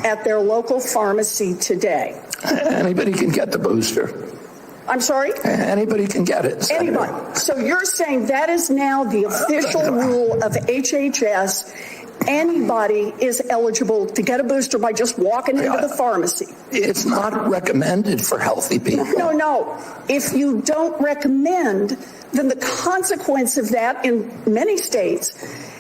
at their local pharmacy today. Anybody can get the booster. I'm sorry? Anybody can get it. Senator. Anybody. So you're saying that is now the official rule of HHS. Anybody is eligible to get a booster by just walking into the pharmacy. It's not recommended for healthy people. No. If you don't recommend, then the consequence of that in many states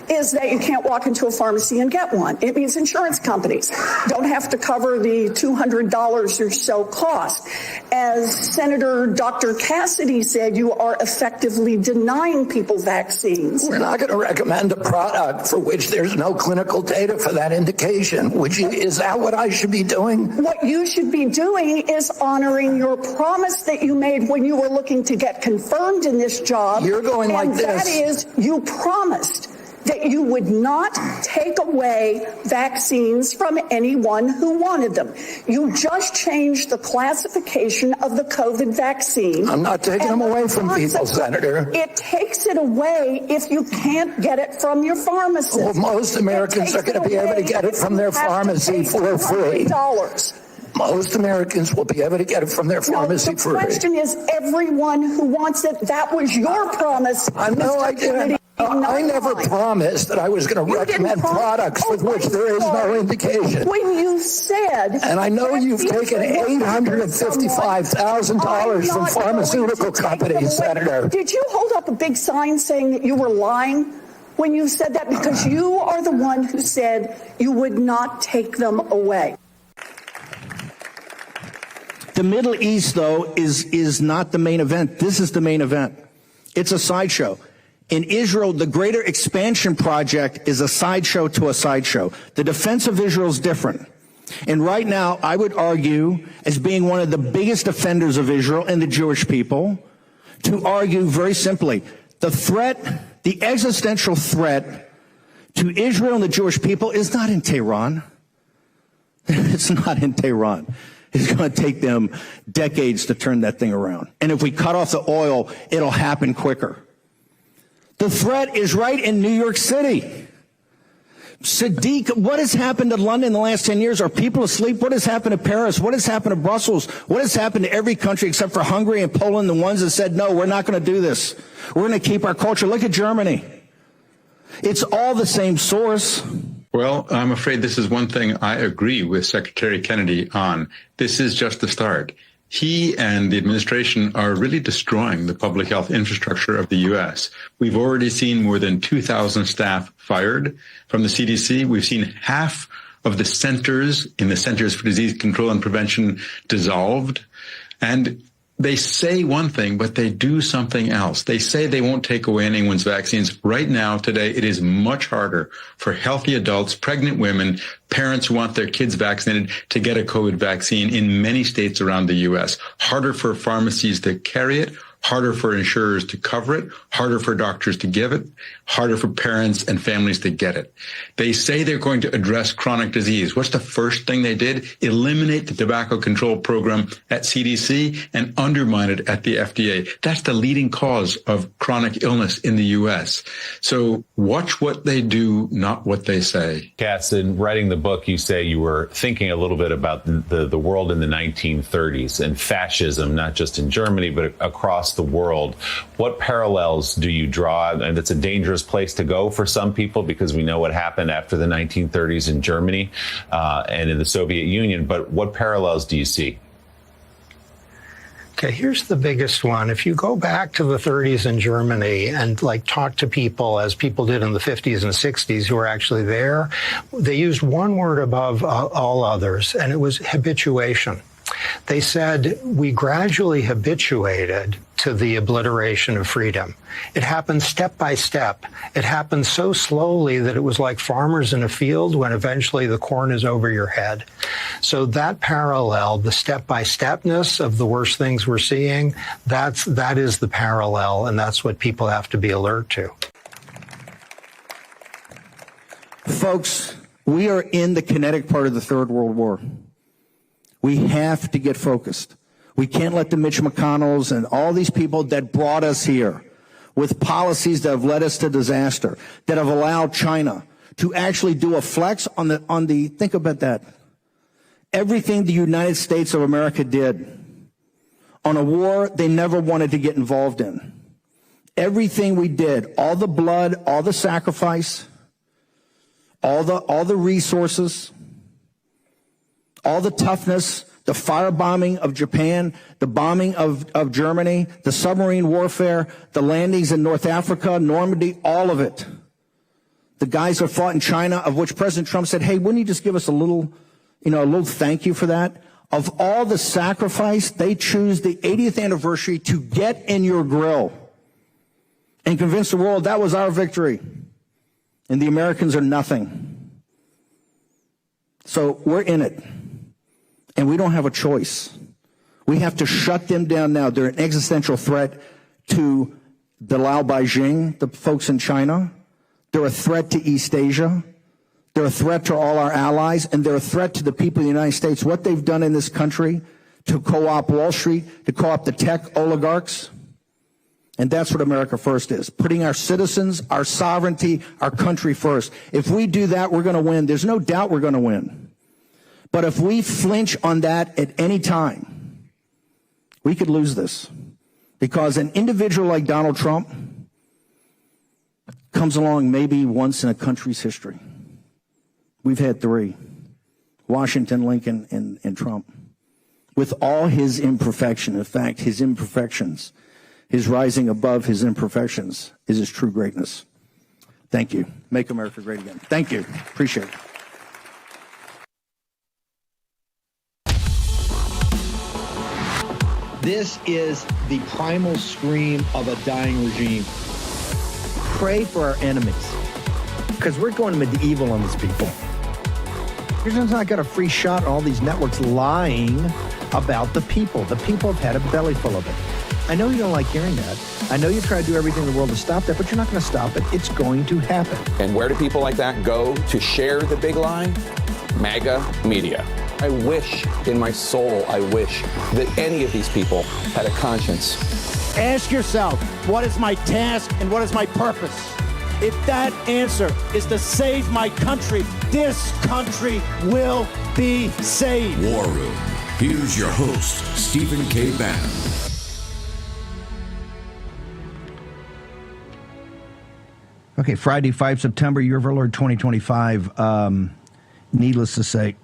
is that you can't walk into a pharmacy and get one. It means insurance companies don't have to cover the $200 or so cost. As Senator Dr. Cassidy said, you are effectively denying people vaccines. We're not going to recommend a product for which there's no clinical data for that indication. Is that what I should be doing? What you should be doing is honoring your promise that you made when you were looking to get confirmed in this job. You're going like this. That is, you promised that you would not take away vaccines from anyone who wanted them. You just changed the classification of the COVID vaccine. I'm not taking them away from people, Senator. It takes it away if you can't get it from your pharmacist. Well, most Americans are going to be able to get it from their pharmacy for free. Most Americans will be able to get it from their pharmacy for free. The question is everyone who wants it. That was your promise. I know I didn't. I never promised that I was going to recommend products with which there is no indication. When you said... And I know you've taken $855,000 from pharmaceutical companies, Senator. Did you hold up a big sign saying that you were lying when you said that? Because you are the one who said you would not take them away. The Middle East, though, is not the main event. This is the main event. It's a sideshow. In Israel, the Greater Expansion Project is a sideshow to a sideshow. The defense of Israel is different. And right now, I would argue, as being one of the biggest offenders of Israel and the Jewish people, to argue very simply, the threat, the existential threat to Israel and the Jewish people is not in Tehran. It's not in Tehran. It's going to take them decades to turn that thing around. And if we cut off the oil, it'll happen quicker. The threat is right in New York City. Sadiq, what has happened to London in the last 10 years? Are people asleep? What has happened to Paris? What has happened to Brussels? What has happened to every country except for Hungary and Poland, the ones that said, no, we're not going to do this. We're going to keep our culture. Look at Germany. It's all the same source. Well, I'm afraid this is one thing I agree with Secretary Kennedy on. This is just the start. He and the administration are really destroying the public health infrastructure of the U.S. We've already seen more than 2,000 staff fired from the CDC. We've seen half of the centers in the Centers for Disease Control and Prevention dissolved. And they say one thing, but they do something else. They say they won't take away anyone's vaccines. Right now, today, it is much harder for healthy adults, pregnant women, parents who want their kids vaccinated to get a COVID vaccine in many states around the U.S. Harder for pharmacies to carry it, harder for insurers to cover it, harder for doctors to give it, harder for parents and families to get it. They say they're going to address chronic disease. What's the first thing they did? Eliminate the tobacco control program at CDC and undermine it at the FDA. That's the leading cause of chronic illness in the U.S. So watch what they do, not what they say. Cass, in writing the book, you say you were thinking a little bit about the world in the 1930s and fascism, not just in Germany, but across the world. What parallels do you draw? And it's a dangerous place to go for some people because we know what happened after the 1930s in Germany and in the Soviet Union. But what parallels do you see? Okay, here's the biggest one. If you go back to the 30s in Germany and talk to people as people did in the 50s and 60s who were actually there, they used one word above all others, and it was habituation. They said we gradually habituated to the obliteration of freedom. It happened step by step. It happened so slowly that it was like farmers in a field when eventually the corn is over your head. So that parallel, the step-by-stepness of the worst things we're seeing, that is the parallel, and that's what people have to be alert to. Folks, we are in the kinetic part of the Third World War. We have to get focused. We can't let the Mitch McConnells and all these people that brought us here with policies that have led us to disaster, that have allowed China to actually do a flex on the think about that, everything the United States of America did on a war they never wanted to get involved in. Everything we did, all the blood, all the sacrifice, all the resources, all the toughness, the firebombing of Japan, the bombing of Germany, the submarine warfare, the landings in North Africa, Normandy, all of it. The guys who fought in China, of which President Trump said, hey, wouldn't you just give us a little thank you for that? Of all the sacrifice, they choose the 80th anniversary to get in your grill and convince the world that was our victory. And the Americans are nothing. So we're in it. And we don't have a choice. We have to shut them down now. They're an existential threat to the Lao Beijing, the folks in China. They're a threat to East Asia. They're a threat to all our allies, and they're a threat to the people of the United States. What they've done in this country to co-opt Wall Street, to co-opt the tech oligarchs, and that's what America First is, putting our citizens, our sovereignty, our country first. If we do that, we're going to win. There's no doubt we're going to win. But if we flinch on that at any time, we could lose this. Because an individual like Donald Trump comes along maybe once in a country's history. We've had three: Washington, Lincoln, and Trump. With all his imperfection, in fact, his imperfections, his rising above his imperfections is his true greatness. Thank you. Make America great again. Thank you. Appreciate it. This is the primal scream of a dying regime. Pray for our enemies, because we're going medieval on these people. You're not got a free shot on all these networks lying about the people. The people have had a belly full of it. I know you don't like hearing that. I know you try to do everything in the world to stop that, but you're not going to stop it. It's going to happen. And where do people like that go to share the big lie? MAGA media. I wish in my soul, I wish that any of these people had a conscience. Ask yourself, what is my task and what is my purpose? If that answer is to save my country, this country will be saved. War Room. Here's your host, Stephen K. Bannon. Okay, Friday, 5 September, year of our Lord 2025. Needless to say,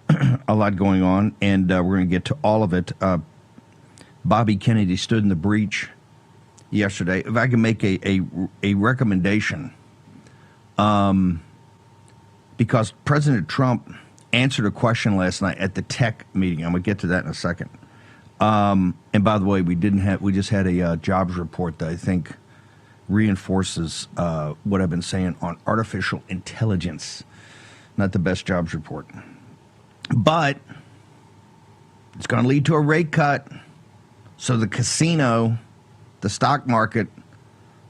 a lot going on, and we're going to get to all of it. Bobby Kennedy stood in the breach yesterday. If I can make a recommendation, because President Trump answered a question last night at the tech meeting. I'm going to get to that in a second. And by the way, we just had a jobs report that I think reinforces what I've been saying on artificial intelligence. Not the best jobs report. But it's going to lead to a rate cut. So the casino, the stock market,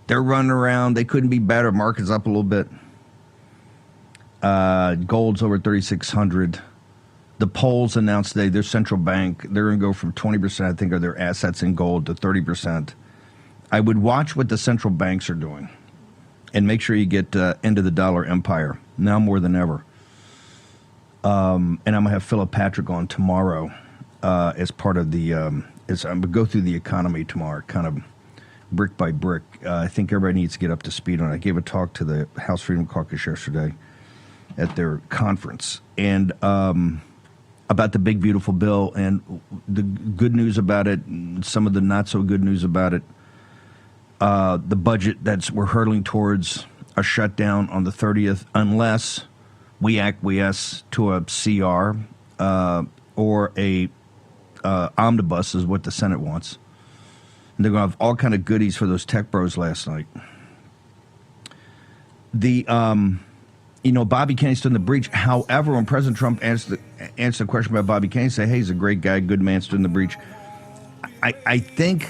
they're running around. They couldn't be better. Market's up a little bit. Gold's over 3,600. The polls announced today their central bank, they're going to go from 20%, I think, of their assets in gold to 30%. I would watch what the central banks are doing and make sure you get into the dollar empire now more than ever. And I'm going to have Philip Patrick on tomorrow as part of the I'm going to go through the economy tomorrow, kind of brick by brick. I think everybody needs to get up to speed on it. I gave a talk to the House Freedom Caucus yesterday at their conference, and about the big, beautiful bill and the good news about it, and some of the not so good news about it. The budget we're hurtling towards a shutdown on the 30th, unless we acquiesce to a CR or a omnibus is what the Senate wants. And they're going to have all kind of goodies for those tech bros last night. Bobby Kennedy stood in the breach. However, when President Trump answered the question about Bobby Kennedy, say, hey, he's a great guy, good man, stood in the breach. I think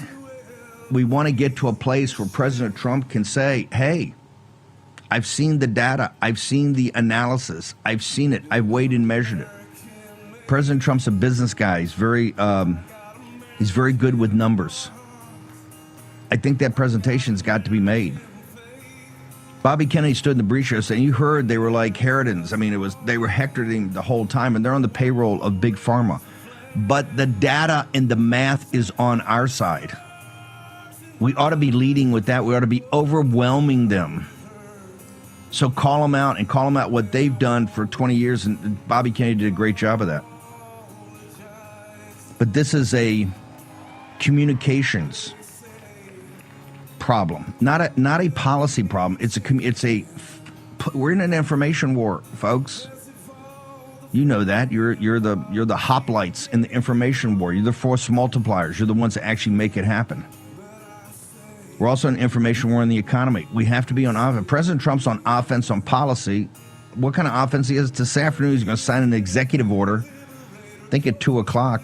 we want to get to a place where President Trump can say, hey, I've seen the data. I've seen the analysis. I've seen it. I've weighed and measured it. President Trump's a business guy. He's very good with numbers. I think that presentation's got to be made. Bobby Kennedy stood in the breach and you heard they were like harridans. I mean, they were hectoring the whole time, and they're on the payroll of big pharma. But the data and the math is on our side. We ought to be leading with that. We ought to be overwhelming them. So call them out and call them out what they've done for 20 years, and Bobby Kennedy did a great job of that. But this is a communications problem, not a policy problem. We're in an information war, folks. You know that. You're the hoplites in the information war. You're the force multipliers. You're the ones that actually make it happen. We're also in an information war in the economy. We have to be on offense. President Trump's on offense on policy. What kind of offense he is? This afternoon he's going to sign an executive order, I think at 2 o'clock,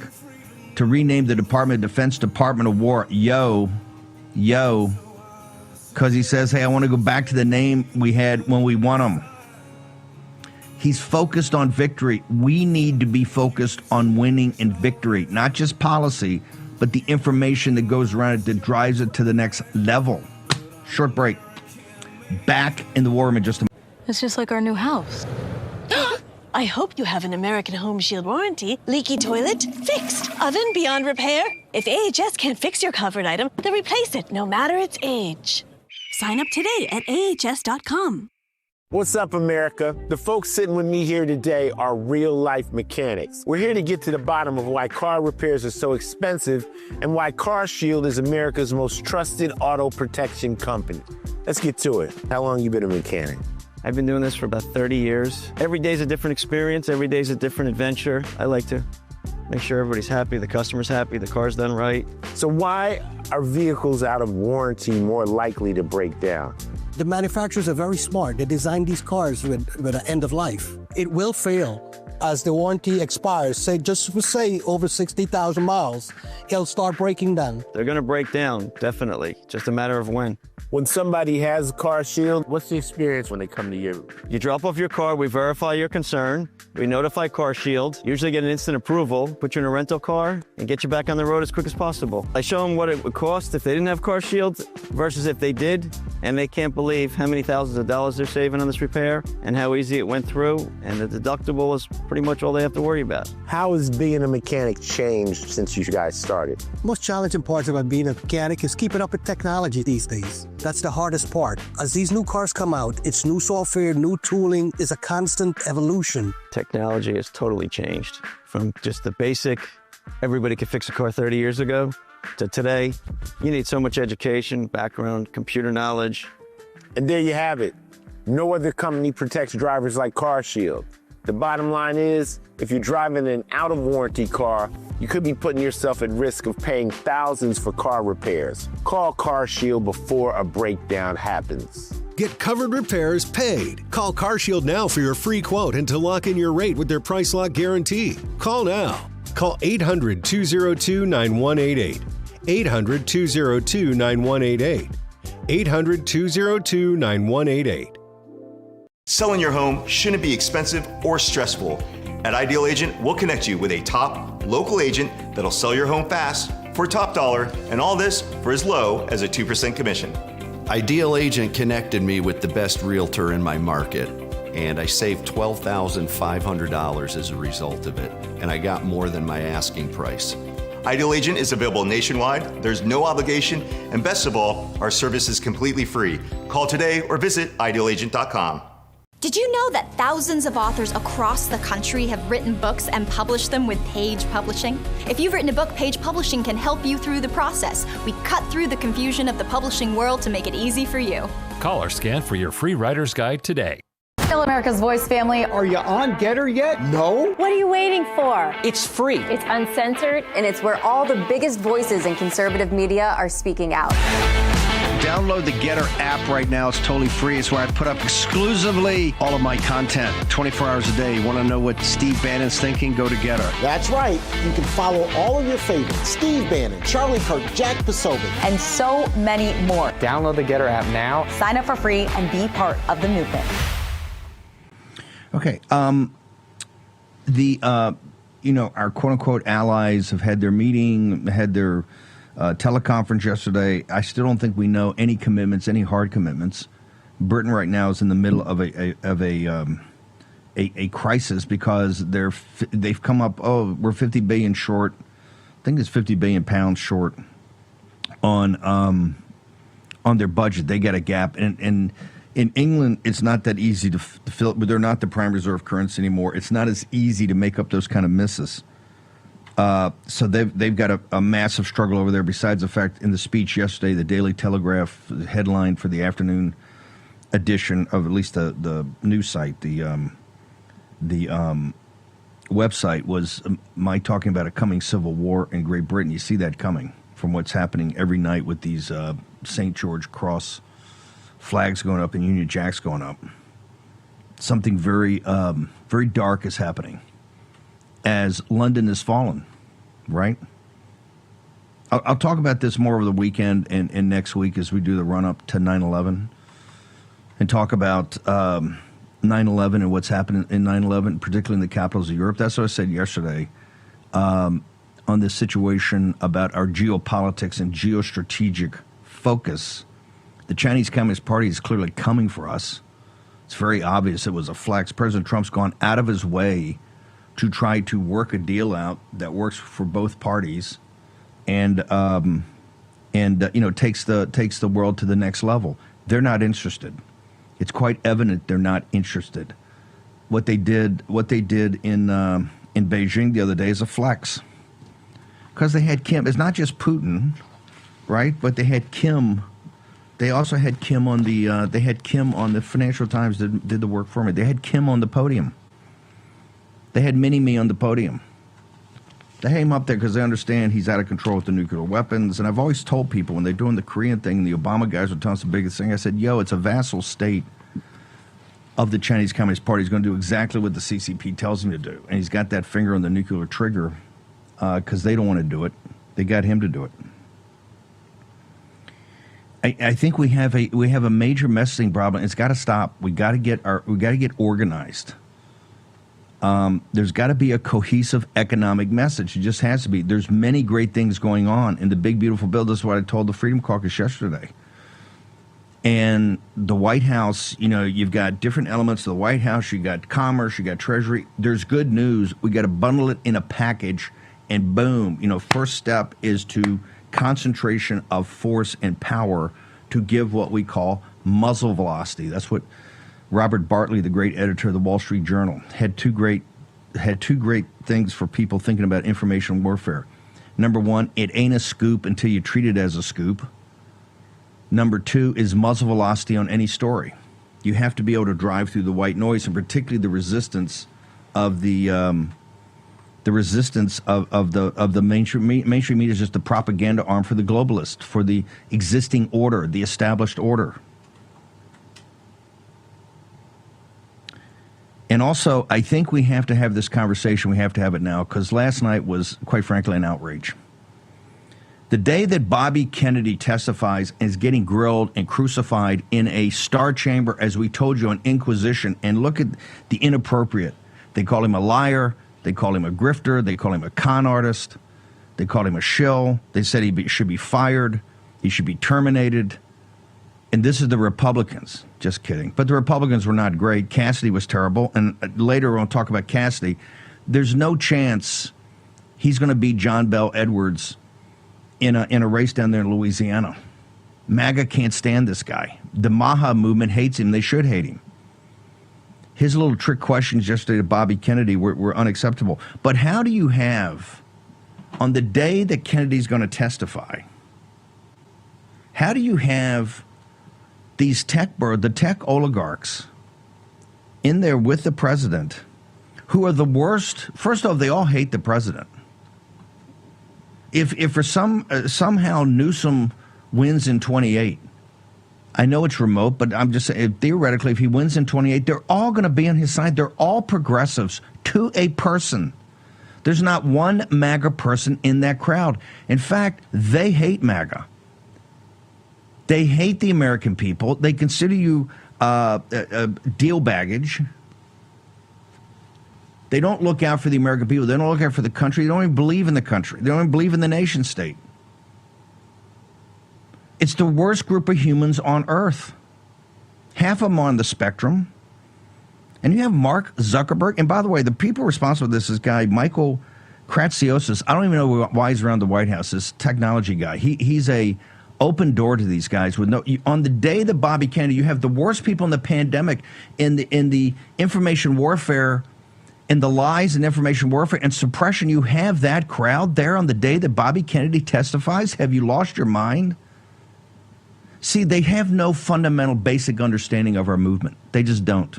to rename the Department of Defense Department of War. Yo. Because he says, hey, I want to go back to the name we had when we won them. He's focused on victory. We need to be focused on winning and victory, not just policy, but the information that goes around it that drives it to the next level. Short break. Back in the war room in just a moment. It's just like our new house. I hope you have an American Home Shield warranty. Leaky toilet? Fixed. Oven beyond repair? If AHS can't fix your covered item, then replace it, no matter its age. Sign up today at ahs.com. What's up, America? The folks sitting with me here today are real-life mechanics. We're here to get to the bottom of why car repairs are so expensive and why CarShield is America's most trusted auto protection company. Let's get to it. How long you been a mechanic? I've been doing this for about 30 years. Every day's a different experience. Every day's a different adventure. I like to make sure everybody's happy, the customer's happy, the car's done right. So why are vehicles out of warranty more likely to break down? The manufacturers are very smart. They designed these cars with an end of life. It will fail as the warranty expires. Say over 60,000 miles, it'll start breaking down. They're going to break down, definitely. Just a matter of when. When somebody has CarShield, what's the experience when they come to you? You drop off your car, we verify your concern, we notify CarShield, usually get an instant approval, put you in a rental car, and get you back on the road as quick as possible. I show them what it would cost if they didn't have CarShield versus if they did, and they can't believe how many thousands of dollars they're saving on this repair and how easy it went through, and the deductible is pretty much all they have to worry about. How has being a mechanic changed since you guys started? Most challenging parts about being a mechanic is keeping up with technology these days. That's the hardest part. As these new cars come out, it's new software, new tooling, is a constant evolution. Technology has totally changed from just the basic, everybody could fix a car 30 years ago, to today. You need so much education, background, computer knowledge. And there you have it. No other company protects drivers like CarShield. The bottom line is, if you're driving an out-of-warranty car, you could be putting yourself at risk of paying thousands for car repairs. Call CarShield before a breakdown happens. Get covered repairs paid. Call CarShield now for your free quote and to lock in your rate with their price lock guarantee. Call now. Call 800-202-9188. 800-202-9188. 800-202-9188. Selling your home shouldn't be expensive or stressful. At Ideal Agent, we'll connect you with a top local agent that'll sell your home fast for top dollar, and all this for as low as a 2% commission. Ideal Agent connected me with the best realtor in my market, and I saved $12,500 as a result of it, and I got more than my asking price. Ideal Agent is available nationwide, there's no obligation, and best of all, our service is completely free. Call today or visit idealagent.com. Did you know that thousands of authors across the country have written books and published them with Page Publishing? If you've written a book, Page Publishing can help you through the process. We cut through the confusion of the publishing world to make it easy for you. Call or scan for your free writer's guide today. Hello, America's Voice family. Are you on Getter yet? No? What are you waiting for? It's free. It's uncensored, and it's where all the biggest voices in conservative media are speaking out. Download the Getter app right now. It's totally free. It's where I put up exclusively all of my content 24 hours a day. You want to know what Steve Bannon's thinking? Go to Getter. That's right. You can follow all of your favorites. Steve Bannon, Charlie Kirk, Jack Posobiec, and so many more. Download the Getter app now. Sign up for free and be part of the movement. Okay. Our quote unquote allies have had their meeting, had their teleconference yesterday. I still don't think we know any commitments, any hard commitments. Britain right now is in the middle of a crisis because they've come up. Oh, we're 50 billion short. I think it's 50 billion pounds short on their budget. They got a gap, and in England, it's not that easy to fill it. But they're not the prime reserve currency anymore. It's not as easy to make up those kind of misses. So they've got a massive struggle over there. Besides the fact, in the speech yesterday, the Daily Telegraph headline for the afternoon edition of at least the news site, the website, was my talking about a coming civil war in Great Britain. You see that coming from what's happening every night with these St. George Cross flags going up and Union Jacks going up. Something very, very dark is happening as London has fallen, right? I'll talk about this more over the weekend and next week as we do the run-up to 9/11 and talk about 9/11 and what's happened in 9/11, particularly in the capitals of Europe. That's what I said yesterday on this situation about our geopolitics and geostrategic focus. The Chinese Communist Party is clearly coming for us. It's very obvious it was a flex. President Trump's gone out of his way to try to work a deal out that works for both parties, and takes the world to the next level. They're not interested. It's quite evident they're not interested. What they did in Beijing the other day is a flex, because they had Kim. It's not just Putin, right? But they had Kim. They also had Kim on the. They had Kim on the Financial Times that did the work for me. They had Kim on the podium. They had Mini-Me on the podium. They had him up there because they understand he's out of control with the nuclear weapons. And I've always told people when they're doing the Korean thing, the Obama guys were telling us the biggest thing. I said, it's a vassal state of the Chinese Communist Party. He's going to do exactly what the CCP tells him to do. And he's got that finger on the nuclear trigger because they don't want to do it. They got him to do it. I think we have a major messaging problem. It's got to stop. We got to get organized. There's got to be a cohesive economic message. It just has to be. There's many great things going on in the big, beautiful bill. This is what I told the Freedom Caucus yesterday. And the White House, you've got different elements of the White House. You got Commerce, you got Treasury. There's good news. We got to bundle it in a package, and boom. First step is to concentration of force and power to give what we call muzzle velocity. That's what Robert Bartley, the great editor of the Wall Street Journal, had two great things for people thinking about information warfare. Number one, it ain't a scoop until you treat it as a scoop. Number two is muzzle velocity on any story. You have to be able to drive through the white noise, and particularly the resistance of the mainstream media is just the propaganda arm for the globalist, for the existing order, the established order. And also, I think we have to have this conversation. We have to have it now, because last night was, quite frankly, an outrage. The day that Bobby Kennedy testifies and is getting grilled and crucified in a star chamber, as we told you, on Inquisition, and look at the inappropriate. They call him a liar. They call him a grifter. They call him a con artist. They called him a shill. They said he should be fired. He should be terminated. And this is the Republicans. Just kidding. But the Republicans were not great. Cassidy was terrible. And later we'll talk about Cassidy. There's no chance he's going to beat John Bell Edwards in a race down there in Louisiana. MAGA can't stand this guy. The Maha movement hates him. They should hate him. His little trick questions yesterday to Bobby Kennedy were unacceptable. But how do you have, on the day that Kennedy's going to testify, how do you have these the tech oligarchs in there with the president, who are the worst? First off, they all hate the president. If for somehow Newsom wins in 28, I know it's remote, but I'm just saying, theoretically, if he wins in 28, they're all going to be on his side. They're all progressives to a person. There's not one MAGA person in that crowd. In fact, they hate MAGA. They hate the American people. They consider you deal baggage. They don't look out for the American people. They don't look out for the country. They don't even believe in the country. They don't even believe in the nation state. It's the worst group of humans on earth. half of them on the spectrum. And you have Mark Zuckerberg. And by the way, the people responsible for this is guy Michael Kratsiosis. I don't even know why he's around the White House, this technology guy. He's a open door to these guys. With on the day that Bobby Kennedy, you have the worst people in the pandemic, in the information warfare, in the lies and information warfare and suppression. You have that crowd there on the day that Bobby Kennedy testifies. Have you lost your mind? See, they have no fundamental basic understanding of our movement. They just don't.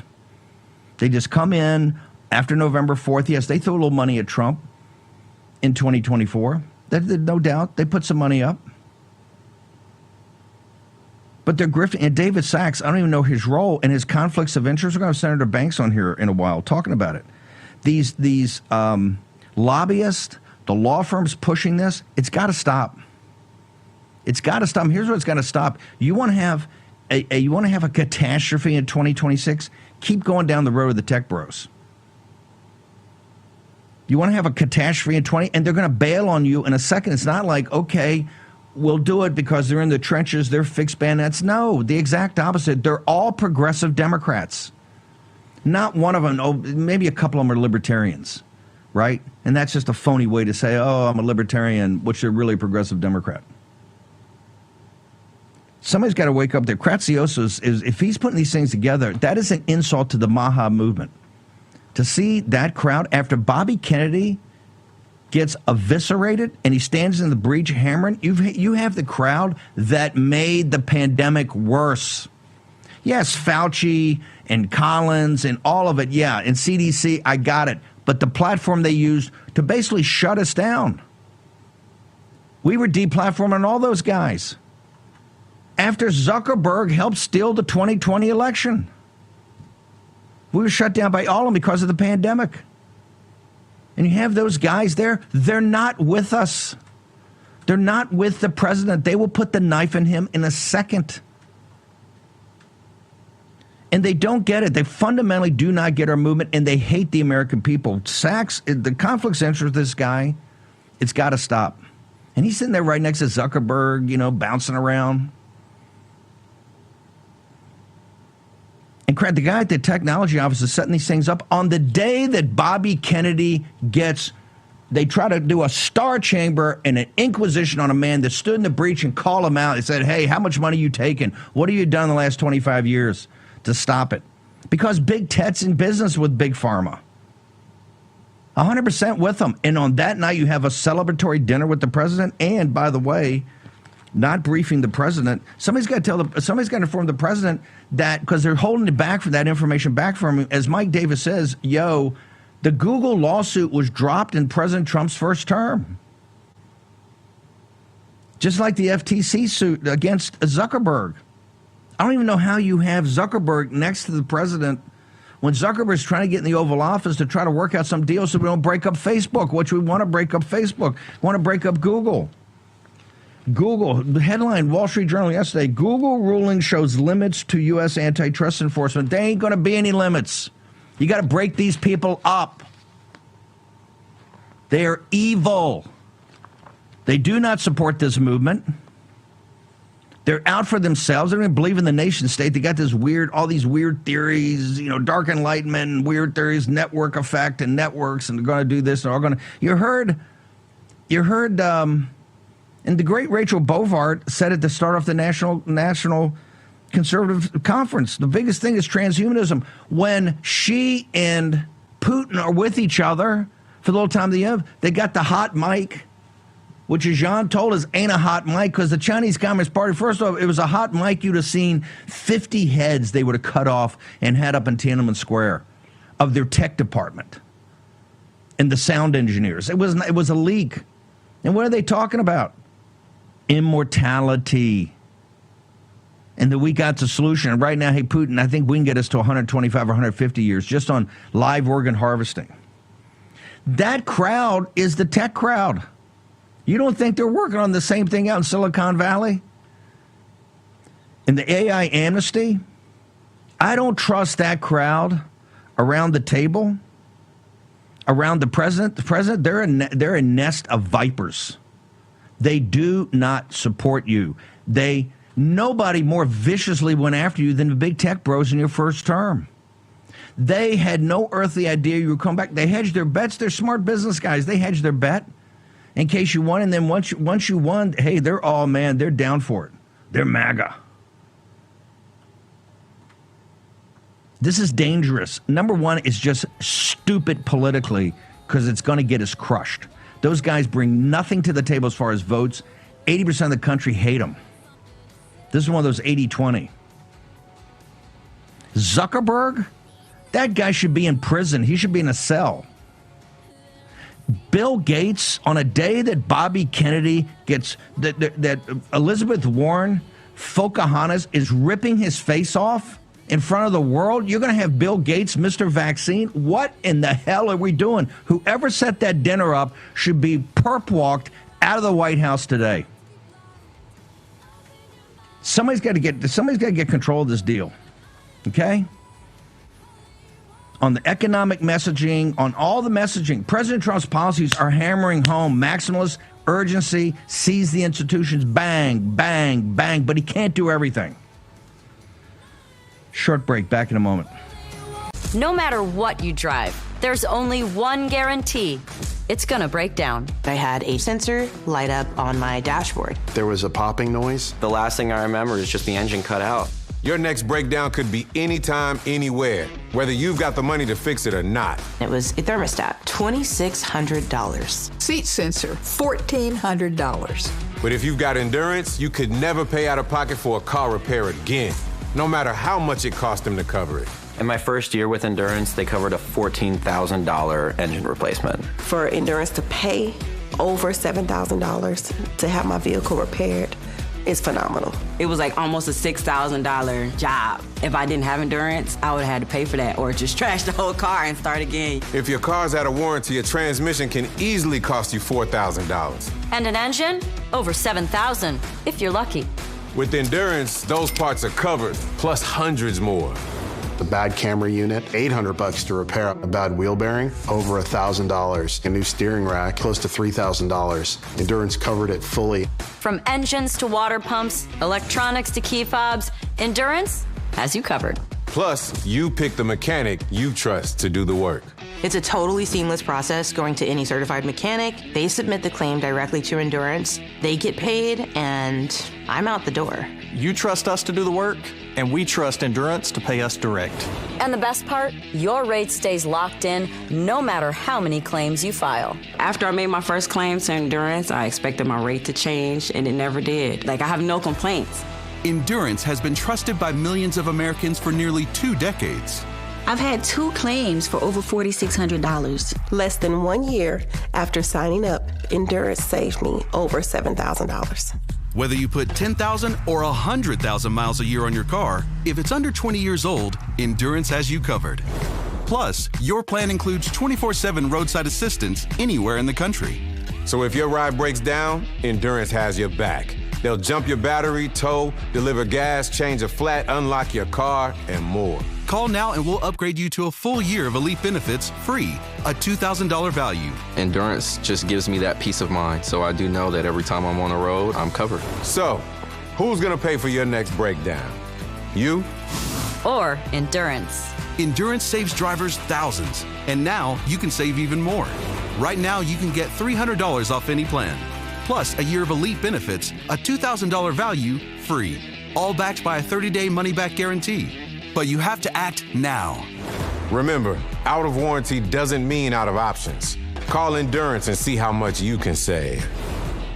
They just come in after November 4th. Yes, they throw a little money at Trump in 2024. No doubt. They put some money up. But they're grifting. And David Sachs, I don't even know his role and his conflicts of interest. We're going to have Senator Banks on here in a while talking about it. These lobbyists, the law firms pushing this, it's got to stop. It's got to stop. Here's what's got to stop. You want to have a catastrophe in 2026? Keep going down the road of the tech bros. You want to have a catastrophe in 20, and they're going to bail on you in a second. It's not like, okay, we'll do it because they're in the trenches, they're fixed bayonets. No, the exact opposite. They're all progressive Democrats. Not one of them, maybe a couple of them are libertarians, right? And that's just a phony way to say, oh, I'm a libertarian, which they're really a progressive Democrat. Somebody's got to wake up there. Kratsiosis is, if he's putting these things together, that is an insult to the Maha movement. To see that crowd after Bobby Kennedy gets eviscerated and he stands in the breach hammering, you have the crowd that made the pandemic worse. Yes, Fauci and Collins and all of it, yeah, and CDC, I got it. But the platform they used to basically shut us down. We were deplatforming all those guys after Zuckerberg helped steal the 2020 election. We were shut down by all of them because of the pandemic. And you have those guys there, they're not with us. They're not with the president. They will put the knife in him in a second. And they don't get it. They fundamentally do not get our movement, and they hate the American people. Sachs, the conflicts of interest with this guy, it's got to stop. And he's sitting there right next to Zuckerberg, bouncing around. And the guy at the technology office is setting these things up on the day that Bobby Kennedy they try to do a star chamber and an inquisition on a man that stood in the breach and call him out. They said, hey, how much money are you taking? What have you done in the last 25 years to stop it? Because big tech's in business with big pharma. 100% with them. And on that night, you have a celebratory dinner with the president. And by the way, not briefing the president. Somebody's got to inform the president that, because they're holding it back for that information back from him. As Mike Davis says, the Google lawsuit was dropped in President Trump's first term. Just like the FTC suit against Zuckerberg. I don't even know how you have Zuckerberg next to the president when Zuckerberg's trying to get in the Oval Office to try to work out some deal so we don't break up Facebook, which we want to break up Facebook. We want to break up Google. The headline, Wall Street Journal yesterday, Google ruling shows limits to U.S. antitrust enforcement. There ain't going to be any limits. You got to break these people up. They are evil. They do not support this movement. They're out for themselves. They don't even believe in the nation state. They got all these weird theories, dark enlightenment, weird theories, network effect and networks, and they're going to do this. And they're all going to. You heard. And the great Rachel Bovard said it to start off the National Conservative Conference. The biggest thing is transhumanism. When she and Putin are with each other for the little time they have, they got the hot mic, which, as Jean told us, ain't a hot mic because the Chinese Communist Party, first of all, it was a hot mic. You'd have seen 50 heads they would have cut off and had up in Tiananmen Square of their tech department and the sound engineers. It was a leak. And what are they talking about? Immortality. And that we got the solution. And right now, hey, Putin, I think we can get us to 125 or 150 years just on live organ harvesting. That crowd is the tech crowd. You don't think they're working on the same thing out in Silicon Valley? In the AI amnesty? I don't trust that crowd around the table, around the president. The president, they're a nest of vipers. They do not support you. They Nobody more viciously went after you than the big tech bros in your first term. They had no earthly idea you would come back. They hedged their bets. They're smart business guys. They hedged their bet in case you won. And then once you won, hey, they're down for it. They're MAGA. This is dangerous. Number one, it's just stupid politically because it's going to get us crushed. Those guys bring nothing to the table as far as votes. 80% of the country hate them. This is one of those 80-20. Zuckerberg, that guy should be in prison. He should be in a cell. Bill Gates, on a day that Bobby Kennedy gets, that Elizabeth Warren, Pocahontas, is ripping his face off in front of the world, you're going to have Bill Gates, Mr. Vaccine? What in the hell are we doing? Whoever set that dinner up should be perp walked out of the White House today. Somebody's got to get control of this deal, okay? On the economic messaging, on all the messaging, President Trump's policies are hammering home maximalist urgency, seize the institutions, bang, bang, bang, but he can't do everything. Short break, back in a moment. No matter what you drive, there's only one guarantee. It's gonna break down. I had a sensor light up on my dashboard. There was a popping noise. The last thing I remember is just the engine cut out. Your next breakdown could be anytime, anywhere, whether you've got the money to fix it or not. It was a thermostat, $2,600. Seat sensor, $1,400. But if you've got endurance, you could never pay out of pocket for a car repair again, no matter how much it cost them to cover it. In my first year with Endurance, they covered a $14,000 engine replacement. For Endurance to pay over $7,000 to have my vehicle repaired is phenomenal. It was like almost a $6,000 job. If I didn't have Endurance, I would have had to pay for that or just trash the whole car and start again. If your car's out of warranty, a transmission can easily cost you $4,000. And an engine? Over $7,000, if you're lucky. With Endurance, those parts are covered, plus hundreds more. The bad camera unit, $800 to repair a bad wheel bearing, over $1,000. A new steering rack, close to $3,000. Endurance covered it fully. From engines to water pumps, electronics to key fobs, Endurance has you covered. Plus, you pick the mechanic you trust to do the work. It's a totally seamless process going to any certified mechanic. They submit the claim directly to Endurance. They get paid, and I'm out the door. You trust us to do the work, and we trust Endurance to pay us direct. And the best part, your rate stays locked in no matter how many claims you file. After I made my first claim to Endurance, I expected my rate to change, and it never did. Like, I have no complaints. Endurance has been trusted by millions of Americans for nearly 2 decades. I've had 2 claims for over $4,600. Less than 1 year after signing up, Endurance saved me over $7,000. Whether you put 10,000 or 100,000 miles a year on your car, if it's under 20 years old, Endurance has you covered. Plus, your plan includes 24/7 roadside assistance anywhere in the country. So if your ride breaks down, Endurance has your back. They'll jump your battery, tow, deliver gas, change a flat, unlock your car, and more. Call now and we'll upgrade you to a full year of Elite benefits free, a $2,000 value. Endurance just gives me that peace of mind, so I do know that every time I'm on the road, I'm covered. So, who's gonna pay for your next breakdown? You? Or Endurance. Endurance saves drivers thousands, and now you can save even more. Right now, you can get $300 off any plan, plus a year of Elite benefits, a $2,000 value free, all backed by a 30-day money-back guarantee. But you have to act now. Remember, out of warranty doesn't mean out of options. Call Endurance and see how much you can save.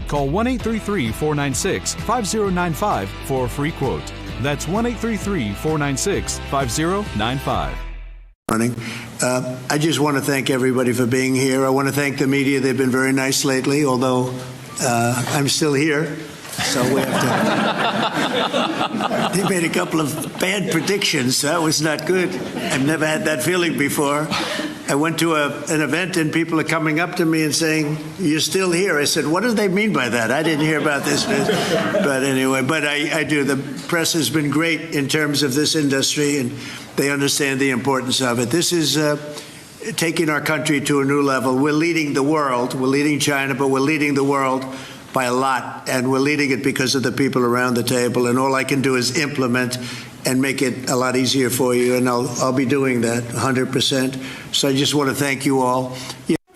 Call 1-833-496-5095 for a free quote. That's 1-833-496-5095. Morning. I just want to thank everybody for being here. I want to thank the media. They've been very nice lately, although I'm still here. So we have to. They made a couple of bad predictions. That was not good. I've never had that feeling before. I went to an event and people are coming up to me and saying, "You're still here." I said, "What do they mean by that? I didn't hear about this." But anyway, I do. The press has been great in terms of this industry, and they understand the importance of it. This is taking our country to a new level. We're leading the world. We're leading China, but we're leading the world by a lot, and we're leading it because of the people around the table, and all I can do is implement and make it a lot easier for you, and I'll be doing that 100%. So I just want to thank you all.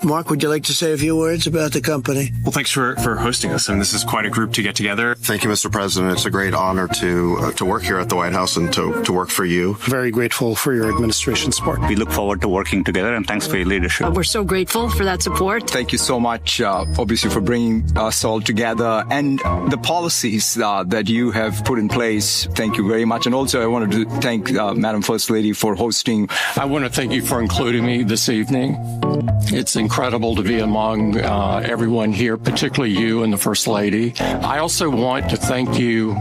Mark, would you like to say a few words about the company? Well, thanks for hosting us. And this is quite a group to get together. Thank you, Mr. President. It's a great honor to work here at the White House and to work for you. Very grateful for your administration support. We look forward to working together, and thanks for your leadership. We're so grateful for that support. Thank you so much, obviously, for bringing us all together and the policies that you have put in place. Thank you very much. And also, I wanted to thank Madam First Lady for hosting. I want to thank you for including me this evening. It's incredible to be among everyone here, particularly you and the First Lady. I also want to thank you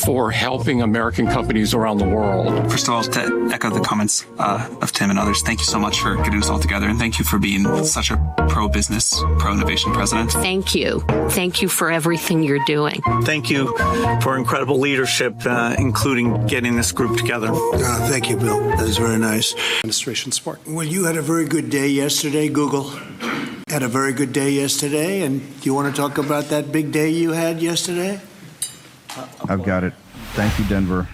for helping American companies around the world. First of all, to echo the comments of Tim and others, thank you so much for getting us all together, and thank you for being such a pro-business, pro-innovation president. Thank you. Thank you for everything you're doing. Thank you for incredible leadership, including getting this group together. Thank you, Bill. That is very nice. Administration support. Well, you had a very good day yesterday. Google had a very good day yesterday, and do you want to talk about that big day you had yesterday? I've got it. Thank you, Denver.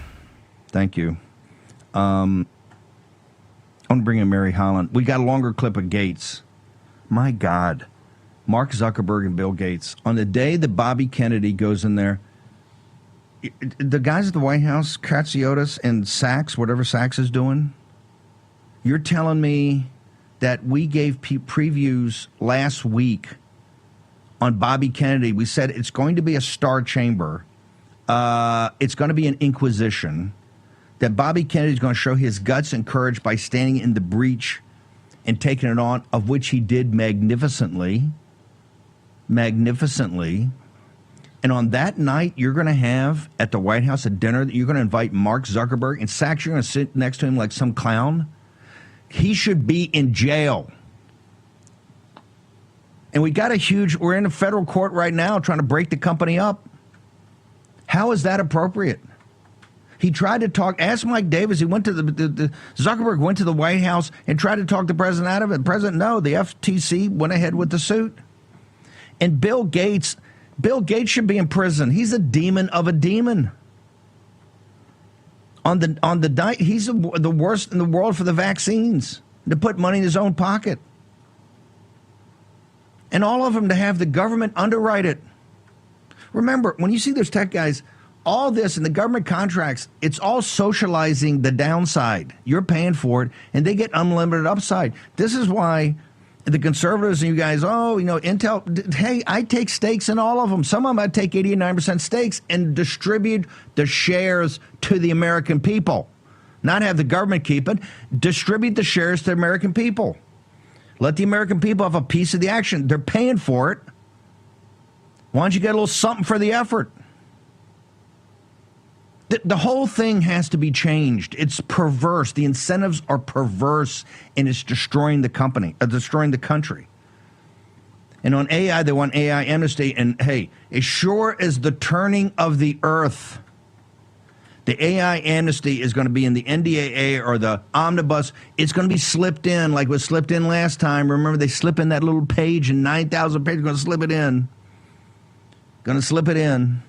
Thank you. I want to bring in Mary Holland. We got a longer clip of Gates. My God. Mark Zuckerberg and Bill Gates. On the day that Bobby Kennedy goes in there, the guys at the White House, Katsiotis and Sachs, whatever Sachs is doing, you're telling me that we gave previews last week on Bobby Kennedy. We said it's going to be a star chamber. It's going to be an inquisition, that Bobby Kennedy is going to show his guts and courage by standing in the breach and taking it on, of which he did magnificently. And on that night, you're going to have at the White House a dinner that you're going to invite Mark Zuckerberg, and Sachs, you're going to sit next to him like some clown. He should be in jail. And we're in a federal court right now trying to break the company up. How is that appropriate? He tried to talk, ask Mike Davis, he went to Zuckerberg went to the White House and tried to talk the president out of it. The president, no, the FTC went ahead with the suit. And Bill Gates should be in prison. He's a demon of a demon. He's the worst in the world for the vaccines, to put money in his own pocket. And all of them to have the government underwrite it. Remember, when you see those tech guys, all this in the government contracts, it's all socializing the downside. You're paying for it, and they get unlimited upside. This is why the conservatives and you guys, Intel, hey, I take stakes in all of them. Some of them I take 89% stakes and distribute the shares to the American people. Not have the government keep it, distribute the shares to the American people. Let the American people have a piece of the action. They're paying for it. Why don't you get a little something for the effort? The whole thing has to be changed. It's perverse. The incentives are perverse, and it's destroying the destroying the country. And on AI, they want AI amnesty. And hey, as sure as the turning of the earth, the AI amnesty is going to be in the NDAA or the omnibus. It's going to be slipped in like was slipped in last time. Remember, they slip in that little page in 9,000 pages. Going to slip it in. Going to slip it in.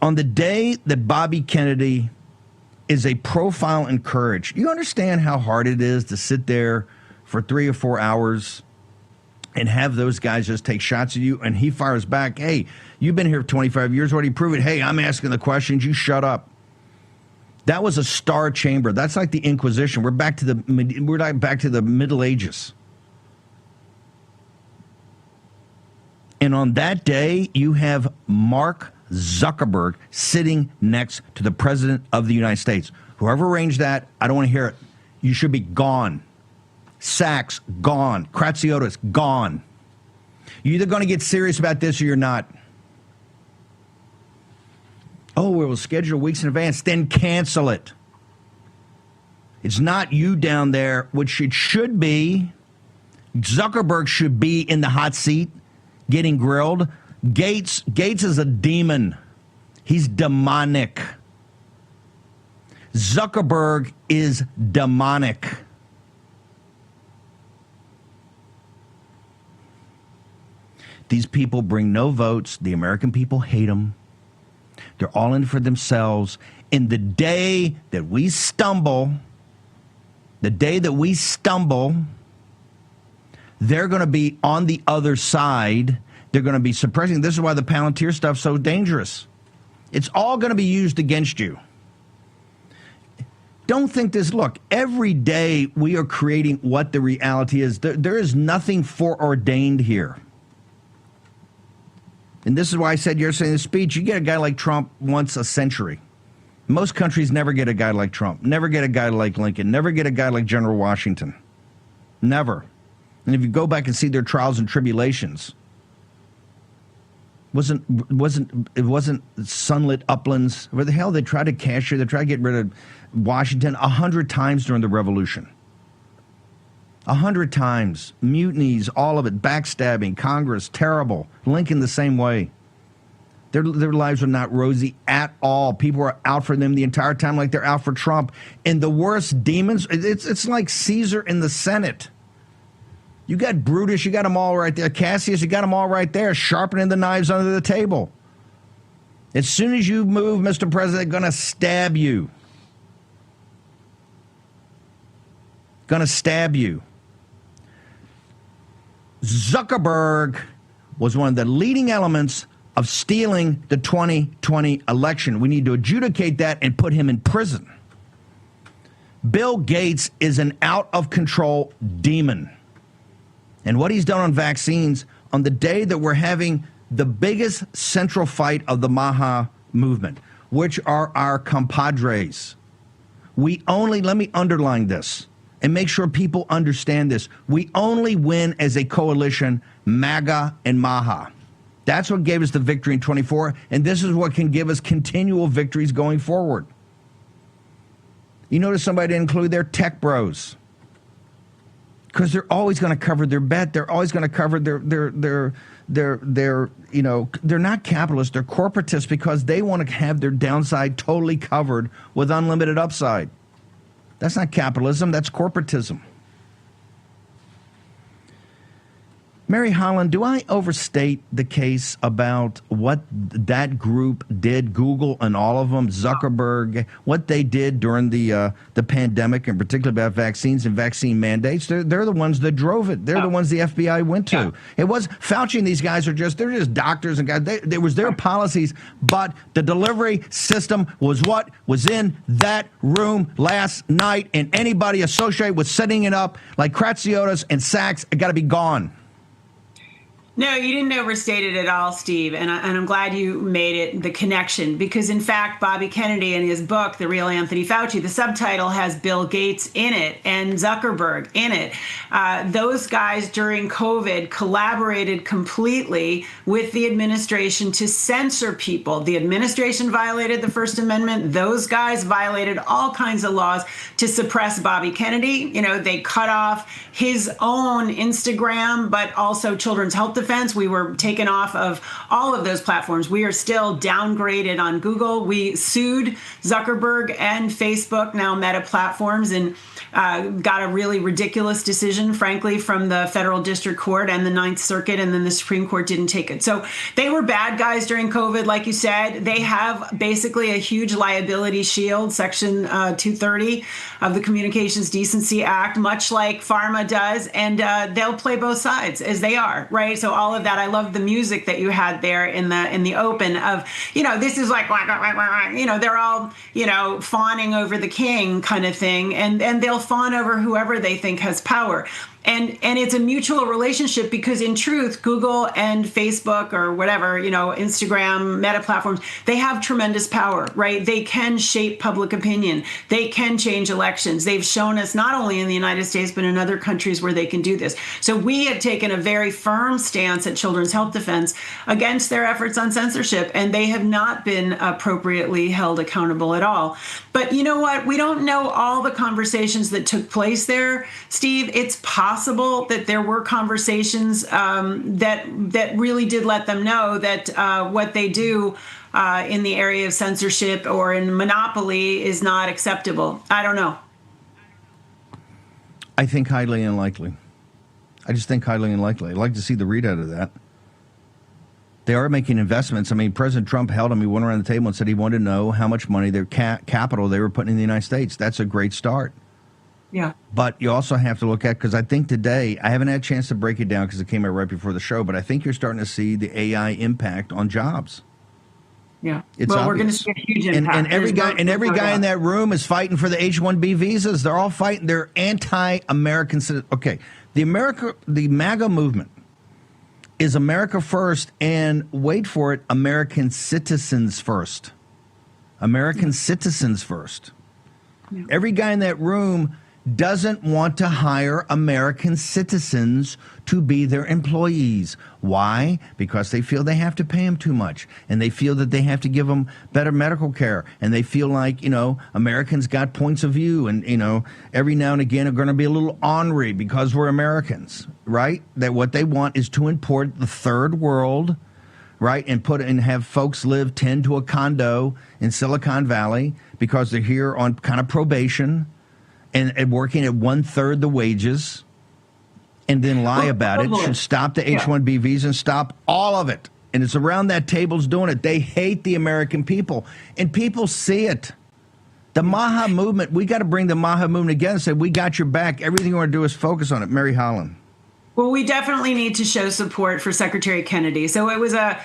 On the day that Bobby Kennedy is a profile in courage, you understand how hard it is to sit there for 3 or 4 hours and have those guys just take shots at you, and he fires back, hey, you've been here for 25 years, what do you prove it? Hey, I'm asking the questions, you shut up. That was a star chamber. That's like the Inquisition. We're back to the Middle Ages. And on that day, you have Mark Zuckerberg sitting next to the President of the United States. Whoever arranged that, I don't want to hear it. You should be gone. Sachs, gone. Katsiotis, gone. You're either going to get serious about this or you're not. Oh, we'll schedule weeks in advance, then cancel it. It's not you down there, which it should be. Zuckerberg should be in the hot seat, getting grilled. Gates is a demon. He's demonic. Zuckerberg is demonic. These people bring no votes. The American people hate them. They're all in for themselves. In the day that we stumble, they're going to be on the other side. They're going to be suppressing. This is why the Palantir stuff's so dangerous. It's all going to be used against you. Don't think this. Look, every day we are creating what the reality is. There is nothing foreordained here. And this is why I said yesterday in the speech, you get a guy like Trump once a century. Most countries never get a guy like Trump, never get a guy like Lincoln, never get a guy like General Washington. Never. And if you go back and see their trials and tribulations, it wasn't sunlit uplands. Where the hell they tried to capture, they tried to get rid of Washington 100 times during the Revolution. 100 times. Mutinies, all of it, backstabbing, Congress, terrible. Lincoln the same way. Their lives were not rosy at all. People were out for them the entire time like they're out for Trump. And the worst demons, it's like Caesar in the Senate. You got Brutus, you got them all right there. Cassius, you got them all right there, sharpening the knives under the table. As soon as you move, Mr. President, going to stab you. Going to stab you. Zuckerberg was one of the leading elements of stealing the 2020 election. We need to adjudicate that and put him in prison. Bill Gates is an out-of-control demon. And what he's done on vaccines, on the day that we're having the biggest central fight of the Maha movement, which are our compadres, let me underline this and make sure people understand this. We only win as a coalition, MAGA and Maha. That's what gave us the victory in 24, and this is what can give us continual victories going forward. You notice somebody didn't include their tech bros. Because they're always going to cover their bet. They're always going to cover their they're not capitalists, they're corporatists because they want to have their downside totally covered with unlimited upside. That's not capitalism, that's corporatism. Mary Holland, do I overstate the case about what that group did, Google and all of them, Zuckerberg, what they did during the pandemic, and particularly about vaccines and vaccine mandates? They're the ones that drove it. They're the ones the FBI went to. It was Fauci and these guys they're just doctors and guys. There was their policies, but the delivery system was what was in that room last night, and anybody associated with setting it up like Kratsiotis and Sachs got to be gone. No, you didn't overstate it at all, Steve, and I'm glad you made it the connection, because in fact, Bobby Kennedy in his book, The Real Anthony Fauci, the subtitle has Bill Gates in it and Zuckerberg in it. Those guys during COVID collaborated completely with the administration to censor people. The administration violated the First Amendment. Those guys violated all kinds of laws to suppress Bobby Kennedy. You know, they cut off his own Instagram, but also Children's Health Defense. We were taken off of all of those platforms. We are still downgraded on Google. We sued Zuckerberg and Facebook, now Meta platforms, and got a really ridiculous decision, frankly, from the federal district court and the Ninth Circuit, and then the Supreme Court didn't take it. So they were bad guys during COVID, like you said. They have basically a huge liability shield, Section 230 of the Communications Decency Act, much like pharma does, and they'll play both sides as they are, right? So all of that, I love the music that you had there in the open of, this is like, they're all, fawning over the king kind of thing, and they'll fawn over whoever they think has power. And it's a mutual relationship because in truth, Google and Facebook or whatever, Instagram, Meta platforms, they have tremendous power, right? They can shape public opinion. They can change elections. They've shown us not only in the United States, but in other countries where they can do this. So we had taken a very firm stance at Children's Health Defense against their efforts on censorship, and they have not been appropriately held accountable at all. But you know what? We don't know all the conversations that took place there, Steve. It's possible that there were conversations that really did let them know that what they do in the area of censorship or in monopoly is not acceptable. I don't know. I think highly unlikely. I just think highly unlikely. I'd like to see the readout of that. They are making investments. I mean, President Trump held them. He went around the table and said he wanted to know how much money, their capital they were putting in the United States. That's a great start. Yeah. But you also have to look at, because I think today, I haven't had a chance to break it down because it came out right before the show, but I think you're starting to see the AI impact on jobs. Yeah. It's well, obvious. we're going to see a huge impact. And every guy in that room is fighting for the H-1B visas. They're all fighting. They're anti-American citizens. Okay. The MAGA movement is America first, and wait for it, American citizens first. American citizens first. Yeah. Every guy in that room doesn't want to hire American citizens to be their employees. Why? Because they feel they have to pay them too much, and they feel that they have to give them better medical care, and they feel like, Americans got points of view, and, every now and again are going to be a little ornery because we're Americans, right? That what they want is to import the third world, right, and have folks live 10 to a condo in Silicon Valley because they're here on kind of probation, and working at 1/3 the wages, and then lie about it. Should stop the H-1B visa and stop all of it. And it's around that table's doing it. They hate the American people, and people see it. The Maha movement, we got to bring the Maha movement again and say, we got your back. Everything we want to do is focus on it. Mary Holland. Well, we definitely need to show support for Secretary Kennedy. So it was a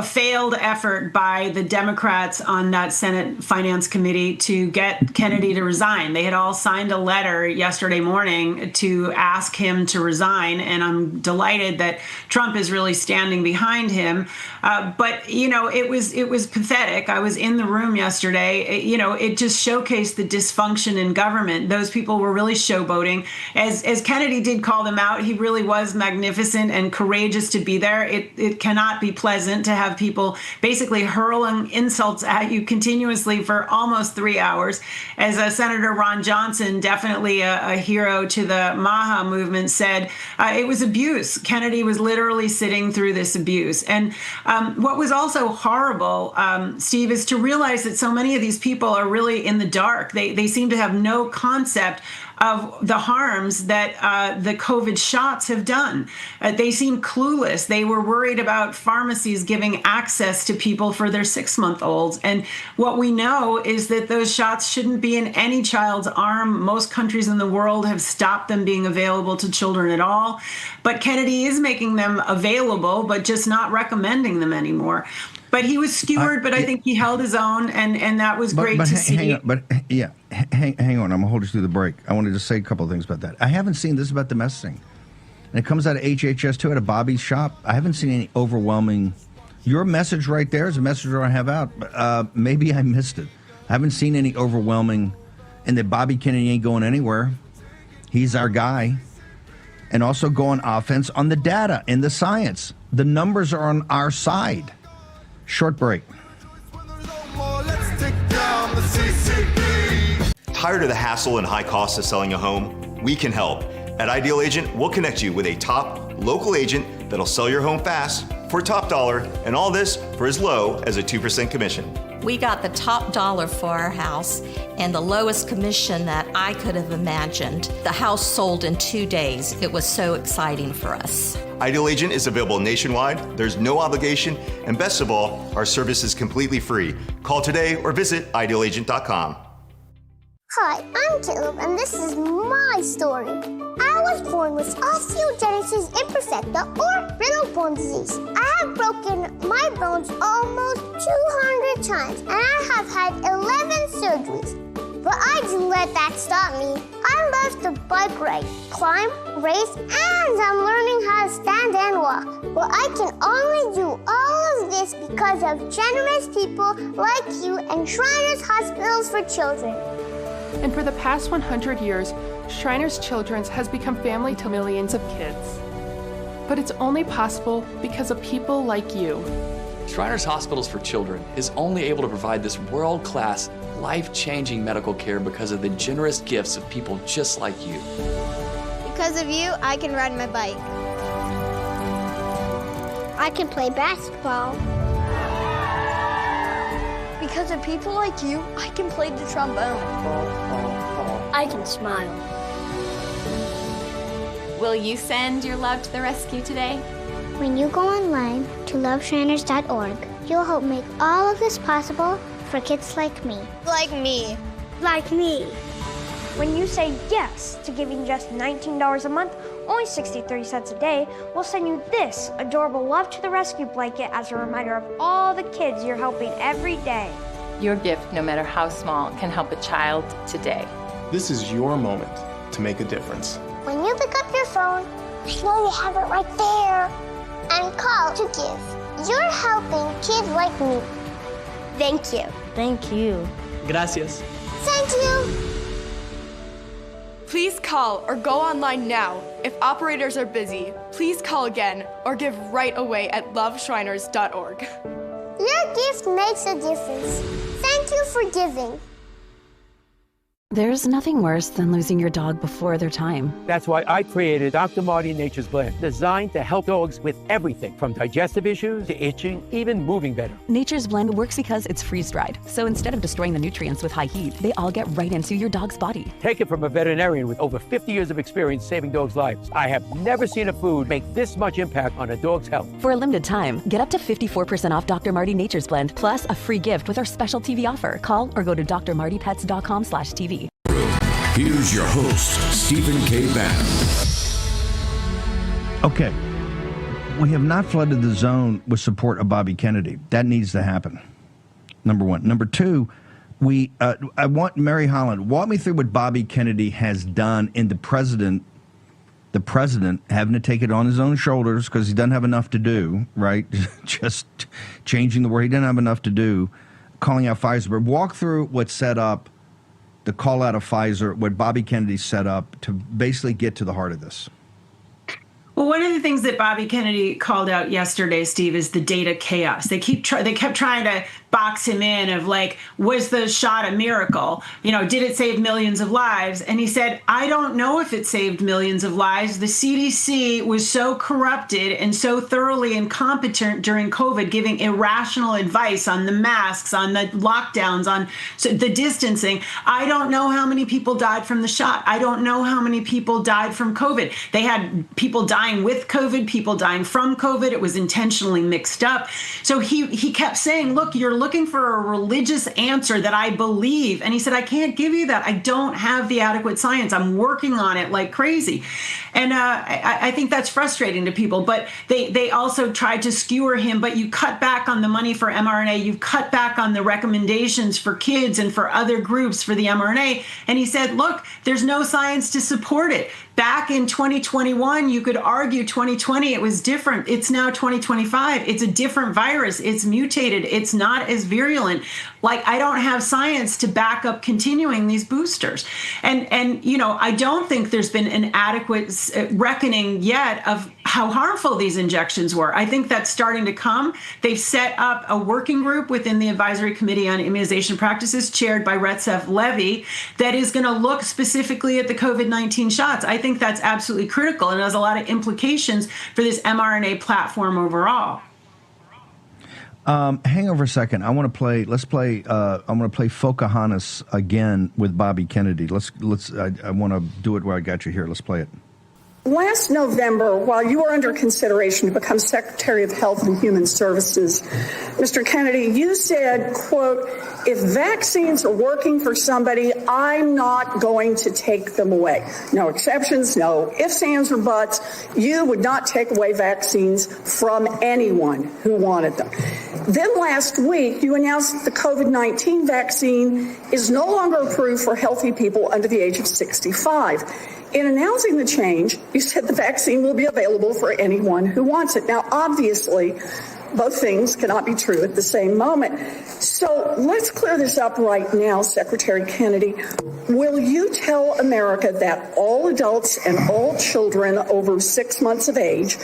failed effort by the Democrats on that Senate Finance Committee to get Kennedy to resign. They had all signed a letter yesterday morning to ask him to resign, and I'm delighted that Trump is really standing behind him. But it was pathetic. I was in the room yesterday. It just showcased the dysfunction in government. Those people were really showboating. As Kennedy did call them out, he really was magnificent and courageous to be there. It cannot be pleasant to have people basically hurling insults at you continuously for almost 3 hours. As Senator Ron Johnson, definitely a hero to the Maha movement, said, it was abuse. Kennedy was literally sitting through this abuse. And what was also horrible, Steve, is to realize that so many of these people are really in the dark. They seem to have no concept of the harms that the COVID shots have done. They seem clueless. They were worried about pharmacies giving access to people for their 6-month-olds. And what we know is that those shots shouldn't be in any child's arm. Most countries in the world have stopped them being available to children at all. But Kennedy is making them available, but just not recommending them anymore. But he was skewered, but I think he held his own, and that was great to see. Hang on. I'm going to hold you through the break. I wanted to say a couple of things about that. I haven't seen this about the messaging. And it comes out of HHS, too, at a Bobby's shop. I haven't seen any overwhelming. Your message right there is a message I have out. Maybe I missed it. I haven't seen any overwhelming, and that Bobby Kennedy ain't going anywhere. He's our guy. And also go on offense on the data and the science. The numbers are on our side. Short break. Tired of the hassle and high cost of selling a home? We can help. At Ideal Agent, we'll connect you with a top local agent that'll sell your home fast for top dollar, and all this for as low as a 2% commission. We got the top dollar for our house and the lowest commission that I could have imagined. The house sold in 2 days. It was so exciting for us. Ideal Agent is available nationwide. There's no obligation, and best of all, our service is completely free. Call today or visit idealagent.com. Hi, I'm Caleb, and this is my story. I was born with osteogenesis imperfecta, or brittle bone disease. I have broken my bones almost 200 times, and I have had 11 surgeries. But I didn't let that stop me. I love to bike ride, climb, race, and I'm learning how to stand and walk. But I can only do all of this because of generous people like you and Shriners Hospitals for Children. And for the past 100 years, Shriners Children's has become family to millions of kids. But it's only possible because of people like you. Shriners Hospitals for Children is only able to provide this world-class, life-changing medical care because of the generous gifts of people just like you. Because of you, I can ride my bike. I can play basketball. Because of people like you, I can play the trombone. I can smile. Will you send your love to the rescue today? When you go online to loveshriners.org, you'll help make all of this possible for kids like me. Like me. Like me. When you say yes to giving just $19 a month, only 63 cents a day, we'll send you this adorable Love to the Rescue blanket as a reminder of all the kids you're helping every day. Your gift, no matter how small, can help a child today. This is your moment to make a difference. When you pick up your phone, I know you have it right there, and call to give. You're helping kids like me. Thank you. Thank you. Gracias. Thank you. Please call or go online now. If operators are busy, please call again or give right away at loveshriners.org. Your gift makes a difference. Thank you for giving. There's nothing worse than losing your dog before their time. That's why I created Dr. Marty Nature's Blend, designed to help dogs with everything from digestive issues to itching, even moving better. Nature's Blend works because it's freeze-dried. So instead of destroying the nutrients with high heat, they all get right into your dog's body. Take it from a veterinarian with over 50 years of experience saving dogs' lives. I have never seen a food make this much impact on a dog's health. For a limited time, get up to 54% off Dr. Marty Nature's Blend, plus a free gift with our special TV offer. Call or go to drmartypets.com/TV. Here's your host, Stephen K. Bannon. Okay. We have not flooded the zone with support of Bobby Kennedy. That needs to happen. Number one. Number two, I want Mary Holland, walk me through what Bobby Kennedy has done in the president having to take it on his own shoulders because he doesn't have enough to do, right? Just changing the word. He doesn't have enough to do, calling out Pfizer. But walk through what's set up, the call out of Pfizer, what Bobby Kennedy set up to basically get to the heart of this. Well, one of the things that Bobby Kennedy called out yesterday, Steve, is the data chaos. They kept trying to box him in of like, was the shot a miracle? You know, did it save millions of lives? And he said, I don't know if it saved millions of lives. The CDC was so corrupted and so thoroughly incompetent during COVID, giving irrational advice on the masks, on the lockdowns, on the distancing. I don't know how many people died from the shot. I don't know how many people died from COVID. They had people dying with COVID, people dying from COVID. It was intentionally mixed up. So he kept saying, look, you're looking for a religious answer that I believe. And he said, I can't give you that. I don't have the adequate science. I'm working on it like crazy. And I think that's frustrating to people. But they also tried to skewer him. But you cut back on the money for mRNA. You've cut back on the recommendations for kids and for other groups for the mRNA. And he said, look, there's no science to support it. Back in 2021, you could argue 2020, it was different. It's now 2025. It's a different virus. It's mutated. It's not as virulent. Like, I don't have science to back up continuing these boosters. And you know, I don't think there's been an adequate reckoning yet of how harmful these injections were. I think that's starting to come. They've set up a working group within the Advisory Committee on Immunization Practices, chaired by Retsef Levy, that is going to look specifically at the COVID-19 shots. I think that's absolutely critical, and it has a lot of implications for this mRNA platform overall. Hang over a second. I want to play. I'm going to play Pocahontas again with Bobby Kennedy. I want to do it where I got you here. Let's play it. Last November, while you were under consideration to become Secretary of Health and Human Services, Mr. Kennedy, you said, quote, if vaccines are working for somebody, I'm not going to take them away. No exceptions, no ifs, ands, or buts. You would not take away vaccines from anyone who wanted them. Then last week, you announced that the COVID-19 vaccine is no longer approved for healthy people under the age of 65. In announcing the change, you said the vaccine will be available for anyone who wants it. Now, obviously, both things cannot be true at the same moment. So let's clear this up right now, Secretary Kennedy. Will you tell America that all adults and all children over 6 months of age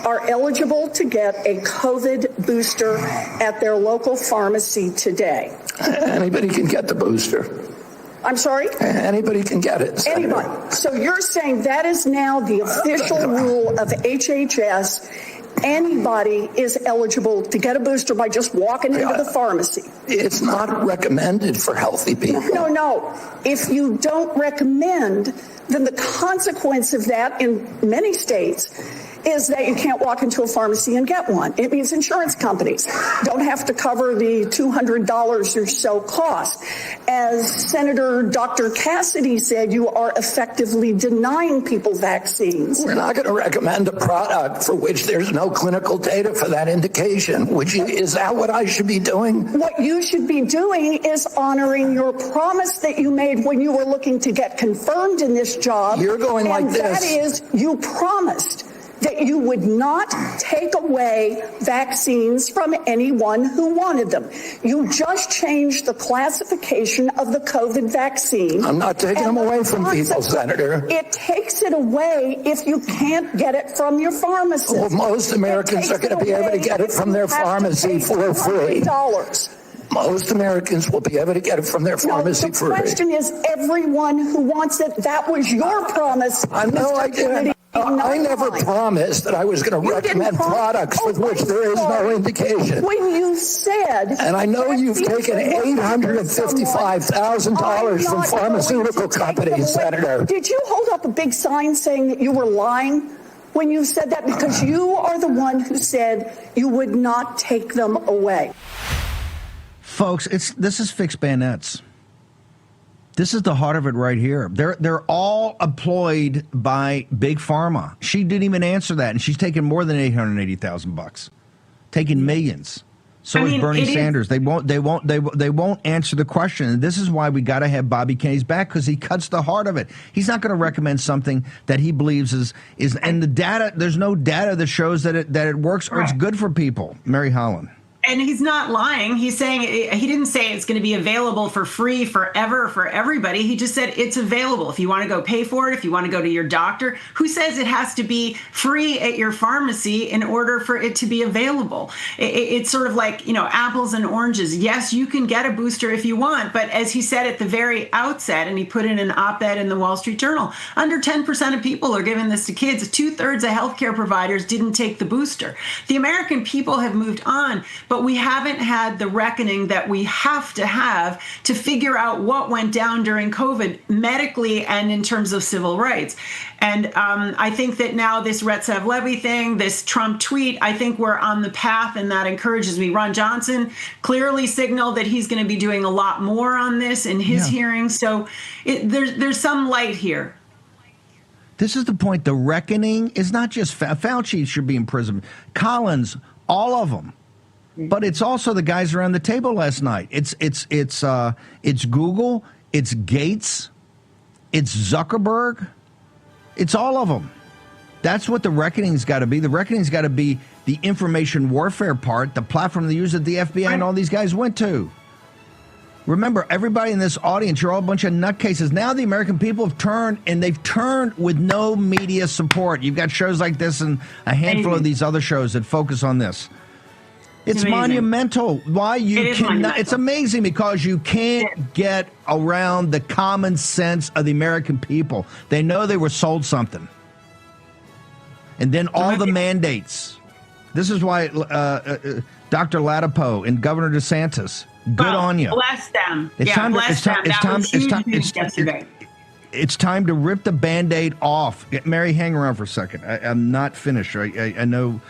are eligible to get a COVID booster at their local pharmacy today? Anybody can get the booster. I'm sorry? Anybody can get it. Senator. Anybody. So you're saying that is now the official rule of HHS. Anybody is eligible to get a booster by just walking into the pharmacy. It's not recommended for healthy people. No. If you don't recommend then the consequence of that in many states is that you can't walk into a pharmacy and get one. It means insurance companies don't have to cover the $200 or so cost. As Senator Dr. Cassidy said, you are effectively denying people vaccines. We're not going to recommend a product for which there's no clinical data for that indication. Is that what I should be doing? What you should be doing is honoring your promise that you made when you were looking to get confirmed in this job. You're going like this. That is, you promised that you would not take away vaccines from anyone who wanted them. You just changed the classification of the COVID vaccine. I'm not taking them away from people, Senator. It takes it away if you can't get it from your pharmacist. Well, most Americans are going to be able to get it from their pharmacy for free. Most Americans will be able to get it from their pharmacy for free. The question is, everyone who wants it, that was your promise. I know I didn't. I never promised that I was going to recommend products with which there is no indication. When you said... And I know you've taken $855,000 from pharmaceutical companies, Senator. Did you hold up a big sign saying that you were lying when you said that? Because you are the one who said you would not take them away. Folks, this is fixed bayonets. This is the heart of it right here. They're all employed by big pharma. She didn't even answer that, and she's taking more than $880,000, taking millions. So is Bernie Sanders. They won't answer the question. And this is why we got to have Bobby Kennedy's back, because he cuts the heart of it. He's not going to recommend something that he believes is and the data. There's no data that shows that it works or it's good for people. Mary Holland. And he's not lying. He's saying, he didn't say it's going to be available for free forever for everybody. He just said it's available. If you want to go pay for it, if you want to go to your doctor, who says it has to be free at your pharmacy in order for it to be available? It's sort of like, apples and oranges. Yes, you can get a booster if you want. But as he said at the very outset, and he put in an op-ed in the Wall Street Journal, under 10% of people are giving this to kids. 2/3 of healthcare providers didn't take the booster. The American people have moved on, but we haven't had the reckoning that we have to figure out what went down during COVID medically and in terms of civil rights. And I think that now this Retsev Levy thing, this Trump tweet, I think we're on the path, and that encourages me. Ron Johnson clearly signaled that he's going to be doing a lot more on this in his hearings. So there's some light here. This is the point. The reckoning is not just Fauci should be in prison. Collins, all of them. But it's also the guys around the table last night. It's Google, it's Gates, it's Zuckerberg, it's all of them. That's what the reckoning's got to be. The reckoning's got to be the information warfare part, the platform they use that the FBI and all these guys went to. Remember, everybody in this audience, you're all a bunch of nutcases. Now the American people have turned, and they've turned with no media support. You've got shows like this and a handful of these other shows that focus on this. It's monumental. Why you cannot? It's amazing because you can't get around the common sense of the American people. They know they were sold something, and then all the mandates. This is why Dr. Latipo and Governor DeSantis. Good on you. Bless them. It's time to rip the Band-Aid off. Mary, hang around for a second. I'm not finished. I know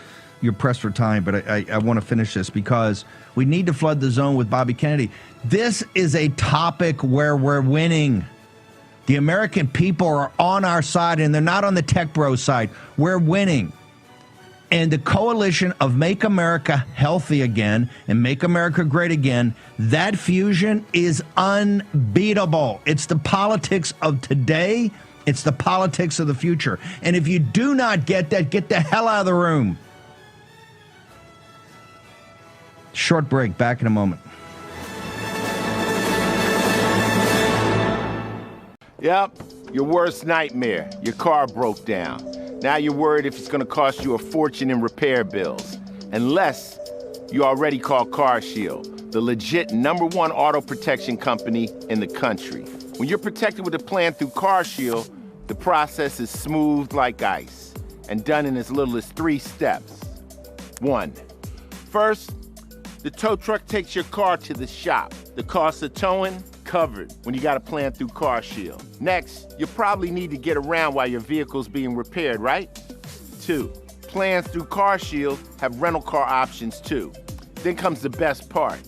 you're pressed for time, but I want to finish this because we need to flood the zone with Bobby Kennedy. This is a topic where we're winning. The American people are on our side, and they're not on the tech bro side. We're winning. And the coalition of Make America Healthy Again and Make America Great Again, that fusion is unbeatable. It's the politics of today. It's the politics of the future. And if you do not get that, get the hell out of the room. Short break. Back in a moment. Yep, your worst nightmare. Your car broke down. Now you're worried if it's going to cost you a fortune in repair bills. Unless you already called CarShield, the legit #1 auto protection company in the country. When you're protected with a plan through CarShield, the process is smooth like ice and done in as little as 3 steps. 1. First, the tow truck takes your car to the shop. The cost of towing covered when you got to plan through CarShield. Next, you'll probably need to get around while your vehicle's being repaired, right? 2, plans through CarShield have rental car options too. Then comes the best part.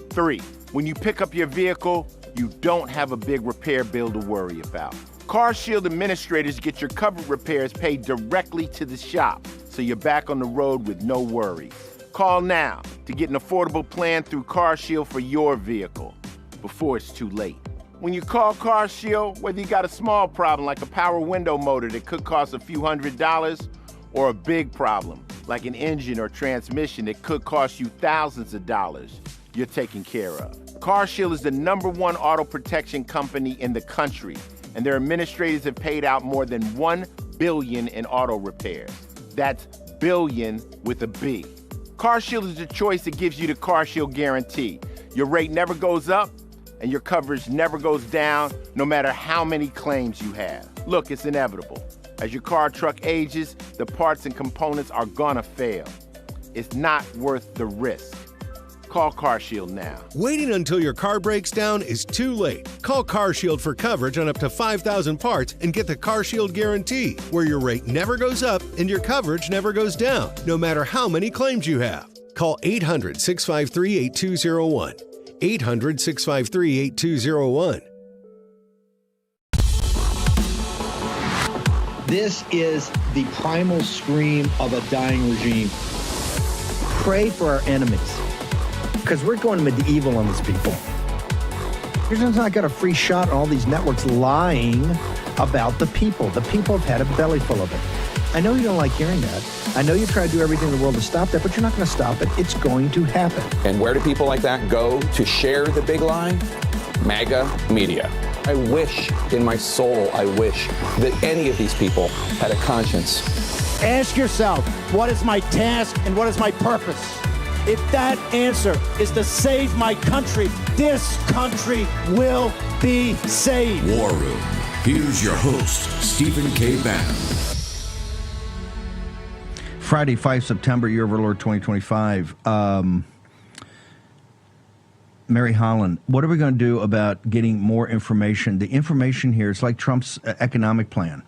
3, when you pick up your vehicle, you don't have a big repair bill to worry about. CarShield administrators get your covered repairs paid directly to the shop, so you're back on the road with no worries. Call now to get an affordable plan through CarShield for your vehicle before it's too late. When you call CarShield, whether you got a small problem like a power window motor that could cost a few $100s, or a big problem like an engine or transmission that could cost you thousands of dollars, you're taken care of. CarShield is the #1 auto protection company in the country, and their administrators have paid out more than $1 billion in auto repairs. That's billion with a B. CarShield is the choice that gives you the CarShield guarantee. Your rate never goes up, and your coverage never goes down, no matter how many claims you have. Look, it's inevitable. As your car or truck ages, the parts and components are gonna fail. It's not worth the risk. Call CarShield now. Waiting until your car breaks down is too late. Call CarShield for coverage on up to 5,000 parts and get the CarShield guarantee, where your rate never goes up and your coverage never goes down, no matter how many claims you have. Call 800-653-8201. 800-653-8201. This is the primal scream of a dying regime. Pray for our enemies, because we're going medieval on these people. Israel's not got a free shot on all these networks lying about the people. The people have had a belly full of it. I know you don't like hearing that. I know you try to do everything in the world to stop that, but you're not going to stop it. It's going to happen. And where do people like that go to share the big lie? MAGA media. I wish in my soul, I wish that any of these people had a conscience. Ask yourself, what is my task and what is my purpose? If that answer is to save my country, this country will be saved. War Room. Here's your host, Stephen K. Bannon. Friday, 5 September, year of our Lord 2025. Mary Holland, what are we going to do about getting more information? The information here is like Trump's economic plan.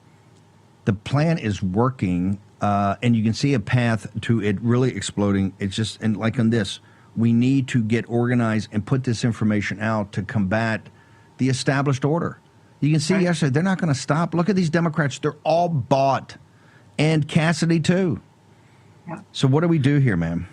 The plan is working, and you can see a path to it really exploding. It's just, and like on this, we need to get organized and put this information out to combat the established order. You can see yesterday, they're not going to stop. Look at these Democrats. They're all bought. And Cassidy, too. Yeah. So what do we do here, ma'am?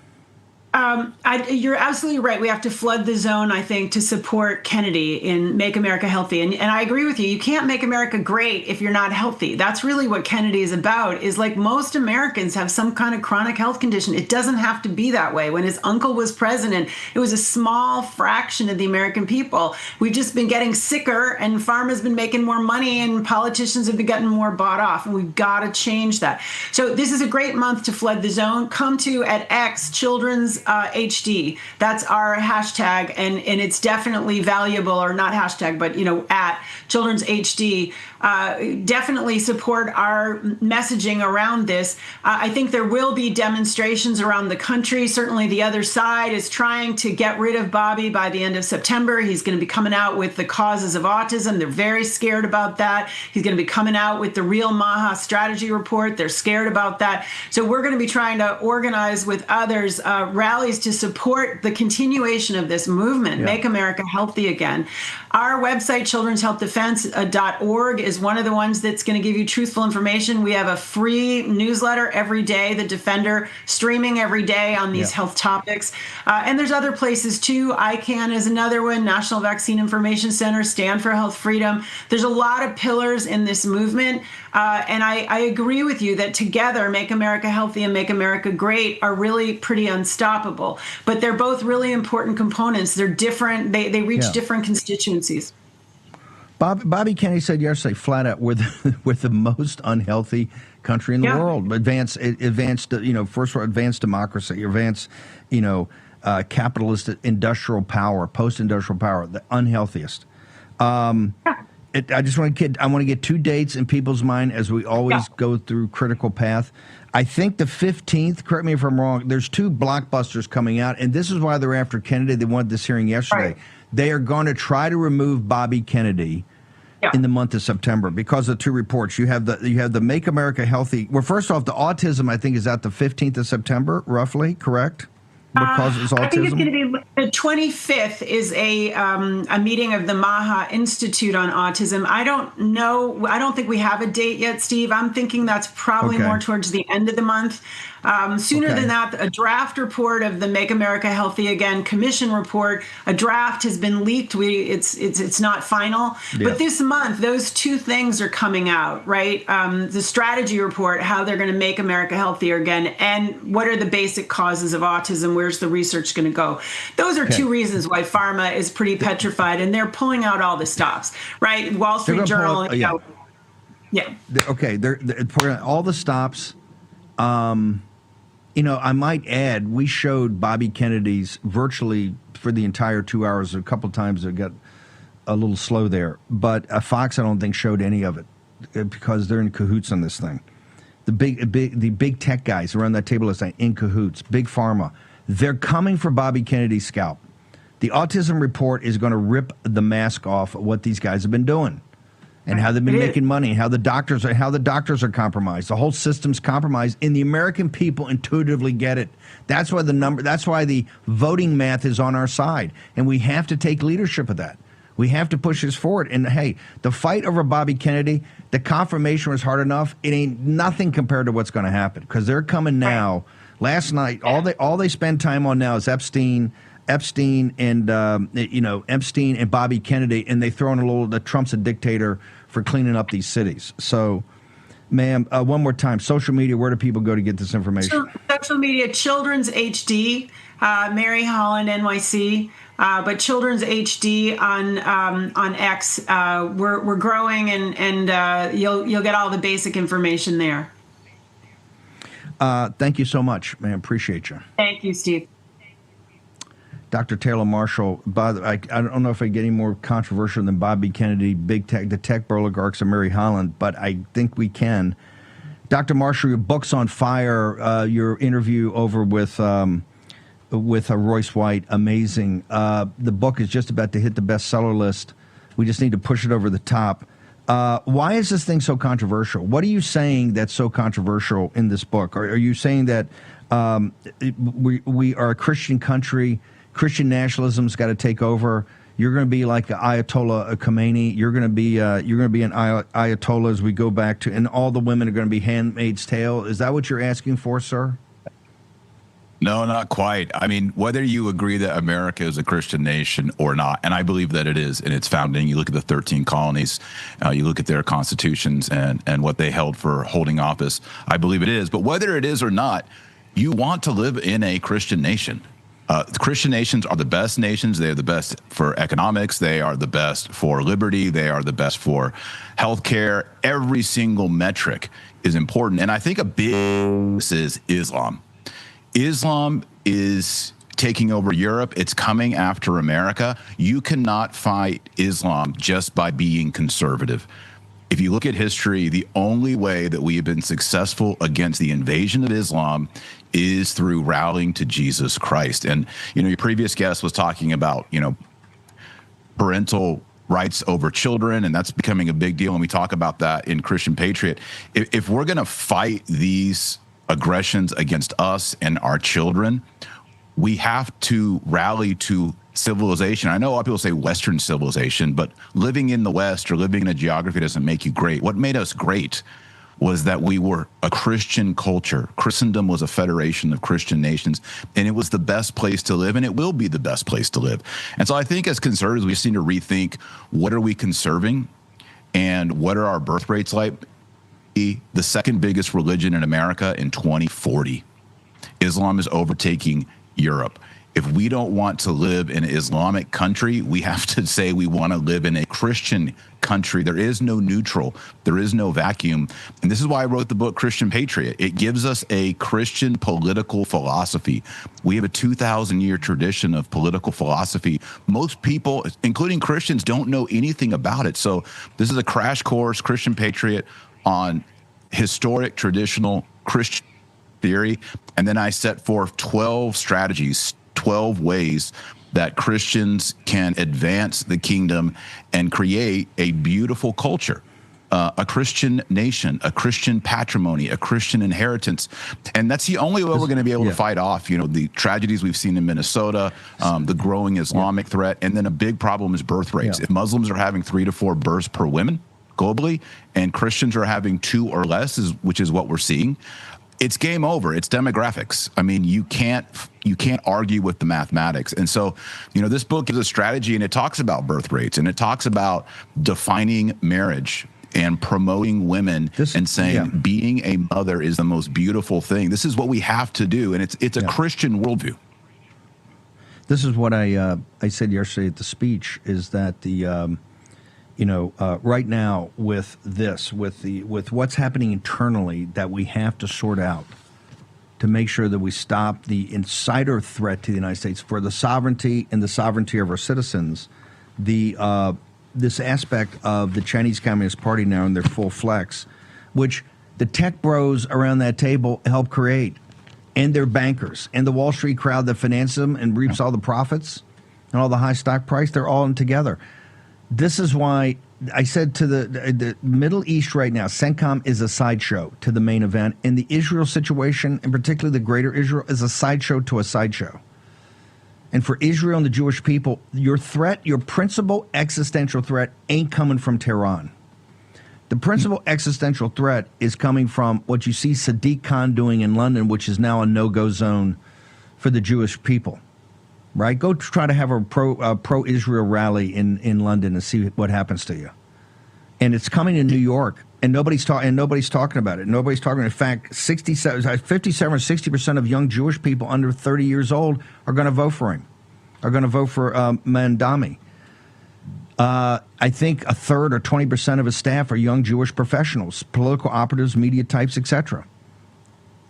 You're absolutely right. We have to flood the zone, I think, to support Kennedy in Make America Healthy. And I agree with you. You can't make America great if you're not healthy. That's really what Kennedy is about, is like most Americans have some kind of chronic health condition. It doesn't have to be that way. When his uncle was president, it was a small fraction of the American people. We've just been getting sicker, and pharma's been making more money, and politicians have been getting more bought off, and we've got to change that. So this is a great month to flood the zone. Come to at X Children's HD. That's our hashtag, and it's definitely valuable, or not hashtag, but at Children's HD. Definitely support our messaging around this. I think there will be demonstrations around the country. Certainly the other side is trying to get rid of Bobby by the end of September. He's going to be coming out with the causes of autism. They're very scared about that. He's going to be coming out with the Real Maha strategy report. They're scared about that. So we're going to be trying to organize with others rallies to support the continuation of this movement, Make America Healthy Again. Our website, children'shealthdefense.org, is one of the ones that's going to give you truthful information. We have a free newsletter every day, The Defender, streaming every day on these health topics. And there's other places too. ICANN is another one, National Vaccine Information Center, Stand for Health Freedom. There's a lot of pillars in this movement. And I agree with you that together, Make America Healthy and Make America Great are really pretty unstoppable. But they're both really important components. They're different. They reach different constituencies. Bobby Kennedy said yesterday, flat out, we're the most unhealthy country in the world. Advanced, first of all, advanced democracy, advanced, capitalist industrial power, post-industrial power, the unhealthiest. I want to get 2 dates in people's mind as we always go through critical path. I think the 15th, correct me if I'm wrong, there's 2 blockbusters coming out, and this is why they're after Kennedy. They wanted this hearing yesterday. Right. They are going to try to remove Bobby Kennedy in the month of September because of 2 reports. You have the Make America Healthy. Well, first off, the autism, I think, is out the 15th of September, roughly, correct? What causes autism? I think it's going to be the 25th is a meeting of the Maha Institute on Autism. I don't know. I don't think we have a date yet, Steve. I'm thinking that's probably more towards the end of the month. Sooner than that, a draft report of the Make America Healthy Again Commission report, a draft has been leaked. It's not final. Yeah. But this month, those 2 things are coming out, right? The strategy report, how they're going to make America healthier again, and what are the basic causes of autism? Where's the research going to go? Those are 2 reasons why pharma is pretty petrified, and they're pulling out all the stops, right? Wall Street Journal, Okay, they're pulling out all the stops. I might add, we showed Bobby Kennedy's virtually for the entire 2 hours. A couple times it got a little slow there, but Fox, I don't think, showed any of it because they're in cahoots on this thing. The big tech guys around that table are in cahoots. Big pharma, they're coming for Bobby Kennedy's scalp. The autism report is going to rip the mask off of what these guys have been doing. And how they've been making money, and how the doctors are compromised. The whole system's compromised, and the American people intuitively get it. That's why the voting math is on our side, and we have to take leadership of that. We have to push this forward. And hey, the fight over Bobby Kennedy, the confirmation was hard enough. It ain't nothing compared to what's going to happen because they're coming now. Last night, all they spend time on now is Epstein and Epstein and Bobby Kennedy, and they throw in a little that Trump's a dictator for cleaning up these cities. So, ma'am, one more time, social media, where do people go to get this information? Social media, Children's HD, Mary Holland NYC, but Children's HD on X. We're growing, and you'll get all the basic information there. Thank you so much, ma'am. Appreciate you. Thank you, Steve. Dr. Taylor Marshall, I don't know if I get any more controversial than Bobby Kennedy, the tech oligarchs, and Mary Holland, but I think we can. Dr. Marshall, your book's on fire. Your interview over with Royce White, amazing. The book is just about to hit the bestseller list. We just need to push it over the top. Why is this thing so controversial? What are you saying that's so controversial in this book? Are you saying that we are a Christian country? Christian nationalism's got to take over. You're going to be like Ayatollah Khomeini. You're going to be an Ayatollah as we go back to, and all the women are going to be Handmaid's Tale. Is that what you're asking for, sir? No, not quite. I mean, whether you agree that America is a Christian nation or not, and I believe that it is in its founding. You look at the 13 colonies, you look at their constitutions and what they held for holding office. I believe it is. But whether it is or not, you want to live in a Christian nation. Christian nations are the best nations. They are the best for economics. They are the best for liberty. They are the best for healthcare. Every single metric is important. And I think a big is Islam. Islam is taking over Europe. It's coming after America. You cannot fight Islam just by being conservative. If you look at history, the only way that we have been successful against the invasion of Islam is through rallying to Jesus Christ. And, your previous guest was talking about, parental rights over children, and that's becoming a big deal. And we talk about that in Christian Patriot. If we're going to fight these aggressions against us and our children, we have to rally to civilization. I know a lot of people say Western civilization, but living in the West or living in a geography doesn't make you great. What made us great was that we were a Christian culture. Christendom was a federation of Christian nations, and it was the best place to live, and it will be the best place to live. And so I think as conservatives, we just need to rethink, what are we conserving and what are our birth rates like? The second biggest religion in America in 2040. Islam is overtaking Europe. If we don't want to live in an Islamic country, we have to say we want to live in a Christian country. There is no neutral. There is no vacuum. And this is why I wrote the book, Christian Patriot. It gives us a Christian political philosophy. We have a 2,000-year tradition of political philosophy. Most people, including Christians, don't know anything about it. So this is a crash course, Christian Patriot, on historic, traditional Christian theory. And then I set forth 12 strategies, 12 ways that Christians can advance the kingdom and create a beautiful culture, a Christian nation, a Christian patrimony, a Christian inheritance. And that's the only way we're going to be able to fight off, the tragedies we've seen in Minnesota, the growing Islamic threat. And then a big problem is birth rates. If Muslims are having 3 to 4 births per woman globally, and Christians are having 2 or less, which is what we're seeing, it's game over. It's demographics. I mean, you can't argue with the mathematics. And so, this book is a strategy, and it talks about birth rates, and it talks about defining marriage and promoting women and saying being a mother is the most beautiful thing. This is what we have to do, and it's a Christian worldview. This is what I said yesterday at the speech, is that the right now with what's happening internally, that we have to sort out to make sure that we stop the insider threat to the United States for the sovereignty and the sovereignty of our citizens. This aspect of the Chinese Communist Party now in their full flex, which the tech bros around that table help create, and their bankers and the Wall Street crowd that finances them and reaps all the profits and all the high stock price, they're all in together. This is why I said to the Middle East right now, CENTCOM is a sideshow to the main event. And the Israel situation, and particularly the greater Israel, is a sideshow to a sideshow. And for Israel and the Jewish people, your threat, your principal existential threat ain't coming from Tehran. The principal existential threat is coming from what you see Sadiq Khan doing in London, which is now a no-go zone for the Jewish people. Right? Go try to have a pro-Israel rally in London and see what happens to you. And it's coming to New York, and nobody's talking about it. Nobody's talking. In fact, 57 or 60% of young Jewish people under 30 years old are going to vote for him. Are going to vote for Mandami. I think a third or 20% of his staff are young Jewish professionals, political operatives, media types, etc.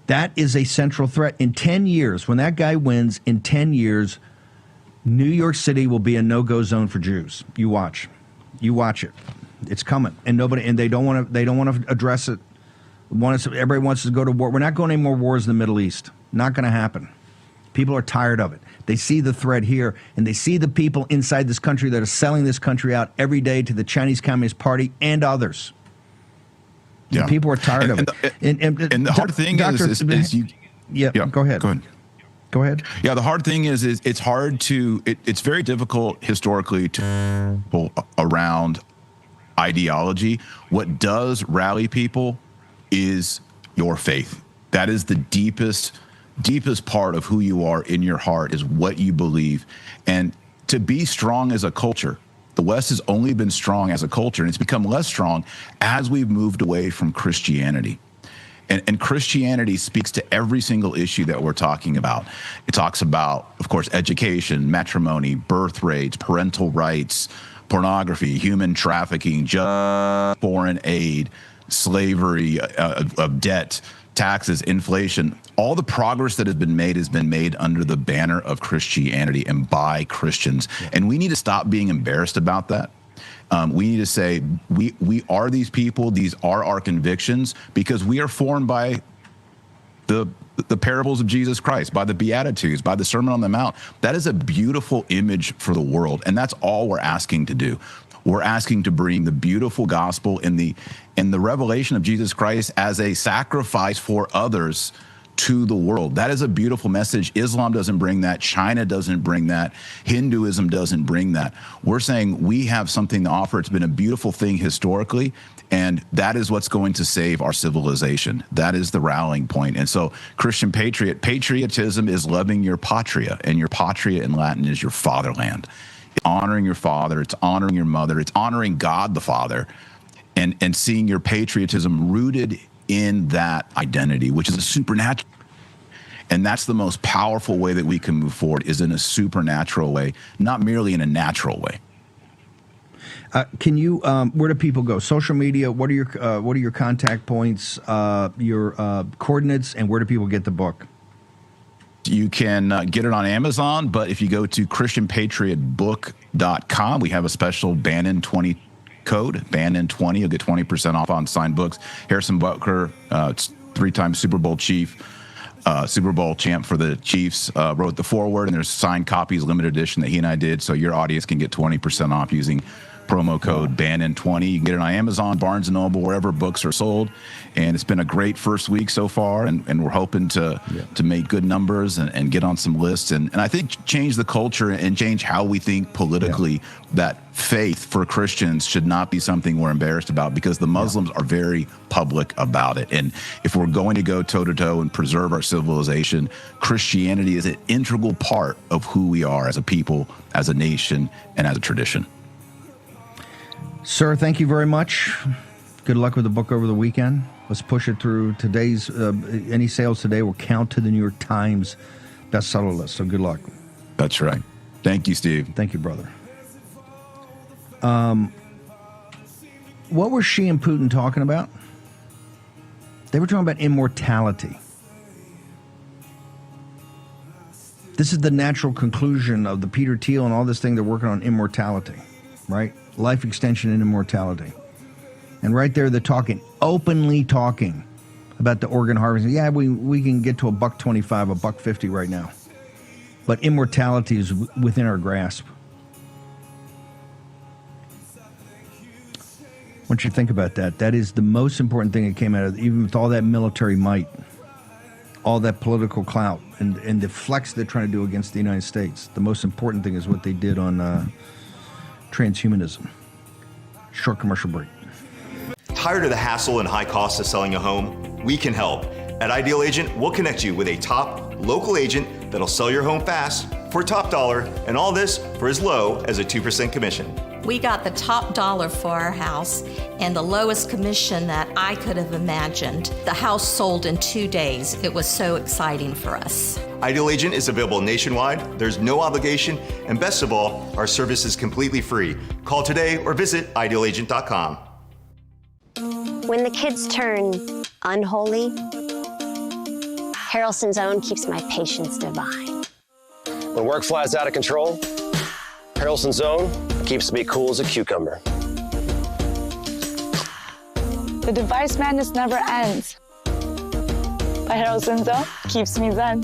That is a central threat. In 10 years, when that guy wins, in 10 years, New York City will be a no-go zone for Jews. You watch it. It's coming, and they don't want to address it. Everybody wants to go to war. We're not going to any more wars in the Middle East. Not going to happen. People are tired of it. They see the threat here, and they see the people inside this country that are selling this country out every day to the Chinese Communist Party and others. Yeah. And people are tired of it. And the hard thing is you. Yeah, go ahead. Go ahead. Yeah, the hard thing is it's hard to. It's very difficult historically to pull around ideology. What does rally people is your faith. That is the deepest part of who you are in your heart, is what you believe. And to be strong as a culture, the West has only been strong as a culture, and it's become less strong as we've moved away from Christianity. And Christianity speaks to every single issue that we're talking about. It talks about, of course, education, matrimony, birth rates, parental rights, pornography, human trafficking, foreign aid, slavery, of debt, taxes, inflation. All the progress that has been made under the banner of Christianity and by Christians. And we need to stop being embarrassed about that. We need to say we are these people. These are our convictions, because we are formed by the parables of Jesus Christ, by the Beatitudes, by the Sermon on the Mount. That is a beautiful image for the world, and that's all we're asking to do. We're asking to bring the beautiful gospel and the revelation of Jesus Christ as a sacrifice for others to the world. That is a beautiful message. Islam doesn't bring that. China doesn't bring that. Hinduism doesn't bring that. We're saying we have something to offer. It's been a beautiful thing historically, and that is what's going to save our civilization. That is the rallying point. And so Christian patriotism is loving your patria, and your patria in Latin is your fatherland. It's honoring your father. It's honoring your mother. It's honoring God the Father, and seeing your patriotism rooted in that identity, which is a supernatural. And that's the most powerful way that we can move forward, is in a supernatural way, not merely in a natural way. Can you? Where do people go? Social media. What are your contact points? Your coordinates, and where do people get the book? You can get it on Amazon, but if you go to ChristianPatriotBook.com, we have a special Bannon 20 code, Bannon 20. You'll get 20% off on signed books. Harrison Butker, 3-time Super Bowl chief, Super Bowl champ for the Chiefs, wrote the foreword, and there's signed copies, limited edition that he and I did. So your audience can get 20% off using promo code Bannon20. You can get it on Amazon, Barnes & Noble, wherever books are sold. And it's been a great first week so far, and we're hoping to make good numbers and get on some lists. And I think change the culture and change how we think politically, that faith for Christians should not be something we're embarrassed about, because the Muslims are very public about it. And if we're going to go toe-to-toe and preserve our civilization, Christianity is an integral part of who we are as a people, as a nation, and as a tradition. Sir, thank you very much. Good luck with the book over the weekend. Let's push it through. Today's any sales today will count to the New York Times bestseller list. So good luck. That's right. Thank you, Steve. Thank you, brother. What were Xi and Putin talking about? They were talking about immortality. This is the natural conclusion of the Peter Thiel and all this thing. They're working on immortality, right? Life extension and immortality. And right there, they're openly talking about the organ harvesting. Yeah, we can get to $1.25, $1.50 right now. But immortality is within our grasp. I want you to think about that. That is the most important thing that came out of, even with all that military might, all that political clout, and the flex they're trying to do against the United States. The most important thing is what they did on transhumanism. Short commercial break. Tired of the hassle and high cost of selling a home? We can help. At Ideal Agent, we'll connect you with a top local agent that'll sell your home fast for top dollar, and all this for as low as a 2% commission. We got the top dollar for our house and the lowest commission that I could have imagined. The house sold in 2 days. It was so exciting for us. Ideal Agent is available nationwide. There's no obligation, and best of all, our service is completely free. Call today or visit idealagent.com. When the kids turn unholy, Harrelson's Own keeps my patience divine. When work flies out of control, Harrelson's Own keeps me cool as a cucumber. The device madness never ends. But Harrelson's Own keeps me zen.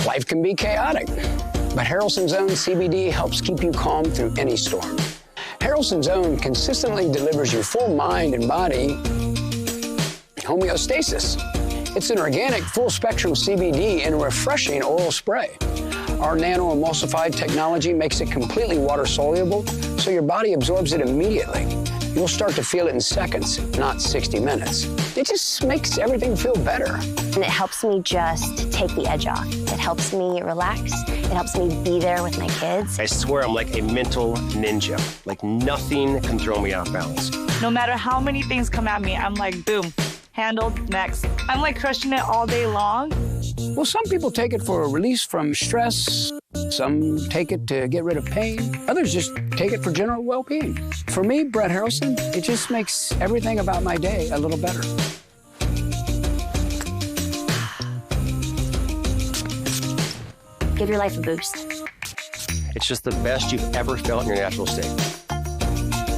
Life can be chaotic, but Harrelson's Own CBD helps keep you calm through any storm. Harrelson's Own consistently delivers you full mind and body homeostasis. It's an organic, full-spectrum CBD in a refreshing oral spray. Our nano-emulsified technology makes it completely water-soluble, so your body absorbs it immediately. You'll start to feel it in seconds, not 60 minutes. It just makes everything feel better. And it helps me just take the edge off. It helps me relax. It helps me be there with my kids. I swear I'm like a mental ninja. Like nothing can throw me off balance. No matter how many things come at me, I'm like, boom, handled, next. I'm like crushing it all day long. Well, some people take it for a release from stress. Some take it to get rid of pain. Others just take it for general well-being. For me, Brett Harrelson, it just makes everything about my day a little better. Give your life a boost. It's just the best you've ever felt in your natural state.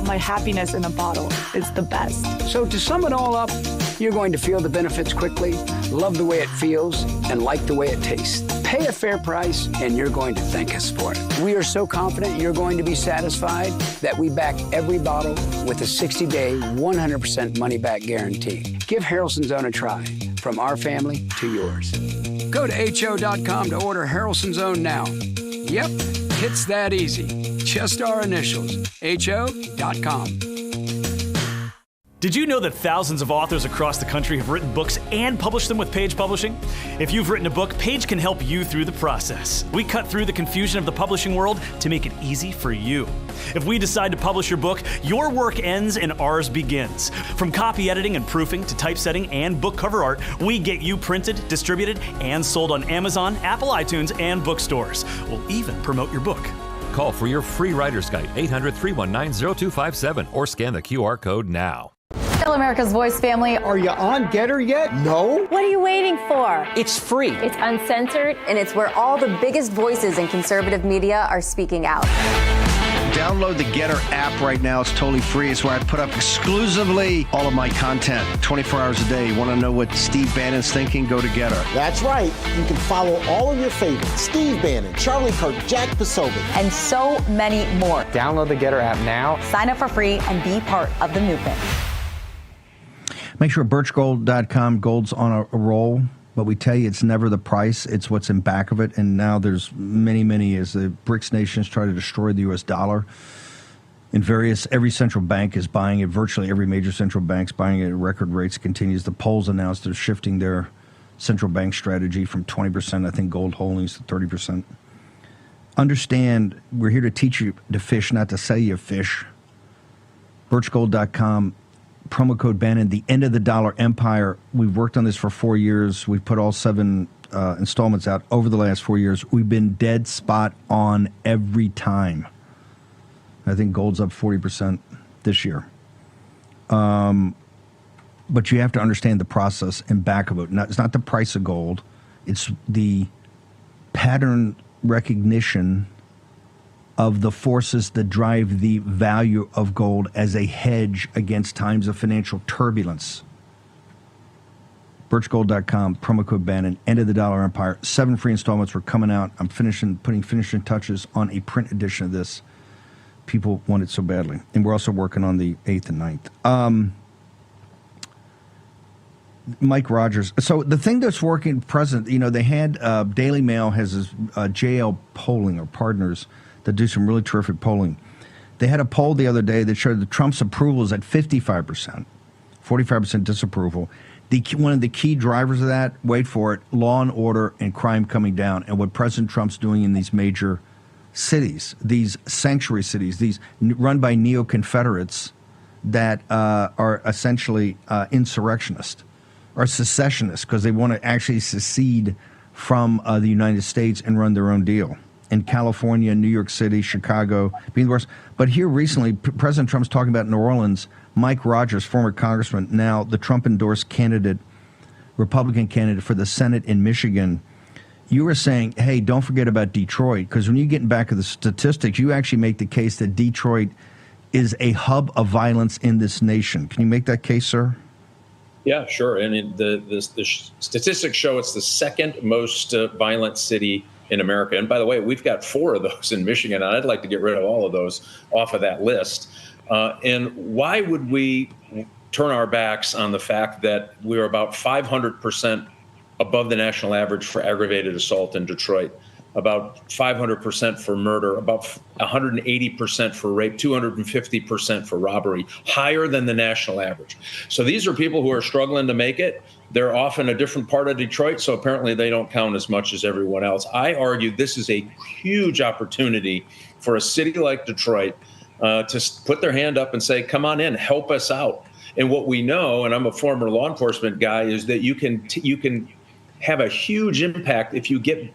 My happiness in a bottle is the best. So to sum it all up, you're going to feel the benefits quickly, love the way it feels, and like the way it tastes. Pay a fair price, and you're going to thank us for it. We are so confident you're going to be satisfied that we back every bottle with a 60-day, 100% money-back guarantee. Give Harrelson's Own a try, from our family to yours. Go to HO.com to order Harrelson's Own now. Yep, it's that easy. Just our initials, HO.com. Did you know that thousands of authors across the country have written books and published them with Page Publishing? If you've written a book, Page can help you through the process. We cut through the confusion of the publishing world to make it easy for you. If we decide to publish your book, your work ends and ours begins. From copy editing and proofing to typesetting and book cover art, we get you printed, distributed, and sold on Amazon, Apple iTunes, and bookstores. We'll even promote your book. Call for your free writer's guide, 800-319-0257, or scan the QR code now. Tell America's Voice family. Are you on Getter yet? No? What are you waiting for? It's free. It's uncensored, and it's where all the biggest voices in conservative media are speaking out. Download the Getter app right now. It's totally free. It's where I put up exclusively all of my content 24 hours a day. You want to know what Steve Bannon's thinking? Go to Getter. That's right. You can follow all of your favorites. Steve Bannon, Charlie Kirk, Jack Posobiec, and so many more. Download the Getter app now. Sign up for free and be part of the movement. Make sure birchgold.com, gold's on a roll. But we tell you it's never the price, it's what's in back of it. And now there's many, as the BRICS nations try to destroy the U.S. dollar. Every central bank is buying it. Virtually every major central bank's buying it at record rates. Continues. The polls announced they're shifting their central bank strategy from 20%, I think, gold holdings to 30%. Understand, we're here to teach you to fish, not to sell you fish. Birchgold.com. Promo code Bannon, the end of the dollar empire. We've worked on this for 4 years. We've put all 7 installments out over the last 4 years. We've been dead spot on every time. I think gold's up 40% this year. But you have to understand the process and back of it. It's not the price of gold. It's the pattern recognition of the forces that drive the value of gold as a hedge against times of financial turbulence. Birchgold.com, promo code Bannon, end of the dollar empire. 7 free installments were coming out. I'm putting finishing touches on a print edition of this. People want it so badly. And we're also working on the 8th and 9th. Mike Rogers. So the thing that's working present, they had Daily Mail has this JL polling or partners that do some really terrific polling. They had a poll the other day that showed that Trump's approval is at 55%, 45% disapproval. One of the key drivers of that, wait for it, law and order and crime coming down, and what President Trump's doing in these major cities, these sanctuary cities, these run by neo-Confederates that are essentially insurrectionists or secessionists because they want to actually secede from the United States and run their own deal. In California, New York City, Chicago, being the worst. But here recently, President Trump's talking about New Orleans. Mike Rogers, former congressman, now the Trump-endorsed candidate, Republican candidate for the Senate in Michigan. You were saying, hey, don't forget about Detroit, because when you get back to the statistics, you actually make the case that Detroit is a hub of violence in this nation. Can you make that case, sir? Yeah, sure. And the statistics show it's the second most violent city in America. And by the way, we've got 4 of those in Michigan, and I'd like to get rid of all of those off of that list. And why would we turn our backs on the fact that we're about 500% above the national average for aggravated assault in Detroit, about 500% for murder, about 180% for rape, 250% for robbery, higher than the national average. So these are people who are struggling to make it. They're off in a different part of Detroit, so apparently they don't count as much as everyone else. I argue this is a huge opportunity for a city like Detroit to put their hand up and say, come on in, help us out. And what we know, and I'm a former law enforcement guy, is that you can have a huge impact if you get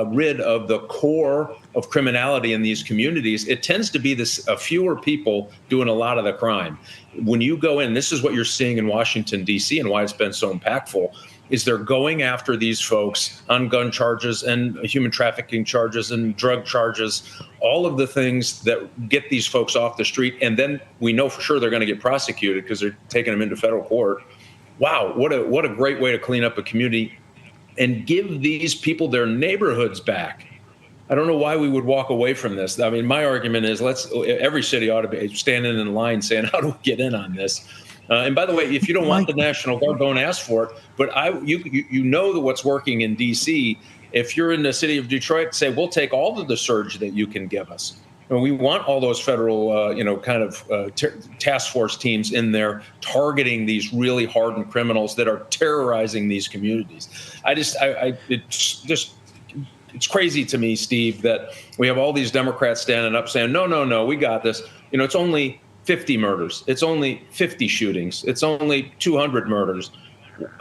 rid of the core of criminality in these communities. It tends to be fewer people doing a lot of the crime. When you go in, this is what you're seeing in Washington, D.C., and why it's been so impactful, is they're going after these folks on gun charges and human trafficking charges and drug charges, all of the things that get these folks off the street. And then we know for sure they're going to get prosecuted because they're taking them into federal court. Wow, what a great way to clean up a community and give these people their neighborhoods back. I don't know why we would walk away from this. I mean, my argument is every city ought to be standing in line saying, how do we get in on this? And by the way, if you don't want the National Guard, don't ask for it. But you know what's working in D.C. If you're in the city of Detroit, say, we'll take all of the surge that you can give us. And we want all those federal, task force teams in there targeting these really hardened criminals that are terrorizing these communities. It's crazy to me, Steve, that we have all these Democrats standing up saying, no, we got this. It's only 50 murders. It's only 50 shootings. It's only 200 murders.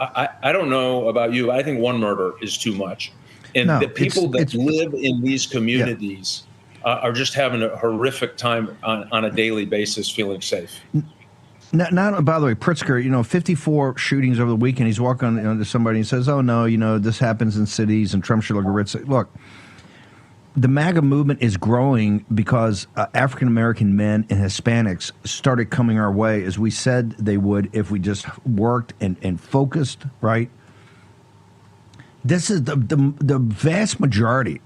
I don't know about you. I think one murder is too much. And the people that live in these communities are just having a horrific time on a daily basis feeling safe. Now, by the way, Pritzker, 54 shootings over the weekend. He's walking to somebody and says, oh, no, this happens in cities and Trump should look at it. Look, the MAGA movement is growing because African American men and Hispanics started coming our way, as we said they would if we just worked and focused, right? This is the vast majority,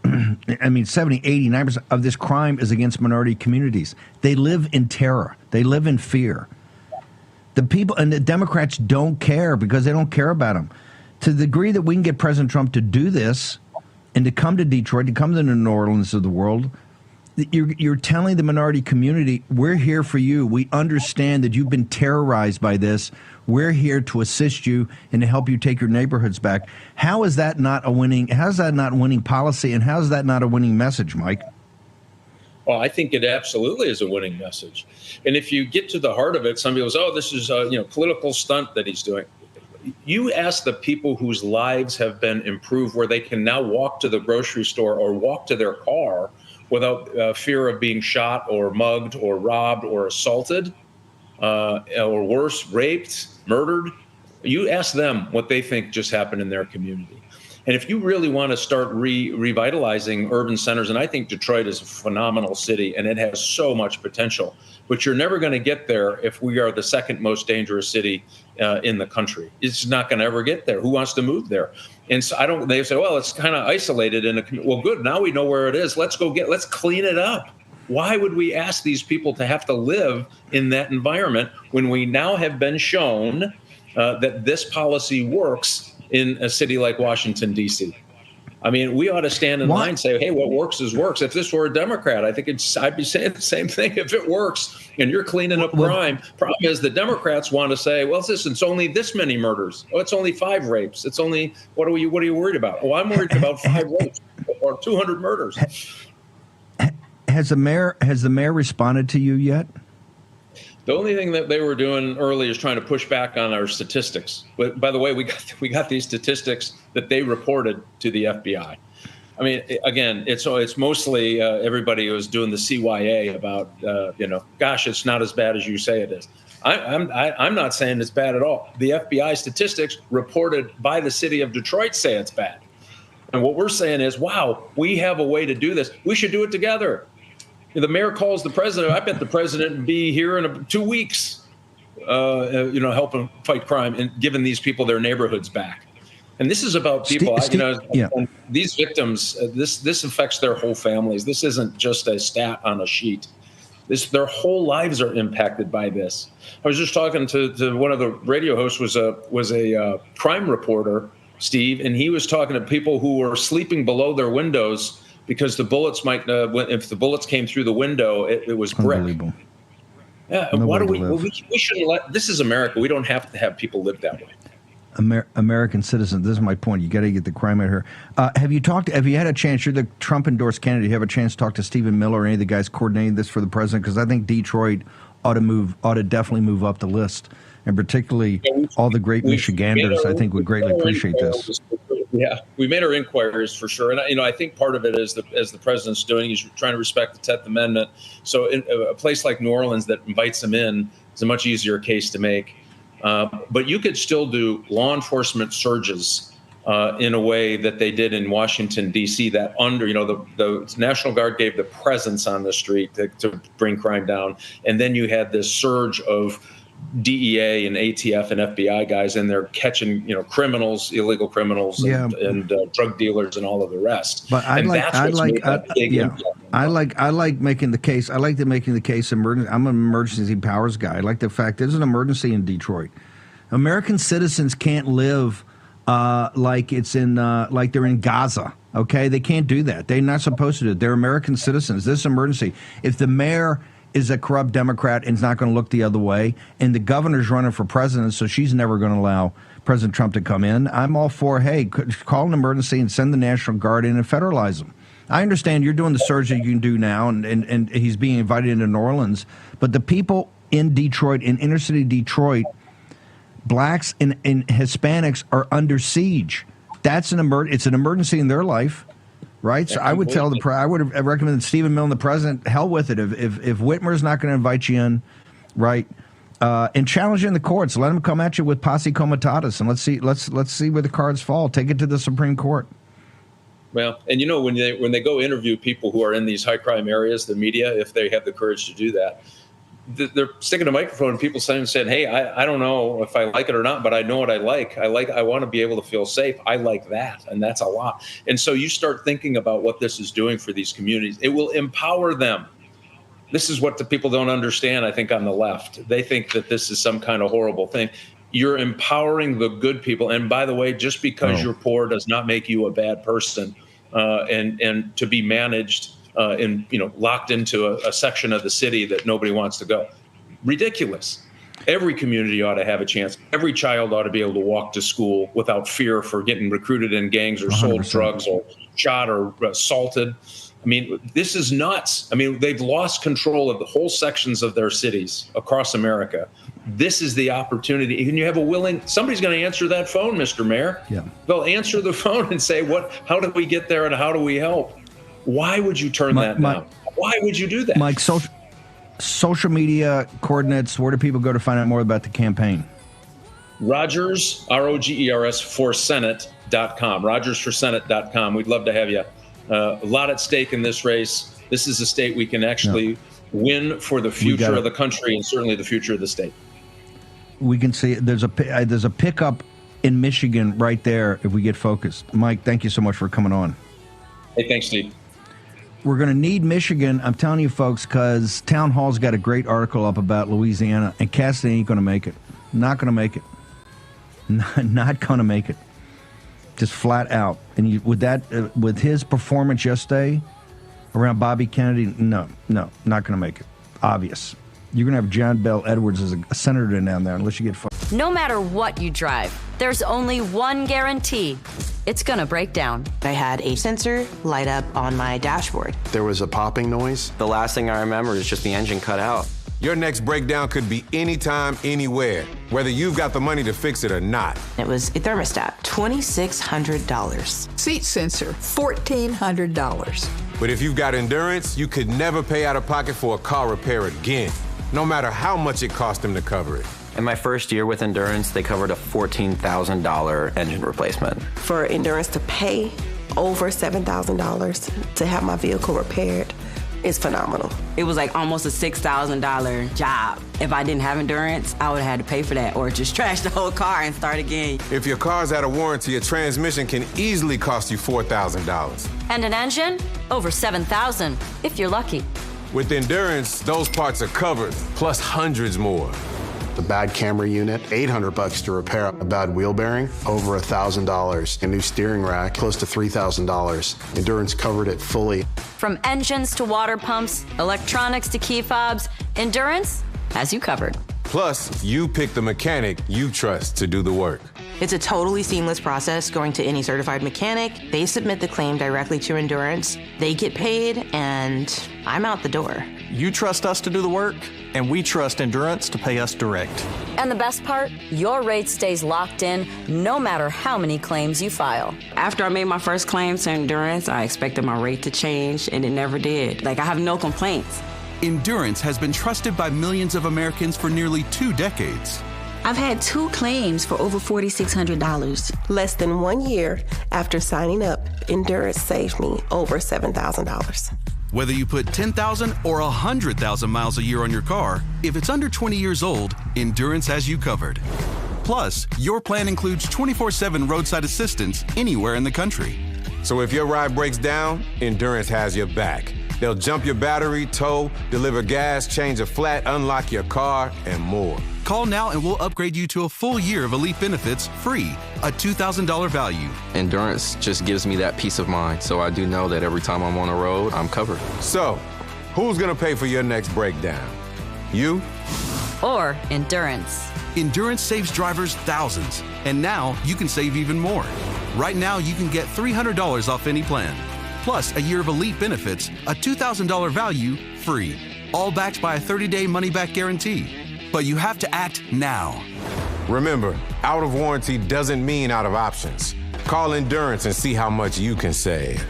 I mean 70, 80, 90% of this crime is against minority communities. They live in terror. They live in fear. The people and the Democrats don't care because they don't care about them. To the degree that we can get President Trump to do this and to come to Detroit, to come to the New Orleans of the world, you're telling the minority community, we're here for you. We understand that you've been terrorized by this. We're here to assist you and to help you take your neighborhoods back. How is that not a winning? How's that not winning policy? And how is that not a winning message, Mike? Well, I think it absolutely is a winning message. And if you get to the heart of it, some people say, oh, this is a political stunt that he's doing. You ask the people whose lives have been improved, where they can now walk to the grocery store or walk to their car without fear of being shot or mugged or robbed or assaulted, or worse, raped, murdered. You ask them what they think just happened in their community. And if you really want to start revitalizing urban centers, and I think Detroit is a phenomenal city and it has so much potential, but you're never going to get there if we are the second most dangerous city in the country. It's not going to ever get there. Who wants to move there? And so they say, well, it's kind of isolated in a community. Well, good. Now we know where it is. Let's clean it up. Why would we ask these people to have to live in that environment when we now have been shown that this policy works in a city like Washington, D.C.? I mean, we ought to stand in line and say, hey, what works is works. If this were a Democrat, I think I'd be saying the same thing. If it works and you're cleaning up crime, problem is the Democrats want to say, well, it's only this many murders. Oh, it's only 5 rapes. It's only, what are you worried about? Oh, I'm worried about 5 rapes or 200 murders. Has the mayor responded to you yet? The only thing that they were doing early is trying to push back on our statistics. But by the way, we got these statistics that they reported to the FBI. I mean, again, it's mostly everybody who's doing the CYA about gosh, it's not as bad as you say it is. I'm not saying it's bad at all. The FBI statistics reported by the city of Detroit say it's bad. And what we're saying is, wow, we have a way to do this. We should do it together. The mayor calls the president. I bet the president would be here in 2 weeks, helping fight crime and giving these people their neighborhoods back. And this is about people. These victims. This affects their whole families. This isn't just a stat on a sheet. Their whole lives are impacted by this. I was just talking to one of the radio hosts. Was a crime reporter, Steve, and he was talking to people who were sleeping below their windows because the bullets might, if the bullets came through the window, it was brick. Unbelievable. Yeah, why do we shouldn't let, this is America. We don't have to have people live that way. American citizens. This is my point. You got to get the crime out here. Have you had a chance? You're the Trump endorsed candidate. You have a chance to talk to Stephen Miller or any of the guys coordinating this for the president? Because I think Detroit ought to definitely move up the list, and particularly all the great Michiganders. I think would greatly appreciate this. Yeah, we made our inquiries for sure, and I think part of it is as the president's doing, he's trying to respect the 10th Amendment. So, in a place like New Orleans that invites him in, it's a much easier case to make. But you could still do law enforcement surges in a way that they did in Washington, D.C. That the National Guard gave the presence on the street to bring crime down, and then you had this surge of DEA and ATF and FBI guys in there catching criminals, illegal criminals, and drug dealers and all of the rest. But I like making the case. I like making the case. I'm an emergency powers guy. I like the fact there's an emergency in Detroit. American citizens can't live like it's in like they're in Gaza. Okay, they can't do that. They're not supposed to do it. They're American citizens. This is an emergency. If the mayor is a corrupt Democrat and is not going to look the other way, and the governor's running for president, so she's never going to allow President Trump to come in, I'm all for, hey, call an emergency and send the National Guard in and federalize them. I understand you're doing the surge that you can do now, and he's being invited into New Orleans, but the people in Detroit, in inner city Detroit, blacks and Hispanics are under siege. It's an emergency in their life. Right, so I would have recommended Stephen Milne, the president. Hell with it. If Whitmer's not going to invite you in, right, and challenge you in the courts, let him come at you with posse comitatus, and let's see where the cards fall. Take it to the Supreme Court. Well, and when they go interview people who are in these high crime areas, the media, if they have the courage to do that, they're sticking a microphone and people saying, hey, I don't know if I like it or not, but I know what I like. I want to be able to feel safe. I like that. And that's a lot. And so you start thinking about what this is doing for these communities. It will empower them. This is what the people don't understand, I think, on the left. They think that this is some kind of horrible thing. You're empowering the good people. And by the way, just because you're poor does not make you a bad person. And to be managed and locked into a section of the city that nobody wants to go. Ridiculous. Every community ought to have a chance. Every child ought to be able to walk to school without fear for getting recruited in gangs or 100%. Sold drugs or shot or assaulted. I mean, this is nuts. I mean, they've lost control of the whole sections of their cities across America. This is the opportunity. And you have somebody's going to answer that phone, Mr. Mayor. Yeah. They'll answer the phone and say, how did we get there and how do we help? Why would you turn that down? Why would you do that? Mike, social media coordinates, where do people go to find out more about the campaign? Rogers, ROGERS, for Senate.com. RogersForSenate.com. We'd love to have you. A lot at stake in this race. This is a state we can actually win for the future of the country and certainly the future of the state. We can see there's a pickup in Michigan right there if we get focused. Mike, thank you so much for coming on. Hey, thanks, Steve. We're going to need Michigan, I'm telling you folks, because Town Hall's got a great article up about Louisiana, and Cassidy ain't going to make it. Not going to make it. Not going to make it. Just flat out. And with his performance yesterday around Bobby Kennedy, no, not going to make it. Obvious. You're going to have John Bell Edwards as a senator down there unless you get fucked. No matter what you drive, there's only one guarantee. It's going to break down. I had a sensor light up on my dashboard. There was a popping noise. The last thing I remember is just the engine cut out. Your next breakdown could be anytime, anywhere, whether you've got the money to fix it or not. It was a thermostat, $2,600. Seat sensor, $1,400. But if you've got endurance, you could never pay out of pocket for a car repair again, no matter how much it cost them to cover it. In my first year with Endurance, they covered a $14,000 engine replacement. For Endurance to pay over $7,000 to have my vehicle repaired is phenomenal. It was like almost a $6,000 job. If I didn't have Endurance, I would have had to pay for that or just trash the whole car and start again. If your car's out of warranty, a transmission can easily cost you $4,000. And an engine? Over $7,000, if you're lucky. With Endurance, those parts are covered, plus hundreds more. The bad camera unit, $800 to repair a bad wheel bearing, over $1,000. A new steering rack, close to $3,000. Endurance covered it fully. From engines to water pumps, electronics to key fobs, Endurance has you covered. Plus, you pick the mechanic you trust to do the work. It's a totally seamless process going to any certified mechanic. They submit the claim directly to Endurance. They get paid, and I'm out the door. You trust us to do the work, and we trust Endurance to pay us direct. And the best part, your rate stays locked in no matter how many claims you file. After I made my first claim to Endurance, I expected my rate to change, and it never did. Like, I have no complaints. Endurance has been trusted by millions of Americans for nearly 2 decades. I've had 2 claims for over $4,600. Less than 1 year after signing up, Endurance saved me over $7,000. Whether you put 10,000 or 100,000 miles a year on your car, if it's under 20 years old, Endurance has you covered. Plus, your plan includes 24/7 roadside assistance anywhere in the country. So if your ride breaks down, Endurance has your back. They'll jump your battery, tow, deliver gas, change a flat, unlock your car, and more. Call now and we'll upgrade you to a full year of Elite benefits free, a $2,000 value. Endurance just gives me that peace of mind, so I do know that every time I'm on the road, I'm covered. So, who's gonna pay for your next breakdown? You? Or Endurance. Endurance saves drivers thousands, and now you can save even more. Right now, you can get $300 off any plan, plus a year of Elite benefits, a $2,000 value free, all backed by a 30-day money-back guarantee. But you have to act now. Remember, out of warranty doesn't mean out of options. Call Endurance and see how much you can save.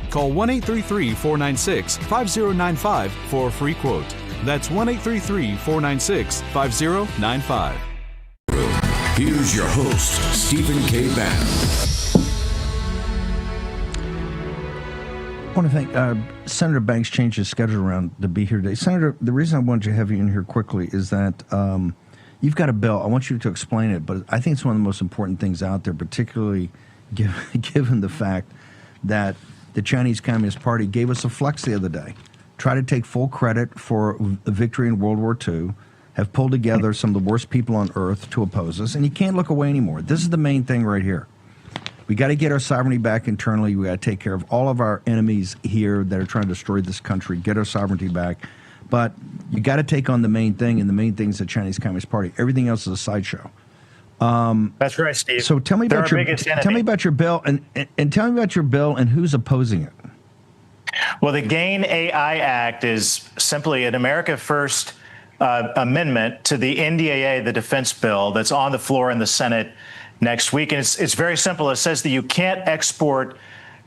Call 1-833-496-5095 for a free quote. That's 1-833-496-5095. Here's your host, Stephen K. Bannon. I want to thank Senator Banks changed his schedule around to be here today. Senator, the reason I wanted to have you in here quickly is that you've got a bill. I want you to explain it, but I think it's one of the most important things out there, particularly given the fact that the Chinese Communist Party gave us a flex the other day, tried to take full credit for the victory in World War II, have pulled together some of the worst people on earth to oppose us, and you can't look away anymore. This is the main thing right here. We got to get our sovereignty back internally. We got to take care of all of our enemies here that are trying to destroy this country, get our sovereignty back. But you got to take on the main thing, and the main thing is the Chinese Communist Party. Everything else is a sideshow. That's right, Steve. So tell me about your bill, and tell me about your bill and who's opposing it. Well, the GAIN AI Act is simply an America First amendment to the NDAA, the defense bill that's on the floor in the Senate next week. And it's very simple. It says that you can't export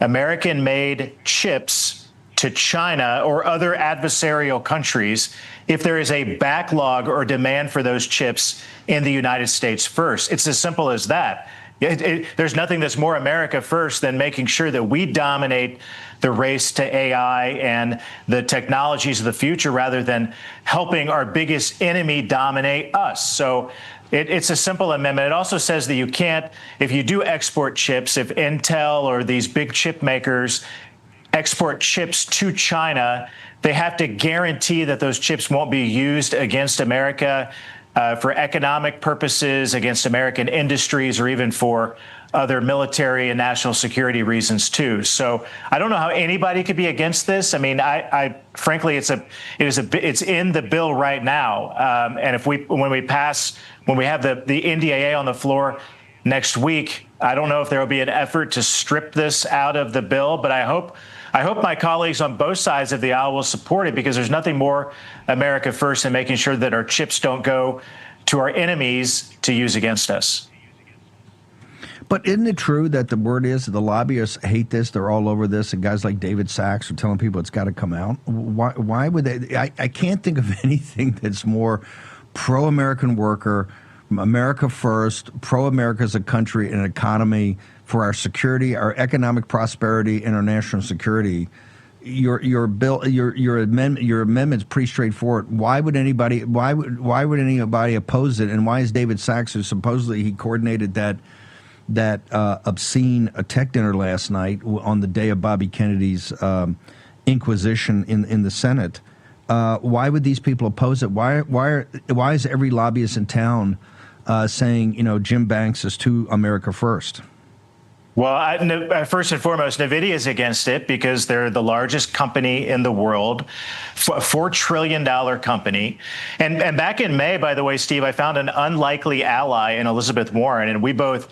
American-made chips to China or other adversarial countries if there is a backlog or demand for those chips in the United States first. It's as simple as that. There's nothing that's more America first than making sure that we dominate the race to AI and the technologies of the future rather than helping our biggest enemy dominate us. So it's a simple amendment. It also says that you can't, if you do export chips, if Intel or these big chip makers export chips to China, they have to guarantee that those chips won't be used against America for economic purposes, against American industries, or even for other military and national security reasons too. So I don't know how anybody could be against this. I mean, I frankly, it's in the bill right now. And when we have the NDAA on the floor next week, I don't know if there will be an effort to strip this out of the bill, but I hope my colleagues on both sides of the aisle will support it, because there's nothing more America first than making sure that our chips don't go to our enemies to use against us. But isn't it true that the word is the lobbyists hate this? They're all over this, and guys like David Sachs are telling people it's got to come out. Why would they? I can't think of anything that's more pro-American worker, America first, pro-America as a country and an economy for our security, our economic prosperity, and our national security. Your amendment's pretty straightforward. Why would anybody oppose it? And why is David Sachs, who supposedly he coordinated that obscene tech dinner last night on the day of Bobby Kennedy's inquisition in the Senate, why would these people oppose it? Why is every lobbyist in town saying, Jim Banks is too America first? Well, first and foremost, NVIDIA is against it because they're the largest company in the world, a $4 trillion company. And back in May, by the way, Steve, I found an unlikely ally in Elizabeth Warren, and we both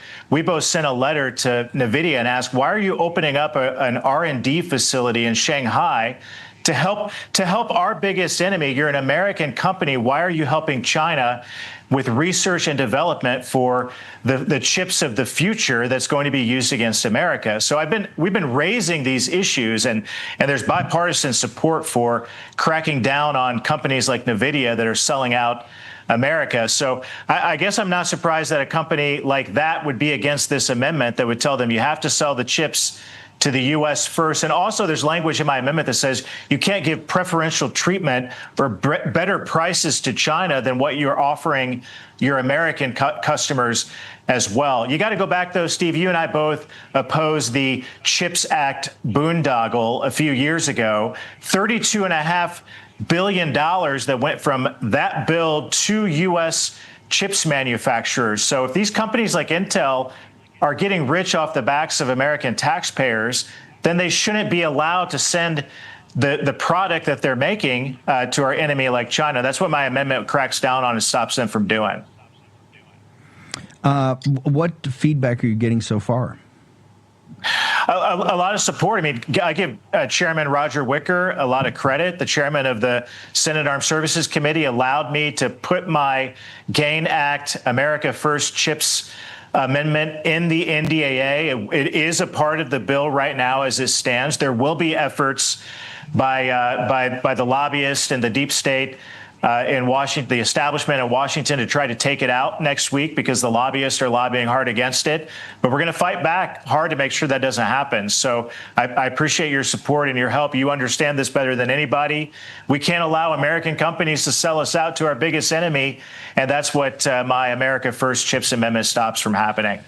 sent a letter to NVIDIA and asked, why are you opening up an R&D facility in Shanghai to help our biggest enemy? You're an American company. Why are you helping China with research and development for the chips of the future that's going to be used against America? So we've been raising these issues, and there's bipartisan support for cracking down on companies like NVIDIA that are selling out America. So I guess I'm not surprised that a company like that would be against this amendment that would tell them you have to sell the chips to the U.S. first. And also there's language in my amendment that says you can't give preferential treatment or better prices to China than what you're offering your American customers as well. You got to go back, though, Steve. You and I both opposed the CHIPS Act boondoggle a few years ago, $32.5 billion that went from that bill to U.S. chips manufacturers. So if these companies like Intel are getting rich off the backs of American taxpayers, then they shouldn't be allowed to send the product that they're making to our enemy like China. That's what my amendment cracks down on and stops them from doing. What feedback are you getting so far? A lot of support. I mean, I give Chairman Roger Wicker a lot of credit. The chairman of the Senate Armed Services Committee allowed me to put my GAIN Act, America First CHIPS amendment in the NDAA. It is a part of the bill right now as it stands. There will be efforts by the lobbyists and the deep state in Washington, the establishment in Washington, to try to take it out next week because the lobbyists are lobbying hard against it. But we're going to fight back hard to make sure that doesn't happen. So I appreciate your support and your help. You understand this better than anybody. We can't allow American companies to sell us out to our biggest enemy. And that's what my America First Chips Amendment stops from happening.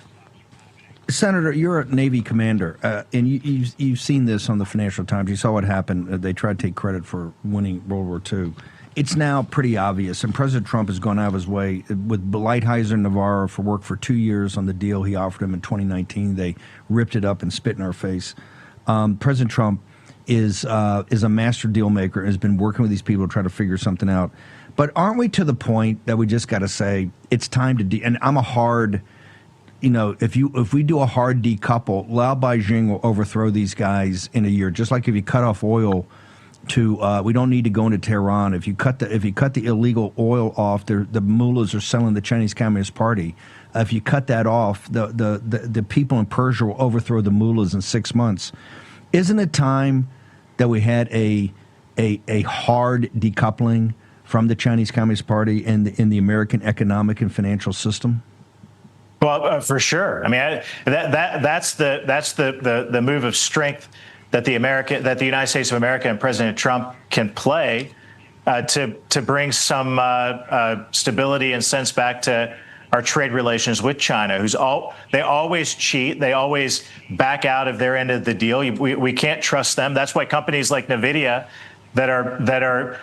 Senator, you're a Navy commander, and you've seen this on the Financial Times. You saw what happened. They tried to take credit for winning World War II. It's now pretty obvious, and President Trump has gone out of his way with Lighthizer and Navarro for work for 2 years on the deal he offered him in 2019. They ripped it up and spit in our face. President Trump is a master deal maker and has been working with these people to try to figure something out. But aren't we to the point that we just got to say it's time to and I'm a hard, if we do a hard decouple, Lao Beijing will overthrow these guys in a year. Just like if you cut off oil to we don't need to go into Tehran. If you cut the illegal oil off, the mullahs are selling the Chinese Communist Party. If you cut that off, the people in Persia will overthrow the mullahs in 6 months. Isn't it time that we had a hard decoupling from the Chinese Communist Party and in the American economic and financial system? Well, for sure. I mean, that's the move of strength that the United States of America and President Trump can play to bring some stability and sense back to our trade relations with China. They always cheat. They always back out of their end of the deal. We can't trust them. That's why companies like NVIDIA that are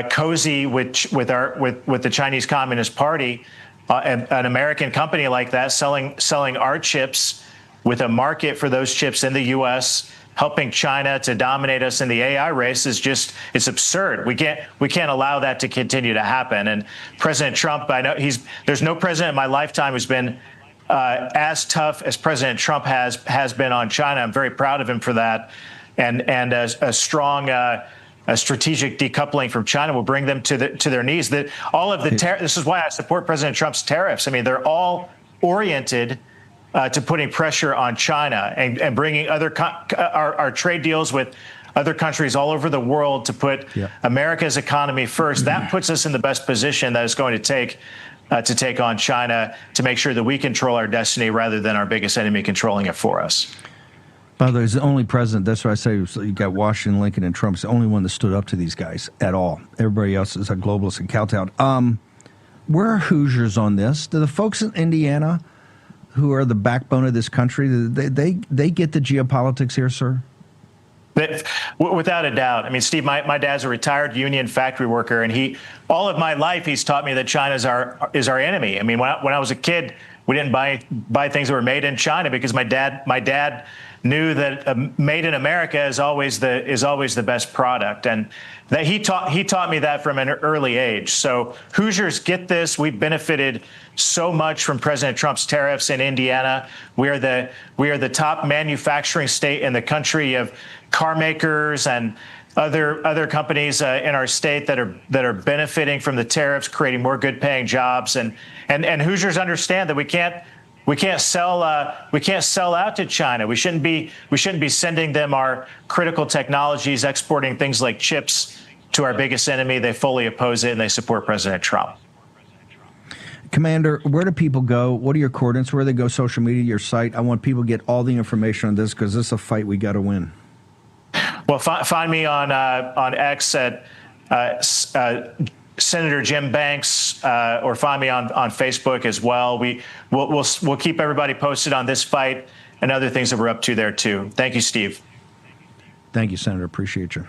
cozy with the Chinese Communist Party, an American company like that selling our chips with a market for those chips in the U.S., helping China to dominate us in the AI race it's absurd. We can't allow that to continue to happen. And President Trump, I know there's no president in my lifetime who's been as tough as President Trump has been on China. I'm very proud of him for that. And a strong strategic decoupling from China will bring them to their knees. This is why I support President Trump's tariffs. I mean, they're all oriented to putting pressure on China and bringing our trade deals with other countries all over the world to put America's economy first. That puts us in the best position that it's going to take on China to make sure that we control our destiny rather than our biggest enemy controlling it for us. By the way, he's the only president. That's what I say. You got Washington, Lincoln, and Trump. It's the only one that stood up to these guys at all. Everybody else is a globalist and kowtowed. Where are Hoosiers on this? Do the folks in Indiana, who are the backbone of this country, they get the geopolitics here, sir? Without a doubt. I mean, Steve, my dad's a retired union factory worker, and all of my life he's taught me that China is our enemy. I mean, when I was a kid, we didn't buy things that were made in China because my dad knew that made in America is always the best product, and that he taught me that from an early age. So Hoosiers get this. We've benefited so much from President Trump's tariffs in Indiana. We are the top manufacturing state in the country of car makers and other companies in our state that are benefiting from the tariffs, creating more good-paying jobs. And Hoosiers understand that we can't sell out to China. We shouldn't be sending them our critical technologies, exporting things like chips to our biggest enemy. They fully oppose it, and they support President Trump. Commander, where do people go? What are your coordinates? Where do they go? Social media, your site? I want people to get all the information on this because this is a fight we got to win. Well, find me on X at Senator Jim Banks, or find me on Facebook as well. We'll keep everybody posted on this fight and other things that we're up to there too. Thank you, Steve. Thank you, Senator. Appreciate you.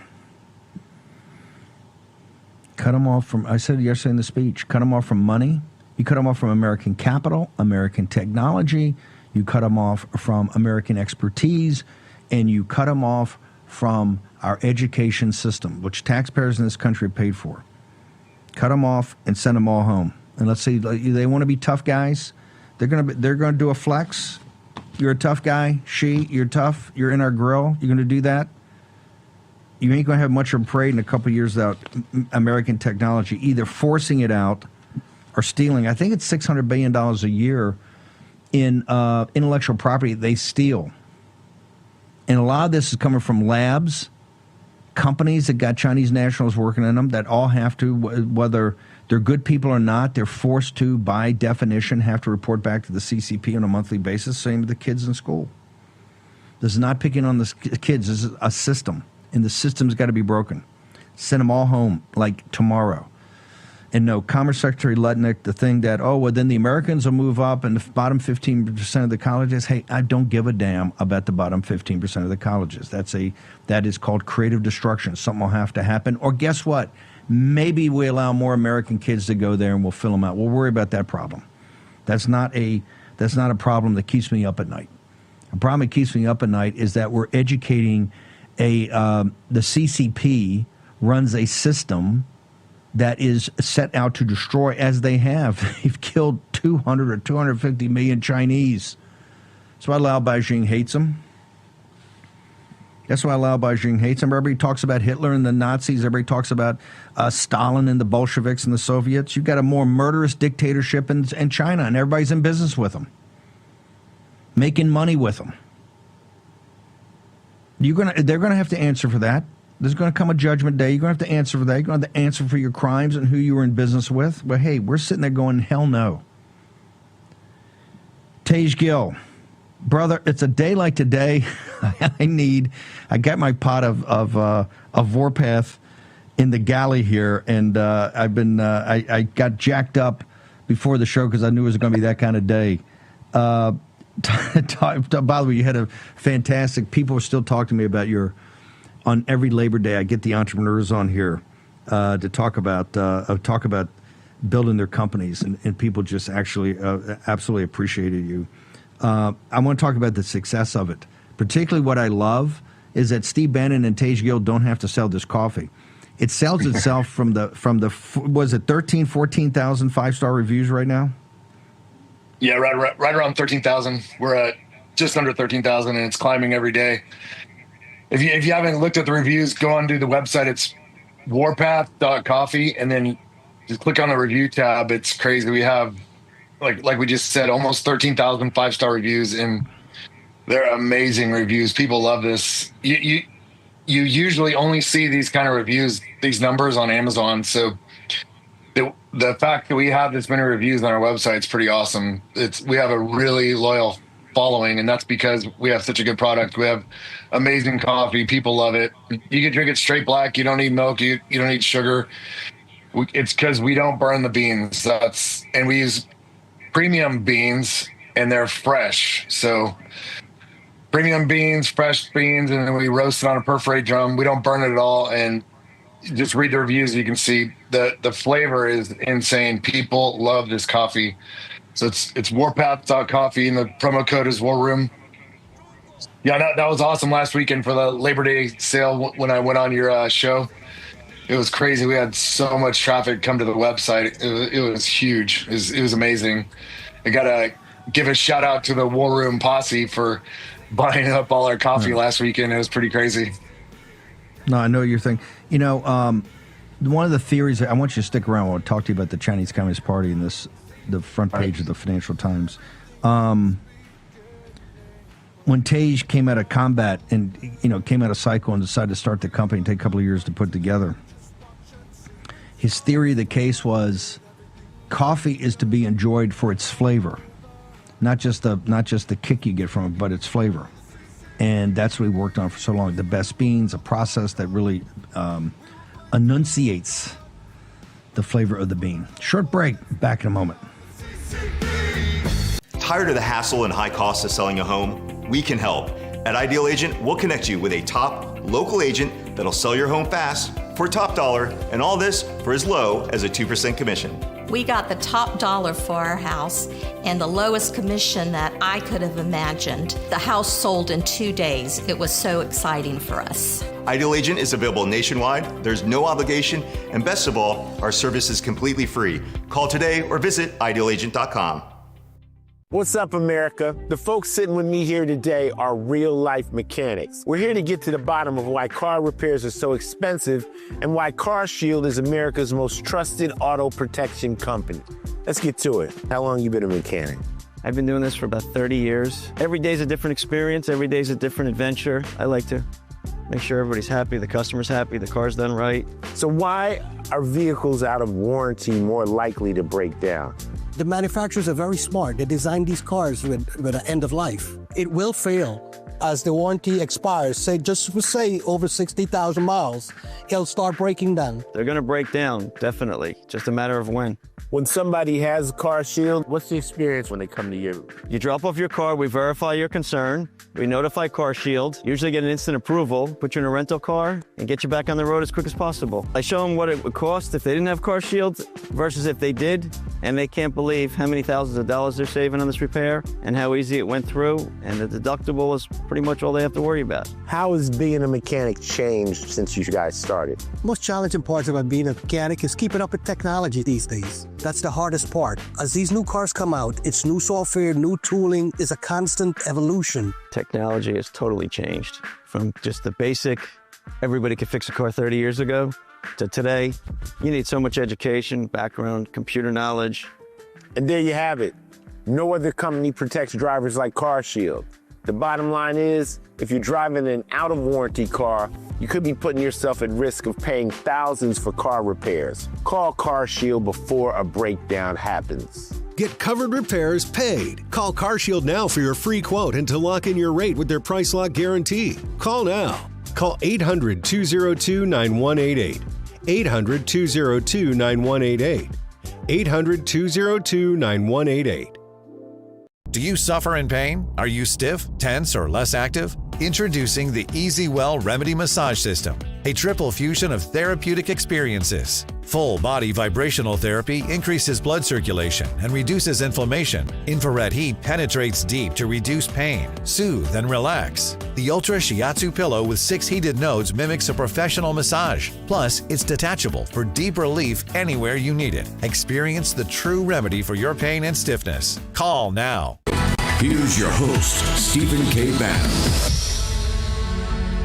Cut them off from, I said yesterday in the speech, cut them off from money. You cut them off from American capital, American technology. You cut them off from American expertise, and you cut them off from our education system, which taxpayers in this country paid for. Cut them off and send them all home. And let's see, they want to be tough guys. They're going to do a flex. You're a tough guy. You're tough. You're in our grill. You're going to do that. You ain't going to have much of a parade in a couple of years without American technology, either forcing it out or stealing. I think it's $600 billion a year in intellectual property they steal. And a lot of this is coming from labs companies that got Chinese nationals working in them that all have to, whether they're good people or not, they're forced to, by definition, have to report back to the CCP on a monthly basis. Same with the kids in school. This is not picking on the kids. This is a system, and the system's got to be broken. Send them all home like tomorrow. And no, Commerce Secretary Lutnick, the thing that, then the Americans will move up and the bottom 15% of the colleges. Hey, I don't give a damn about the bottom 15% of the colleges. That is called creative destruction. Something will have to happen. Or guess what? Maybe we allow more American kids to go there and we'll fill them out. We'll worry about that problem. That's not a problem that keeps me up at night. The problem that keeps me up at night is that we're educating the CCP runs a system that is set out to destroy, as they have. They've killed 200 or 250 million Chinese. That's why Lao Beijing hates them. That's why Lao Beijing hates them. Everybody talks about Hitler and the Nazis. Everybody talks about Stalin and the Bolsheviks and the Soviets. You've got a more murderous dictatorship in China, and everybody's in business with them, making money with them. They're gonna have to answer for that. There's going to come a judgment day. You're going to have to answer for that. You're going to have to answer for your crimes and who you were in business with. But hey, we're sitting there going, hell no. Tej Gill, brother, it's a day like today. I got my pot of Vorpath in the galley here, and I got jacked up before the show because I knew it was going to be that kind of day. By the way, you had a fantastic. People are still talking to me about on every Labor Day, I get the entrepreneurs on here to talk about building their companies, and people just actually absolutely appreciated you. I want to talk about the success of it. Particularly what I love is that Steve Bannon and Tej Gill don't have to sell this coffee. It sells itself from the was it 13, 14,000 5-star reviews right now? Yeah, right around 13,000. We're at just under 13,000, and it's climbing every day. If you haven't looked at the reviews, go on to the website. It's warpath.coffee, and then just click on the review tab. It's crazy. We have, like we just said, almost 13,000 5-star reviews, and they're amazing reviews. People love this. You usually only see these kind of reviews, these numbers on Amazon. So the fact that we have this many reviews on our website is pretty awesome. We have a really loyal following, and that's because we have such a good product. We have amazing coffee. People love it. You can drink it straight black. You don't need milk. You don't need sugar. It's because we don't burn the beans. And we use premium beans, and they're fresh. So premium beans, fresh beans, and then we roast it on a perforated drum. We don't burn it at all. And just read the reviews. You can see the flavor is insane. People love this coffee. So it's warpath.coffee, and the promo code is War Room. Yeah, that was awesome last weekend for the Labor Day sale when I went on your show. It was crazy. We had so much traffic come to the website. It was huge. It was amazing. I got to give a shout out to the War Room posse for buying up all our coffee last weekend. It was pretty crazy. No, I know your thing. You know, one of the theories, I want you to stick around. I want to talk to you about the Chinese Communist Party and the front page of the Financial Times. When Tej came out of combat and, came out of cycle and decided to start the company and take a couple of years to put together, his theory of the case was coffee is to be enjoyed for its flavor, not just the kick you get from it, but its flavor. And that's what we worked on for so long. The best beans, a process that really enunciates the flavor of the bean. Short break. Back in a moment. Tired of the hassle and high costs of selling a home? We can help. At Ideal Agent, we'll connect you with a top local agent that'll sell your home fast for top dollar, and all this for as low as a 2% commission. We got the top dollar for our house and the lowest commission that I could have imagined. The house sold in 2 days. It was so exciting for us. Ideal Agent is available nationwide. There's no obligation, and best of all, our service is completely free. Call today or visit idealagent.com. What's up, America? The folks sitting with me here today are real-life mechanics. We're here to get to the bottom of why car repairs are so expensive and why CarShield is America's most trusted auto protection company. Let's get to it. How long you been a mechanic? I've been doing this for about 30 years. Every day's a different experience. Every day's a different adventure. I like to make sure everybody's happy, the customer's happy, the car's done right. So why are vehicles out of warranty more likely to break down? The manufacturers are very smart. They designed these cars with an end of life. It will fail as the warranty expires. Say over 60,000 miles, it'll start breaking down. They're going to break down, definitely. Just a matter of when. When somebody has a car shield, what's the experience when they come to you? You drop off your car, we verify your concern, we notify Car Shield, usually get an instant approval, put you in a rental car, and get you back on the road as quick as possible. I show them what it would cost if they didn't have Car Shield versus if they did, and they can't believe how many thousands of dollars they're saving on this repair and how easy it went through, and the deductible is pretty much all they have to worry about. How has being a mechanic changed since you guys started? Most challenging parts about being a mechanic is keeping up with technology these days. That's the hardest part. As these new cars come out, it's new software, new tooling, is a constant evolution. Technology has totally changed from just the basic, everybody could fix a car 30 years ago, to today. You need so much education, background, computer knowledge. And there you have it. No other company protects drivers like Car Shield. The bottom line is, if you're driving an out-of-warranty car, you could be putting yourself at risk of paying thousands for car repairs. Call Car Shield before a breakdown happens. Get covered repairs paid. Call Car Shield now for your free quote and to lock in your rate with their price lock guarantee. Call now. Call 800-202-9188. 800-202-9188. 800-202-9188. Do you suffer in pain? Are you stiff, tense, or less active? Introducing the Easy Well Remedy Massage System, a triple fusion of therapeutic experiences. Full body vibrational therapy increases blood circulation and reduces inflammation. Infrared heat penetrates deep to reduce pain, soothe, and relax. The Ultra Shiatsu pillow with 6 heated nodes mimics a professional massage. Plus, it's detachable for deep relief anywhere you need it. Experience the true remedy for your pain and stiffness. Call now. Here's your host, Stephen K. Bannon.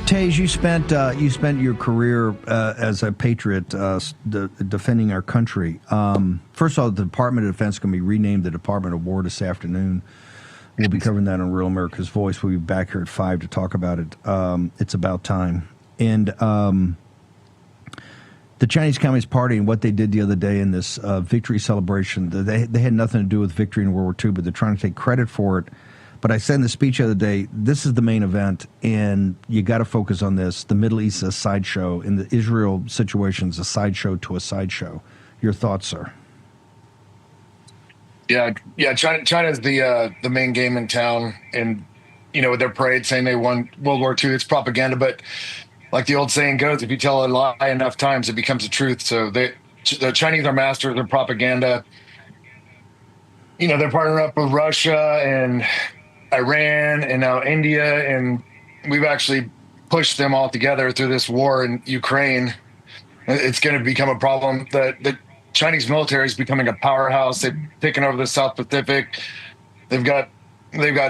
Tej, you spent your career as a patriot defending our country. First of all, the Department of Defense is going to be renamed the Department of War this afternoon. We'll be covering that on Real America's Voice. We'll be back here at 5 to talk about it. It's about time. And the Chinese Communist Party and what they did the other day in this victory celebration, they had nothing to do with victory in World War II, but they're trying to take credit for it. But I said in the speech the other day, this is the main event, and you got to focus on this. The Middle East is a sideshow, and the Israel situation is a sideshow to a sideshow. Your thoughts, sir? Yeah. China's the main game in town, and with their parade saying they won World War II, it's propaganda. But like the old saying goes, if you tell a lie enough times, it becomes a truth. So the Chinese are masters of propaganda. They're partnering up with Russia and Iran and now India, and we've actually pushed them all together through this war in Ukraine. It's going to become a problem. The Chinese military is becoming a powerhouse. They've taken over the South Pacific. They've got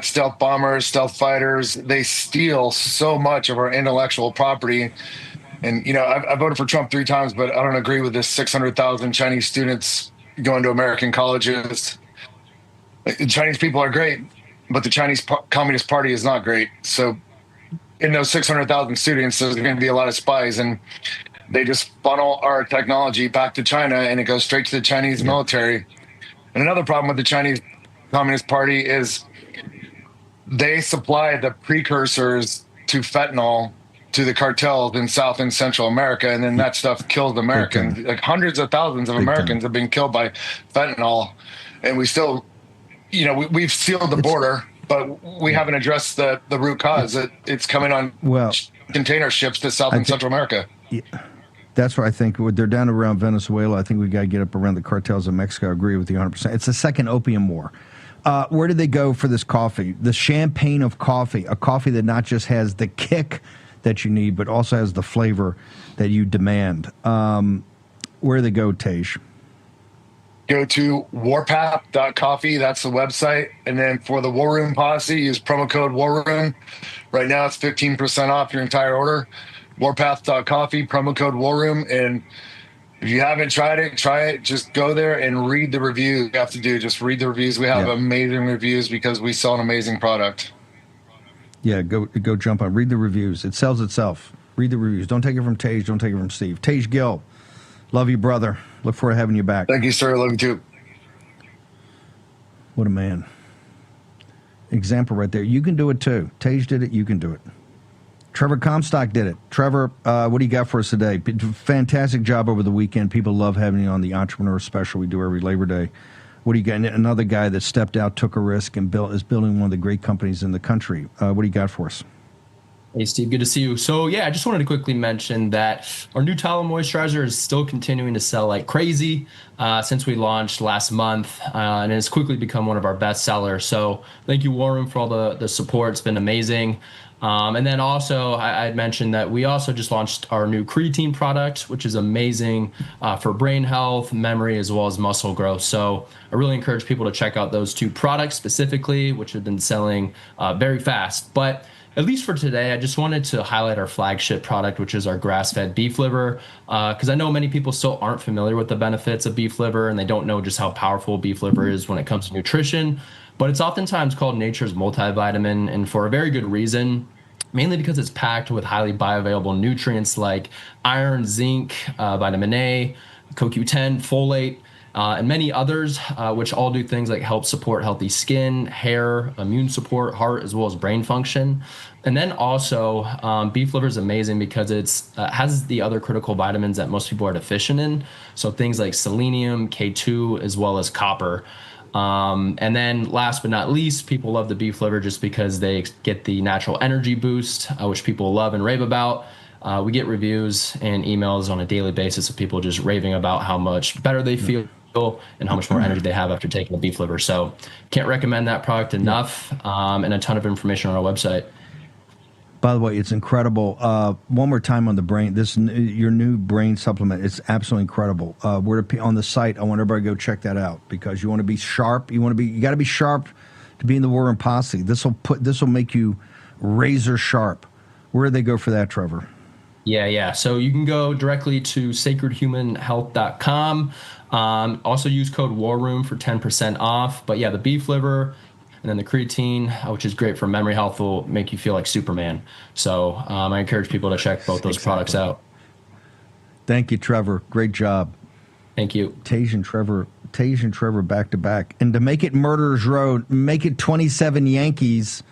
stealth bombers, stealth fighters. They steal so much of our intellectual property. And I voted for Trump 3 times, but I don't agree with this 600,000 Chinese students going to American colleges. The Chinese people are great, but the Chinese Communist Party is not great. So in those 600,000 students, there's going to be a lot of spies, and they just funnel our technology back to China, and it goes straight to the Chinese military. And another problem with the Chinese Communist Party is they supply the precursors to fentanyl to the cartels in South and Central America, and then that stuff kills Americans. Like hundreds of thousands of Americans have been killed by fentanyl, and we still... we've sealed the border, but we haven't addressed the root cause. It's coming on container ships to South and Central America. Yeah, that's what I think. They're down around Venezuela. I think we got to get up around the cartels in Mexico. I agree with you 100%. It's the second opium war. Where did they go for this coffee? The champagne of coffee, a coffee that not just has the kick that you need, but also has the flavor that you demand. Where do they go, Tej? Go to warpath.coffee. That's the website. And then for the War Room Posse, use promo code War Room. Right now it's 15% off your entire order. Warpath.coffee, promo code War Room. And if you haven't tried it, try it. Just go there and read the reviews. You have to do just read the reviews. We have amazing reviews because we sell an amazing product. Yeah, go jump on. Read the reviews. It sells itself. Read the reviews. Don't take it from Tage. Don't take it from Steve. Tage Gill, love you, brother. Look forward to having you back. Thank you, sir. Love you too. What a man. Example right there. You can do it too. Tage did it. You can do it. Trevor Comstock did it. Trevor, what do you got for us today? Fantastic job over the weekend. People love having you on the Entrepreneur Special we do every Labor Day. What do you got? Another guy that stepped out, took a risk, and is building one of the great companies in the country. What do you got for us? Hey, Steve, good to see you. So, yeah, I just wanted to quickly mention that our new towel moisturizer is still continuing to sell like crazy since we launched last month, and it's quickly become one of our best sellers. So thank you, War Room, for all the support. It's been amazing. And then also, I'd mentioned that we also just launched our new creatine product, which is amazing for brain health, memory, as well as muscle growth. So I really encourage people to check out those two products specifically, which have been selling very fast. But at least for today, I just wanted to highlight our flagship product, which is our grass-fed beef liver, because I know many people still aren't familiar with the benefits of beef liver, and they don't know just how powerful beef liver is when it comes to nutrition. But it's oftentimes called nature's multivitamin, and for a very good reason, mainly because it's packed with highly bioavailable nutrients like iron, zinc, vitamin A, CoQ10, folate, and many others, which all do things like help support healthy skin, hair, immune support, heart, as well as brain function. And then also, beef liver is amazing because it's has the other critical vitamins that most people are deficient in. So things like selenium, K2, as well as copper. And then last but not least, people love the beef liver just because they get the natural energy boost, which people love and rave about. We get reviews and emails on a daily basis of people just raving about how much better they feel and how much more energy they have after taking the beef liver. So can't recommend that product enough, and a ton of information on our website. By the way, it's incredible. One more time on the brain. Your new brain supplement. It's absolutely incredible. We're on the site. I want everybody to go check that out because you want to be sharp. You got to be sharp to be in the War Room Posse. This will make you razor sharp. Where do they go for that, Trevor? Yeah. So you can go directly to sacredhumanhealth.com. Also use code WARROOM for 10% off. But yeah, the beef liver and then the creatine, which is great for memory health, will make you feel like Superman. So I encourage people to check both those products out. Thank you, Trevor. Great job. Thank you. Tage and Trevor back to back. And to make it Murderers Row, make it 27 Yankees,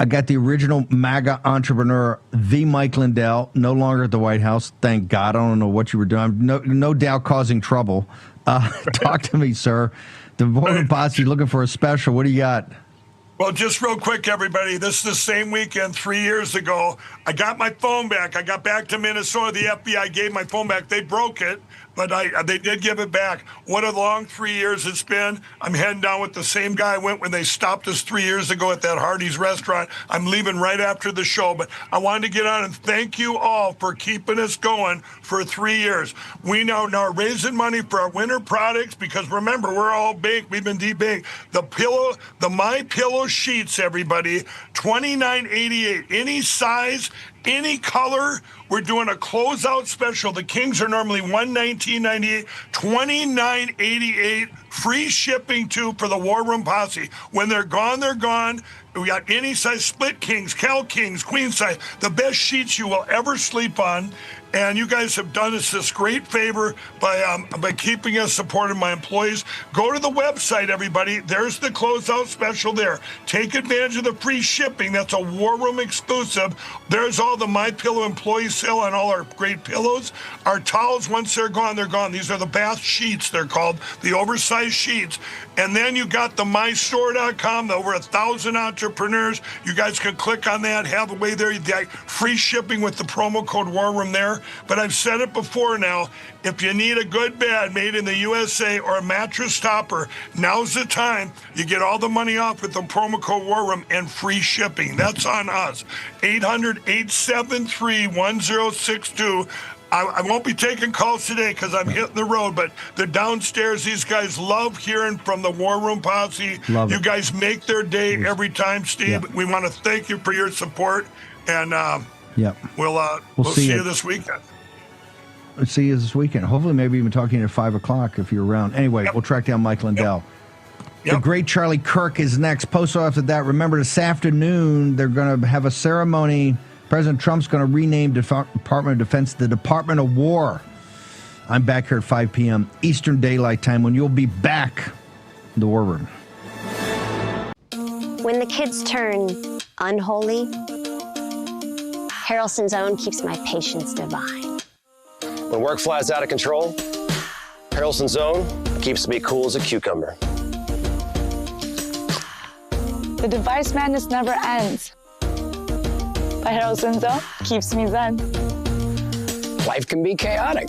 I got the original MAGA entrepreneur, the Mike Lindell, no longer at the White House. Thank God. I don't know what you were doing. No doubt causing trouble. Talk to me, sir. The War Room Posse looking for a special. What do you got? Well, just real quick, everybody. This is the same weekend 3 years ago. I got my phone back. I got back to Minnesota. The FBI gave my phone back. They broke it, but they did give it back. What a long 3 years it's been. I'm heading down with the same guy I went when they stopped us 3 years ago at that Hardee's restaurant. I'm leaving right after the show, but I wanted to get on and thank you all for keeping us going for 3 years. We now are raising money for our winter products because remember, we're all big. We've been debanked. The My Pillow sheets, everybody, $29.88. Any size, any color. We're doing a closeout special. The Kings are normally $119.98, $29.88. Free shipping too for the War Room Posse. When they're gone, they're gone. We got any size split kings, Cal Kings, queen size, the best sheets you will ever sleep on. And you guys have done us this great favor by keeping us supporting my employees. Go to the website, everybody. There's the closeout special there. Take advantage of the free shipping. That's a War Room exclusive. There's all the My Pillow employee sale on all our great pillows. Our towels, once they're gone, they're gone. These are the bath sheets, they're called, the oversized sheets. And then you got the mystore.com, the over 1,000 entrepreneurs. You guys can click on that, have a way there. You get free shipping with the promo code War Room there. But I've said it before now, if you need a good bed made in the USA or a mattress topper, now's the time. You get all the money off with the promo code War Room and free shipping. That's on us. 800-873-1062. I won't be taking calls today because I'm hitting the road, but the downstairs, these guys love hearing from the War Room Posse. Love you it. guys make their day every time, Steve. Yeah. We want to thank you for your support, and we'll see you this weekend. Let's see you this weekend. Hopefully, maybe even talking at 5 o'clock if you're around. Anyway, we'll track down Mike Lindell. The great Charlie Kirk is next. Post after that. Remember, this afternoon, they're going to have a ceremony President Trump's going to rename Department of Defense the Department of War. I'm back here at 5 p.m. Eastern Daylight Time when you'll be back in the War Room. When the kids turn unholy, Harrelson's Own keeps my patience divine. When work flies out of control, Harrelson's Own keeps me cool as a cucumber. The device madness never ends. But Harrelson's Own keeps me zen. Life can be chaotic,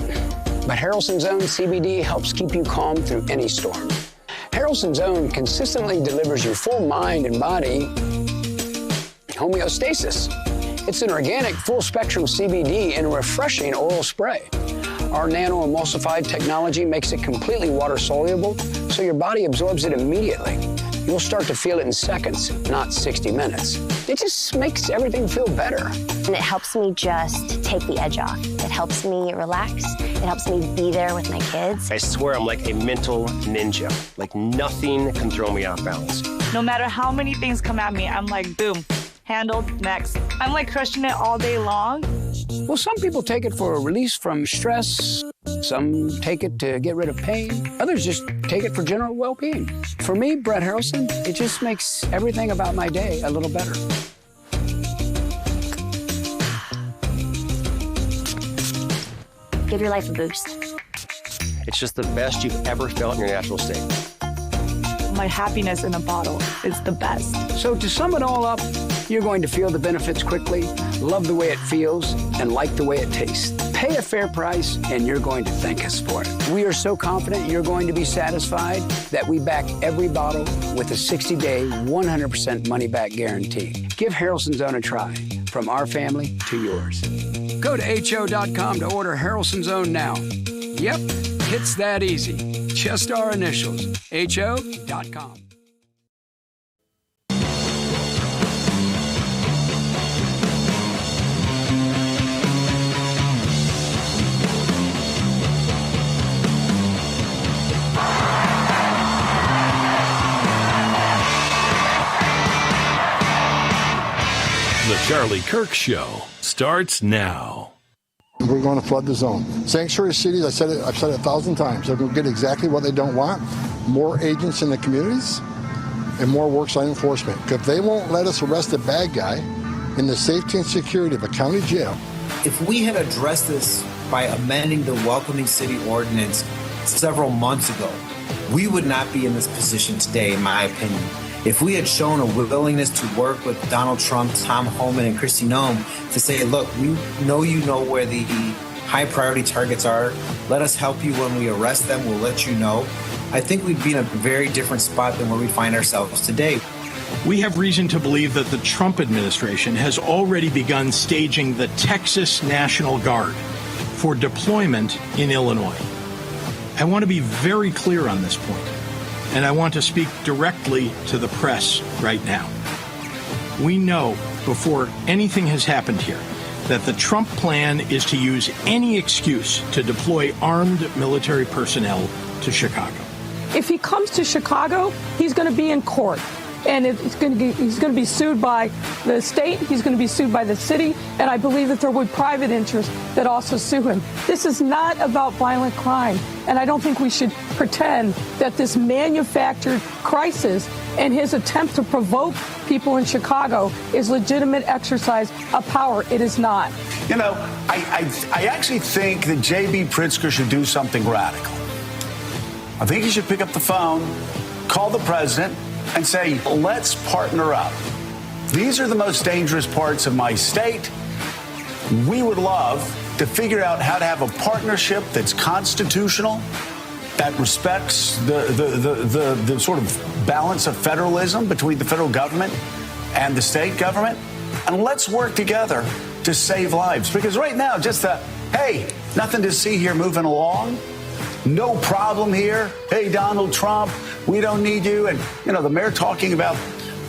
but Harrelson's Own CBD helps keep you calm through any storm. Harrelson's Own consistently delivers your full mind and body homeostasis. It's an organic, full-spectrum CBD in a refreshing oral spray. Our nano-emulsified technology makes it completely water-soluble, so your body absorbs it immediately. You'll start to feel it in seconds, not 60 minutes. It just makes everything feel better. And it helps me just take the edge off. It helps me relax. It helps me be there with my kids. I swear I'm like a mental ninja. Like nothing can throw me off balance. No matter how many things come at me, I'm like, boom, handled, next. I'm like crushing it all day long. Well, some people take it for a release from stress. Some take it to get rid of pain. Others just take it for general well-being. For me, Brett Harrelson, it just makes everything about my day a little better. Give your life a boost. It's just the best you've ever felt in your natural state. My happiness in a bottle is the best. So to sum it all up, you're going to feel the benefits quickly, love the way it feels, and like the way it tastes. Pay a fair price, and you're going to thank us for it. We are so confident you're going to be satisfied that we back every bottle with a 60-day, 100% money-back guarantee. Give Harrelson's Own a try, from our family to yours. Go to HO.com to order Harrelson's Own now. Yep, it's that easy. Just our initials. HO.com. The Charlie Kirk Show starts now. We're going to flood the zone. Sanctuary cities, I've said it 1,000 times. They're going to get exactly what they don't want. More agents in the communities and more worksite enforcement. Because they won't let us arrest a bad guy in the safety and security of a county jail. If we had addressed this by amending the Welcoming City Ordinance several months ago, we would not be in this position today, in my opinion. If we had shown a willingness to work with Donald Trump, Tom Homan, and Kristi Noem to say, look, we know you know where the high priority targets are. Let us help you when we arrest them. We'll let you know. I think we'd be in a very different spot than where we find ourselves today. We have reason to believe that the Trump administration has already begun staging the Texas National Guard for deployment in Illinois. I want to be very clear on this point. And I want to speak directly to the press right now. We know before anything has happened here that the Trump plan is to use any excuse to deploy armed military personnel to Chicago. If he comes to Chicago, he's going to be in court. And he's going to be sued by the state, he's going to be sued by the city, and I believe that there will be private interests that also sue him. This is not about violent crime, and I don't think we should pretend that this manufactured crisis and his attempt to provoke people in Chicago is legitimate exercise of power. It is not. You know, I actually think that J.B. Pritzker should do something radical. I think he should pick up the phone, call the president, and say, let's partner up. These are the most dangerous parts of my state. We would love to figure out how to have a partnership that's constitutional, that respects the sort of balance of federalism between the federal government and the state government. And let's work together to save lives. Because right now, just hey, nothing to see here moving along. No problem here. Hey, Donald Trump, we don't need you. And, you know, the mayor talking about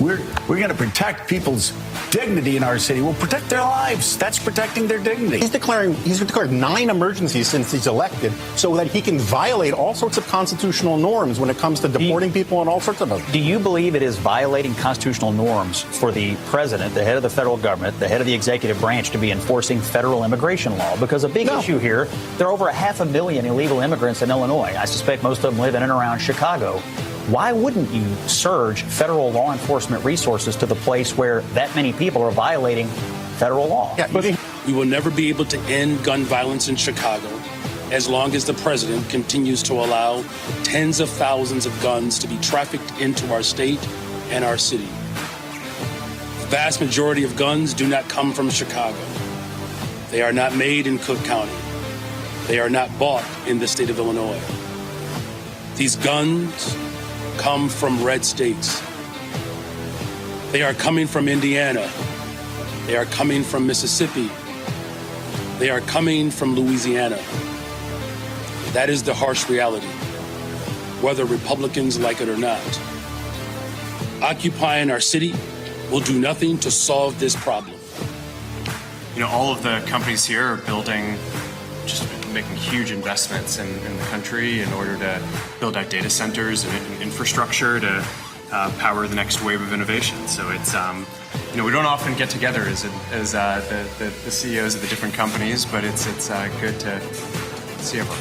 we're going to protect people's dignity in our city. We'll protect their lives. That's protecting their dignity. He's declared 9 emergencies since he's elected so that he can violate all sorts of constitutional norms when it comes to deporting people and all sorts of them. Do you believe it is violating constitutional norms for the president, the head of the federal government, the head of the executive branch to be enforcing federal immigration law? Because a big issue here, there are over 500,000 illegal immigrants in Illinois. I suspect most of them live in and around Chicago. Why wouldn't you surge federal law enforcement resources to the place where that many people are violating federal law? We will never be able to end gun violence in Chicago as long as the president continues to allow tens of thousands of guns to be trafficked into our state and our city. The vast majority of guns do not come from Chicago. They are not made in Cook County. They are not bought in the state of Illinois. These guns come from red states. They are coming from Indiana. They are coming from Mississippi. They are coming from Louisiana. That is the harsh reality, whether Republicans like it or not. Occupying our city will do nothing to solve this problem. You know, all of the companies here are just making huge investments in the country in order to build out data centers and infrastructure to power the next wave of innovation. So it's, we don't often get together as the CEOs of the different companies, but it's good to see everyone.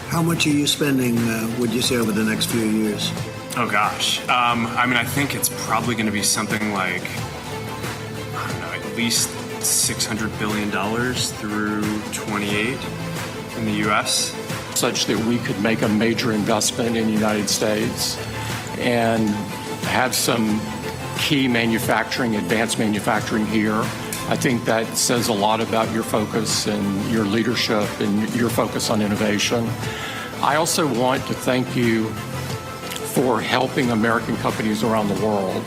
How much are you spending, would you say, over the next few years? Oh, gosh. I think it's probably going to be something like, at least $600 billion through 28 in the U.S. Such that we could make a major investment in the United States and have some key manufacturing, advanced manufacturing here. I think that says a lot about your focus and your leadership and your focus on innovation. I also want to thank you for helping American companies around the world.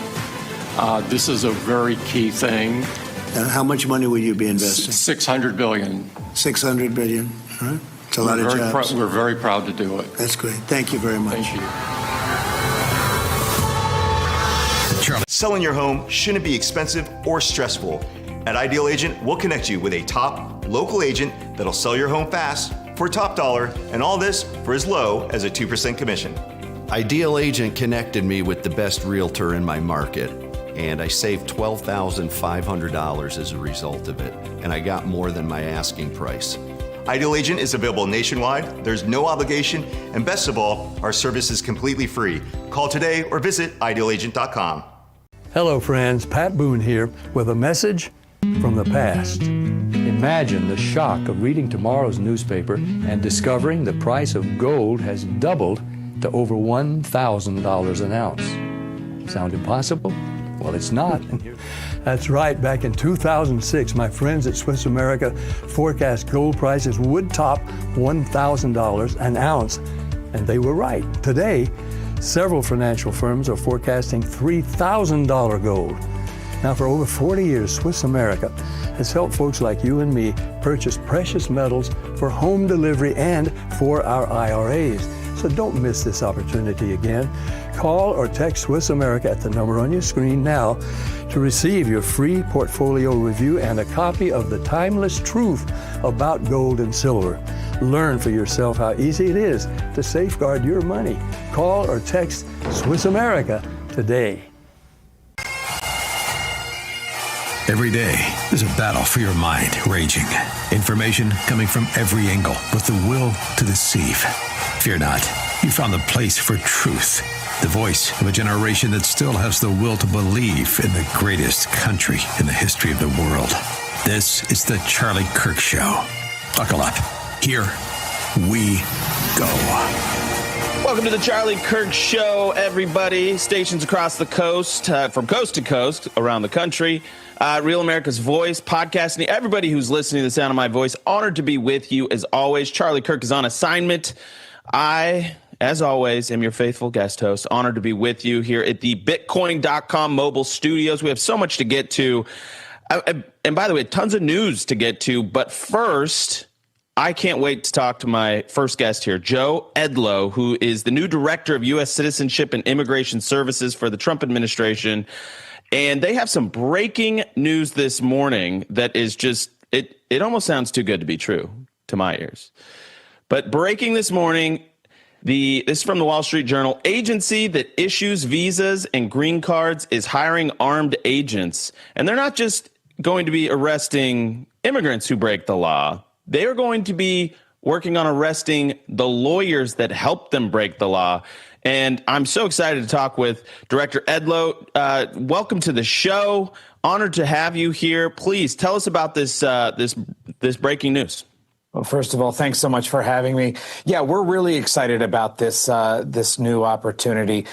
This is a very key thing. How much money will you be investing? $600 billion. $600 billion. All right. It's a lot of jobs. We're very proud to do it. That's great. Thank you very much. Thank you. Selling your home shouldn't be expensive or stressful. At Ideal Agent, we'll connect you with a top local agent that'll sell your home fast for top dollar, and all this for as low as a 2% commission. Ideal Agent connected me with the best realtor in my market, and I saved $12,500 as a result of it, and I got more than my asking price. Ideal Agent is available nationwide, there's no obligation, and best of all, our service is completely free. Call today or visit idealagent.com. Hello friends, Pat Boone here with a message from the past. Imagine the shock of reading tomorrow's newspaper and discovering the price of gold has doubled to over $1,000 an ounce. Sound impossible? Well, it's not. That's right. Back in 2006, my friends at Swiss America forecast gold prices would top $1,000 an ounce, and they were right. Today, several financial firms are forecasting $3,000 gold. Now, for over 40 years, Swiss America has helped folks like you and me purchase precious metals for home delivery and for our IRAs. So don't miss this opportunity again. Call or text Swiss America at the number on your screen now to receive your free portfolio review and a copy of the timeless truth about gold and silver. Learn for yourself how easy it is to safeguard your money. Call or text Swiss America today. Every day, there's a battle for your mind raging. Information coming from every angle with the will to deceive. Fear not, you found the place for truth. The voice of a generation that still has the will to believe in the greatest country in the history of the world. This is the Charlie Kirk Show. Buckle up. Here we go. Welcome to the Charlie Kirk Show, everybody. Stations across the coast, from coast to coast, around the country. Real America's Voice, podcasting. Everybody who's listening to the sound of my voice, honored to be with you as always. Charlie Kirk is on assignment. I, as always, am your faithful guest host. Honored to be with you here at the Bitcoin.com mobile studios. We have so much to get to. And by the way, tons of news to get to. But first, I can't wait to talk to my first guest here, Joe Edlow, who is the new director of U.S. Citizenship and Immigration Services for the Trump administration. And they have some breaking news this morning that is just, it almost sounds too good to be true to my ears. But breaking this morning, this is from the Wall Street Journal. Agency that issues visas and green cards is hiring armed agents. And they're not just going to be arresting immigrants who break the law. They are going to be working on arresting the lawyers that help them break the law. And I'm so excited to talk with Director Edlow. Welcome to the show. Honored to have you here. Please tell us about this breaking news. Well, first of all, thanks so much for having me. Yeah, we're really excited about this new opportunity.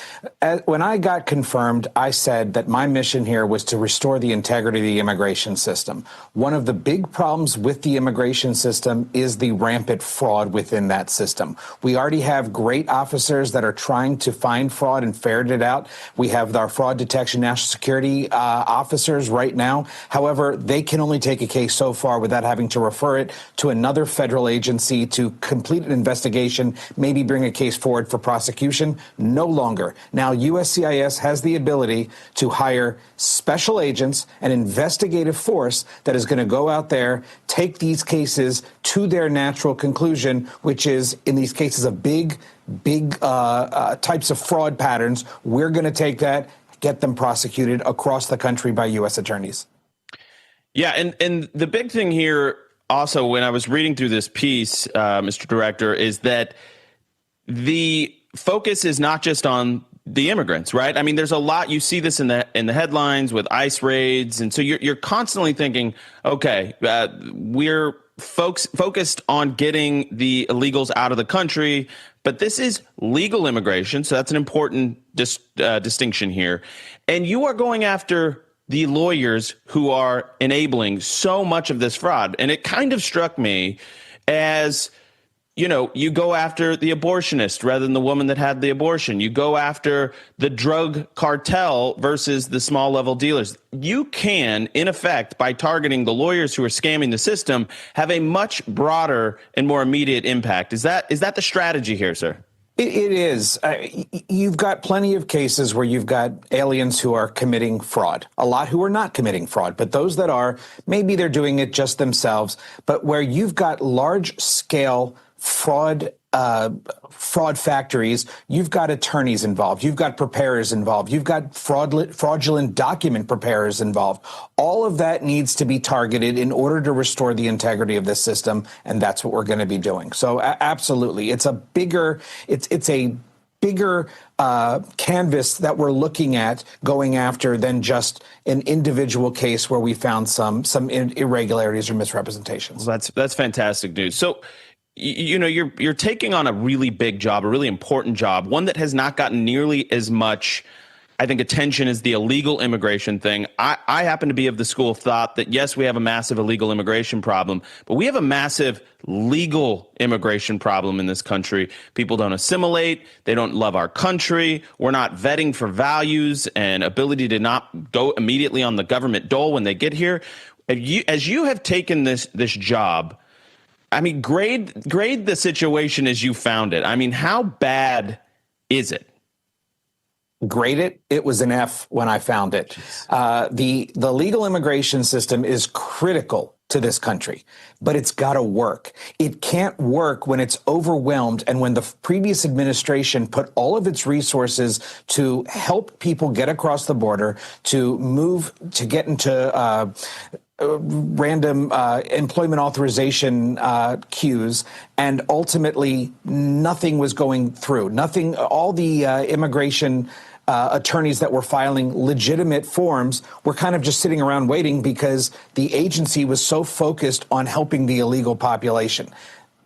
When I got confirmed, I said that my mission here was to restore the integrity of the immigration system. One of the big problems with the immigration system is the rampant fraud within that system. We already have great officers that are trying to find fraud and ferret it out. We have our fraud detection national security officers right now. However, they can only take a case so far without having to refer it to another federal agency to complete an investigation, maybe bring a case forward for prosecution. No longer. Now, USCIS has the ability to hire special agents, an investigative force that is going to go out there, take these cases to their natural conclusion, which is, in these cases of big types of fraud patterns. We're going to take that, get them prosecuted across the country by U.S. attorneys. Yeah, and the big thing here, also, when I was reading through this piece, Mr. Director, is that the focus is not just on the immigrants, right? I mean, there's a lot. You see this in the headlines with ICE raids, and so you're constantly thinking, okay, we're focused on getting the illegals out of the country, but this is legal immigration, so that's an important distinction here. And you are going after the lawyers who are enabling so much of this fraud. And it kind of struck me as, you know, you go after the abortionist rather than the woman that had the abortion. You go after the drug cartel versus the small level dealers. You can, in effect, by targeting the lawyers who are scamming the system, have a much broader and more immediate impact. Is that the strategy here, sir? It is. You've got plenty of cases where you've got aliens who are committing fraud, a lot who are not committing fraud, but those that are, maybe they're doing it just themselves, but where you've got large scale fraud factories, you've got attorneys involved, you've got preparers involved, you've got fraudulent document preparers involved. All of that needs to be targeted in order to restore the integrity of this system, and that's what we're going to be doing. So absolutely, it's a bigger canvas that we're looking at going after than just an individual case where we found some irregularities or misrepresentations. Well, that's fantastic news. So, you know, you're taking on a really big job, a really important job, one that has not gotten nearly as much, I think, attention as the illegal immigration thing. I happen to be of the school of thought that, yes, we have a massive illegal immigration problem, but we have a massive legal immigration problem in this country. People don't assimilate. They don't love our country. We're not vetting for values and ability to not go immediately on the government dole when they get here. As you have taken this job, I mean, grade the situation as you found it. I mean, how bad is it? Grade it. It was an F when I found it. The legal immigration system is critical to this country, but it's got to work. It can't work when it's overwhelmed and when the previous administration put all of its resources to help people get across the border, to get into random employment authorization queues, and ultimately nothing was going through. Nothing. All the immigration attorneys that were filing legitimate forms were kind of just sitting around waiting because the agency was so focused on helping the illegal population.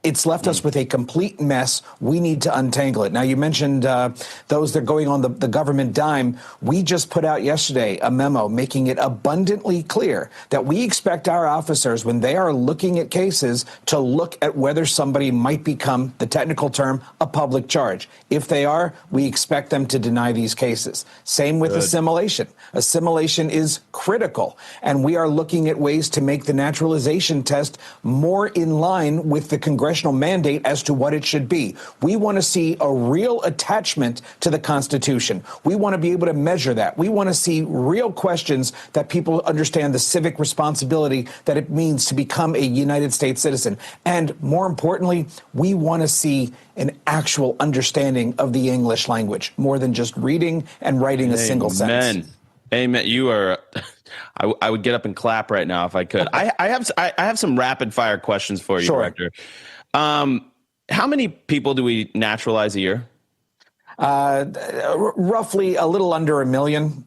It's left us with a complete mess. We need to untangle it. Now, you mentioned those that are going on the government dime. We just put out yesterday a memo making it abundantly clear that we expect our officers, when they are looking at cases, to look at whether somebody might become, the technical term, a public charge. If they are, we expect them to deny these cases. Same with assimilation. Assimilation is critical, and we are looking at ways to make the naturalization test more in line with the congressional mandate as to what it should be. We want to see a real attachment to the Constitution. We want to be able to measure that. We want to see real questions that people understand the civic responsibility that it means to become a United States citizen. And more importantly, we want to see an actual understanding of the English language, more than just reading and writing a single sentence. Amen. You are. I would get up and clap right now if I could. I have some rapid fire questions for you, Director. How many people do we naturalize a year? Roughly a little under 1 million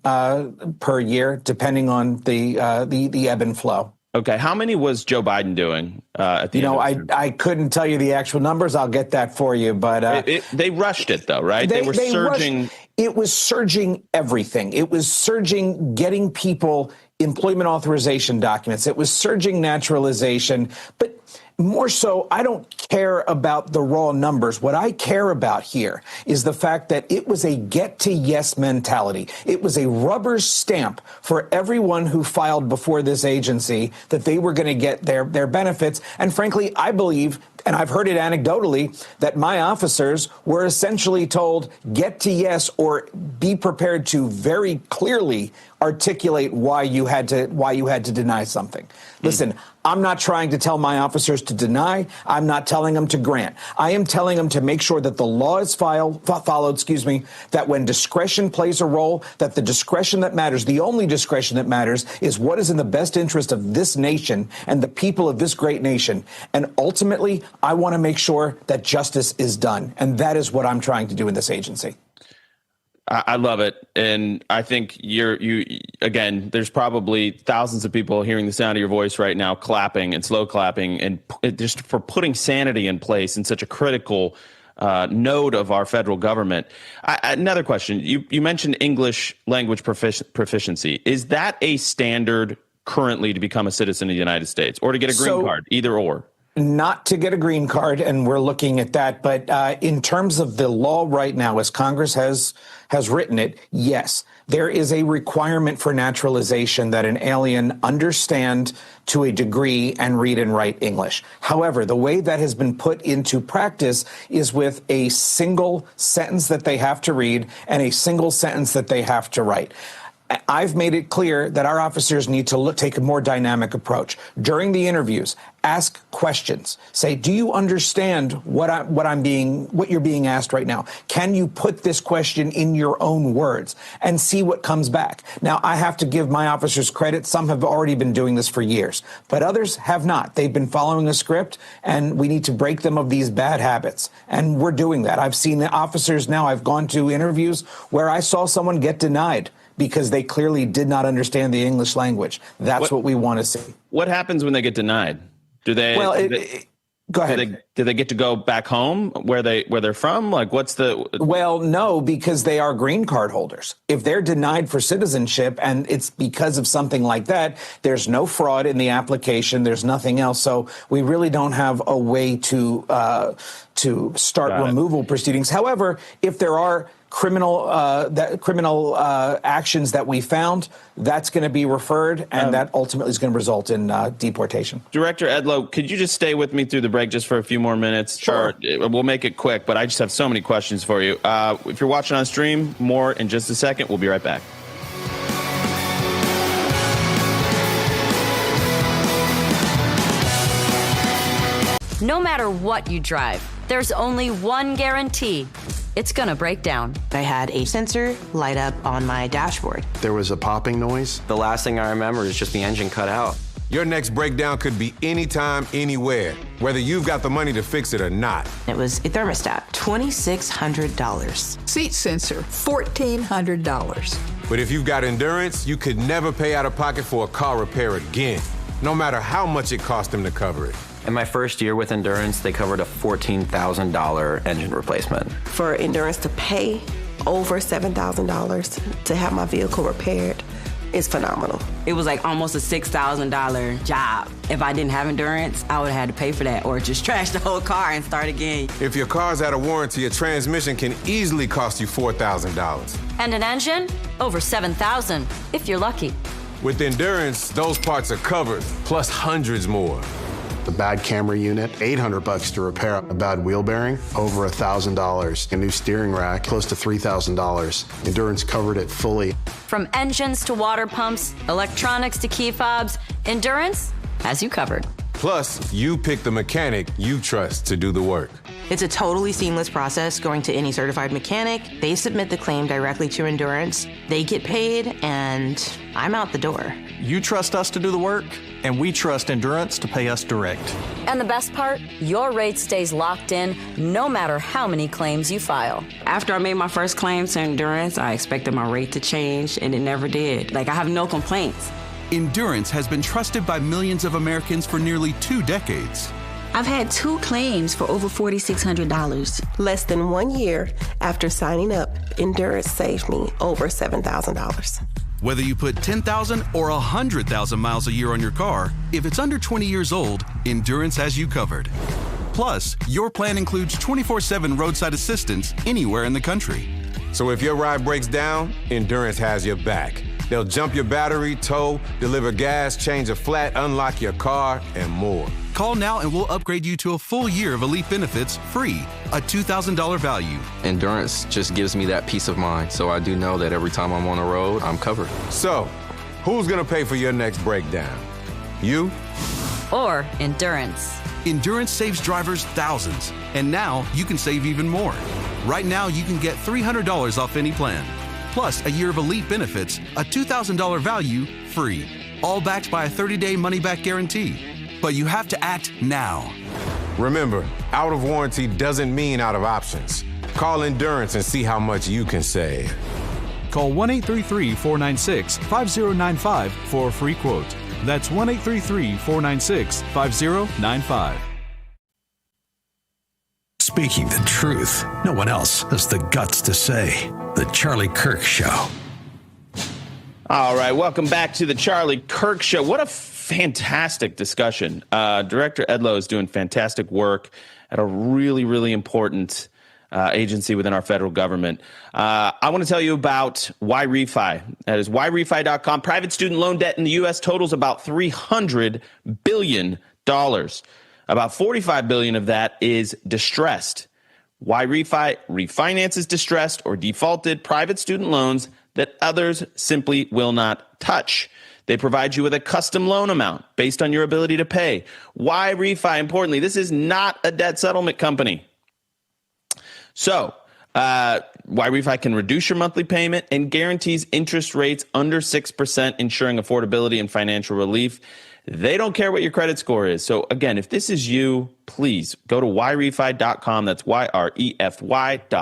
per year, depending on the ebb and flow. Okay. How many was Joe Biden doing at the end? I couldn't tell you the actual numbers. I'll get that for you. But they rushed it, though, right? They were surging. It was surging everything. It was surging getting people employment authorization documents. It was surging naturalization. But more so, I don't care about the raw numbers. What I care about here is the fact that it was a get to yes mentality. It was a rubber stamp for everyone who filed before this agency that they were going to get their benefits. And frankly, I believe, and I've heard it anecdotally, that my officers were essentially told, get to yes, or be prepared to very clearly articulate why you had to deny something. Listen, I'm not trying to tell my officers to deny. I'm not telling them to grant. I am telling them to make sure that the law is followed, that when discretion plays a role, that the discretion that matters, the only discretion that matters, is what is in the best interest of this nation and the people of this great nation. And ultimately, I want to make sure that justice is done. And that is what I'm trying to do in this agency. I love it. And I think again, there's probably thousands of people hearing the sound of your voice right now, clapping and slow clapping, and just for putting sanity in place in such a critical node of our federal government. Another question. You mentioned English language proficiency. Is that a standard currently to become a citizen of the United States or to get a green card, either or? Not to get a green card, and we're looking at that. But in terms of the law right now, as Congress has written it, yes, there is a requirement for naturalization that an alien understand to a degree and read and write English. However, the way that has been put into practice is with a single sentence that they have to read and a single sentence that they have to write. I've made it clear that our officers need to take a more dynamic approach. During the interviews, ask questions. Say, do you understand what you're being asked right now? Can you put this question in your own words and see what comes back? Now, I have to give my officers credit. Some have already been doing this for years, but others have not. They've been following a script, and we need to break them of these bad habits. And we're doing that. I've seen the officers now. I've gone to interviews where I saw someone get denied because they clearly did not understand the English language. That's what we want to see. What happens when they get denied? Do they? Well, go ahead. Do they get to go back home where they're from? Like, what's the? Well, no, because they are green card holders. If they're denied for citizenship and it's because of something like that, there's no fraud in the application. There's nothing else. So we really don't have a way to start removal proceedings. However, if there are criminal actions that we found, that's going to be referred, and that ultimately is going to result in deportation. Director Edlow, could you just stay with me through the break just for a few more minutes? Sure. Or we'll make it quick, but I just have so many questions for you. If you're watching on stream, more in just a second. We'll be right back. No matter what you drive, there's only one guarantee. It's gonna break down. I had a sensor light up on my dashboard. There was a popping noise. The last thing I remember is just the engine cut out. Your next breakdown could be anytime, anywhere, whether you've got the money to fix it or not. It was a thermostat, $2,600. Seat sensor, $1,400. But if you've got endurance, you could never pay out of pocket for a car repair again, no matter how much it cost them to cover it. In my first year with Endurance, they covered a $14,000 engine replacement. For Endurance to pay over $7,000 to have my vehicle repaired is phenomenal. It was like almost a $6,000 job. If I didn't have Endurance, I would have had to pay for that or just trash the whole car and start again. If your car's out of warranty, a transmission can easily cost you $4,000. And an engine? Over $7,000, if you're lucky. With Endurance, those parts are covered, plus hundreds more. The bad camera unit, $800 to repair a bad wheel bearing, over $1,000. A new steering rack, close to $3,000. Endurance covered it fully. From engines to water pumps, electronics to key fobs, Endurance has you covered. Plus, you pick the mechanic you trust to do the work. It's a totally seamless process going to any certified mechanic. They submit the claim directly to Endurance. They get paid, and I'm out the door. You trust us to do the work, and we trust Endurance to pay us direct. And the best part, your rate stays locked in no matter how many claims you file. After I made my first claim to Endurance, I expected my rate to change, and it never did. Like, I have no complaints. Endurance has been trusted by millions of Americans for nearly 2 decades. I've had 2 claims for over $4,600. Less than 1 year after signing up, Endurance saved me over $7,000. Whether you put 10,000 or 100,000 miles a year on your car, if it's under 20 years old, Endurance has you covered. Plus, your plan includes 24/7 roadside assistance anywhere in the country. So if your ride breaks down, Endurance has your back. They'll jump your battery, tow, deliver gas, change a flat, unlock your car, and more. Call now and we'll upgrade you to a full year of elite benefits free, a $2,000 value. Endurance just gives me that peace of mind, so I do know that every time I'm on the road, I'm covered. So, who's gonna pay for your next breakdown? You? Or Endurance. Endurance saves drivers thousands, and now you can save even more. Right now, you can get $300 off any plan, plus a year of elite benefits, a $2,000 value free, all backed by a 30-day money-back guarantee. But you have to act now. Remember, out of warranty doesn't mean out of options. Call Endurance and see how much you can save. Call 1-833-496-5095 for a free quote. That's 1-833-496-5095. Speaking the truth, no one else has the guts to say. The Charlie Kirk Show. All right, welcome back to the Charlie Kirk Show. What a fantastic discussion. Director Edlow is doing fantastic work at a really, really important agency within our federal government. I want to tell you about YRefi. That is YRefi.com. Private student loan debt in the U.S. totals about $300 billion. About $45 billion of that is distressed. YRefi refinances distressed or defaulted private student loans that others simply will not touch. They provide you with a custom loan amount based on your ability to pay. YRefi, importantly, this is not a debt settlement company. So, YRefi can reduce your monthly payment and guarantees interest rates under 6%, ensuring affordability and financial relief. They don't care what your credit score is. So, again, if this is you, please go to YRefi.com. That's YREFY.com.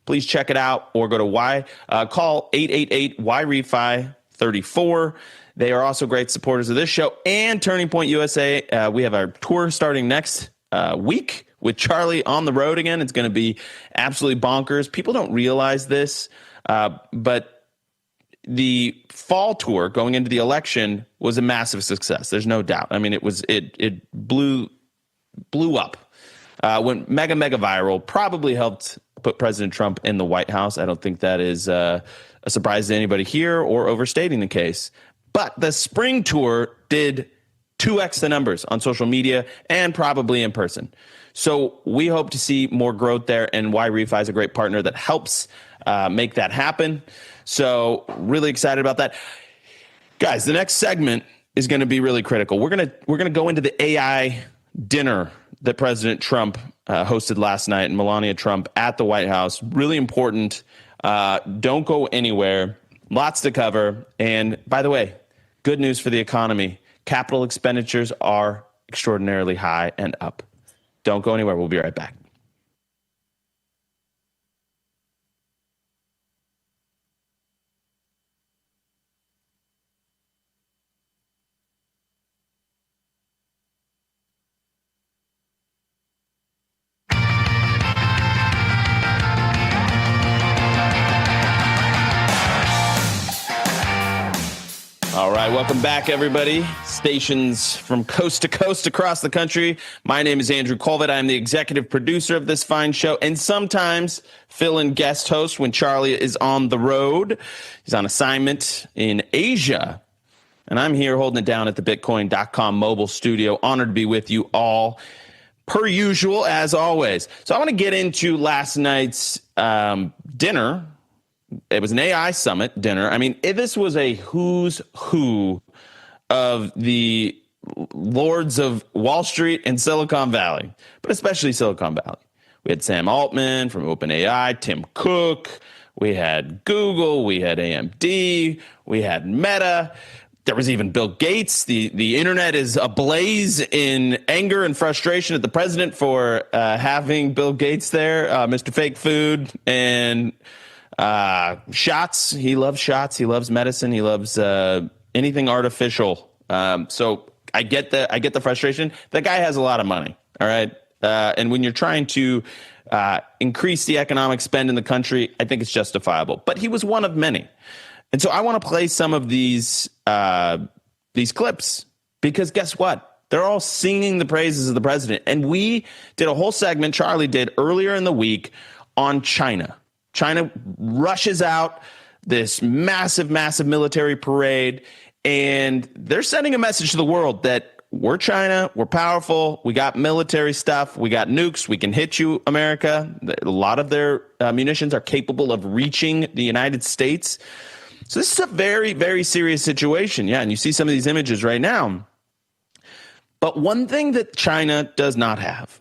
Please check it out or go to call 888-YRefi-34. They are also great supporters of this show and Turning Point USA. We have our tour starting next week with Charlie on the road again. It's going to be absolutely bonkers. People don't realize this, but the fall tour going into the election was a massive success. There's no doubt. I mean, it blew up. Went mega viral, probably helped put President Trump in the White House. I don't think that is a surprise to anybody here or overstating the case. But the spring tour did 2x the numbers on social media and probably in person. So we hope to see more growth there, and YRefi is a great partner that helps make that happen. So really excited about that. Guys, the next segment is going to be really critical. We're going to go into the AI dinner that President Trump hosted last night, and Melania Trump at the White House. Really important. Don't go anywhere. Lots to cover. And by the way, good news for the economy. Capital expenditures are extraordinarily high and up. Don't go anywhere. We'll be right back. welcome back, everybody. Stations from coast to coast across the country. My name is Andrew Colvett. I'm the executive producer of this fine show, and sometimes fill-in guest host when Charlie is on the road. He's on assignment in Asia, and I'm here holding it down at the Bitcoin.com mobile studio. Honored to be with you all, per usual, as always. So I want to get into last night's dinner. It was an AI summit dinner. I mean, this was a who's who of the lords of Wall Street and Silicon Valley, but especially Silicon Valley. We had Sam Altman from OpenAI, Tim Cook, we had Google, we had AMD, we had Meta. There was even Bill Gates. The internet is ablaze in anger and frustration at the president for having Bill Gates there, Mr. Fake Food, and shots. He loves shots. He loves medicine. He loves anything artificial. So I get the frustration. That guy has a lot of money. All right. And when you're trying to increase the economic spend in the country, I think it's justifiable. But he was one of many. And so I want to play some of these clips, because guess what? They're all singing the praises of the president. And we did a whole segment, Charlie did earlier in the week, on China. China rushes out this massive, massive military parade, and they're sending a message to the world that we're China, we're powerful, we got military stuff, we got nukes, we can hit you, America. A lot of their munitions are capable of reaching the United States. So this is a very, very serious situation. Yeah, and you see some of these images right now. But one thing that China does not have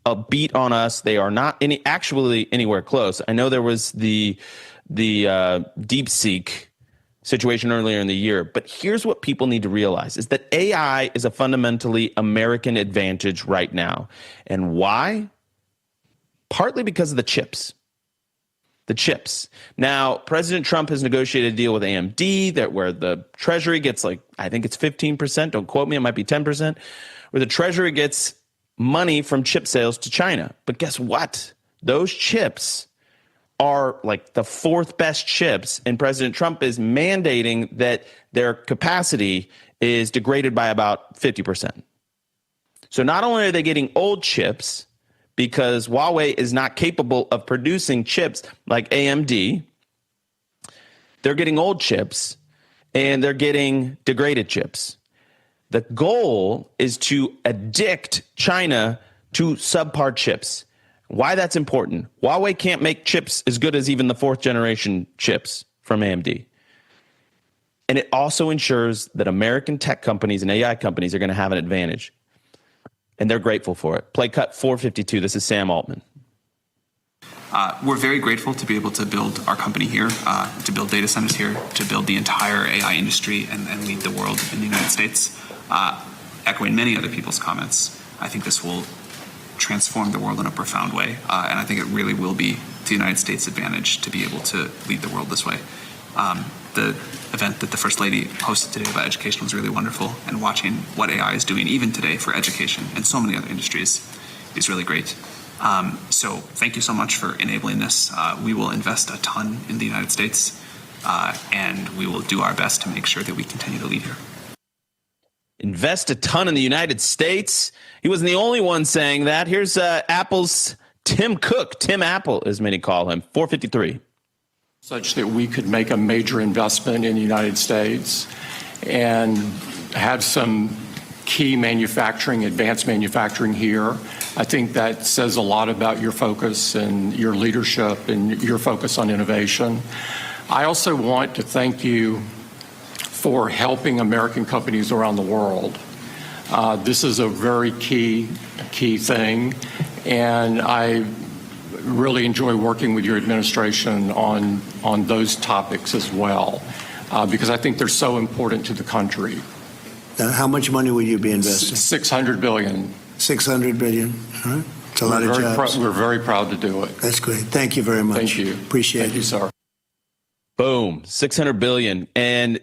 a beat on us. They are not actually anywhere close. I know there was the DeepSeek situation earlier in the year, but here's what people need to realize is that AI is a fundamentally American advantage right now. And why? Partly because of the chips. The chips. Now, President Trump has negotiated a deal with AMD where the Treasury gets I think it's 15%. Don't quote me. It might be 10%. Where the Treasury gets money from chip sales to China. But guess what? Those chips are like the fourth best chips, and President Trump is mandating that their capacity is degraded by about 50%. So not only are they getting old chips, because Huawei is not capable of producing chips like AMD, they're getting old chips, and they're getting degraded chips. The goal is to addict China to subpar chips. Why that's important? Huawei can't make chips as good as even the fourth generation chips from AMD. And it also ensures that American tech companies and AI companies are going to have an advantage. And they're grateful for it. Play cut 452. This is Sam Altman. We're very grateful to be able to build our company here, to build data centers here, to build the entire AI industry and lead the world in the United States. Echoing many other people's comments, I think this will transform the world in a profound way. And I think it really will be to the United States' advantage to be able to lead the world this way. The event that the First Lady hosted today about education was really wonderful, and watching what AI is doing even today for education and so many other industries is really great. So thank you so much for enabling this. We will invest a ton in the United States, and we will do our best to make sure that we continue to lead here. Invest a ton in the United States. He wasn't the only one saying that. Here's Apple's Tim Cook, Tim Apple, as many call him, 453. Such that we could make a major investment in the United States and have some key manufacturing, advanced manufacturing here. I think that says a lot about your focus and your leadership and your focus on innovation. I also want to thank you for helping American companies around the world. This is a very key thing, and I really enjoy working with your administration on those topics as well, because I think they're so important to the country. How much money will you be investing? $600 billion. $600 billion. All right. It's a lot of jobs. We're very proud to do it. That's great. Thank you very much. Thank you. Appreciate it. Thank you, sir. Boom, $600 billion. And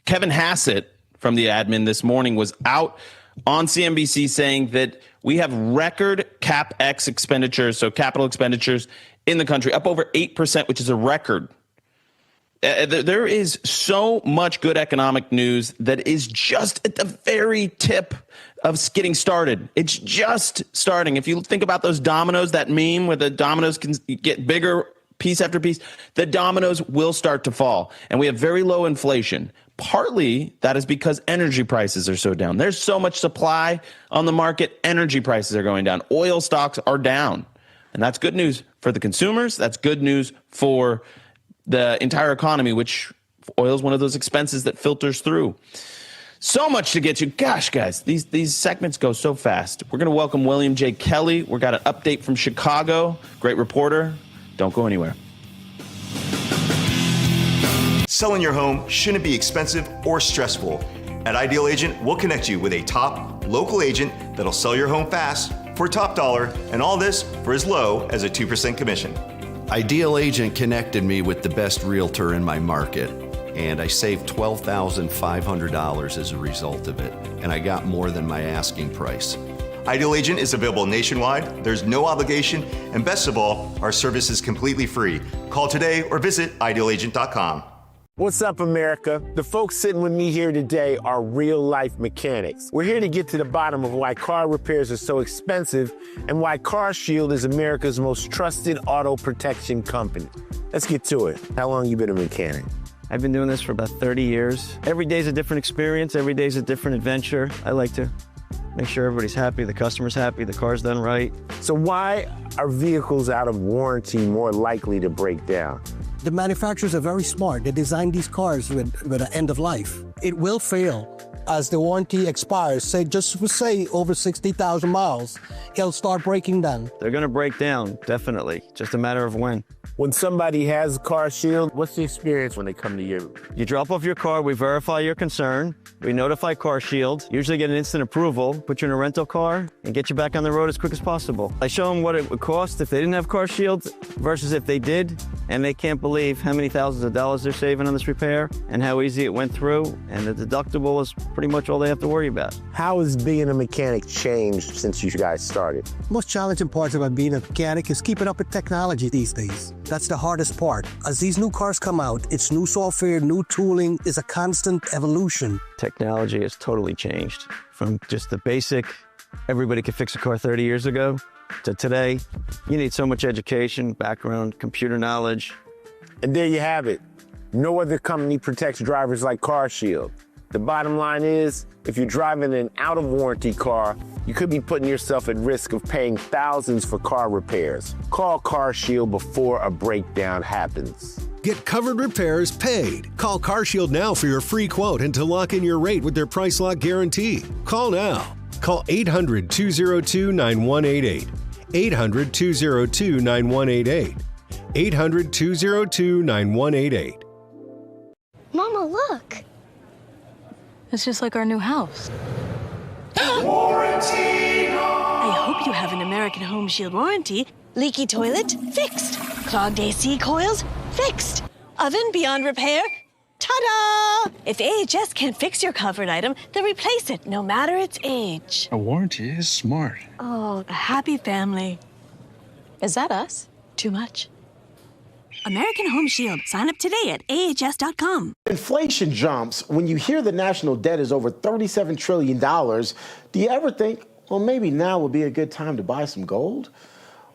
Kevin Hassett from the admin this morning was out on CNBC saying that we have record CapEx expenditures, so capital expenditures in the country, up over 8%, which is a record. There is so much good economic news that is just at the very tip of getting started. It's just starting. If you think about those dominoes, that meme where the dominoes can get bigger piece after piece, the dominoes will start to fall. And we have very low inflation. Partly that is because energy prices are so down. There's so much supply on the market. Energy prices are going down. Oil stocks are down. And that's good news for the consumers. That's good news for the entire economy, which oil is one of those expenses that filters through. So much to get to. Gosh, guys, these segments go so fast. We're going to welcome William J. Kelly. We've got an update from Chicago. Great reporter. Don't go anywhere. Selling your home shouldn't be expensive or stressful. At Ideal Agent, we'll connect you with a top local agent that'll sell your home fast for top dollar, and all this for as low as a 2% commission. Ideal Agent connected me with the best realtor in my market, and I saved $12,500 as a result of it, and I got more than my asking price. Ideal Agent is available nationwide, there's no obligation, and best of all, our service is completely free. Call today or visit idealagent.com. What's up, America? The folks sitting with me here today are real-life mechanics. We're here to get to the bottom of why car repairs are so expensive and why CarShield is America's most trusted auto protection company. Let's get to it. How long you been a mechanic? I've been doing this for about 30 years. Every day's a different experience. Every day's a different adventure. I like to make sure everybody's happy, the customer's happy, the car's done right. So why are vehicles out of warranty more likely to break down? The manufacturers are very smart. They designed these cars with an end of life. It will fail as the warranty expires. Say over 60,000 miles, it'll start breaking down. They're going to break down, definitely. Just a matter of when. When somebody has CarShield, what's the experience when they come to you? You drop off your car, we verify your concern, we notify CarShield, usually get an instant approval, put you in a rental car, and get you back on the road as quick as possible. I show them what it would cost if they didn't have CarShield versus if they did, and they can't believe how many thousands of dollars they're saving on this repair and how easy it went through, and the deductible is pretty much all they have to worry about. How has being a mechanic changed since you guys started? Most challenging parts about being a mechanic is keeping up with technology these days. That's the hardest part. As these new cars come out, it's new software, new tooling, is a constant evolution. Technology has totally changed from just the basic, everybody could fix a car 30 years ago, to today. You need so much education, background, computer knowledge. And there you have it. No other company protects drivers like CarShield. The bottom line is, if you're driving an out-of-warranty car, you could be putting yourself at risk of paying thousands for car repairs. Call CarShield before a breakdown happens. Get covered repairs paid. Call CarShield now for your free quote and to lock in your rate with their price lock guarantee. Call now. Call 800-202-9188. 800-202-9188. 800-202-9188. Mama, look. It's just like our new house. Warranty! I hope you have an American Home Shield warranty. Leaky toilet? Fixed. Clogged AC coils? Fixed. Oven beyond repair? Ta-da! If AHS can't fix your covered item, they'll replace it, no matter its age. A warranty is smart. Oh, a happy family. Is that us? Too much. American Home Shield. Sign up today at ahs.com. Inflation jumps when you hear the national debt is over $37 trillion. Do you ever think, well, maybe now would be a good time to buy some gold?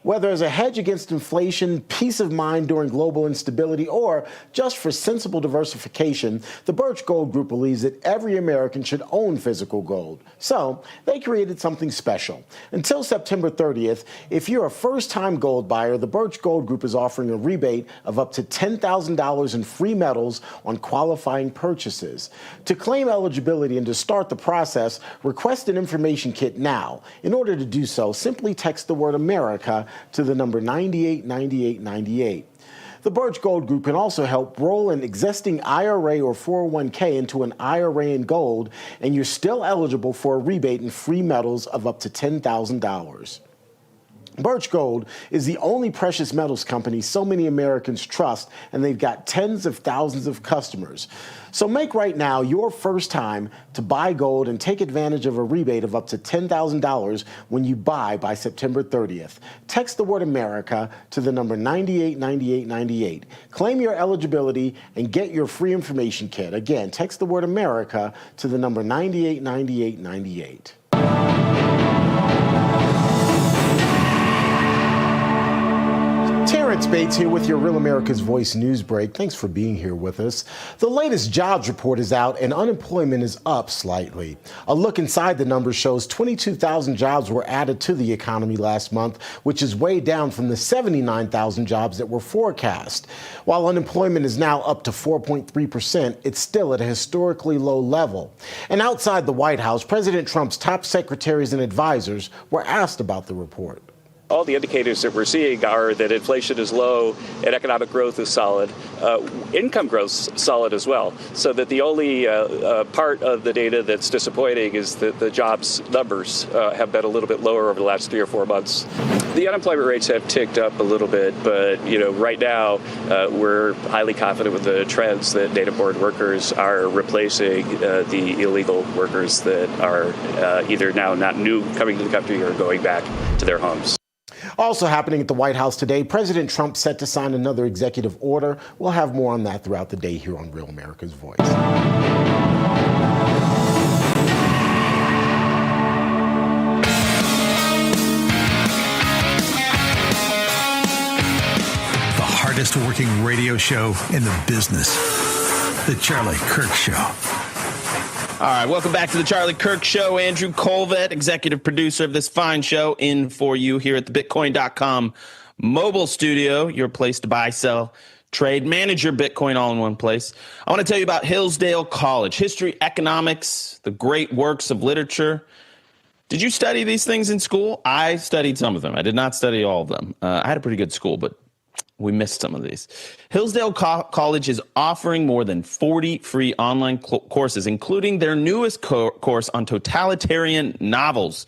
Whether as a hedge against inflation, peace of mind during global instability, or just for sensible diversification, the Birch Gold Group believes that every American should own physical gold. So they created something special. Until September 30th, if you're a first-time gold buyer, the Birch Gold Group is offering a rebate of up to $10,000 in free metals on qualifying purchases. To claim eligibility and to start the process, request an information kit now. In order to do so, simply text the word America to the number 989898. The Birch Gold Group can also help roll an existing IRA or 401k into an IRA in gold, and you're still eligible for a rebate in free metals of up to $10,000. Birch Gold is the only precious metals company so many Americans trust, and they've got tens of thousands of customers. So make right now your first time to buy gold and take advantage of a rebate of up to $10,000 when you buy by September 30th. Text the word America to the number 989898. Claim your eligibility and get your free information kit. Again, text the word America to the number 989898. Terrence Bates here with your Real America's Voice news break. Thanks for being here with us. The latest jobs report is out and unemployment is up slightly. A look inside the numbers shows 22,000 jobs were added to the economy last month, which is way down from the 79,000 jobs that were forecast. While unemployment is now up to 4.3%, it's still at a historically low level. And outside the White House, President Trump's top secretaries and advisors were asked about the report. All the indicators that we're seeing are that inflation is low and economic growth is solid. Income growth's solid as well. So that the only part of the data that's disappointing is that the jobs numbers have been a little bit lower over the last 3 or 4 months. The unemployment rates have ticked up a little bit, but right now we're highly confident with the trends that native-born workers are replacing the illegal workers that are either now not new coming to the country or going back to their homes. Also happening at the White House today, President Trump set to sign another executive order. We'll have more on that throughout the day here on Real America's Voice. The hardest working radio show in the business. The Charlie Kirk Show. All right, welcome back to the Charlie Kirk Show. Andrew Colvett, executive producer of this fine show, in for you here at the Bitcoin.com mobile studio, your place to buy, sell, trade, manage your Bitcoin all in one place. I want to tell you about Hillsdale College. History, economics, the great works of literature. Did you study these things in school? I studied some of them. I did not study all of them. I had a pretty good school, but we missed some of these. Hillsdale College is offering more than 40 free online courses, including their newest course on totalitarian novels.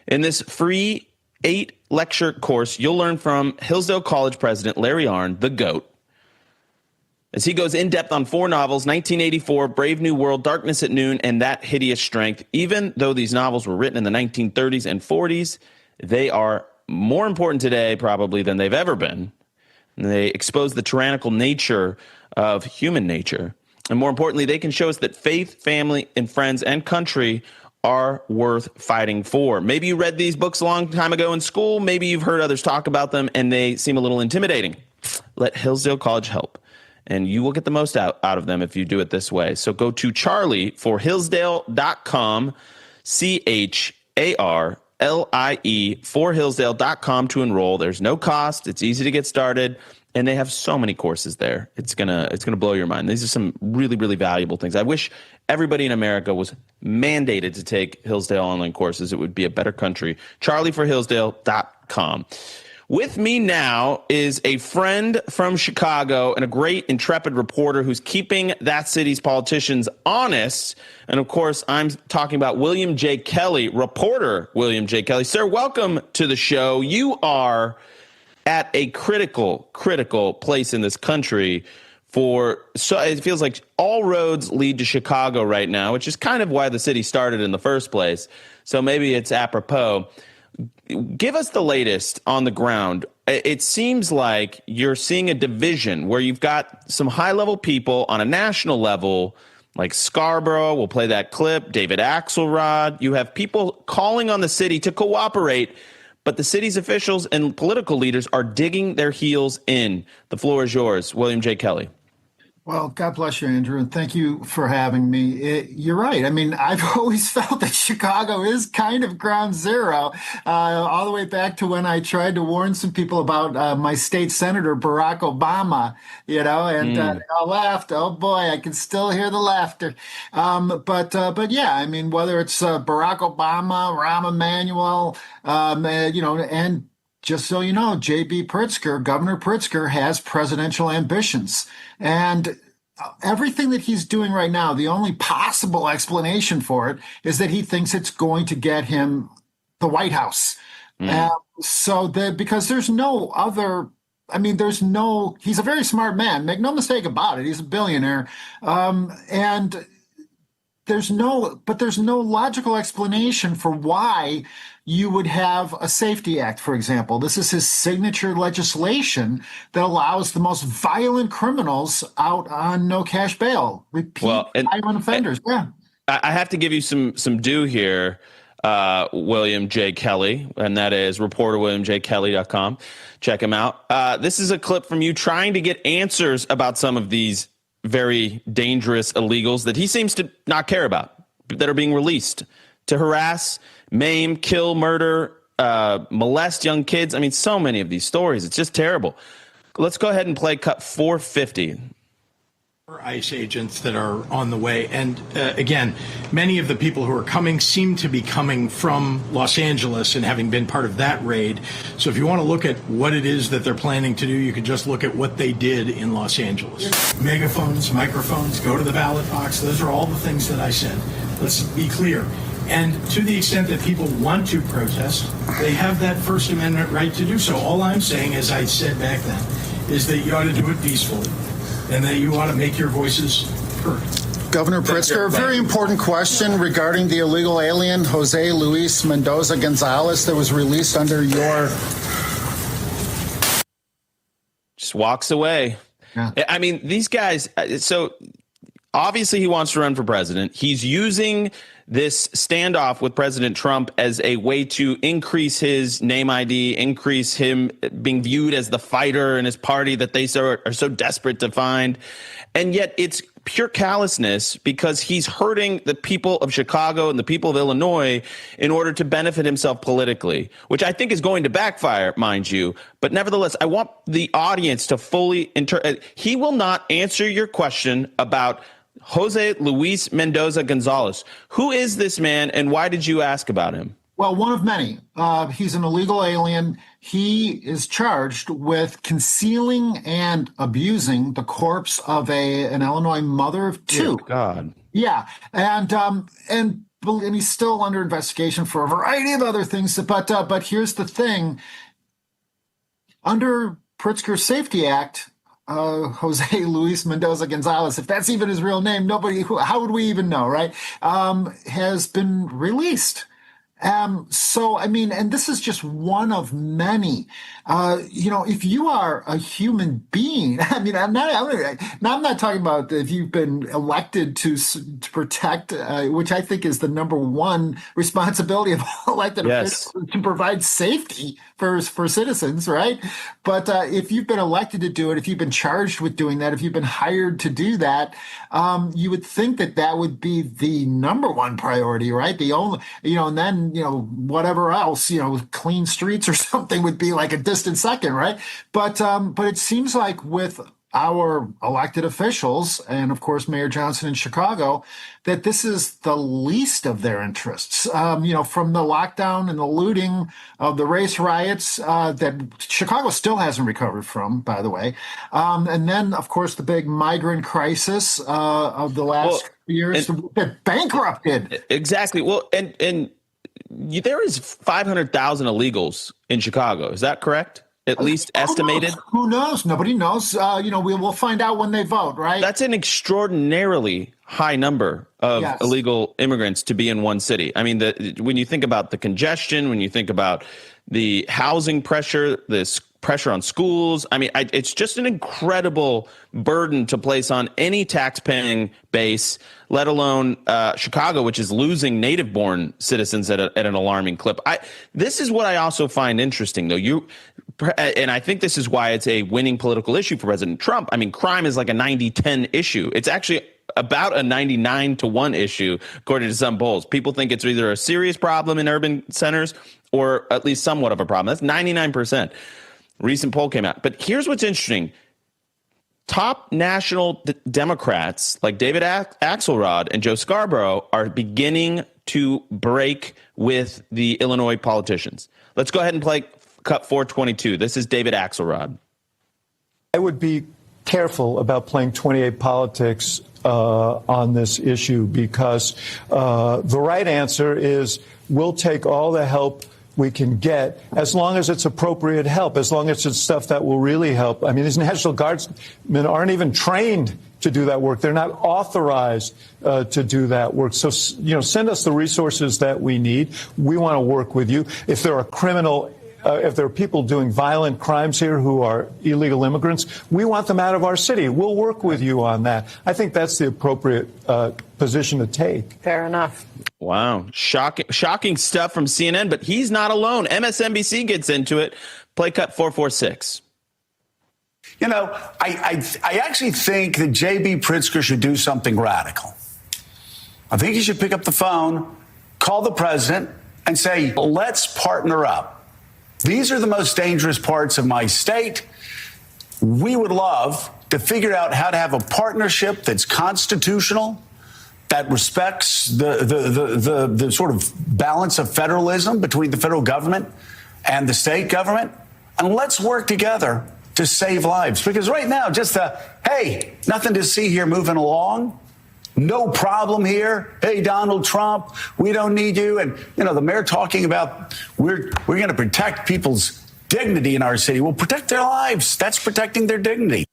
In this free 8-lecture course, you'll learn from Hillsdale College president Larry Arnn, the GOAT, as he goes in depth on 4 novels: 1984, Brave New World, Darkness at Noon, and That Hideous Strength. Even though these novels were written in the 1930s and 40s, they are more important today probably than they've ever been. And they expose the tyrannical nature of human nature. And more importantly, they can show us that faith, family, and friends and country are worth fighting for. Maybe you read these books a long time ago in school. Maybe you've heard others talk about them and they seem a little intimidating. Let Hillsdale College help. And you will get the most out of them if you do it this way. So go to Charlie for Hillsdale.com, CHARLIE for Hillsdale.com to enroll. There's no cost. It's easy to get started. And they have so many courses there. It's gonna blow your mind. These are some really, really valuable things. I wish everybody in America was mandated to take Hillsdale online courses. It would be a better country. CharlieForHillsdale.com. With me now is a friend from Chicago and a great intrepid reporter who's keeping that city's politicians honest. And of course, I'm talking about William J. Kelly, reporter William J. Kelly. Sir, welcome to the show. You are at a critical place in this country so it feels like all roads lead to Chicago right now, which is kind of why the city started in the first place. So maybe it's apropos. Give us the latest on the ground. It seems like you're seeing a division where you've got some high-level people on a national level, like Scarborough, we'll play that clip, David Axelrod. You have people calling on the city to cooperate, but the city's officials and political leaders are digging their heels in. The floor is yours, William J. Kelly. Well, God bless you, Andrew, and thank you for having me. You're right. I mean, I've always felt that Chicago is kind of ground zero, all the way back to when I tried to warn some people about my state senator, Barack Obama, and they all laughed. Oh, boy, I can still hear the laughter. But yeah, I mean, whether it's Barack Obama, Rahm Emanuel, and just so you know, J.B. Pritzker, Governor Pritzker, has presidential ambitions. And everything that he's doing right now, the only possible explanation for it is that he thinks it's going to get him the White House. So that because there's no other. I mean, he's a very smart man. Make no mistake about it. He's a billionaire. And there's no logical explanation for why you would have a safety act, for example. This is his signature legislation that allows the most violent criminals out on no cash bail. Repeat violent offenders. Yeah. I have to give you some due here, William J. Kelly, and that is reporterwilliamjkelly.com. Check him out. This is a clip from you trying to get answers about some of these very dangerous illegals that he seems to not care about, that are being released to harass, maim, kill, murder, molest young kids. I mean, so many of these stories. It's just terrible. Let's go ahead and play cut 450. ICE agents that are on the way. And again, many of the people who are coming seem to be coming from Los Angeles and having been part of that raid. So if you want to look at what it is that they're planning to do, you could just look at what they did in Los Angeles. Megaphones, microphones, go to the ballot box. Those are all the things that I said. Let's be clear. And to the extent that people want to protest, they have that First Amendment right to do so. All I'm saying, as I said back then, is that you ought to do it peacefully, and that you ought to make your voices heard. Governor Pritzker, a very important question regarding the illegal alien Jose Luis Mendoza Gonzalez that was released under your... Just walks away. Yeah. I mean, these guys, so obviously he wants to run for president. He's using this standoff with President Trump as a way to increase his name ID, increase him being viewed as the fighter in his party that they are so desperate to find. And yet it's pure callousness because he's hurting the people of Chicago and the people of Illinois in order to benefit himself politically, which I think is going to backfire, mind you. But nevertheless, I want the audience to fully he will not answer your question about Jose Luis Mendoza Gonzalez. Who is this man and why did you ask about him? Well, one of many. He's an illegal alien. He is charged with concealing and abusing the corpse of an Illinois mother of two. Dear God. Yeah, and he's still under investigation for a variety of other things. But here's the thing: under Pritzker's Safety Act, Jose Luis Mendoza Gonzalez, if that's even his real name, how would we even know, right? Has been released. So, I mean, and this is just one of many. If you are a human being, I mean, I'm not talking about if you've been elected to protect, which I think is the number one responsibility of elected officials, to provide safety for citizens, right? But if you've been elected to do it, if you've been charged with doing that, if you've been hired to do that, you would think that would be the number one priority, right? The only, and then, whatever else, clean streets or something would be like a distant second, right? But it seems like with our elected officials, and of course Mayor Johnson in Chicago, that this is the least of their interests. From the lockdown and the looting of the race riots that Chicago still hasn't recovered from, by the way. And then, of course, the big migrant crisis of the last years that bankrupted. Exactly. Well, and there is 500,000 illegals in Chicago. Is that correct? At least estimated? Who knows? Nobody knows. We'll find out when they vote, right? That's an extraordinarily high number of illegal immigrants to be in one city. I mean, when you think about the congestion, when you think about the housing pressure, this pressure on schools, I mean, it's just an incredible burden to place on any tax-paying base, let alone Chicago, which is losing native-born citizens at an alarming clip. This is what I also find interesting, though. And I think this is why it's a winning political issue for President Trump. I mean, crime is like a 90-10 issue. It's actually about a 99-1 issue, according to some polls. People think it's either a serious problem in urban centers or at least somewhat of a problem. That's 99%. Recent poll came out. But here's what's interesting. Top national Democrats like David Axelrod and Joe Scarborough are beginning to break with the Illinois politicians. Let's go ahead and play cut 422. This is David Axelrod. I would be careful about playing 28 politics on this issue because the right answer is we'll take all the help we can get, as long as it's appropriate help, as long as it's stuff that will really help. I mean, these National Guardsmen aren't even trained to do that work. They're not authorized to do that work. So, send us the resources that we need. We want to work with you. If there are if there are people doing violent crimes here who are illegal immigrants, we want them out of our city. We'll work with you on that. I think that's the appropriate position to take. Fair enough. Wow. Shocking stuff from CNN, but he's not alone. MSNBC gets into it. Play cut 446. I actually think that J.B. Pritzker should do something radical. I think he should pick up the phone, call the president, and say, let's partner up. These are the most dangerous parts of my state. We would love to figure out how to have a partnership that's constitutional, that respects the sort of balance of federalism between the federal government and the state government. And let's work together to save lives. Because right now, hey, nothing to see here moving along. No problem here. Hey, Donald Trump, we don't need you. And, the mayor talking about we're going to protect people's dignity in our city. Well, protect their lives. That's protecting their dignity.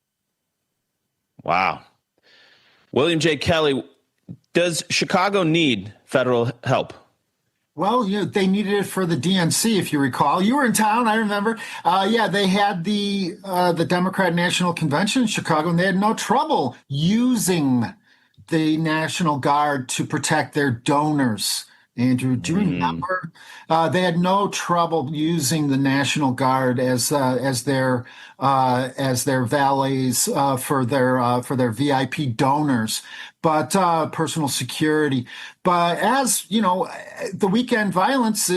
Wow. William J. Kelly, does Chicago need federal help? Well, they needed it for the DNC, if you recall. You were in town, I remember. They had the Democrat National Convention in Chicago, and they had no trouble using the National Guard to protect their donors. Andrew, do you remember? They had no trouble using the National Guard as their valets for their VIP donors, but personal security. But as the weekend violence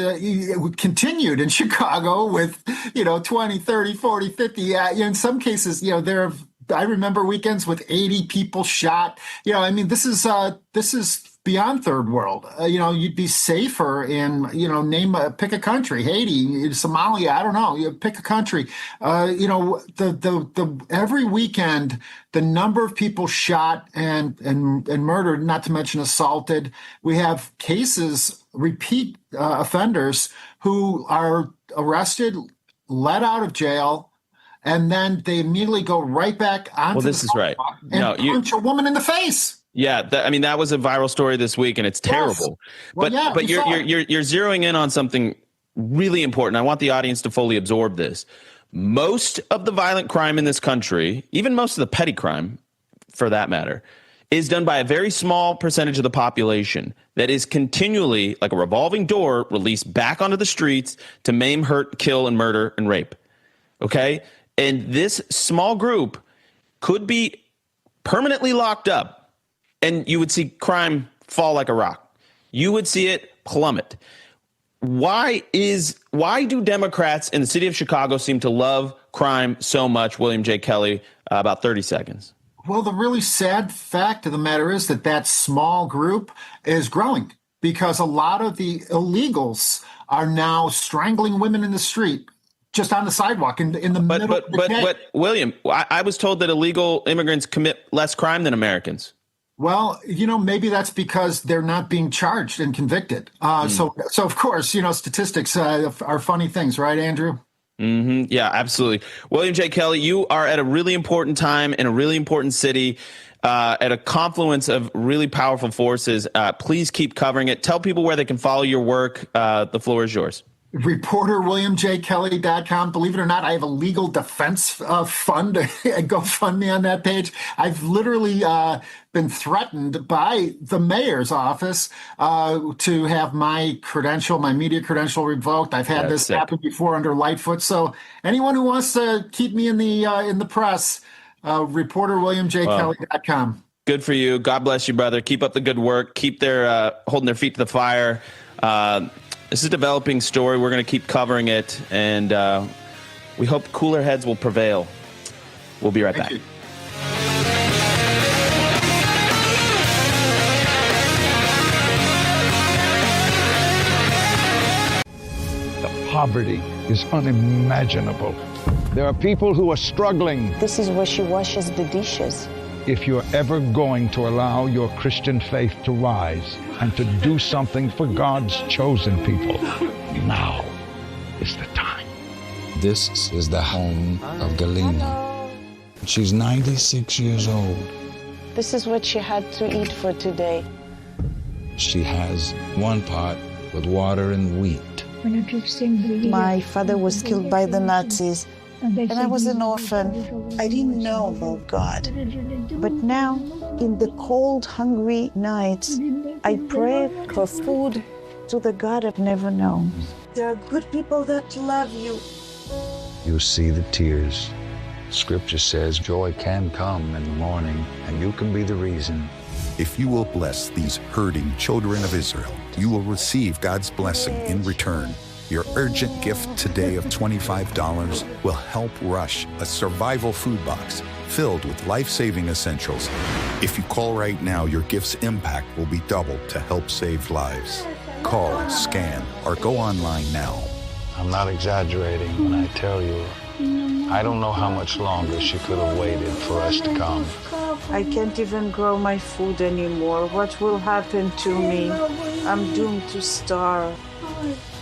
continued in Chicago with 20, 30, 40, 50. In some cases, I remember weekends with 80 people shot. This is beyond third world. You'd be safer in, pick a country, Haiti, Somalia, I don't know, pick a country. Every weekend, the number of people shot and murdered, not to mention assaulted. We have cases, repeat offenders who are arrested, let out of jail, and then they immediately go right back onto this is right. And punch a woman in the face. Yeah, that was a viral story this week, and it's terrible. Yes. Well, but you're zeroing in on something really important. I want the audience to fully absorb this. Most of the violent crime in this country, even most of the petty crime, for that matter, is done by a very small percentage of the population that is continually, like a revolving door, released back onto the streets to maim, hurt, kill, and murder and rape. Okay? And this small group could be permanently locked up, and you would see crime fall like a rock. You would see it plummet. Why do Democrats in the city of Chicago seem to love crime so much, William J. Kelly? About 30 seconds. Well, the really sad fact of the matter is that small group is growing because a lot of the illegals are now strangling women in the street, just on the sidewalk in the middle of the day. But William, I was told that illegal immigrants commit less crime than Americans. Well, maybe that's because they're not being charged and convicted. So of course, statistics are funny things, right, Andrew? Mm-hmm. Yeah, absolutely. William J. Kelly, you are at a really important time in a really important city, at a confluence of really powerful forces. Please keep covering it. Tell people where they can follow your work. The floor is yours. ReporterWilliamJKelly.com. Believe it or not, I have a legal defense fund, GoFundMe on that page. I've literally been threatened by the mayor's office to have my media credential revoked. I've had this happen before under Lightfoot. So anyone who wants to keep me in the press, ReporterWilliamJKelly.com. Good for you. God bless you, brother. Keep up the good work. Keep holding their feet to the fire. This is a developing story. We're going to keep covering it, and we hope cooler heads will prevail. We'll be right back. The poverty is unimaginable. There are people who are struggling. This is where she washes the dishes. If you're ever going to allow your Christian faith to rise and to do something for God's chosen people, now is the time. This is the home of Galina. She's 96 years old. This is what she had to eat for today. She has one pot with water and wheat. My father was killed by the Nazis, and I was an orphan. I didn't know about God. But now, in the cold, hungry nights, I pray for food to the God I've never known. There are good people that love you. You see the tears. Scripture says joy can come in the morning, and you can be the reason. If you will bless these hurting children of Israel, you will receive God's blessing in return. Your urgent gift today of $25 will help rush a survival food box filled with life-saving essentials. If you call right now, your gift's impact will be doubled to help save lives. Call, scan, or go online now. I'm not exaggerating when I tell you, I don't know how much longer she could have waited for us to come. I can't even grow my food anymore. What will happen to me? I'm doomed to starve.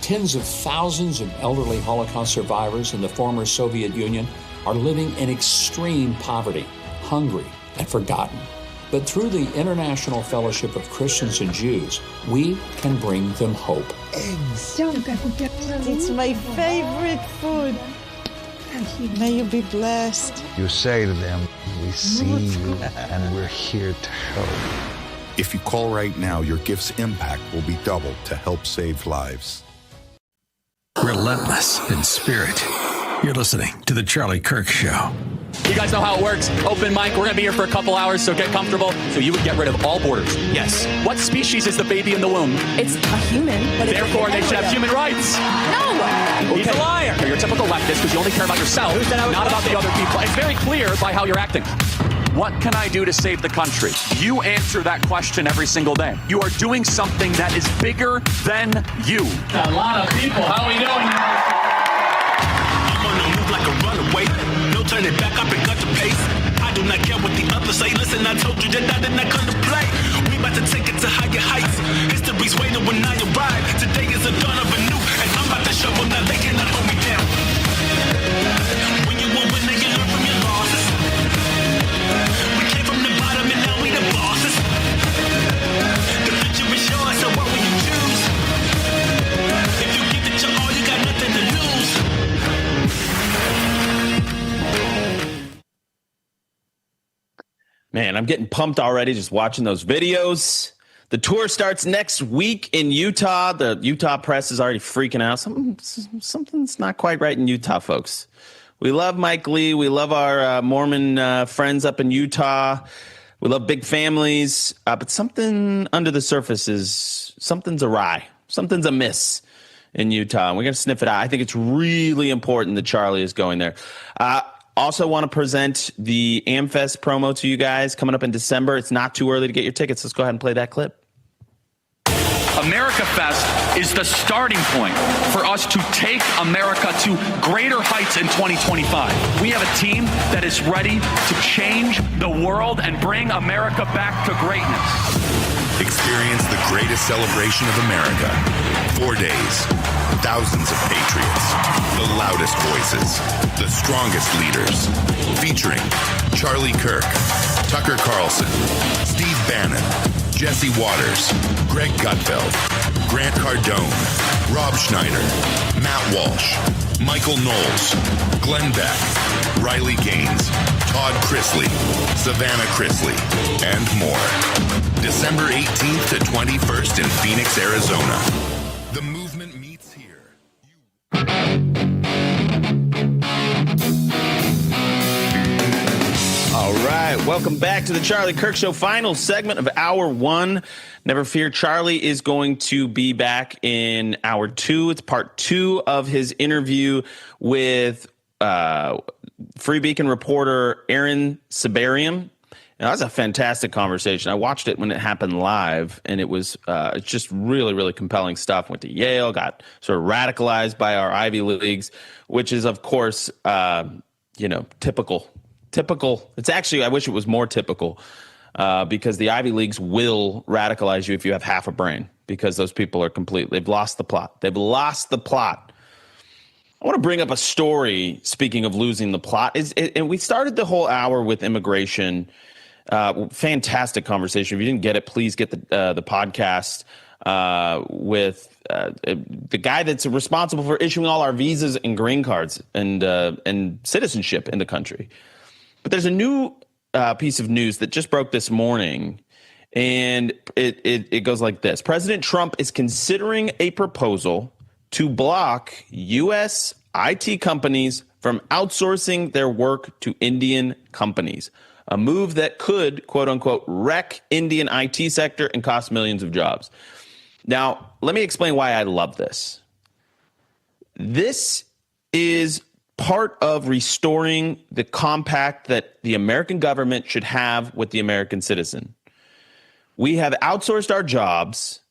Tens of thousands of elderly Holocaust survivors in the former Soviet Union are living in extreme poverty, hungry, and forgotten. But through the International Fellowship of Christians and Jews, we can bring them hope. Eggs. It's my favorite food. May you be blessed. You say to them, we see you and we're here to help. If you call right now, your gift's impact will be doubled to help save lives. Relentless in spirit. You're listening to The Charlie Kirk Show. You guys know how it works. Open mic. We're going to be here for a couple hours, so get comfortable. So you would get rid of all borders. Yes. What species is the baby in the womb? It's a human. But therefore, they should have human rights. No! He's a liar. You're a typical leftist because you only care about yourself, not about the other people. It's very clear by how you're acting. What can I do to save the country? You answer that question every single day. You are doing something that is bigger than you. A lot of people. How are we doing? I'm on the move like a runaway. No turning back, I've been cut to pace. I do not care what the others say. Listen, I told you that I did not come to play. We about to take it to higher heights. History's waiting when I arrive. Today is the dawn of a new, and I'm about to show them that they cannot hold me down. When you will win, then you learn from your losses. We came from the bottom and now we the bosses. The future is yours, so what will you choose? If you give it your all, you got nothing to lose. Man, I'm getting pumped already just watching those videos. The tour starts next week in Utah. The Utah press is already freaking out. Something's not quite right in Utah, folks. We love Mike Lee. We love our Mormon friends up in Utah. We love big families. But something under the surface something's awry. Something's amiss in Utah. And we're going to sniff it out. I think it's really important that Charlie is going there. Also want to present the AmFest promo to you guys coming up in December. It's not too early to get your tickets. Let's go ahead and play that clip. America Fest is the starting point for us to take America to greater heights in 2025. We have a team that is ready to change the world and bring America back to greatness. Experience the greatest celebration of America. 4 days, thousands of patriots, the loudest voices, the strongest leaders, featuring Charlie Kirk, Tucker Carlson, Steve Bannon, Jesse Waters, Greg Gutfeld, Grant Cardone, Rob Schneider, Matt Walsh, Michael Knowles, Glenn Beck, Riley Gaines, Todd Chrisley, Savannah Chrisley, and more. December 18th to 21st in Phoenix, Arizona. The movement meets here. All right, welcome back to the Charlie Kirk Show, final segment of Hour 1. Never fear, Charlie is going to be back in Hour 2. It's part 2 of his interview with Free Beacon reporter Aaron Sibarium. Now, that's a fantastic conversation. I watched it when it happened live, and it was just really, really compelling stuff. Went to Yale, got sort of radicalized by our Ivy Leagues, which is, of course, typical. It's actually, I wish it was more typical, because the Ivy Leagues will radicalize you if you have half a brain, because those people are they've lost the plot. They've lost the plot. I want to bring up a story, speaking of losing the plot. And we started the whole hour with immigration. Fantastic conversation. If you didn't get it, please get the podcast with the guy that's responsible for issuing all our visas and green cards and citizenship in the country. But there's a new piece of news that just broke this morning, and it goes like this. President Trump is considering a proposal to block U.S. IT companies from outsourcing their work to Indian companies, a move that could, quote unquote, wreck Indian IT sector and cost millions of jobs. Now, let me explain why I love this. This is part of restoring the compact that the American government should have with the American citizen. We have outsourced our jobs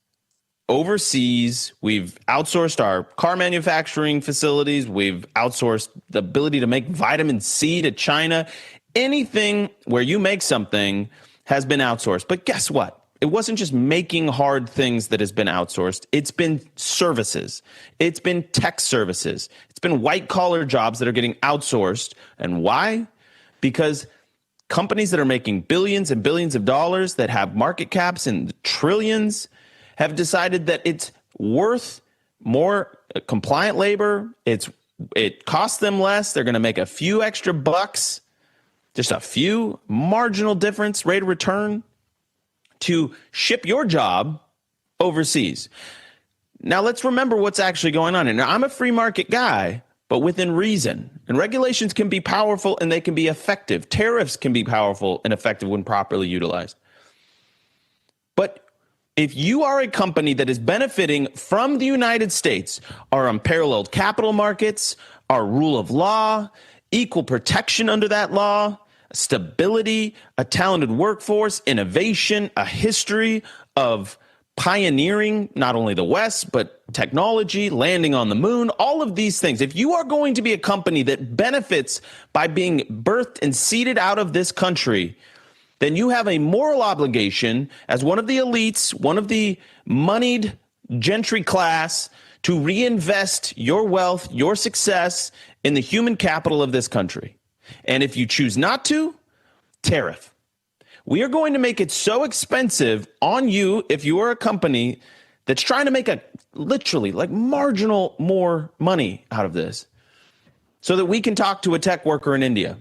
overseas. We've outsourced our car manufacturing facilities. We've outsourced the ability to make vitamin C to China. Anything where you make something has been outsourced. But guess what? It wasn't just making hard things that has been outsourced. It's been services. It's been tech services. It's been white-collar jobs that are getting outsourced. And why? Because companies that are making billions and billions of dollars, that have market caps in the trillions, have decided that it's worth more compliant labor. It costs them less. They're going to make a few extra bucks, just a few, marginal difference, rate of return, to ship your job overseas. Now, let's remember what's actually going on. And I'm a free market guy, but within reason. And regulations can be powerful and they can be effective. Tariffs can be powerful and effective when properly utilized. But if you are a company that is benefiting from the United States, our unparalleled capital markets, our rule of law, equal protection under that law, stability, a talented workforce, innovation, a history of pioneering not only the West, but technology, landing on the moon, all of these things. If you are going to be a company that benefits by being birthed and seeded out of this country, then you have a moral obligation as one of the elites, one of the moneyed gentry class, to reinvest your wealth, your success in the human capital of this country. And if you choose not to, tariff. We are going to make it so expensive on you if you are a company that's trying to make a literally like marginal more money out of this so that we can talk to a tech worker in India.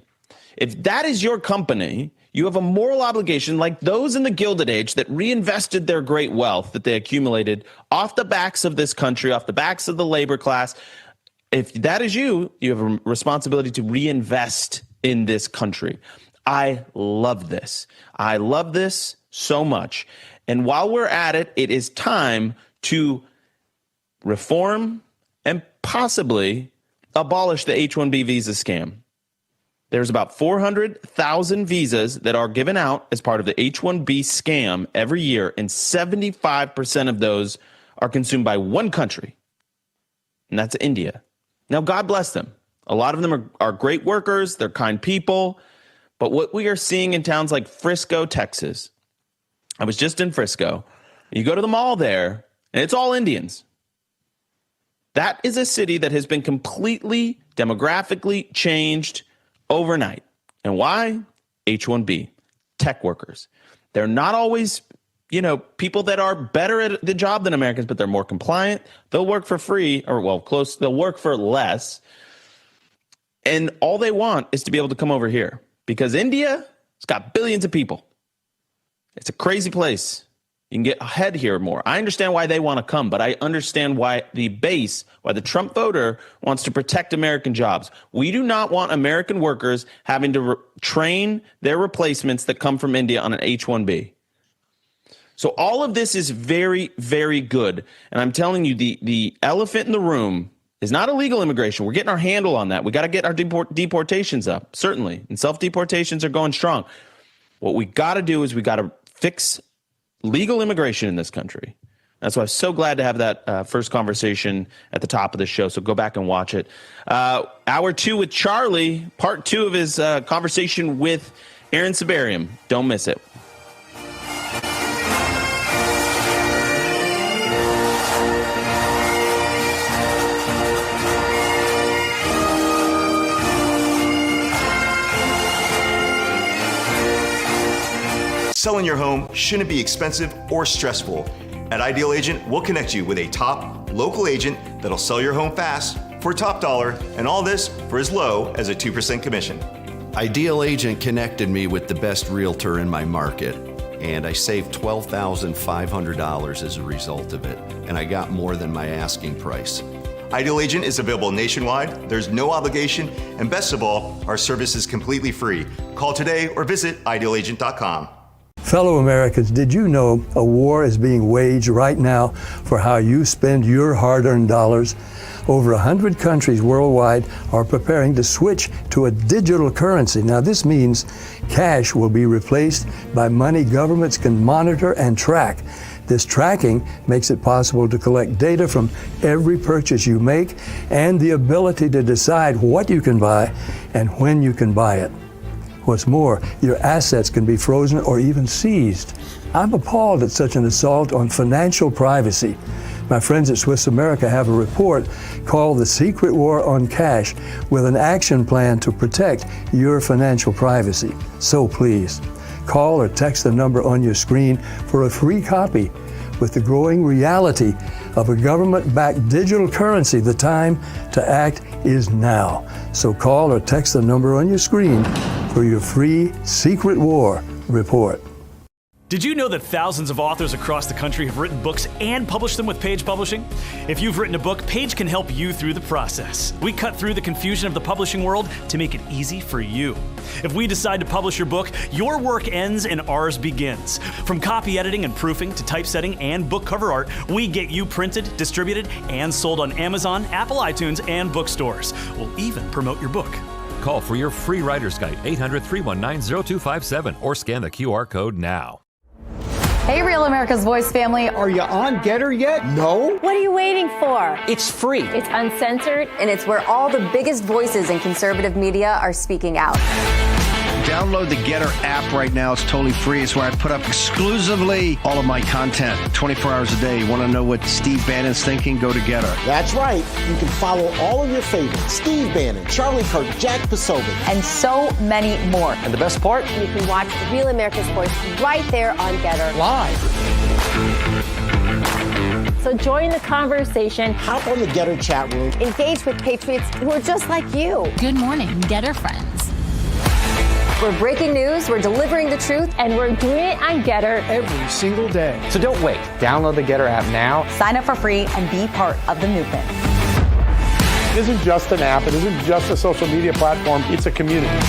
If that is your company, you have a moral obligation like those in the Gilded Age that reinvested their great wealth that they accumulated off the backs of this country, off the backs of the labor class. If that is you, you have a responsibility to reinvest in this country. I love this. I love this so much. And while we're at it, it is time to reform and possibly abolish the H-1B visa scam. There's about 400,000 visas that are given out as part of the H-1B scam every year, and 75% of those are consumed by one country, and that's India. Now, God bless them. A lot of them are great workers. They're kind people. But what we are seeing in towns like Frisco, Texas, I was just in Frisco. You go to the mall there, and it's all Indians. That is a city that has been completely demographically changed overnight. And why? H-1B, tech workers. They're not always, people that are better at the job than Americans, but they're more compliant. They'll work for free close. They'll work for less. And all they want is to be able to come over here because India has got billions of people. It's a crazy place. You can get ahead here more. I understand why they want to come, but I understand why the Trump voter wants to protect American jobs. We do not want American workers having to train their replacements that come from India on an H-1B. So all of this is very, very good. And I'm telling you, the elephant in the room is not illegal immigration. We're getting our handle on that. We got to get our deportations up, certainly. And self-deportations are going strong. What we got to do is we got to fix legal immigration in this country. That's why I'm so glad to have that first conversation at the top of the show. So go back and watch it. Hour 2 with Charlie, part 2 of his conversation with Aaron Sibarium. Don't miss it. Selling your home shouldn't be expensive or stressful. At Ideal Agent, we'll connect you with a top local agent that'll sell your home fast for top dollar, and all this for as low as a 2% commission. Ideal Agent connected me with the best realtor in my market, and I saved $12,500 as a result of it, and I got more than my asking price. Ideal Agent is available nationwide, there's no obligation, and best of all, our service is completely free. Call today or visit idealagent.com. Fellow Americans, did you know a war is being waged right now for how you spend your hard-earned dollars? Over 100 countries worldwide are preparing to switch to a digital currency. Now, this means cash will be replaced by money governments can monitor and track. This tracking makes it possible to collect data from every purchase you make and the ability to decide what you can buy and when you can buy it. What's more, your assets can be frozen or even seized. I'm appalled at such an assault on financial privacy. My friends at Swiss America have a report called The Secret War on Cash with an action plan to protect your financial privacy. So please, call or text the number on your screen for a free copy. With the growing reality of a government-backed digital currency, the time to act is now. So call or text the number on your screen for your free Secret War report. Did you know that thousands of authors across the country have written books and published them with Page Publishing? If you've written a book, Page can help you through the process. We cut through the confusion of the publishing world to make it easy for you. If we decide to publish your book, your work ends and ours begins. From copy editing and proofing to typesetting and book cover art, we get you printed, distributed, and sold on Amazon, Apple iTunes, and bookstores. We'll even promote your book. Call for your free writer's guide, 800-319-0257, or scan the QR code now. Hey, Real America's Voice family. Are you on Getter yet? No? What are you waiting for? It's free. It's uncensored, and it's where all the biggest voices in conservative media are speaking out. Download the Getter app right now. It's totally free. It's where I put up exclusively all of my content 24 hours a day. You want to know what Steve Bannon's thinking? Go to Getter. That's right. You can follow all of your favorites. Steve Bannon, Charlie Kirk, Jack Posobiec. And so many more. And the best part? You can watch Real America's Voice right there on Getter. Live. So join the conversation. Hop on the Getter chat room. Engage with patriots who are just like you. Good morning, Getter friends. We're breaking news, we're delivering the truth, and we're doing it on Getter every single day. So don't wait. Download the Getter app now. Sign up for free and be part of the movement. It isn't just an app. It isn't just a social media platform. It's a community.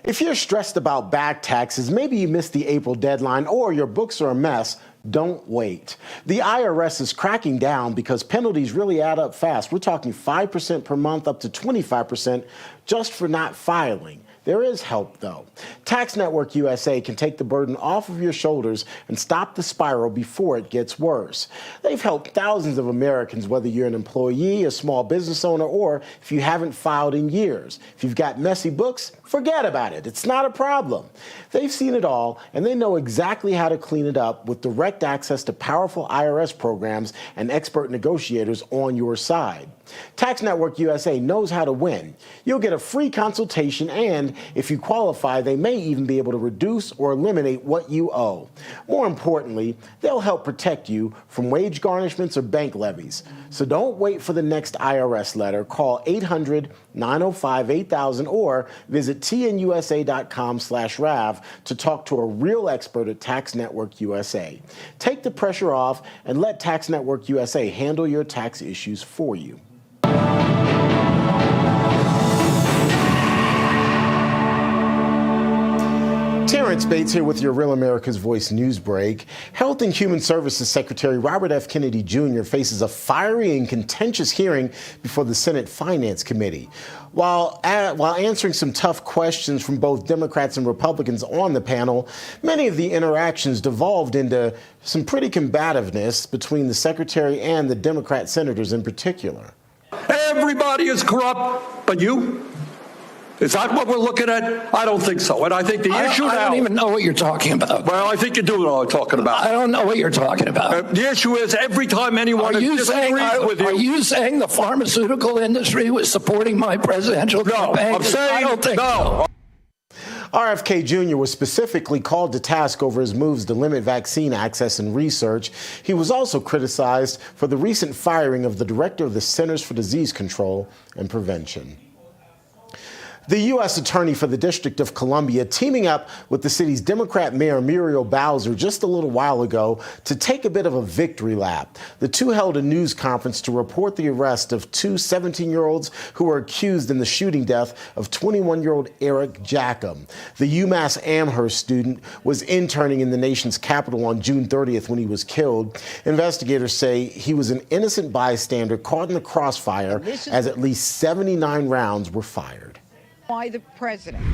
If you're stressed about back taxes, maybe you missed the April deadline, or your books are a mess, don't wait. The IRS is cracking down because penalties really add up fast. We're talking 5% per month up to 25% just for not filing. There is help, though. Tax Network USA can take the burden off of your shoulders and stop the spiral before it gets worse. They've helped thousands of Americans, whether you're an employee, a small business owner, or if you haven't filed in years. If you've got messy books, forget about it. It's not a problem. They've seen it all, and they know exactly how to clean it up with direct access to powerful IRS programs and expert negotiators on your side. Tax Network USA knows how to win. You'll get a free consultation, and if you qualify, they may even be able to reduce or eliminate what you owe. More importantly, they'll help protect you from wage garnishments or bank levies. So don't wait for the next IRS letter. Call 800-905-8000 or visit tnusa.com/RAV to talk to a real expert at Tax Network USA. Take the pressure off and let Tax Network USA handle your tax issues for you. Terrence Bates here with your Real America's Voice news break. Health and Human Services Secretary Robert F. Kennedy Jr. faces a fiery and contentious hearing before the Senate Finance Committee. While answering some tough questions from both Democrats and Republicans on the panel, many of the interactions devolved into some pretty combativeness between the Secretary and the Democrat senators in particular. Everybody is corrupt, but you. Is that what we're looking at? I don't think so. And I think the issue now... I don't even know what you're talking about. Well, I think you do know what I'm talking about. I don't know what you're talking about. The issue is every time anyone disagrees with you... Are you saying the pharmaceutical industry was supporting my presidential campaign? I'm saying I don't think no. So. RFK Jr. was specifically called to task over his moves to limit vaccine access and research. He was also criticized for the recent firing of the director of the Centers for Disease Control and Prevention. The U.S. Attorney for the District of Columbia teaming up with the city's Democrat Mayor Muriel Bowser just a little while ago to take a bit of a victory lap. The two held a news conference to report the arrest of two 17-year-olds who were accused in the shooting death of 21-year-old Eric Jackham. The UMass Amherst student was interning in the nation's capital on June 30th when he was killed. Investigators say he was an innocent bystander caught in the crossfire as at least 79 rounds were fired. Why the president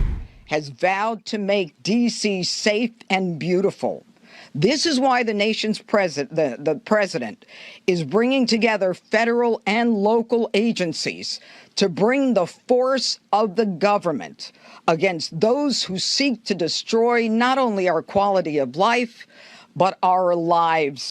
has vowed to make D.C. safe and beautiful. This is why the nation's the president is bringing together federal and local agencies to bring the force of the government against those who seek to destroy not only our quality of life, but our lives.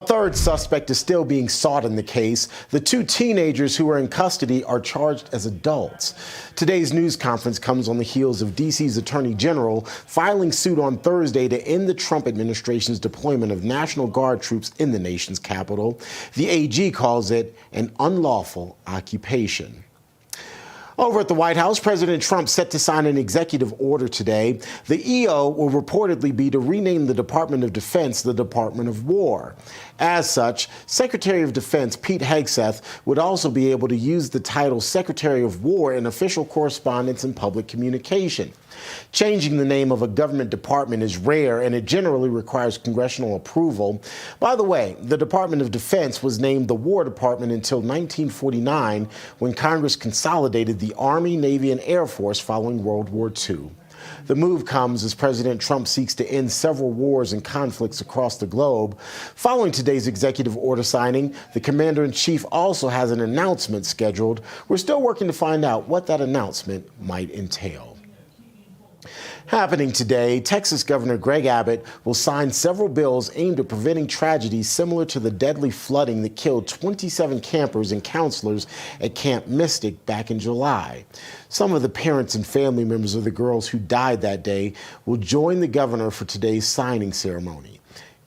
A third suspect is still being sought in the case. The two teenagers who are in custody are charged as adults. Today's news conference comes on the heels of D.C.'s Attorney General filing suit on Thursday to end the Trump administration's deployment of National Guard troops in the nation's capital. The AG calls it an unlawful occupation. Over at the White House, President Trump set to sign an executive order today. The EO will reportedly be to rename the Department of Defense the Department of War. As such, Secretary of Defense Pete Hegseth would also be able to use the title Secretary of War in official correspondence and public communication. Changing the name of a government department is rare, and it generally requires congressional approval. By the way, the Department of Defense was named the War Department until 1949, when Congress consolidated the Army, Navy, and Air Force following World War II. The move comes as President Trump seeks to end several wars and conflicts across the globe. Following today's executive order signing, the commander-in-chief also has an announcement scheduled. We're still working to find out what that announcement might entail. Happening today, Texas Governor Greg Abbott will sign several bills aimed at preventing tragedies similar to the deadly flooding that killed 27 campers and counselors at Camp Mystic back in July. Some of the parents and family members of the girls who died that day will join the governor for today's signing ceremony.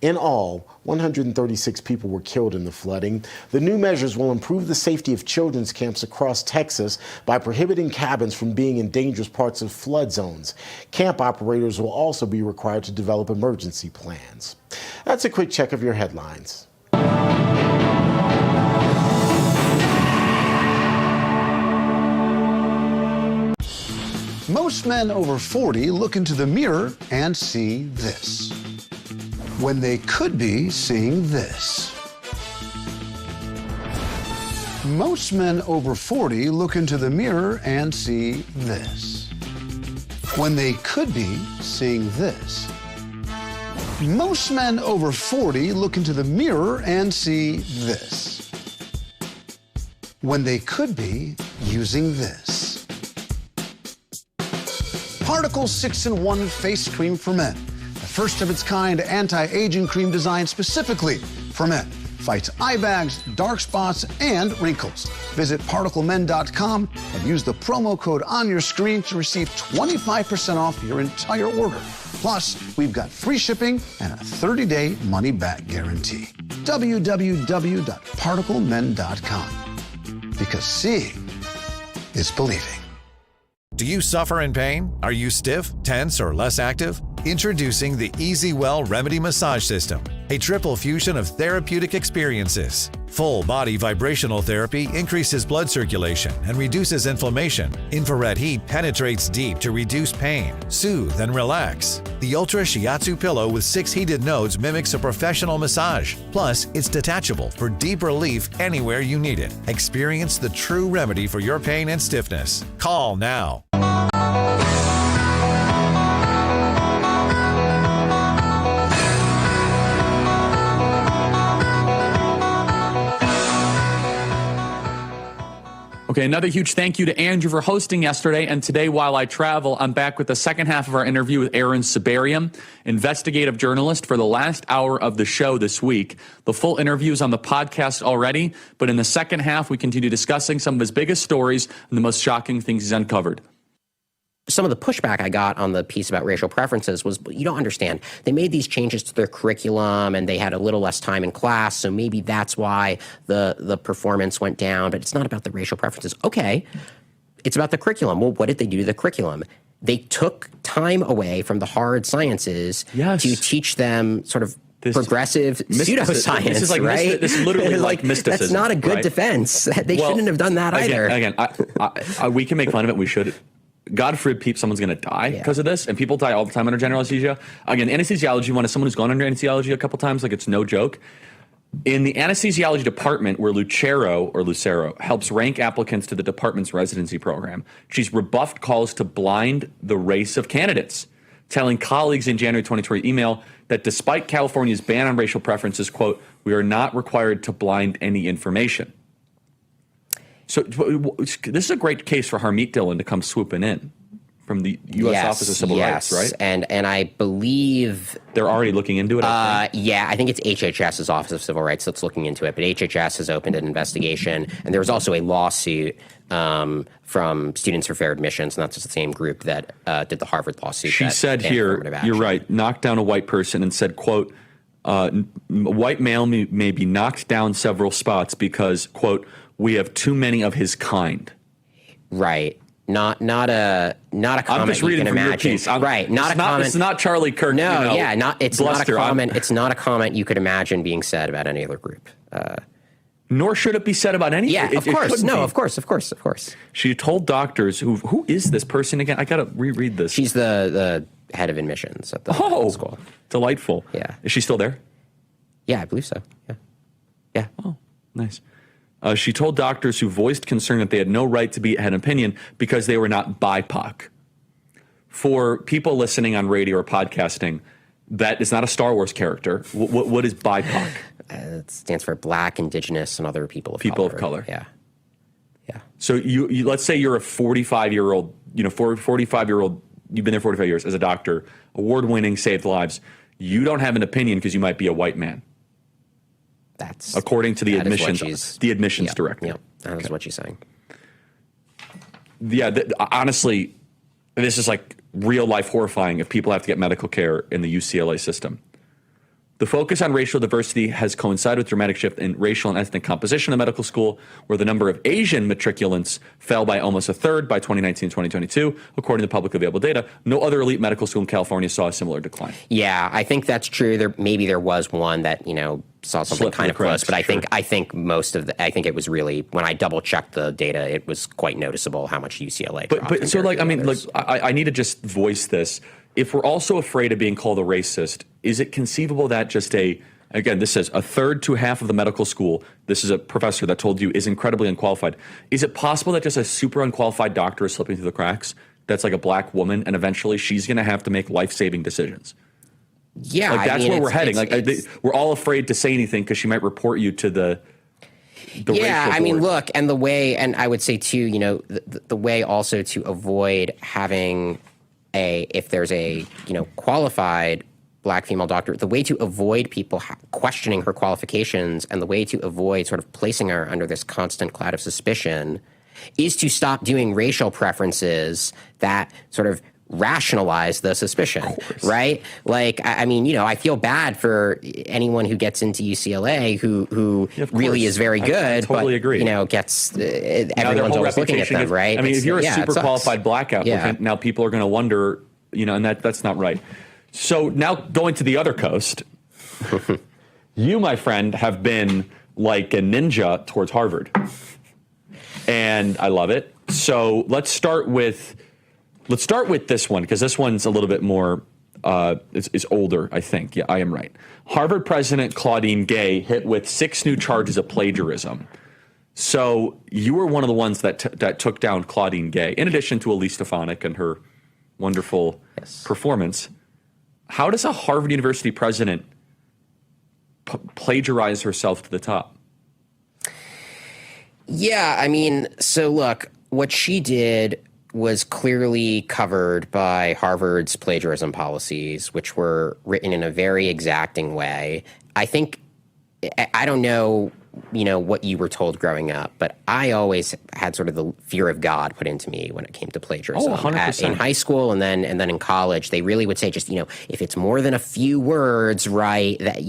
In all, 136 people were killed in the flooding. The new measures will improve the safety of children's camps across Texas by prohibiting cabins from being in dangerous parts of flood zones. Camp operators will also be required to develop emergency plans. That's a quick check of your headlines. Most men over 40 look into the mirror and see this, when they could be seeing this. Most men over 40 look into the mirror and see this, when they could be seeing this. Most men over 40 look into the mirror and see this, when they could be using this. Particle 6-in-1 face cream for men. The first of its kind anti-aging cream designed specifically for men. Fights eye bags, dark spots, and wrinkles. Visit particlemen.com and use the promo code on your screen to receive 25% off your entire order. Plus, we've got free shipping and a 30-day money-back guarantee. www.particlemen.com. Because seeing is believing. Do you suffer in pain? Are you stiff, tense, or less active? Introducing the EasyWell Remedy Massage System, a triple fusion of therapeutic experiences. Full body vibrational therapy increases blood circulation and reduces inflammation. Infrared heat penetrates deep to reduce pain, soothe, and relax. The Ultra Shiatsu pillow with 6 heated nodes mimics a professional massage. Plus, it's detachable for deep relief anywhere you need it. Experience the true remedy for your pain and stiffness. Call now. Okay, another huge thank you to Andrew for hosting yesterday. And today, while I travel, I'm back with the second half of our interview with Aaron Sibarium, investigative journalist, for the last hour of the show this week. The full interview is on the podcast already, but in the second half, we continue discussing some of his biggest stories and the most shocking things he's uncovered. Some of the pushback I got on the piece about racial preferences was, you don't understand. They made these changes to their curriculum and they had a little less time in class, so maybe that's why the performance went down, but it's not about the racial preferences. Okay, it's about the curriculum. Well, what did they do to the curriculum? They took time away from the hard sciences to teach them sort of progressive pseudoscience, this is like right? This is literally like mysticism. That's not a good defense. They shouldn't have done that either. Again, we can make fun of it. We should. God forbid someone's going to die because of this, and people die all the time under general anesthesia. Again, anesthesiology, one is someone who's gone under anesthesiology a couple times, like it's no joke. In the anesthesiology department, where Lucero helps rank applicants to the department's residency program, she's rebuffed calls to blind the race of candidates, telling colleagues in January 2020 email that despite California's ban on racial preferences, quote, we are not required to blind any information. So this is a great case for Harmeet Dillon to come swooping in from the U.S. Office of Civil Rights, right? And I believe they're already looking into it. I think it's HHS's Office of Civil Rights that's looking into it. But HHS has opened an investigation, and there was also a lawsuit from Students for Fair Admissions, and that's the same group that did the Harvard lawsuit. She said here, you're right, knocked down a white person and said, quote, white male may be knocked down several spots because, quote, we have too many of his kind. Right. Not a comment. I'm just reading from your piece. Right. Not a comment. It's not Charlie Kirk. No. It's not a comment. It's not a comment you could imagine being said about any other group. Nor should it be said about anything. Yeah, of course. Of course. She told doctors who is this person again? I got to reread this. She's the head of admissions at the school. Delightful. Yeah. Is she still there? Yeah, I believe so. Yeah. Oh, nice. She told doctors who voiced concern that they had no right to had an opinion because they were not BIPOC. For people listening on radio or podcasting, that is not a Star Wars character. What is BIPOC? It stands for Black, Indigenous, and other people of color. Yeah. So you let's say you're a 45-year-old, 45-year-old, you've been there 45 years as a doctor, award-winning, saved lives. You don't have an opinion because you might be a white man. That's according to the admissions director. Yeah, that is what she's saying. Yeah, honestly, this is like real life horrifying if people have to get medical care in the UCLA system. The focus on racial diversity has coincided with dramatic shift in racial and ethnic composition of medical school, where the number of Asian matriculants fell by almost a third by 2019-2022, according to publicly available data. No other elite medical school in California saw a similar decline. Yeah, I think that's true. Maybe there was one that, saw something kind of close, but I think most of I think it was really, when I double checked the data, it was quite noticeable how much UCLA dropped. But so I need to just voice this. If we're also afraid of being called a racist, is it conceivable that again, this says a third to half of the medical school, this is a professor that told you, is incredibly unqualified. Is it possible that just a super unqualified doctor is slipping through the cracks? That's like a black woman, and eventually she's going to have to make life-saving decisions. Yeah, that's where we're heading. We're all afraid to say anything because she might report you to the racial board. Look, and the way, and I would say too, the way also to avoid having if there's a qualified black female doctor, the way to avoid people questioning her qualifications and the way to avoid sort of placing her under this constant cloud of suspicion is to stop doing racial preferences that sort of rationalize the suspicion, right? I feel bad for anyone who gets into UCLA who really is very good, I totally agree. Gets everyone's always looking at them, right? If you're a super qualified black applicant, now people are going to wonder, and that's not right. So now going to the other coast, you, my friend, have been like a ninja towards Harvard, and I love it. So let's start with this one, because this one's a little bit more, is older, I think. Yeah, I am right. Harvard President Claudine Gay hit with 6 new charges of plagiarism. So you were one of the ones that took down Claudine Gay, in addition to Elise Stefanik and her wonderful performance. How does a Harvard University president plagiarize herself to the top? Yeah, I mean, so look, what she did was clearly covered by Harvard's plagiarism policies, which were written in a very exacting way. I think, I don't know, what you were told growing up, but I always had sort of the fear of God put into me when it came to plagiarism. 100%. In high school and then in college, they really would say just, if it's more than a few words, right, that,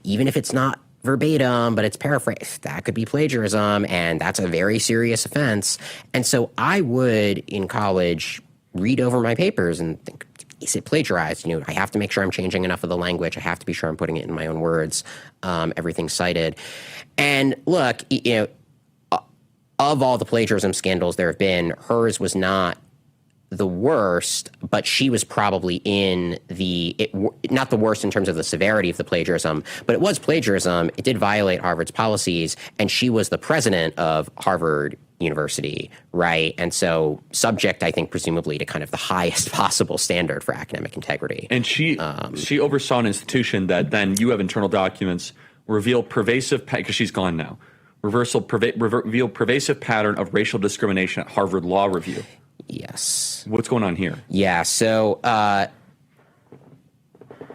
even if it's not verbatim, but it's paraphrased, that could be plagiarism, and that's a very serious offense. And so I would, in college, read over my papers and think, is it plagiarized? I have to make sure I'm changing enough of the language. I have to be sure I'm putting it in my own words. Everything's cited. And look, of all the plagiarism scandals there have been, hers was not the worst, but she was probably in not the worst in terms of the severity of the plagiarism, but it was plagiarism. It did violate Harvard's policies, and she was the president of Harvard University, right? And so subject, I think, presumably to kind of the highest possible standard for academic integrity. And she oversaw an institution that then you have internal documents reveal pervasive, because she's gone now, reveal pervasive pattern of racial discrimination at Harvard Law Review. Yes. What's going on here? Yeah, so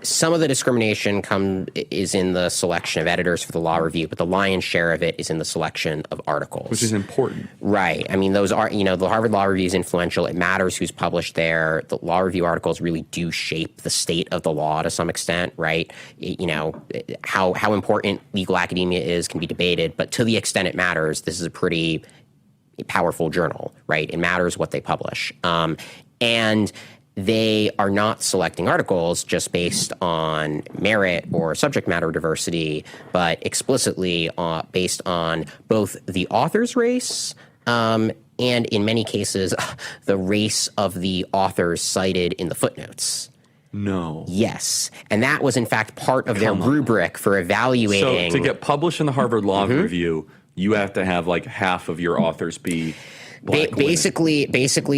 some of the discrimination is in the selection of editors for the law review, but the lion's share of it is in the selection of articles. Which is important. Right. I mean, those are, the Harvard Law Review is influential. It matters who's published there. The law review articles really do shape the state of the law to some extent, right? How important legal academia is can be debated, but to the extent it matters, this is a pretty powerful journal, right? It matters what they publish. And they are not selecting articles just based on merit or subject matter diversity, but explicitly based on both the author's race and, in many cases, the race of the authors cited in the footnotes. No. Yes. And that was, in fact, part of their rubric for evaluating. So to get published in the Harvard Law Review, you have to have like half of your authors be black basically,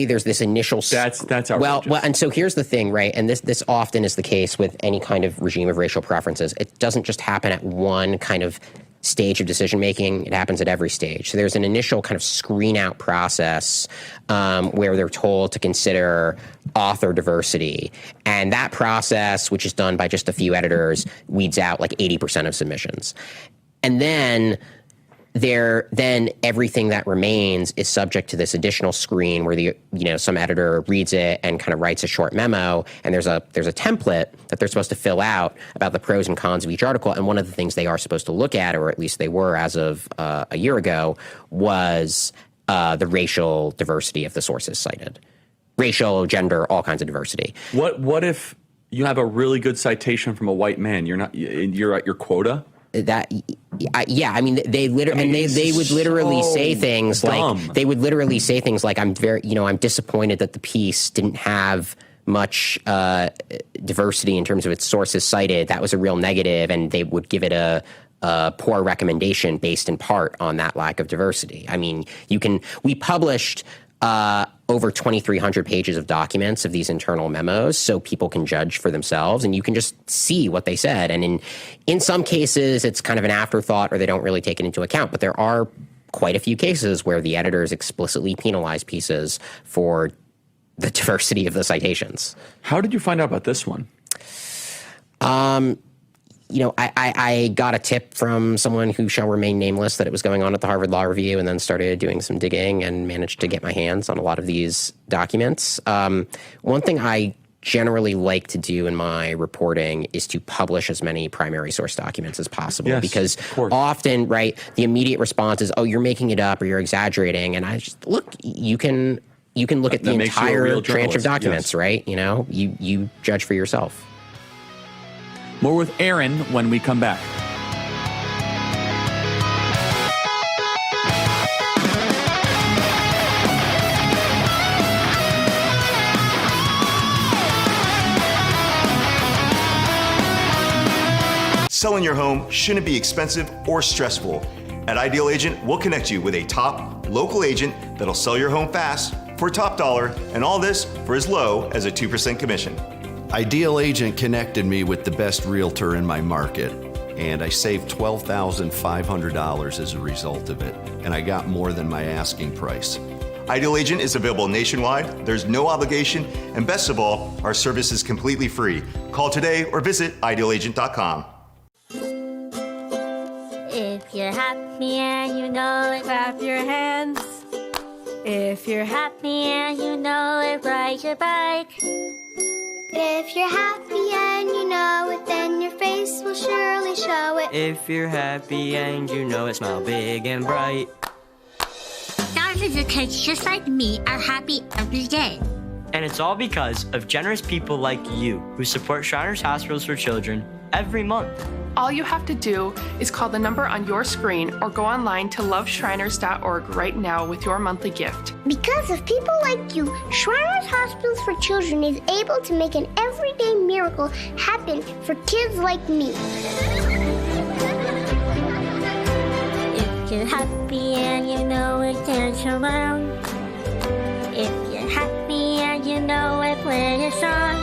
there's this initial. That's outrageous. Well, and so here's the thing, right? And this often is the case with any kind of regime of racial preferences. It doesn't just happen at one kind of stage of decision making. It happens at every stage. So there's an initial kind of screen out process where they're told to consider author diversity, and that process, which is done by just a few editors, weeds out like 80% of submissions, and then everything that remains is subject to this additional screen where some editor reads it and kind of writes a short memo, and there's a template that they're supposed to fill out about the pros and cons of each article. And one of the things they are supposed to look at, or at least they were as of a year ago, was the racial diversity of the sources cited. Racial, gender, all kinds of diversity. What if you have a really good citation from a white man? You're at your quota? I mean, they would literally say things like, I'm disappointed that the piece didn't have much diversity in terms of its sources cited. That was a real negative, and they would give it a poor recommendation based in part on that lack of diversity. I mean, we published over 2,300 pages of documents of these internal memos, so people can judge for themselves, and you can just see what they said. And in some cases, it's kind of an afterthought, or they don't really take it into account. But there are quite a few cases where the editors explicitly penalize pieces for the diversity of the citations. How did you find out about this one? I got a tip from someone who shall remain nameless that it was going on at the Harvard Law Review, and then started doing some digging and managed to get my hands on a lot of these documents. One thing I generally like to do in my reporting is to publish as many primary source documents as possible. Yes, because often, right, the immediate response is, oh, you're making it up or you're exaggerating. And I just, look, you can look at the entire tranche of documents, yes. Right? You judge for yourself. More with Aaron when we come back. Selling your home shouldn't be expensive or stressful. At Ideal Agent, we'll connect you with a top local agent that'll sell your home fast for top dollar, and all this for as low as a 2% commission. Ideal Agent connected me with the best realtor in my market, and I saved $12,500 as a result of it, and I got more than my asking price. Ideal Agent is available nationwide, there's no obligation, and best of all, our service is completely free. Call today or visit idealagent.com. If you're happy and you know it, clap your hands. If you're happy and you know it, ride your bike. If you're happy and you know it, then your face will surely show it. If you're happy and you know it, smile big and bright. Thousands of kids just like me are happy every day. And it's all because of generous people like you who support Shriners Hospitals for Children every month. All you have to do is call the number on your screen or go online to loveshriners.org right now with your monthly gift. Because of people like you, Shriners Hospitals for Children is able to make an everyday miracle happen for kids like me. If you're happy and you know it, dance around. If you're happy and you know it, play a song.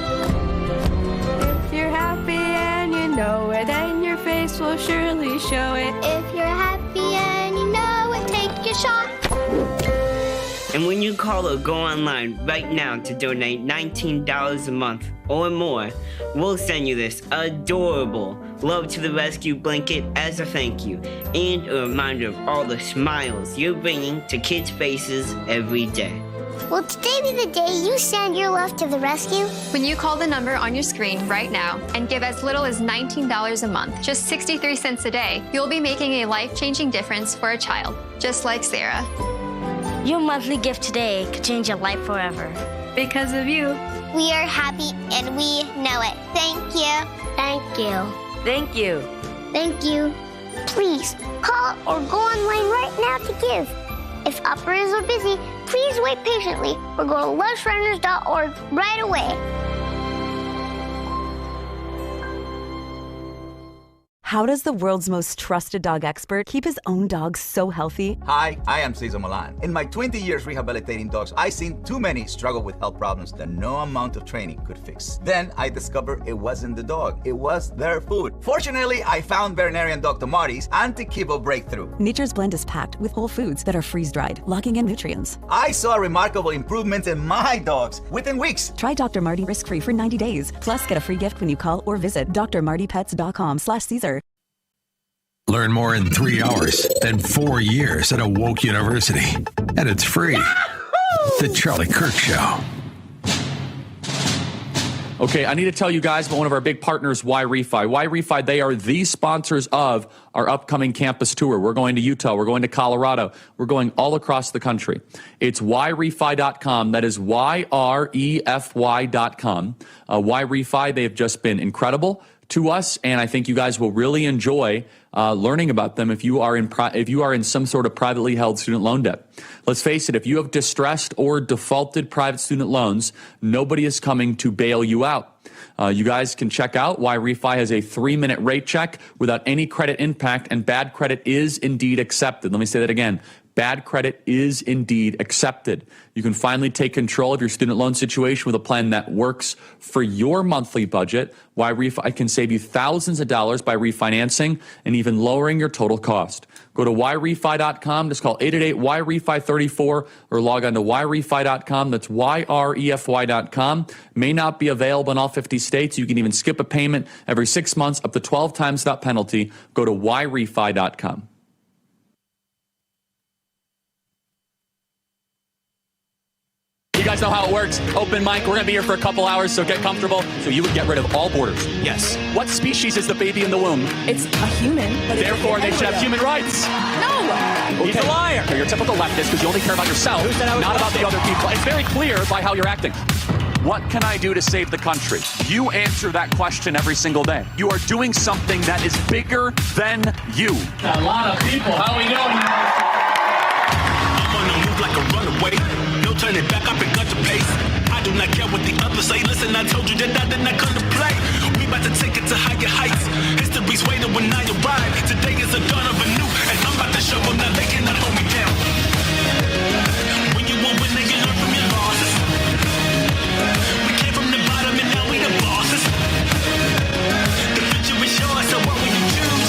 If you're happy and you know it, then your face will surely show it. If you're happy and you know it, take your shot. And when you call or go online right now to donate $19 a month or more, we'll send you this adorable Love to the Rescue blanket as a thank you and a reminder of all the smiles you're bringing to kids' faces every day. Will today be the day you send your love to the rescue? When you call the number on your screen right now and give as little as $19 a month, just 63 cents a day, you'll be making a life-changing difference for a child, just like Sarah. Your monthly gift today could change your life forever. Because of you. We are happy and we know it. Thank you. Thank you. Thank you. Thank you. Please call or go online right now to give. If operators are busy, please wait patiently or go to loveshriners.org right away. How does the world's most trusted dog expert keep his own dog so healthy? Hi, I am Cesar Milan. In my 20 years rehabilitating dogs, I've seen too many struggle with health problems that no amount of training could fix. Then I discovered it wasn't the dog, it was their food. Fortunately, I found veterinarian Dr. Marty's Anti-Kibble Breakthrough. Nature's Blend is packed with whole foods that are freeze-dried, locking in nutrients. I saw remarkable improvements in my dogs within weeks. Try Dr. Marty risk-free for 90 days. Plus, get a free gift when you call or visit drmartypets.com/Caesar. Learn more in 3 hours than 4 years at a woke university. And it's free. The Charlie Kirk Show. Okay, I need to tell you guys about one of our big partners, Y-Refi. Y-Refi, they are the sponsors of our upcoming campus tour. We're going to Utah. We're going to Colorado. We're going all across the country. It's YRefi.com. That is YREFY.com. Y-Refi, they have just been incredible to us, and I think you guys will really enjoy learning about them if you are in some sort of privately held student loan debt. Let's face it, if you have distressed or defaulted private student loans, nobody is coming to bail you out. You guys can check out why Refi has a 3-minute rate check without any credit impact, and bad credit is indeed accepted. Let me say that again. Bad credit is indeed accepted. You can finally take control of your student loan situation with a plan that works for your monthly budget. Y-Refi can save you thousands of dollars by refinancing and even lowering your total cost. Go to YRefi.com, just call 888-YREFI34 or log on to YRefi.com. That's YREFY.com. May not be available in all 50 states. You can even skip a payment every 6 months up to 12 times without penalty. Go to YRefi.com. You guys know how it works. Open mic. We're going to be here for a couple hours, so get comfortable. So you would get rid of all borders. Yes. What species is the baby in the womb? It's a human. But therefore, they should have human rights. No. He's a liar. You're a typical leftist because you only care about yourself, not about the other people. It's very clear by how you're acting. What can I do to save the country? You answer that question every single day. You are doing something that is bigger than you. A lot of people. How are we doing? I'm on the move like a runaway. No turning back, I pick up the pace. I do not care what the others say. Listen, I told you that I did not come to play. We about to take it to higher heights. History's waiting when I arrive. Today is the dawn of a new, and I'm about to show them that they cannot hold me down. When you will win, then you learn from your losses. We came from the bottom and now we the bosses. The future is yours, so what will you choose?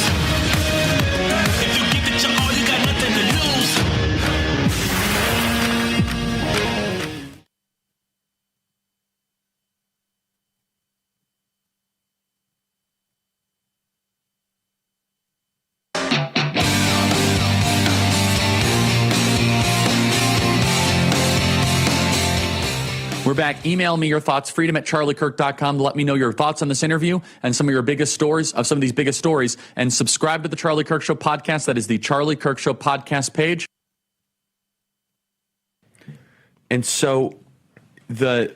We're back. Email me your thoughts, freedom@charliekirk.com, to let me know your thoughts on this interview and some of your biggest stories, of some of these biggest stories. And subscribe to the Charlie Kirk Show podcast. That is the Charlie Kirk Show podcast page. And so the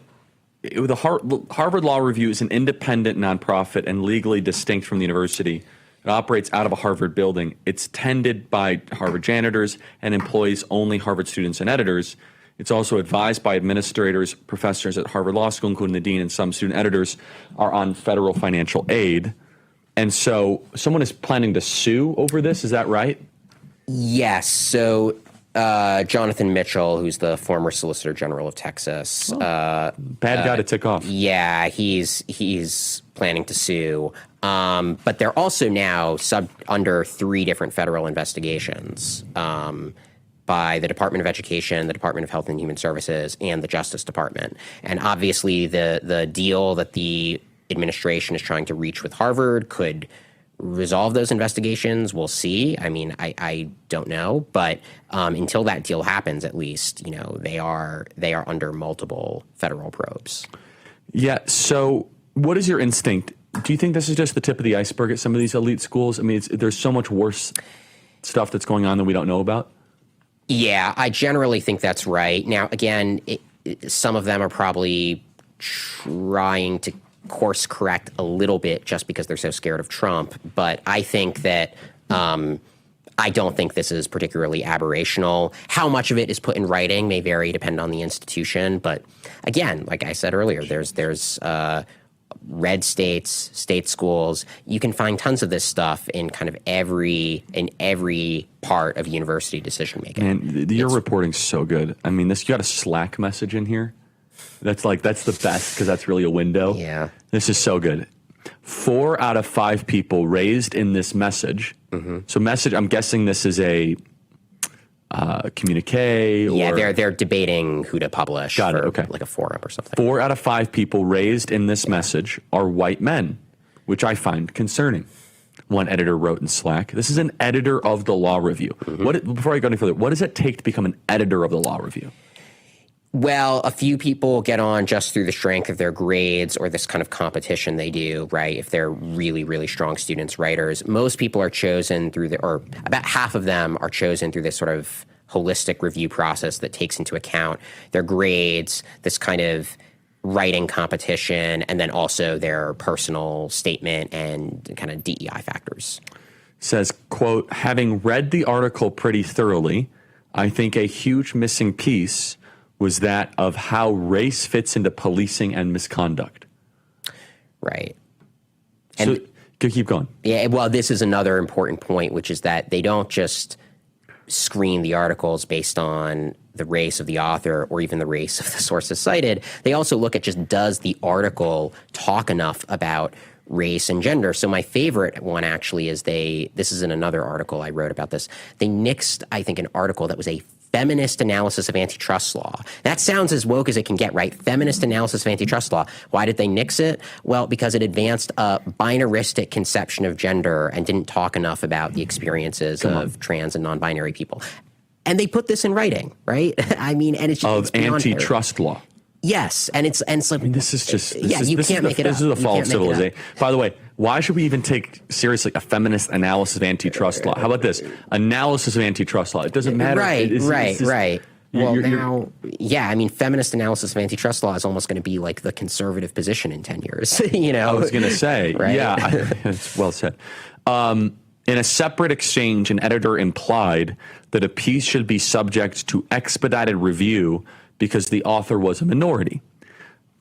Harvard Law Review is an independent nonprofit and legally distinct from the university. It operates out of a Harvard building. It's tended by Harvard janitors and employs only Harvard students and editors. It's also advised by administrators, professors at Harvard Law School, including the dean, and some student editors are on federal financial aid. And so someone is planning to sue over this. Is that right? Yes. So Jonathan Mitchell, who's the former Solicitor General of Texas. Bad guy to tick off. Yeah, he's planning to sue. But they're also now under 3 different federal investigations by the Department of Education, the Department of Health and Human Services, and the Justice Department. And obviously the deal that the administration is trying to reach with Harvard could resolve those investigations. We'll see. I mean, I don't know, but until that deal happens, at least, they are under multiple federal probes. Yeah. So what is your instinct? Do you think this is just the tip of the iceberg at some of these elite schools? I mean, there's so much worse stuff that's going on that we don't know about. Yeah, I generally think that's right. Now, again, some of them are probably trying to course correct a little bit just because they're so scared of Trump. But I think that I don't think this is particularly aberrational. How much of it is put in writing may vary depending on the institution. But again, like I said earlier, there's red states, state schools. You can find tons of this stuff in kind of every part of university decision making. And your reporting's so good. I mean, you got a Slack message in here. That's the best because that's really a window. Yeah. This is so good. 4 out of 5 people raised in this message. Mm-hmm. So message, I'm guessing this is a communique. Yeah, they're debating who to publish. Got it. Okay. Like a forum or something. 4 out of 5 people raised in this message are white men, which I find concerning. One editor wrote in Slack, this is an editor of the Law Review. Mm-hmm. Before I go any further, what does it take to become an editor of the Law Review? Well, a few people get on just through the strength of their grades or this kind of competition they do, right? If they're really, really strong students, writers. Most people are chosen or about half of them are chosen through this sort of holistic review process that takes into account their grades, this kind of writing competition, and then also their personal statement and kind of DEI factors. Says, quote, having read the article pretty thoroughly, I think a huge missing piece was that of how race fits into policing and misconduct. Right. And so, keep going. Yeah, well, this is another important point, which is that they don't just screen the articles based on the race of the author or even the race of the sources cited. They also look at just, does the article talk enough about race and gender? So my favorite one actually is this is in another article I wrote about this. They nixed, I think, an article that was a feminist analysis of antitrust law. That sounds as woke as it can get, right? Feminist analysis of antitrust law. Why did they nix it? Well, because it advanced a binaristic conception of gender and didn't talk enough about the experiences of trans and non-binary people. And they put this in writing, right? I mean, and it's just of antitrust law. Yes, and it's like, I mean, this is just you can't make it up. This is the fall of civilization. By the way, why should we even take seriously a feminist analysis of antitrust law? How about this analysis of antitrust law? It doesn't matter. Right. Well, I mean, feminist analysis of antitrust law is almost going to be like the conservative position in 10 years. I was going to say, right? Yeah, it's well said. In a separate exchange, an editor implied that a piece should be subject to expedited review because the author was a minority.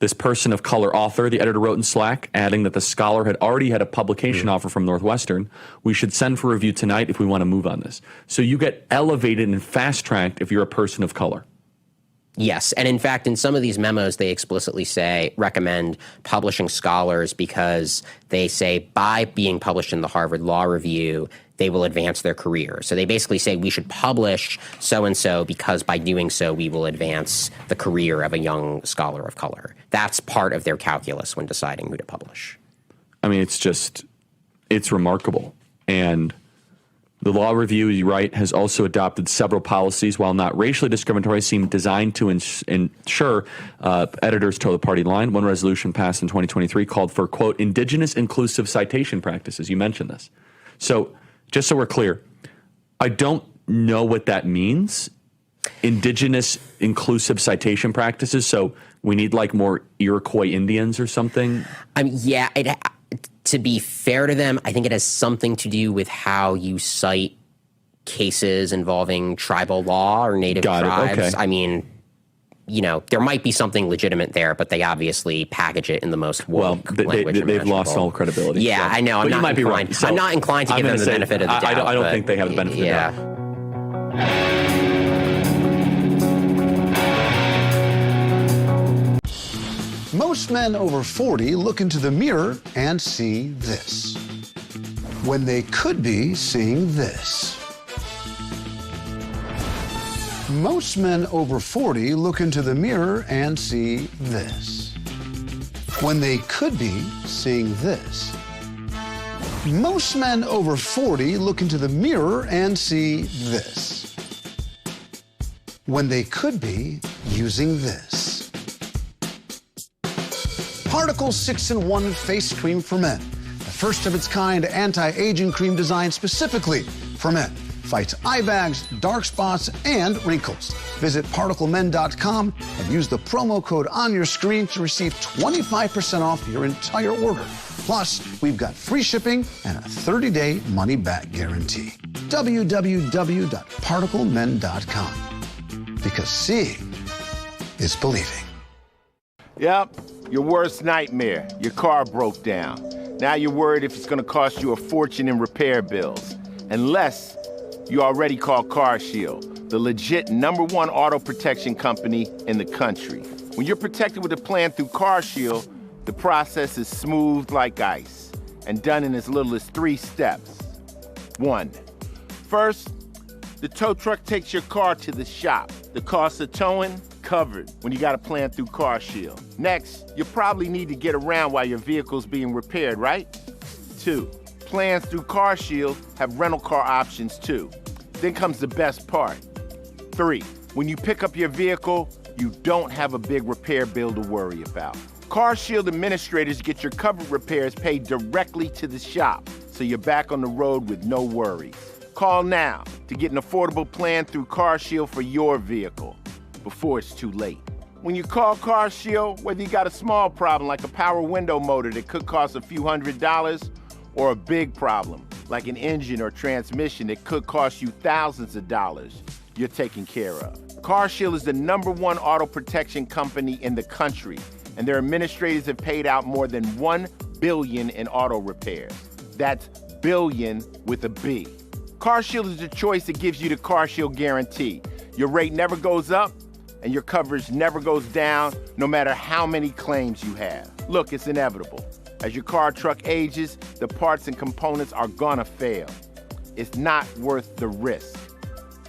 This person of color author, the editor wrote in Slack, adding that the scholar had already had a publication offer from Northwestern. We should send for review tonight if we want to move on this. So you get elevated and fast-tracked if you're a person of color. Yes. And in fact, in some of these memos, they explicitly recommend publishing scholars because they say by being published in the Harvard Law Review, they will advance their career. So they basically say we should publish so-and-so because by doing so, we will advance the career of a young scholar of color. That's part of their calculus when deciding who to publish. I mean, it's remarkable. And The law review, you're right, has also adopted several policies, while not racially discriminatory, seem designed to ensure editors toe the party line. One resolution passed in 2023 called for, quote, indigenous inclusive citation practices. You mentioned this. So just so we're clear, I don't know what that means. Indigenous inclusive citation practices. So we need like more Iroquois Indians or something. I mean, yeah, to be fair to them, I think it has something to do with how you cite cases involving tribal law or native tribes. Okay. I mean, you know, there might be something legitimate there, but they obviously package it in the most woke language. They've lost all credibility. Yeah, so. I know. You might be right. I'm not inclined to give them the benefit of the doubt. I don't think they have the benefit of the doubt. Most men over 40 look into the mirror and see this, when they could be seeing this. Most men over 40 look into the mirror and see this, when they could be seeing this. Most men over 40 look into the mirror and see this, when they could be using this. Particle 6-in-1 Face Cream for Men, the first of its kind anti-aging cream designed specifically for men. Fights eye bags, dark spots, and wrinkles. Visit particlemen.com and use the promo code on your screen to receive 25% off your entire order. Plus, we've got free shipping and a 30-day money-back guarantee. www.particlemen.com. Because seeing is believing. Yep, your worst nightmare. Your car broke down. Now you're worried if it's going to cost you a fortune in repair bills. Unless you already called CarShield, the legit #1 auto protection company in the country. When you're protected with a plan through CarShield, the process is smooth like ice and done in as little as 3 steps. 1. First, the tow truck takes your car to the shop. The cost of towing, covered when you got a plan through CarShield. Next, you probably need to get around while your vehicle's being repaired, right? 2. Plans through CarShield have rental car options too. Then comes the best part. 3. When you pick up your vehicle, you don't have a big repair bill to worry about. CarShield administrators get your covered repairs paid directly to the shop, so you're back on the road with no worries. Call now to get an affordable plan through CarShield for your vehicle before it's too late. When you call CarShield, whether you got a small problem like a power window motor that could cost a few $100s, or a big problem like an engine or transmission that could cost you thousands of dollars, you're taken care of. CarShield is the #1 auto protection company in the country, and their administrators have paid out more than $1 billion in auto repairs. That's billion with a B. CarShield is the choice that gives you the CarShield guarantee. Your rate never goes up, and your coverage never goes down, no matter how many claims you have. Look, it's inevitable. As your car or truck ages, the parts and components are gonna fail. It's not worth the risk.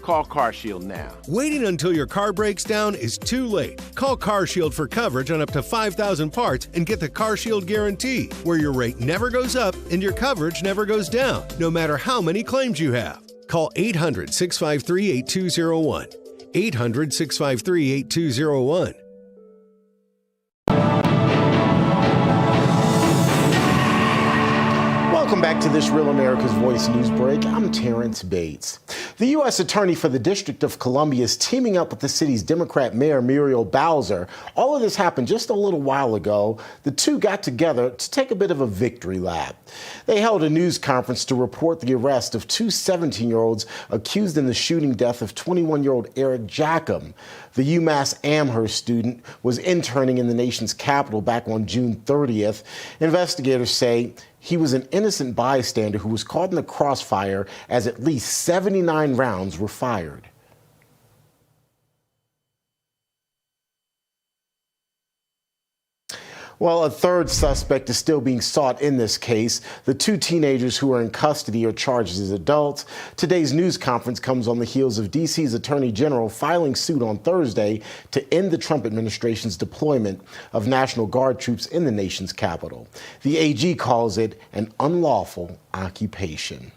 Call CarShield now. Waiting until your car breaks down is too late. Call CarShield for coverage on up to 5,000 parts and get the CarShield guarantee, where your rate never goes up and your coverage never goes down, no matter how many claims you have. Call 800-653-8201. 800-653-8201. Welcome back to this Real America's Voice news break. I'm Terrence Bates. The U.S. Attorney for the District of Columbia is teaming up with the city's Democrat Mayor Muriel Bowser. All of this happened just a little while ago. The two got together to take a bit of a victory lap. They held a news conference to report the arrest of 2 17-year-olds accused in the shooting death of 21-year-old Eric Jackham. The UMass Amherst student was interning in the nation's capital back on June 30th. Investigators say he was an innocent bystander who was caught in the crossfire as at least 79 rounds were fired. Well, a third suspect is still being sought in this case. The 2 teenagers who are in custody are charged as adults. Today's news conference comes on the heels of D.C.'s Attorney General filing suit on Thursday to end the Trump administration's deployment of National Guard troops in the nation's capital. The AG calls it an unlawful occupation.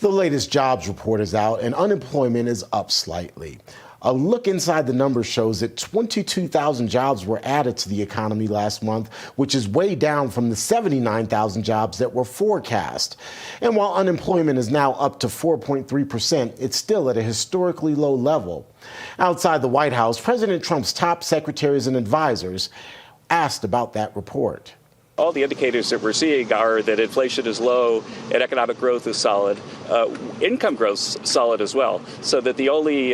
The latest jobs report is out, and unemployment is up slightly. A look inside the numbers shows that 22,000 jobs were added to the economy last month, which is way down from the 79,000 jobs that were forecast. And while unemployment is now up to 4.3%, it's still at a historically low level. Outside the White House, President Trump's top secretaries and advisors asked about that report. All the indicators that we're seeing are that inflation is low and economic growth is solid. Income growth's solid as well. So that the only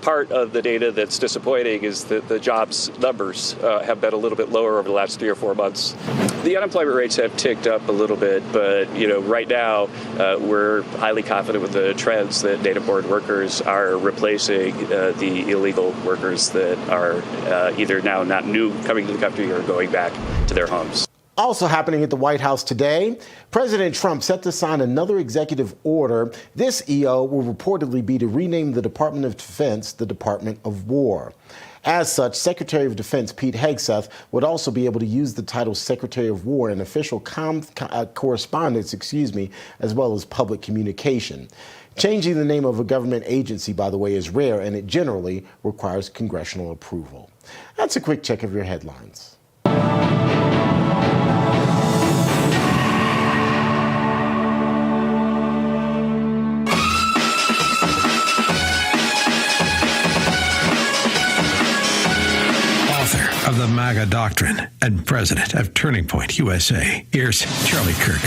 part of the data that's disappointing is that the jobs numbers have been a little bit lower over the last 3 or 4 months. The unemployment rates have ticked up a little bit, but right now we're highly confident with the trends that native-born workers are replacing the illegal workers that are either now not new coming to the country or going back to their homes. Also happening at the White House today, President Trump set to sign another executive order. This EO will reportedly be to rename the Department of Defense the Department of War. As such, Secretary of Defense Pete Hegseth would also be able to use the title Secretary of War in official correspondence, as well as public communication. Changing the name of a government agency, by the way, is rare, and it generally requires congressional approval. That's a quick check of your headlines. Of the MAGA doctrine and president of Turning Point USA. Here's Charlie Kirk.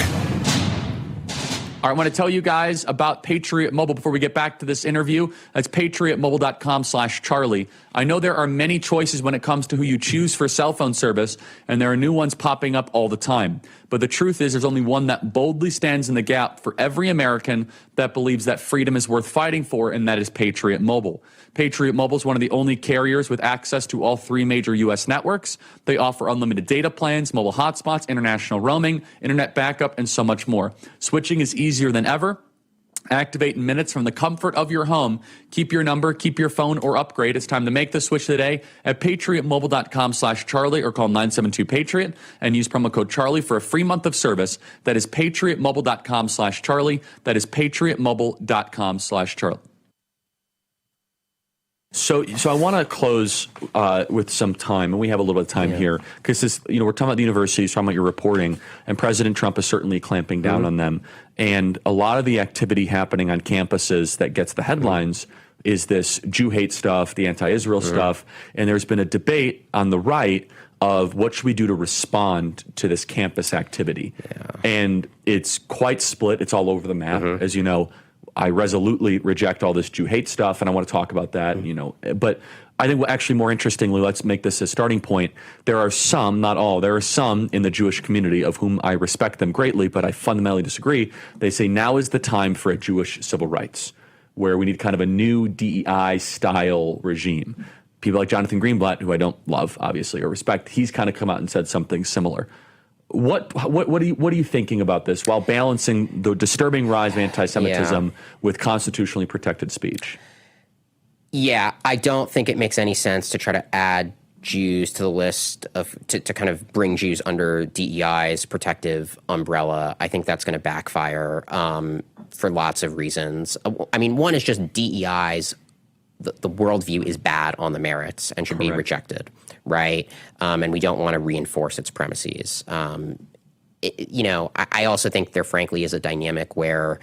All right, I want to tell you guys about Patriot Mobile before we get back to this interview. That's patriotmobile.com/Charlie. I know there are many choices when it comes to who you choose for cell phone service, and there are new ones popping up all the time. But the truth is there's only one that boldly stands in the gap for every American that believes that freedom is worth fighting for, and that is Patriot Mobile. Patriot Mobile is one of the only carriers with access to all 3 major U.S. networks. They offer unlimited data plans, mobile hotspots, international roaming, internet backup, and so much more. Switching is easier than ever. Activate in minutes from the comfort of your home. Keep your number, keep your phone, or upgrade. It's time to make the switch today at patriotmobile.com/Charlie or call 972-PATRIOT and use promo code Charlie for a free month of service. That is patriotmobile.com/Charlie. That is patriotmobile.com/Charlie. So I want to close with some time, and we have a little bit of time here, because this, we're talking about the universities, talking about your reporting, and President Trump is certainly clamping down on them. And a lot of the activity happening on campuses that gets the headlines is this Jew hate stuff, the anti-Israel stuff, and there's been a debate on the right of what should we do to respond to this campus activity. And it's quite split. It's all over the map, as you know. I resolutely reject all this Jew hate stuff, and I want to talk about that, But I think actually more interestingly, let's make this a starting point. There are some, not all, there are some in the Jewish community of whom I respect them greatly, but I fundamentally disagree. They say now is the time for a Jewish civil rights, where we need kind of a new DEI-style regime. People like Jonathan Greenblatt, who I don't love, obviously, or respect, he's kind of come out and said something similar. What are you thinking about this while balancing the disturbing rise of anti-Semitism with constitutionally protected speech? Yeah, I don't think it makes any sense to try to add Jews to the list to kind of bring Jews under DEI's protective umbrella. I think that's going to backfire for lots of reasons. I mean, one is just DEI's the worldview is bad on the merits and should be rejected, right? And we don't want to reinforce its premises. I also think there frankly is a dynamic where,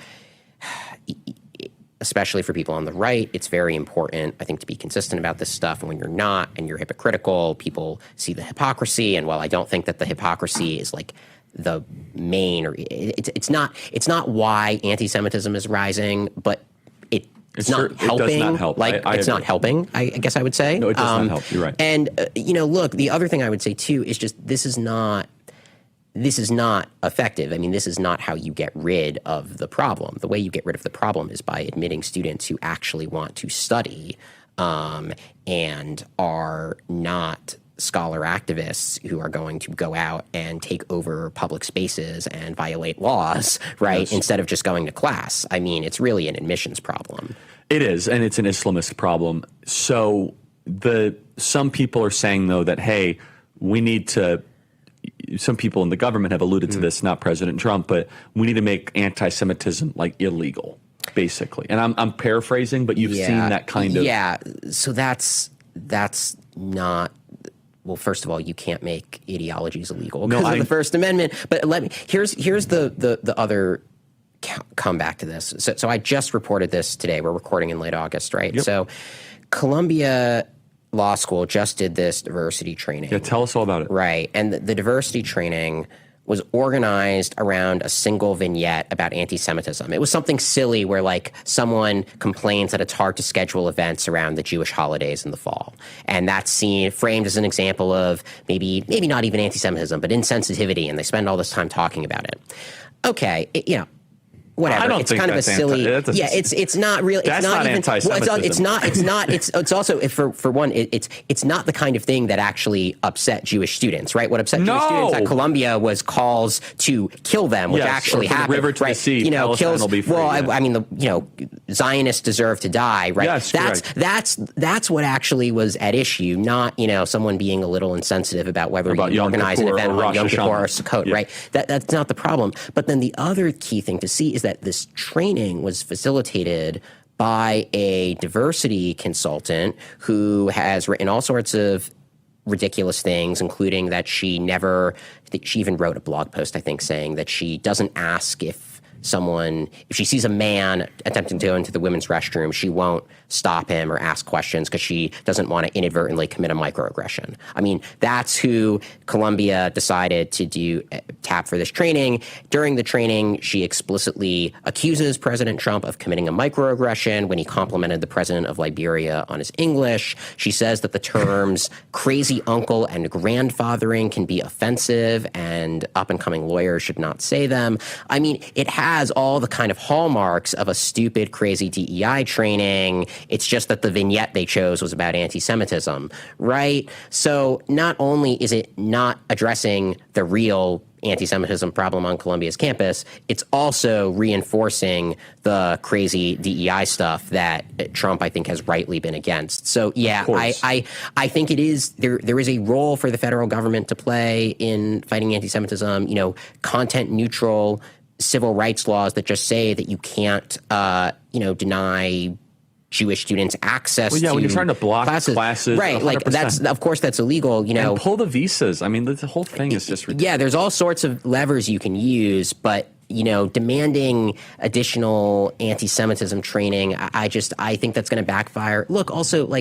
especially for people on the right, it's very important, I think, to be consistent about this stuff. And when you're not and you're hypocritical, people see the hypocrisy. And while I don't think that the hypocrisy is like the main, or it's not why anti-Semitism is rising, but it's not helping. It does not help. It's not helping, I guess I would say. No, it does not help. You're right. And, look, the other thing I would say, too, is just this is not effective. I mean, this is not how you get rid of the problem. The way you get rid of the problem is by admitting students who actually want to study and are not scholar activists who are going to go out and take over public spaces and violate laws, right, yes, instead of just going to class. I mean, it's really an admissions problem. It is, and it's an Islamist problem. So some people are saying, though, that, hey, we need to some people in the government have alluded to this, not President Trump, but we need to make anti-Semitism like illegal, basically. And I'm paraphrasing, but you've seen that kind of. Yeah. So that's not. Well, first of all, you can't make ideologies illegal because of the First Amendment. But here's the other come back to this. So I just reported this today. We're recording in late August, right? Yep. So Columbia Law School just did this diversity training. Yeah, tell us all about it. Right. And the diversity training was organized around a single vignette about anti-Semitism. It was something silly where like someone complains that it's hard to schedule events around the Jewish holidays in the fall. And that's framed as an example of maybe not even anti-Semitism, but insensitivity. And they spend all this time talking about it. Okay. Whatever. I don't it's think kind of a silly. It's not really. That's not anti-Semitism. Well, it's also for one, it's not the kind of thing that actually upset Jewish students, right? What upset Jewish students at Columbia was calls to kill them, which actually happened. From the river to the sea, Palestine will be free. Well, I mean, Zionists deserve to die, right? Yes, that's what actually was at issue, not someone being a little insensitive about whether you organize an event on Yom Kippur or Sukkot, right? That's not the problem. But then the other key thing to see is that this training was facilitated by a diversity consultant who has written all sorts of ridiculous things, including that she even wrote a blog post, I think, saying that she doesn't ask if she sees a man attempting to go into the women's restroom, she won't stop him or ask questions because she doesn't want to inadvertently commit a microaggression. I mean, that's who Columbia decided to tap for this training. During the training, she explicitly accuses President Trump of committing a microaggression when he complimented the president of Liberia on his English. She says that the terms crazy uncle and grandfathering can be offensive and up-and-coming lawyers should not say them. I mean, it has all the kind of hallmarks of a stupid, crazy DEI training. It's just that the vignette they chose was about anti-Semitism, right? So not only is it not addressing the real anti-Semitism problem on Columbia's campus, it's also reinforcing the crazy DEI stuff that Trump, I think, has rightly been against. So, yeah, I think it is there is a role for the federal government to play in fighting anti-Semitism, content neutral civil rights laws that just say that you can't, deny Jewish students access to when you're trying to block classes, right? 100%. Like of course that's illegal. And pull the visas. I mean, the whole thing is just ridiculous. Yeah, there's all sorts of levers you can use, but demanding additional anti-Semitism training, I think that's going to backfire. Look, also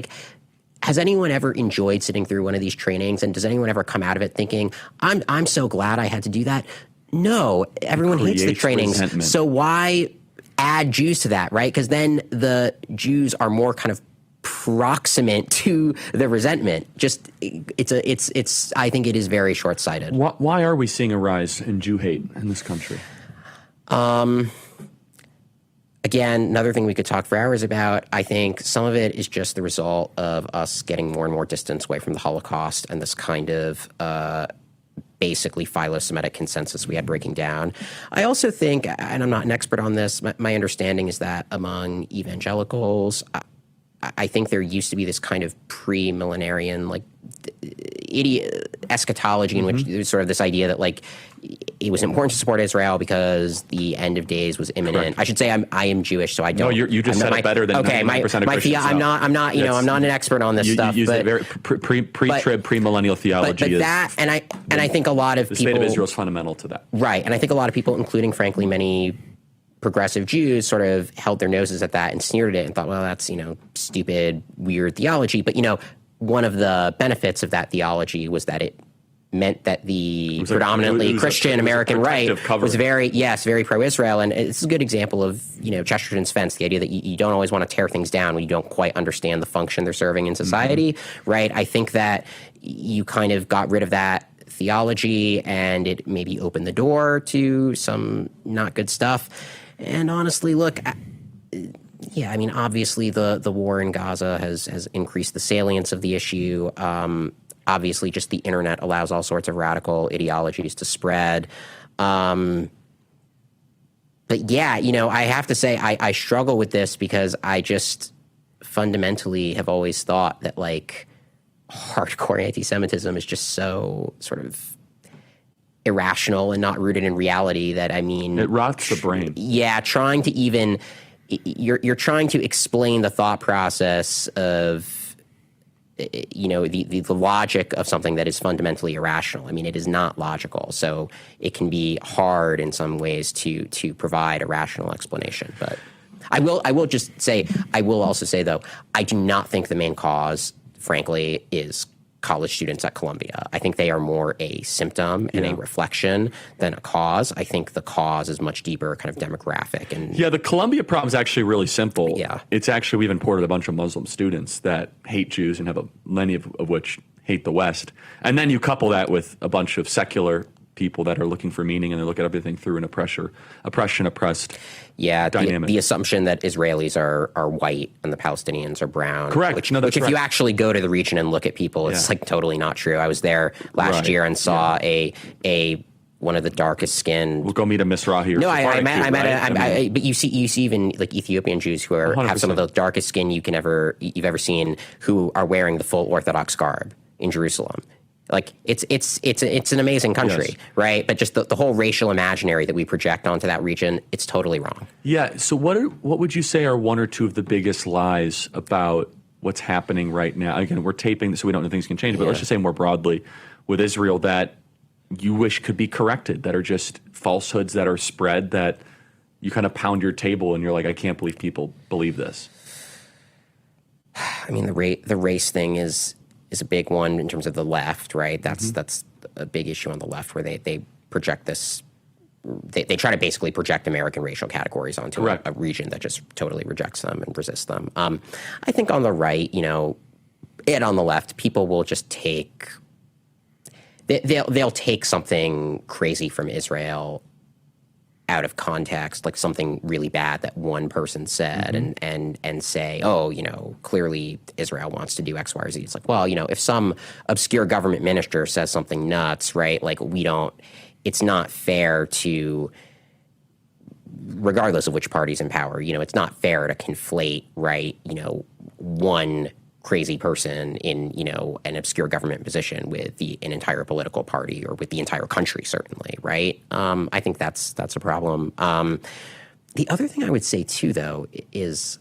has anyone ever enjoyed sitting through one of these trainings, and does anyone ever come out of it thinking, I'm so glad I had to do that? No, everyone hates the trainings. Resentment. So why add Jews to that, right? Because then the Jews are more kind of proximate to the resentment. I think it is very short-sighted. Why are we seeing a rise in Jew hate in this country? Again, another thing we could talk for hours about. I think some of it is just the result of us getting more and more distance away from the Holocaust and this kind of basically philo-Semitic consensus we had breaking down. I also think, and I'm not an expert on this, my understanding is that among evangelicals, I think there used to be this kind of pre-millenarian eschatology in which there's sort of this idea that it was important to support Israel because the end of days was imminent. Correct. I should say I am Jewish, so I don't. No, you just said it better than 99% of Christians. I'm not I'm not an expert on this stuff. You use it very pre-trib, premillennial theology. But that, and I think a lot of the people. The state of Israel is fundamental to that. Right, and I think a lot of people, including frankly many progressive Jews, sort of held their noses at that and sneered at it and thought, well, that's stupid, weird theology. But one of the benefits of that theology was that it meant that the predominantly Christian American right was very pro-Israel. And it's a good example of, Chesterton's fence, the idea that you don't always want to tear things down when you don't quite understand the function they're serving in society, right? I think that you kind of got rid of that theology and it maybe opened the door to some not good stuff. And honestly, look, obviously the war in Gaza has increased the salience of the issue. Obviously, just the internet allows all sorts of radical ideologies to spread. But yeah, I have to say I struggle with this because I just fundamentally have always thought that hardcore anti-Semitism is just so sort of irrational and not rooted in reality that, I mean, it rots the brain. Yeah, trying to even you're trying to explain the thought process of the logic of something that is fundamentally irrational. I mean, it is not logical, so it can be hard in some ways to provide a rational explanation. But I will also say though, I do not think the main cause, frankly, is college students at Columbia. I think they are more a symptom and a reflection than a cause. I think the cause is much deeper, kind of demographic. And the Columbia problem is actually really simple. Yeah. It's actually, we've imported a bunch of Muslim students that hate Jews and have many of which hate the West. And then you couple that with a bunch of secular people that are looking for meaning, and they look at everything through an oppression-oppressed dynamic. The assumption that Israelis are white and the Palestinians are brown. Correct. Which if you actually go to the region and look at people, it's like totally not true. I was there last year and saw a one of the darkest skinned. We'll go meet a Mizrahi. But you see even like Ethiopian Jews who have some of the darkest skin you've ever seen, who are wearing the full Orthodox garb in Jerusalem. Like it's an amazing country, right? But just the whole racial imaginary that we project onto that region, it's totally wrong. Yeah. So what would you say are one or two of the biggest lies about what's happening right now? Again, we're taping, so we don't know things can change. But let's just say more broadly with Israel that you wish could be corrected, that are just falsehoods that are spread, that you kind of pound your table and you're like, I can't believe people believe this. I mean, the race thing is a big one in terms of the left, right? That's a big issue on the left, where they project this. They try to basically project American racial categories onto a region that just totally rejects them and resists them. I think on the right, and on the left, people will just take. They'll take something crazy from Israel out of context, like something really bad that one person said, and say, clearly Israel wants to do X, Y, or Z. It's like, well, if some obscure government minister says something nuts, right? Like it's not fair to, regardless of which party's in power, it's not fair to conflate, right? One crazy person in, an obscure government position with an entire political party, or with the entire country, certainly, right? I think that's a problem. The other thing I would say, too, though, is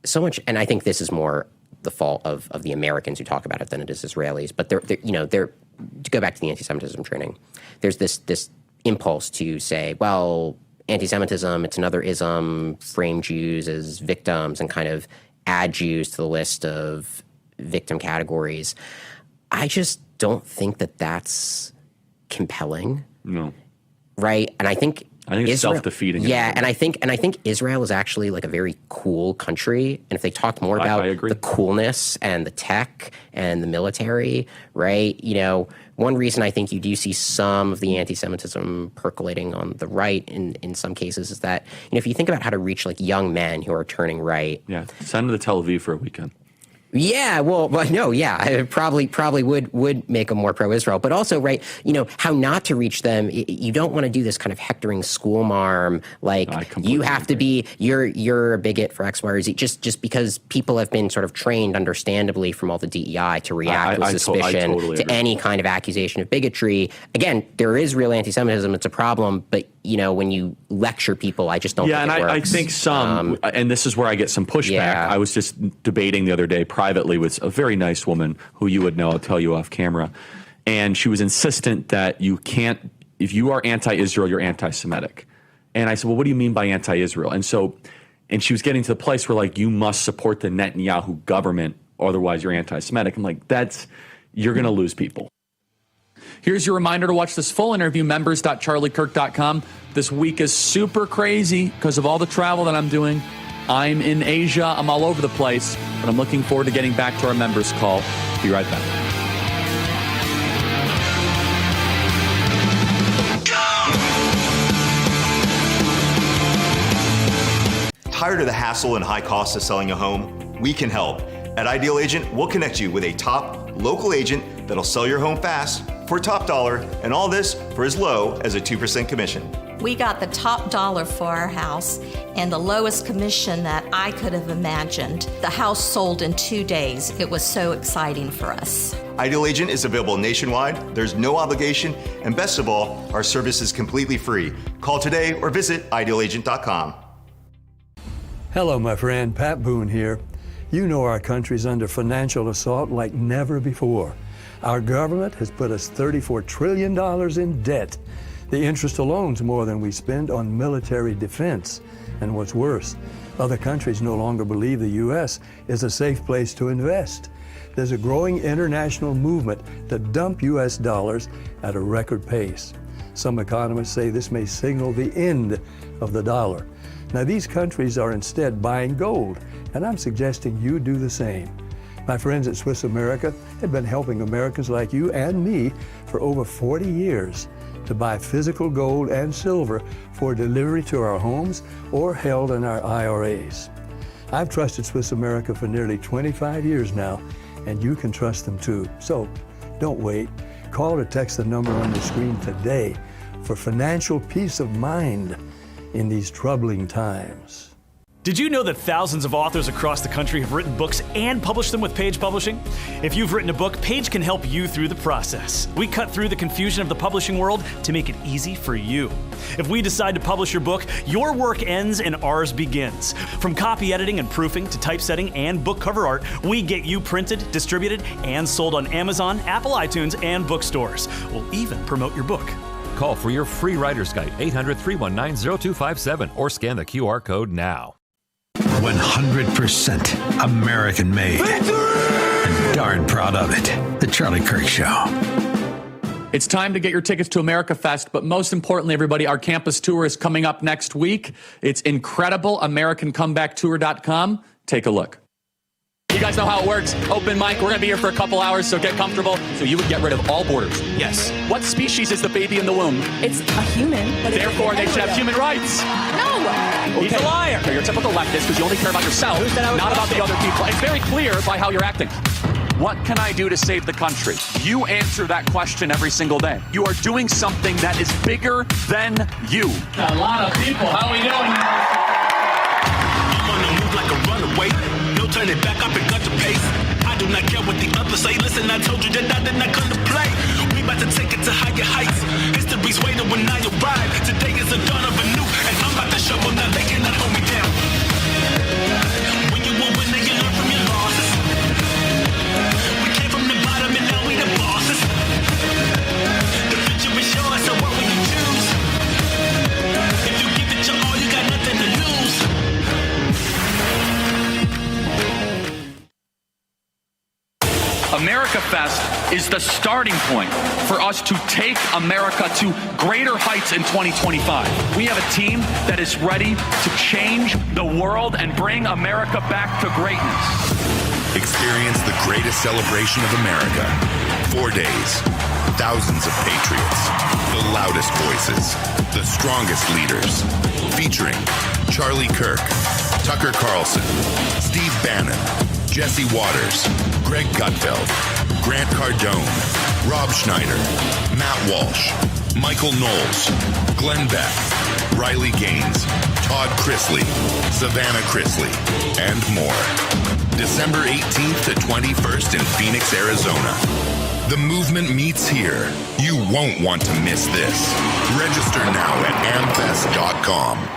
so much, and I think this is more the fault of the Americans who talk about it than it is Israelis, but they're to go back to the anti-Semitism training, there's this impulse to say, well, anti-Semitism, it's another ism, frame Jews as victims and kind of add Jews to the list of victim categories. I just don't think that that's compelling. No. Right? And I think it's self-defeating. Yeah, and I think Israel is actually like a very cool country. And if they talked more about the coolness and the tech and the military, right? One reason I think you do see some of the anti-Semitism percolating on the right in some cases is that, if you think about how to reach like young men who are turning right. Yeah, send them to Tel Aviv for a weekend. Yeah, it probably would make them more pro-Israel, but also, right, how not to reach them. You don't want to do this kind of hectoring school marm, like you have to be, you're a bigot for X, Y, or Z, just because people have been sort of trained, understandably, from all the DEI to react with suspicion to any kind of accusation of bigotry. Again, there is real anti-Semitism; it's a problem, but when you lecture people, I just don't think it works. I think some, and this is where I get some pushback. Yeah. I was just debating the other day privately with a very nice woman who you would know, I'll tell you off camera, and she was insistent that you can't, if you are anti-Israel, you're anti-Semitic. And I said, well, what do you mean by anti-Israel? And she was getting to the place where, like, you must support the Netanyahu government, otherwise you're anti-Semitic. I'm like, you're going to lose people. Here's your reminder to watch this full interview, members.charliekirk.com. This week is super crazy because of all the travel that I'm doing. I'm in Asia. I'm all over the place, but I'm looking forward to getting back to our members call. Be right back. Tired of the hassle and high cost of selling a home? We can help. At Ideal Agent, we'll connect you with a top local agent that'll sell your home fast for top dollar, and all this for as low as a 2% commission. We got the top dollar for our house and the lowest commission that I could have imagined. The house sold in 2 days. It was so exciting for us. Ideal Agent is available nationwide, there's no obligation, and best of all, our service is completely free. Call today or visit idealagent.com. Hello, my friend. Pat Boone here. You know our country's under financial assault like never before. Our government has put us $34 trillion in debt. The interest alone's more than we spend on military defense. And what's worse, other countries no longer believe the U.S. is a safe place to invest. There's a growing international movement to dump U.S. dollars at a record pace. Some economists say this may signal the end of the dollar. Now, these countries are instead buying gold, and I'm suggesting you do the same. My friends at Swiss America have been helping Americans like you and me for over 40 years to buy physical gold and silver for delivery to our homes or held in our IRAs. I've trusted Swiss America for nearly 25 years now, and you can trust them too. So don't wait. Call or text the number on the screen today for financial peace of mind in these troubling times. Did you know that thousands of authors across the country have written books and published them with Page Publishing? If you've written a book, Page can help you through the process. We cut through the confusion of the publishing world to make it easy for you. If we decide to publish your book, your work ends and ours begins. From copy editing and proofing to typesetting and book cover art, we get you printed, distributed, and sold on Amazon, Apple iTunes, and bookstores. We'll even promote your book. Call for your free writer's guide, 800-319-0257, or scan the QR code now. 100% American made. And darn proud of it. The Charlie Kirk Show. It's time to get your tickets to America Fest, but most importantly, everybody, our campus tour is coming up next week. It's incredible. AmericanComebackTour.com. Take a look. You guys know how it works. Open mic. We're going to be here for a couple hours, so get comfortable. So you would get rid of all borders. Yes. What species is the baby in the womb? It's a human. But therefore, they should have human rights. No. He's a liar. You're a typical leftist because you only care about yourself, not about the other people. It's very clear by how you're acting. What can I do to save the country? You answer that question every single day. You are doing something that is bigger than you. A lot of people. How are we doing? I'm on the move like a runaway. No turning back, I pick up the pace. I do not care what the others say. Listen, I told you that I did not come to play. We about to take it to higher heights. History's waiting when I arrive. Today is the dawn of a new, and I'm about to show them that they cannot hold me down. When you a winner, you learn from your losses. We came from the bottom and now we the bosses. The future is yours, so what will you choose? If you give it your all, you got nothing to lose. America Fest is the starting point for us to take America to greater heights in 2025. We have a team that is ready to change the world and bring America back to greatness. Experience the greatest celebration of America. 4 days, thousands of patriots, the loudest voices, the strongest leaders, featuring Charlie Kirk, Tucker Carlson, Steve Bannon, Jesse Waters, Greg Gutfeld, Grant Cardone, Rob Schneider, Matt Walsh, Michael Knowles, Glenn Beck, Riley Gaines, Todd Chrisley, Savannah Chrisley, and more. December 18th to 21st in Phoenix, Arizona. The movement meets here. You won't want to miss this. Register now at amfest.com.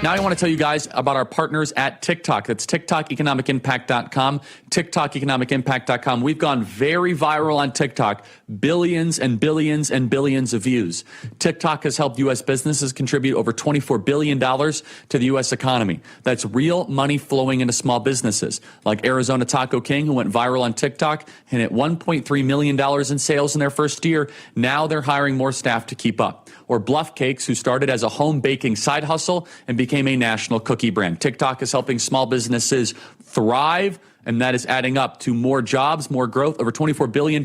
Now I want to tell you guys about our partners at TikTok. That's TikTokeconomicimpact.com, TikTokeconomicimpact.com. We've gone very viral on TikTok, billions and billions and billions of views. TikTok has helped U.S. businesses contribute over $24 billion to the U.S. economy. That's real money flowing into small businesses, like Arizona Taco King, who went viral on TikTok and hit $1.3 million in sales in their first year. Now they're hiring more staff to keep up. Or Bluff Cakes, who started as a home baking side hustle and became a national cookie brand. TikTok is helping small businesses thrive And that is adding up to more jobs, more growth, over $24 billion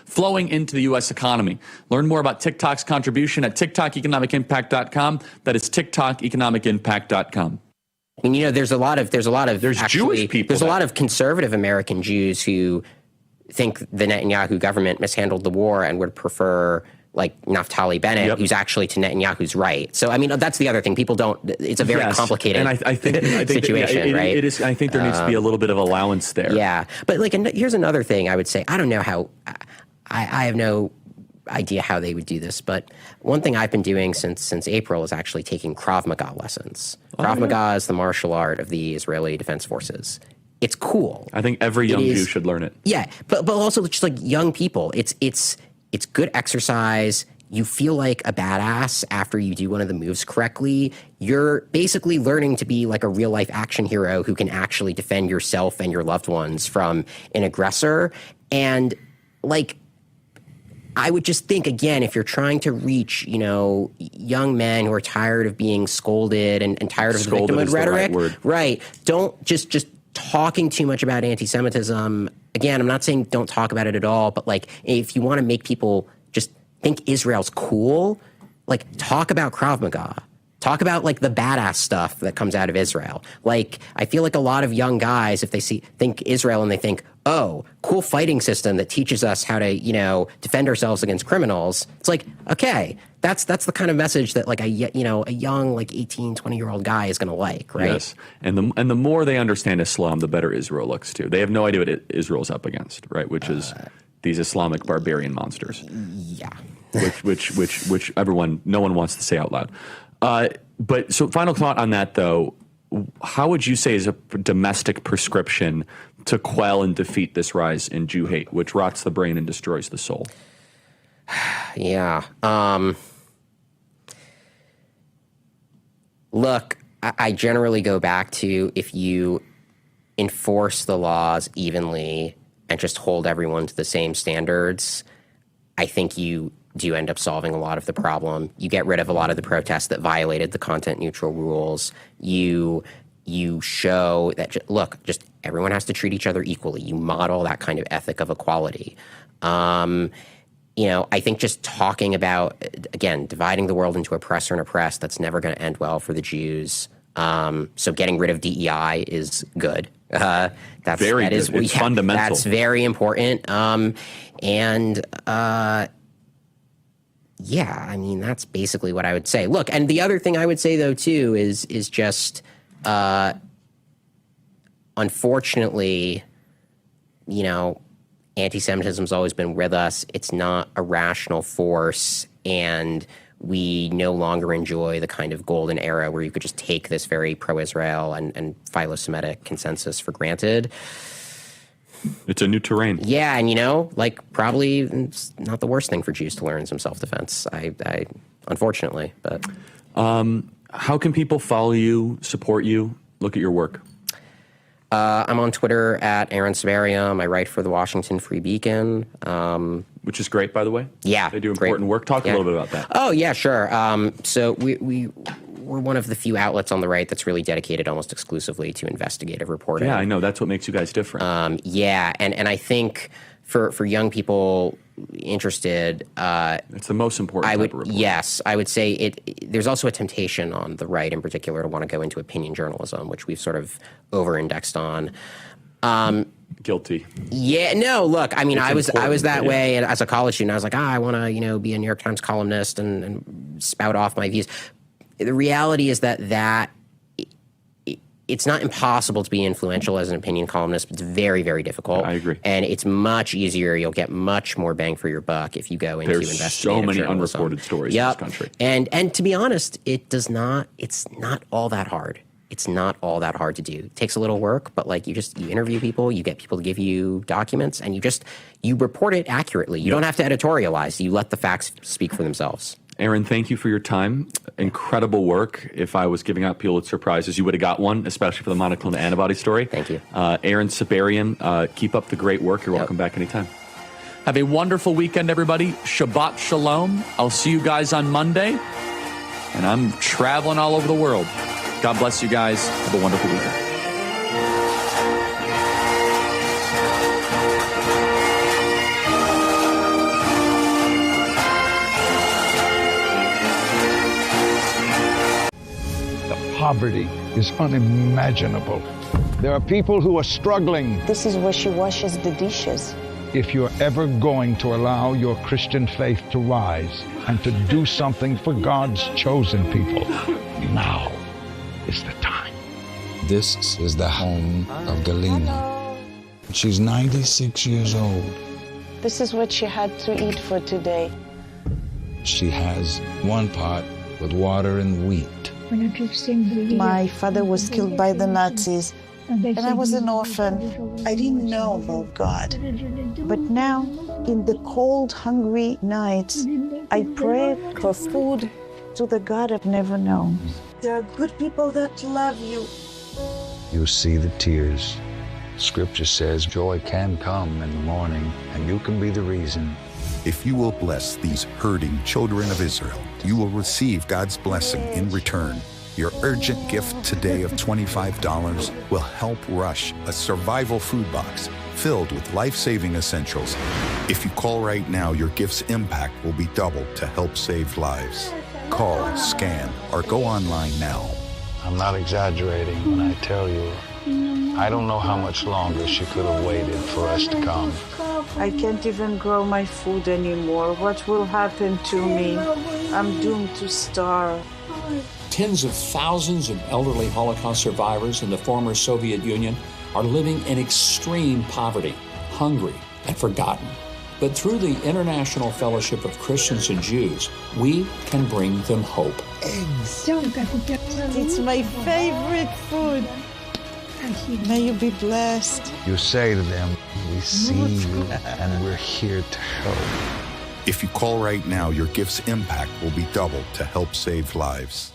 flowing into the U.S. economy. Learn more about TikTok's contribution at TikTokeconomicimpact.com. That is TikTokeconomicimpact.com. I mean, there's a lot of Jewish people. There's a lot of conservative American Jews who think the Netanyahu government mishandled the war and would prefer like Naftali Bennett, who's actually to Netanyahu's right. So, I mean, that's the other thing. People don't. It's a very complicated and I think situation, right? It is. I think there needs to be a little bit of allowance there. Yeah, but like, here's another thing I would say. I don't know how. I have no idea how they would do this, but one thing I've been doing since April is actually taking Krav Maga lessons. Krav Maga is the martial art of the Israeli Defense Forces. It's cool. I think every young Jew should learn it. Yeah, but also just like young people, it's good exercise. You feel like a badass after you do one of the moves correctly. You're basically learning to be like a real life action hero who can actually defend yourself and your loved ones from an aggressor. And like, I would just think, again, if you're trying to reach, young men who are tired of being scolded and tired of the victimhood rhetoric, right? Don't just talking too much about anti-Semitism. Again, I'm not saying don't talk about it at all, but like, if you want to make people just think Israel's cool, like, talk about Krav Maga. Talk about like the badass stuff that comes out of Israel. Like, I feel like a lot of young guys, if they think Israel and they think, oh, cool fighting system that teaches us how to, defend ourselves against criminals. It's like, okay, that's the kind of message that like a young like 18, 20-year-old guy is going to like, right? Yes, and the more they understand Islam, the better Israel looks too. They have no idea what Israel's up against, right? Which is these Islamic barbarian monsters. Yeah. which no one wants to say out loud. But so final thought on that, though, how would you say is a domestic prescription to quell and defeat this rise in Jew hate, which rots the brain and destroys the soul? Yeah. Look, I generally go back to, if you enforce the laws evenly and just hold everyone to the same standards, I think you do end up solving a lot of the problem. You get rid of a lot of the protests that violated the content neutral rules. You show that, just everyone has to treat each other equally. You model that kind of ethic of equality. I think just talking about, again, dividing the world into oppressor and oppressed, that's never going to end well for the Jews. So getting rid of DEI is good. It's fundamental. That's very important. Yeah, I mean, that's basically what I would say. Look, and the other thing I would say, though, too, is just, unfortunately, anti-Semitism's always been with us. It's not a rational force, and we no longer enjoy the kind of golden era where you could just take this very pro-Israel and philo-Semitic consensus for granted. It's a new terrain. Yeah, and probably it's not the worst thing for Jews to learn some self-defense. I unfortunately, but how can people follow you, support you, look at your work? I'm on Twitter at Aaron Sabarium. I write for the Washington Free Beacon, which is great, by the way. Yeah, they do important work. Talk a little bit about that. Oh yeah, sure. So we're one of the few outlets on the right that's really dedicated almost exclusively to investigative reporting. Yeah, I know. That's what makes you guys different. Yeah, and I think for young people interested, it's the most important type of reporting. Yes, I would say there's also a temptation on the right in particular to want to go into opinion journalism, which we've sort of over-indexed on. Guilty. Yeah, no, look, I mean, I was that way as a college student. I was like, I want to, be a New York Times columnist and spout off my views. The reality is that it's not impossible to be influential as an opinion columnist, but it's very, very difficult. I agree. And it's much easier. You'll get much more bang for your buck if you go into investigative journalism. There's so many unreported stories in this country. And to be honest, it's not all that hard. It's not all that hard to do. It takes a little work, but you interview people, you get people to give you documents, and you report it accurately. You don't have to editorialize. You let the facts speak for themselves. Aaron, thank you for your time. Incredible work. If I was giving out Pulitzer Prizes, you would have got one, especially for the monoclonal antibody story. Thank you. Aaron Sabarium, keep up the great work. You're welcome back anytime. Have a wonderful weekend, everybody. Shabbat Shalom. I'll see you guys on Monday. And I'm traveling all over the world. God bless you guys. Have a wonderful weekend. poverty is unimaginable. There are people who are struggling. This is where she washes the dishes. If you're ever going to allow your Christian faith to rise and to do something for God's chosen people, now is the time. This is the home of Galina. She's 96 years old. This is what she had to eat for today. She has one pot with water and wheat. My father was killed by the Nazis, and I was an orphan. I didn't know about God. But now, in the cold, hungry nights, I pray for food to the God I've never known. There are good people that love you. You see the tears. Scripture says joy can come in the morning, and you can be the reason. If you will bless these hurting children of Israel, you will receive God's blessing in return. Your urgent gift today of $25 will help rush a survival food box filled with life-saving essentials. If you call right now, your gift's impact will be doubled to help save lives. Call, scan, or go online now. I'm not exaggerating when I tell you, I don't know how much longer she could have waited for us to come. I can't even grow my food anymore. What will happen to me? I'm doomed to starve. Tens of thousands of elderly Holocaust survivors in the former Soviet Union are living in extreme poverty, hungry, and forgotten. But through the International Fellowship of Christians and Jews, we can bring them hope. Eggs. It's my favorite food. May you be blessed. You say to them, we see you and we're here to help. If you call right now, your gift's impact will be doubled to help save lives.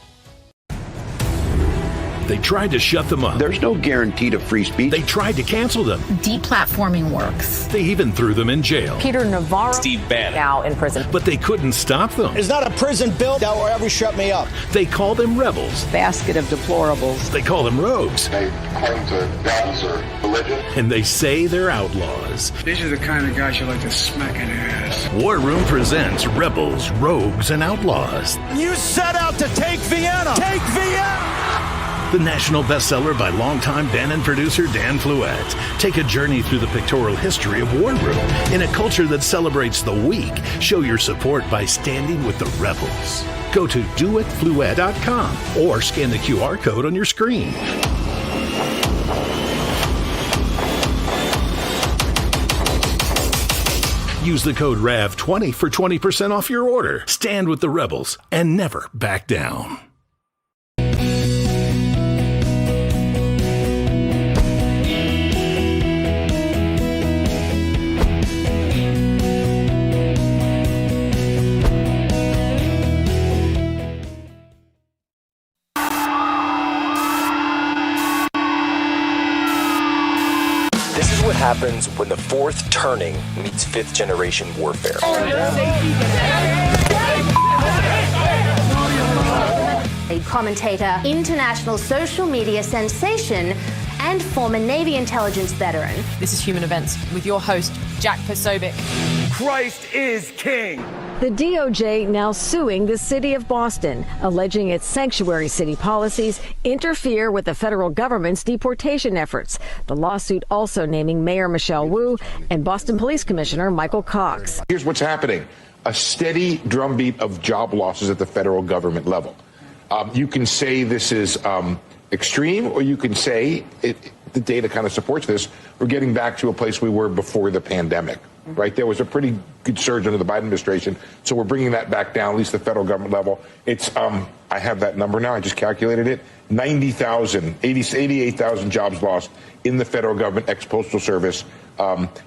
They tried to shut them up. There's no guarantee to free speech. They tried to cancel them. Deplatforming works. They even threw them in jail. Peter Navarro, Steve Bannon, now in prison. But they couldn't stop them. It's not a prison bill that will ever shut me up. They call them rebels. Basket of deplorables. They call them rogues. They claim to guns or religion. And they say they're outlaws. These are the kind of guys you like to smack in the ass. War Room presents Rebels, Rogues, and Outlaws. You set out to take Vienna. Take Vienna! The national bestseller by longtime Bannon producer Dan Fluette. Take a journey through the pictorial history of War Room in a culture that celebrates the weak. Show your support by standing with the rebels. Go to doitfluette.com or scan the QR code on your screen. Use the code RAV20 for 20% off your order. Stand with the rebels and never back down. Happens when the fourth turning meets fifth generation warfare. A commentator, international social media sensation, and former Navy intelligence veteran. This is Human Events with your host, Jack Posobiec. Christ is king. The DOJ now suing the city of Boston, alleging its sanctuary city policies interfere with the federal government's deportation efforts. The lawsuit also naming Mayor Michelle Wu and Boston Police Commissioner Michael Cox. Here's what's happening. A steady drumbeat of job losses at the federal government level. You can say this is extreme, or you can say the data kind of supports this. We're getting back to a place we were before the pandemic. Right, there was a pretty good surge under the Biden administration, so we're bringing that back down, at least the federal government level. It's I have that number now. I just calculated it. 88,000 jobs lost in the federal government ex-postal service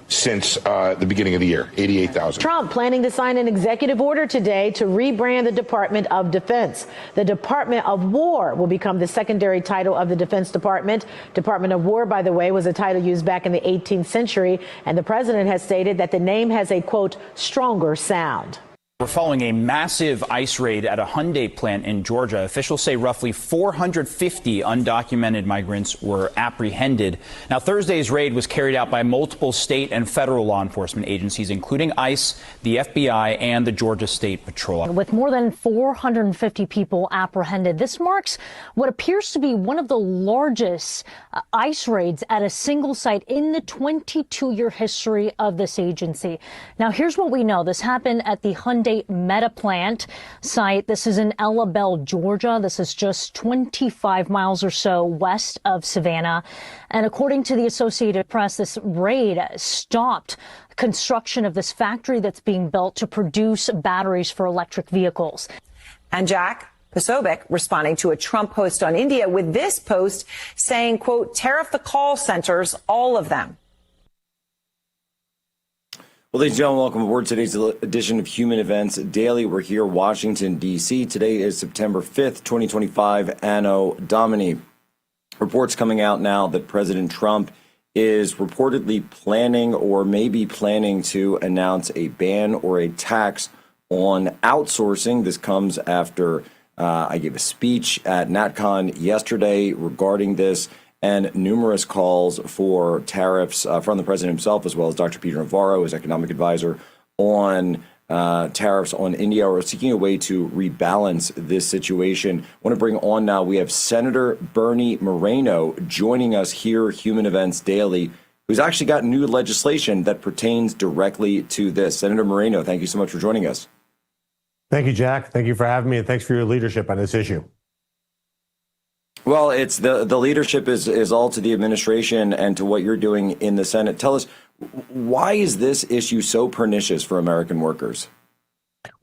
since the beginning of the year. 88,000. Trump planning to sign an executive order today to rebrand the Department of Defense. The Department of War will become the secondary title of the Defense Department. Department of War, by the way, was a title used back in the 18th century, and the president has stated that the name has a, quote, stronger sound. We're following a massive ICE raid at a Hyundai plant in Georgia. Officials say roughly 450 undocumented migrants were apprehended. Now, Thursday's raid was carried out by multiple state and federal law enforcement agencies, including ICE, the FBI, and the Georgia State Patrol. With more than 450 people apprehended, this marks what appears to be one of the largest ICE raids at a single site in the 22-year history of this agency. Now, here's what we know. This happened at the Hyundai Meta plant site. This is in Ella Bell, Georgia. This is just 25 miles or so west of Savannah. And according to the Associated Press, this raid stopped construction of this factory that's being built to produce batteries for electric vehicles. And Jack Posobiec responding to a Trump post on India with this post saying, quote, tariff the call centers, all of them. Well, ladies and gentlemen, welcome aboard today's edition of Human Events Daily. We're here, Washington, D.C. Today is September 5th, 2025, Anno Domini. Reports coming out now that President Trump is reportedly planning or maybe planning to announce a ban or a tax on outsourcing. This comes after I gave a speech at NatCon yesterday regarding this, and numerous calls for tariffs from the president himself, as well as Dr. Peter Navarro, his economic advisor, on tariffs on India, or seeking a way to rebalance this situation. I want to bring on now, we have Senator Bernie Moreno joining us here, Human Events Daily, who's actually got new legislation that pertains directly to this. Senator Moreno, thank you so much for joining us. Thank you, Jack. Thank you for having me, and thanks for your leadership on this issue. Well, it's the leadership is all to the administration and to what you're doing in the Senate. Tell us, why is this issue so pernicious for American workers?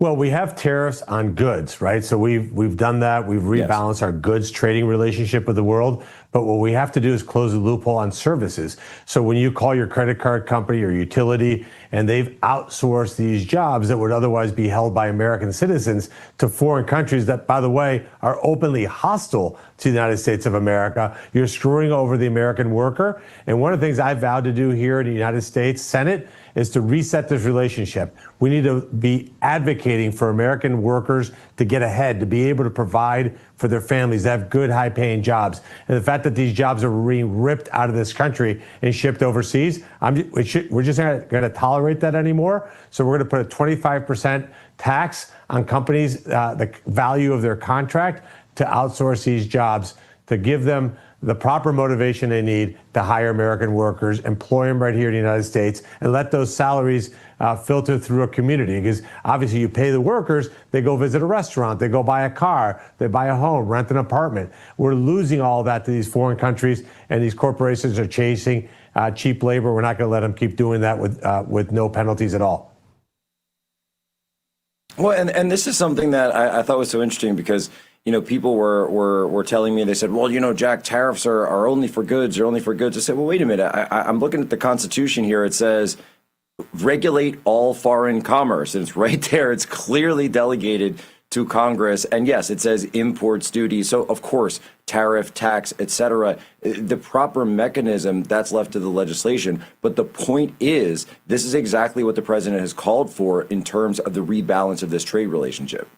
Well, we have tariffs on goods, right? So we've done that. We've rebalanced our goods trading relationship with the world. But what we have to do is close the loophole on services. So when you call your credit card company or utility and they've outsourced these jobs that would otherwise be held by American citizens to foreign countries that, by the way, are openly hostile to the United States of America, you're screwing over the American worker. And one of the things I vowed to do here in the United States Senate is to reset this relationship. We need to be advocating for American workers to get ahead, to be able to provide for their families, to have good, high-paying jobs. And the fact that these jobs are being ripped out of this country and shipped overseas, we're just not going to tolerate that anymore. So we're going to put a 25% tax on companies, the value of their contract, to outsource these jobs, to give them the proper motivation they need to hire American workers, employ them right here in the United States, and let those salaries filter through a community. Because obviously you pay the workers, they go visit a restaurant, they go buy a car, they buy a home, rent an apartment. We're losing all that to these foreign countries, and these corporations are chasing cheap labor. We're not going to let them keep doing that with no penalties at all. Well, and this is something that I thought was so interesting because, you know, people were telling me, they said, well, you know, Jack, tariffs are only for goods, they're only for goods. I said, well, wait a minute. I'm looking at the Constitution here. It says regulate all foreign commerce. And it's right there. It's clearly delegated to Congress. And yes, it says imports duty. So, of course, tariff, tax, etc. The proper mechanism, that's left to the legislation. But the point is, this is exactly what the president has called for in terms of the rebalance of this trade relationship.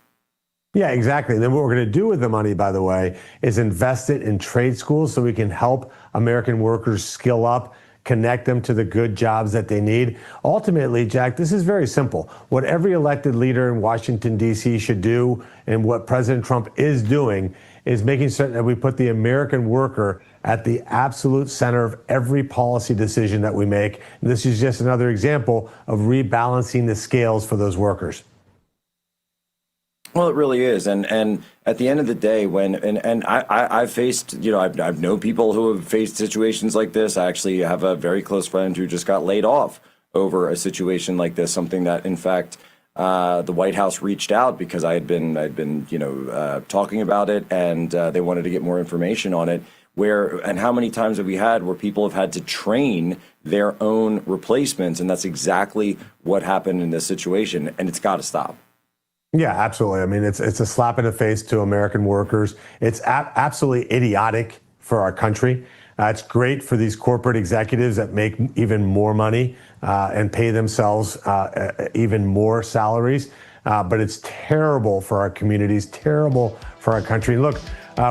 Yeah, exactly. And then what we're going to do with the money, by the way, is invest it in trade schools so we can help American workers skill up, connect them to the good jobs that they need. Ultimately, Jack, this is very simple. What every elected leader in Washington, D.C. should do, and what President Trump is doing, is making certain that we put the American worker at the absolute center of every policy decision that we make. And this is just another example of rebalancing the scales for those workers. Well, it really is. And at the end of the day, I've faced, you know, I've known people who have faced situations like this. I actually have a very close friend who just got laid off over a situation like this, something that, in fact, the White House reached out because I'd been, you know, talking about it, and they wanted to get more information on it. And how many times have we had where people have had to train their own replacements? And that's exactly what happened in this situation. And it's got to stop. Yeah, absolutely. I mean, it's a slap in the face to American workers. It's absolutely idiotic for our country. It's great for these corporate executives that make even more money and pay themselves even more salaries. but it's terrible for our communities, terrible for our country. Look,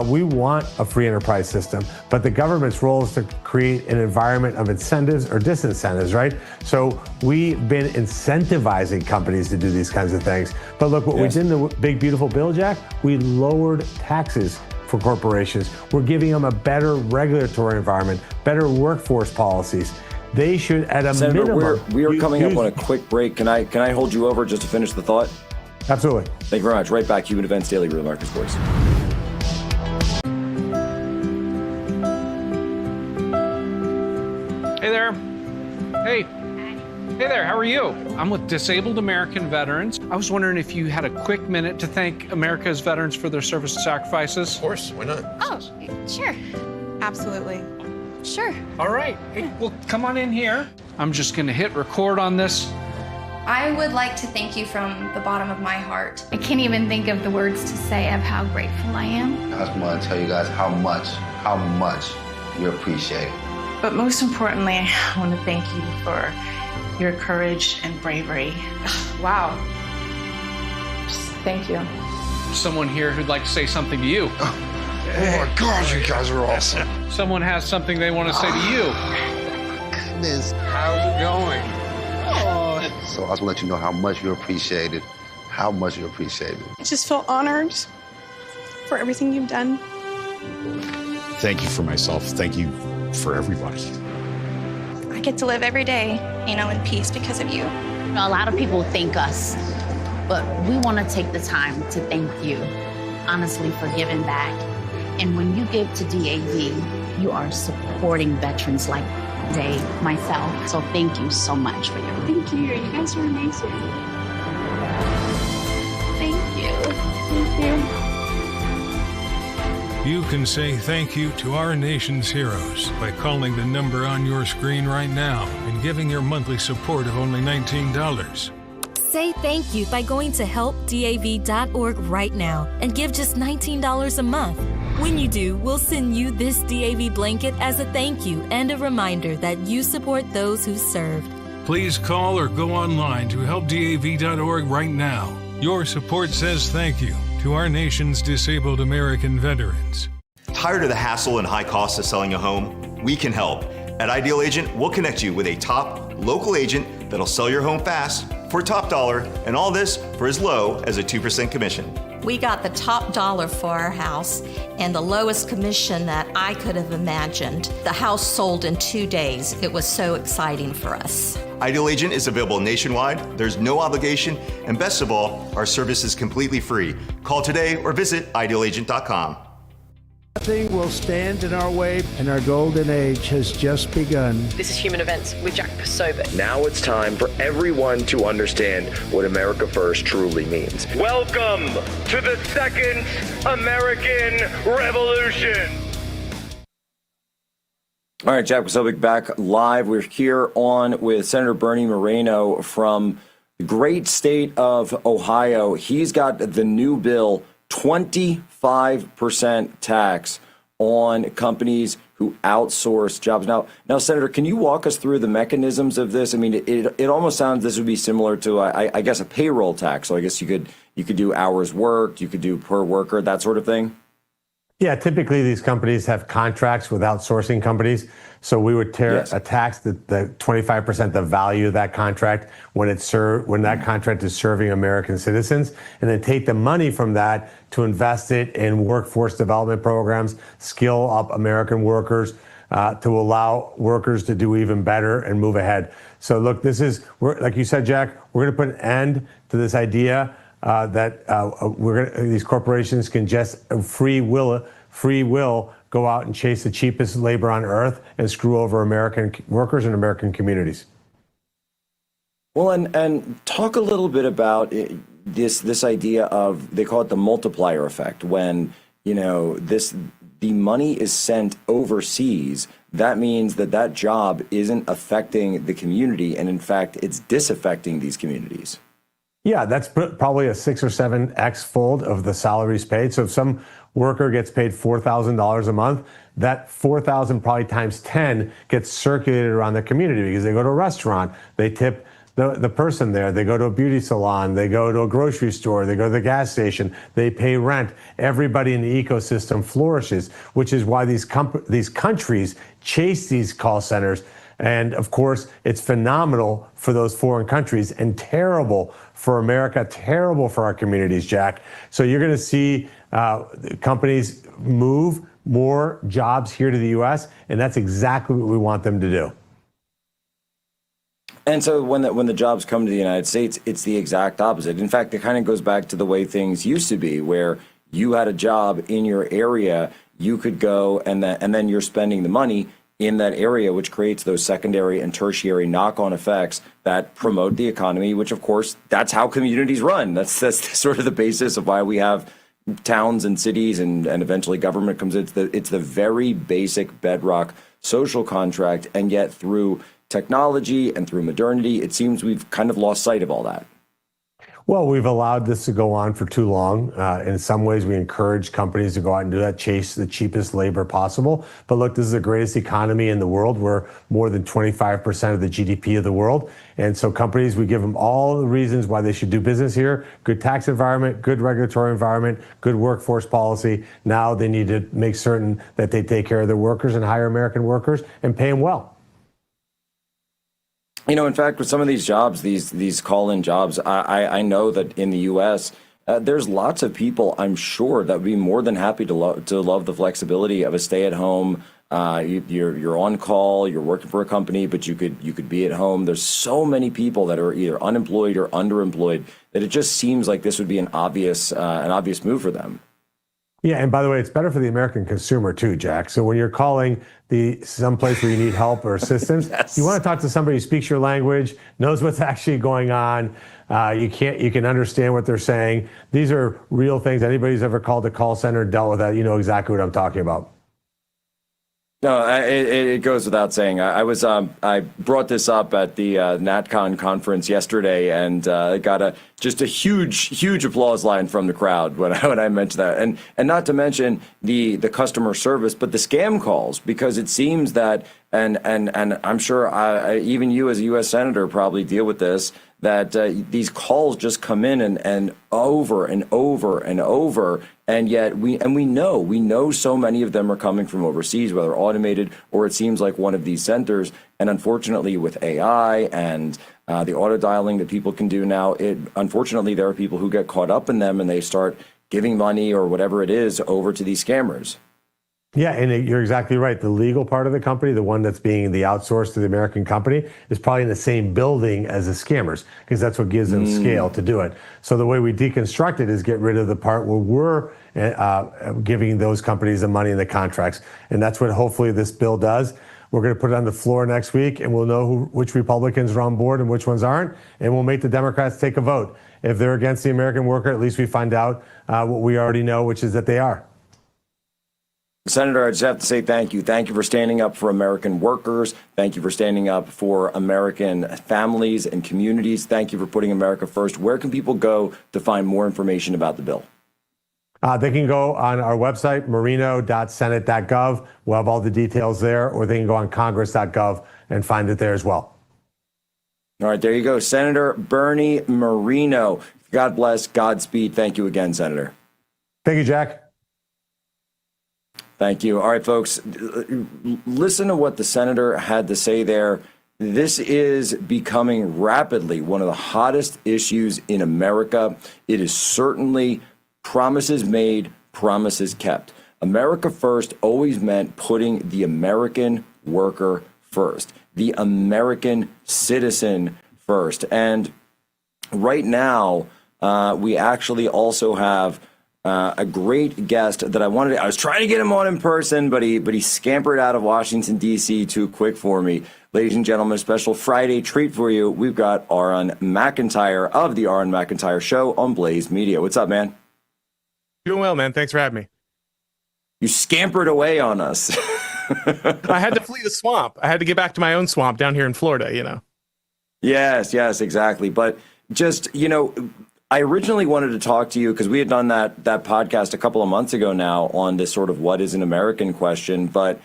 we want a free enterprise system, but the government's role is to create an environment of incentives or disincentives, right? So we've been incentivizing companies to do these kinds of things. But look, what we did in the big, beautiful bill, Jack, we lowered taxes for corporations. We're giving them a better regulatory environment, better workforce policies. They should, at a minimum. We are coming up on a quick break. Can I hold you over just to finish the thought? Absolutely. Thank you very much. Right back. Human Events Daily, Real America's Voice. Hey there. Hey. Hey there, how are you? I'm with Disabled American Veterans. I was wondering if you had a quick minute to thank America's veterans for their service and sacrifices. Of course, why not? Oh, sure. Absolutely. Sure. All right. Hey, well, come on in here. I'm just going to hit record on this. I would like to thank you from the bottom of my heart. I can't even think of the words to say of how grateful I am. I just want to tell you guys how much you appreciate it. But most importantly, I want to thank you for your courage and bravery. Wow. Just thank you. Someone here who'd like to say something to you. Oh my God, you guys are awesome. Someone has something they want to say to you. Goodness, how's it going? Oh. So I just want to let you know how much you appreciate it. How much you appreciate it. I just feel honored for everything you've done. Thank you for myself. Thank you for everybody. I get to live every day, in peace because of you. A lot of people thank us, but we want to take the time to thank you, honestly, for giving back. And when you give to DAV, you are supporting veterans like Dave, myself. So thank you so much for your. Thank you. You guys are amazing. Thank you. Thank you. You can say thank you to our nation's heroes by calling the number on your screen right now and giving your monthly support of only $19. Say thank you by going to helpdav.org right now and give just $19 a month. When you do, we'll send you this DAV blanket as a thank you and a reminder that you support those who served. Please call or go online to helpdav.org right now. Your support says thank you to our nation's disabled American veterans. Tired of the hassle and high costs of selling a home? We can help. At Ideal Agent, we'll connect you with a top local agent that'll sell your home fast for top dollar, and all this for as low as a 2% commission. We got the top dollar for our house and the lowest commission that I could have imagined. The house sold in 2 days. It was so exciting for us. Ideal Agent is available nationwide, there's no obligation, and best of all, our service is completely free. Call today or visit idealagent.com. Nothing will stand in our way, and our golden age has just begun. This is Human Events with Jack Posobiec. Now it's time for everyone to understand what America First truly means. Welcome to the Second American Revolution. All right, Jack Posobiec back live. We're here on with Senator Bernie Moreno from the great state of Ohio. He's got the new bill, 25% tax on companies who outsource jobs. Now, Senator, can you walk us through the mechanisms of this? I mean, it almost sounds this would be similar to, I guess, a payroll tax. So I guess you could do hours worked, you could do per worker, that sort of thing. Yeah, typically these companies have contracts with outsourcing companies. So we would tax the 25% the value of that contract when that contract is serving American citizens, and then take the money from that to invest it in workforce development programs, skill up American workers, to allow workers to do even better and move ahead. So look, like you said, Jack, we're going to put an end to this idea that these corporations can just free will go out and chase the cheapest labor on earth and screw over American workers and American communities. Well, and talk a little bit about this idea of, they call it the multiplier effect, when the money is sent overseas. That means that job isn't affecting the community, and in fact, it's disaffecting these communities. Yeah, that's probably a 6 or 7x fold of the salaries paid. So if some worker gets paid $4,000 a month, that $4,000 probably times 10 gets circulated around the community because they go to a restaurant, they tip the person there. They go to a beauty salon, they go to a grocery store, they go to the gas station, they pay rent. Everybody in the ecosystem flourishes, which is why these countries chase these call centers. And of course, it's phenomenal for those foreign countries and terrible for America, terrible for our communities, Jack. So you're going to see companies move more jobs here to the U.S., and that's exactly what we want them to do. And so when the jobs come to the United States, it's the exact opposite. In fact, it kind of goes back to the way things used to be, where you had a job in your area, you could go and then you're spending the money in that area, which creates those secondary and tertiary knock-on effects that promote the economy, which, of course, that's how communities run. That's sort of the basis of why we have towns and cities and eventually government comes in. It's the very basic bedrock social contract, and yet through technology and through modernity, it seems we've kind of lost sight of all that. Well, we've allowed this to go on for too long. In some ways, we encourage companies to go out and do that, chase the cheapest labor possible. But look, this is the greatest economy in the world. We're more than 25% of the GDP of the world. And so companies, we give them all the reasons why they should do business here. Good tax environment, good regulatory environment, good workforce policy. Now they need to make certain that they take care of their workers and hire American workers and pay them well. You know, in fact, with some of these jobs, these call-in jobs, I know that in the U.S., there's lots of people, I'm sure, that would be more than happy to love the flexibility of a stay-at-home. You're on call, you're working for a company, but you could be at home. There's so many people that are either unemployed or underemployed that it just seems like this would be an obvious move for them. Yeah, and by the way, it's better for the American consumer too, Jack. So when you're calling someplace where you need help or assistance, yes, you want to talk to somebody who speaks your language, knows what's actually going on. You can understand what they're saying. These are real things. Anybody who's ever called a call center and dealt with that, you know exactly what I'm talking about. No, it goes without saying. I brought this up at the NatCon conference yesterday, and got just a huge applause line from the crowd when I mentioned that, and not to mention the customer service, but the scam calls, because it seems that, and I'm sure even you as a U.S. Senator probably deal with this, that these calls just come in and over and over and over. And yet we know so many of them are coming from overseas, whether automated or it seems like one of these centers. And unfortunately, with AI and the auto dialing that people can do now, unfortunately, there are people who get caught up in them and they start giving money or whatever it is over to these scammers. Yeah, and you're exactly right. The legal part of the company, the one that's being the outsourced to the American company, is probably in the same building as the scammers, because that's what gives them scale to do it. So the way we deconstruct it is get rid of the part where we're giving those companies the money and the contracts. And that's what hopefully this bill does. We're going to put it on the floor next week, and we'll know which Republicans are on board and which ones aren't. And we'll make the Democrats take a vote. If they're against the American worker, at least we find out what we already know, which is that they are. Senator, I just have to say thank you. Thank you for standing up for American workers. Thank you for standing up for American families and communities. Thank you for putting America first. Where can people go to find more information about the bill? They can go on our website, marino.senate.gov. We'll have all the details there, or they can go on congress.gov and find it there as well. All right, there you go. Senator Bernie Moreno. God bless. Godspeed. Thank you again, Senator. Thank you, Jack. Thank you. All right, folks, listen to what the senator had to say there. This is becoming rapidly one of the hottest issues in America. It is certainly promises made, promises kept. America first always meant putting the American worker first, the American citizen first. And right now, we actually also have a great guest that I was trying to get him on in person, but he scampered out of Washington, D.C. too quick for me. Ladies and gentlemen, a special Friday treat for you. We've got Aaron McIntyre of the Aaron McIntyre Show on Blaze Media. What's up, man? Doing well, man. Thanks for having me. You scampered away on us. I had to flee the swamp. I had to get back to my own swamp down here in Florida, you know. Yes, exactly. But just, I originally wanted to talk to you because we had done that podcast a couple of months ago now on this sort of what is an American question. But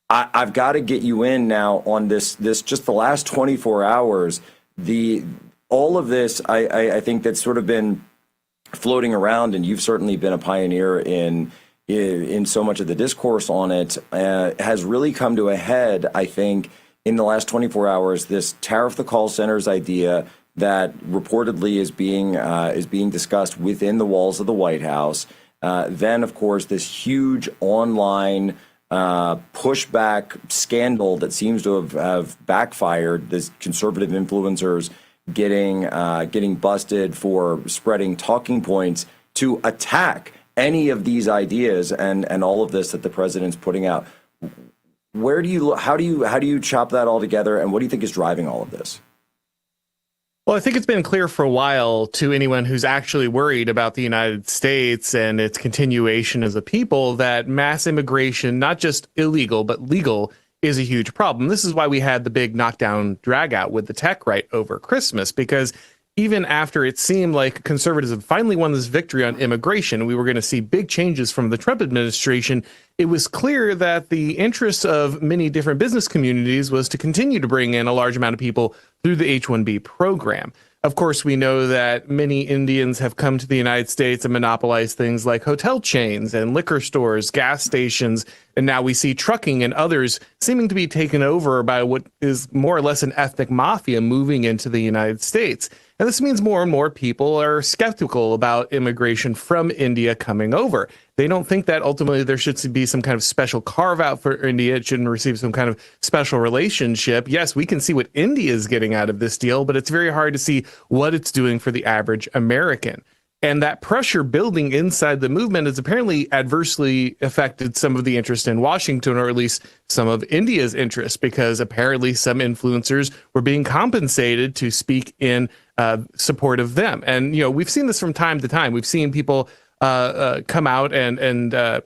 I've got to get you in now on this just the last 24 hours. all of this, I think that's sort of been floating around, and you've certainly been a pioneer in so much of the discourse on it, has really come to a head, I think, in the last 24 hours. This tariff the call centers idea that reportedly is being discussed within the walls of the White House. Then, of course, this huge online pushback scandal that seems to have backfired. This conservative influencers getting busted for spreading talking points to attack any of these ideas and all of this that the president's putting out. How do you chop that all together, and what do you think is driving all of this? Well, I think it's been clear for a while to anyone who's actually worried about the United States and its continuation as a people that mass immigration, not just illegal, but legal, is a huge problem. This is why we had the big knockdown drag out with the tech right over Christmas, because even after it seemed like conservatives had finally won this victory on immigration, we were going to see big changes from the Trump administration. It was clear that the interests of many different business communities was to continue to bring in a large amount of people through the H-1B program. Of course, we know that many Indians have come to the United States and monopolized things like hotel chains and liquor stores, gas stations, and now we see trucking and others seeming to be taken over by what is more or less an ethnic mafia moving into the United States. And this means more and more people are skeptical about immigration from India coming over. They don't think that ultimately there should be some kind of special carve out for India. It shouldn't receive some kind of special relationship. Yes, we can see what India is getting out of this deal, but it's very hard to see what it's doing for the average American. And that pressure building inside the movement has apparently adversely affected some of the interest in Washington, or at least some of India's interest, because apparently some influencers were being compensated to speak in support of them. And, you know, we've seen this from time to time. We've seen people come out and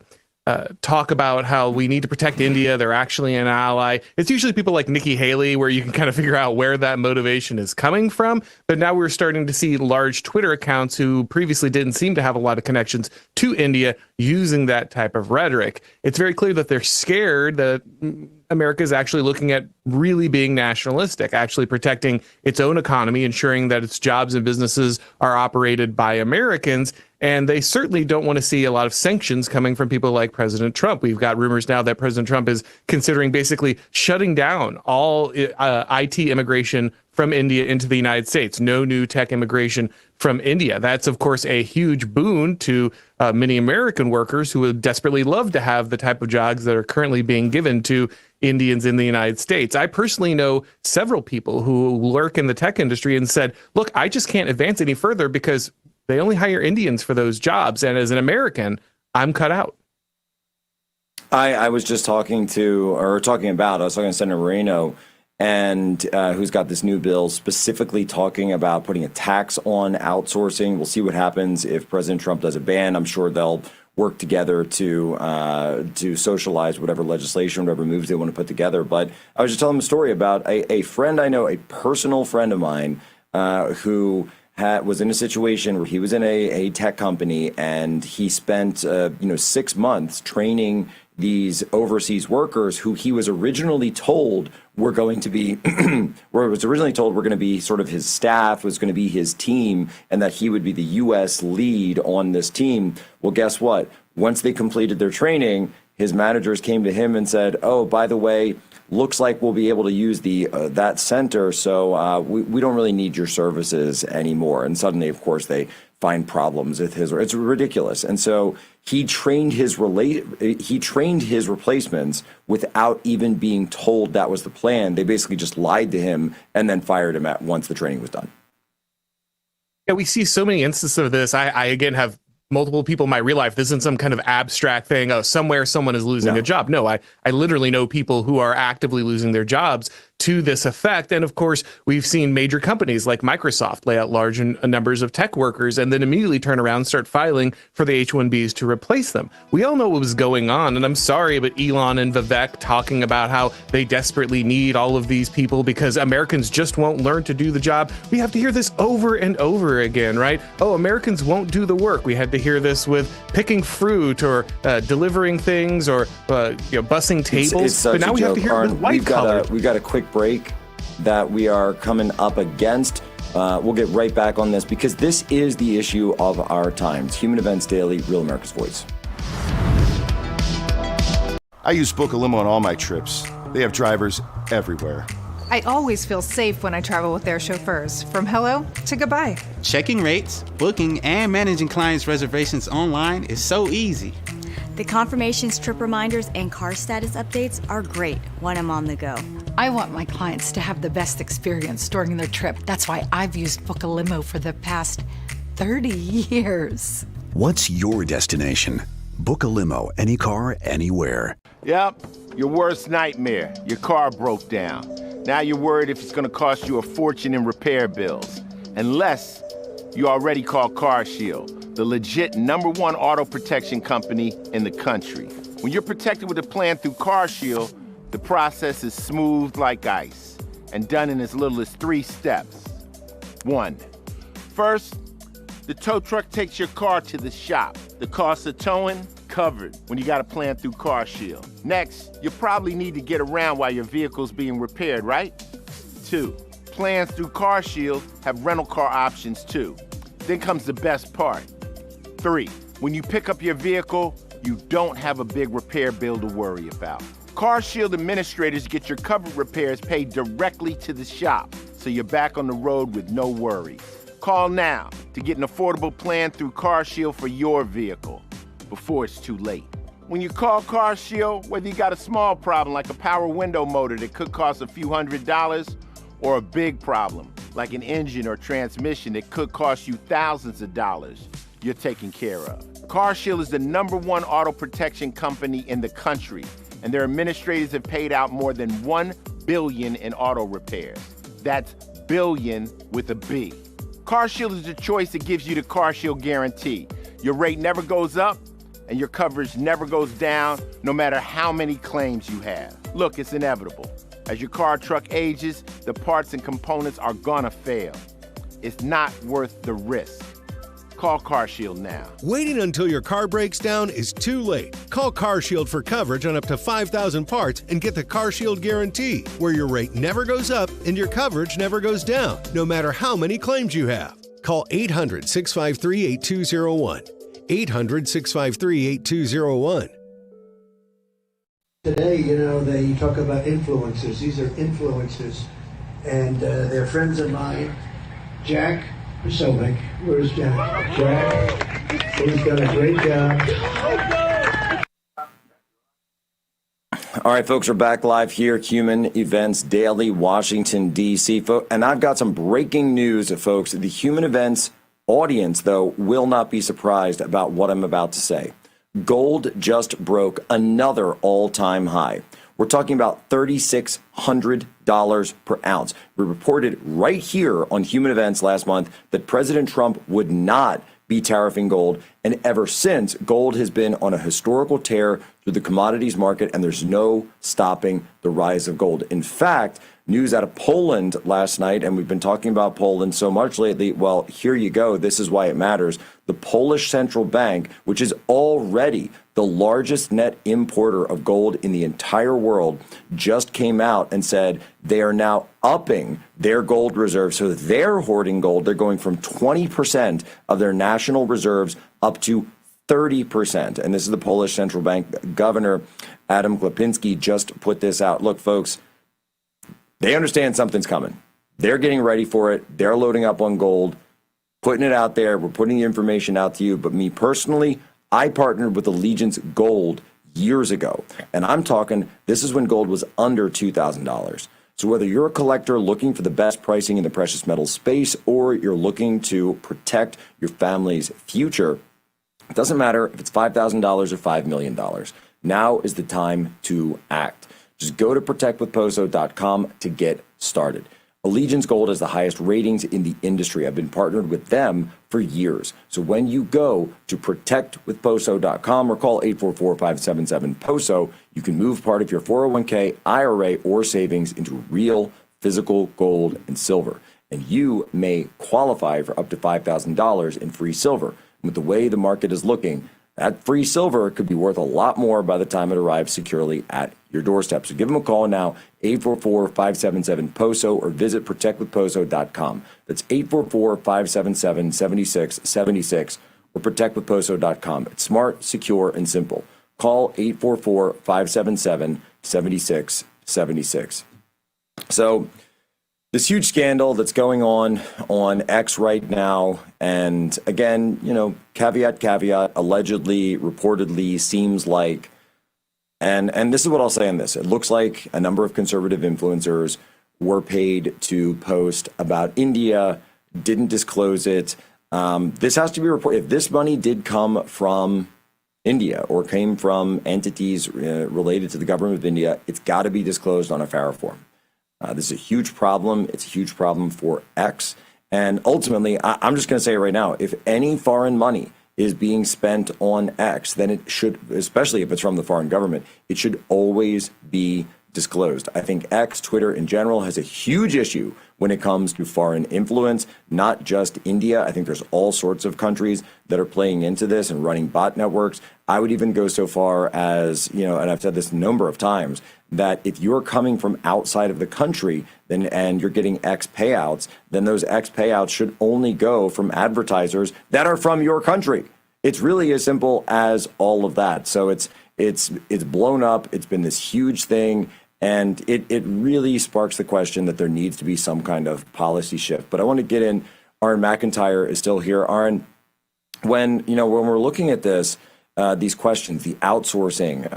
talk about how we need to protect India. They're actually an ally. It's usually people like Nikki Haley, where you can kind of figure out where that motivation is coming from. But now we're starting to see large Twitter accounts who previously didn't seem to have a lot of connections to India using that type of rhetoric. It's very clear that they're scared that America is actually looking at really being nationalistic, actually protecting its own economy, ensuring that its jobs and businesses are operated by Americans. And they certainly don't want to see a lot of sanctions coming from people like President Trump. We've got rumors now that President Trump is considering basically shutting down all IT immigration from India into the United States. No new tech immigration from India. That's, of course, a huge boon to many American workers who would desperately love to have the type of jobs that are currently being given to Indians in the United States. I personally know several people who work in the tech industry and said, look, I just can't advance any further because they only hire Indians for those jobs. And as an American, I'm cut out. I was just talking to Senator Moreno, and who's got this new bill specifically talking about putting a tax on outsourcing. We'll see what happens if President Trump does a ban. I'm sure they'll work together to socialize whatever legislation, whatever moves they want to put together. But I was just telling him a story about a friend I know, a personal friend of mine, who was in a situation where he was in a tech company, and he spent 6 months training these overseas workers who he was originally told were going to be sort of his staff, was going to be his team, and that he would be the U.S. lead on this team. Well, guess what? Once they completed their training, his managers came to him and said, "Oh, by the way, looks like we'll be able to use that center, so we don't really need your services anymore." And suddenly, of course, they find problems with his. It's ridiculous. And so he trained his replacements without even being told that was the plan. They basically just lied to him and then fired him once the training was done. Yeah, we see so many instances of this. I again have multiple people in my real life. This isn't some kind of abstract thing. Oh, somewhere someone is losing a job. No, I literally know people who are actively losing their jobs to this effect. And of course, we've seen major companies like Microsoft lay out large numbers of tech workers and then immediately turn around and start filing for the H-1Bs to replace them. We all know what was going on. And I'm sorry, but Elon and Vivek talking about how they desperately need all of these people because Americans just won't learn to do the job. We have to hear this over and over again, right? Oh, Americans won't do the work. We had to hear this with picking fruit or delivering things or busing tables. It's such but now a we joke. have to hear it with white collar. We've got a quick break. that we are coming up against. We'll get right back on this because this is the issue of our times. Human Events Daily, Real America's Voice. I use Book a Limo on all my trips. They have drivers everywhere. I always feel safe when I travel with their chauffeurs, from hello to goodbye. Checking rates, booking, and managing clients' reservations online is so easy. The confirmations, trip reminders, and car status updates are great when I'm on the go. I want my clients to have the best experience during their trip. That's why I've used Book a Limo for the past 30 years. What's your destination? Book a limo, any car, anywhere. Yep, your worst nightmare. Your car broke down. Now you're worried if it's going to cost you a fortune in repair bills. Unless you already called CarShield, the legit #1 auto protection company in the country. When you're protected with a plan through CarShield, the process is smooth like ice and done in as little as 3 steps. 1. First, the tow truck takes your car to the shop. The cost of towing, covered when you got a plan through CarShield. Next, you probably need to get around while your vehicle's being repaired, right? 2. Plans through CarShield have rental car options too. Then comes the best part. 3. When you pick up your vehicle, you don't have a big repair bill to worry about. CarShield administrators get your covered repairs paid directly to the shop, so you're back on the road with no worries. Call now to get an affordable plan through CarShield for your vehicle before it's too late. When you call CarShield, whether you got a small problem like a power window motor that could cost a few $100s, or a big problem like an engine or transmission that could cost you thousands of dollars, you're taken care of. CarShield is the #1 auto protection company in the country, and their administrators have paid out more than $1 billion in auto repairs. That's billion with a B. CarShield is the choice that gives you the CarShield guarantee. Your rate never goes up, and your coverage never goes down, no matter how many claims you have. Look, it's inevitable. As your car or truck ages, the parts and components are gonna fail. It's not worth the risk. Call CarShield now. Waiting until your car breaks down is too late. Call CarShield for coverage on up to 5,000 parts and get the CarShield guarantee, where your rate never goes up and your coverage never goes down, no matter how many claims you have. Call 800-653-8201. 800-653-8201. Today, they talk about influencers. These are influencers, and they're friends of mine. Jack Posobiec. Where's Jack? Jack, he's done a great job. All right, folks, we're back live here, Human Events Daily, Washington, D.C. And I've got some breaking news, folks. The Human Events audience, though, will not be surprised about what I'm about to say. Gold just broke another all-time high. We're talking about $3,600 per ounce. We reported right here on Human Events last month that President Trump would not be tariffing gold. And ever since, gold has been on a historical tear through the commodities market, and there's no stopping the rise of gold. In fact, news out of Poland last night, and we've been talking about Poland so much lately. Well, here you go. This is why it matters. The Polish central bank, which is already the largest net importer of gold in the entire world, just came out and said they are now upping their gold reserves. So they're hoarding gold. They're going from 20% of their national reserves up to 30%. And this is the Polish central bank governor, Adam Glapiński, just put this out. Look, folks, they understand something's coming. They're getting ready for it. They're loading up on gold, putting it out there. We're putting the information out to you. But me personally, I partnered with Allegiance Gold years ago. And I'm talking, this is when gold was under $2,000. So whether you're a collector looking for the best pricing in the precious metal space, or you're looking to protect your family's future, it doesn't matter if it's $5,000 or $5 million. Now is the time to act. Just go to protectwithposo.com to get started. Allegiance Gold has the highest ratings in the industry. I've been partnered with them for years. So when you go to protectwithposo.com or call 844-577-POSO, you can move part of your 401k, IRA, or savings into real physical gold and silver. And you may qualify for up to $5,000 in free silver. And with the way the market is looking, that free silver could be worth a lot more by the time it arrives securely at your doorstep. So give them a call now, 844-577-POSO, or visit protectwithposo.com. That's 844-577-7676, or protectwithposo.com. It's smart, secure, and simple. Call 844-577-7676. So this huge scandal that's going on X right now, and again, caveat, allegedly, reportedly, seems like, and this is what I'll say on this. It looks like a number of conservative influencers were paid to post about India, didn't disclose it. This has to be reported. If this money did come from India or came from entities related to the government of India, it's got to be disclosed on a FARA form. This is a huge problem. It's a huge problem for X. And ultimately, I'm just going to say it right now, if any foreign money is being spent on X, then it should, especially if it's from the foreign government, it should always be disclosed. I think X, Twitter in general, has a huge issue when it comes to foreign influence, not just India. I think there's all sorts of countries that are playing into this and running bot networks. I would even go so far as, and I've said this a number of times, that if you're coming from outside of the country and you're getting X payouts, then those X payouts should only go from advertisers that are from your country. It's really as simple as all of that. So it's blown up. It's been this huge thing. And it really sparks the question that there needs to be some kind of policy shift. But I want to get in. Aaron McIntyre is still here. Aaron, when we're looking at this, these questions, the outsourcing,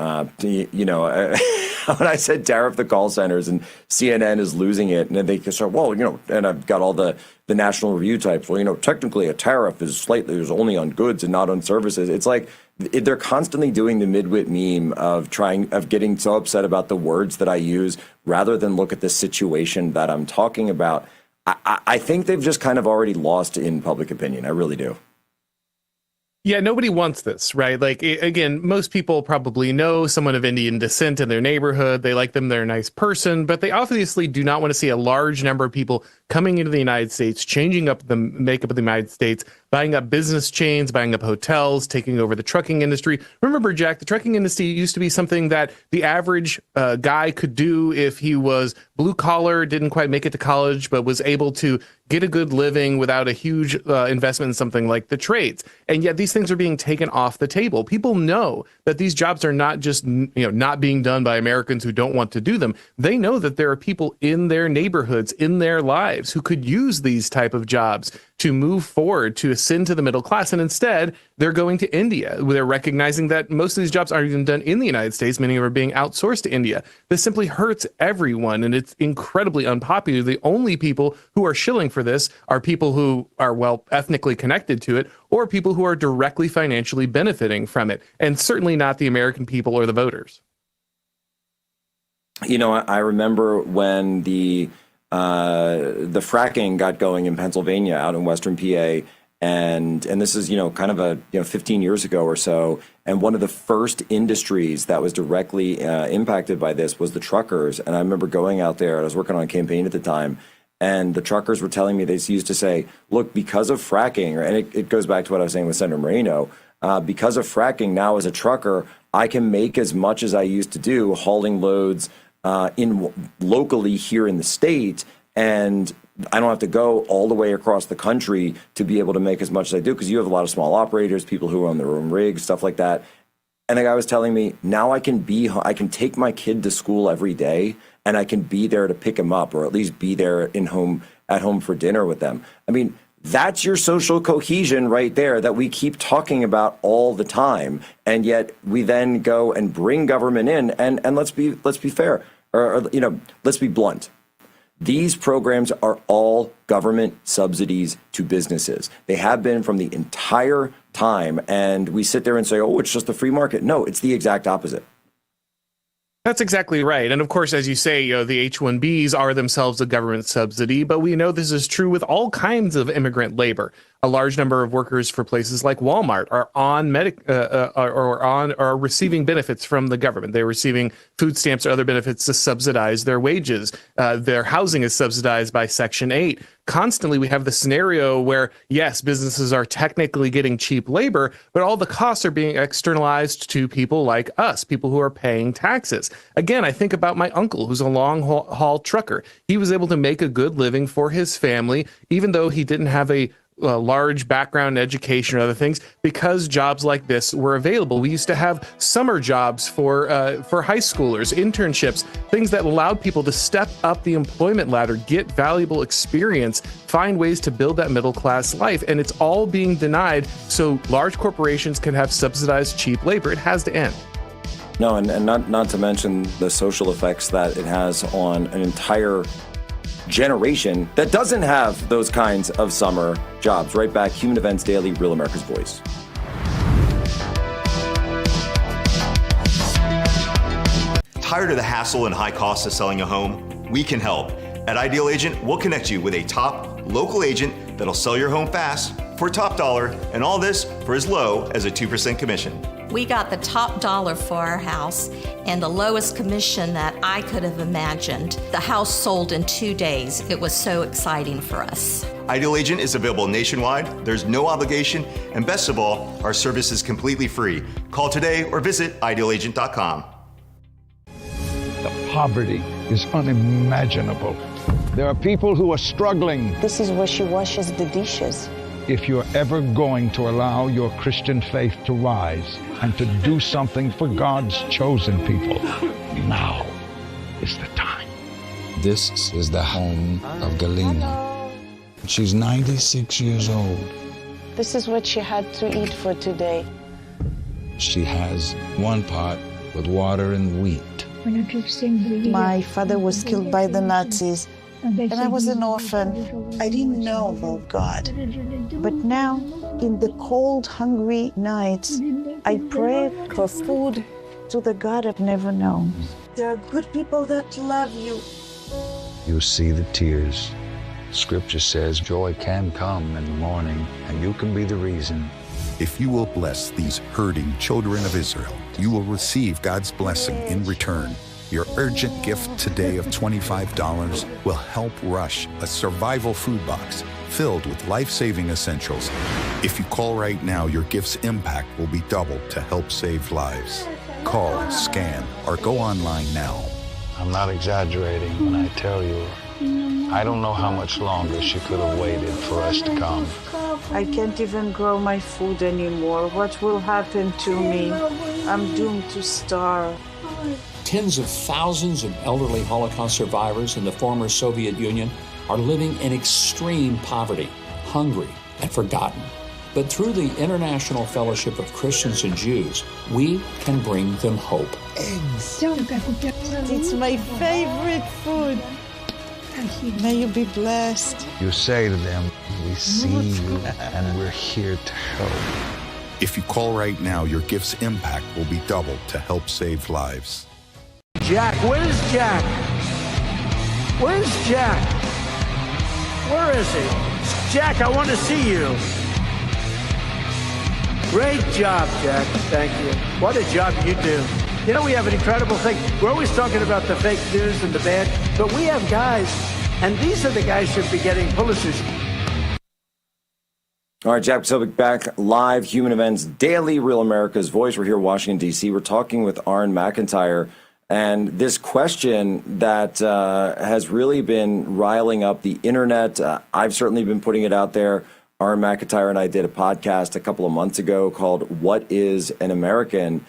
when I said tariff the call centers and CNN is losing it, and then they start, and I've got all the National Review types. Well, technically a tariff is only on goods and not on services. It's like they're constantly doing the midwit meme of getting so upset about the words that I use rather than look at the situation that I'm talking about. I think they've just kind of already lost in public opinion. I really do. Yeah, nobody wants this, right? Like, again, most people probably know someone of Indian descent in their neighborhood. They like them. They're a nice person, but they obviously do not want to see a large number of people coming into the United States, changing up the makeup of the United States, buying up business chains, buying up hotels, taking over the trucking industry. Remember, Jack, the trucking industry used to be something that the average guy could do if he was blue collar, didn't quite make it to college, but was able to get a good living without a huge investment in something like the trades. And yet these things are being taken off the table. People know that these jobs are not just not being done by Americans who don't want to do them. They know that there are people in their neighborhoods, in their lives, who could use these type of jobs to move forward, to ascend to the middle class. And instead, they're going to India. They're recognizing that most of these jobs aren't even done in the United States. Many are being outsourced to India. This simply hurts everyone, and it's incredibly unpopular. The only people who are shilling for this are people who are, ethnically connected to it, or people who are directly financially benefiting from it, and certainly not the American people or the voters. I remember when the fracking got going in Pennsylvania, out in Western PA, and this is kind of 15 years ago or so, and one of the first industries that was directly impacted by this was the truckers. And I remember going out there. I was working on a campaign at the time, and the truckers were telling me, they used to say, look, because of fracking, and it goes back to what I was saying with Senator Moreno, because of fracking, now as a trucker, I can make as much as I used to do hauling loads locally here in the state, and I don't have to go all the way across the country to be able to make as much as I do, because you have a lot of small operators, people who own their own rigs, stuff like that. And the guy was telling me, now I can take my kid to school every day, and I can be there to pick him up, or at least be there at home for dinner with them. I mean, that's your social cohesion right there that we keep talking about all the time, and yet we then go and bring government in. And let's be fair, or let's be blunt. These programs are all government subsidies to businesses. They have been from the entire time. And we sit there and say, oh, it's just the free market. No, it's the exact opposite. That's exactly right. And of course, as you say, the H-1Bs are themselves a government subsidy, but we know this is true with all kinds of immigrant labor. a large number of workers for places like Walmart are on are receiving benefits from the government. They're receiving food stamps or other benefits to subsidize their wages. Their housing is subsidized by Section 8. Constantly, we have the scenario where, yes, businesses are technically getting cheap labor, but all the costs are being externalized to people like us, people who are paying taxes. Again, I think about my uncle, who's a long-haul trucker. He was able to make a good living for his family, even though he didn't have a large background in education or other things, because jobs like this were available. We used to have summer jobs for high schoolers, internships, things that allowed people to step up the employment ladder, get valuable experience, find ways to build that middle class life. And it's all being denied so large corporations can have subsidized cheap labor. It has to end. No, and not to mention the social effects that it has on an entire generation that doesn't have those kinds of summer jobs. Right back, Human Events Daily, Real America's Voice. Tired of the hassle and high costs of selling a home? We can help. At Ideal Agent, we'll connect you with a top local agent that'll sell your home fast for top dollar, and all this for as low as a 2% commission. We got the top dollar for our house and the lowest commission that I could have imagined. The house sold in 2 days. It was so exciting for us. Ideal Agent is available nationwide. There's no obligation, and best of all, our service is completely free. Call today or visit idealagent.com. The poverty is unimaginable. There are people who are struggling. This is where she washes the dishes. If you're ever going to allow your Christian faith to rise and to do something for God's chosen people, now is the time. This is the home of Galena. She's 96 years old. This is what she had to eat for today. She has one pot with water and wheat. My father was killed by the Nazis, and I was an orphan. I didn't know about God. But now, in the cold, hungry nights, I pray for food to the God I've never known. There are good people that love you. You see the tears. Scripture says joy can come in the morning, and you can be the reason. If you will bless these hurting children of Israel, you will receive God's blessing in return. Your urgent gift today of $25 will help rush a survival food box filled with life-saving essentials. If you call right now, your gift's impact will be doubled to help save lives. Call, scan, or go online now. I'm not exaggerating when I tell you, I don't know how much longer she could have waited for us to come. I can't even grow my food anymore. What will happen to me? I'm doomed to starve. Tens of thousands of elderly Holocaust survivors in the former Soviet Union are living in extreme poverty, hungry, and forgotten. But through the International Fellowship of Christians and Jews, we can bring them hope. Eggs. It's my favorite food. May you be blessed. You say to them, we see you and we're here to help. If you call right now, your gift's impact will be doubled to help save lives. Jack, where's Jack? Where's Jack? Where is he? Jack, I want to see you. Great job, Jack. Thank you. What a job you do. You know, we have an incredible thing. We're always talking about the fake news and the bad, but we have guys, and these are the guys who should be getting Pulitzers. All right, Jack Posobiec back live, Human Events Daily, Real America's Voice. We're here in Washington, D.C. We're talking with Aaron McIntyre. And this question that has really been riling up the internet, I've certainly been putting it out there. Aaron McIntyre and I did a podcast a couple of months ago called What is an American?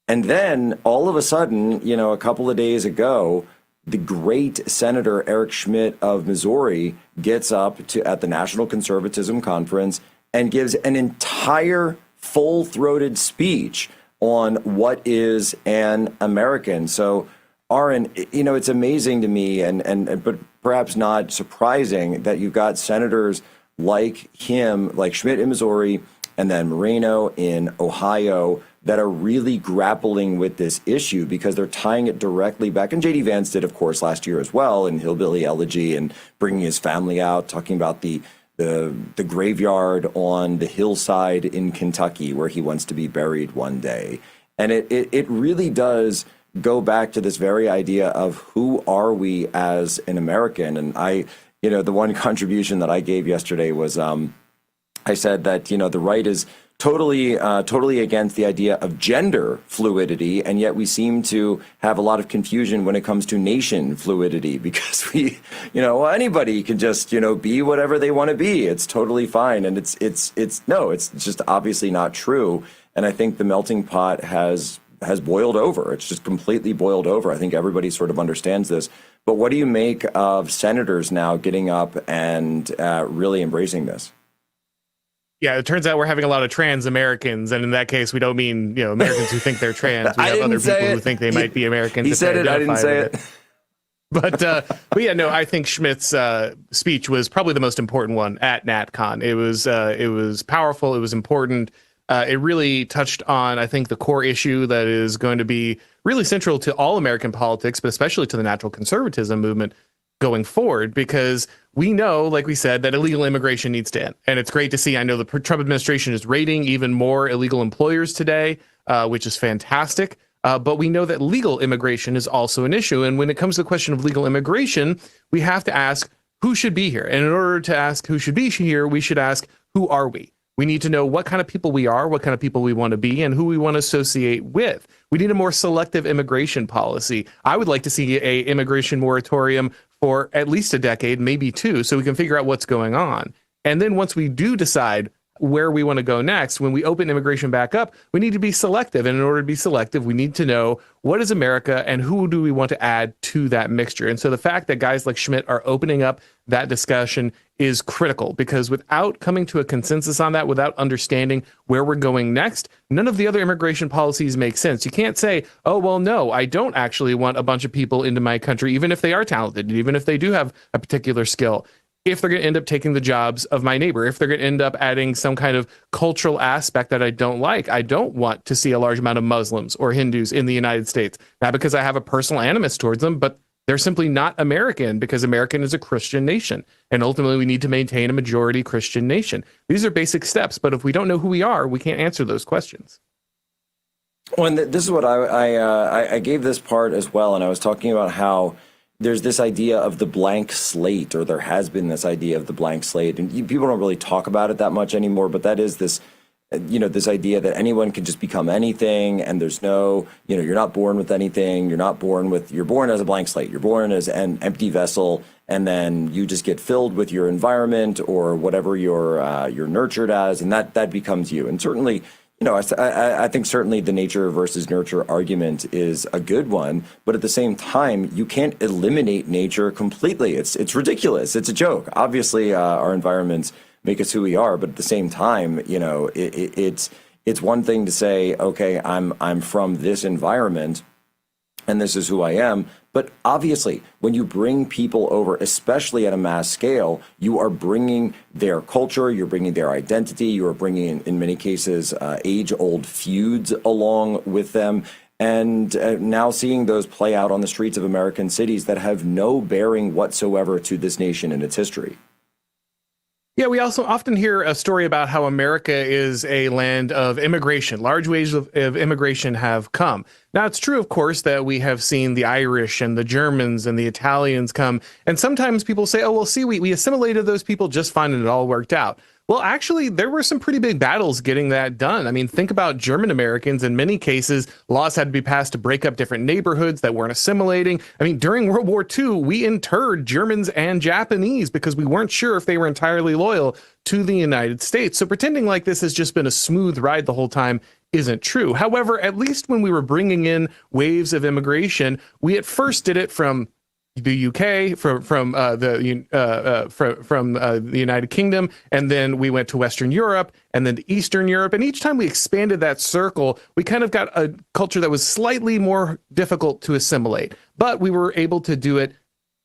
And then all of a sudden, you know, a couple of days ago, the great Senator Eric Schmidt of Missouri gets up at the National Conservatism Conference and gives an entire full-throated speech on what is an American. So, Aaron, you know, it's amazing to me, but perhaps not surprising, that you've got senators like him, like Schmidt in Missouri, and then Moreno in Ohio, that are really grappling with this issue because they're tying it directly back. And J.D. Vance did, of course, last year as well, in Hillbilly Elegy, and bringing his family out, talking about the the graveyard on the hillside in Kentucky where he wants to be buried one day. And it really does go back to this very idea of who are we as an American. And the one contribution that I gave yesterday was I said that, the right is totally against the idea of gender fluidity, and yet we seem to have a lot of confusion when it comes to nation fluidity, because anybody can just be whatever they want to be. It's totally fine, and it's just obviously not true. And I think the melting pot has boiled over. It's just completely boiled over. I think everybody sort of understands this. But what do you make of senators now getting up and really embracing this? Yeah, it turns out we're having a lot of trans Americans, and in that case, we don't mean Americans who think they're trans. We have other people who think they might be Americans. He said it. I didn't say it. But yeah, no, I think Schmidt's speech was probably the most important one at NatCon. It was powerful. It was important. It really touched on, I think, the core issue that is going to be really central to all American politics, but especially to the natural conservatism movement going forward, because we know, like we said, that illegal immigration needs to end. And it's great to see. I know the Trump administration is raiding even more illegal employers today, which is fantastic. But we know that legal immigration is also an issue. And when it comes to the question of legal immigration, we have to ask who should be here. And in order to ask who should be here, we should ask, who are we? We need to know what kind of people we are, what kind of people we want to be, and who we want to associate with. We need a more selective immigration policy. I would like to see a immigration moratorium for at least a decade, maybe two, so we can figure out what's going on. And then once we do decide where we want to go next, when we open immigration back up, we need to be selective. And in order to be selective, we need to know what is America and who do we want to add to that mixture. And so the fact that guys like Schmidt are opening up that discussion is critical, because without coming to a consensus on that, without understanding where we're going next, none of the other immigration policies make sense. You can't say, oh, well, no, I don't actually want a bunch of people into my country, even if they are talented, even if they do have a particular skill, if they're going to end up taking the jobs of my neighbor, if they're going to end up adding some kind of cultural aspect that I don't like. I don't want to see a large amount of Muslims or Hindus in the United States, not because I have a personal animus towards them, but they're simply not American, because American is a Christian nation. And ultimately, we need to maintain a majority Christian nation. These are basic steps, but if we don't know who we are, we can't answer those questions. Well, and this is what I gave this part as well, and I was talking about how there's this idea of the blank slate, or there has been this idea of the blank slate, and people don't really talk about it that much anymore, but that is this, this idea that anyone can just become anything, and there's no, you're not born with anything, you're born as a blank slate, you're born as an empty vessel, and then you just get filled with your environment or whatever you're nurtured as, and that becomes you. And certainly, I think certainly the nature versus nurture argument is a good one, but at the same time, you can't eliminate nature completely. It's ridiculous. It's a joke. Obviously, our environments make us who we are, but at the same time, it's one thing to say, okay, I'm from this environment, and this is who I am. But obviously, when you bring people over, especially at a mass scale, you are bringing their culture, you're bringing their identity, you are bringing, in many cases, age-old feuds along with them. And now seeing those play out on the streets of American cities that have no bearing whatsoever to this nation and its history. Yeah, we also often hear a story about how America is a land of immigration. Large waves of immigration have come. Now, it's true, of course, that we have seen the Irish and the Germans and the Italians come. And sometimes people say, oh, well, see, we assimilated those people just fine and it all worked out. Well, actually, there were some pretty big battles getting that done. I mean, think about German Americans. In many cases, laws had to be passed to break up different neighborhoods that weren't assimilating. I mean, during World War II, we interred Germans and Japanese because we weren't sure if they were entirely loyal to the United States. So pretending like this has just been a smooth ride the whole time isn't true. However, at least when we were bringing in waves of immigration, we at first did it from the UK, from the United Kingdom, and then we went to Western Europe, and then to Eastern Europe. And each time we expanded that circle, we kind of got a culture that was slightly more difficult to assimilate, but we were able to do it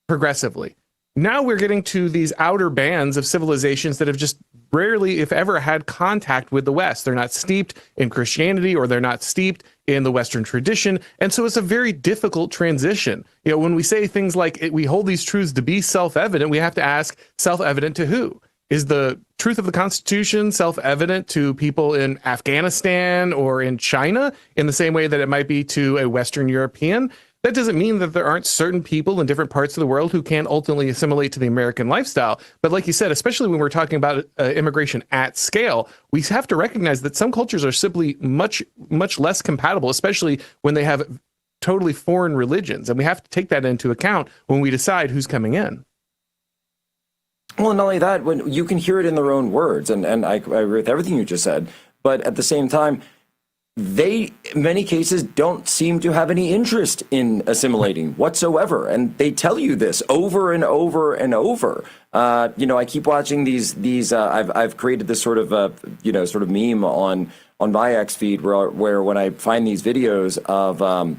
progressively. Now we're getting to these outer bands of civilizations that have just rarely, if ever, had contact with the West. They're not steeped in Christianity, or they're not steeped in the Western tradition. And so it's a very difficult transition. When we say things like we hold these truths to be self-evident, we have to ask self-evident to who? Is the truth of the Constitution self-evident to people in Afghanistan or in China in the same way that it might be to a Western European? That doesn't mean that there aren't certain people in different parts of the world who can ultimately assimilate to the American lifestyle. But like you said, especially when we're talking about immigration at scale, we have to recognize that some cultures are simply much less compatible, especially when they have totally foreign religions. And we have to take that into account when we decide who's coming in. Well, not only that, when you can hear it in their own words, and I agree with everything you just said, but at the same time, they, in many cases, don't seem to have any interest in assimilating whatsoever. And they tell you this over and over and over. I keep watching these I've created this sort of meme on my X feed where when I find these videos of,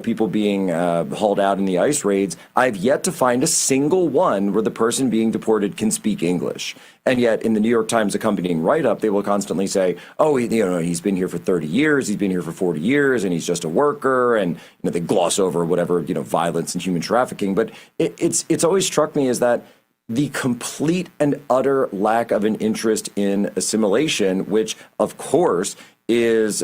people being hauled out in the ICE raids, I've yet to find a single one where the person being deported can speak English. And yet in the New York Times accompanying write-up, they will constantly say, oh, he's been here for 30 years, he's been here for 40 years, and he's just a worker. And they gloss over whatever, violence and human trafficking. But it's always struck me as that the complete and utter lack of an interest in assimilation, which of course is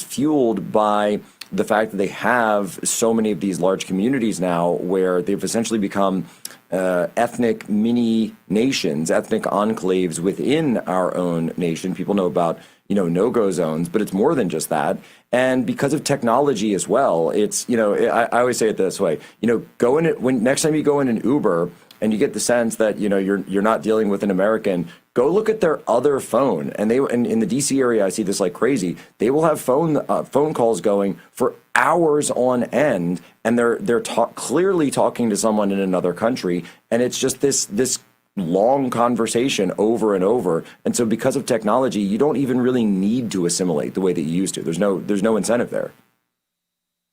fueled by the fact that they have so many of these large communities now where they've essentially become ethnic mini nations, ethnic enclaves within our own nation. People know about, no-go zones, but it's more than just that. And because of technology as well, it's, I always say it this way, next time you go in an Uber and you get the sense that, you're not dealing with an American, go look at their other phone. And in the DC area, I see this like crazy. They will have phone calls going for hours on end, and they're clearly talking to someone in another country, and it's just this long conversation over and over. And so because of technology, you don't even really need to assimilate the way that you used to. There's no incentive there.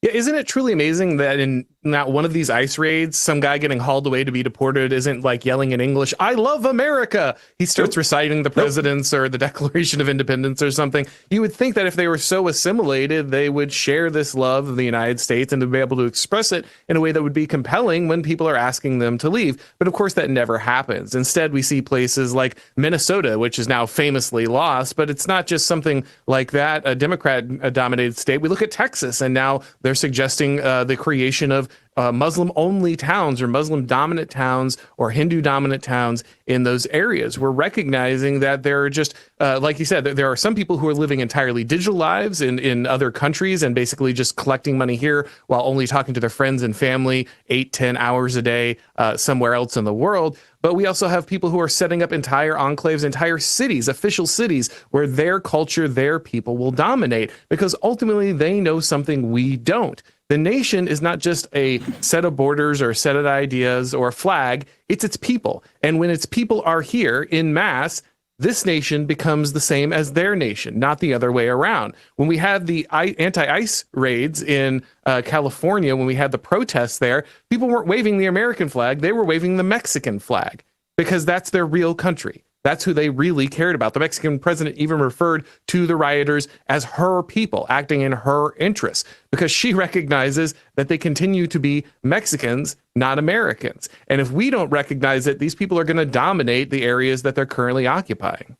Yeah, isn't it truly amazing that in not one of these ICE raids, some guy getting hauled away to be deported isn't like yelling in English, "I love America." He starts reciting the presidents or the Declaration of Independence or something. You would think that if they were so assimilated, they would share this love of the United States and to be able to express it in a way that would be compelling when people are asking them to leave. But of course, that never happens. Instead, we see places like Minnesota, which is now famously lost, but it's not just something like that, a Democrat-dominated state. We look at Texas, and now they're suggesting the creation of Muslim-only towns or Muslim-dominant towns or Hindu-dominant towns in those areas. We're recognizing that there are just, like you said, there are some people who are living entirely digital lives in other countries and basically just collecting money here while only talking to their friends and family 8-10 hours a day somewhere else in the world. But we also have people who are setting up entire enclaves, entire cities, official cities, where their culture, their people will dominate because ultimately they know something we don't. The nation is not just a set of borders or a set of ideas or a flag, it's its people. And when its people are here in mass, this nation becomes the same as their nation, not the other way around. When we had the anti-ICE raids in California, when we had the protests there, people weren't waving the American flag, they were waving the Mexican flag because that's their real country. That's who they really cared about. The Mexican president even referred to the rioters as her people, acting in her interests, because she recognizes that they continue to be Mexicans, not Americans. And if we don't recognize it, these people are going to dominate the areas that they're currently occupying.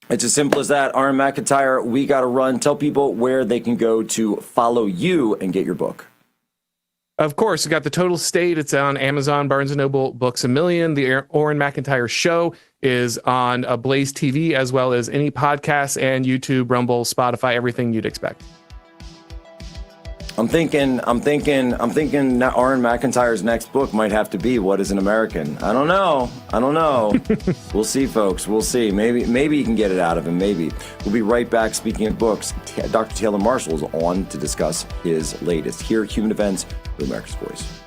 It's as simple as that. Aaron McIntyre, we got to run. Tell people where they can go to follow you and get your book. Of course, we got The Total State. It's on Amazon, Barnes & Noble, Books A Million. The Aaron McIntyre Show is on Blaze TV, as well as any podcasts and YouTube, Rumble, Spotify, everything you'd expect. I'm thinking now Aaron McIntyre's next book might have to be What is an American? I don't know. We'll see, folks. We'll see. Maybe you can get it out of him. Maybe. We'll be right back. Speaking of books, Dr. Taylor Marshall is on to discuss his latest. Here at Human Events, for America's Voice.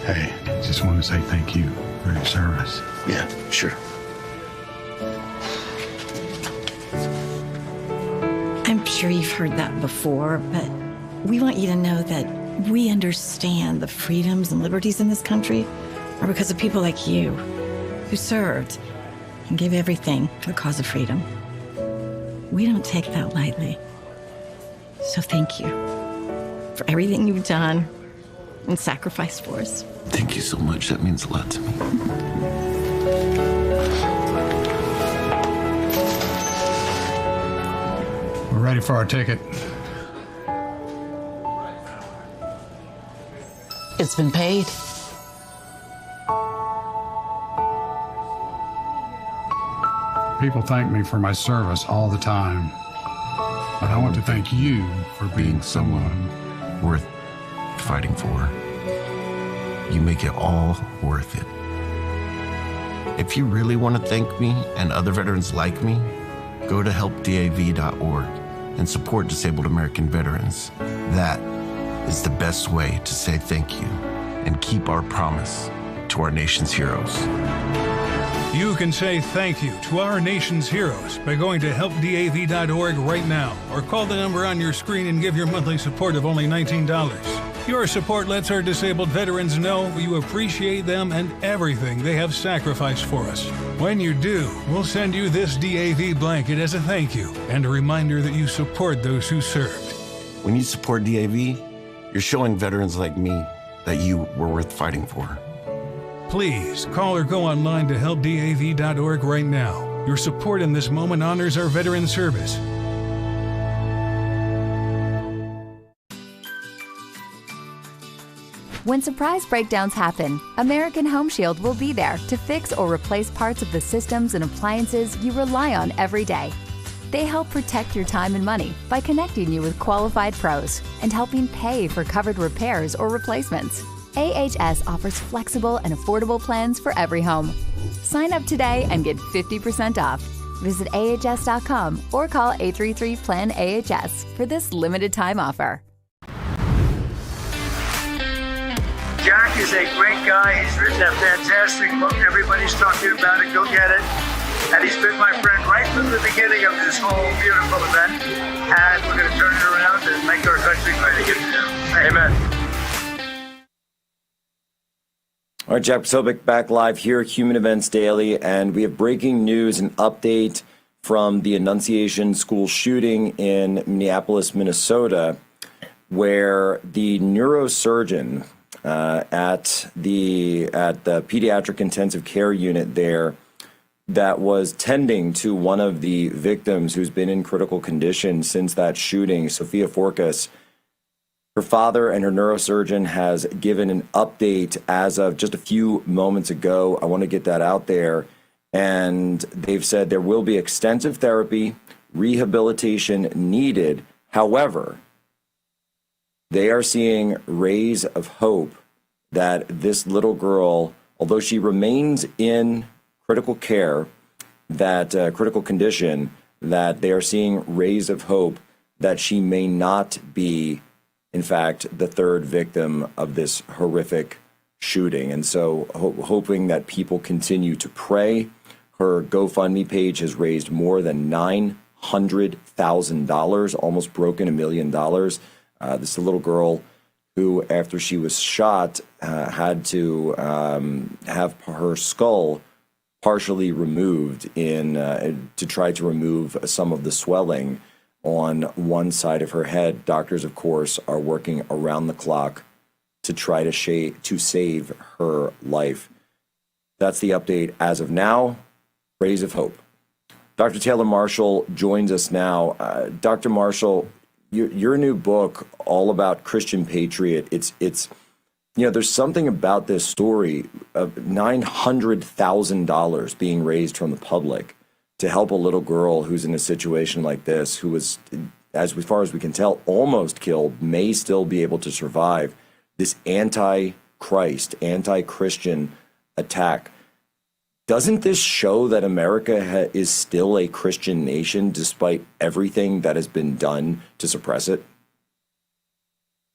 Hey, just want to say thank you for your service. Yeah, sure. I'm sure you've heard that before, but we want you to know that we understand the freedoms and liberties in this country or because of people like you who served and gave everything for the cause of freedom. We don't take that lightly. So thank you for everything you've done and sacrificed for us. Thank you so much. That means a lot to me. We're ready for our ticket. It's been paid. People thank me for my service all the time. But I want to thank you for being someone worth fighting for. You make it all worth it. If you really want to thank me and other veterans like me, go to helpdav.org and support disabled American veterans. That is the best way to say thank you and keep our promise to our nation's heroes. You can say thank you to our nation's heroes by going to helpdav.org right now, or call the number on your screen and give your monthly support of only $19. Your support lets our disabled veterans know you appreciate them and everything they have sacrificed for us. When you do, we'll send you this DAV blanket as a thank you and a reminder that you support those who served. When you support DAV, you're showing veterans like me that you were worth fighting for. Please call or go online to helpdav.org right now. Your support in this moment honors our veteran service. When surprise breakdowns happen, American Home Shield will be there to fix or replace parts of the systems and appliances you rely on every day. They help protect your time and money by connecting you with qualified pros and helping pay for covered repairs or replacements. AHS offers flexible and affordable plans for every home. Sign up today and get 50% off. Visit ahs.com or call 833-PLAN-AHS for this limited time offer. Jack is a great guy. He's written a fantastic book. Everybody's talking about it. Go get it. And he's been my friend right from the beginning of this whole beautiful event. And we're going to turn it around and make our country great again. Amen. All right, Jack Posobiec back live here at Human Events Daily, and we have breaking news, an update from the Annunciation School shooting in Minneapolis, Minnesota, where the neurosurgeon at the pediatric intensive care unit there that was tending to one of the victims who's been in critical condition since that shooting, Sophia Forkas, her father and her neurosurgeon has given an update as of just a few moments ago. I want to get that out there. And they've said there will be extensive therapy, rehabilitation needed. However, they are seeing rays of hope that this little girl, although she remains in critical care, that critical condition, that they are seeing rays of hope that she may not be, in fact, the third victim of this horrific shooting. And so hoping that people continue to pray. Her GoFundMe page has raised more than $900,000, almost broken $1 million. This is a little girl who, after she was shot, had to have her skull partially removed to try to remove some of the swelling on one side of her head. Doctors, of course, are working around the clock to try to save her life. That's the update as of now. Rays of hope. Dr. Taylor Marshall joins us now. Dr. Marshall, your new book, all about Christian Patriot. It's there's something about this story of $900,000 being raised from the public to help a little girl who's in a situation like this, who was, as far as we can tell, almost killed, may still be able to survive this anti-Christ, anti-Christian attack. Doesn't this show that America is still a Christian nation despite everything that has been done to suppress it?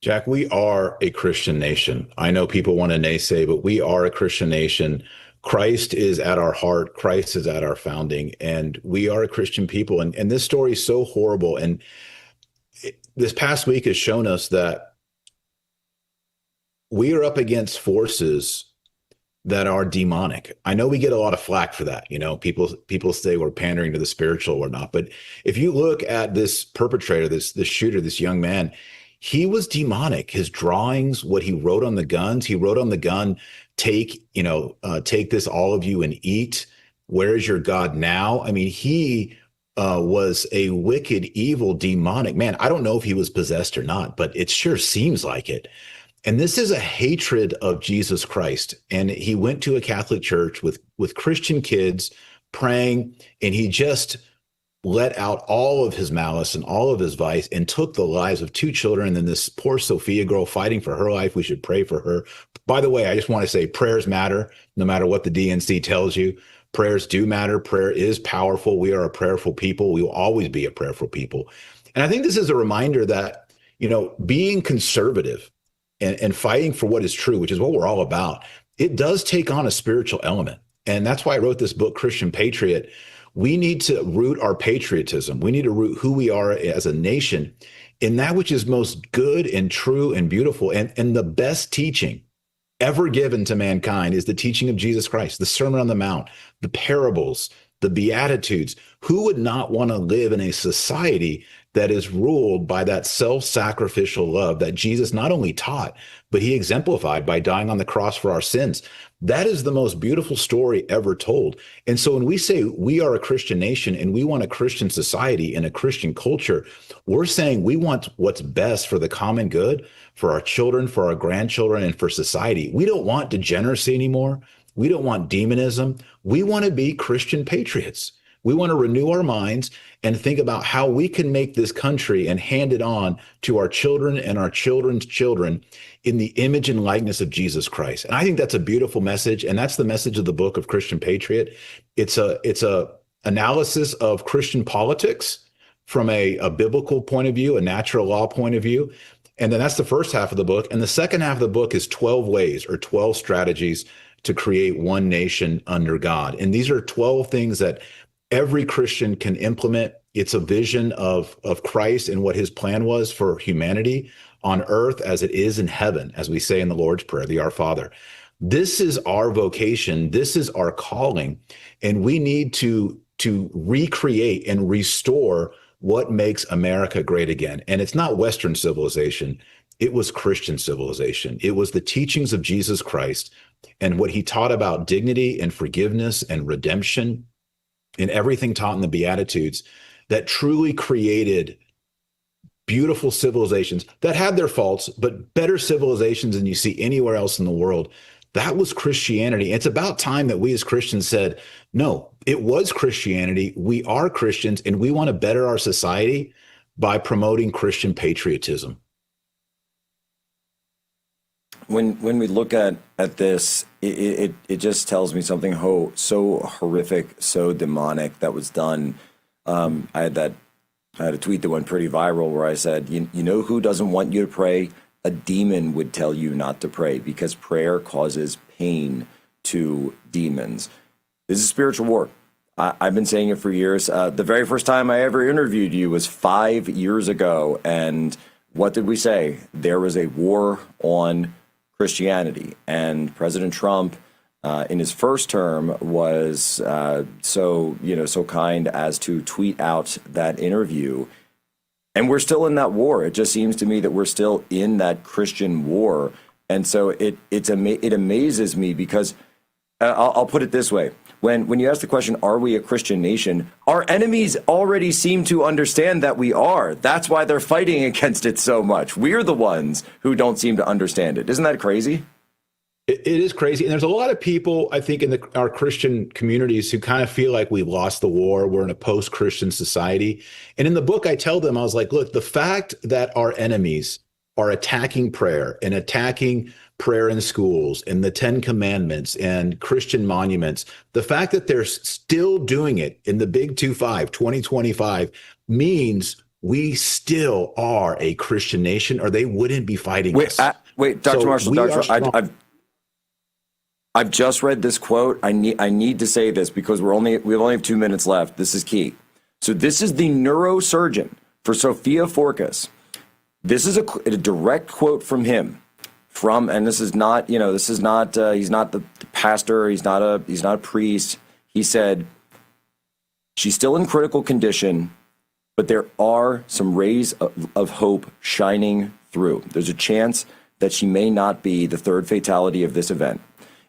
Jack, we are a Christian nation. I know people want to naysay, but we are a Christian nation. Christ is at our heart. Christ is at our founding, and we are a Christian people. And this story is so horrible. And this past week has shown us that we are up against forces that are demonic. I know we get a lot of flack for that. You know, people say we're pandering to the spiritual or not. But if you look at this perpetrator, this shooter, this young man, he was demonic. His drawings, what he wrote on the guns, he wrote on the gun, take this, all of you, and eat. Where is your God now? I mean, he was a wicked, evil, demonic man. I don't know if he was possessed or not, but it sure seems like it. And this is a hatred of Jesus Christ. And he went to a Catholic church with Christian kids praying, and he just let out all of his malice and all of his vice and took the lives of 2 children. And then this poor Sophia girl fighting for her life. We should pray for her. By the way, I just want to say prayers matter, no matter what the DNC tells you. Prayers do matter. Prayer is powerful. We are a prayerful people. We will always be a prayerful people. And I think this is a reminder that, you know, being conservative and fighting for what is true, which is what we're all about, it does take on a spiritual element. And that's why I wrote this book, Christian Patriot. We need to root our patriotism. We need to root who we are as a nation in that which is most good and true and beautiful. And the best teaching ever given to mankind is the teaching of Jesus Christ, the Sermon on the Mount, the parables, the Beatitudes. Who would not want to live in a society that is ruled by that self-sacrificial love that Jesus not only taught, but he exemplified by dying on the cross for our sins? That is the most beautiful story ever told. And so when we say we are a Christian nation and we want a Christian society and a Christian culture, we're saying we want what's best for the common good, for our children, for our grandchildren, and for society. We don't want degeneracy anymore. We don't want demonism. We want to be Christian patriots. We want to renew our minds and think about how we can make this country and hand it on to our children and our children's children in the image and likeness of Jesus Christ. And I think that's a beautiful message. And that's the message of the book of Christian Patriot. It's a analysis of Christian politics from a biblical point of view, a natural law point of view. And then that's the first half of the book. And the second half of the book is 12 ways or 12 strategies to create one nation under God. And these are 12 things that every Christian can implement. It's a vision of Christ and what his plan was for humanity on earth as it is in heaven, as we say in the Lord's Prayer, the Our Father. This is our vocation. This is our calling. And we need to recreate and restore what makes America great again. And it's not Western civilization. It was Christian civilization. It was the teachings of Jesus Christ and what he taught about dignity and forgiveness and redemption and everything taught in the Beatitudes that truly created beautiful civilizations that had their faults, but better civilizations than you see anywhere else in the world. That was Christianity. It's about time that we as Christians said, no, it was Christianity. We are Christians, and we want to better our society by promoting Christian patriotism. When we look at this, it just tells me something so horrific, so demonic that was done. I had a tweet that went pretty viral where I said, you know who doesn't want you to pray? A demon would tell you not to pray because prayer causes pain to demons. This is spiritual war. I've been saying it for years. The very first time I ever interviewed you was 5 years ago. And what did we say? There was a war on Christianity. And President Trump, in his first term, was so kind as to tweet out that interview. And we're still in that war. It just seems to me that we're still in that Christian war. And so it amazes me because I'll put it this way. When you ask the question, are we a Christian nation? Our enemies already seem to understand that we are. That's why they're fighting against it so much. We're the ones who don't seem to understand it. Isn't that crazy? It is crazy. And there's a lot of people, I think, in our Christian communities who kind of feel like we've lost the war. We're in a post-Christian society. And in the book, I tell them, I was like, look, the fact that our enemies are attacking prayer and attacking prayer in schools and the 10 Commandments and Christian monuments, the fact that they're still doing it in the big 2-5, 2025, means we still are a Christian nation, or they wouldn't be fighting us. Wait, Dr. Marshall, I've just read this quote. I need to say this because we only have 2 minutes left. This is key. So this is the neurosurgeon for Sophia Forkas. This is a direct quote from him. from, and this is not, he's not the pastor, he's not a priest. He said, she's still in critical condition, but there are some rays of hope shining through. There's a chance that she may not be the third fatality of this event.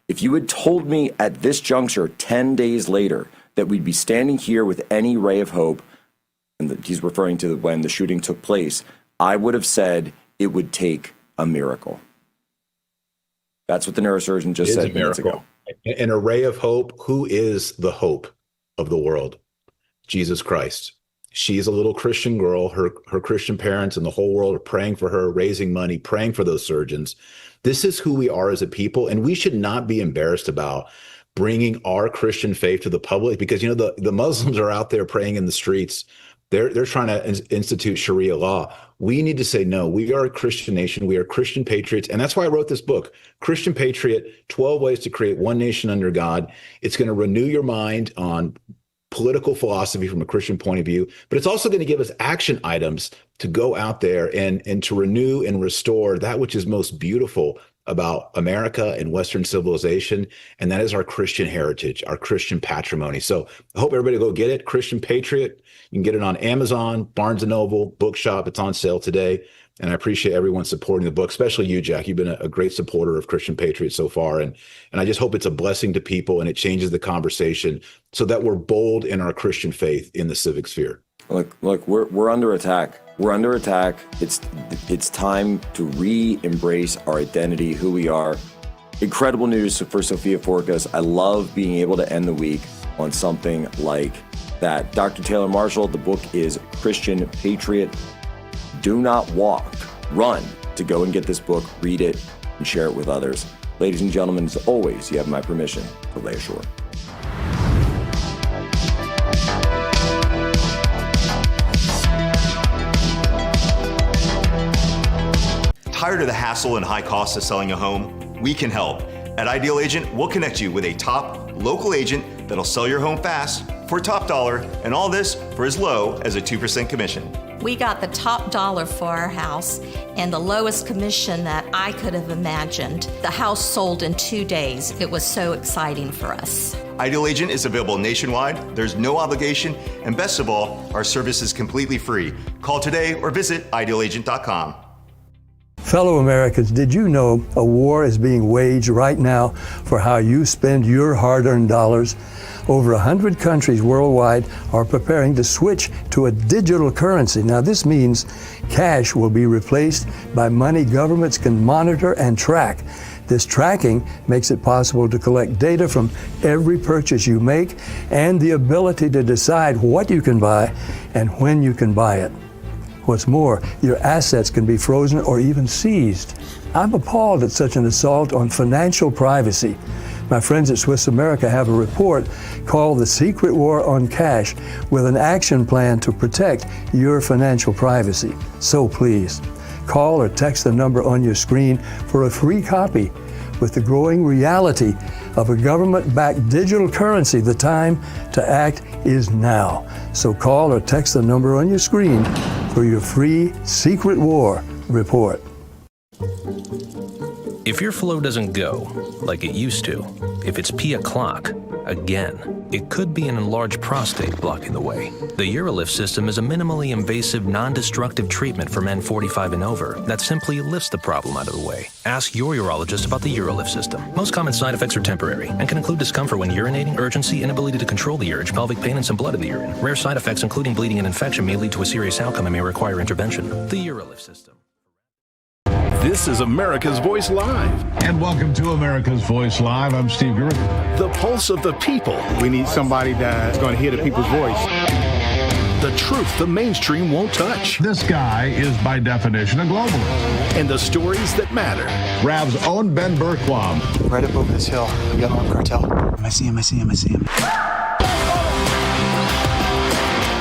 If you had told me at this juncture 10 days later that we'd be standing here with any ray of hope, and he's referring to when the shooting took place, I would have said it would take a miracle. That's what the neurosurgeon just said minutes ago. An array of hope. Who is the hope of the world? Jesus Christ. She's a little Christian girl. Her Christian parents and the whole world are praying for her, raising money, praying for those surgeons. This is who we are as a people, and we should not be embarrassed about bringing our Christian faith to the public, because the Muslims are out there praying in the streets. They're trying to institute Sharia law. We need to say, no, we are a Christian nation. We are Christian patriots. And that's why I wrote this book, Christian Patriot, 12 Ways to Create One Nation Under God. It's going to renew your mind on political philosophy from a Christian point of view, but it's also going to give us action items to go out there and to renew and restore that which is most beautiful about America and Western civilization, and that is our Christian heritage, our Christian patrimony. So I hope everybody go get it, Christian Patriot. You can get it on Amazon, Barnes & Noble, Bookshop. It's on sale today. And I appreciate everyone supporting the book, especially you, Jack. You've been a great supporter of Christian Patriot so far. And I just hope it's a blessing to people and it changes the conversation so that we're bold in our Christian faith in the civic sphere. Look, we're under attack. We're under attack. It's time to re-embrace our identity, who we are. Incredible news for Sophia Forkas. I love being able to end the week on something like that. Dr. Taylor Marshall, the book is Christian Patriot. Do not walk, run to go and get this book, read it, and share it with others. Ladies and gentlemen, as always, you have my permission to lay ashore. Tired of the hassle and high costs of selling a home? We can help. At Ideal Agent, we'll connect you with a top local agent that'll sell your home fast for top dollar, and all this for as low as a 2% commission. We got the top dollar for our house and the lowest commission that I could have imagined. The house sold in 2 days. It was so exciting for us. Ideal Agent is available nationwide. There's no obligation, and best of all, our service is completely free. Call today or visit idealagent.com. Fellow Americans, did you know a war is being waged right now for how you spend your hard-earned dollars? Over 100 countries worldwide are preparing to switch to a digital currency. Now, this means cash will be replaced by money governments can monitor and track. This tracking makes it possible to collect data from every purchase you make and the ability to decide what you can buy and when you can buy it. What's more, your assets can be frozen or even seized. I'm appalled at such an assault on financial privacy. My friends at Swiss America have a report called The Secret War on Cash with an action plan to protect your financial privacy. So please, call or text the number on your screen for a free copy. With the growing reality of a government-backed digital currency, the time to act is now. So call or text the number on your screen for your free Secret War report. If your flow doesn't go like it used to, if it's pee o'clock again, it could be an enlarged prostate blocking the way. The Urolift system is a minimally invasive, non-destructive treatment for men 45 and over that simply lifts the problem out of the way. Ask your urologist about the Urolift system. Most common side effects are temporary and can include discomfort when urinating, urgency, inability to control the urge, pelvic pain, and some blood in the urine. Rare side effects, including bleeding and infection, may lead to a serious outcome and may require intervention. The Urolift system. This is America's Voice Live. And welcome to America's Voice Live. I'm Steve Gurrick. The pulse of the people. We need somebody that's going to hear the people's voice. The truth the mainstream won't touch. This guy is by definition a globalist. And the stories that matter. Rav's own Ben Berquam. Right up over this hill, we got an cartel. I see him.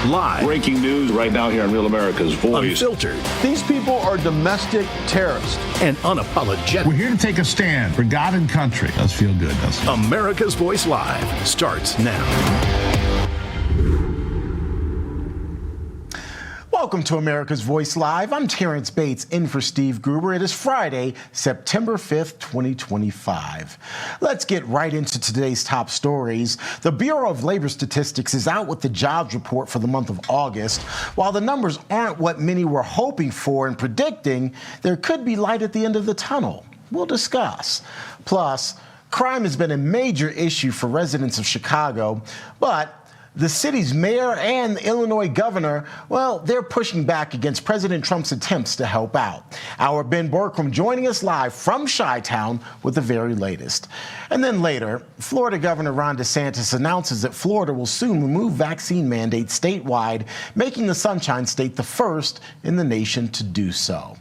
Live. Breaking news right now here on Real America's Voice. Unfiltered. These people are domestic terrorists. And unapologetic. We're here to take a stand for God and country. Does feel good, doesn't it? America's Voice Live starts now. Welcome to America's Voice Live. I'm Terrence Bates, in for Steve Gruber. It is Friday, September 5th, 2025. Let's get right into today's top stories. The Bureau of Labor Statistics is out with the jobs report for the month of August. While the numbers aren't what many were hoping for and predicting, there could be light at the end of the tunnel. We'll discuss. Plus, crime has been a major issue for residents of Chicago, but the city's mayor and the Illinois governor, well, they're pushing back against President Trump's attempts to help out. Our Ben Borkram joining us live from Chi-Town with the very latest. And then later, Florida Governor Ron DeSantis announces that Florida will soon remove vaccine mandates statewide, making the Sunshine State the first in the nation to do so.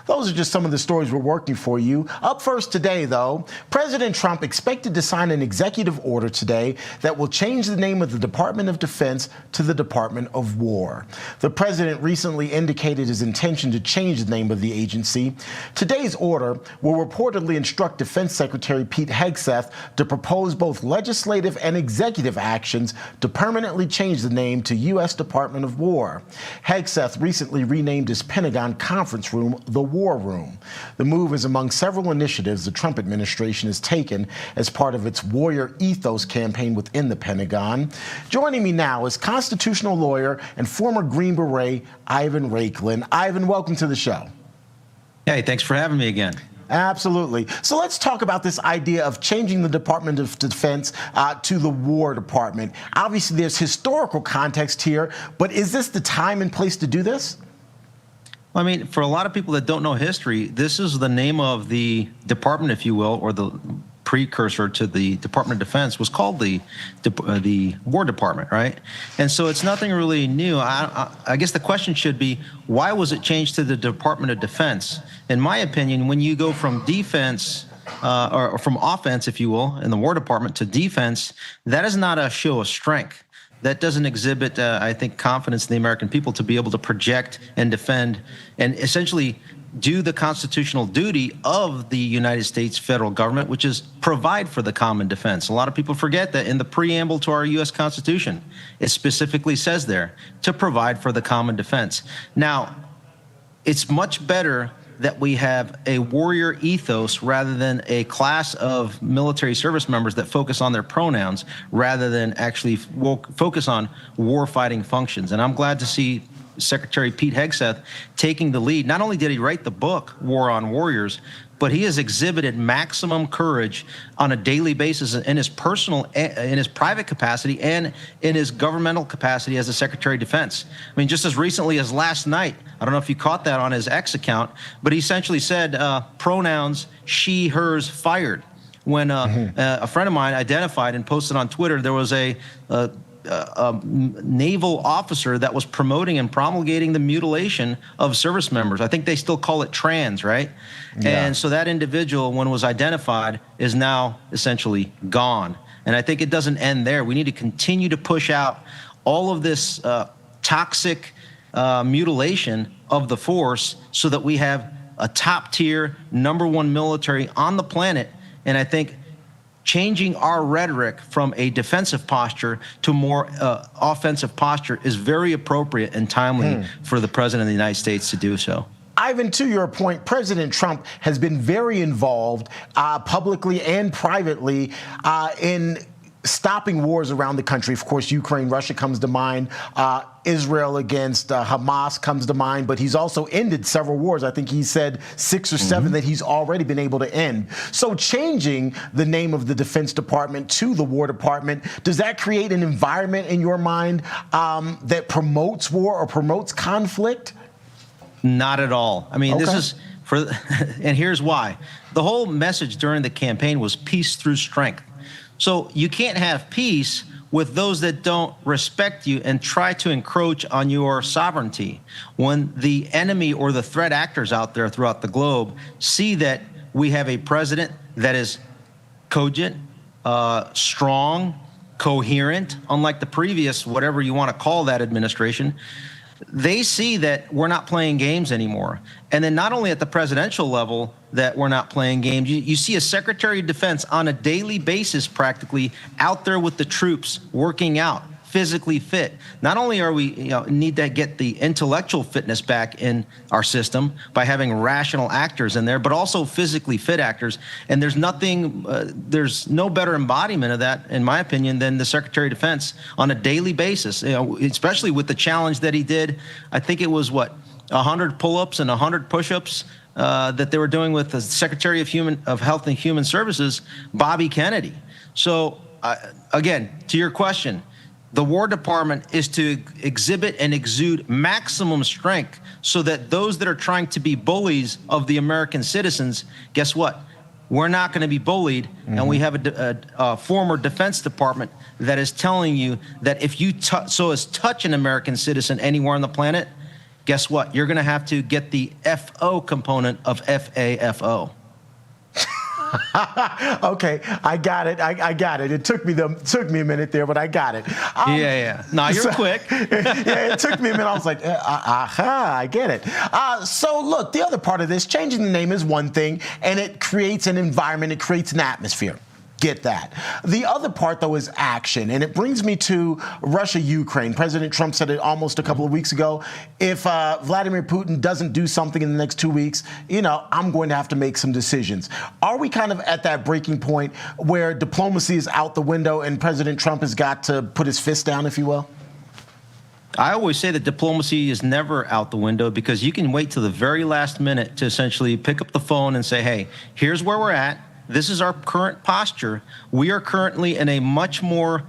Those are just some of the stories we're working for you. Up first today, though, President Trump expected to sign an executive order today that will change the name of the Department of Defense to the Department of War. The president recently indicated his intention to change the name of the agency. Today's order will reportedly instruct Defense Secretary Pete Hegseth to propose both legislative and executive actions to permanently change the name to U.S. Department of War. Hegseth recently renamed his Pentagon conference room the War Room. The move is among several initiatives the Trump administration has taken as part of its warrior ethos campaign within the Pentagon. Joining me now is constitutional lawyer and former Green Beret, Ivan Raiklin. Ivan, welcome to the show. Hey, thanks for having me again. Absolutely. So let's talk about this idea of changing the Department of Defense to the War Department. Obviously, there's historical context here, but is this the time and place to do this? I mean, for a lot of people that don't know history, this is the name of the department, if you will, or the precursor to the Department of Defense was called the War Department, right? And so it's nothing really new. I guess the question should be, why was it changed to the Department of Defense? In my opinion, when you go from defense or from offense, if you will, in the War Department to defense, that is not a show of strength. That doesn't exhibit, I think, confidence in the American people to be able to project and defend and essentially do the constitutional duty of the United States federal government, which is provide for the common defense. A lot of people forget that in the preamble to our U.S. Constitution, it specifically says there to provide for the common defense. Now, it's much better that we have a warrior ethos rather than a class of military service members that focus on their pronouns rather than actually focus on war-fighting functions. And I'm glad to see Secretary Pete Hegseth taking the lead. Not only did he write the book, War on Warriors, but he has exhibited maximum courage on a daily basis in his personal, in his private capacity and in his governmental capacity as a Secretary of Defense. I mean, just as recently as last night, I don't know if you caught that on his X account, but he essentially said pronouns she, hers, fired. When a friend of mine identified and posted on Twitter, there was a naval officer that was promoting and promulgating the mutilation of service members. I think they still call it trans, right? Yeah. And so that individual, when it was identified, is now essentially gone. And I think it doesn't end there. We need to continue to push out all of this toxic mutilation of the force so that we have a top-tier, #1 military on the planet. And I think changing our rhetoric from a defensive posture to more offensive posture is very appropriate and timely for the President of the United States to do so. Ivan, to your point, President Trump has been very involved publicly and privately in stopping wars around the country. Of course, Ukraine, Russia comes to mind. Israel against Hamas comes to mind, but he's also ended several wars. I think he said 6 or 7 that he's already been able to end. So changing the name of the Defense Department to the War Department, does that create an environment in your mind that promotes war or promotes conflict? Not at all. I mean, this is for, and here's why. The whole message during the campaign was peace through strength. So you can't have peace with those that don't respect you and try to encroach on your sovereignty. When the enemy or the threat actors out there throughout the globe see that we have a president that is cogent, strong, coherent, unlike the previous, whatever you want to call that administration, they see that we're not playing games anymore. And then not only at the presidential level that we're not playing games, you see a Secretary of Defense on a daily basis practically out there with the troops working out, physically fit. Not only are we need to get the intellectual fitness back in our system by having rational actors in there, but also physically fit actors. And there's no better embodiment of that, in my opinion, than the Secretary of Defense on a daily basis, especially with the challenge that he did. I think it was 100 pull-ups and 100 push-ups that they were doing with the Secretary of Health and Human Services, Bobby Kennedy. So again, to your question, the War Department is to exhibit and exude maximum strength so that those that are trying to be bullies of the American citizens, guess what? We're not going to be bullied. And we have a former Defense Department that is telling you that if you touch an American citizen anywhere on the planet, guess what? You're going to have to get the FO component of FAFO. Okay, I got it. I got it. It took me a minute there, but I got it. Yeah. No, you're quick. Yeah, it took me a minute. I was like, aha, I get it. So look, the other part of this, changing the name is one thing, and it creates an environment, it creates an atmosphere. Get that. The other part, though, is action. And it brings me to Russia-Ukraine. President Trump said it almost a couple of weeks ago. If Vladimir Putin doesn't do something in the next 2 weeks, I'm going to have to make some decisions. Are we kind of at that breaking point where diplomacy is out the window and President Trump has got to put his fist down, if you will? I always say that diplomacy is never out the window because you can wait till the very last minute to essentially pick up the phone and say, hey, here's where we're at. This is our current posture. We are currently in a much more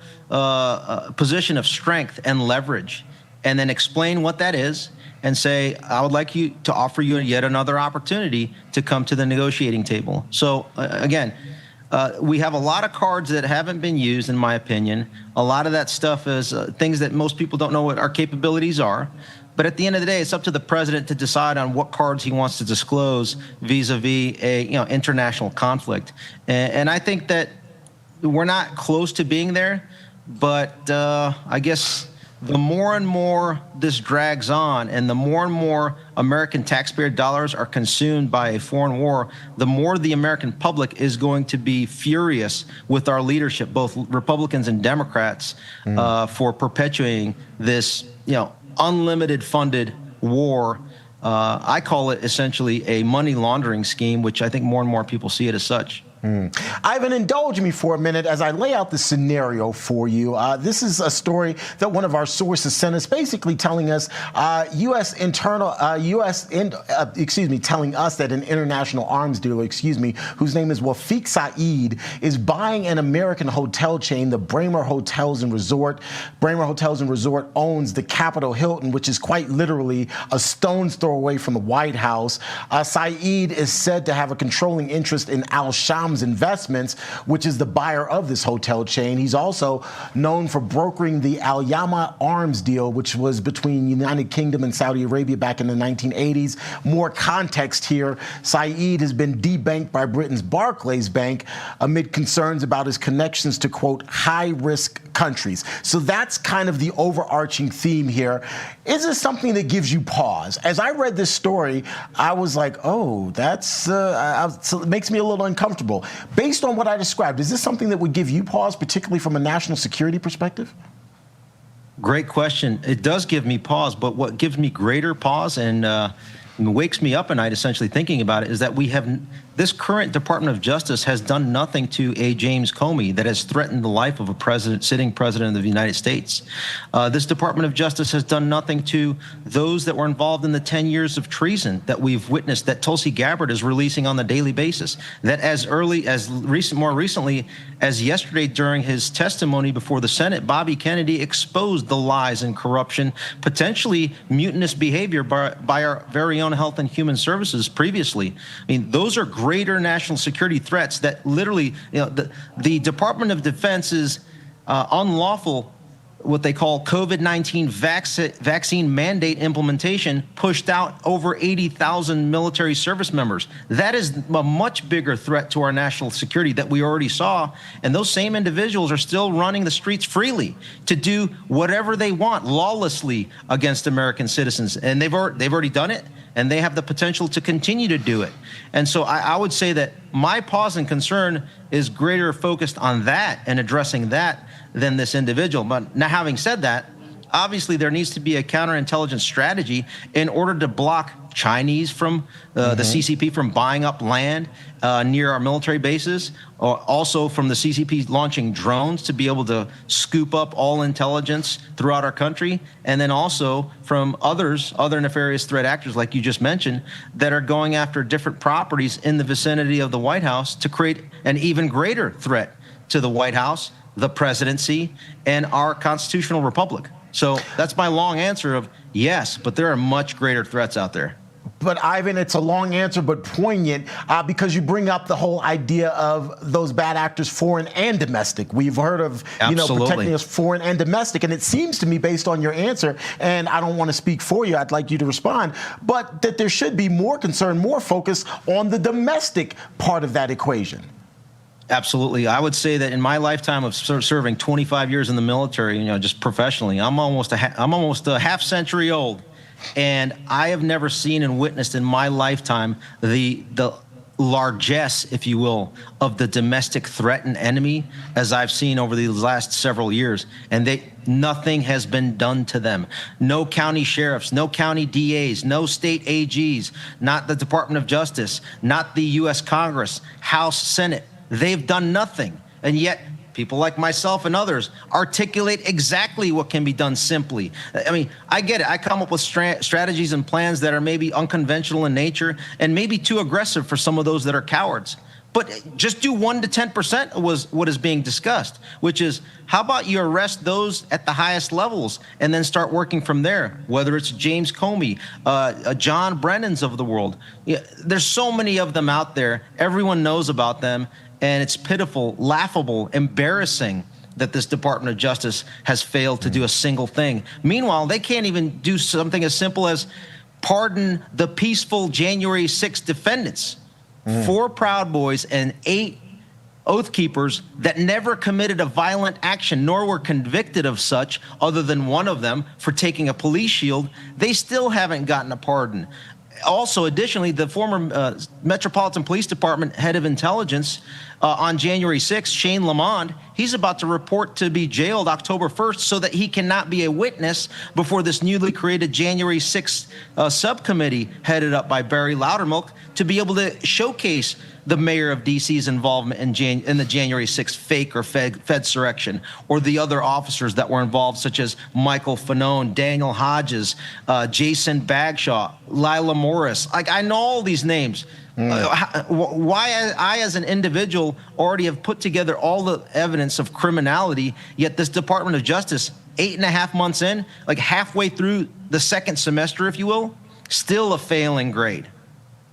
position of strength and leverage, and then explain what that is and say, I would like you to offer you yet another opportunity to come to the negotiating table. So again, we have a lot of cards that haven't been used, in my opinion. A lot of that stuff is things that most people don't know what our capabilities are. But at the end of the day, it's up to the president to decide on what cards he wants to disclose vis-a-vis a international conflict. And I think that we're not close to being there. But I guess the more and more this drags on and the more American taxpayer dollars are consumed by a foreign war, the more the American public is going to be furious with our leadership, both Republicans and Democrats, for perpetuating this, unlimited funded war. I call it essentially a money laundering scheme, which I think more and more people see it as such. Ivan, indulge me for a minute as I lay out the scenario for you. This is a story that one of our sources sent us, basically telling us telling us that an international arms dealer, whose name is Wafiq Saeed, is buying an American hotel chain, the Braemar Hotels and Resort. Braemar Hotels and Resort owns the Capitol Hilton, which is quite literally a stone's throw away from the White House. Saeed is said to have a controlling interest in Al-Sham Investments, which is the buyer of this hotel chain. He's also known for brokering the Al Yama arms deal, which was between United Kingdom and Saudi Arabia back in the 1980s. More context here. Saeed has been debanked by Britain's Barclays Bank amid concerns about his connections to, quote, high-risk countries. So that's kind of the overarching theme here. Is this something that gives you pause? As I read this story, I was like, oh, so it makes me a little uncomfortable. Based on what I described, is this something that would give you pause, particularly from a national security perspective? Great question. It does give me pause, but what gives me greater pause and wakes me up at night essentially thinking about it is that this current Department of Justice has done nothing to a James Comey that has threatened the life of a sitting president of the United States. This Department of Justice has done nothing to those that were involved in the 10 years of treason that we've witnessed, that Tulsi Gabbard is releasing on a daily basis. That more recently as yesterday during his testimony before the Senate, Bobby Kennedy exposed the lies and corruption, potentially mutinous behavior by our very own Health and Human Services previously. I mean, those are greater national security threats that literally, the Department of Defense's unlawful, what they call COVID-19 vaccine mandate implementation pushed out over 80,000 military service members. That is a much bigger threat to our national security that we already saw. And those same individuals are still running the streets freely to do whatever they want lawlessly against American citizens. And they've already done it. and they have the potential to continue to do it. And so I would say that my pause and concern is greater focused on that and addressing that than this individual. But now, having said that, obviously there needs to be a counterintelligence strategy in order to block Chinese from the CCP from buying up land near our military bases, or also from the CCP launching drones to be able to scoop up all intelligence throughout our country, and then also from other nefarious threat actors like you just mentioned that are going after different properties in the vicinity of the White House to create an even greater threat to the White House, the presidency, and our constitutional republic. So that's my long answer of yes, but there are much greater threats out there. But Ivan, it's a long answer, but poignant, because you bring up the whole idea of those bad actors, foreign and domestic. We've heard of, protecting us foreign and domestic. And it seems to me, based on your answer, and I don't want to speak for you, I'd like you to respond, but that there should be more concern, more focus on the domestic part of that equation. Absolutely. I would say that in my lifetime of serving 25 years in the military, just professionally, I'm almost a half century old. And I have never seen and witnessed in my lifetime the largesse, if you will, of the domestic threat and enemy as I've seen over these last several years. And nothing has been done to them. No county sheriffs, no county DAs, no state AGs, not the Department of Justice, not the U.S. Congress, House, Senate. They've done nothing. And yet people like myself and others articulate exactly what can be done simply. I mean, I get it. I come up with strategies and plans that are maybe unconventional in nature and maybe too aggressive for some of those that are cowards. But just do 1 to 10% was what is being discussed, which is how about you arrest those at the highest levels and then start working from there, whether it's James Comey, John Brennan's of the world. There's so many of them out there. Everyone knows about them. And it's pitiful, laughable, embarrassing that this Department of Justice has failed to do a single thing. Meanwhile, they can't even do something as simple as pardon the peaceful January 6th defendants. 4 Proud Boys and 8 Oath Keepers that never committed a violent action, nor were convicted of such, other than one of them for taking a police shield. They still haven't gotten a pardon. Also, additionally, the former Metropolitan Police Department head of intelligence on January 6th, Shane Lamond, he's about to report to be jailed October 1st so that he cannot be a witness before this newly created January 6th subcommittee headed up by Barry Loudermilk to be able to showcase the mayor of D.C.'s involvement in the January 6th fake or Fedsurrection, or the other officers that were involved, such as Michael Fanone, Daniel Hodges, Jason Bagshaw, Lila Morris. Like, I know all these names. Why I, as an individual, already have put together all the evidence of criminality, yet this Department of Justice, 8.5 months in, like halfway through the second semester, if you will, still a failing grade.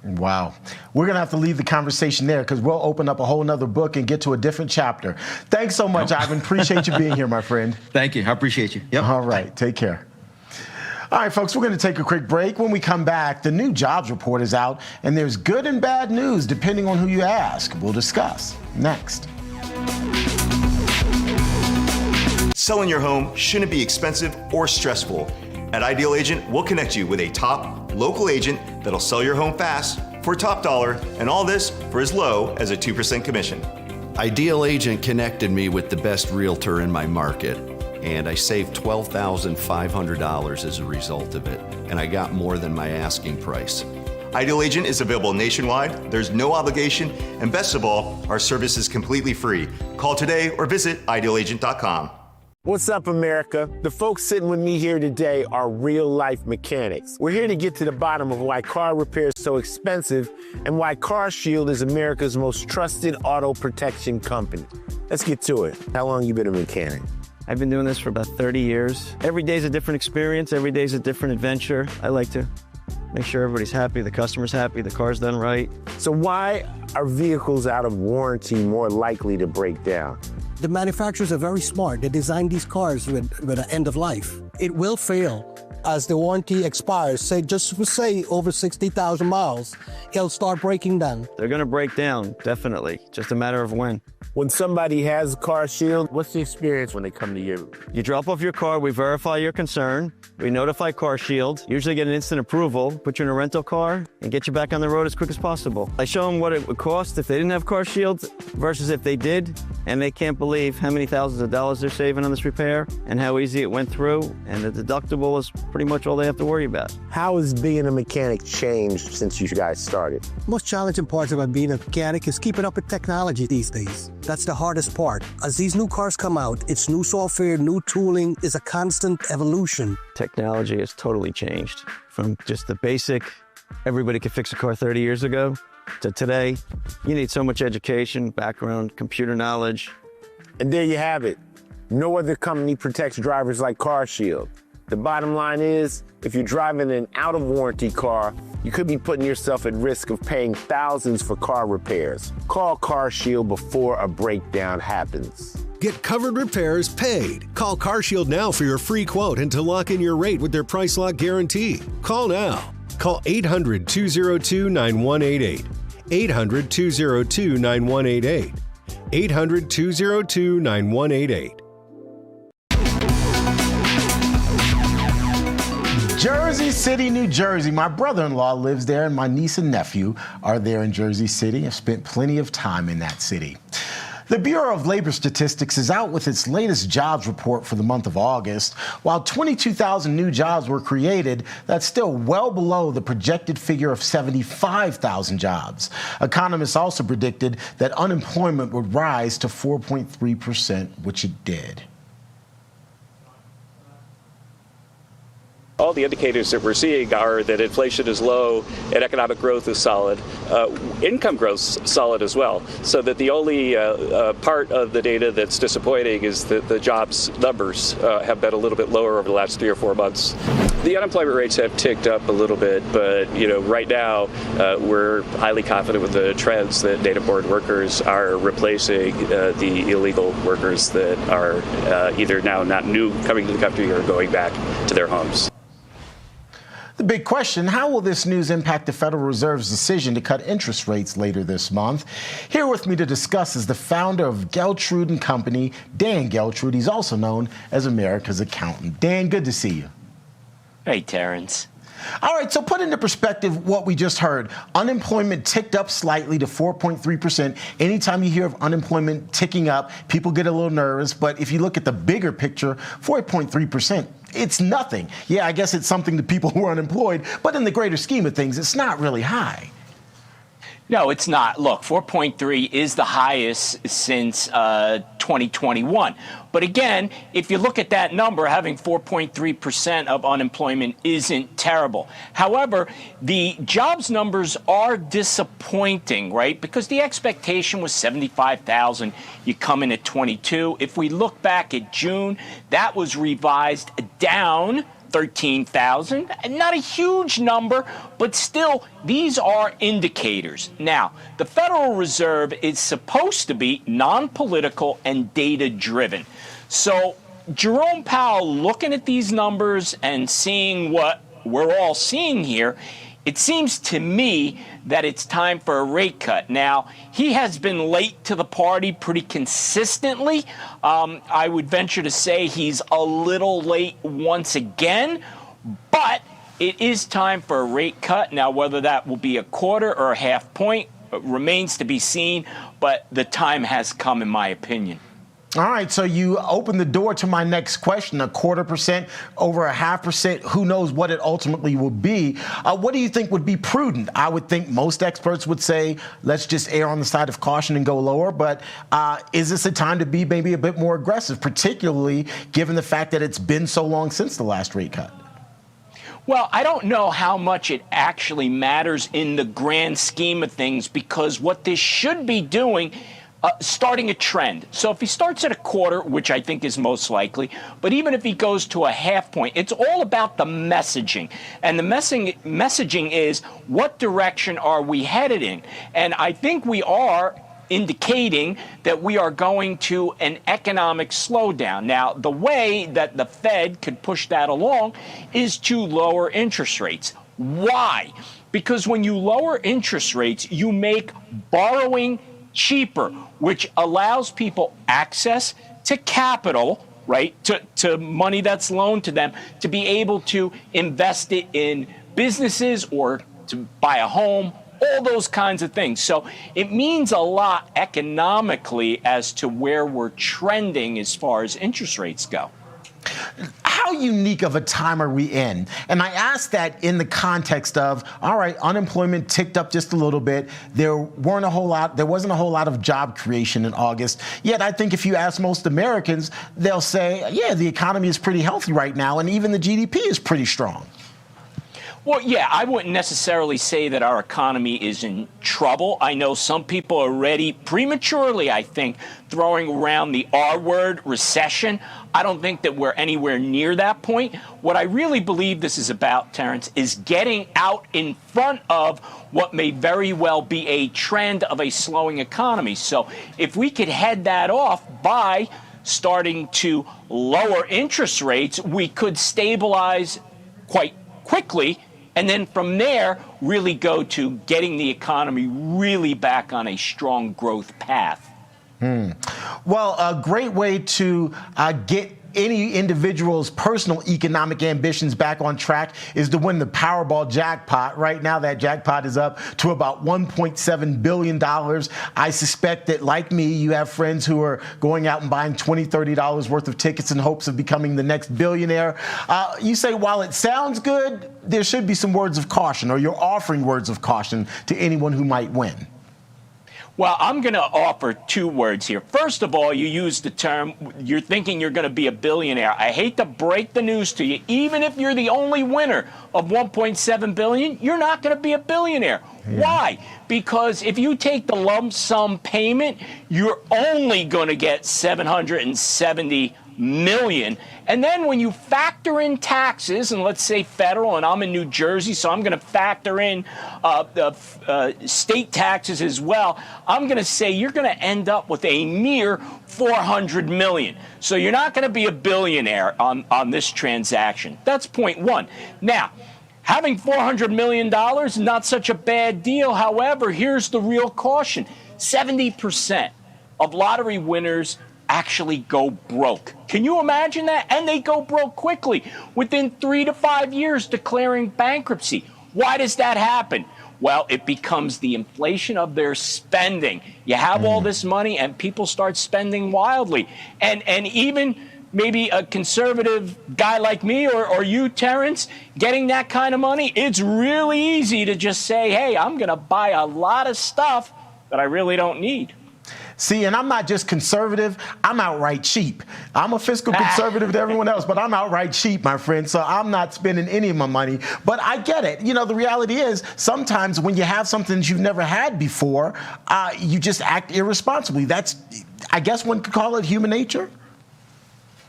Wow. We're going to have to leave the conversation there because we'll open up a whole nother book and get to a different chapter. Thanks so much, Ivan. Appreciate you being here, my friend. Thank you. I appreciate you. Yep. All right. Take care. All right, folks, we're going to take a quick break. When we come back, the new jobs report is out, and there's good and bad news depending on who you ask. We'll discuss next. Selling your home shouldn't be expensive or stressful. At Ideal Agent, we'll connect you with a top local agent that'll sell your home fast for top dollar, and all this for as low as a 2% commission. Ideal Agent connected me with the best realtor in my market, and I saved $12,500 as a result of it, and I got more than my asking price. Ideal Agent is available nationwide, there's no obligation, and best of all, our service is completely free. Call today or visit idealagent.com. What's up, America? The folks sitting with me here today are real-life mechanics. We're here to get to the bottom of why car repair is so expensive and why CarShield is America's most trusted auto protection company. Let's get to it. How long you been a mechanic? I've been doing this for about 30 years. Every day's a different experience. Every day's a different adventure. I like to make sure everybody's happy, the customer's happy, the car's done right. So why are vehicles out of warranty more likely to break down? The manufacturers are very smart. They designed these cars with an end of life. It will fail as the warranty expires, say over 60,000 miles, it'll start breaking down. They're going to break down, definitely. Just a matter of when. When somebody has CarShield, what's the experience when they come to you? You drop off your car, we verify your concern, we notify CarShield, usually get an instant approval, put you in a rental car, and get you back on the road as quick as possible. I show them what it would cost if they didn't have CarShield versus if they did, and they can't believe how many thousands of dollars they're saving on this repair and how easy it went through, and the deductible is pretty much all they have to worry about. How has being a mechanic changed since you guys started? Most challenging parts about being a mechanic is keeping up with technology these days. That's the hardest part. As these new cars come out, it's new software, new tooling, is a constant evolution. Technology has totally changed from just the basic, everybody could fix a car 30 years ago, to today. You need so much education, background, computer knowledge. And there you have it. No other company protects drivers like CarShield. The bottom line is, if you're driving an out-of-warranty car, you could be putting yourself at risk of paying thousands for car repairs. Call CarShield before a breakdown happens. Get covered repairs paid. Call CarShield now for your free quote and to lock in your rate with their price lock guarantee. Call now. Call 800-202-9188. 800-202-9188. 800-202-9188. Jersey City, New Jersey. My brother-in-law lives there, and my niece and nephew are there in Jersey City. I've spent plenty of time in that city. The Bureau of Labor Statistics is out with its latest jobs report for the month of August. While 22,000 new jobs were created, that's still well below the projected figure of 75,000 jobs. Economists also predicted that unemployment would rise to 4.3%, which it did. All the indicators that we're seeing are that inflation is low and economic growth is solid. Income growth's solid as well. So that the only part of the data that's disappointing is that the jobs numbers have been a little bit lower over the last 3 or 4 months. The unemployment rates have ticked up a little bit, but right now we're highly confident with the trends that native-born workers are replacing the illegal workers that are either now not new coming to the country or going back to their homes. The big question, how will this news impact the Federal Reserve's decision to cut interest rates later this month? Here with me to discuss is the founder of Geltrude & Company, Dan Geltrude. He's also known as America's Accountant. Dan, good to see you. Hey, Terrence. All right, so put into perspective what we just heard. Unemployment ticked up slightly to 4.3%. Anytime you hear of unemployment ticking up, people get a little nervous. But if you look at the bigger picture, 4.3%, it's nothing. Yeah, I guess it's something to people who are unemployed, but in the greater scheme of things, it's not really high. No, it's not. Look, 4.3 is the highest since 2021. But again, if you look at that number, having 4.3% of unemployment isn't terrible. However, the jobs numbers are disappointing, right? Because the expectation was 75,000. You come in at 22. If we look back at June, that was revised down 13,000. Not a huge number, but still, these are indicators. Now, the Federal Reserve is supposed to be non-political and data-driven. So Jerome Powell, looking at these numbers and seeing what we're all seeing here, it seems to me that it's time for a rate cut. Now, he has been late to the party pretty consistently. I would venture to say he's a little late once again, but it is time for a rate cut. Now, whether that will be a quarter or a half point remains to be seen, but the time has come, in my opinion. All right, so you open the door to my next question, 0.25%, over 0.5%. Who knows what it ultimately will be? What do you think would be prudent? I would think most experts would say, let's just err on the side of caution and go lower. But is this a time to be maybe a bit more aggressive, particularly given the fact that it's been so long since the last rate cut? Well, I don't know how much it actually matters in the grand scheme of things, because what this should be doing starting a trend. So if he starts at a quarter, which I think is most likely, but even if he goes to a half point, it's all about the messaging. And the messaging is, what direction are we headed in? And I think we are indicating that we are going to an economic slowdown. Now, the way that the Fed could push that along is to lower interest rates. Why? Because when you lower interest rates, you make borrowing cheaper, which allows people access to capital, right, to money that's loaned to them, to be able to invest it in businesses or to buy a home, all those kinds of things. So it means a lot economically as to where we're trending as far as interest rates go. How unique of a time are we in? And I ask that in the context of, all right, unemployment ticked up just a little bit. There wasn't a whole lot of job creation in August. Yet I think if you ask most Americans, they'll say, yeah, the economy is pretty healthy right now, and even the GDP is pretty strong. Well, yeah, I wouldn't necessarily say that our economy is in trouble. I know some people are already prematurely, I think, throwing around the R word, recession. I don't think that we're anywhere near that point. What I really believe this is about, Terrence, is getting out in front of what may very well be a trend of a slowing economy. So if we could head that off by starting to lower interest rates, we could stabilize quite quickly. And then from there, really go to getting the economy really back on a strong growth path. Well, a great way to get any individual's personal economic ambitions back on track is to win the Powerball jackpot. Right now, that jackpot is up to about $1.7 billion. I suspect that, like me, you have friends who are going out and buying $20, $30 worth of tickets in hopes of becoming the next billionaire. You say, while it sounds good, there should be some words of caution, or you're offering words of caution to anyone who might win. Well, I'm going to offer two words here. First of all, you use the term, you're thinking you're going to be a billionaire. I hate to break the news to you. Even if you're the only winner of $1.7 billion, you're not going to be a billionaire. Yeah. Why? Because if you take the lump sum payment, you're only going to get $770 million. And then when you factor in taxes, and let's say federal, and I'm in New Jersey, so I'm going to factor in state taxes as well, I'm going to say you're going to end up with a mere $400 million. So you're not going to be a billionaire on this transaction. That's point one. Now, having $400 million, not such a bad deal. However, here's the real caution. 70% of lottery winners actually go broke. Can you imagine that? And they go broke quickly, within 3 to 5 years, declaring bankruptcy. Why does that happen? Well, it becomes the inflation of their spending. You have all this money and people start spending wildly. And even maybe a conservative guy like me or you, Terrence, getting that kind of money, it's really easy to just say, hey, I'm going to buy a lot of stuff that I really don't need. See, and I'm not just conservative, I'm outright cheap. I'm a fiscal conservative to everyone else, but I'm outright cheap, my friend, so I'm not spending any of my money. But I get it. You know, the reality is sometimes when you have something that you've never had before, you just act irresponsibly. That's, I guess one could call it human nature.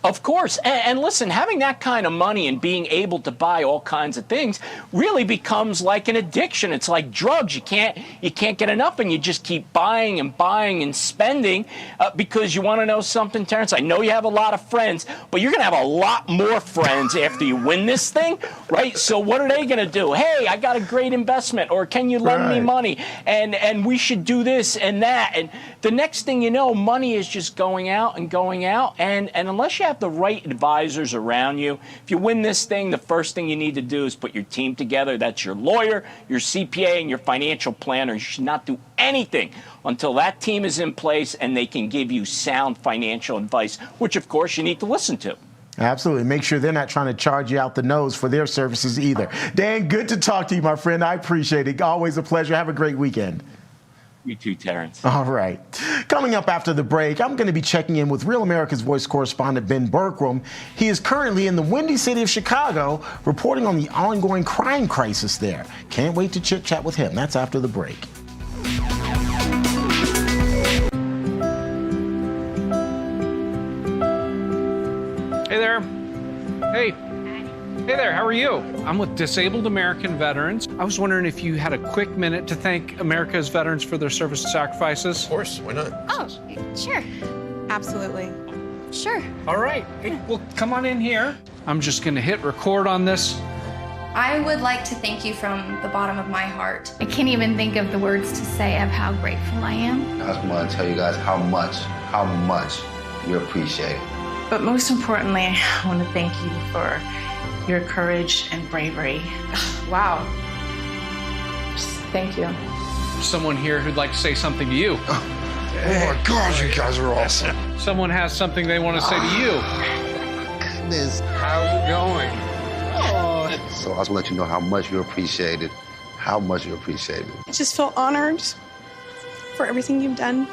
Of course. And listen, having that kind of money and being able to buy all kinds of things really becomes like an addiction. It's like drugs. You can't get enough, and you just keep buying and buying and spending because you want to know something, Terrence? I know you have a lot of friends, but you're going to have a lot more friends after you win this thing, right? So what are they going to do? Hey, I got a great investment, or can you lend me money? And we should do this and that. And the next thing you know, money is just going out and going out. And unless you have the right advisors around you, if you win this thing, the first thing you need to do is put your team together. That's your lawyer, your CPA, and your financial planner. You should not do anything until that team is in place and they can give you sound financial advice, which, of course, you need to listen to. Absolutely. Make sure they're not trying to charge you out the nose for their services either. Dan, good to talk to you, my friend. I appreciate it. Always a pleasure. Have a great weekend. You too, Terrence. All right. Coming up after the break, I'm going to be checking in with Real America's Voice correspondent Ben Berkram. He is currently in the Windy City of Chicago, reporting on the ongoing crime crisis there. Can't wait to chit-chat with him. That's after the break. Hey there. Hey. Hey there, how are you? I'm with Disabled American Veterans. I was wondering if you had a quick minute to thank America's veterans for their service and sacrifices. Of course, why not? Oh, sure. Absolutely. Sure. All right, hey, well, come on in here. I'm just gonna hit record on this. I would like to thank you from the bottom of my heart. I can't even think of the words to say of how grateful I am. I just want to tell you guys how much you appreciate it. But most importantly, I want to thank you for your courage and bravery. Wow. Just thank you. Someone here who'd like to say something to you. Oh my gosh, you guys are awesome. Someone has something they want to say to you. Goodness. How's it going? So I just want to let you know how much you appreciate it. How much you appreciate it. I just feel honored for everything you've done.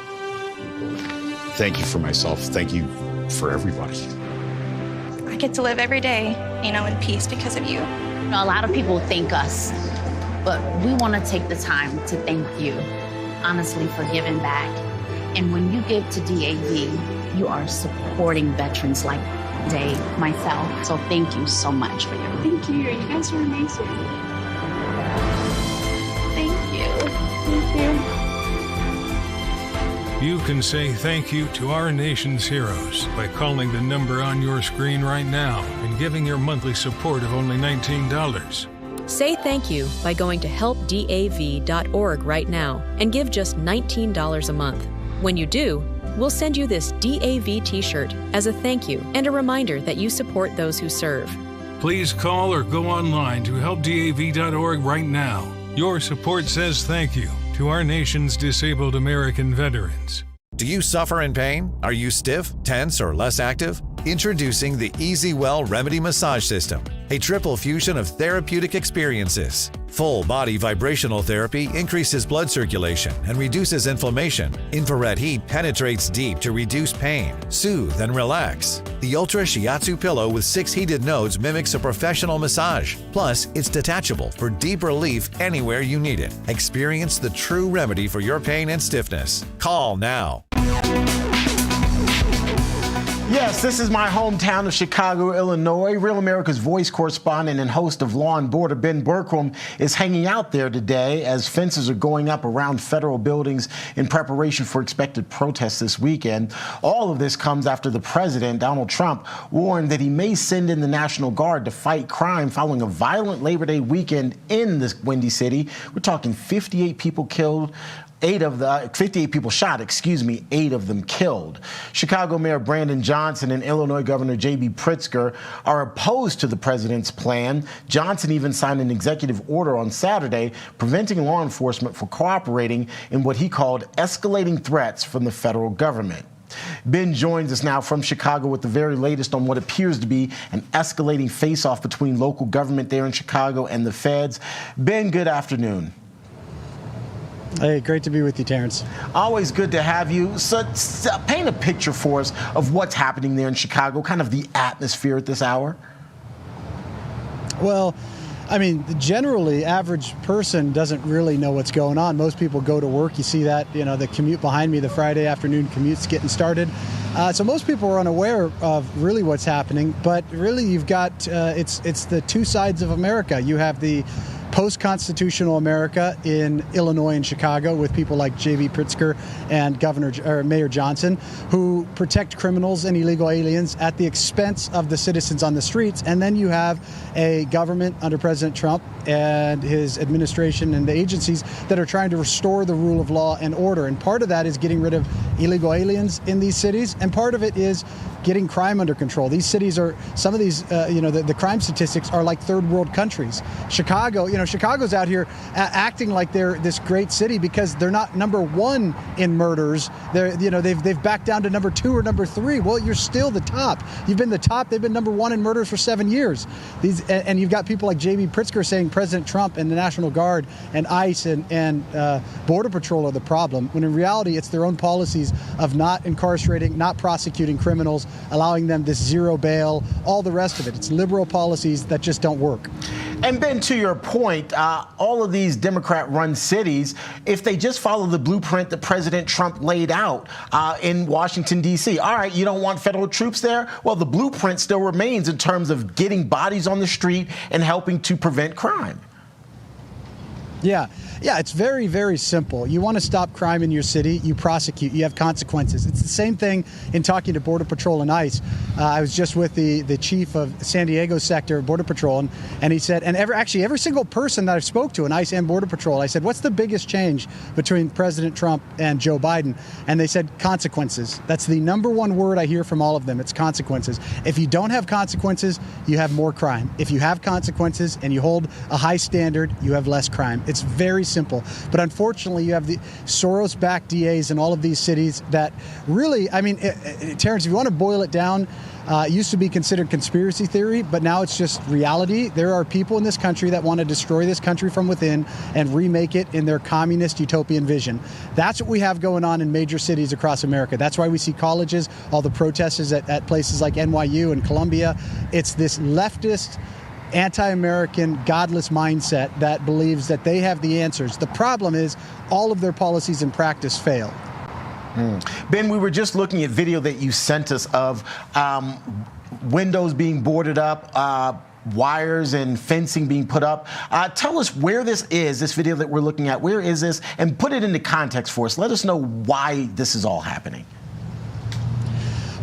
Thank you for myself. Thank you for everybody. I get to live every day, in peace because of you. A lot of people thank us, but we want to take the time to thank you, honestly, for giving back. And when you give to DAV, you are supporting veterans like Dave, myself. So thank you so much for your. Thank you. You guys are amazing. Thank you. Thank you. You can say thank you to our nation's heroes by calling the number on your screen right now and giving your monthly support of only $19. Say thank you by going to helpdav.org right now and give just $19 a month. When you do, we'll send you this DAV t-shirt as a thank you and a reminder that you support those who serve. Please call or go online to helpdav.org right now. Your support says thank you to our nation's disabled American veterans. Do you suffer in pain? Are you stiff, tense, or less active? Introducing the EasyWell Remedy Massage System, a triple fusion of therapeutic experiences. Full body vibrational therapy increases blood circulation and reduces inflammation. Infrared heat penetrates deep to reduce pain, soothe, and relax. The Ultra Shiatsu pillow with 6 heated nodes mimics a professional massage. Plus, it's detachable for deep relief anywhere you need it. Experience the true remedy for your pain and stiffness. Call now. Yes, this is my hometown of Chicago, Illinois. Real America's Voice correspondent and host of Law and Border, Ben Berkram, is hanging out there today as fences are going up around federal buildings in preparation for expected protests this weekend. All of this comes after the president, Donald Trump, warned that he may send in the National Guard to fight crime following a violent Labor Day weekend in the Windy City. We're talking 58 people killed. 58 people shot, 8 of them killed. Chicago Mayor Brandon Johnson and Illinois Governor J.B. Pritzker are opposed to the president's plan. Johnson even signed an executive order on Saturday preventing law enforcement from cooperating in what he called escalating threats from the federal government. Ben joins us now from Chicago with the very latest on what appears to be an escalating face-off between local government there in Chicago and the feds. Ben, good afternoon. Hey, great to be with you, Terrence. Always good to have you. So paint a picture for us of what's happening there in Chicago, kind of the atmosphere at this hour. Well, I mean, generally, average person doesn't really know what's going on. Most people go to work. You see that, the commute behind me, the Friday afternoon commute's getting started. So most people are unaware of really what's happening. But really, you've got, it's the two sides of America. You have the post-constitutional America in Illinois and Chicago with people like J.B. Pritzker and Mayor Johnson, who protect criminals and illegal aliens at the expense of the citizens on the streets. And then you have a government under President Trump and his administration and the agencies that are trying to restore the rule of law and order. And part of that is getting rid of illegal aliens in these cities, and part of it is getting crime under control. These cities are, some of these, the crime statistics are like third world countries. Chicago's out here acting like they're this great city because they're not number one in murders. They've backed down to number 2 or number 3. Well, you're still the top. You've been the top. They've been number 1 in murders for 7 years. And you've got people like J.B. Pritzker saying President Trump and the National Guard and ICE and Border Patrol are the problem, when in reality it's their own policies of not incarcerating, not prosecuting criminals, allowing them this zero bail, all the rest of it. It's liberal policies that just don't work. And Ben, to your point, all of these Democrat-run cities, if they just follow the blueprint that President Trump laid out in Washington, D.C., all right, you don't want federal troops there? Well, the blueprint still remains in terms of getting bodies on the street and helping to prevent crime. Yeah, it's very, very simple. You want to stop crime in your city, you prosecute, you have consequences. It's the same thing in talking to Border Patrol and ICE. I was just with the chief of San Diego sector of Border Patrol, and he said, and every single person that I've spoke to in ICE and Border Patrol, I said, what's the biggest change between President Trump and Joe Biden? And they said consequences. That's the number one word I hear from all of them. It's consequences. If you don't have consequences, you have more crime. If you have consequences and you hold a high standard, you have less crime. It's very simple. But unfortunately, you have the Soros-backed DAs in all of these cities that really, I mean, Terrence, if you want to boil it down, it used to be considered conspiracy theory, but now it's just reality. There are people in this country that want to destroy this country from within and remake it in their communist utopian vision. That's what we have going on in major cities across America. That's why we see colleges, all the protesters at places like NYU and Columbia. It's this leftist, anti-American, godless mindset that believes that they have the answers. The problem is all of their policies in practice fail. Ben, we were just looking at video that you sent us of windows being boarded up, wires and fencing being put up. Tell us where this is, this video that we're looking at. Where is this? And put it into context for us. Let us know why this is all happening.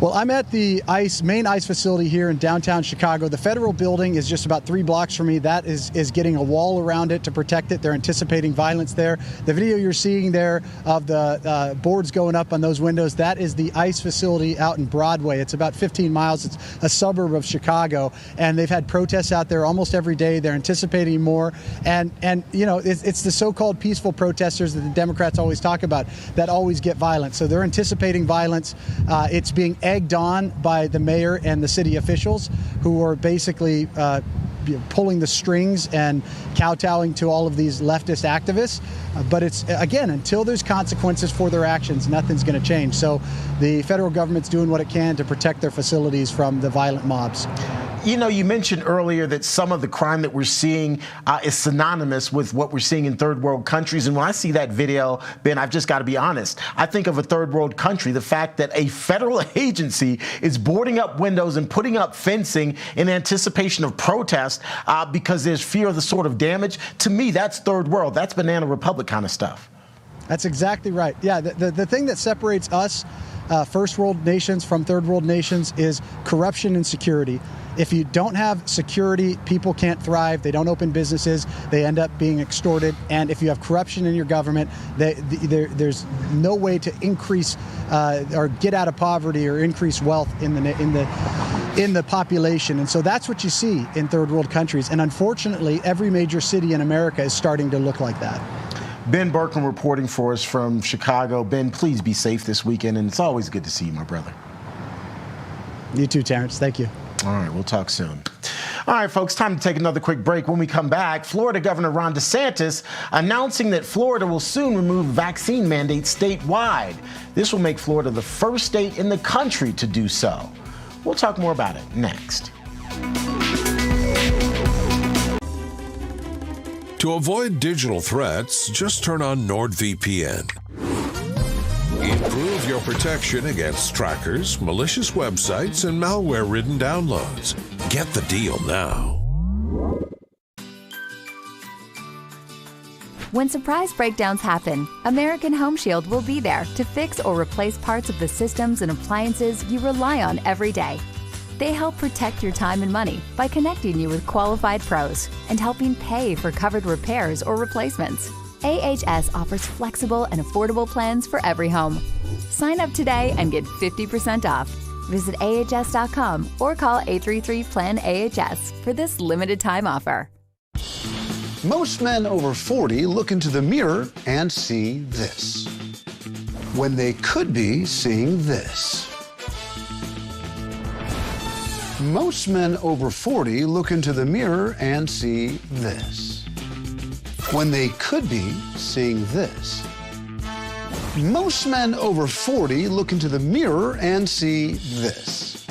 Well, I'm at the main ICE facility here in downtown Chicago. The federal building is just about 3 blocks from me. That is getting a wall around it to protect it. They're anticipating violence there. The video you're seeing there of the boards going up on those windows, that is the ICE facility out in Broadway. It's about 15 miles. It's a suburb of Chicago. And they've had protests out there almost every day. They're anticipating more. And you know, it's the so-called peaceful protesters that the Democrats always talk about that always get violent. So they're anticipating violence. It's being egged on by the mayor and the city officials who are basically pulling the strings and kowtowing to all of these leftist activists. But it's, again, until there's consequences for their actions, nothing's going to change. So the federal government's doing what it can to protect their facilities from the violent mobs. You know, you mentioned earlier that some of the crime that we're seeing is synonymous with what we're seeing in third world countries. And when I see that video, Ben, I've just got to be honest. I think of a third world country, the fact that a federal agency is boarding up windows and putting up fencing in anticipation of protest because there's fear of the sort of damage. To me, that's third world. That's Banana Republic kind of stuff. That's exactly right. Yeah, the thing that separates us, first world nations from third world nations, is corruption and security. If you don't have security, people can't thrive. They don't open businesses. They end up being extorted. And if you have corruption in your government, there's no way to increase or get out of poverty or increase wealth in the population. And so that's what you see in third world countries. And unfortunately, every major city in America is starting to look like that. Ben Berkman reporting for us from Chicago. Ben, please be safe this weekend, and it's always good to see you, my brother. You too, Terrence. Thank you. All right, we'll talk soon. All right, folks, time to take another quick break. When we come back, Florida Governor Ron DeSantis announcing that Florida will soon remove vaccine mandates statewide. This will make Florida the first state in the country to do so. We'll talk more about it next. To avoid digital threats, just turn on NordVPN. Improve your protection against trackers, malicious websites, and malware-ridden downloads. Get the deal now. When surprise breakdowns happen, American Home Shield will be there to fix or replace parts of the systems and appliances you rely on every day. They help protect your time and money by connecting you with qualified pros and helping pay for covered repairs or replacements. AHS offers flexible and affordable plans for every home. Sign up today and get 50% off. Visit ahs.com or call 833-PLAN-AHS for this limited time offer. Most men over 40 look into the mirror and see this, when they could be seeing this. Most men over 40 look into the mirror and see this, when they could be seeing this. Most men over 40 look into the mirror and see this,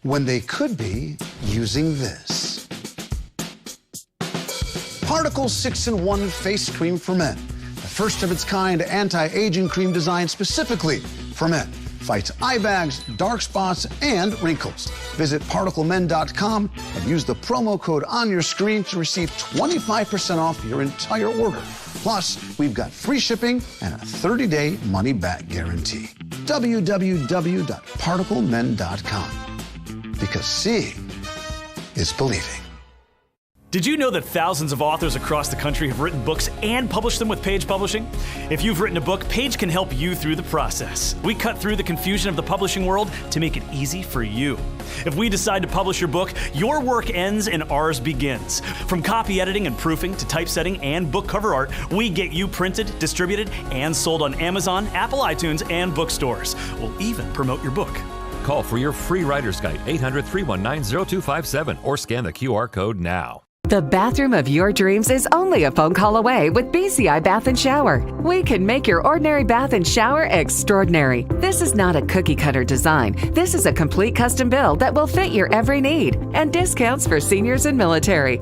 when they could be using this. Particle 6-in-1 Face Cream for Men. The first of its kind anti-aging cream designed specifically for men. Fights eye bags, dark spots, and wrinkles. Visit particlemen.com and use the promo code on your screen to receive 25% off your entire order. Plus, we've got free shipping and a 30-day money-back guarantee. www.particlemen.com. Because seeing is believing. Did you know that thousands of authors across the country have written books and published them with Page Publishing? If you've written a book, Page can help you through the process. We cut through the confusion of the publishing world to make it easy for you. If we decide to publish your book, your work ends and ours begins. From copy editing and proofing to typesetting and book cover art, we get you printed, distributed, and sold on Amazon, Apple iTunes, and bookstores. We'll even promote your book. Call for your free writer's guide, 800-319-0257, or scan the QR code now. The bathroom of your dreams is only a phone call away with BCI Bath & Shower. We can make your ordinary bath and shower extraordinary. This is not a cookie-cutter design. This is a complete custom build that will fit your every need, and discounts for seniors and military.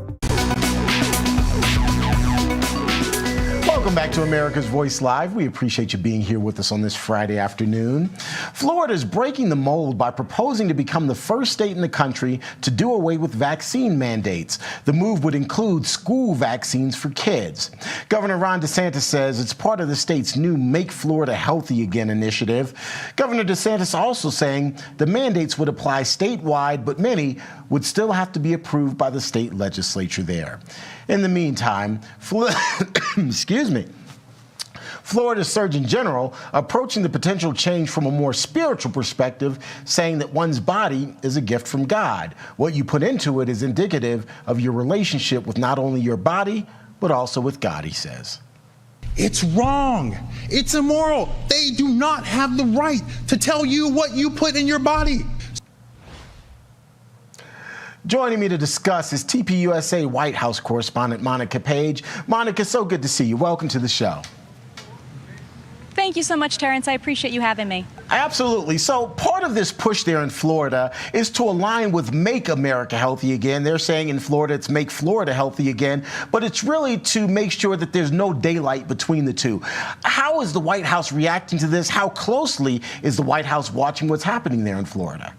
Welcome back to America's Voice Live. We appreciate you being here with us on this Friday afternoon. Florida is breaking the mold by proposing to become the first state in the country to do away with vaccine mandates. The move would include school vaccines for kids. Governor Ron DeSantis says it's part of the state's new Make Florida Healthy Again initiative. Governor DeSantis also saying the mandates would apply statewide, but many would still have to be approved by the state legislature there. In the meantime, Florida's Surgeon General approaching the potential change from a more spiritual perspective, saying that one's body is a gift from God. What you put into it is indicative of your relationship with not only your body, but also with God, he says. It's wrong. It's immoral. They do not have the right to tell you what you put in your body. Joining me to discuss is TPUSA White House correspondent Monica Page. Monica, so good to see you. Welcome to the show. Thank you so much, Terrence. I appreciate you having me. Absolutely. So part of this push there in Florida is to align with Make America Healthy Again. They're saying in Florida it's Make Florida Healthy Again, but it's really to make sure that there's no daylight between the two. How is the White House reacting to this? How closely is the White House watching what's happening there in Florida?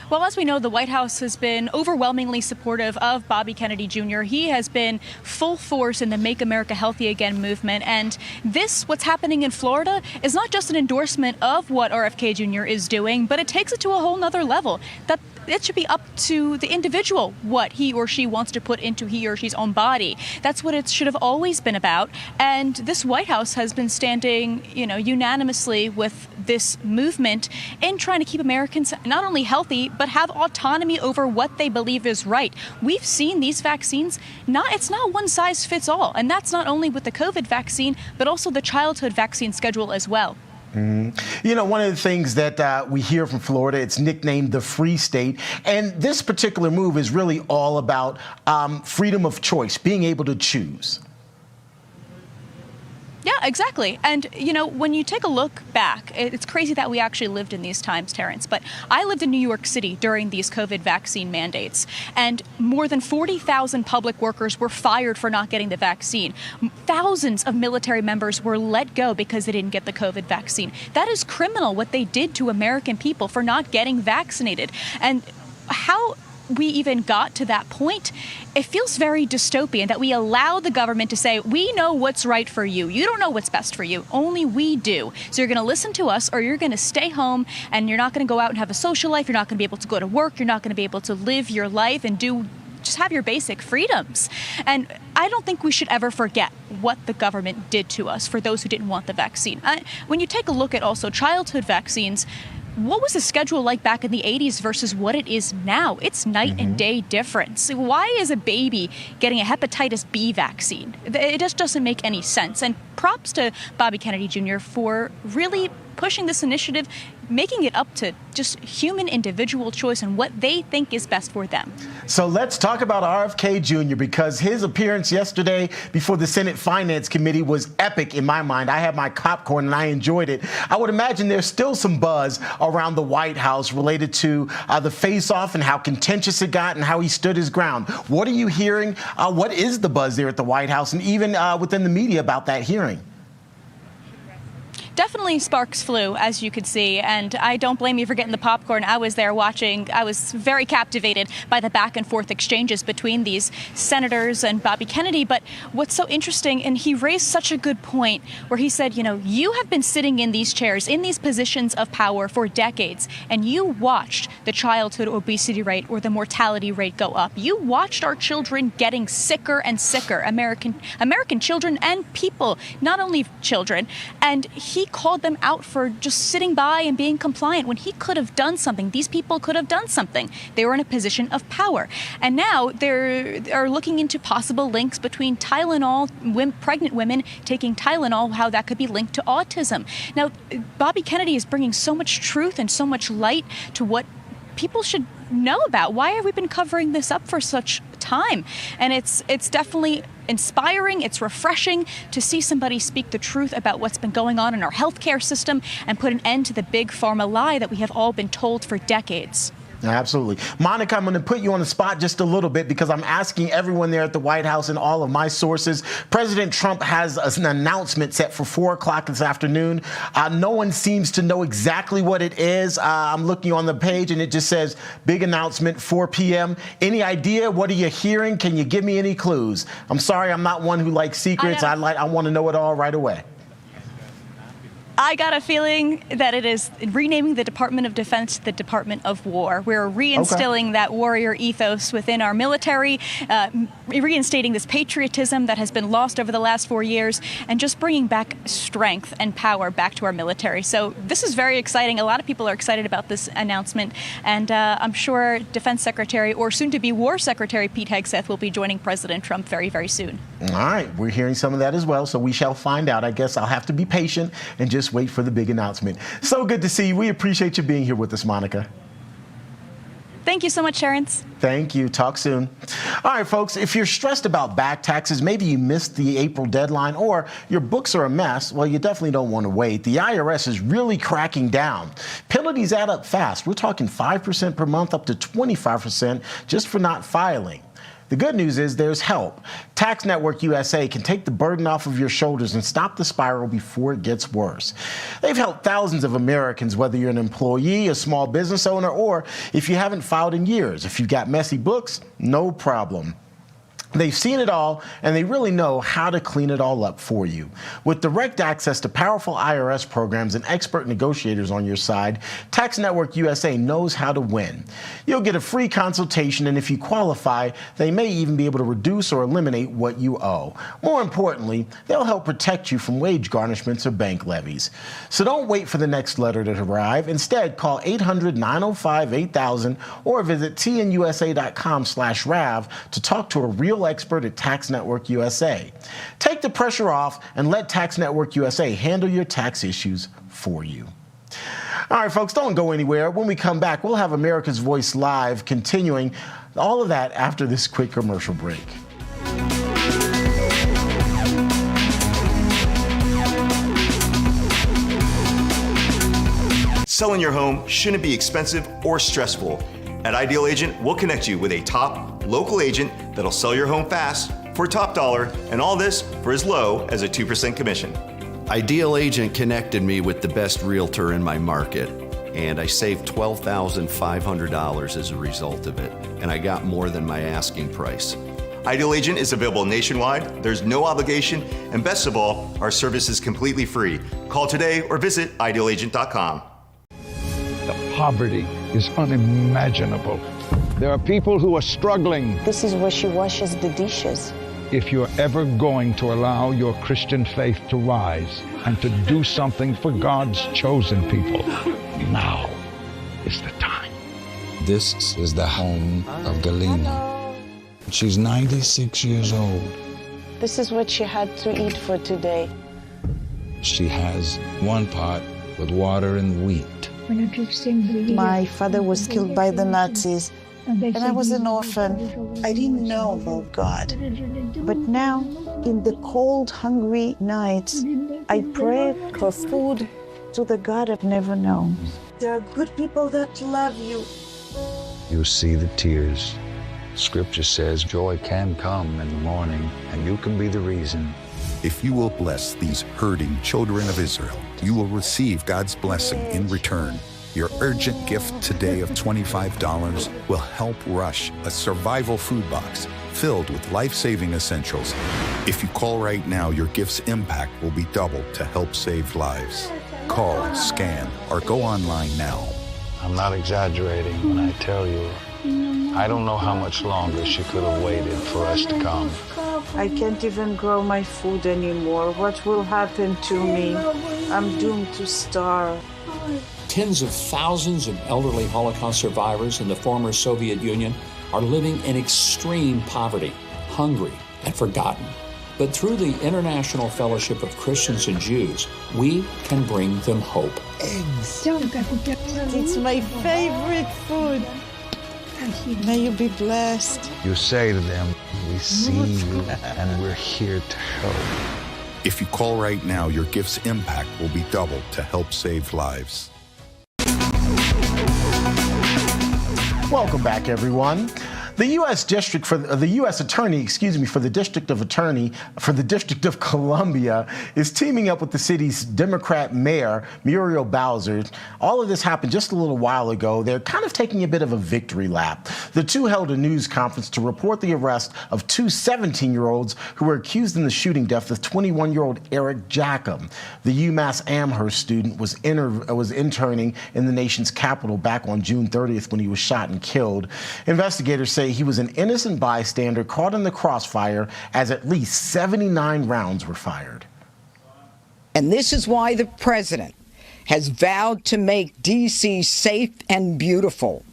Well, as we know, the White House has been overwhelmingly supportive of Bobby Kennedy Jr. He has been full force in the Make America Healthy Again movement. And this, what's happening in Florida, is not just an endorsement of what RFK Jr. is doing, but it takes it to a whole nother level. That it should be up to the individual what he or she wants to put into he or she's own body. That's what it should have always been about. And this White House has been standing, unanimously with this movement in trying to keep Americans not only healthy, but have autonomy over what they believe is right. We've seen these vaccines, it's not one size fits all. And that's not only with the COVID vaccine, but also the childhood vaccine schedule as well. Mm-hmm. One of the things that we hear from Florida, it's nicknamed the Free State. And this particular move is really all about freedom of choice, being able to choose. Yeah, exactly. And, when you take a look back, it's crazy that we actually lived in these times, Terrence, but I lived in New York City during these COVID vaccine mandates, and more than 40,000 public workers were fired for not getting the vaccine. Thousands of military members were let go because they didn't get the COVID vaccine. That is criminal, what they did to American people for not getting vaccinated. And how we even got to that point, it feels very dystopian that we allow the government to say, we know what's right for you. You don't know what's best for you. Only we do. So you're going to listen to us, or you're going to stay home and you're not going to go out and have a social life. You're not going to be able to go to work. You're not going to be able to live your life and just have your basic freedoms. And I don't think we should ever forget what the government did to us for those who didn't want the vaccine. When you take a look at also childhood vaccines, what was the schedule like back in the 80s versus what it is now? It's night and day difference. Why is a baby getting a hepatitis B vaccine? It just doesn't make any sense. And props to Bobby Kennedy Jr. for really pushing this initiative, making it up to just human individual choice and what they think is best for them. So let's talk about RFK Jr. because his appearance yesterday before the Senate Finance Committee was epic in my mind. I had my popcorn and I enjoyed it. I would imagine there's still some buzz around the White House related to the face-off and how contentious it got and how he stood his ground. What are you hearing? What is the buzz there at the White House and even within the media about that hearing? Definitely sparks flew, as you could see, and I don't blame you for getting the popcorn. I was there watching. I was very captivated by the back and forth exchanges between these senators and Bobby Kennedy. But what's so interesting, and he raised such a good point where he said, you know, you have been sitting in these chairs, in these positions of power for decades, and you watched the childhood obesity rate or the mortality rate go up. You watched our children getting sicker and sicker, American children and people, not only children. And he called them out for just sitting by and being compliant when he could have done something. These people could have done something. They were in a position of power. And now they're looking into possible links between Tylenol, pregnant women taking Tylenol, how that could be linked to autism. Now, Bobby Kennedy is bringing so much truth and so much light to what people should know about. Why have we been covering this up for such time? And it's definitely inspiring. It's refreshing to see somebody speak the truth about what's been going on in our healthcare system and put an end to the big pharma lie that we have all been told for decades. Absolutely. Monica, I'm going to put you on the spot just a little bit because I'm asking everyone there at the White House and all of my sources. President Trump has an announcement set for 4 o'clock this afternoon. No one seems to know exactly what it is. I'm looking on the page and it just says big announcement, 4 p.m. Any idea? What are you hearing? Can you give me any clues? I'm sorry, I'm not one who likes secrets. I want to know it all right away. I got a feeling that it is renaming the Department of Defense the Department of War. We're reinstilling that warrior ethos within our military, reinstating this patriotism that has been lost over the last 4 years, and just bringing back strength and power back to our military. So this is very exciting. A lot of people are excited about this announcement, and I'm sure Defense Secretary, or soon-to-be War Secretary Pete Hegseth, will be joining President Trump very, very soon. All right. We're hearing some of that as well, so we shall find out. I guess I'll have to be patient and just wait for the big announcement. So good to see you. We appreciate you being here with us, Monica. Thank you so much, Terrence. Thank you. Talk soon. All right, folks, if you're stressed about back taxes, maybe you missed the April deadline, or your books are a mess, well, you definitely don't want to wait. The IRS is really cracking down. Penalties add up fast. We're talking 5% per month up to 25% just for not filing. The good news is there's help. Tax Network USA can take the burden off of your shoulders and stop the spiral before it gets worse. They've helped thousands of Americans, whether you're an employee, a small business owner, or if you haven't filed in years. If you've got messy books, no problem. They've seen it all, and they really know how to clean it all up for you. With direct access to powerful IRS programs and expert negotiators on your side, Tax Network USA knows how to win. You'll get a free consultation, and if you qualify, they may even be able to reduce or eliminate what you owe. More importantly, they'll help protect you from wage garnishments or bank levies. So don't wait for the next letter to arrive. Instead, call 800-905-8000 or visit tnusa.com/RAV to talk to a real expert at Tax Network USA. Take the pressure off and let Tax Network USA handle your tax issues for you. All right, folks, don't go anywhere. When we come back, we'll have America's Voice Live continuing. All of that after this quick commercial break. Selling your home shouldn't be expensive or stressful. At Ideal Agent, we'll connect you with a top local agent that'll sell your home fast for top dollar, and all this for as low as a 2% commission. Ideal Agent connected me with the best realtor in my market, and I saved $12,500 as a result of it, and I got more than my asking price. Ideal Agent is available nationwide, there's no obligation, and best of all, our service is completely free. Call today or visit idealagent.com. The poverty is unimaginable. There are people who are struggling. This is where she washes the dishes. If you're ever going to allow your Christian faith to rise and to do something for God's chosen people, now is the time. This is the home of Galena. She's 96 years old. This is what she had to eat for today. She has one pot with water and wheat. My father was killed by the Nazis, and I was an orphan. I didn't know about God. But now, in the cold, hungry nights, I pray for food to the God I've never known. There are good people that love you. You see the tears. Scripture says joy can come in the morning, and you can be the reason. If you will bless these hurting children of Israel, you will receive God's blessing in return. Your urgent gift today of $25 will help rush a survival food box filled with life-saving essentials. If you call right now, your gift's impact will be doubled to help save lives. Call, scan, or go online now. I'm not exaggerating when I tell you, I don't know how much longer she could have waited for us to come. I can't even grow my food anymore. What will happen to me? I'm doomed to starve. Tens of thousands of elderly Holocaust survivors in the former Soviet Union are living in extreme poverty, hungry, and forgotten. But through the International Fellowship of Christians and Jews, we can bring them hope. Eggs. It's my favorite food. May you be blessed. You say to them, we see you and we're here to help. If you call right now, your gift's impact will be doubled to help save lives. Welcome back, everyone. The U.S. District for the U.S. Attorney, for the District of Columbia is teaming up with the city's Democrat mayor, Muriel Bowser. All of this happened just a little while ago. They're kind of taking a bit of a victory lap. The two held a news conference to report the arrest of two 17-year-olds who were accused in the shooting death of 21-year-old Eric Jackham. The UMass Amherst student was interning in the nation's capital back on June 30th when he was shot and killed. Investigators say he was an innocent bystander caught in the crossfire as at least 79 rounds were fired. And this is why the president has vowed to make D.C. safe and beautiful.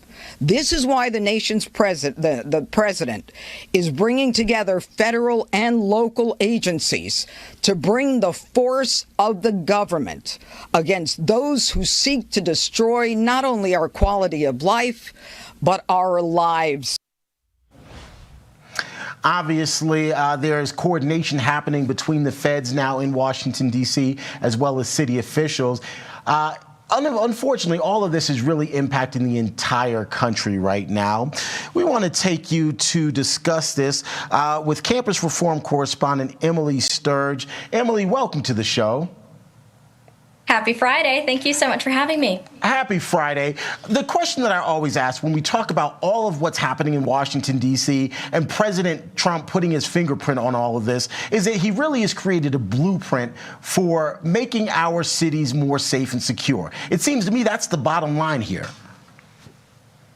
This is why the nation's the president is bringing together federal and local agencies to bring the force of the government against those who seek to destroy not only our quality of life, but our lives. Obviously, there is coordination happening between the feds now in Washington, D.C., as well as city officials. Unfortunately, all of this is really impacting the entire country right now. We want to take you to discuss this with campus reform correspondent Emily Sturge. Emily, welcome to the show. Happy Friday. Thank you so much for having me. Happy Friday. The question that I always ask when we talk about all of what's happening in Washington, D.C., and President Trump putting his fingerprint on all of this is that he really has created a blueprint for making our cities more safe and secure. It seems to me that's the bottom line here.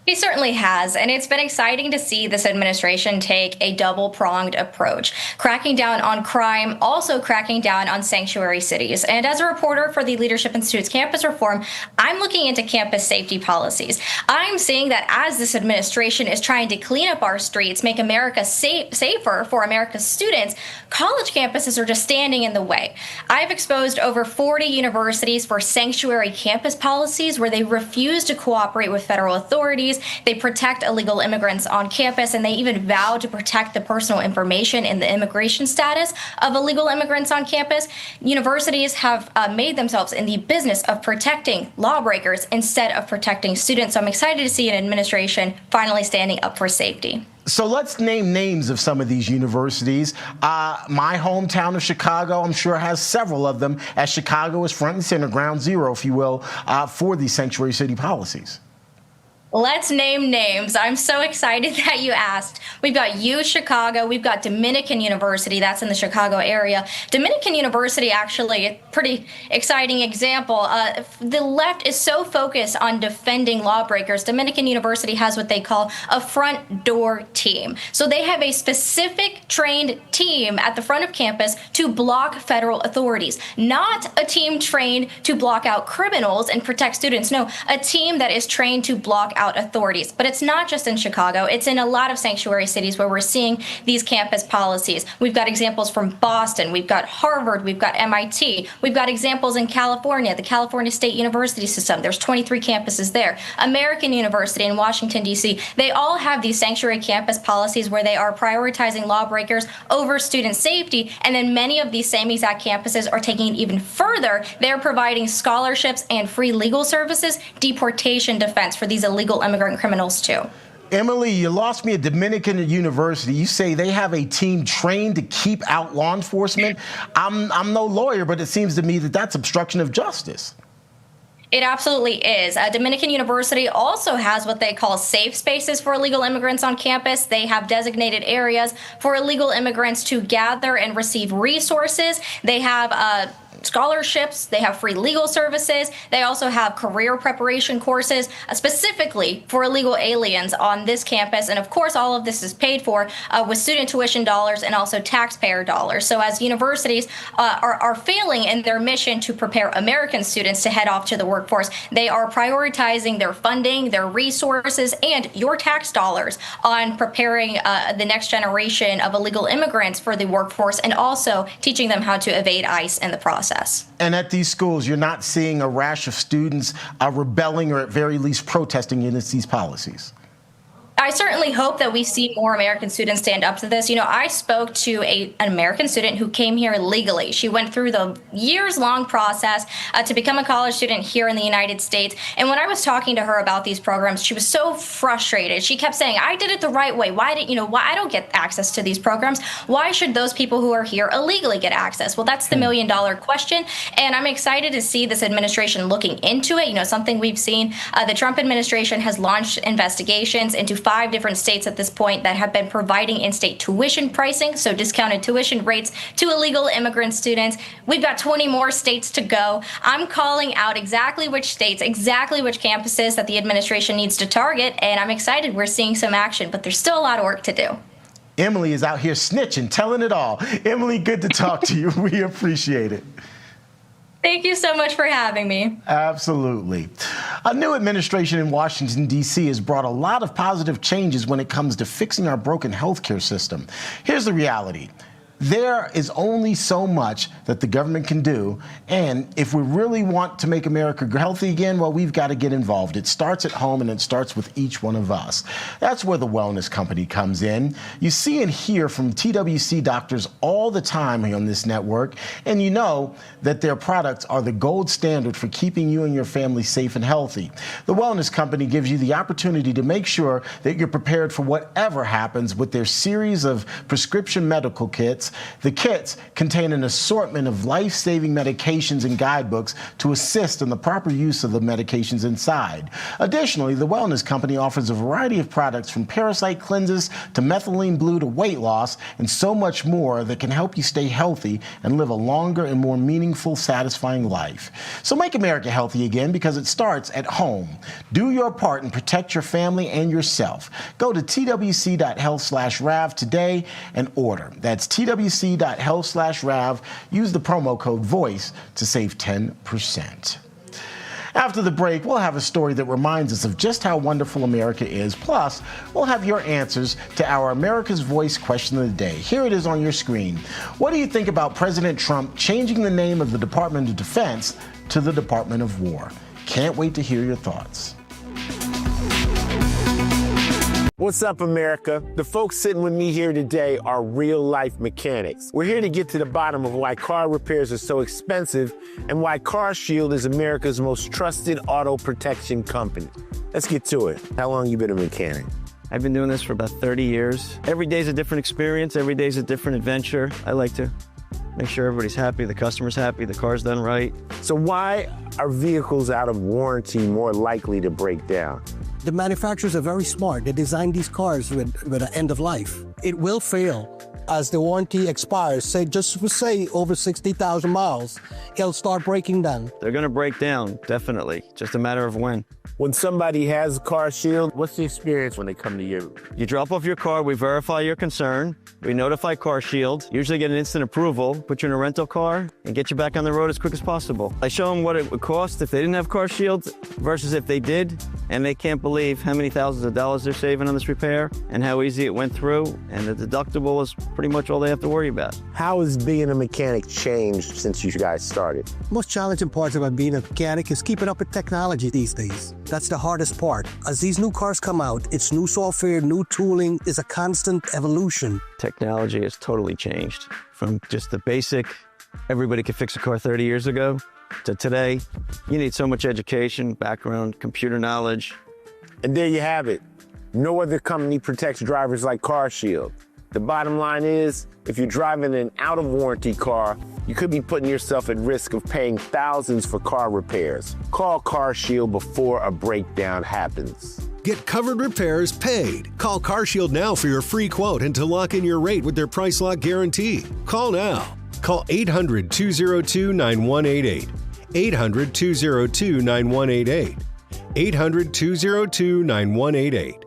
He certainly has, and it's been exciting to see this administration take a double-pronged approach, cracking down on crime, also cracking down on sanctuary cities. And as a reporter for the Leadership Institute's Campus Reform, I'm looking into campus safety policies. I'm seeing that as this administration is trying to clean up our streets, make America safer for America's students, college campuses are just standing in the way. I've exposed over 40 universities for sanctuary campus policies where they refuse to cooperate with federal authorities. They protect illegal immigrants on campus, and they even vow to protect the personal information and the immigration status of illegal immigrants on campus. Universities have made themselves in the business of protecting lawbreakers instead of protecting students. So I'm excited to see an administration finally standing up for safety. So let's name names of some of these universities. My hometown of Chicago, I'm sure, has several of them, as Chicago is front and center, ground zero, if you will, for these sanctuary city policies. Let's name names. I'm so excited that you asked. We've got U Chicago. We've got Dominican University. That's in the Chicago area. Dominican University, actually, a pretty exciting example. The left is so focused on defending lawbreakers. Dominican University has what they call a front door team. So they have a specific trained team at the front of campus to block federal authorities. Not a team trained to block out criminals and protect students. No, a team that is trained to block out authorities. But it's not just in Chicago. It's in a lot of sanctuary cities where we're seeing these campus policies. We've got examples from Boston. We've got Harvard. We've got MIT. We've got examples in California, the California State University system. There's 23 campuses there. American University in Washington, D.C. They all have these sanctuary campus policies where they are prioritizing lawbreakers over student safety. And then many of these same exact campuses are taking it even further. They're providing scholarships and free legal services, deportation defense for these illegal immigrant criminals too. Emily, you lost me at Dominican University. You say they have a team trained to keep out law enforcement. I'm no lawyer, but it seems to me that that's obstruction of justice. It absolutely is. Dominican University also has what they call safe spaces for illegal immigrants on campus. They have designated areas for illegal immigrants to gather and receive resources. They have scholarships. They have free legal services. They also have career preparation courses specifically for illegal aliens on this campus. And of course, all of this is paid for with student tuition dollars and also taxpayer dollars. So as universities are failing in their mission to prepare American students to head off to the workforce, they are prioritizing their funding, their resources, and your tax dollars on preparing the next generation of illegal immigrants for the workforce and also teaching them how to evade ICE in the process. And at these schools, you're not seeing a rash of students rebelling or at very least protesting against these policies? I certainly hope that we see more American students stand up to this. You know, I spoke to an American student who came here legally. She went through the years-long process to become a college student here in the United States. And when I was talking to her about these programs, she was so frustrated. She kept saying, I did it the right way. Why I don't get access to these programs? Why should those people who are here illegally get access? Well, that's the million-dollar question. And I'm excited to see this administration looking into it. You know, something we've seen. The Trump administration has launched investigations into 5 different states at this point that have been providing in-state tuition pricing, so discounted tuition rates to illegal immigrant students. We've got 20 more states to go. I'm calling out exactly which states, exactly which campuses that the administration needs to target, and I'm excited we're seeing some action, but there's still a lot of work to do. Emily is out here snitching, telling it all. Emily, good to talk to you. We appreciate it. Thank you so much for having me. Absolutely. A new administration in Washington, D.C. has brought a lot of positive changes when it comes to fixing our broken healthcare system. Here's the reality. There is only so much that the government can do, and if we really want to make America healthy again, well, we've got to get involved. It starts at home, and it starts with each one of us. That's where the Wellness Company comes in. You see and hear from TWC doctors all the time on this network, and you know that their products are the gold standard for keeping you and your family safe and healthy. The Wellness Company gives you the opportunity to make sure that you're prepared for whatever happens with their series of prescription medical kits. The kits contain an assortment of life-saving medications and guidebooks to assist in the proper use of the medications inside. Additionally, the Wellness Company offers a variety of products from parasite cleanses to methylene blue to weight loss and so much more that can help you stay healthy and live a longer and more meaningful, satisfying life. So make America healthy again because it starts at home. Do your part and protect your family and yourself. Go to twc.health/RAV today and order. That's twc.health/RAV. Use the promo code VOICE to save 10%. After the break, we'll have a story that reminds us of just how wonderful America is. Plus, we'll have your answers to our America's Voice question of the day. Here it is on your screen. What do you think about President Trump changing the name of the Department of Defense to the Department of War? Can't wait to hear your thoughts. What's up, America? The folks sitting with me here today are real-life mechanics. We're here to get to the bottom of why car repairs are so expensive and why CarShield is America's most trusted auto protection company. Let's get to it. How long you been a mechanic? I've been doing this for about 30 years. Every day's a different experience. Every day's a different adventure. I like to make sure everybody's happy, the customer's happy, the car's done right. So why are vehicles out of warranty more likely to break down? The manufacturers are very smart. They designed these cars with an end of life. It will fail as the warranty expires. Say over 60,000 miles, it'll start breaking down. They're gonna break down, definitely. Just a matter of when. When somebody has CarShield, what's the experience when they come to you? You drop off your car, we verify your concern, we notify CarShield, usually get an instant approval, put you in a rental car, and get you back on the road as quick as possible. I show them what it would cost if they didn't have car shields versus if they did, and they can't believe how many thousands of dollars they're saving on this repair and how easy it went through, and the deductible is pretty much all they have to worry about. How has being a mechanic changed since you guys started? Most challenging parts about being a mechanic is keeping up with technology these days. That's the hardest part. As these new cars come out, it's new software, new tooling is a constant evolution. Technology has totally changed from just the basic, everybody could fix a car 30 years ago, to today. You need so much education, background, computer knowledge. And there you have it. No other company protects drivers like CarShield. The bottom line is, if you're driving an out-of-warranty car, you could be putting yourself at risk of paying thousands for car repairs. Call CarShield before a breakdown happens. Get covered repairs paid. Call CarShield now for your free quote and to lock in your rate with their price lock guarantee. Call now. Call 800-202-9188. 800-202-9188. 800-202-9188.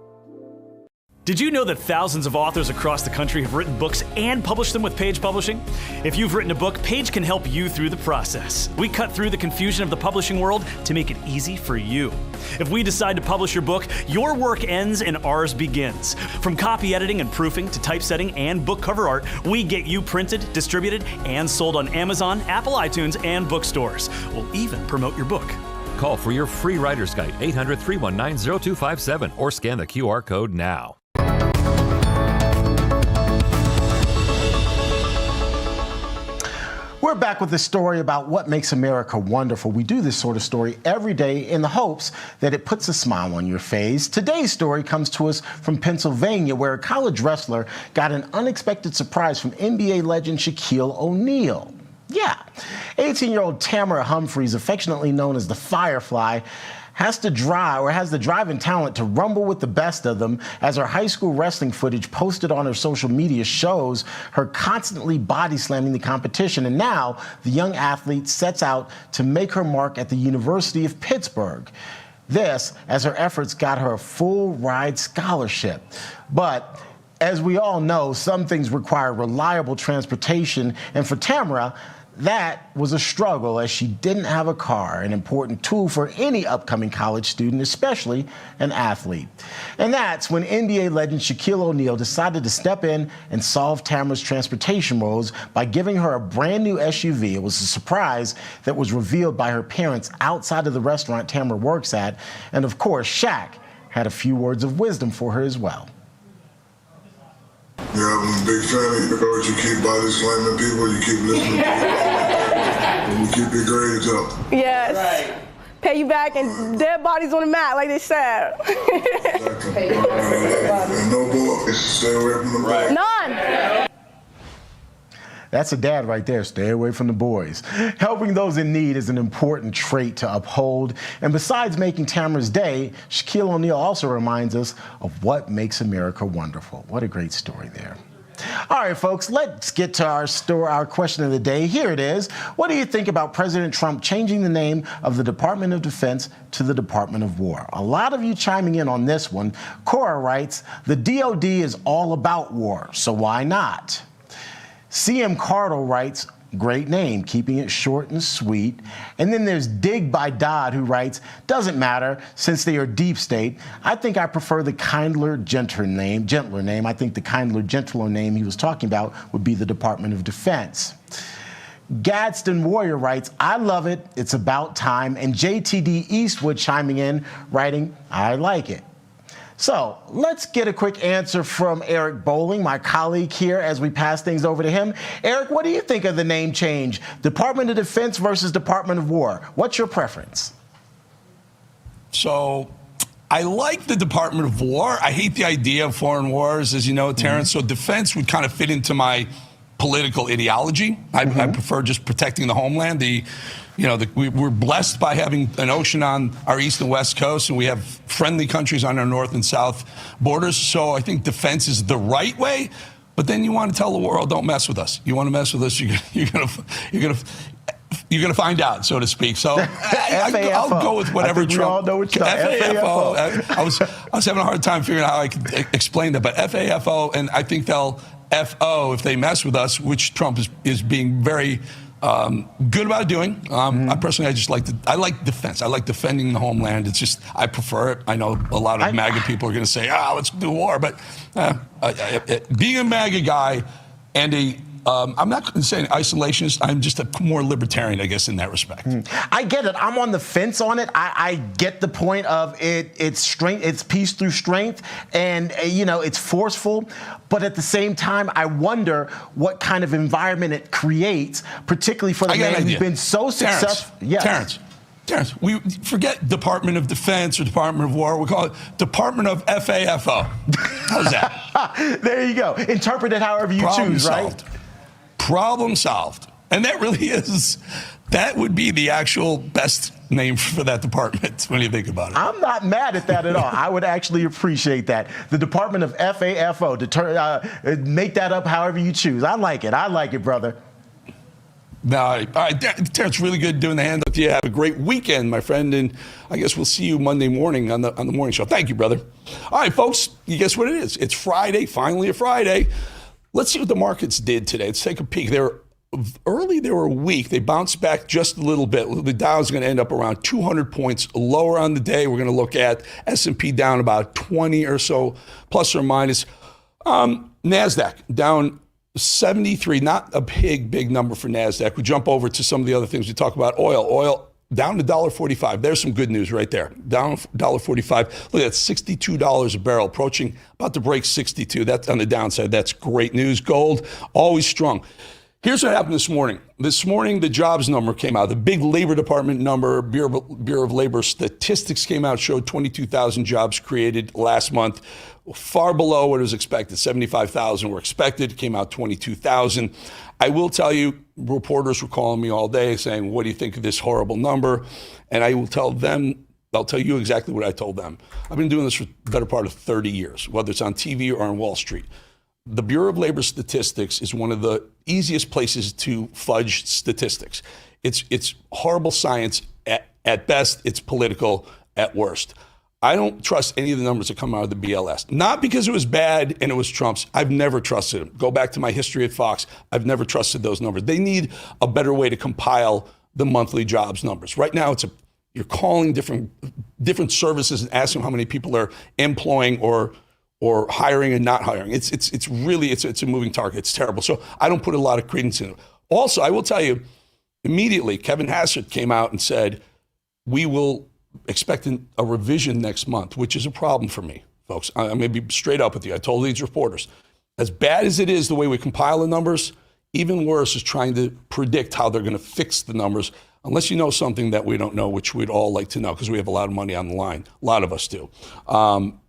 Did you know that thousands of authors across the country have written books and published them with Page Publishing? If you've written a book, Page can help you through the process. We cut through the confusion of the publishing world to make it easy for you. If we decide to publish your book, your work ends and ours begins. From copy editing and proofing to typesetting and book cover art, we get you printed, distributed, and sold on Amazon, Apple iTunes, and bookstores. We'll even promote your book. Call for your free writer's guide, 800-319-0257, or scan the QR code now. We're back with this story about what makes America wonderful. We do this sort of story every day in the hopes that it puts a smile on your face. Today's story comes to us from Pennsylvania, where a college wrestler got an unexpected surprise from NBA legend Shaquille O'Neal. Yeah, 18-year-old Tamara Humphries, affectionately known as the Firefly, has the drive and talent to rumble with the best of them, as her high school wrestling footage posted on her social media shows her constantly body slamming the competition. And now the young athlete sets out to make her mark at the University of Pittsburgh. This, as her efforts got her a full ride scholarship. But as we all know, some things require reliable transportation, and for Tamara, that was a struggle, as she didn't have a car, an important tool for any upcoming college student, especially an athlete. And that's when NBA legend Shaquille O'Neal decided to step in and solve Tamara's transportation woes by giving her a brand new SUV. It was a surprise that was revealed by her parents outside of the restaurant Tamara works at. And of course, Shaq had a few words of wisdom for her as well. Yeah, I'm a big fan. You know, you keep body slamming people, you keep listening to people, and you keep your grades up. Yes. Right. Pay you back and dead bodies on the mat, like they said. Exactly. And no boys. Stay away from the boys. None. That's a dad right there. Stay away from the boys. Helping those in need is an important trait to uphold. And besides making Tamara's day, Shaquille O'Neal also reminds us of what makes America wonderful. What a great story there. All right, folks, let's get to our question of the day. Here it is. What do you think about President Trump changing the name of the Department of Defense to the Department of War? A lot of you chiming in on this one. Cora writes, the DOD is all about war, so why not? CM Cardle writes, great name, keeping it short and sweet. And then there's Dig by Dodd, who writes, doesn't matter, since they are deep state. I think I prefer the kindler, gentler name. I think the kindler, gentler name he was talking about would be the Department of Defense. Gadsden Warrior writes, I love it, it's about time. And JTD Eastwood chiming in, writing, I like it. So let's get a quick answer from Eric Bowling, my colleague here, as we pass things over to him. Eric, what do you think of the name change? Department of Defense versus Department of War. What's your preference? So I like the Department of War. I hate the idea of foreign wars, as you know, Terrence. So defense would kind of fit into my political ideology. I prefer just protecting the homeland. We're blessed by having an ocean on our east and west coast, and we have friendly countries on our north and south borders. So I think defense is the right way. But then you want to tell the world, don't mess with us. You want to mess with us, you're gonna find out, so to speak. So I'll go with whatever Trump. We all know what FAFO. I was having a hard time figuring out how I could explain that, but FAFO, and I think they'll FO if they mess with us, which Trump is being very Good about doing. I personally, I like defense. I like defending the homeland. It's just, I prefer it. I know a lot of MAGA people are going to say, let's do war. But being a MAGA guy and I'm not saying isolationist. I'm just a more libertarian, I guess, in that respect. I get it. I'm on the fence on it. I get the point of it's strength, it's peace through strength, and it's forceful. But at the same time, I wonder what kind of environment it creates, particularly for the man who's been so successful. Terrence, we forget Department of Defense or Department of War. We call it Department of FAFO. How's that? There you go. Interpret it however you choose, right? Problem solved. And that really that would be the actual best name for that department when you think about it. I'm not mad at that at all. I would actually appreciate that. The Department of FAFO, make that up however you choose. I like it, brother. All right, Terrence, really good doing the hand with you. Have a great weekend, my friend, and I guess we'll see you Monday morning on the morning show. Thank you, brother. All right, folks, you guess what it is? It's Friday, finally a Friday. Let's see what the markets did today. Let's take a peek. They were weak. They bounced back just a little bit. The Dow is going to end up around 200 points lower on the day. We're going to look at S&P down about 20 or so, plus or minus. NASDAQ down 73, not a big number for NASDAQ. We jump over to some of the other things we talk about. Oil down to $1.45. There's some good news right there. Down $1.45. Look at that, $62 a barrel, approaching, about to break 62. That's on the downside. That's great news. Gold, always strong. Here's what happened this morning. This morning, the jobs number came out. The big Labor Department number, Bureau of Labor Statistics came out, showed 22,000 jobs created last month, far below what was expected. 75,000 were expected, came out 22,000. I will tell you, reporters were calling me all day saying, what do you think of this horrible number? And I will tell them, I'll tell you exactly what I told them. I've been doing this for the better part of 30 years, whether it's on TV or on Wall Street. The Bureau of Labor Statistics is one of the easiest places to fudge statistics. It's horrible science at best. It's political at worst. I don't trust any of the numbers that come out of the BLS. Not because it was bad and it was Trump's. I've never trusted them. Go back to my history at Fox. I've never trusted those numbers. They need a better way to compile the monthly jobs numbers. Right now, you're calling different services and asking how many people are employing or hiring and not hiring. It's really a moving target. It's terrible. So I don't put a lot of credence in it. Also, I will tell you, immediately, Kevin Hassett came out and said, we will expect a revision next month, which is a problem for me, folks. I'm going to be straight up with you. I told these reporters, as bad as it is the way we compile the numbers, even worse is trying to predict how they're going to fix the numbers, unless you know something that we don't know, which we'd all like to know because we have a lot of money on the line. A lot of us do.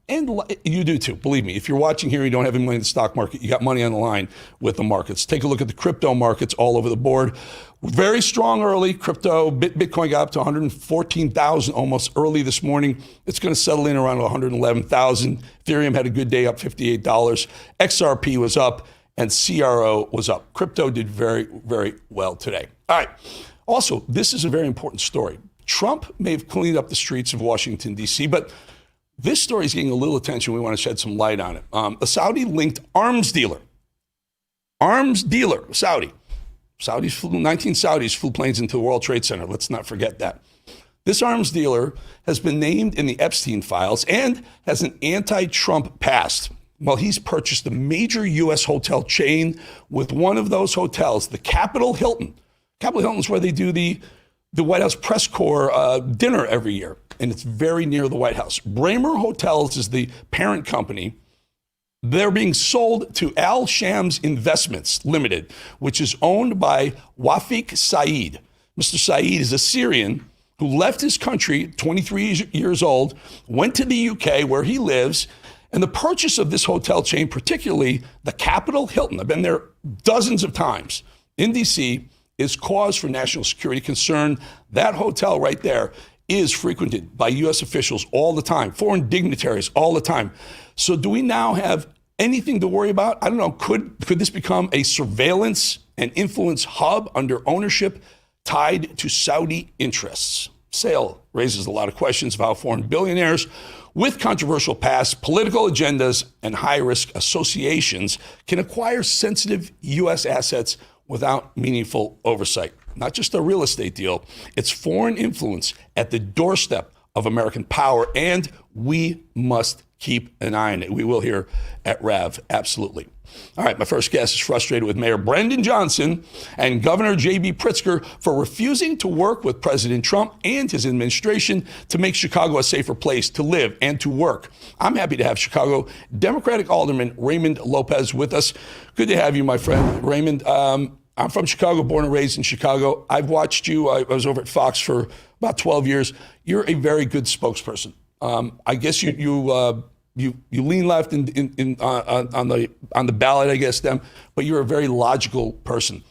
And you do too, believe me. If you're watching here and you don't have any money in the stock market, you got money on the line with the markets. Take a look at the crypto markets all over the board. Very strong early. Crypto, Bitcoin got up to 114,000 almost early this morning. It's going to settle in around 111,000. Ethereum had a good day, up $58. XRP was up and CRO was up. Crypto did very, very well today. All right. Also, this is a very important story. Trump may have cleaned up the streets of Washington, D.C., but this story is getting a little attention. We want to shed some light on it. A Saudi-linked arms dealer, Saudi. 19 Saudis flew planes into the World Trade Center. Let's not forget that. This arms dealer has been named in the Epstein files and has an anti-Trump past. Well, he's purchased a major U.S. hotel chain with one of those hotels, the Capitol Hilton. Capitol Hilton is where they do the White House press corps dinner every year, and it's very near the White House. Braemar Hotels is the parent company. They're being sold to Al Shams Investments Limited, which is owned by Wafiq Saeed. Mr. Saeed is a Syrian who left his country, 23 years old, went to the UK where he lives, and the purchase of this hotel chain, particularly the Capitol Hilton, I've been there dozens of times in D.C., is cause for national security concern. That hotel right there is frequented by U.S. officials all the time, foreign dignitaries all the time. So do we now have anything to worry about? I don't know. Could this become a surveillance and influence hub under ownership tied to Saudi interests? Sale raises a lot of questions of how foreign billionaires with controversial pasts, political agendas, and high-risk associations can acquire sensitive U.S. assets without meaningful oversight. not just a real estate deal. It's foreign influence at the doorstep of American power, and we must keep an eye on it. We will here at RAV, absolutely. All right, my first guest is frustrated with Mayor Brandon Johnson and Governor J.B. Pritzker for refusing to work with President Trump and his administration to make Chicago a safer place to live and to work. I'm happy to have Chicago Democratic Alderman Raymond Lopez with us. Good to have you, my friend. Raymond, I'm from Chicago, born and raised in Chicago. I've watched you. I was over at Fox for about 12 years. You're a very good spokesperson. I guess you lean left on the ballot, I guess, but you're a very logical person.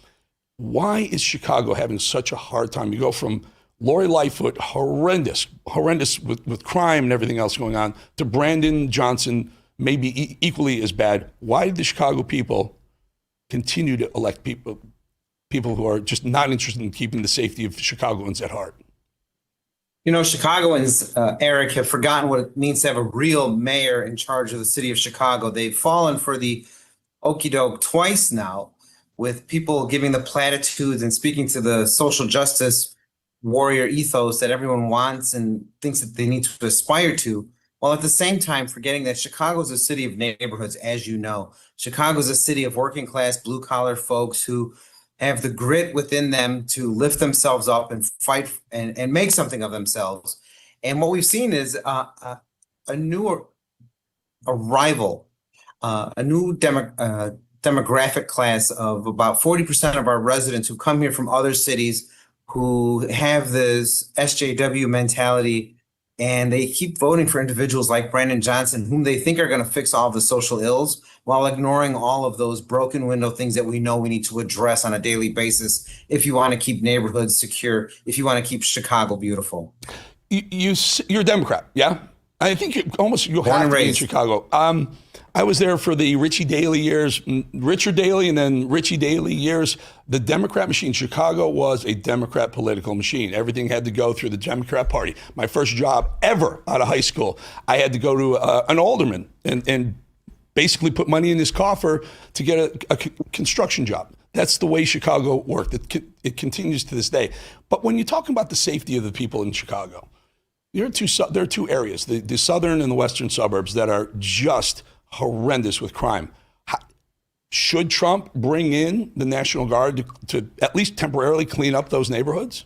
Why is Chicago having such a hard time? You go from Lori Lightfoot, horrendous with crime and everything else going on, to Brandon Johnson, maybe equally as bad. Why did the Chicago people continue to elect people who are just not interested in keeping the safety of Chicagoans at heart? You know, Chicagoans, Eric, have forgotten what it means to have a real mayor in charge of the city of Chicago. They've fallen for the okie doke twice now, with people giving the platitudes and speaking to the social justice warrior ethos that everyone wants and thinks that they need to aspire to, while at the same time forgetting that Chicago is a city of neighborhoods, as you know. Chicago is a city of working class, blue collar folks who have the grit within them to lift themselves up and fight and make something of themselves. And what we've seen is a new arrival, a new demographic class of about 40% of our residents who come here from other cities who have this SJW mentality, and they keep voting for individuals like Brandon Johnson, whom they think are going to fix all the social ills, while ignoring all of those broken window things that we know we need to address on a daily basis if you want to keep neighborhoods secure, if you want to keep Chicago beautiful. You're a Democrat, yeah? I think you'll have to be in Chicago. I was there for the Richard Daley years, Richard Daley and then Richie Daley years. The Democrat machine, Chicago was a Democrat political machine. Everything had to go through the Democrat Party. My first job ever out of high school, I had to go to an alderman and basically put money in his coffer to get a construction job. That's the way Chicago worked. It continues to this day. But when you're talking about the safety of the people in Chicago, there are two areas, the southern and the western suburbs, that are just horrendous with crime. Should Trump bring in the National Guard to at least temporarily clean up those neighborhoods?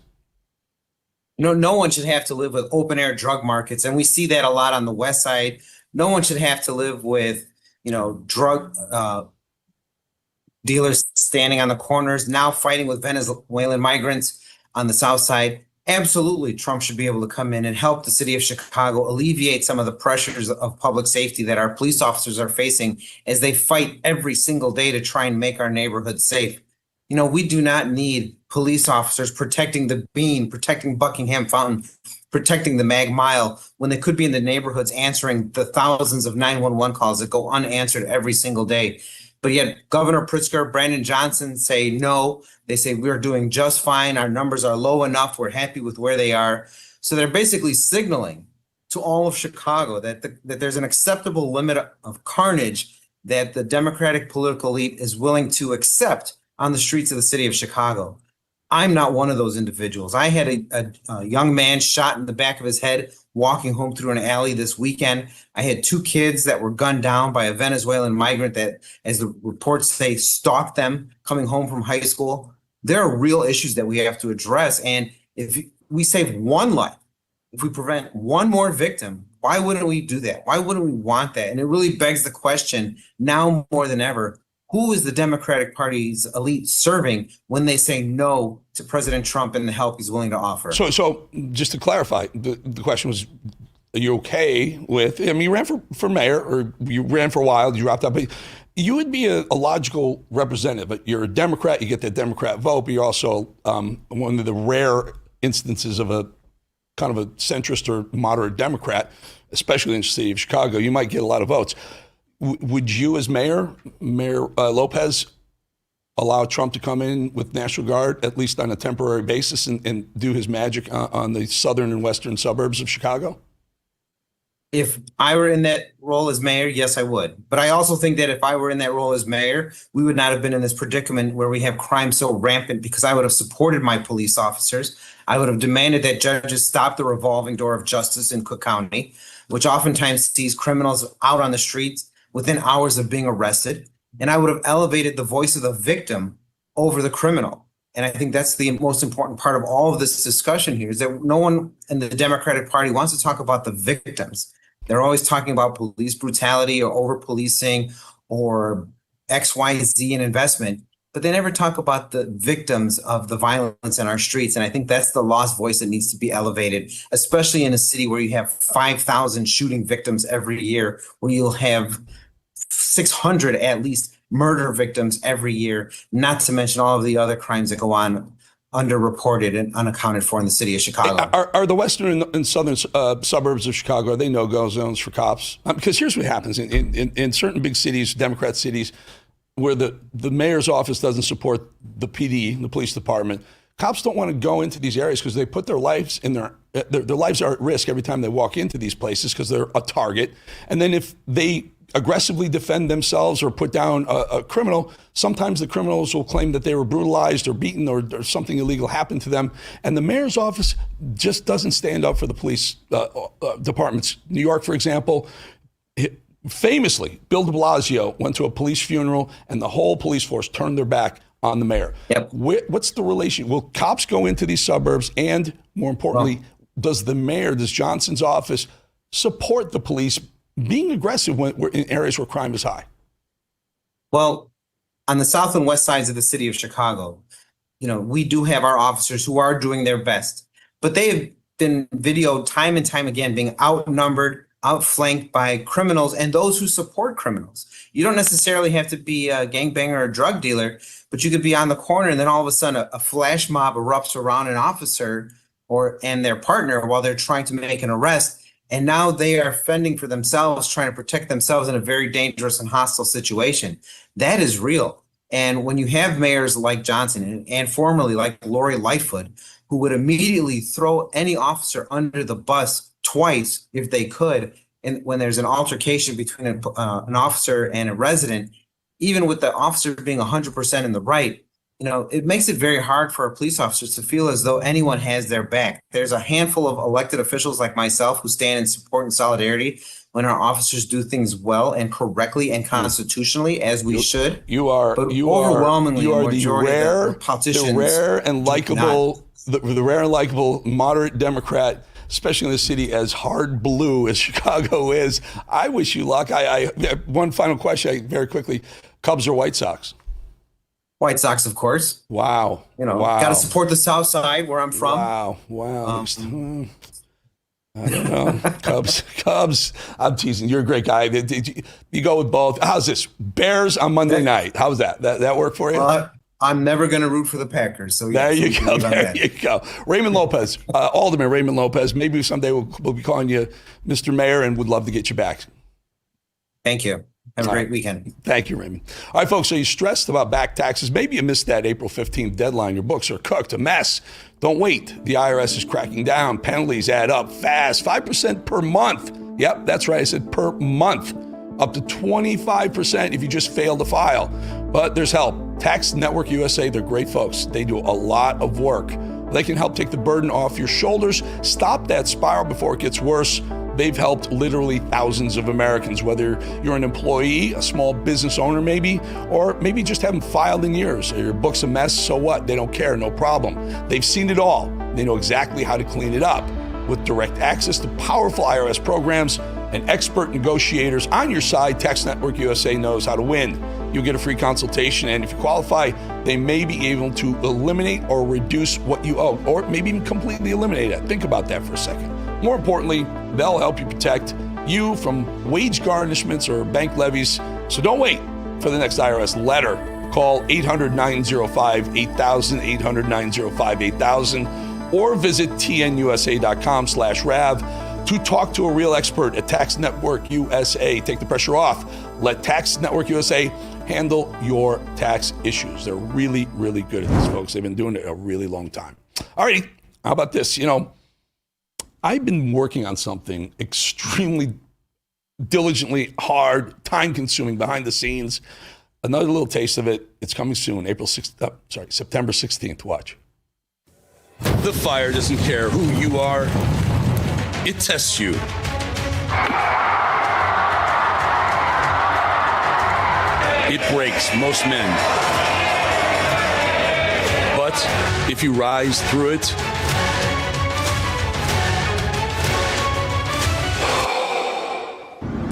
No one should have to live with open air drug markets. And we see that a lot on the west side. No one should have to live with, drug dealers standing on the corners, now fighting with Venezuelan migrants on the south side. Absolutely, Trump should be able to come in and help the city of Chicago alleviate some of the pressures of public safety that our police officers are facing as they fight every single day to try and make our neighborhoods safe. We do not need police officers protecting the Bean, protecting Buckingham Fountain, protecting the Mag Mile, when they could be in the neighborhoods answering the thousands of 911 calls that go unanswered every single day. But yet Governor Pritzker, Brandon Johnson say no. They say we're doing just fine. Our numbers are low enough. We're happy with where they are. So they're basically signaling to all of Chicago that there's an acceptable limit of carnage that the Democratic political elite is willing to accept on the streets of the city of Chicago. I'm not one of those individuals. I had a young man shot in the back of his head walking home through an alley this weekend. I had 2 kids that were gunned down by a Venezuelan migrant that, as the reports say, stalked them coming home from high school. There are real issues that we have to address. And if we save one life, if we prevent one more victim, why wouldn't we do that? Why wouldn't we want that? And it really begs the question now more than ever, who is the Democratic Party's elite serving when they say no to President Trump and the help he's willing to offer? So just to clarify, the question was, are you okay with, you ran for mayor, or you ran for a while, you dropped out, but you would be a logical representative. But you're a Democrat, you get that Democrat vote, but you're also one of the rare instances of a kind of a centrist or moderate Democrat, especially in the city of Chicago. You might get a lot of votes. Would you, as Mayor Lopez, allow Trump to come in with National Guard, at least on a temporary basis, and do his magic on the southern and western suburbs of Chicago? If I were in that role as mayor, yes, I would. But I also think that if I were in that role as mayor, we would not have been in this predicament where we have crime so rampant, because I would have supported my police officers. I would have demanded that judges stop the revolving door of justice in Cook County, which oftentimes sees criminals out on the streets within hours of being arrested. And I would have elevated the voice of the victim over the criminal. And I think that's the most important part of all of this discussion here, is that no one in the Democratic Party wants to talk about the victims. They're always talking about police brutality or over-policing or XYZ in investment, but they never talk about the victims of the violence in our streets. And I think that's the lost voice that needs to be elevated, especially in a city where you have 5,000 shooting victims every year, where you'll have 600 at least murder victims every year, not to mention all of the other crimes that go on underreported and unaccounted for in the city of Chicago. Are the western and southern suburbs of Chicago, are they no-go zones for cops? Because here's what happens. In certain big cities, Democrat cities, where the mayor's office doesn't support the PD, the police department, cops don't want to go into these areas because they put their lives in their lives are at risk every time they walk into these places because they're a target. And then if they aggressively defend themselves or put down a criminal, sometimes the criminals will claim that they were brutalized or beaten or something illegal happened to them. And the mayor's office just doesn't stand up for the police departments. New York, for example, famously, Bill de Blasio went to a police funeral and the whole police force turned their back on the mayor. Yep. What's the relation? Will cops go into these suburbs? And more importantly, does Johnson's office support the police being aggressive when we're in areas where crime is high? Well, on the south and west sides of the city of Chicago, we do have our officers who are doing their best, but they have been videoed time and time again being outnumbered, outflanked by criminals and those who support criminals. You don't necessarily have to be a gangbanger or a drug dealer, but you could be on the corner and then all of a sudden a flash mob erupts around an officer and their partner while they're trying to make an arrest. And now they are fending for themselves, trying to protect themselves in a very dangerous and hostile situation. That is real. And when you have mayors like Johnson and formerly like Lori Lightfoot, who would immediately throw any officer under the bus twice if they could, and when there's an altercation between an officer and a resident, even with the officer being 100% in the right, it makes it very hard for our police officers to feel as though anyone has their back. There's a handful of elected officials like myself who stand in support and solidarity when our officers do things well and correctly and constitutionally, as we should. Overwhelmingly, the rare and likable moderate Democrat, especially in the city as hard blue as Chicago is. I wish you luck. One final question, very quickly: Cubs or White Sox? White Sox, of course. Wow. Got to support the South Side where I'm from. Wow. I don't know. Cubs. I'm teasing. You're a great guy. You go with both. How's this? Bears on Monday night. How's that? That work for you? I'm never going to root for the Packers. So there you go. There you go. Raymond Lopez, Alderman Raymond Lopez. Maybe someday we'll be calling you Mr. Mayor, and would love to get you back. Thank you. Have a great weekend. Thank you, Raymond. All right, folks, so you're stressed about back taxes. Maybe you missed that April 15th deadline. Your books are cooked, a mess. Don't wait. The IRS is cracking down. Penalties add up fast. 5% per month. Yep, that's right. I said per month. Up to 25% if you just fail to file. But there's help. Tax Network USA, they're great folks. They do a lot of work. They can help take the burden off your shoulders. Stop that spiral before it gets worse. They've helped literally thousands of Americans, whether you're an employee, a small business owner maybe, or maybe just haven't filed in years. Your book's a mess, so what? They don't care, no problem. They've seen it all. They know exactly how to clean it up. With direct access to powerful IRS programs and expert negotiators on your side, Tax Network USA knows how to win. You'll get a free consultation, and if you qualify, they may be able to eliminate or reduce what you owe, or maybe even completely eliminate it. Think about that for a second. More importantly, they'll help you protect you from wage garnishments or bank levies. So don't wait for the next IRS letter. Call 800-905-8000, 800-905-8000, or visit tnusa.com/RAV to talk to a real expert at Tax Network USA. Take the pressure off. Let Tax Network USA handle your tax issues. They're really, really good at this, folks. They've been doing it a really long time. All righty, how about this? I've been working on something extremely diligently, hard, time-consuming, behind the scenes. Another little taste of it. It's coming soon, September 16th. Watch. The fire doesn't care who you are. It tests you. It breaks most men. But if you rise through it,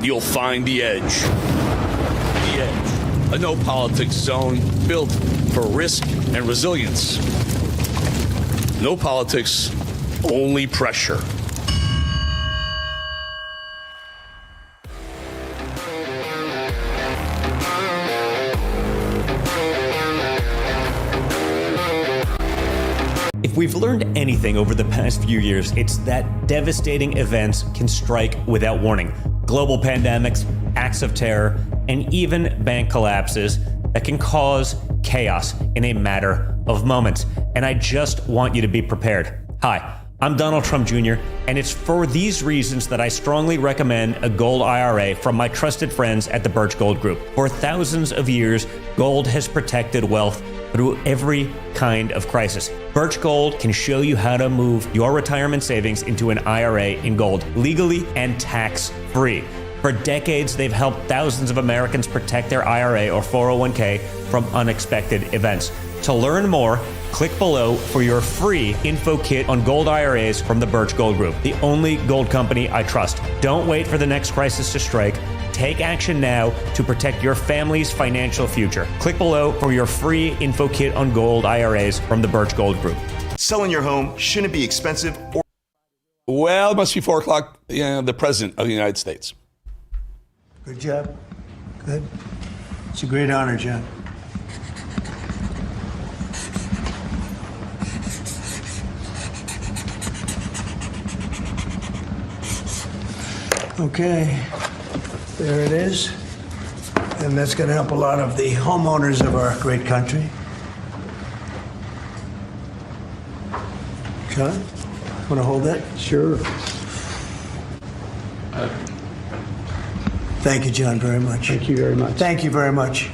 you'll find the edge. The edge. A no-politics zone built for risk and resilience. No politics, only pressure. If we've learned anything over the past few years, it's that devastating events can strike without warning. Global pandemics, acts of terror, and even bank collapses that can cause chaos in a matter of moments. And I just want you to be prepared. Hi, I'm Donald Trump Jr., and it's for these reasons that I strongly recommend a gold IRA from my trusted friends at the Birch Gold Group. For thousands of years, gold has protected wealth through every kind of crisis. Birch Gold can show you how to move your retirement savings into an IRA in gold, legally and tax-free. For decades, they've helped thousands of Americans protect their IRA or 401k from unexpected events. To learn more, click below for your free info kit on gold IRAs from the Birch Gold Group, the only gold company I trust. Don't wait for the next crisis to strike. Take action now to protect your family's financial future. Click below for your free info kit on gold IRAs from the Birch Gold Group. Selling your home shouldn't be expensive or... Well, it must be 4 o'clock. The President of the United States. Good job. Good. It's a great honor, John. Okay, there it is. And that's going to help a lot of the homeowners of our great country. John, want to hold that? Sure. Thank you, John, very much. Thank you very much. Thank you very much.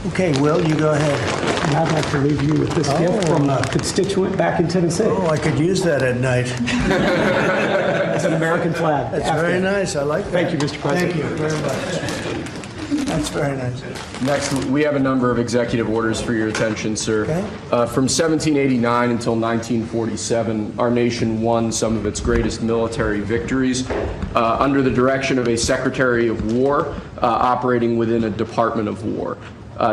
Okay, Will, you go ahead. And I'd like to leave you with this gift from a constituent back in Tennessee. Oh, I could use that at night. It's an American flag. That's very nice. I like that. Thank you, Mr. President. Thank you very much. That's very nice. Next, we have a number of executive orders for your attention, sir. Okay. From 1789 until 1947, our nation won some of its greatest military victories under the direction of a Secretary of War operating within a Department of War.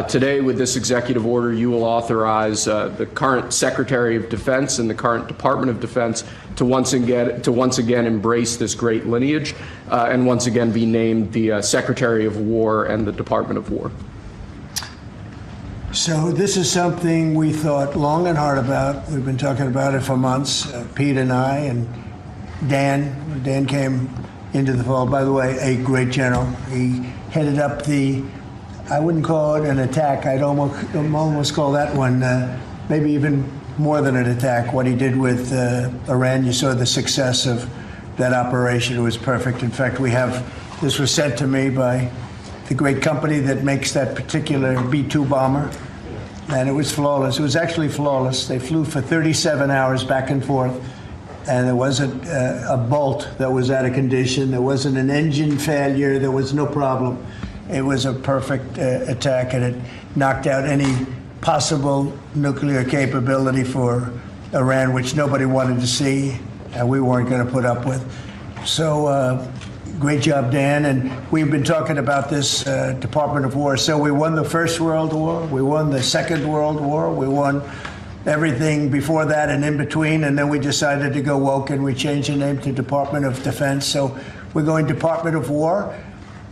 Today, with this executive order, you will authorize the current Secretary of Defense and the current Department of Defense to once again embrace this great lineage and once again be named the Secretary of War and the Department of War. So this is something we thought long and hard about. We've been talking about it for months, Pete and I and Dan. Dan came into the fold. By the way, a great general. He headed up the, I wouldn't call it an attack. I'd almost call that one maybe even more than an attack. What he did with Iran, you saw the success of that operation. It was perfect. In fact, this was sent to me by the great company that makes that particular B-2 bomber, and it was flawless. It was actually flawless. They flew for 37 hours back and forth, and there wasn't a bolt that was out of condition. There wasn't an engine failure. There was no problem. It was a perfect attack, and it knocked out any possible nuclear capability for Iran, which nobody wanted to see, and we weren't going to put up with. So great job, Dan. And we've been talking about this Department of War. So we won the First World War. We won the Second World War. We won everything before that and in between. And then we decided to go woke, and we changed the name to Department of Defense. So we're going Department of War.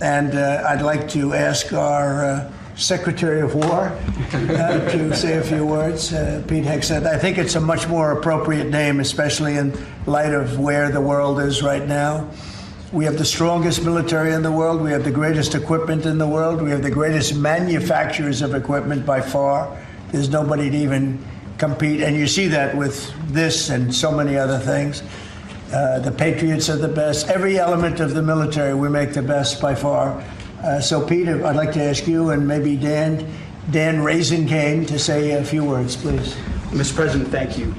And I'd like to ask our Secretary of War to say a few words. Pete Hegseth. I think it's a much more appropriate name, especially in light of where the world is right now. We have the strongest military in the world. We have the greatest equipment in the world. We have the greatest manufacturers of equipment by far. There's nobody to even compete. And you see that with this and so many other things. The patriots are the best. Every element of the military, we make the best by far. So, Peter, I'd like to ask you and maybe Dan Raisin Kane to say a few words, please. Mr. President, thank you.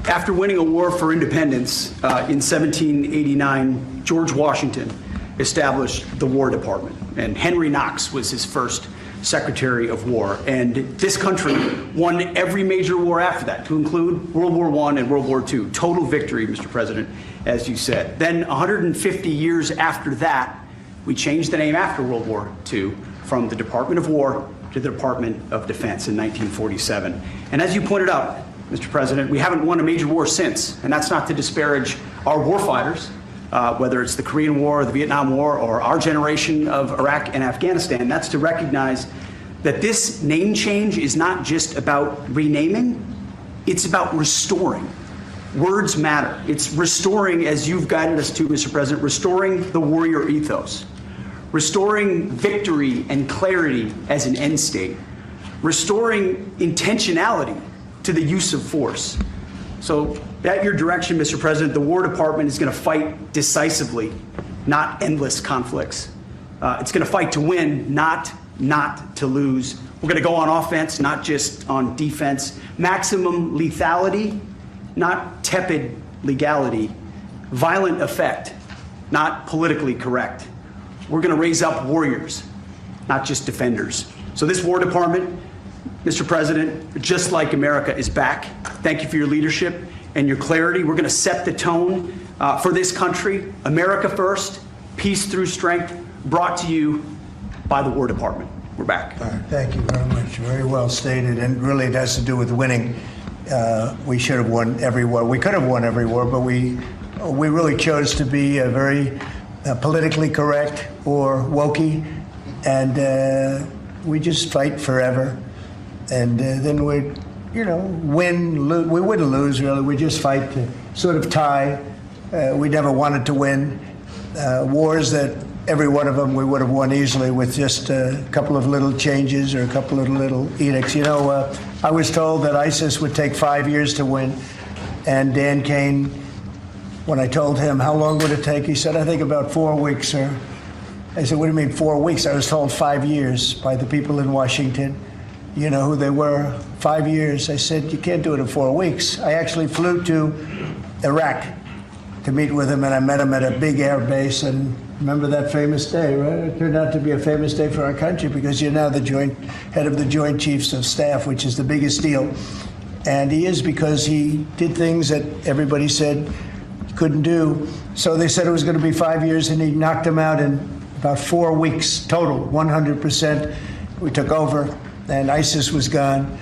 After winning a war for independence in 1789, George Washington established the War Department, and Henry Knox was his first Secretary of War. And this country won every major war after that, to include World War I and World War II. Total victory, Mr. President, as you said. Then 150 years after that, we changed the name after World War II from the Department of War to the Department of Defense in 1947. And as you pointed out, Mr. President, we haven't won a major war since, and that's not to disparage our warfighters, whether it's the Korean War, the Vietnam War, or our generation of Iraq and Afghanistan. That's to recognize that this name change is not just about renaming, it's about restoring. Words matter. It's restoring, as you've guided us to, Mr. President, restoring the warrior ethos, restoring victory and clarity as an end state, restoring intentionality to the use of force. So at your direction, Mr. President, the War Department is going to fight decisively, not endless conflicts. It's going to fight to win, not to lose. We're going to go on offense, not just on defense. Maximum lethality, not tepid legality. Violent effect, not politically correct. We're going to raise up warriors, not just defenders. So this War Department, Mr. President, just like America, is back. Thank you for your leadership and your clarity. We're going to set the tone for this country. America first, peace through strength, brought to you by the War Department. We're back. All right, thank you very much. Very well stated, and really it has to do with winning. We should have won every war. We could have won every war, but we really chose to be very politically correct or wokey, and we just fight forever. And then we'd, win, lose. We wouldn't lose, really. We just fight to sort of tie. We never wanted to win. Wars that every one of them we would have won easily with just a couple of little changes or a couple of little edicts. I was told that ISIS would take 5 years to win. And Dan Kane, when I told him how long would it take, he said, I think about 4 weeks, sir. I said, what do you mean 4 weeks? I was told 5 years by the people in Washington. You know who they were? 5 years. I said, you can't do it in 4 weeks. I actually flew to Iraq to meet with him, and I met him at a big air base. And remember that famous day, right? It turned out to be a famous day for our country because you're now the head of the Joint Chiefs of Staff, which is the biggest deal. And he is, because he did things that everybody said he couldn't do. So they said it was going to be 5 years, and he knocked them out in about 4 weeks total, 100%. We took over, and ISIS was gone,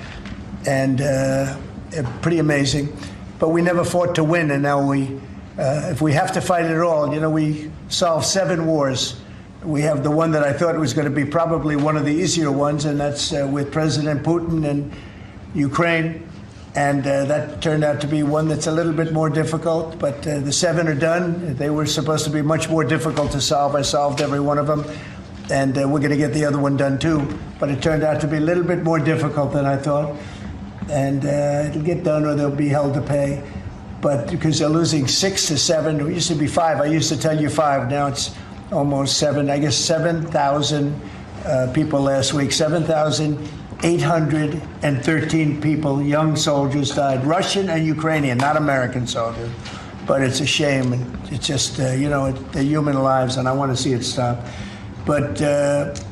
and pretty amazing. But we never fought to win, and now if we have to fight it all, we solved 7 wars. We have the one that I thought was going to be probably one of the easier ones, and that's with President Putin and Ukraine. And that turned out to be one that's a little bit more difficult, but the 7 are done. They were supposed to be much more difficult to solve. I solved every one of them, and we're going to get the other one done too. But it turned out to be a little bit more difficult than I thought. And it'll get done, or they'll be held to pay. But because they're losing 6 to 7, it used to be 5. I used to tell you 5. Now it's almost 7. I guess 7,000 people last week. 7,813 people, young soldiers, died. Russian and Ukrainian, not American soldiers. But it's a shame. And it's just, they're human lives, and I want to see it stop. But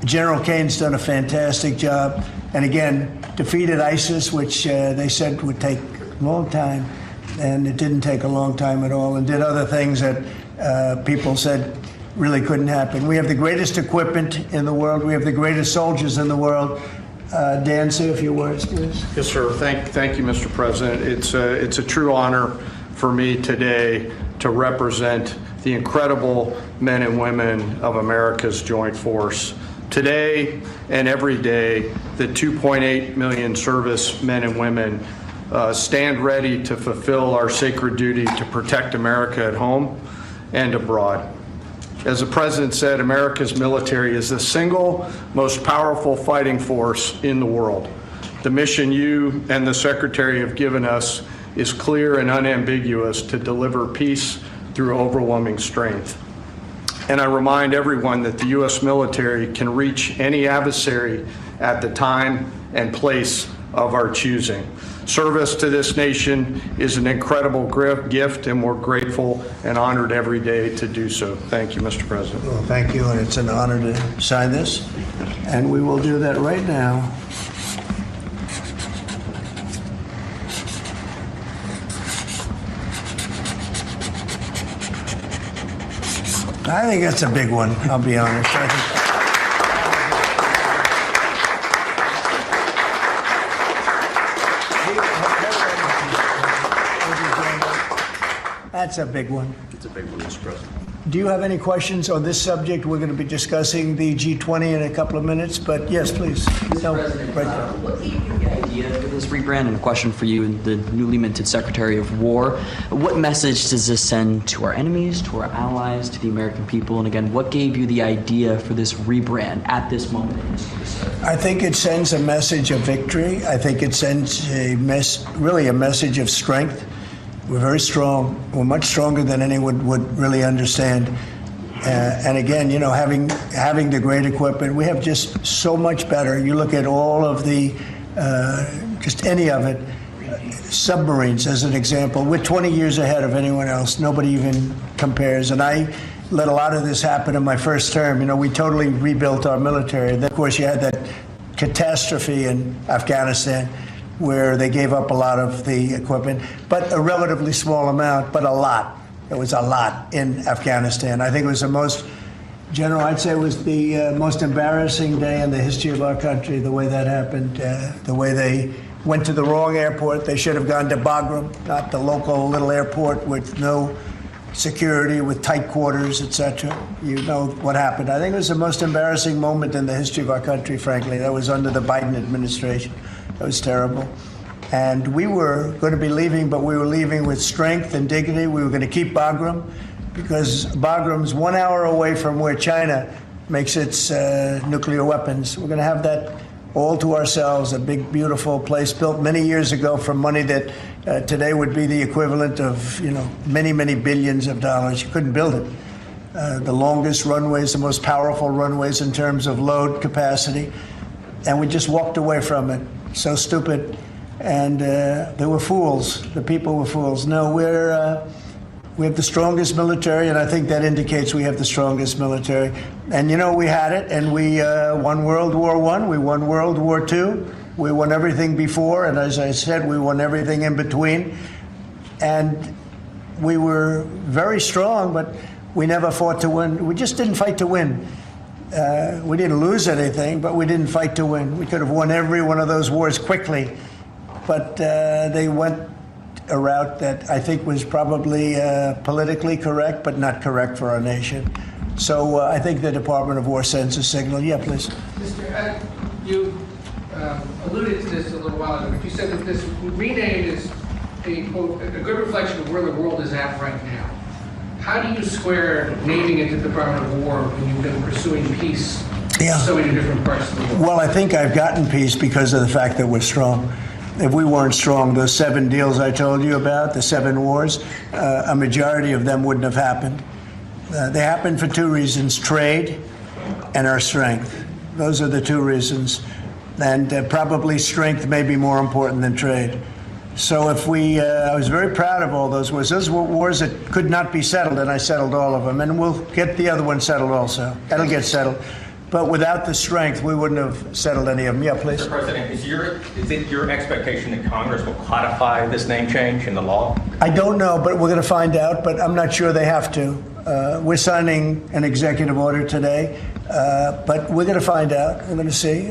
General Kane's done a fantastic job. And again, defeated ISIS, which they said would take a long time. And it didn't take a long time at all, and did other things that people said really couldn't happen. We have the greatest equipment in the world. We have the greatest soldiers in the world. Dan, say a few words, please. Yes, sir. Thank you, Mr. President. It's a true honor for me today to represent the incredible men and women of America's joint force. Today and every day, the 2.8 million service men and women stand ready to fulfill our sacred duty to protect America at home and abroad. As the President said, America's military is the single most powerful fighting force in the world. The mission you and the Secretary have given us is clear and unambiguous to deliver peace through overwhelming strength. And I remind everyone that the U.S. military can reach any adversary at the time and place of our choosing. Service to this nation is an incredible gift, and we're grateful and honored every day to do so. Thank you, Mr. President. Well, thank you, and it's an honor to sign this, and we will do that right now. I think that's a big one, I'll be honest. That's a big one. It's a big one, Mr. President. Do you have any questions on this subject? We're going to be discussing the G20 in a couple of minutes, but yes, please. Mr. President, what gave you the idea for this rebrand? And a question for you, the newly minted Secretary of War. What message does this send to our enemies, to our allies, to the American people? And again, what gave you the idea for this rebrand at this moment in history? I think it sends a message of victory. I think it sends really a message of strength. We're very strong. We're much stronger than anyone would really understand. And again, you know, having the great equipment, we have just so much better. You look at all of the, just any of it, submarines as an example. We're 20 years ahead of anyone else. Nobody even compares. And I let a lot of this happen in my first term. You know, we totally rebuilt our military. And then, of course, you had that catastrophe in Afghanistan, where they gave up a lot of the equipment, but a relatively small amount, but a lot. It was a lot in Afghanistan. I think it was the most, General, I'd say it was the most embarrassing day in the history of our country, the way that happened, the way they went to the wrong airport. They should have gone to Bagram, not the local little airport with no security, with tight quarters, etc. You know what happened. I think it was the most embarrassing moment in the history of our country, frankly. That was under the Biden administration. That was terrible. And we were going to be leaving, but we were leaving with strength and dignity. We were going to keep Bagram, because Bagram's 1 hour away from where China makes its nuclear weapons. We're going to have that all to ourselves, a big, beautiful place built many years ago from money that today would be the equivalent of, you know, many, many billions of dollars. You couldn't build it. The longest runways, the most powerful runways in terms of load capacity. And we just walked away from it. So stupid. And they were fools. The people were fools. No, we have the strongest military, and I think that indicates we have the strongest military. And, you know, we had it, and we won World War I, we won World War II, we won everything before, and as I said, we won everything in between. And we were very strong, but we never fought to win. We just didn't fight to win. We didn't lose anything, but we didn't fight to win. We could have won every one of those wars quickly, but they went a route that I think was probably politically correct, but not correct for our nation. So I think the Department of War sends a signal. Yeah, please. Mr. You alluded to this a little while ago, but you said that this rename is a, quote, a good reflection of where the world is at right now. How do you square naming it the Department of War when you've been pursuing peace in so many different parts of the world? Well, I think I've gotten peace because of the fact that we're strong. If we weren't strong, those 7 deals I told you about, the 7 wars, a majority of them wouldn't have happened. They happened for 2 reasons, trade and our strength. Those are the 2 reasons. And probably strength may be more important than trade. So if we, I was very proud of all those wars. Those were wars that could not be settled, and I settled all of them. And we'll get the other one settled also. That'll get settled. But without the strength, we wouldn't have settled any of them. Yeah, please. Mr. President, is it your expectation that Congress will codify this name change in the law? I don't know, but we're going to find out. But I'm not sure they have to. We're signing an executive order today, but we're going to find out. We're going to see.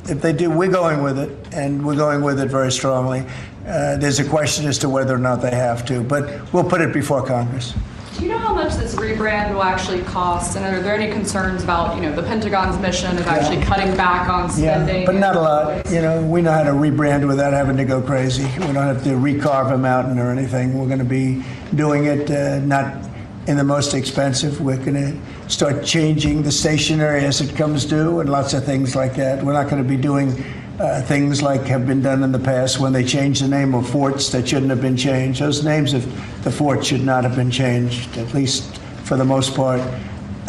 If they do, we're going with it, and we're going with it very strongly. There's a question as to whether or not they have to, but we'll put it before Congress. Do you know how much this rebrand will actually cost? And are there any concerns about, you know, the Pentagon's mission of actually cutting back on spending? Yeah, but not a lot. You know, we know how to rebrand without having to go crazy. We don't have to recarve a mountain or anything. We're going to be doing it not in the most expensive. We're going to start changing the stationery as it comes due and lots of things like that. We're not going to be doing Things like have been done in the past when they changed the name of forts that shouldn't have been changed. Those names of the forts should not have been changed, at least for the most part.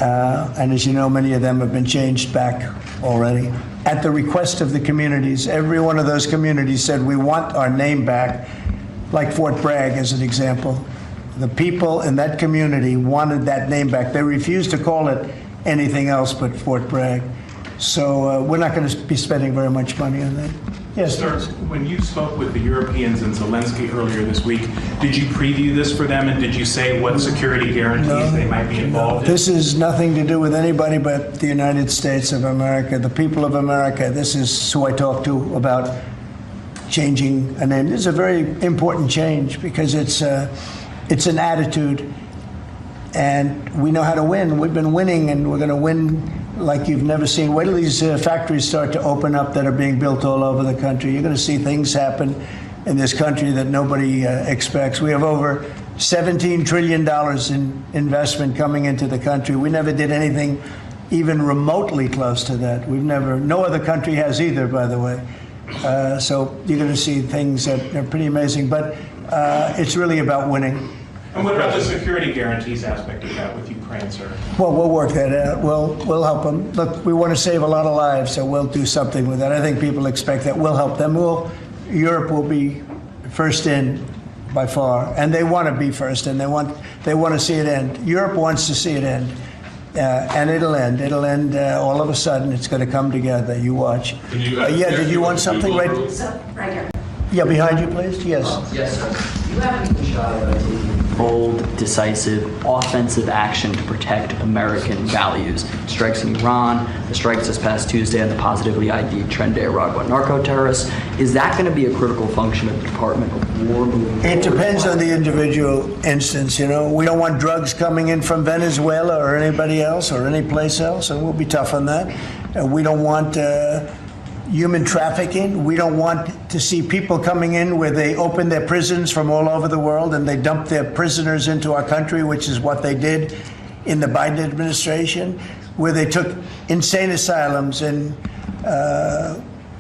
And as you know, many of them have been changed back already. At the request of the communities, every one of those communities said, we want our name back, like Fort Bragg as an example. The people in that community wanted that name back. They refused to call it anything else but Fort Bragg. So we're not going to be spending very much money on that. Yes, Sir, when you spoke with the Europeans and Zelensky earlier this week, did you preview this for them, and did you say what security guarantees they might be involved in? This is nothing to do with anybody but the United States of America, the people of America. This is who I talked to about changing a name. This is a very important change because it's an attitude, and we know how to win. We've been winning, and we're going to win like you've never seen. Wait till these factories start to open up that are being built all over the country. You're going to see things happen in this country that nobody expects. We have over $17 trillion in investment coming into the country. We never did anything even remotely close to that. No other country has either, by the way. So you're going to see things that are pretty amazing. But it's really about winning. And what about the security guarantees aspect of that with Ukraine, sir? Well, we'll work that out. We'll help them. Look, we want to save a lot of lives, so we'll do something with that. I think people expect that. We'll help them. Europe will be first in by far, and they want to be first, and they want to see it end. Europe wants to see it end, and it'll end. It'll end all of a sudden. It's going to come together. You watch. Did you want something right? Right here. Yeah, behind you, please. Yes. Yes, sir. You haven't been shy about taking bold, decisive, offensive action to protect American values. Strikes in Iran, the strikes this past Tuesday on the positively ID'd Tren de Aragua narco-terrorists. Is that going to be a critical function of the Department of War moving forward? It depends on the individual instance. You know, we don't want drugs coming in from Venezuela or anybody else or any place else, and we'll be tough on that. We don't want human trafficking. We don't want to see people coming in where they open their prisons from all over the world and they dump their prisoners into our country, which is what they did in the Biden administration, where they took insane asylums and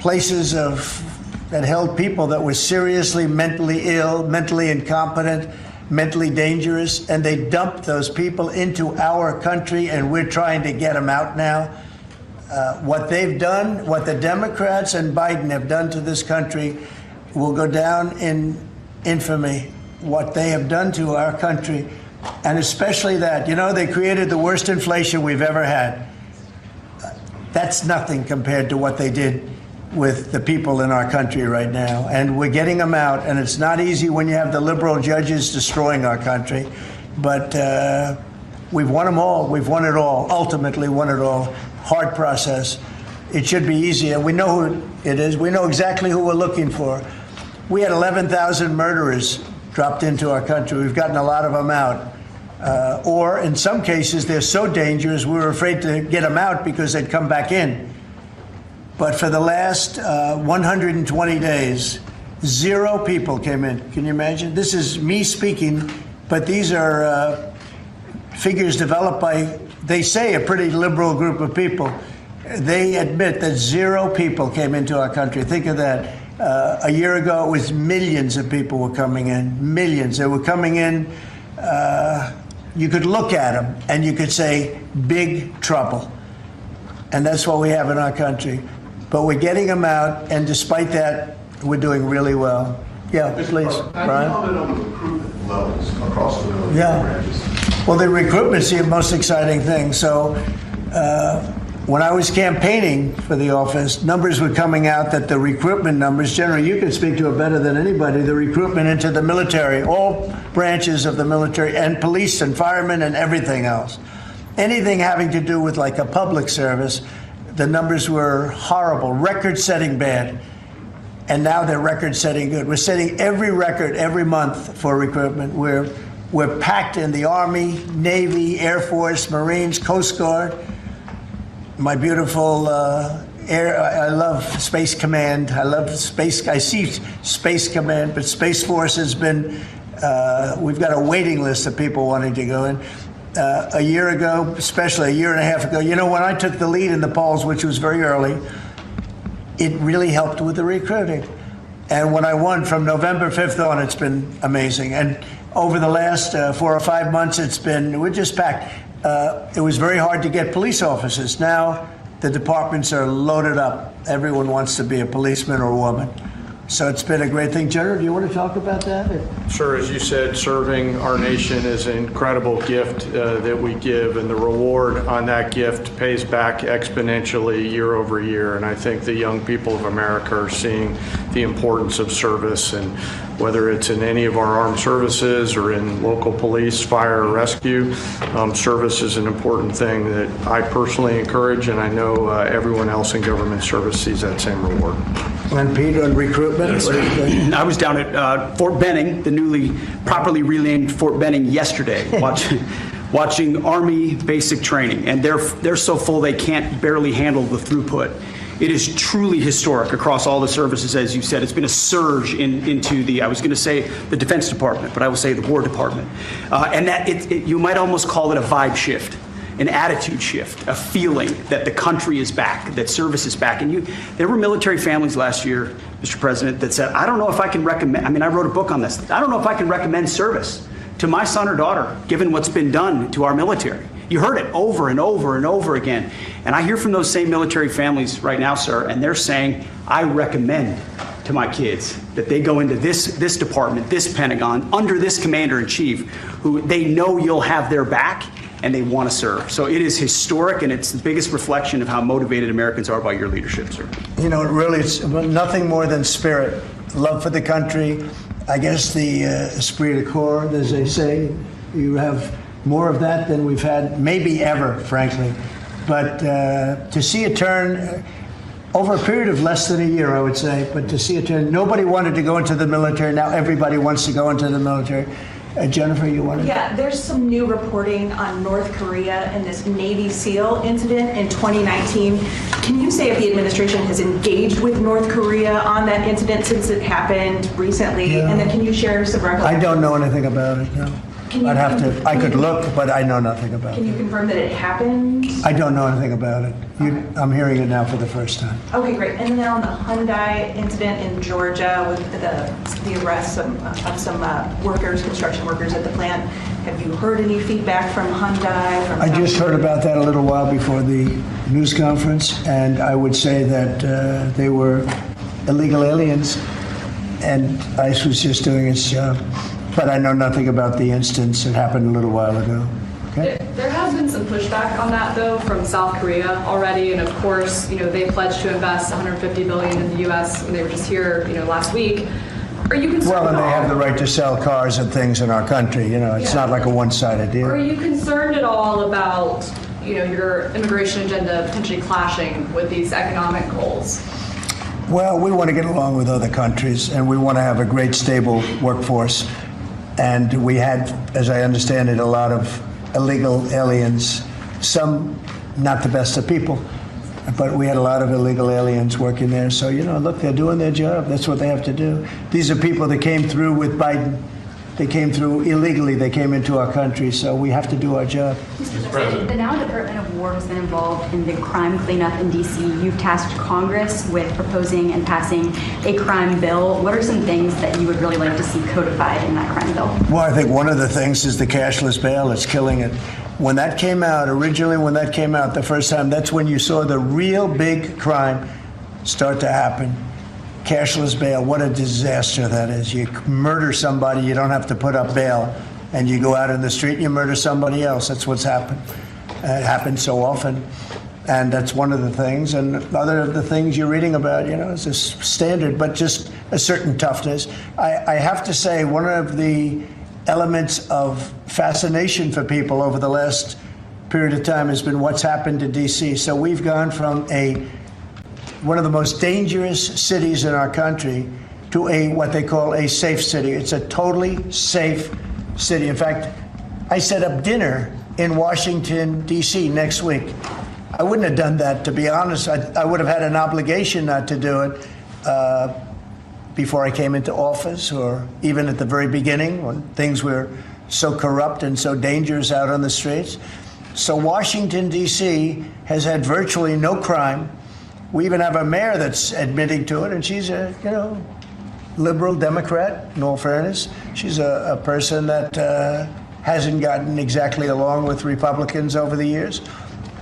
places that held people that were seriously mentally ill, mentally incompetent, mentally dangerous, and they dumped those people into our country, and we're trying to get them out now. What they've done, what the Democrats and Biden have done to this country will go down in infamy. What they have done to our country, and especially that, they created the worst inflation we've ever had. That's nothing compared to what they did with the people in our country right now. And we're getting them out, and it's not easy when you have the liberal judges destroying our country. But we've won them all. We've won it all, ultimately won it all. Hard process. It should be easier. We know who it is. We know exactly who we're looking for. We had 11,000 murderers dropped into our country. We've gotten a lot of them out. Or in some cases, they're so dangerous, we were afraid to get them out because they'd come back in. But for the last 120 days, 0 people came in. Can you imagine? This is me speaking, but these are figures developed by, they say, a pretty liberal group of people. They admit that 0 people came into our country. Think of that. A year ago, it was millions of people were coming in. Millions. They were coming in. You could look at them and you could say, big trouble. And that's what we have in our country. But we're getting them out, and despite that, we're doing really well. Yeah, please, Brian. Comment on the recruitment levels across the military branches. Well, the recruitment's the most exciting thing. So when I was campaigning for the office, numbers were coming out that the recruitment numbers, generally, you can speak to it better than anybody, the recruitment into the military, all branches of the military, and police and firemen and everything else. Anything having to do with like a public service, the numbers were horrible, record-setting bad. And now they're record-setting good. We're setting every record every month for recruitment. We're packed in the Army, Navy, Air Force, Marines, Coast Guard. My beautiful I love Space Command. I see Space Command, but Space Force has been, we've got a waiting list of people wanting to go in. A year ago, especially a year and a half ago, when I took the lead in the polls, which was very early, it really helped with the recruiting. And when I won from November 5th on, it's been amazing. And over the last 4 or 5 months, we're just packed. It was very hard to get police officers. Now the departments are loaded up. Everyone wants to be a policeman or a woman. So it's been a great thing. General, do you want to talk about that? Sure. As you said, serving our nation is an incredible gift that we give, and the reward on that gift pays back exponentially year over year. And I think the young people of America are seeing the importance of service, and whether it's in any of our armed services or in local police, fire, or rescue, service is an important thing that I personally encourage, and I know everyone else in government service sees that same reward. And Peter, on recruitment? I was down at Fort Benning, the newly properly renamed Fort Benning, yesterday, watching Army basic training, and they're so full they can't barely handle the throughput. It is truly historic across all the services, as you said. It's been a surge into I was going to say the Defense Department, but I will say the War Department. And that you might almost call it a vibe shift, an attitude shift, a feeling that the country is back, that service is back. And there were military families last year, Mr. President, that said, I don't know if I can recommend, I wrote a book on this. I don't know if I can recommend service to my son or daughter, given what's been done to our military. You heard it over and over and over again. And I hear from those same military families right now, sir, and they're saying, I recommend to my kids that they go into this department, this Pentagon, under this commander-in-chief, who they know you'll have their back and they want to serve. So it is historic, and it's the biggest reflection of how motivated Americans are by your leadership, sir. You know, really, it's nothing more than spirit, love for the country. I guess the esprit de corps, as they say, you have more of that than we've had maybe ever, frankly. But to see a turn over a period of less than a year, I would say, but to see a turn, nobody wanted to go into the military. Now everybody wants to go into the military. Jennifer, you wanted? Yeah, there's some new reporting on North Korea and this Navy SEAL incident in 2019. Can you say if the administration has engaged with North Korea on that incident since it happened recently? Yeah. And then can you share some recollections? I don't know anything about it, no. I could look, but I know nothing about it. Can you confirm that it happened? I don't know anything about it. I'm hearing it now for the first time. Okay, great. And then on the Hyundai incident in Georgia with the arrest of some construction workers at the plant, have you heard any feedback from Hyundai? I just heard about that a little while before the news conference, and I would say that they were illegal aliens, and ICE was just doing its job. But I know nothing about the instance. It happened a little while ago. Okay. There has been some pushback on that, though, from South Korea already, and of course, they pledged to invest $150 billion in the U.S. when they were just here, last week. Are you concerned? Well, and they have the right to sell cars and things in our country. It's not like a one-sided deal. Are you concerned at all about, your immigration agenda potentially clashing with these economic goals? Well, we want to get along with other countries, and we want to have a great, stable workforce. And we had, as I understand it, a lot of illegal aliens, some not the best of people, but we had a lot of illegal aliens working there. So, look, they're doing their job. That's what they have to do. These are people that came through with Biden. They came through illegally. They came into our country, so we have to do our job. Mr. President, the now Department of War has been involved in the crime cleanup in D.C. You've tasked Congress with proposing and passing a crime bill. What are some things that you would really like to see codified in that crime bill? Well, I think one of the things is the cashless bail. It's killing it. When that came out, the first time, that's when you saw the real big crime start to happen. Cashless bail, what a disaster that is. You murder somebody, you don't have to put up bail, and you go out in the street and you murder somebody else. That's what's happened. It happens so often, and that's one of the things. And other of the things you're reading about, is a standard, but just a certain toughness. I have to say, one of the elements of fascination for people over the last period of time has been what's happened to D.C. So we've gone from one of the most dangerous cities in our country to what they call a safe city. It's a totally safe city. In fact, I set up dinner in Washington, D.C. next week. I wouldn't have done that, to be honest. I would have had an obligation not to do it before I came into office, or even at the very beginning when things were so corrupt and so dangerous out on the streets. So Washington, D.C. has had virtually no crime. We even have a mayor that's admitting to it, and she's a, liberal Democrat, in all fairness. She's a person that hasn't gotten exactly along with Republicans over the years.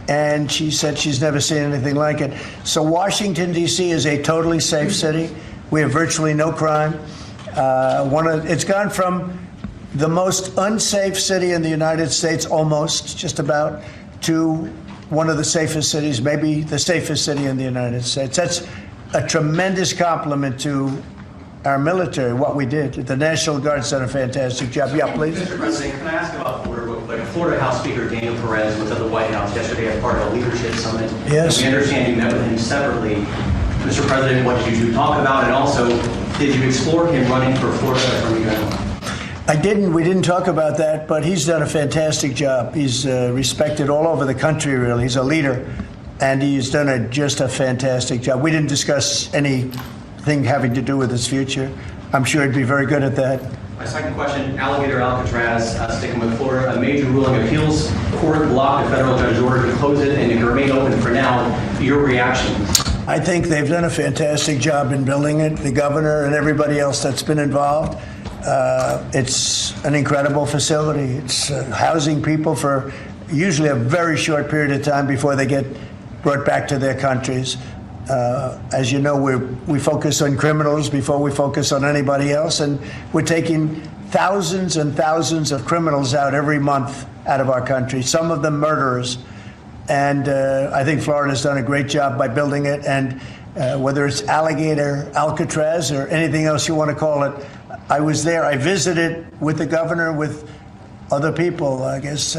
And she said she's never seen anything like it. So Washington, D.C. is a totally safe city. We have virtually no crime. It's gone from the most unsafe city in the United States, almost, just about, to one of the safest cities, maybe the safest city in the United States. That's a tremendous compliment to our military, what we did. The National Guard's done a fantastic job. Yeah, please. Mr. President, can I ask about Florida real quick? Florida House Speaker Daniel Perez was at the White House yesterday as part of a leadership summit. Yes. And we understand you met with him separately. Mr. President, what did you talk about? And also, did you explore him running for Florida Attorney General? I didn't. We didn't talk about that, but he's done a fantastic job. He's respected all over the country, really. He's a leader, and he's done just a fantastic job. We didn't discuss anything having to do with his future. I'm sure he'd be very good at that. My second question, Alligator Alcatraz, sticking with Florida, a major ruling appeals court blocked a federal judge's order to close it and it can remain open for now. Your reaction? I think they've done a fantastic job in building it, the governor and everybody else that's been involved. It's an incredible facility. It's housing people for usually a very short period of time before they get brought back to their countries. As you know, we focus on criminals before we focus on anybody else, and we're taking thousands and thousands of criminals out every month out of our country, some of them murderers. And I think Florida's done a great job by building it, and whether it's Alligator Alcatraz or anything else you want to call it, I was there. I visited with the governor, with other people. I guess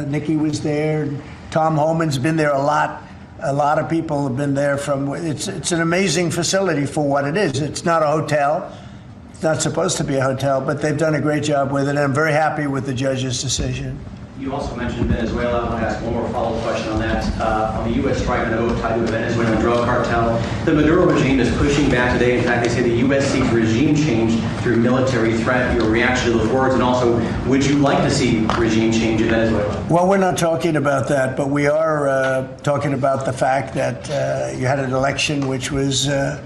Nikki was there. Tom Homan's been there a lot. A lot of people have been there from. It's an amazing facility for what it is. It's not a hotel. It's not supposed to be a hotel, but they've done a great job with it. And I'm very happy with the judge's decision. You also mentioned Venezuela. I want to ask one more follow-up question on that. On the U.S. strike on a vote tied to the Venezuelan drug cartel, the Maduro regime is pushing back today. In fact, they say the U.S. seeks regime change through military threat. Your reaction to those words, and also, would you like to see regime change in Venezuela? Well, we're not talking about that, but we are talking about the fact that you had an election which was a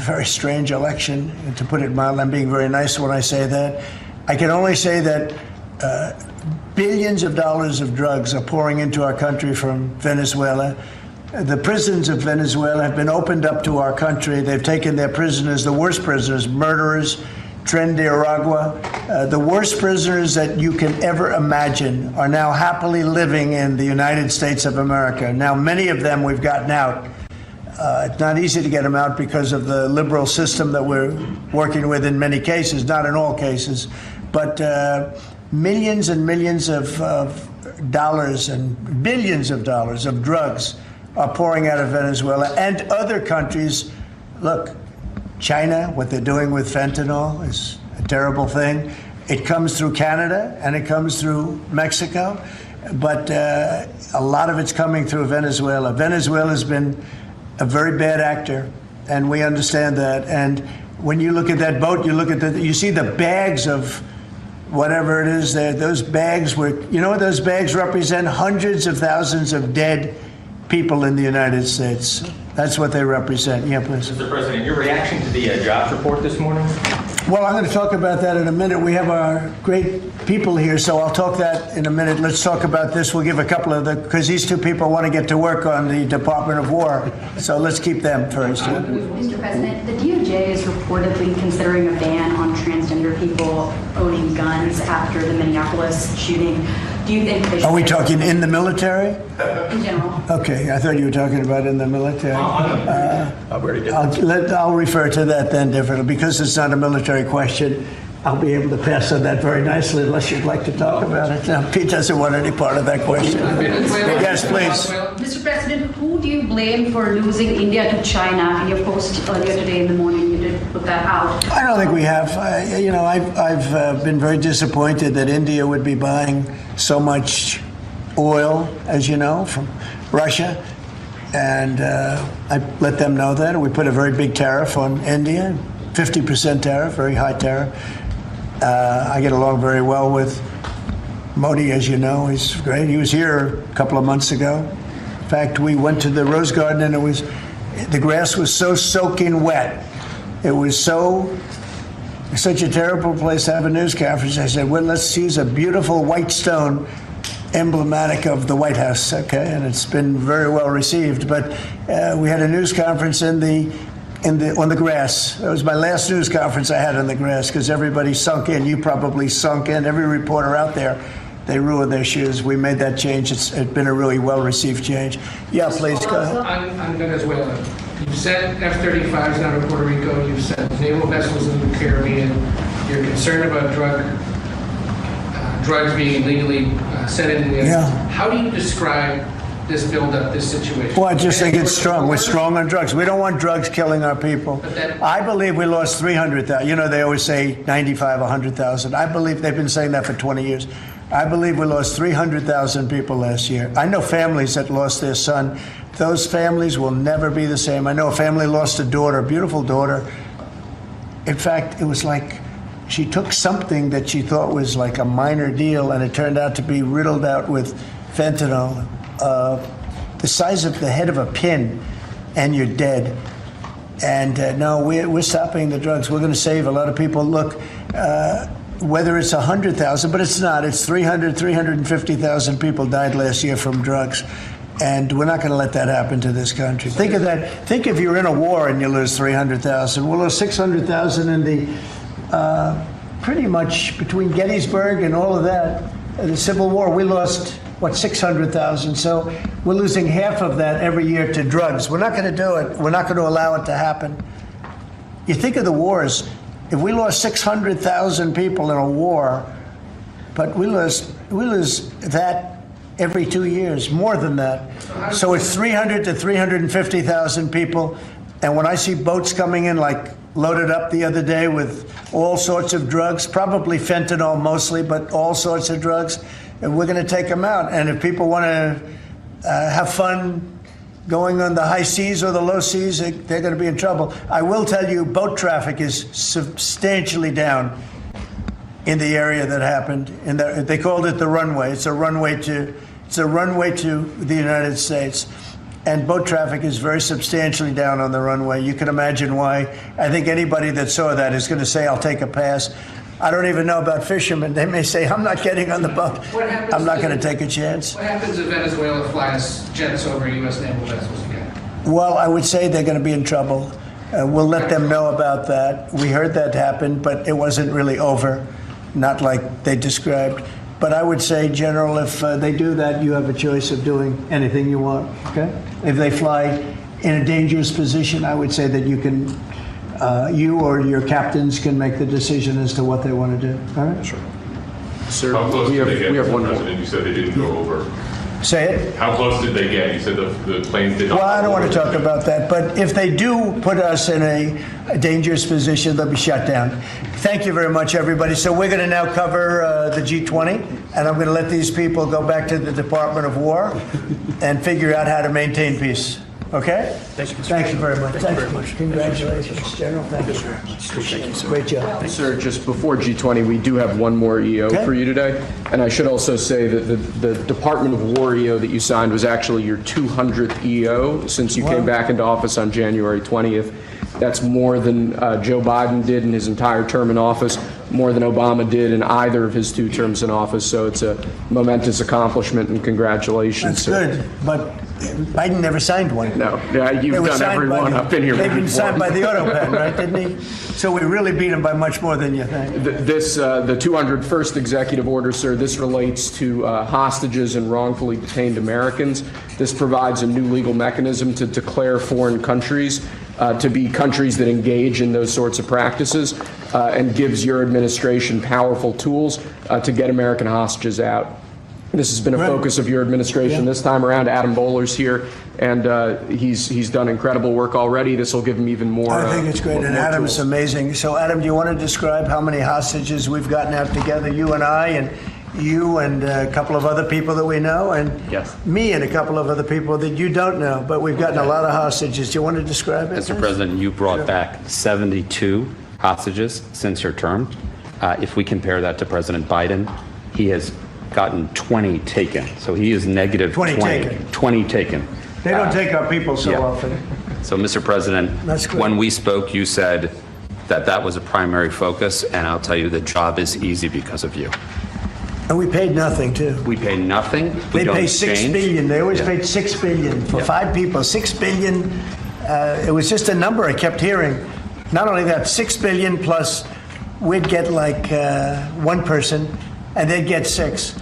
very strange election, to put it mildly. I'm being very nice when I say that. I can only say that billions of dollars of drugs are pouring into our country from Venezuela. The prisons of Venezuela have been opened up to our country. They've taken their prisoners, the worst prisoners, murderers, Tren de Aragua. The worst prisoners that you can ever imagine are now happily living in the United States of America. Now, many of them we've gotten out. It's not easy to get them out because of the liberal system that we're working with in many cases, not in all cases. But millions and millions of dollars and billions of dollars of drugs are pouring out of Venezuela and other countries. Look, China, what they're doing with fentanyl is a terrible thing. It comes through Canada and it comes through Mexico, but a lot of it's coming through Venezuela. Venezuela's been a very bad actor, and we understand that. And when you look at that boat, you see the bags of whatever it is there. Those bags what those bags represent? Hundreds of thousands of dead people in the United States. That's what they represent. Yeah, please. Mr. President, your reaction to the jobs report this morning? Well, I'm going to talk about that in a minute. We have our great people here, so I'll talk that in a minute. Let's talk about this. We'll give a couple of because these two people want to get to work on the Department of War, so let's keep them first. Mr. President, the DOJ is reportedly considering a ban on transgender people owning guns after the Minneapolis shooting. Do you think they should? Are we talking in the military? In general. Okay, I thought you were talking about in the military. I'll refer to that then differently. Because it's not a military question, I'll be able to pass on that very nicely unless you'd like to talk about it. Now, Pete doesn't want any part of that question. Yes, please. Mr. President, who do you blame for losing India to China? In your post earlier today in the morning, you did put that out. I don't think we have. I've been very disappointed that India would be buying so much oil, as you know, from Russia. And I let them know that. We put a very big tariff on India, 50% tariff, very high tariff. I get along very well with Modi, as you know. He's great. He was here a couple of months ago. In fact, we went to the Rose Garden, and it was The grass was so soaking wet. It was such a terrible place to have a news conference. I said, well, let's use a beautiful white stone emblematic of the White House, okay? And it's been very well received. But we had a news conference on the grass. That was my last news conference I had on the grass because everybody sunk in. You probably sunk in. Every reporter out there, they ruined their shoes. We made that change. It's been a really well-received change. Yeah, please, go ahead. On Venezuela, you've sent F-35s down to Puerto Rico. You've sent naval vessels into the Caribbean. You're concerned about drugs being illegally sent into the Yeah. How do you describe this buildup, this situation? Well, I just think it's strong. We're strong on drugs. We don't want drugs killing our people. I believe we lost 300,000. You know, they always say 95, 100,000. I believe they've been saying that for 20 years. I believe we lost 300,000 people last year. I know families that lost their son. Those families will never be the same. I know a family lost a daughter, a beautiful daughter. In fact, it was like she took something that she thought was like a minor deal, and it turned out to be riddled out with fentanyl, the size of the head of a pin, and you're dead. And no, we're stopping the drugs. We're going to save a lot of people. Look, whether it's 100,000, but it's not. It's 350,000 people died last year from drugs. And we're not going to let that happen to this country. Think of that. Think if you're in a war and you lose 300,000. We'll lose 600,000 in the, pretty much between Gettysburg and all of that, the Civil War, we lost, what, 600,000. So we're losing half of that every year to drugs. We're not going to do it. We're not going to allow it to happen. You think of the wars. If we lost 600,000 people in a war, but we lose that every 2 years, more than that. So it's 300 to 350,000 people. And when I see boats coming in, like loaded up the other day with all sorts of drugs, probably fentanyl mostly, but all sorts of drugs, and we're going to take them out. And if people want to have fun going on the high seas or the low seas, they're going to be in trouble. I will tell you, boat traffic is substantially down in the area that happened. And they called it the runway. It's a runway to the United States. And boat traffic is very substantially down on the runway. You can imagine why. I think anybody that saw that is going to say, I'll take a pass. I don't even know about fishermen. They may say, I'm not getting on the boat. I'm not going to take a chance. What happens if Venezuela flies jets over U.S. naval vessels again? Well, I would say they're going to be in trouble. We'll let them know about that. We heard that happen, but it wasn't really over, not like they described. But I would say, General, if they do that, you have a choice of doing anything you want, okay? If they fly in a dangerous position, I would say that you can, you or your captains can make the decision as to what they want to do, all right? Sure. Sir, How close we did they get have to the one more. president? You said they didn't go over. Say it? How close did they get? You said the planes did not. Well, I don't want to talk about that, but if they do put us in a dangerous position, they'll be shut down. Thank you very much, everybody. So we're going to now cover the G20, and I'm going to let these people go back to the Department of War and figure out how to maintain peace. Okay? Thank you very much. Thank you very much. Congratulations, General. Thank you very much. Appreciate it. Great job. Sir, just before G20, we do have one more EO for you today. And I should also say that the Department of War EO that you signed was actually your 200th EO since you came back into office on January 20th. That's more than Joe Biden did in his entire term in office, more than Obama did in either of his 2 terms in office. So it's a momentous accomplishment, and congratulations. That's good, but Biden never signed one. No, you've done every one up in here. They've been signed by the auto pen, right, didn't he? So we really beat him by much more than you think. The 201st executive order, sir, this relates to hostages and wrongfully detained Americans. This provides a new legal mechanism to declare foreign countries to be countries that engage in those sorts of practices and gives your administration powerful tools to get American hostages out. This has been a focus of your administration this time around. Adam Bowler's here, and he's done incredible work already. This will give him even more. I think it's great, and Adam's amazing. So, Adam, do you want to describe how many hostages we've gotten out together, you and I, and you and a couple of other people that we know, and me and a couple of other people that you don't know, but we've gotten a lot of hostages. Do you want to describe it? Mr. President, you brought back 72 hostages since your term. If we compare that to President Biden, he has gotten 20 taken. So he is negative 20 taken. 20 taken. They don't take our people so often. So, Mr. President, That's great. when we spoke, you said that that was a primary focus, and I'll tell you the job is easy because of you. And we paid nothing, too. We pay nothing. We They don't pay $6 exchange. billion. They always paid $6 billion for 5 people. $6 billion. It was just a number I kept hearing. Not only that, $6 billion plus we'd get like one person, and they'd get 6.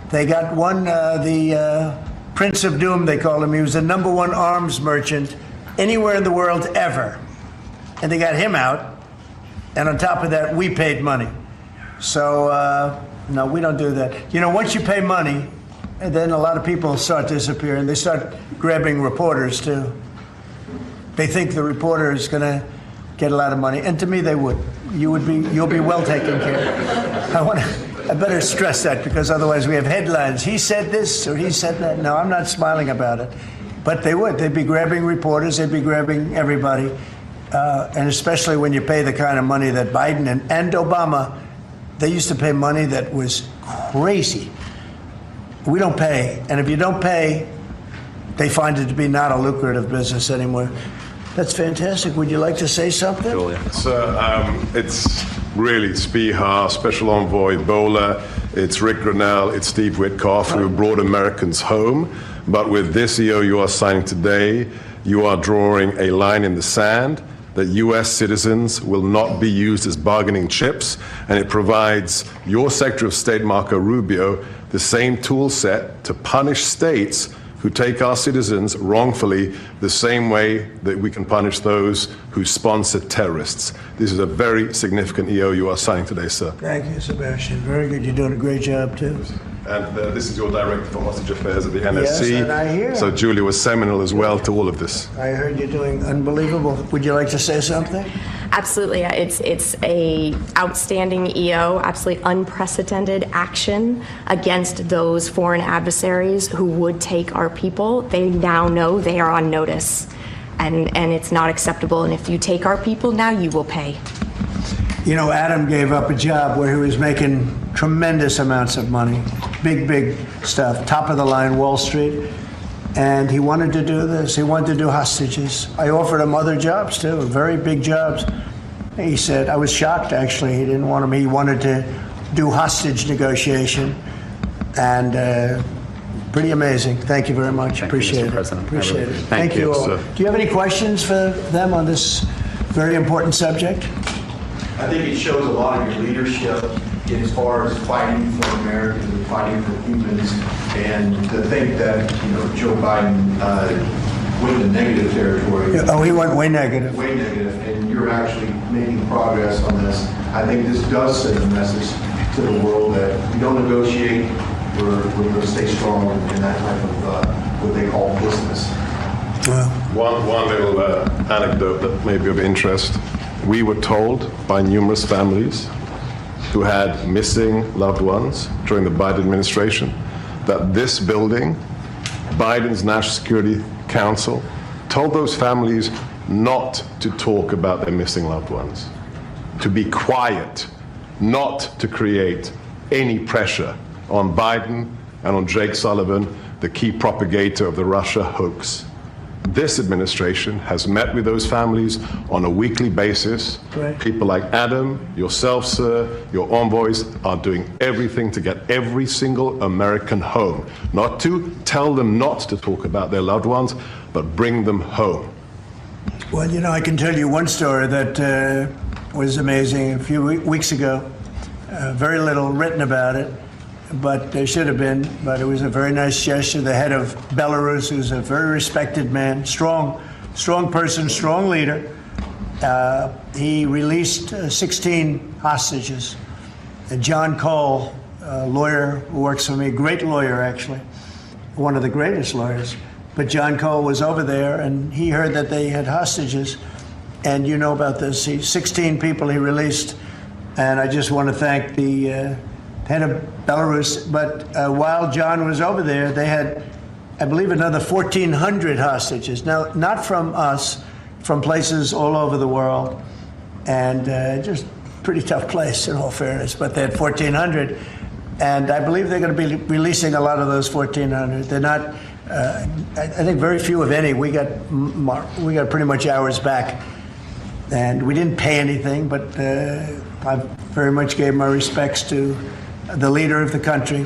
They got one, the Prince of Doom, they call him. He was the #1 arms merchant anywhere in the world ever. And they got him out. And on top of that, we paid money. So, no, we don't do that. You know, once you pay money, and then a lot of people start disappearing. They start grabbing reporters, too. They think the reporter is going to get a lot of money. And to me, they would. You'll be well taken care of. I better stress that, because otherwise we have headlines. He said this or he said that. No, I'm not smiling about it. But they would. They'd be grabbing reporters. They'd be grabbing everybody. And especially when you pay the kind of money that Biden and Obama, they used to pay money that was crazy. We don't pay. And if you don't pay, they find it to be not a lucrative business anymore. That's fantastic. Would you like to say something? Julia. It's really Spiha, Special Envoy Ebola, it's Rick Grenell, it's Steve Witkoff, who brought Americans home. But with this EO you are signing today, you are drawing a line in the sand that U.S. citizens will not be used as bargaining chips, and it provides your Secretary of State, Marco Rubio, the same tool set to punish states who take our citizens wrongfully the same way that we can punish those who sponsor terrorists. This is a very significant EO you are signing today, sir. Thank you, Sebastian. Very good. You're doing a great job, too. And this is your Director for Hostage Affairs at the NSC. Yes, and I hear. So Julia was seminal as well to all of this. I heard you're doing unbelievable. Would you like to say something? Absolutely. It's a outstanding EO, absolutely unprecedented action against those foreign adversaries who would take our people. They now know they are on notice, and it's not acceptable. And if you take our people now, you will pay. You know, Adam gave up a job where he was making tremendous amounts of money, big stuff, top of the line Wall Street, and he wanted to do this. He wanted to do hostages. I offered him other jobs too, very big jobs. He said, I was shocked actually, he didn't want them. He wanted to do hostage negotiation, and pretty amazing. Thank you very much. Appreciate it. President. Appreciate it. Thank you, all. sir. Do you have any questions for them on this very important subject? I think it shows a lot of your leadership as far as fighting for Americans and fighting for humans, and to think that, Joe Biden went in negative territory. Oh, he went way negative. Way negative, and you're actually making progress on this. I think this does send a message to the world that we don't negotiate, we're going to stay strong in that type of what they call business. One little anecdote that may be of interest. We were told by numerous families who had missing loved ones during the Biden administration that this building, Biden's National Security Council, told those families not to talk about their missing loved ones, to be quiet, not to create any pressure on Biden and on Jake Sullivan, the key propagator of the Russia hoax. This administration has met with those families on a weekly basis. Right. People like Adam, yourself, sir, your envoys are doing everything to get every single American home. Not to tell them not to talk about their loved ones, but bring them home. Well, I can tell you one story that was amazing. A few weeks ago, very little written about it, but there should have been. But it was a very nice gesture. The head of Belarus, who's a very respected man, strong person, strong leader, he released 16 hostages. And John Cole, a lawyer who works for me, great lawyer actually, one of the greatest lawyers. But John Cole was over there, and he heard that they had hostages. And you know about this. 16 people he released. And I just want to thank the head of Belarus. But while John was over there, they had, I believe, another 1,400 hostages. Now, not from us, from places all over the world. And just pretty tough place, in all fairness. But they had 1,400. And I believe they're going to be releasing a lot of those 1,400. They're not I think very few, if any. We got pretty much ours back, and we didn't pay anything. But I very much gave my respects to the leader of the country.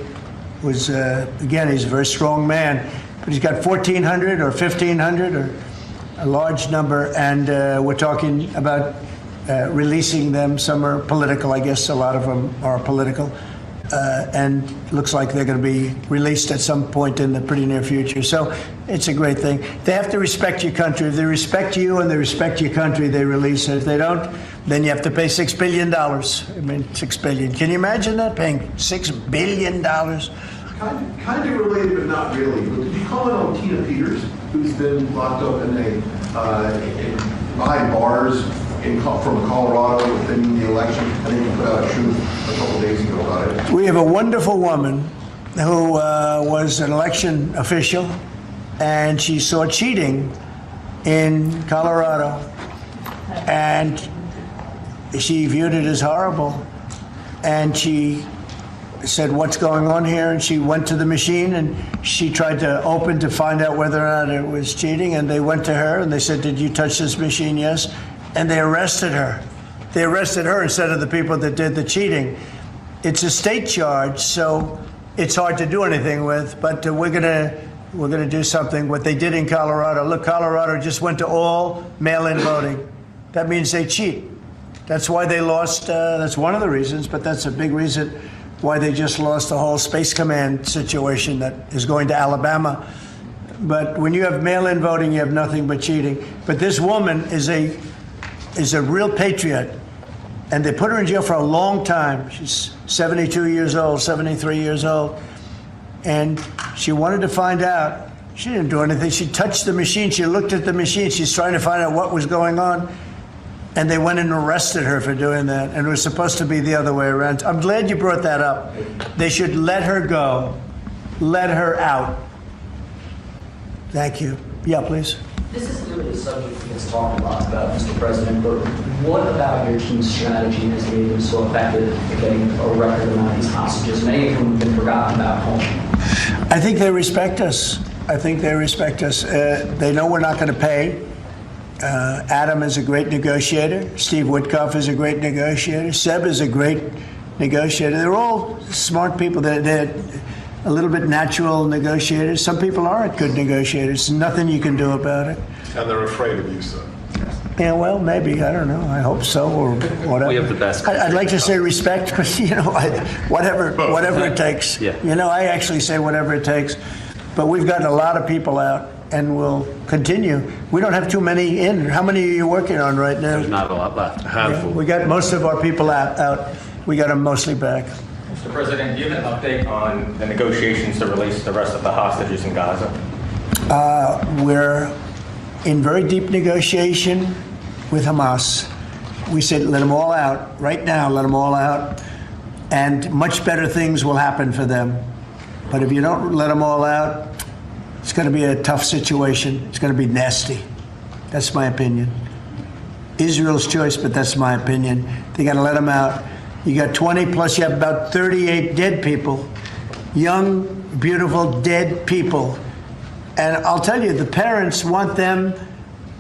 Was again, he's a very strong man, but he's got 1,400 or 1,500 or a large number, and we're talking about releasing them. Some are political, I guess. A lot of them are political. And looks like they're going to be released at some point in the pretty near future. So it's a great thing. They have to respect your country. If they respect you and they respect your country, they release it. If they don't, then you have to pay $6 billion. I mean, $6 billion. Can you imagine that, paying $6 billion? Kind of related, but not really. But did you comment on Tina Peters, who's been locked up behind bars from Colorado within the election? I think you put out a truth a couple days ago about it. We have a wonderful woman who was an election official, and she saw cheating in Colorado, and she viewed it as horrible, and she said, "What's going on here?" And she went to the machine and she tried to open to find out whether or not it was cheating, and they went to her and they said, "Did you touch this machine?" "Yes." And they arrested her. They arrested her instead of the people that did the cheating. It's a state charge, so it's hard to do anything with, but we're gonna do something. What they did in Colorado, look, Colorado just went to all mail-in voting. That means they cheat. That's why they lost, that's one of the reasons, but that's a big reason why they just lost the whole Space Command situation that is going to Alabama. But when you have mail-in voting, you have nothing but cheating. But this woman is a real patriot, and they put her in jail for a long time. She's 72 years old, 73 years old, and she wanted to find out. She didn't do anything. She touched the machine. She looked at the machine. She's trying to find out what was going on, and they went and arrested her for doing that, and it was supposed to be the other way around. I'm glad you brought that up. They should let her go, let her out. Thank you. Yeah, please. This is clearly a subject that gets talked a lot about, Mr. President, but what about your team's strategy has made them so effective at getting a record amount of these hostages, many of whom have been forgotten about home? I think they respect us. I think they respect us. They know we're not going to pay. Adam is a great negotiator. Steve Witkoff is a great negotiator. Seb is a great negotiator. They're all smart people. They're a little bit natural negotiators. Some people aren't good negotiators. Nothing you can do about it. And they're afraid of you, sir. Yeah, well, maybe. I don't know. I hope so, or whatever. We have the best. I'd like to say respect, but whatever it takes. Yeah. I actually say whatever it takes. But we've gotten a lot of people out, and we'll continue. We don't have too many in. How many are you working on right now? There's not a lot left. A handful. Yeah, we got most of our people out. We got them mostly back. Mr. President, do you have an update on the negotiations to release the rest of the hostages in Gaza? We're in very deep negotiation with Hamas. We said let them all out right now, let them all out, and much better things will happen for them. But if you don't let them all out, it's going to be a tough situation. It's going to be nasty. That's my opinion. Israel's choice, but that's my opinion. They got to let them out. You got 20 plus, you have about 38 dead people, young, beautiful, dead people. And I'll tell you, the parents want them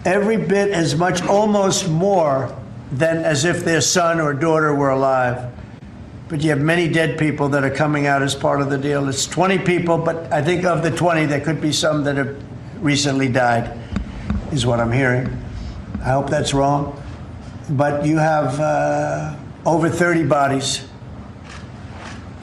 every bit as much, almost more, than as if their son or daughter were alive. But you have many dead people that are coming out as part of the deal. It's 20 people, but I think of the 20, there could be some that have recently died, is what I'm hearing. I hope that's wrong. But you have over 30 bodies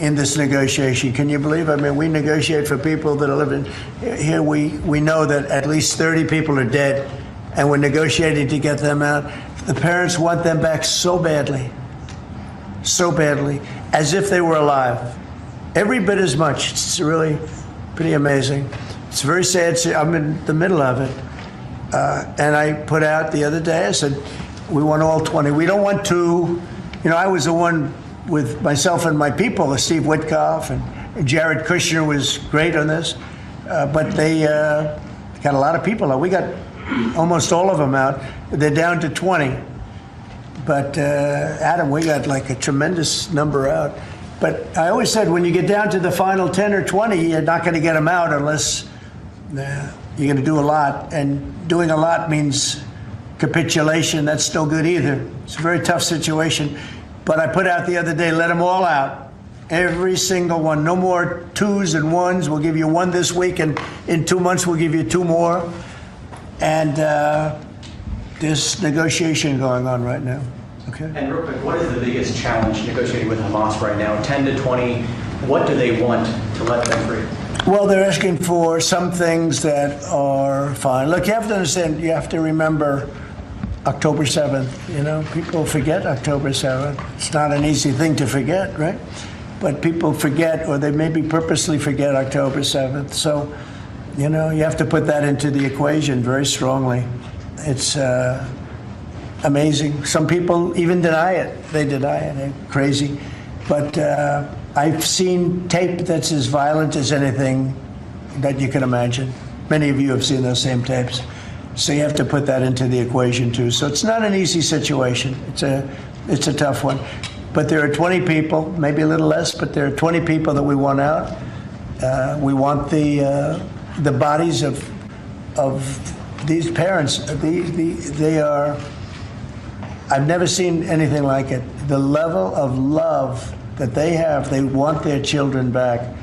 in this negotiation. Can you believe? I mean, we negotiate for people that are living here. We know that at least 30 people are dead, and we're negotiating to get them out. The parents want them back so badly, as if they were alive. Every bit as much. It's really pretty amazing. It's very sad. I'm in the middle of it. And I put out the other day, I said, we want all 20. We don't want two. I was the one with myself and my people, Steve Witkoff, and Jared Kushner was great on this. But they got a lot of people out. We got almost all of them out. They're down to 20. But Adam, we got like a tremendous number out. But I always said when you get down to the final 10 or 20, you're not going to get them out unless you're going to do a lot, and doing a lot means capitulation. That's no good either. It's a very tough situation. But I put out the other day, let them all out. Every single one. No more twos and ones. We'll give you one this week, and in 2 months we'll give you two more. And there's negotiation going on right now. Okay. And real quick, what is the biggest challenge negotiating with Hamas right now? 10 to 20, what do they want to let them free? Well, they're asking for some things that are fine. Look, you have to understand, you have to remember October 7th. You know, people forget October 7th. It's not an easy thing to forget, right? But people forget, or they maybe purposely forget October 7th. So, you know, you have to put that into the equation very strongly. It's amazing. Some people even deny it. They deny it. They're crazy. But I've seen tape that's as violent as anything that you can imagine. Many of you have seen those same tapes. So you have to put that into the equation too. So it's not an easy situation. It's a tough one. But there are 20 people, maybe a little less, but there are 20 people that we want out. We want the bodies of these parents. They are. I've never seen anything like it. The level of love that they have, they want their children back.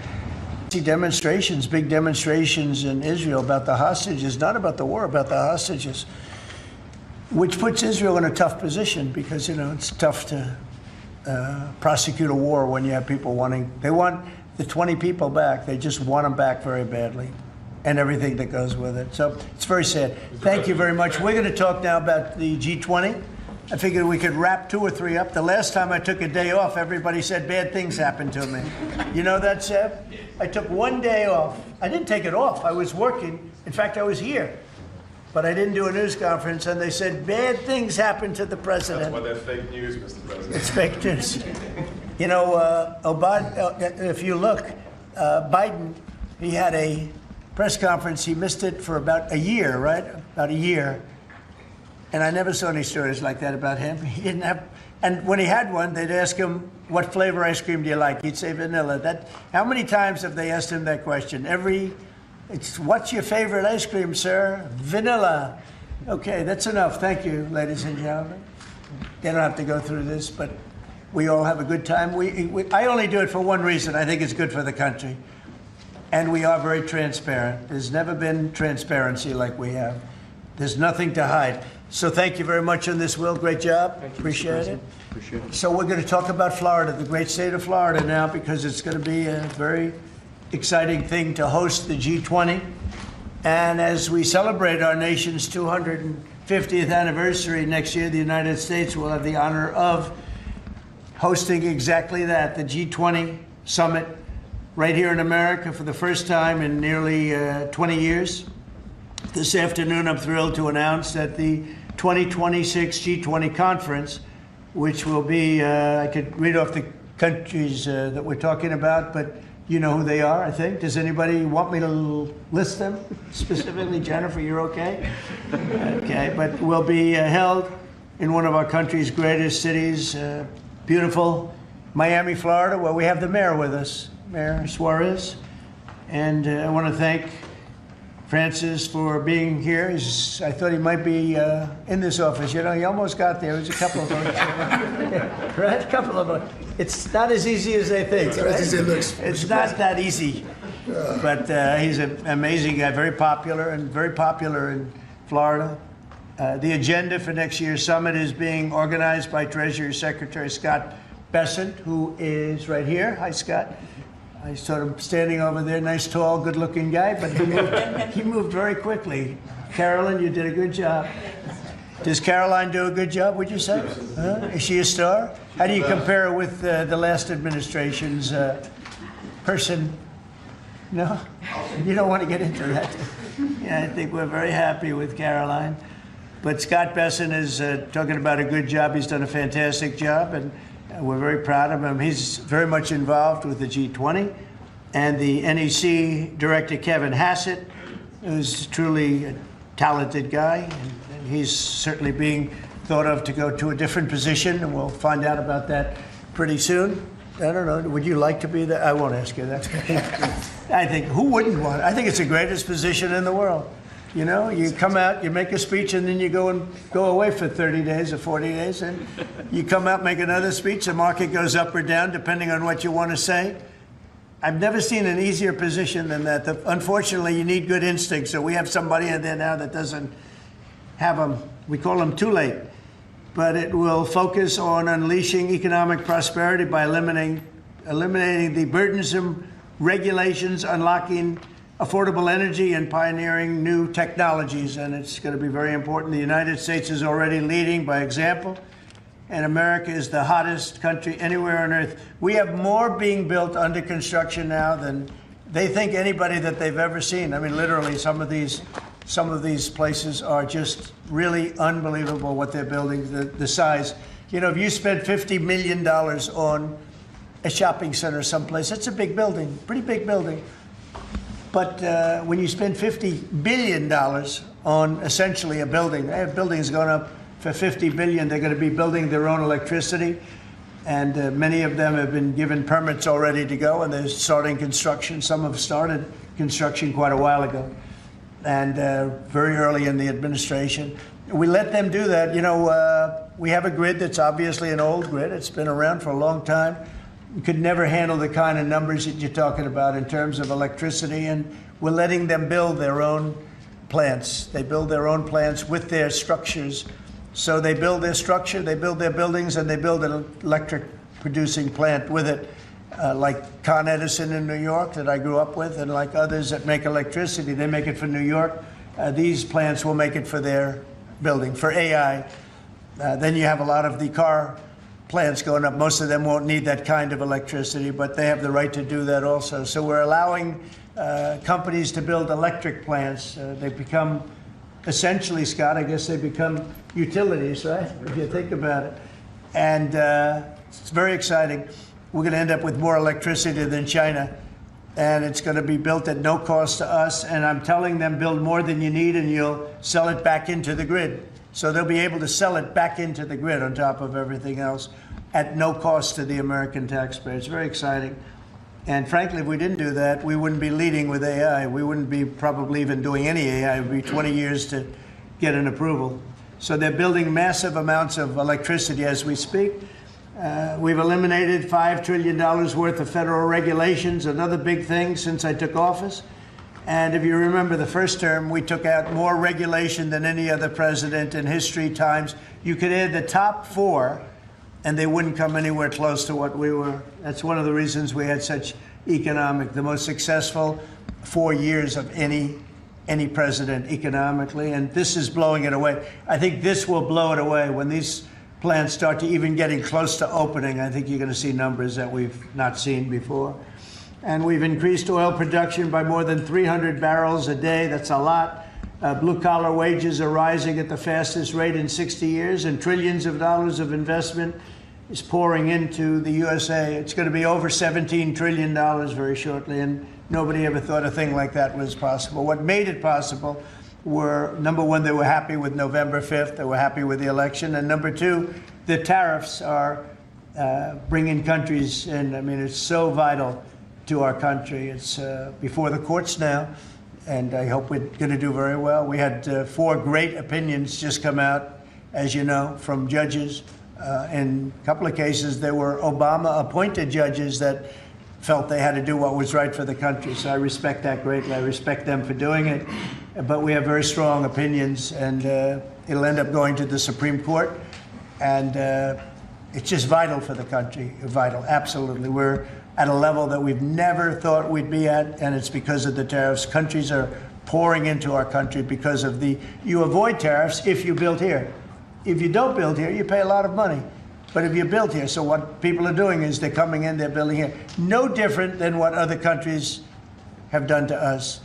See demonstrations, big demonstrations in Israel about the hostages, not about the war, about the hostages, which puts Israel in a tough position because, you know, it's tough to prosecute a war when you have people they want the 20 people back. They just want them back very badly, and everything that goes with it. So it's very sad. Thank you very much. We're going to talk now about the G20. I figured we could wrap 2 or 3 up. The last time I took a day off, everybody said bad things happened to me. You know that, Seb? I took 1 day off. I didn't take it off. I was working. In fact, I was here. But I didn't do a news conference, and they said bad things happened to the president. That's why that's fake news, Mr. President. It's fake news. You know, if you look, Biden, he had a press conference. He missed it for about a year, right? About a year. And I never saw any stories like that about him. He didn't have, and when he had one, they'd ask him, what flavor ice cream do you like? He'd say vanilla. How many times have they asked him that question? What's your favorite ice cream, sir? Vanilla. Okay, that's enough. Thank you, ladies and gentlemen. They don't have to go through this, but we all have a good time. I only do it for one reason. I think it's good for the country. And we are very transparent. There's never been transparency like we have. There's nothing to hide. So thank you very much on this, Will. Great job. Appreciate it. Appreciate it. So we're going to talk about Florida, the great state of Florida now, because it's going to be a very exciting thing to host the G20. And as we celebrate our nation's 250th anniversary next year, the United States will have the honor of hosting exactly that, the G20 summit right here in America for the first time in nearly 20 years. This afternoon, I'm thrilled to announce that the 2026 G20 conference, which will be, I could read off the countries that we're talking about, but you know who they are, I think. Does anybody want me to list them specifically? Jennifer, you're okay? Okay, but will be held in one of our country's greatest cities, beautiful Miami, Florida, where we have the mayor with us, Mayor Suarez. And I want to thank Francis for being here. I thought he might be in this office. You know, he almost got there. There's a couple of votes. Right? A couple of votes. It's not as easy as they think. Right? It's not that easy. But he's an amazing guy, very popular in Florida. The agenda for next year's summit is being organized by Treasury Secretary Scott Bessent, who is right here. Hi, Scott. I saw him standing over there, nice, tall, good-looking guy, but he moved very quickly. Carolyn, you did a good job. Does Caroline do a good job, would you say? Is she a star? How do you compare her with the last administration's person? No? You don't want to get into that. Yeah, I think we're very happy with Caroline. But Scott Bessent is talking about a good job. He's done a fantastic job, and we're very proud of him. He's very much involved with the G20. And the NEC director, Kevin Hassett, who's truly a talented guy. And he's certainly being thought of to go to a different position, and we'll find out about that pretty soon. I don't know. Would you like to be there? I won't ask you that. I think, who wouldn't want it? I think it's the greatest position in the world. You know, you come out, you make a speech, and then you go away for 30 days or 40 days, and you come out, make another speech, the market goes up or down, depending on what you want to say. I've never seen an easier position than that. Unfortunately, you need good instincts, so we have somebody in there now that doesn't have them. We call them too late. But it will focus on unleashing economic prosperity by eliminating the burdensome regulations, unlocking affordable energy, and pioneering new technologies. And it's going to be very important. The United States is already leading by example, and America is the hottest country anywhere on earth. We have more being built under construction now than they think anybody that they've ever seen. I mean, literally, some of these places are just really unbelievable what they're building, the size. You know, if you spend $50 million on a shopping center someplace, it's a big building, pretty big building. But when you spend $50 billion on essentially a building, they have buildings going up for $50 billion. They're going to be building their own electricity. And many of them have been given permits already to go, and they're starting construction. Some have started construction quite a while ago, and very early in the administration. We let them do that. You know, we have a grid that's obviously an old grid. It's been around for a long time. We could never handle the kind of numbers that you're talking about in terms of electricity, and we're letting them build their own plants. They build their own plants with their structures. So they build their structure, they build their buildings, and they build an electric producing plant with it, like Con Edison in New York that I grew up with, and like others that make electricity. They make it for New York. These plants will make it for their building, for AI. Then you have a lot of the car plants going up. Most of them won't need that kind of electricity, but they have the right to do that also. So we're allowing companies to build electric plants. They become, essentially, Scott, I guess they become utilities, right? If you think about it. And it's very exciting. We're going to end up with more electricity than China, and it's going to be built at no cost to us. And I'm telling them, build more than you need, and you'll sell it back into the grid. So they'll be able to sell it back into the grid on top of everything else at no cost to the American taxpayer. It's very exciting. And frankly, if we didn't do that, we wouldn't be leading with AI. We wouldn't be probably even doing any AI. It would be 20 years to get an approval. So they're building massive amounts of electricity as we speak. We've eliminated $5 trillion worth of federal regulations, another big thing since I took office. And if you remember the first term, we took out more regulation than any other president in history times. You could add the top 4, and they wouldn't come anywhere close to what we were. That's one of the reasons we had such the most successful 4 years of any president economically. And this is blowing it away. I think this will blow it away. When these plants start to even getting close to opening, I think you're going to see numbers that we've not seen before. And we've increased oil production by more than 300 barrels a day. That's a lot. Blue-collar wages are rising at the fastest rate in 60 years, and trillions of dollars of investment is pouring into the USA. It's going to be over $17 trillion very shortly, and nobody ever thought a thing like that was possible. What made it possible were, number one, they were happy with November 5th. They were happy with the election. And number two, the tariffs are bringing countries in. I mean, it's so vital to our country. It's before the courts now, and I hope we're going to do very well. We had 4 great opinions just come out, as you know, from judges. In a couple of cases, there were Obama-appointed judges that felt they had to do what was right for the country. So I respect that greatly. I respect them for doing it. But we have very strong opinions, and it'll end up going to the Supreme Court. And it's just vital for the country. Vital, absolutely. We're at a level that we've never thought we'd be at, and it's because of the tariffs. Countries are pouring into our country because of you avoid tariffs if you build here. If you don't build here, you pay a lot of money. But if you build here, so what people are doing is they're coming in, they're building here. No different than what other countries have done to us.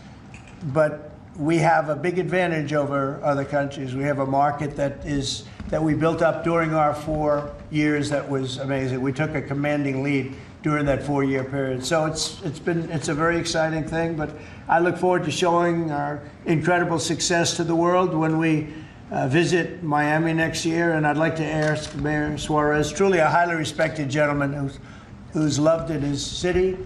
But we have a big advantage over other countries. We have a market that we built up during our 4 years that was amazing. We took a commanding lead during that 4-year period. So it's a very exciting thing, but I look forward to showing our incredible success to the world when we visit Miami next year. And I'd like to ask Mayor Suarez, truly a highly respected gentleman who's loved in his city,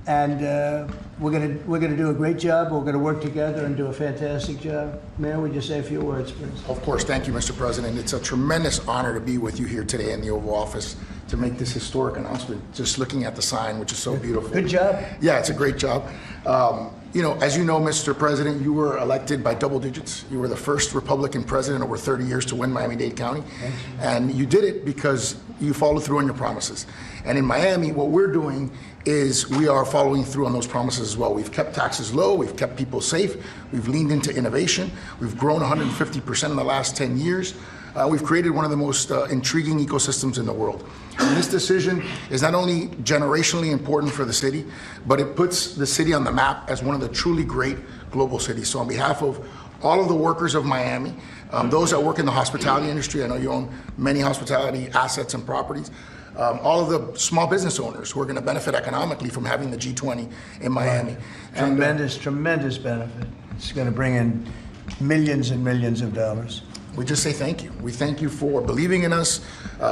and we're gonna do a great job. We're gonna work together and do a fantastic job. Mayor, would you say a few words, please? Of course. Thank you, Mr. President. It's a tremendous honor to be with you here today in the Oval Office to make this historic announcement, just looking at the sign, which is so beautiful. Good job. Yeah, it's a great job. As you know, Mr. President, you were elected by double digits. You were the first Republican president over 30 years to win Miami-Dade County. And you did it because you followed through on your promises. And in Miami, what we're doing is we are following through on those promises as well. We've kept taxes low, we've kept people safe, we've leaned into innovation, we've grown 150% in the last 10 years. We've created one of the most intriguing ecosystems in the world. And this decision is not only generationally important for the city, but it puts the city on the map as one of the truly great global cities. So on behalf of all of the workers of Miami, those that work in the hospitality industry, I know you own many hospitality assets and properties, all of the small business owners who are going to benefit economically from having the G20 in Miami. Tremendous benefit. It's going to bring in millions and millions of dollars. We just say thank you. We thank you for believing in us.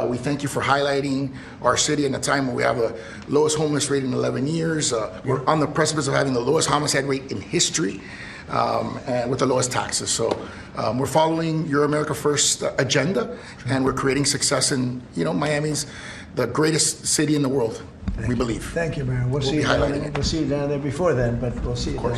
We thank you for highlighting our city in a time when we have the lowest homeless rate in 11 years. We're on the precipice of having the lowest homicide rate in history, and with the lowest taxes. So we're following your America First agenda, and we're creating success in, Miami's the greatest city in the world, we believe. Thank you, Mayor. We'll see you down there. We'll see you down there before then, but we'll see you down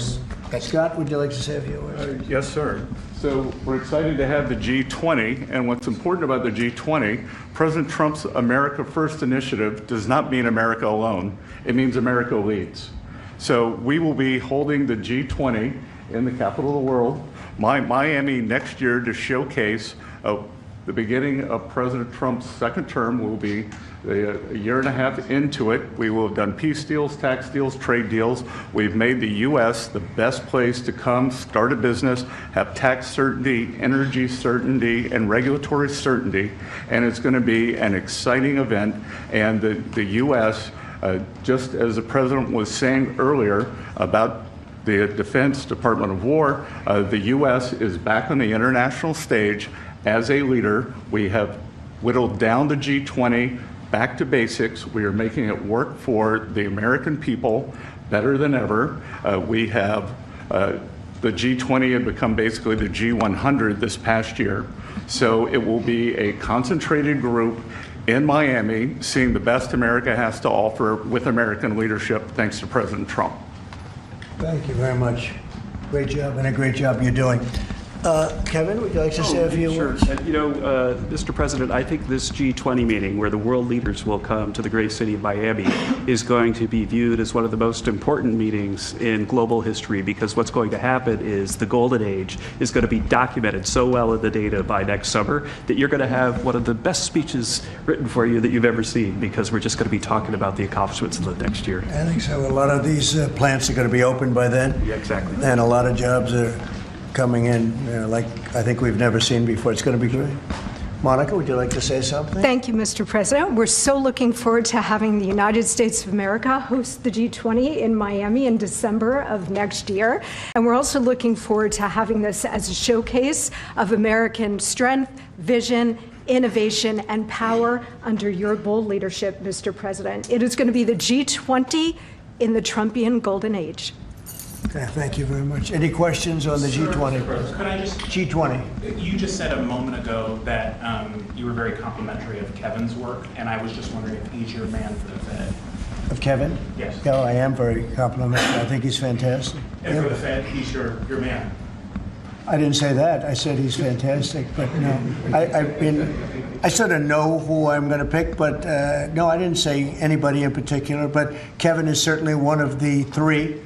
there. Scott, would you like to say a few words? Yes, sir. So we're excited to have the G20, and what's important about the G20, President Trump's America First initiative does not mean America alone. It means America leads. So we will be holding the G20 in the capital of the world, Miami, next year to showcase the beginning of President Trump's second term. Will be a year and a half into it. We will have done peace deals, tax deals, trade deals. We've made the U.S. the best place to come, start a business, have tax certainty, energy certainty, and regulatory certainty. And it's going to be an exciting event. And the U.S., just as the president was saying earlier about the Defense Department of War, the U.S. is back on the international stage as a leader. We have whittled down the G20 back to basics. We are making it work for the American people better than ever. We have the G20 had become basically the G100 this past year. So it will be a concentrated group in Miami seeing the best America has to offer with American leadership, thanks to President Trump. Thank you very much. Great job, and a great job you're doing. Kevin, would you like to say a few words? Mr. President, I think this G20 meeting, where the world leaders will come to the great city of Miami, is going to be viewed as one of the most important meetings in global history, because what's going to happen is the golden age is going to be documented so well in the data by next summer that you're going to have one of the best speeches written for you that you've ever seen, because we're just going to be talking about the accomplishments of the next year. I think so. A lot of these plants are going to be open by then. Yeah, exactly. And a lot of jobs are coming in, like I think we've never seen before. It's going to be great. Monica, would you like to say something? Thank you, Mr. President. We're so looking forward to having the United States of America host the G20 in Miami in December of next year. And we're also looking forward to having this as a showcase of American strength, vision, innovation, and power under your bold leadership, Mr. President. It is going to be the G20 in the Trumpian golden age. Okay, thank you very much. Any questions on the G20? Could I just... G20. You just said a moment ago that you were very complimentary of Kevin's work, and I was just wondering if he's your man for the Fed. Of Kevin? Yes. Yeah, I am very complimentary. I think he's fantastic. And for the Fed, he's your man. I didn't say that. I said he's fantastic, but no. I sort of know who I'm going to pick, but no, I didn't say anybody in particular. But Kevin is certainly one of the three.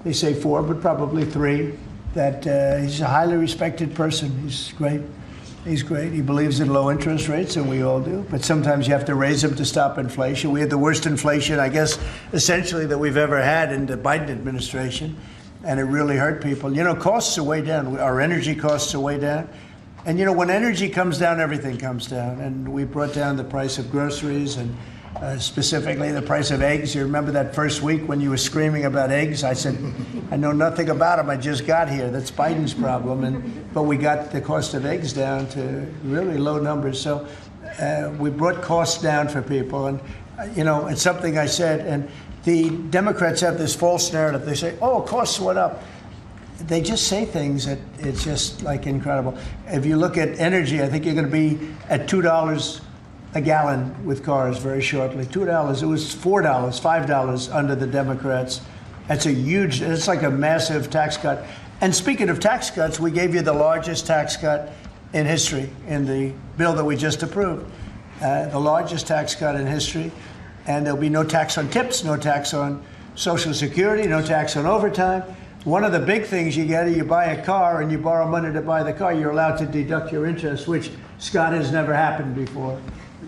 They say four, but probably three. That he's a highly respected person. He's great. He's great. He believes in low interest rates, and we all do. But sometimes you have to raise them to stop inflation. We had the worst inflation, I guess, essentially that we've ever had in the Biden administration, and it really hurt people. Costs are way down. Our energy costs are way down. And, when energy comes down, everything comes down. And we brought down the price of groceries and specifically the price of eggs. You remember that first week when you were screaming about eggs? I said, I know nothing about them. I just got here. That's Biden's problem. But we got the cost of eggs down to really low numbers. So we brought costs down for people. And, it's something I said. And The Democrats have this false narrative. They say, oh, costs went up. They just say things that it's just like incredible. If you look at energy, I think you're going to be at $2 a gallon with cars very shortly. $2. It was $4, $5 under the Democrats. That's a huge, it's like a massive tax cut. And speaking of tax cuts, we gave you the largest tax cut in history in the bill that we just approved. The largest tax cut in history. And there'll be no tax on tips, no tax on Social Security, no tax on overtime. One of the big things you get is you buy a car and you borrow money to buy the car, you're allowed to deduct your interest, which, Scott, has never happened before.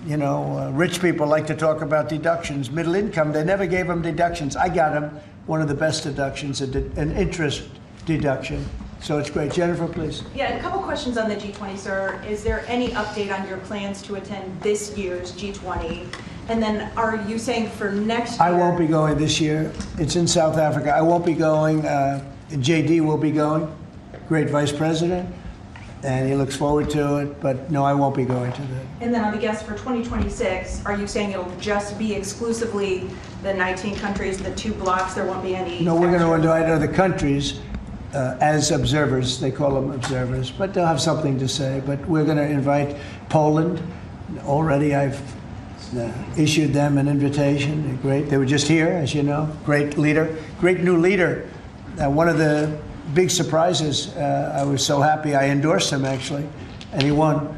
You know, rich people like to talk about deductions. Middle income, they never gave them deductions. I got them one of the best deductions, an interest deduction. So it's great. Jennifer, please. Yeah, a couple questions on the G20, sir. Is there any update on your plans to attend this year's G20? And then are you saying for next year? I won't be going this year. It's in South Africa. I won't be going. JD will be going, great vice president, and he looks forward to it. But no, I won't be going to that. And then on the guest for 2026, are you saying it'll just be exclusively the 19 countries, the 2 blocks? There won't be any? No, we're going to invite other countries as observers. They call them observers, but they'll have something to say. But we're going to invite Poland. Already, I've issued them an invitation. They're great. They were just here, as you know. Great leader, great new leader. One of the big surprises, I was so happy I endorsed him, actually, and he won.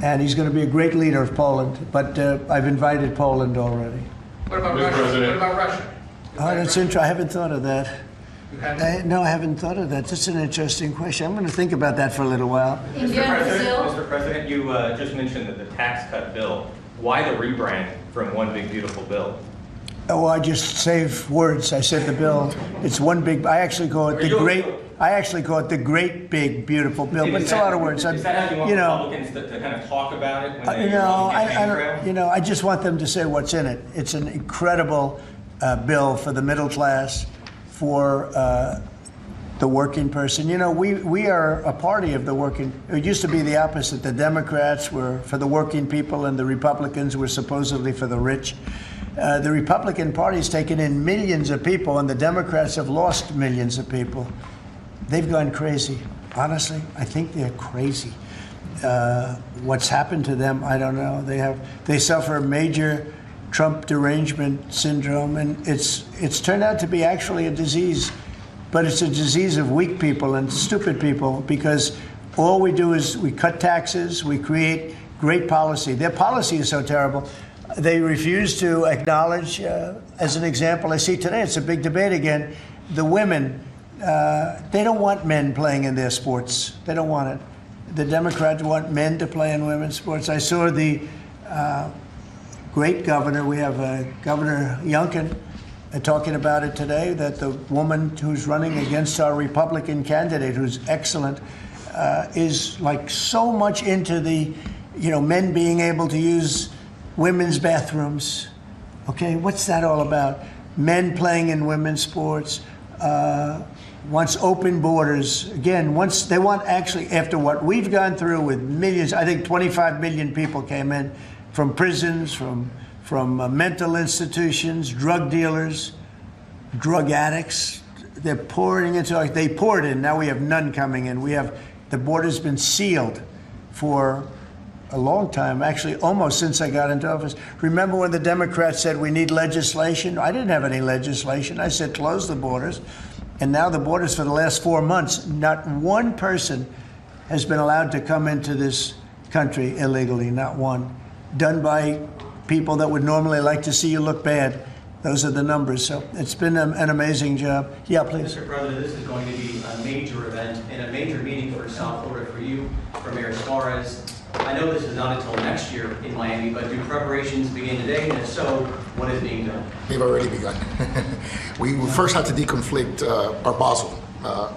And he's going to be a great leader of Poland. But I've invited Poland already. What about Russia? What about Russia? Oh, that's interesting. I haven't thought of that. No, I haven't thought of that. That's an interesting question. I'm going to think about that for a little while. Mr. President, you just mentioned that the tax cut bill. Why the rebrand from One Big Beautiful Bill? Oh, I just save words. I said the bill. It's one big. I actually call it the great. I actually call it the great big beautiful bill. But it's a lot of words. Is that how you want Republicans to kind of talk about it? When I don't. I just want them to say what's in it. It's an incredible bill for the middle class, for the working person. You know, we are a party of the working. It used to be the opposite. The Democrats were for the working people and the Republicans were supposedly for the rich. The Republican Party's taken in millions of people and the Democrats have lost millions of people. They've gone crazy. Honestly, I think they're crazy. What's happened to them, I don't know. They suffer major Trump derangement syndrome, and it's turned out to be actually a disease. But it's a disease of weak people and stupid people because all we do is we cut taxes, we create great policy. Their policy is so terrible. They refuse to acknowledge, as an example, I see today, it's a big debate again, the women, they don't want men playing in their sports. They don't want it. The Democrats want men to play in women's sports. I saw the great governor, we have Governor Youngkin, talking about it today, that the woman who's running against our Republican candidate, who's excellent, is like so much into the, men being able to use women's bathrooms. Okay, what's that all about? Men playing in women's sports, wants open borders. Again, once they want actually, after what we've gone through with millions, I think 25 million people came in from prisons, from mental institutions, drug dealers, drug addicts. They're pouring into, they poured in, now we have none coming in. The border's been sealed for a long time, actually almost since I got into office. Remember when the Democrats said we need legislation? I didn't have any legislation. I said close the borders. And now the borders for the last 4 months, not one person has been allowed to come into this country illegally, not one. Done by people that would normally like to see you look bad. Those are the numbers. So it's been an amazing job. Yeah, please. Mr. President, this is going to be a major event and a major meeting for South Florida, for you, for Mayor Suarez. I know this is not until next year in Miami, but do preparations begin today? And if so, what is being done? They've already begun. We first had to deconflict our Basel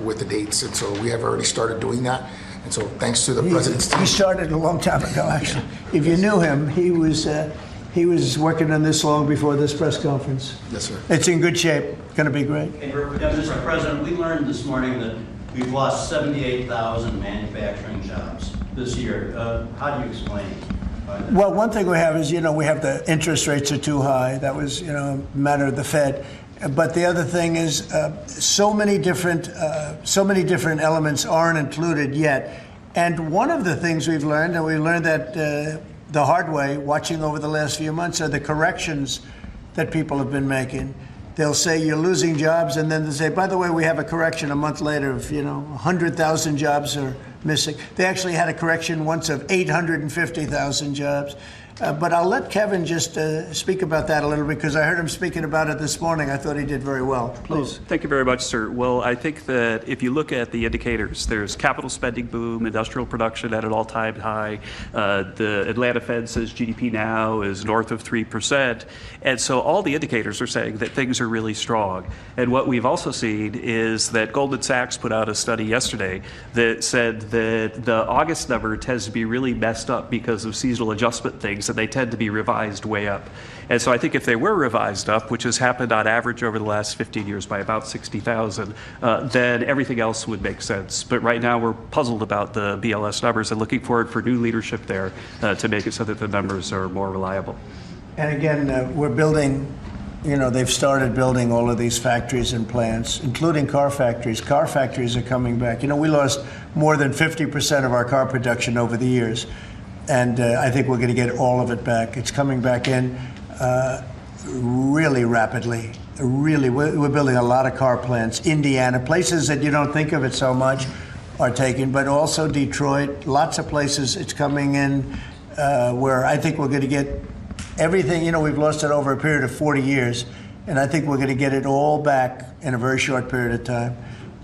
with the dates, and so we have already started doing that. And so thanks to the president's team. He started a long time ago, actually. If you knew him, he was working on this long before this press conference. Yes, sir. It's in good shape. Going to be great. Mr. President, we learned this morning that we've lost 78,000 manufacturing jobs this year. How do you explain Well, one thing we have is, we have the interest rates are too high. That was, a matter of the Fed. But the other thing is, so many different elements aren't included yet. And one of the things we've learned, and we learned that the hard way, watching over the last few months, are the corrections that people have been making. They'll say you're losing jobs, and then they'll say, by the way, we have a correction a month later of, 100,000 jobs are missing. They actually had a correction once of 850,000 jobs. But I'll let Kevin just speak about that a little bit, because I heard him speaking about it this morning. I thought he did very well. Please. Thank you very much, sir. Well, I think that if you look at the indicators, there's capital spending boom, industrial production at an all-time high. The Atlanta Fed says GDP now is north of 3%. And so all the indicators are saying that things are really strong. And what we've also seen is that Goldman Sachs put out a study yesterday that said that the August number tends to be really messed up because of seasonal adjustment things, and they tend to be revised way up. And so I think if they were revised up, which has happened on average over the last 15 years by about 60,000, then everything else would make sense. But right now we're puzzled about the BLS numbers and looking forward for new leadership there to make it so that the numbers are more reliable. And again, we're building, they've started building all of these factories and plants, including car factories. Car factories are coming back. We lost more than 50% of our car production over the years. And I think we're going to get all of it back. It's coming back in really rapidly. Really, we're building a lot of car plants. Indiana, places that you don't think of it so much are taken, but also Detroit, lots of places it's coming in where I think we're going to get everything. We've lost it over a period of 40 years, and I think we're going to get it all back in a very short period of time.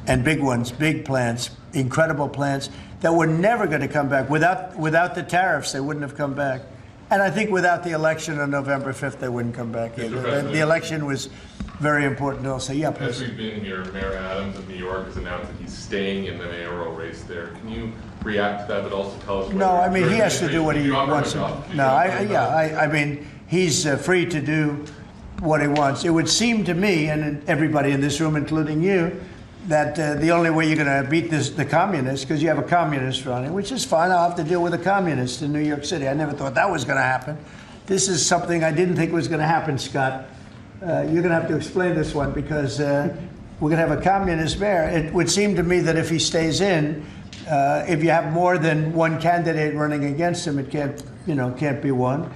And big ones, big plants, incredible plants that were never going to come back. Without the tariffs, they wouldn't have come back. And I think without the election on November 5th, they wouldn't come back either. The election was very important also. Yeah, please. As we've been here, Mayor Adams of New York has announced that he's staying in the mayoral race there. Can you react to that, but also tell us? No, I mean, he has to do what he wants. I mean, he's free to do what he wants. It would seem to me, and everybody in this room, including you, that the only way you're going to beat the communists, because you have a communist running, which is fine. I'll have to deal with a communist in New York City. I never thought that was going to happen. This is something I didn't think was going to happen, Scott. You're going to have to explain this one, because we're going to have a communist mayor. It would seem to me that if he stays in, if you have more than one candidate running against him, it can't be one.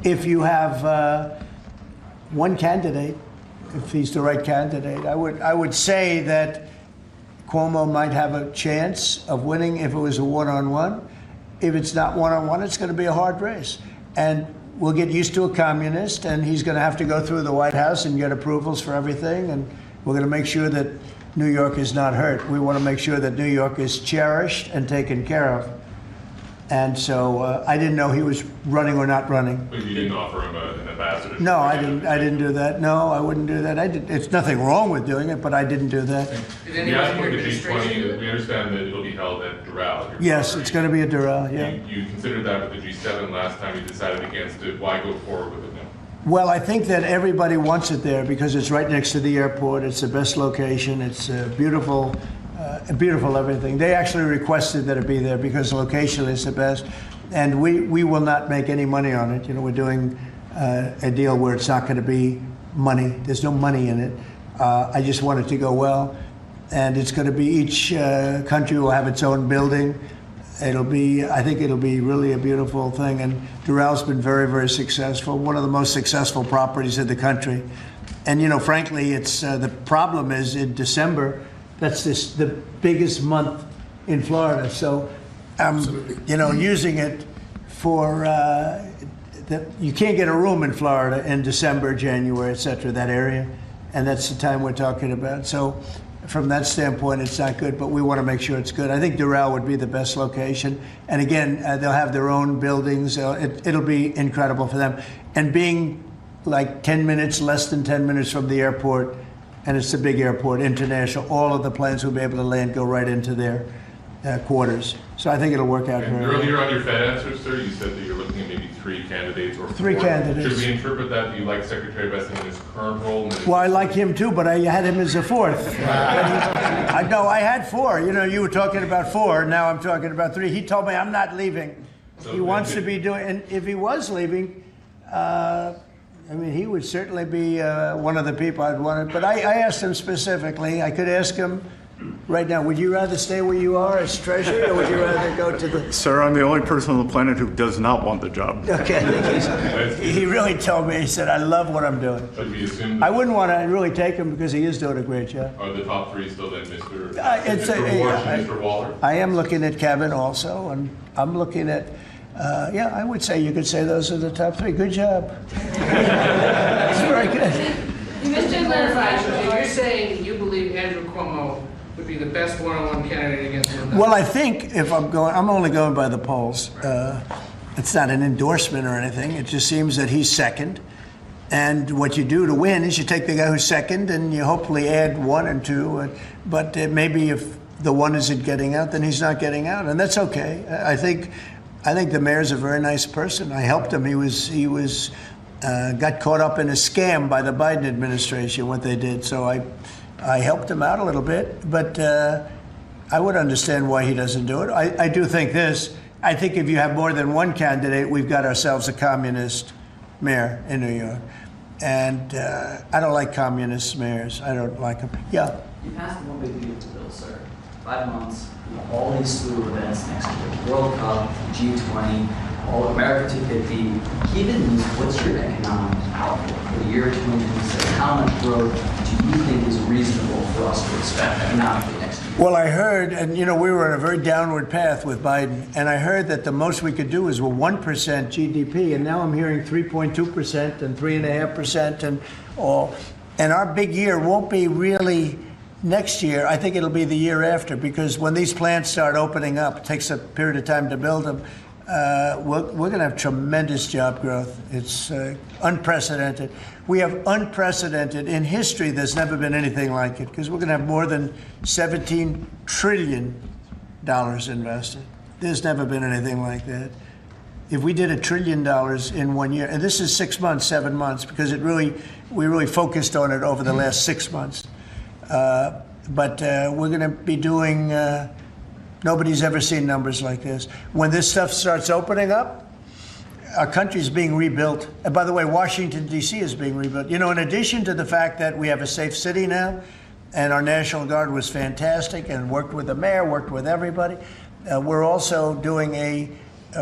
If you have one candidate, if he's the right candidate, I would say that Cuomo might have a chance of winning if it was a one-on-one. If it's not one-on-one, it's going to be a hard race. And we'll get used to a communist, and he's going to have to go through the White House and get approvals for everything. And we're going to make sure that New York is not hurt. We want to make sure that New York is cherished and taken care of. And so I didn't know he was running or not running. But you didn't offer him an ambassador? No, I didn't do that. No, I wouldn't do that. It's nothing wrong with doing it, but I didn't do that. We asked for the G20. We understand that it'll be held at Doral. Yes, it's going to be at Doral, yeah. You considered that with the G7 last time. You decided against it. Why go forward with it now? Well, I think that everybody wants it there because it's right next to the airport. It's the best location. It's beautiful. Beautiful everything. They actually requested that it be there because the location is the best, and we will not make any money on it. We're doing a deal where it's not going to be money. There's no money in it. I just want it to go well, and it's going to be each country will have its own building. I think it'll be really a beautiful thing, and Doral's been very, very successful. One of the most successful properties in the country, and frankly, it's the problem is in December. That's the biggest month in Florida. So, using it for you can't get a room in Florida in December, January, et cetera, that area, and that's the time we're talking about. So, from that standpoint, it's not good, but we want to make sure it's good. I think Doral would be the best location, and again, they'll have their own buildings. It'll be incredible for them, and being like less than 10 minutes from the airport. And it's a big airport, international. All of the planes will be able to land, go right into their quarters. So I think it'll work out very well. Earlier on your Fed answer, sir, you said that you're looking at maybe 3 candidates or 4. 3 candidates. Should we interpret that you like Secretary Bessent in his current role? Well, I like him too, but I had him as a 4th. I had 4. You were talking about 4. Now I'm talking about 3. He told me I'm not leaving. he wants to be doing, and if he was leaving, I mean, he would certainly be one of the people I'd want to, but I asked him specifically, I could ask him right now, would you rather stay where you are as treasury, or would you rather go to the... Sir, I'm the only person on the planet who does not want the job. Okay, I think he really told me, he said, I love what I'm doing. But we assume I wouldn't want to really take him because he is doing a great job. are the top three still then Mr. It's Mr. Warsh and Mr. Waller? I am looking at Kevin also, and I'm looking at, yeah, I would say you could say those are the top three. Good job. It's very good. Just to clarify, so you're saying you believe Andrew Cuomo would be the best one-on-one candidate against him? Well, I think if I'm only going by the polls. It's not an endorsement or anything. It just seems that he's second. And what you do to win is you take the guy who's second and you hopefully add one and two. But maybe if the one isn't getting out, then he's not getting out. And that's okay. I think the mayor's a very nice person. I helped him. He got caught up in a scam by the Biden administration, what they did. So I helped him out a little bit, but I would understand why he doesn't do it. I do think this. I think if you have more than one candidate, we've got ourselves a communist mayor in New York. And I don't like communist mayors. I don't like them. Yeah. You passed the one big beautiful bill, sir. 5 months, all these slew of events next year. World Cup, G20, all America 250. Given this, what's your economic outlook for the year 2026? How much growth do you think is reasonable for us to expect economically next year? Well, I heard, and we were on a very downward path with Biden, and I heard that the most we could do is 1% GDP, and now I'm hearing 3.2% and 3.5% and all. And our big year won't be really next year. I think it'll be the year after, because when these plants start opening up, it takes a period of time to build them. We're going to have tremendous job growth. It's unprecedented. We have unprecedented in history. There's never been anything like it, because we're going to have more than $17 trillion invested. There's never been anything like that. If we did $1 trillion in 1 year, and this is 6 months, 7 months, because we really focused on it over the last 6 months. But we're going to be doing. Nobody's ever seen numbers like this. When this stuff starts opening up, our country's being rebuilt. And by the way, Washington, D.C. is being rebuilt. In addition to the fact that we have a safe city now, and our National Guard was fantastic and worked with the mayor, worked with everybody, we're also doing a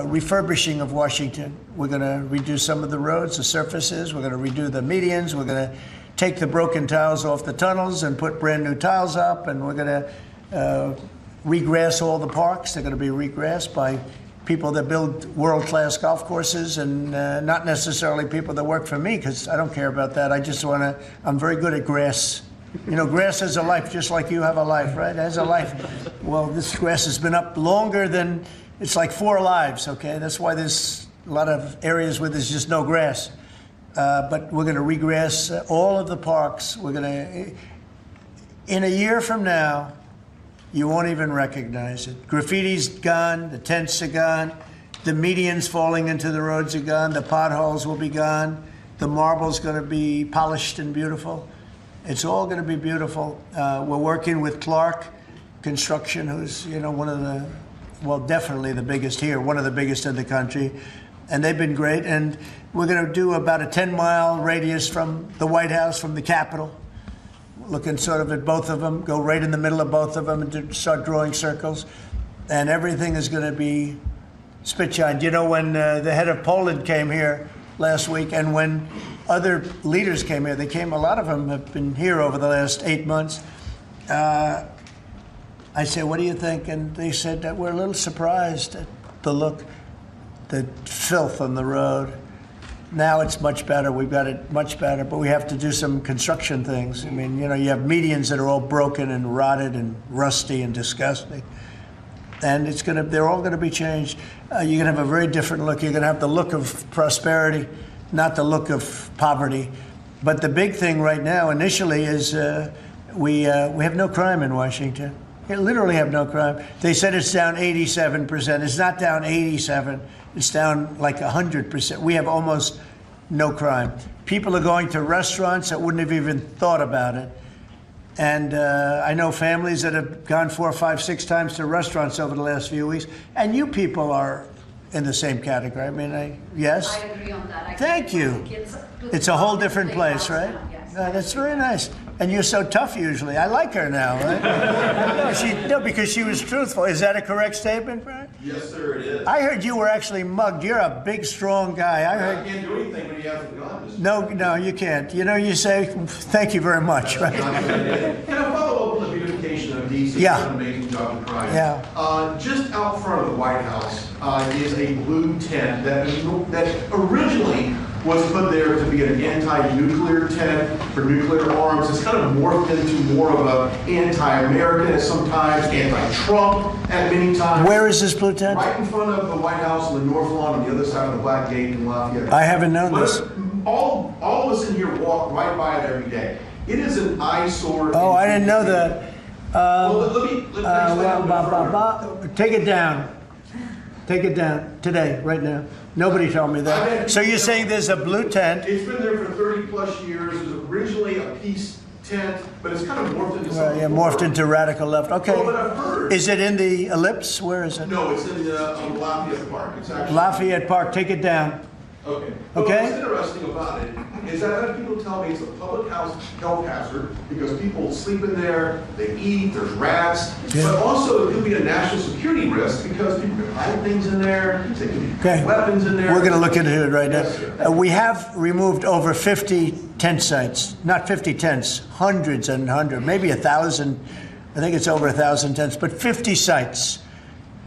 refurbishing of Washington. We're going to redo some of the roads, the surfaces. We're going to redo the medians. We're going to take the broken tiles off the tunnels and put brand new tiles up. And we're going to regrass all the parks. They're going to be regrassed by people that build world-class golf courses, and not necessarily people that work for me, because I don't care about that. I just want to, I'm very good at grass. Grass has a life, just like you have a life, right? It has a life. Well, this grass has been up longer than, it's like 4 lives, okay? That's why there's a lot of areas where there's just no grass. But we're going to regrass all of the parks. We're going to, in a year from now, you won't even recognize it. Graffiti's gone, the tents are gone, the medians falling into the roads are gone, the potholes will be gone, the marble's going to be polished and beautiful. It's all going to be beautiful. We're working with Clark Construction, who's one of the, well, definitely the biggest here, one of the biggest in the country, and they've been great. And we're going to do about a 10-mile radius from the White House, from the Capitol. Looking sort of at both of them, go right in the middle of both of them and start drawing circles. And everything is going to be spit-shined. When the head of Poland came here last week, and when other leaders came here, a lot of them have been here over the last 8 months. I said, what do you think? And they said that we're a little surprised at the look, the filth on the road. Now it's much better. We've got it much better, but we have to do some construction things. I mean, you have medians that are all broken and rotted and rusty and disgusting. And they're all going to be changed. You're going to have a very different look. You're going to have the look of prosperity, not the look of poverty. But the big thing right now, initially, is we have no crime in Washington. We literally have no crime. They said it's down 87%. It's not down 87%. It's down like 100%. We have almost no crime. People are going to restaurants that wouldn't have even thought about it. And I know families that have gone 4, 5, 6 times to restaurants over the last few weeks. And you people are in the same category. I mean, yes? I agree on that. Thank you. It's a whole different place, right? That's very nice. And you're so tough usually. I like her now, right? No, because she was truthful. Is that a correct statement, Brian? Yes, sir, it is. I heard you were actually mugged. You're a big, strong guy. I can't do anything when you have a gun. No, you can't. You know, you say, thank you very much, right? Can I follow up on the beautification of D.C.? Yeah. An amazing job of crime. Yeah. Just out front of the White House is a blue tent that originally was put there to be an anti-nuclear tent for nuclear arms. It's kind of morphed into more of an anti-American at sometimes, anti-Trump at many times. Where is this blue tent? Right in front of the White House on the North Lawn on the other side of the Black Gate in Lafayette. I haven't known this. All of us in here walk right by it every day. It is an eyesore. Oh, I didn't know that. Well, let me explain a little bit further. Take it down. Take it down today, right now. Nobody told me that. So you're saying there's a blue tent? It's been there for 30 plus years. It was originally a peace tent, but it's kind of morphed into something. Yeah, morphed into radical left. Okay. Well, but I've heard. Is it in the Ellipse? Where is it? No, it's in Lafayette Park. It's actually Lafayette Park. Take it down. Okay. Okay. What's interesting about it is that I've had people tell me it's a public health hazard because people sleep in there, they eat, there's rats, but also it could be a national security risk because people can hide things in there, they can have weapons in there. We're going to look into it right Yes, now. We have removed over 50 tent sites, not 50 tents, hundreds and hundreds, maybe 1,000. I think it's over 1,000 tents, but 50 sites.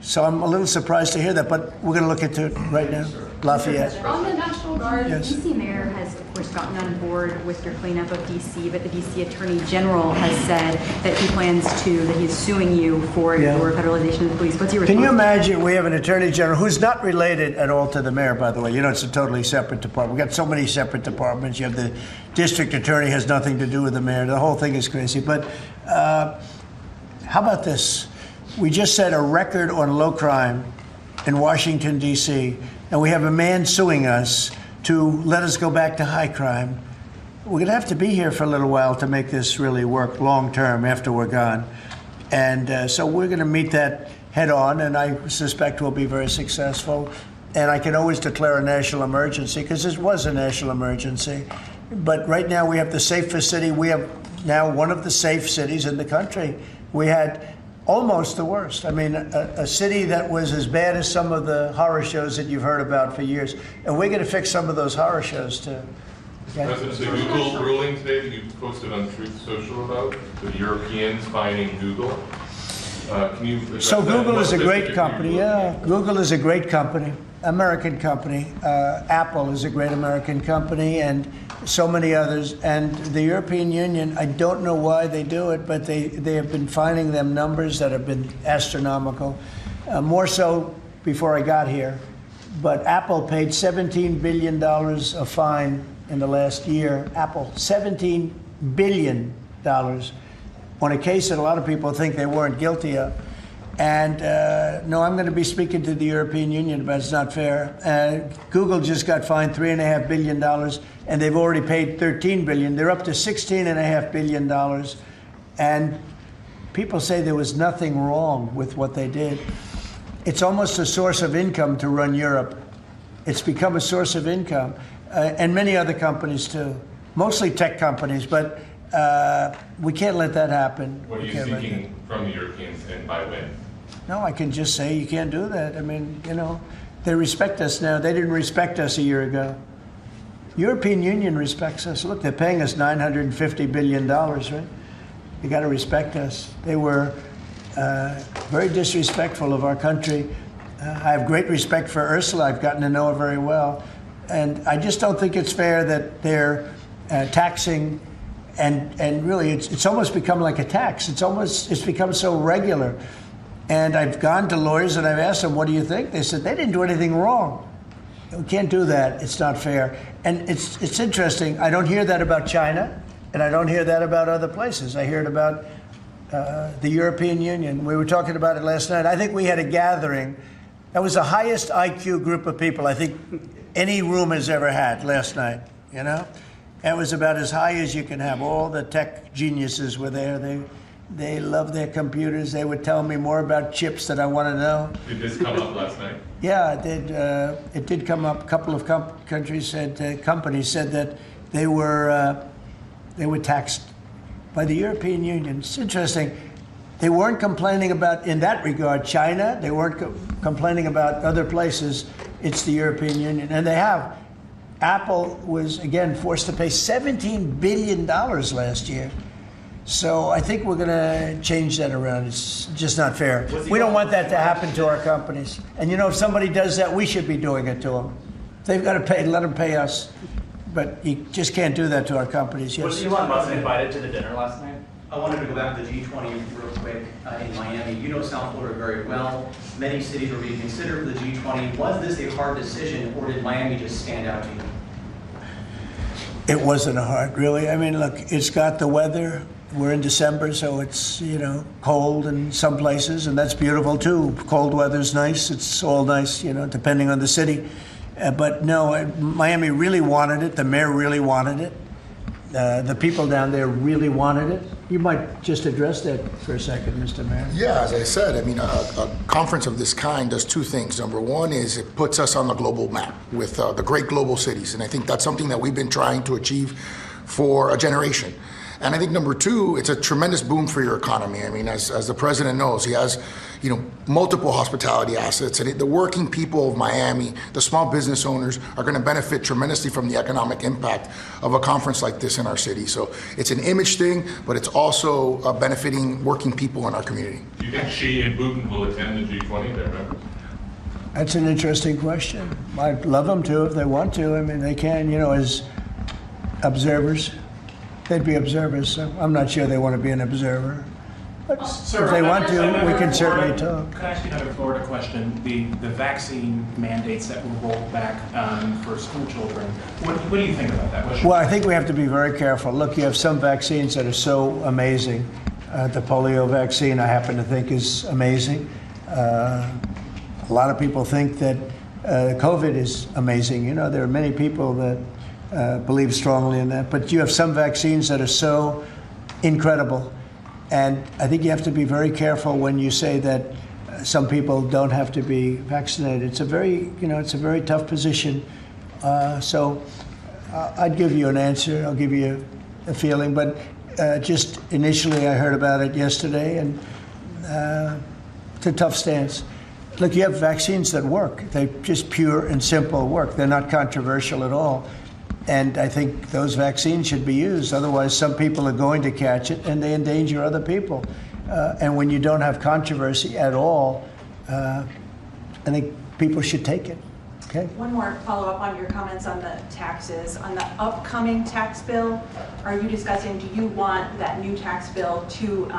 So I'm a little surprised to hear that, but we're going to look into it right now. Lafayette. On the National Guard, Yes. DC mayor has, of course, gotten on board with your cleanup of DC, but the DC Attorney General has said that he plans to, that he's suing you for your federalization of the police. What's your response? Can you imagine we have an attorney general who's not related at all to the mayor, by the way? You know, it's a totally separate department. We've got so many separate departments. You have the district attorney has nothing to do with the mayor. The whole thing is crazy. But how about this? We just set a record on low crime in Washington, D.C., and we have a man suing us to let us go back to high crime. We're going to have to be here for a little while to make this really work long term after we're gone. And so we're going to meet that head on, and I suspect we'll be very successful. And I can always declare a national emergency because this was a national emergency. But right now we have the safest city. We have now one of the safe cities in the country. We had almost the worst. I mean, a city that was as bad as some of the horror shows that you've heard about for years. And we're going to fix some of those horror shows, too. Yeah. President, the Google ruling today that you posted on Truth Social about the Europeans fining Google. Can you address So that? Google What is a great specifically company. Yeah, Google is a great company, American company. Apple is a great American company, and so many others. And the European Union, I don't know why they do it, but they have been finding them numbers that have been astronomical, more so before I got here. But Apple paid $17 billion a fine in the last year. Apple, $17 billion on a case that a lot of people think they weren't guilty of. And no, I'm going to be speaking to the European Union about it's not fair. Google just got fined $3.5 billion, and they've already paid $13 billion. They're up to $16.5 billion. And people say there was nothing wrong with what they did. It's almost a source of income to run Europe. It's become a source of income. And many other companies, too. Mostly tech companies, but we can't let that happen. What are you seeking from the Europeans and by when? No, I can just say you can't do that. I mean, you know, they respect us now. They didn't respect us a year ago. European Union respects us. Look, they're paying us $950 billion, right? You got to respect us. They were very disrespectful of our country. I have great respect for Ursula. I've gotten to know her very well. And I just don't think it's fair that they're taxing, and really it's almost become like a tax. It's become so regular. And I've gone to lawyers and I've asked them, what do you think? They said, they didn't do anything wrong. We can't do that. It's not fair. And it's interesting. I don't hear that about China, and I don't hear that about other places. I hear it about the European Union. We were talking about it last night. I think we had a gathering. That was the highest IQ group of people I think any room has ever had last night, you know? It was about as high as you can have. All the tech geniuses were there. They love their computers. They would tell me more about chips that I want to know. Did this come up last night? Yeah, it did. It did come up. A couple of companies said that they were taxed by the European Union. It's interesting. They weren't complaining about, in that regard, China. They weren't complaining about other places. It's the European Union, and they have. Apple was again forced to pay $17 billion last year. So I think we're going to change that around. It's just not fair. We don't want that to happen to our companies. And you know, if somebody does that, we should be doing it to them. They've got to pay, let them pay us. But you just can't do that to our companies. Yes. Was Elon Musk invited to the dinner last night? I wanted to go back to the G20 real quick in Miami. You know South Florida very well. Many cities were being considered for the G20. Was this a hard decision, or did Miami just stand out to you? It wasn't a hard, really. I mean, look, it's got the weather. We're in December, so it's, you know, cold in some places, and that's beautiful too. Cold weather's nice. It's all nice, you know, depending on the city. But no, Miami really wanted it. The mayor really wanted it. The people down there really wanted it. You might just address that for a second, Mr. Mayor. Yeah, as I said, I mean, a conference of this kind does two things. Number one is it puts us on the global map with the great global cities. And I think that's something that we've been trying to achieve for a generation. And I think number two, it's a tremendous boom for your economy. I mean, as the president knows, he has, you know, multiple hospitality assets, and the working people of Miami, the small business owners, are going to benefit tremendously from the economic impact of a conference like this in our city. So it's an image thing, but it's also benefiting working people in our community. Do you think Xi and Putin will attend the G20 there, members? That's an interesting question. I'd love them to if they want to. I mean, they can, you know, as observers. They'd be observers, so I'm not sure they want to be an observer. But Sir, if they want to, we can certainly talk. Can I ask you another Florida question? The vaccine mandates that were rolled back for school children. What do you think about that? Well, I think we have to be very careful. Look, you have some vaccines that are so amazing. The polio vaccine, I happen to think, is amazing. A lot of people think that COVID is amazing. You know, there are many people that believe strongly in that. But you have some vaccines that are so incredible. And I think you have to be very careful when you say that some people don't have to be vaccinated. It's a very, you know, it's a very tough position. So I'd give you an answer. I'll give you a feeling. But just initially, I heard about it yesterday, and it's a tough stance. Look, you have vaccines that work. They just pure and simple work. They're not controversial at all. And I think those vaccines should be used. Otherwise, some people are going to catch it, and they endanger other people. And when you don't have controversy at all, I think people should take it. Okay. One more follow-up on your comments on the taxes. On the upcoming tax bill, are you discussing, do you want that new tax bill to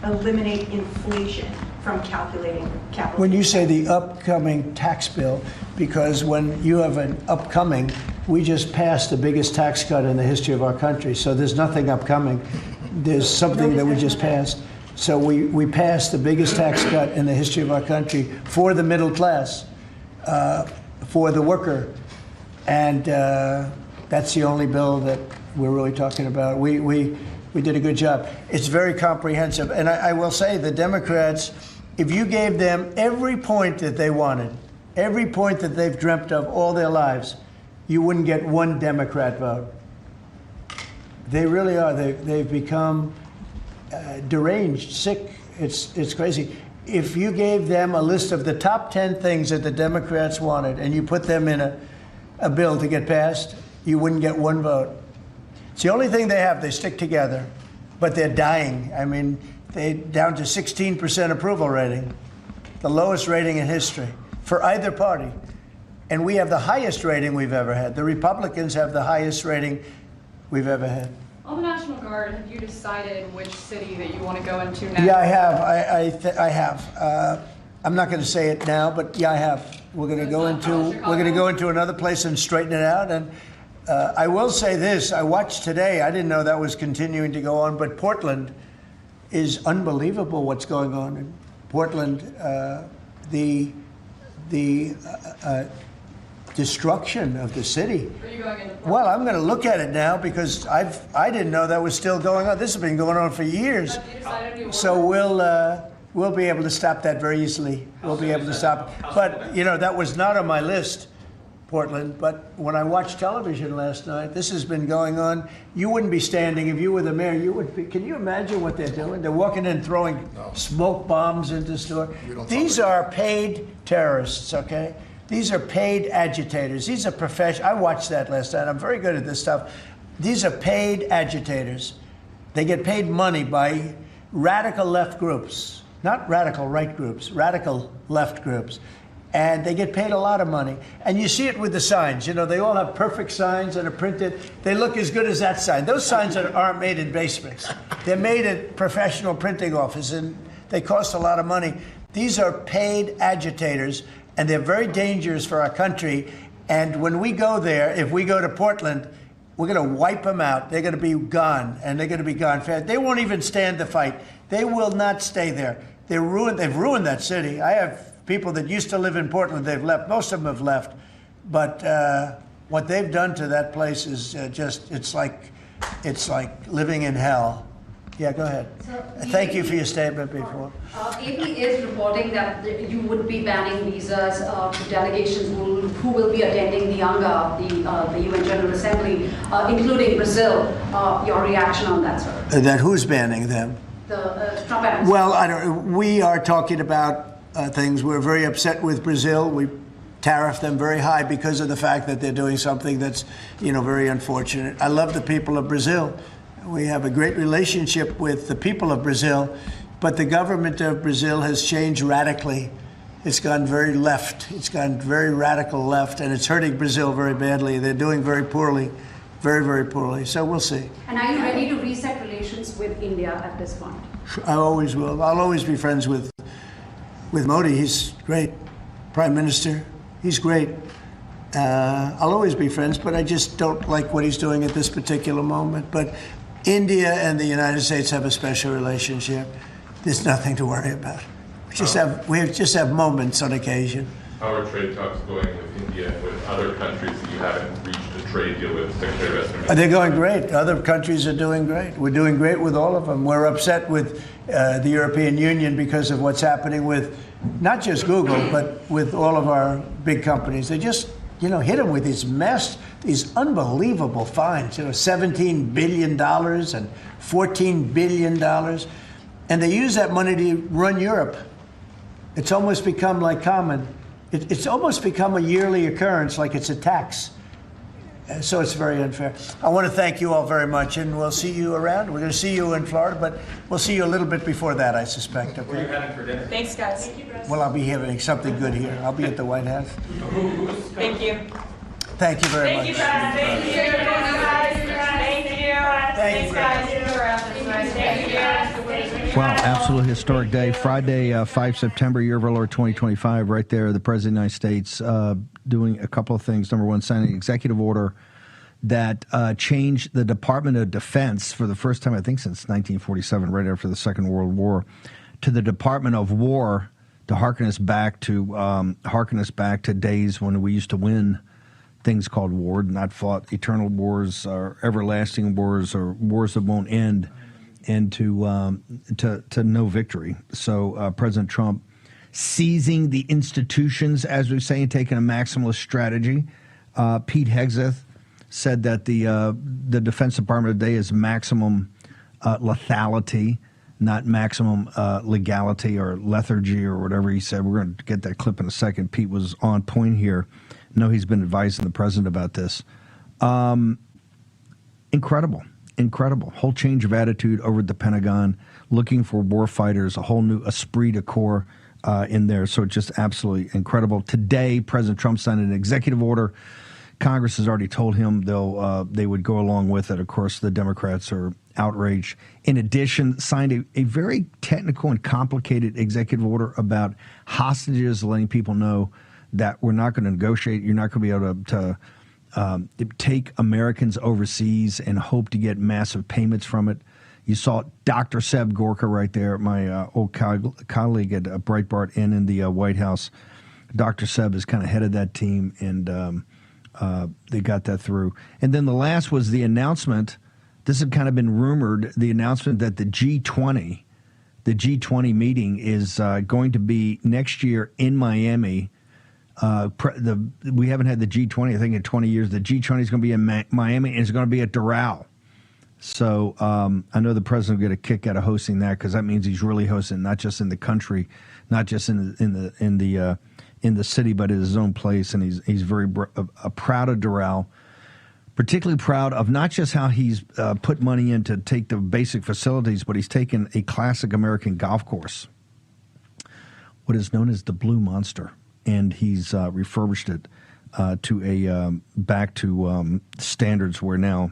eliminate inflation from calculating capital? When you say the upcoming tax bill, because when you have an upcoming, we just passed the biggest tax cut in the history of our country, so there's nothing upcoming. There's something that we just passed. So we passed the biggest tax cut in the history of our country for the middle class, for the worker, and that's the only bill that we're really talking about. We did a good job. It's very comprehensive, and I will say the Democrats, if you gave them every point that they wanted, every point that they've dreamt of all their lives, you wouldn't get one Democrat vote. They really are. They've become deranged, sick. It's crazy. If you gave them a list of the top 10 things that the Democrats wanted and you put them in a bill to get passed, you wouldn't get one vote. It's the only thing they have. They stick together, but they're dying. I mean, they're down to 16% approval rating, the lowest rating in history for either party. And we have the highest rating we've ever had. The Republicans have the highest rating we've ever had. On the National Guard, have you decided which city that you want to go into next? Yeah, I have. I have. I'm not going to say it now, but yeah, I have. We're going to go into another place and straighten it out. And I will say this: I watched today. I didn't know that was continuing to go on, but Portland is unbelievable. What's going on in Portland? The destruction of the city. Are you going into Well, I'm going to look at it now because I didn't know that was still going on. This has been going on for years. So we'll be able to stop that very easily. We'll be able to stop it. But, you know, that was not on my list, Portland. But when I watched television last night, this has been going on. You wouldn't be standing if you were the mayor. You would be. Can you imagine what they're doing? They're walking in throwing smoke bombs into the store. These are paid terrorists, okay? These are paid agitators. These are professional. I watched that last night. I'm very good at this stuff. These are paid agitators. They get paid money by radical left groups, not radical right groups, radical left groups. And they get paid a lot of money. And you see it with the signs. You know, they all have perfect signs that are printed. They look as good as that sign. Those signs aren't made in basements. They're made at professional printing offices, and they cost a lot of money. These are paid agitators, and they're very dangerous for our country. And when we go there, if we go to Portland, we're going to wipe them out. They're going to be gone, and they're going to be gone fast. They won't even stand the fight. They will not stay there. They've ruined that city. I have people that used to live in Portland. They've left. Most of them have left. But what they've done to that place is it's like living in hell. Yeah, go ahead. Thank you for your statement before. AP is reporting that you would be banning visas to delegations who will be attending the UNGA, the UN General Assembly, including Brazil. Your reaction on that, sir? That who's banning them? The Trump administration. Well, we are talking about things. We're very upset with Brazil. We tariff them very high because of the fact that they're doing something that's, you know, very unfortunate. I love the people of Brazil. We have a great relationship with the people of Brazil, but the government of Brazil has changed radically. It's gone very left. It's gone very radical left, and it's hurting Brazil very badly. They're doing very poorly, very, very poorly. So we'll see. And are you ready to reset relations with India at this point? I always will. I'll always be friends with Modi. He's great. Prime Minister, he's great. I'll always be friends, but I just don't like what he's doing at this particular moment. But India and the United States have a special relationship. There's nothing to worry about. We just have moments on occasion. How are trade talks going with India and with other countries that you haven't reached a trade deal with, Secretary of Esther? They're going great. Other countries are doing great. We're doing great with all of them. We're upset with the European Union because of what's happening with not just Google, but with all of our big companies. They just, you know, hit them with these unbelievable fines, you know, $17 billion and $14 billion. And they use that money to run Europe. It's almost become like common. It's almost become a yearly occurrence, like it's a tax. So it's very unfair. I want to thank you all very much, and we'll see you around. We're going to see you in Florida, but we'll see you a little bit before that, I suspect. Okay? What are you having for dinner? Thanks, guys. Thank you, Well, I'll be having something good here. I'll be at the White House. Thank you. Thank you very much. Thank you, guys. Thank you. Thanks, guys. Thank you. Wow, absolutely historic day. Friday, 5 September, year of our Lord 2025, right there, the President of the United States doing a couple of things. Number one, signing an executive order that changed the Department of Defense for the first time, I think, since 1947, right after the Second World War, to the Department of War to harken us back to days when we used to win things called war, not fought eternal wars or everlasting wars or wars that won't end, and to no victory. So President Trump seizing the institutions, as we say, and taking a maximalist strategy. Pete Hegseth said that the Defense Department today is maximum lethality, not maximum legality or lethargy or whatever he said. We're going to get that clip in a second. Pete was on point here. No, he's been advising the president about this. Incredible. Whole change of attitude over at the Pentagon, looking for war fighters, a whole new esprit de corps in there. So just absolutely incredible. Today, President Trump signed an executive order. Congress has already told him they would go along with it. Of course, the Democrats are outraged. In addition, signed a very technical and complicated executive order about hostages, letting people know that we're not going to negotiate. You're not going to be able to take Americans overseas and hope to get massive payments from it. You saw Dr. Seb Gorka right there, my old colleague at Breitbart and in the White House, Dr. Seb is kind of head of that team, and they got that through. And then the last was the announcement. This had kind of been rumored, the announcement that the G20 meeting is going to be next year in Miami. We haven't had the G20, I think, in 20 years. The G20 is going to be in Miami, and it's going to be at Doral. So I know the president will get a kick out of hosting that, because that means he's really hosting not just in the country, not just in the city, but at his own place. And he's very proud of Doral. Particularly proud of not just how he's put money in to take the basic facilities, but he's taken a classic American golf course, what is known as the Blue Monster, and he's refurbished it to back to standards where now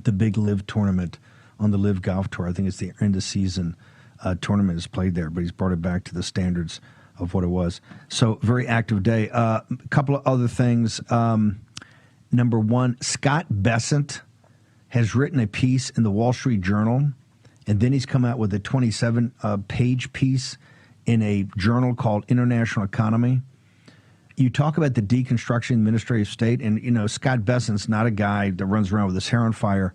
the big Live tournament on the Live Golf Tour, I think it's the end of season tournament, is played there, but he's brought it back to the standards of what it was. So very active day. A couple of other things. Number one, Scott Bessent has written a piece in the Wall Street Journal, and then he's come out with a 27-page piece in a journal called International Economy. You talk about the deconstruction administrative state, and, Scott Bessent's not a guy that runs around with his hair on fire.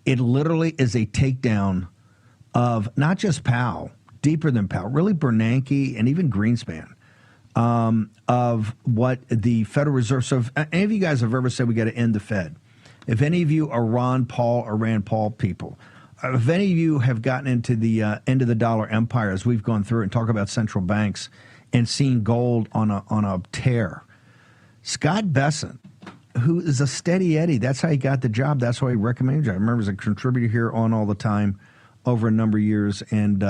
It literally is a takedown of not just Powell, deeper than Powell, really Bernanke and even Greenspan. Of what the Federal Reserve. So if any of you guys have ever said we got to end the Fed, if any of you are Ron Paul or Rand Paul people, if any of you have gotten into the end of the dollar empire as we've gone through and talk about central banks and seen gold on a tear, Scott Bessent, who is a steady Eddie, that's how he got the job. That's why he recommended you. I remember as a contributor here on all the time over a number of years, and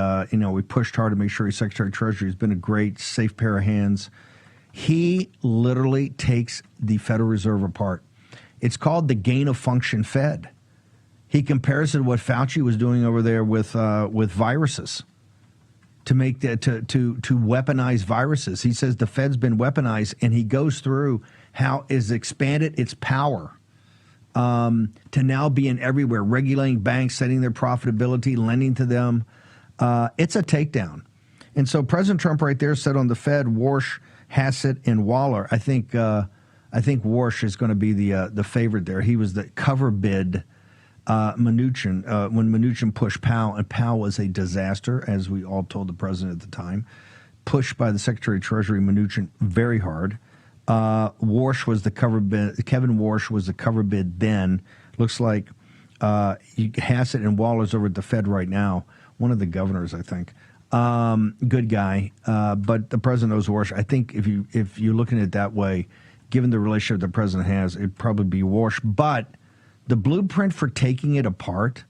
we pushed hard to make sure he's Secretary of Treasury. He's been a great, safe pair of hands. He literally takes the Federal Reserve apart. It's called the gain-of-function Fed. He compares it to what Fauci was doing over there with viruses, to make to weaponize viruses. He says the Fed's been weaponized, and he goes through how it's expanded its power to now being everywhere, regulating banks, setting their profitability, lending to them. It's a takedown. And so President Trump right there said on the Fed, Warsh, Hassett, and Waller. I think Warsh is going to be the favorite there. He was the cover bid Mnuchin when Mnuchin pushed Powell, and Powell was a disaster, as we all told the president at the time. Pushed by the Secretary of Treasury, Mnuchin, very hard. Warsh was the cover bid. Kevin Warsh was the cover bid then. Looks like Hassett and Waller's over at the Fed right now. One of the governors, I think. Good guy, but the president knows Warsh. I think if you're looking at it that way, given the relationship the president has, it'd probably be Warsh. But the blueprint for taking it apart.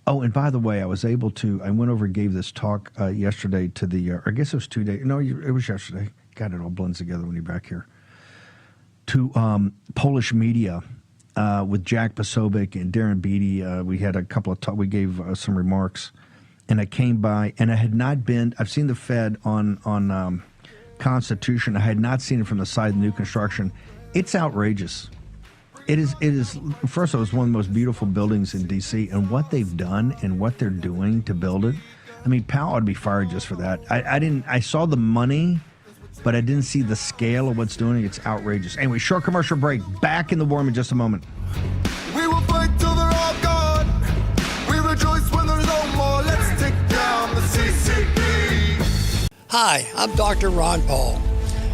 Oh, and by the way, I went over and gave this talk yesterday to the, I guess it was 2 days. No, it was yesterday. God, it all blends together when you're back here. To Polish media with Jack Posobiec and Darren Beatty. We had a couple of we gave some remarks. And I came by, and I had not been. I've seen the Fed on Constitution. I had not seen it from the side of the new construction. It's outrageous. It is. First of all, it's one of the most beautiful buildings in D.C. And what they've done and what they're doing to build it. I mean, Powell ought to be fired just for that. I saw the money, but I didn't see the scale of what's doing. It's outrageous. Anyway, short commercial break. Back in the war room in just a moment. We will fight till they're all gone. We rejoice when there's no more. Let's take down the CCP. Hi, I'm Dr. Ron Paul.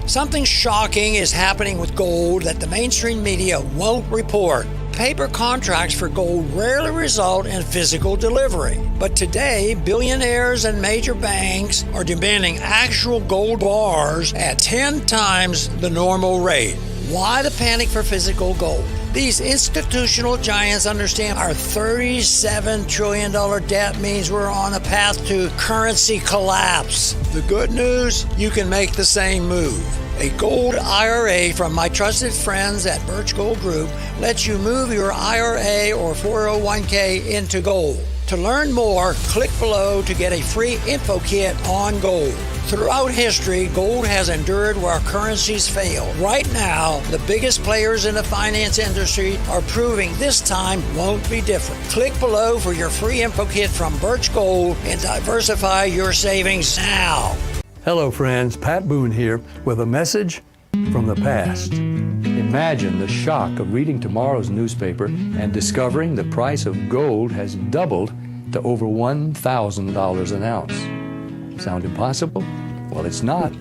Something shocking is happening with gold that the mainstream media won't report. Paper contracts for gold rarely result in physical delivery. But today, billionaires and major banks are demanding actual gold bars at 10 times the normal rate. Why the panic for physical gold? These institutional giants understand our $37 trillion debt means we're on a path to currency collapse. The good news, you can make the same move. A gold IRA from my trusted friends at Birch Gold Group lets you move your IRA or 401k into gold. To learn more, click below to get a free info kit on gold. Throughout history, gold has endured where currencies fail. Right now, the biggest players in the finance industry are proving this time won't be different. Click below for your free info kit from Birch Gold and diversify your savings now. Hello, friends. Pat Boone here with a message from the past. Imagine the shock of reading tomorrow's newspaper and discovering the price of gold has doubled to over $1,000 an ounce. Sound impossible? Well, it's not.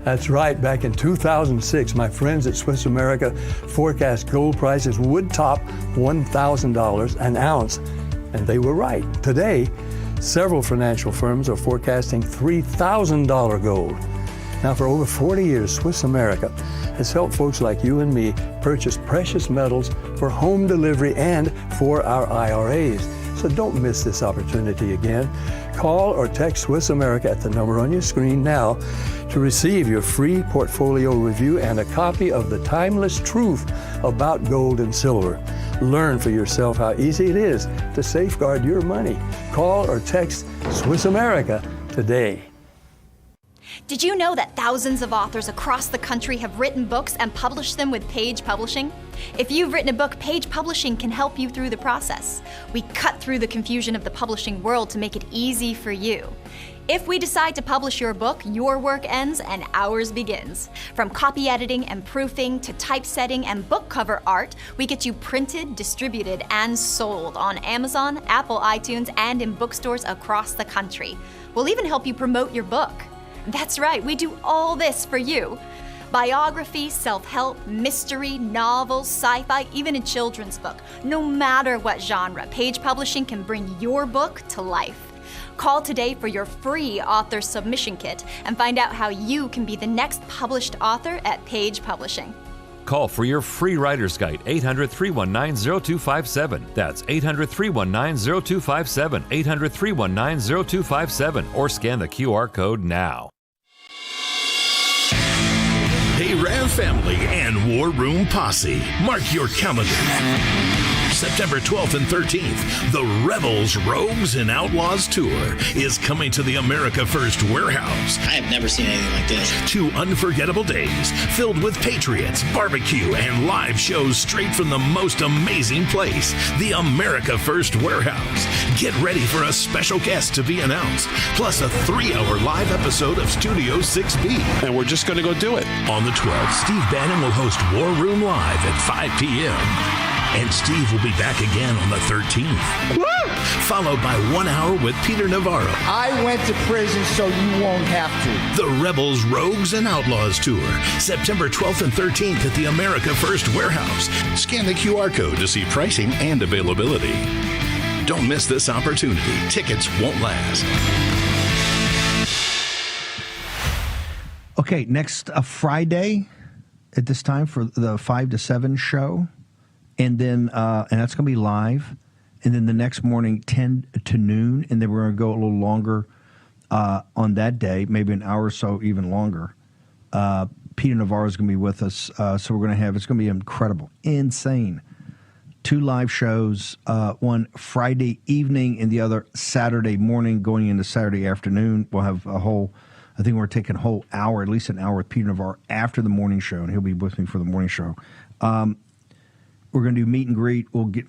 That's right. Back in 2006, my friends at Swiss America forecast gold prices would top $1,000 an ounce, and they were right. Today, several financial firms are forecasting $3,000 gold. Now, for over 40 years, Swiss America has helped folks like you and me purchase precious metals for home delivery and for our IRAs. So don't miss this opportunity again. Call or text Swiss America at the number on your screen now to receive your free portfolio review and a copy of The Timeless Truth About Gold and Silver. Learn for yourself how easy it is to safeguard your money. Call or text Swiss America today. Did you know that thousands of authors across the country have written books and published them with Page Publishing? If you've written a book, Page Publishing can help you through the process. We cut through the confusion of the publishing world to make it easy for you. If we decide to publish your book, your work ends and ours begins. From copy editing and proofing to typesetting and book cover art, we get you printed, distributed, and sold on Amazon, Apple iTunes, and in bookstores across the country. We'll even help you promote your book. That's right, we do all this for you. Biography, self-help, mystery, novels, sci-fi, even a children's book. No matter what genre, Page Publishing can bring your book to life. Call today for your free author submission kit and find out how you can be the next published author at Page Publishing. Call for your free writer's guide, 800-319-0257. That's 800-319-0257, 800-319-0257, or scan the QR code now. Hey, Rav family and War Room Posse, mark your calendar. September 12th and 13th, the Rebels, Rogues, and Outlaws Tour is coming to the America First Warehouse. I have never seen anything like this. 2 unforgettable days filled with patriots, barbecue, and live shows straight from the most amazing place, the America First Warehouse. Get ready for a special guest to be announced, plus a 3-hour live episode of Studio 6B. And we're just going to go do it. On the 12th, Steve Bannon will host War Room Live at 5 p.m. And Steve will be back again on the 13th. Woo! Followed by 1 hour with Peter Navarro. I went to prison so you won't have to. The Rebels, Rogues, and Outlaws Tour, September 12th and 13th at the America First Warehouse. Scan the QR code to see pricing and availability. Don't miss this opportunity. Tickets won't last. Okay, next Friday at this time for the 5 to 7 show. And then, and that's going to be live. And then the next morning, 10 to noon. And then we're going to go a little longer on that day, maybe an hour or so, even longer. Peter Navarro is going to be with us. So we're going to have, it's going to be incredible, insane. 2 live shows, one Friday evening and the other Saturday morning going into Saturday afternoon. We'll have a whole, I think we're taking a whole hour, at least an hour with Peter Navarro after the morning show. And he'll be with me for the morning show. We're going to do meet and greet. We'll get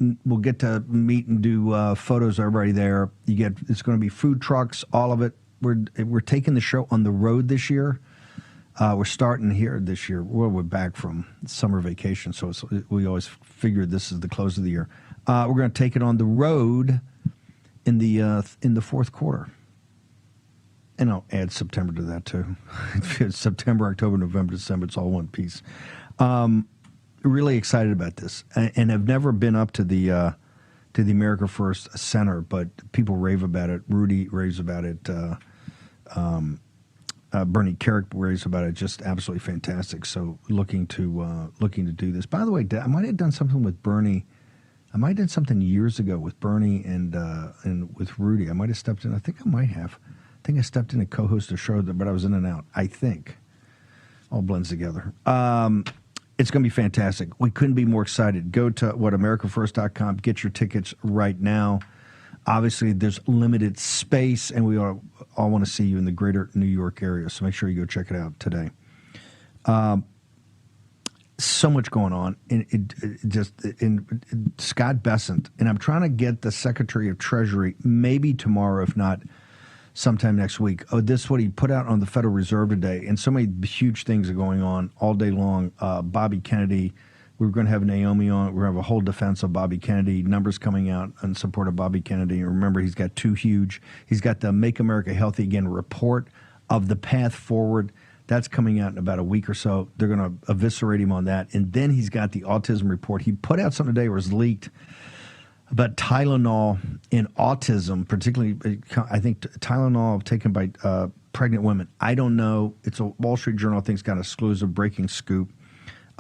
to meet and do photos of everybody there. It's going to be food trucks, all of it. We're taking the show on the road this year. We're starting here this year. Well, we're back from summer vacation, so we always figured this is the close of the year. We're going to take it on the road in the fourth quarter, and I'll add September to that too. It's September, October, November, December. It's all one piece. Really excited about this, and have never been up to the America First Center, but people rave about it. Rudy raves about it. Bernie Carrick raves about it. Just absolutely fantastic. So looking to do this. By the way, I might have done something with Bernie. I might have done something years ago with Bernie and with Rudy. I might have stepped in. I think I might have. I think I stepped in and co-hosted a show, but I was in and out. I think all blends together. It's going to be fantastic. We couldn't be more excited. Go to americafirst.com. Get your tickets right now. Obviously, there's limited space, and we all want to see you in the greater New York area, so make sure you go check it out today. So much going on. And Scott Bessent, and I'm trying to get the Secretary of Treasury, maybe tomorrow, if not sometime next week. Oh, this is what he put out on the Federal Reserve today, and so many huge things are going on all day long. Bobby Kennedy, we were going to have Naomi on. We're going to have a whole defense of Bobby Kennedy, numbers coming out in support of Bobby Kennedy. And remember, he's got he's got the Make America Healthy Again report of the path forward. That's coming out in about a week or so. They're going to eviscerate him on that. And then he's got the autism report. He put out something today where it was leaked about Tylenol in autism, particularly, I think, Tylenol taken by pregnant women. I don't know. It's a Wall Street Journal, I think, it's got an exclusive breaking scoop.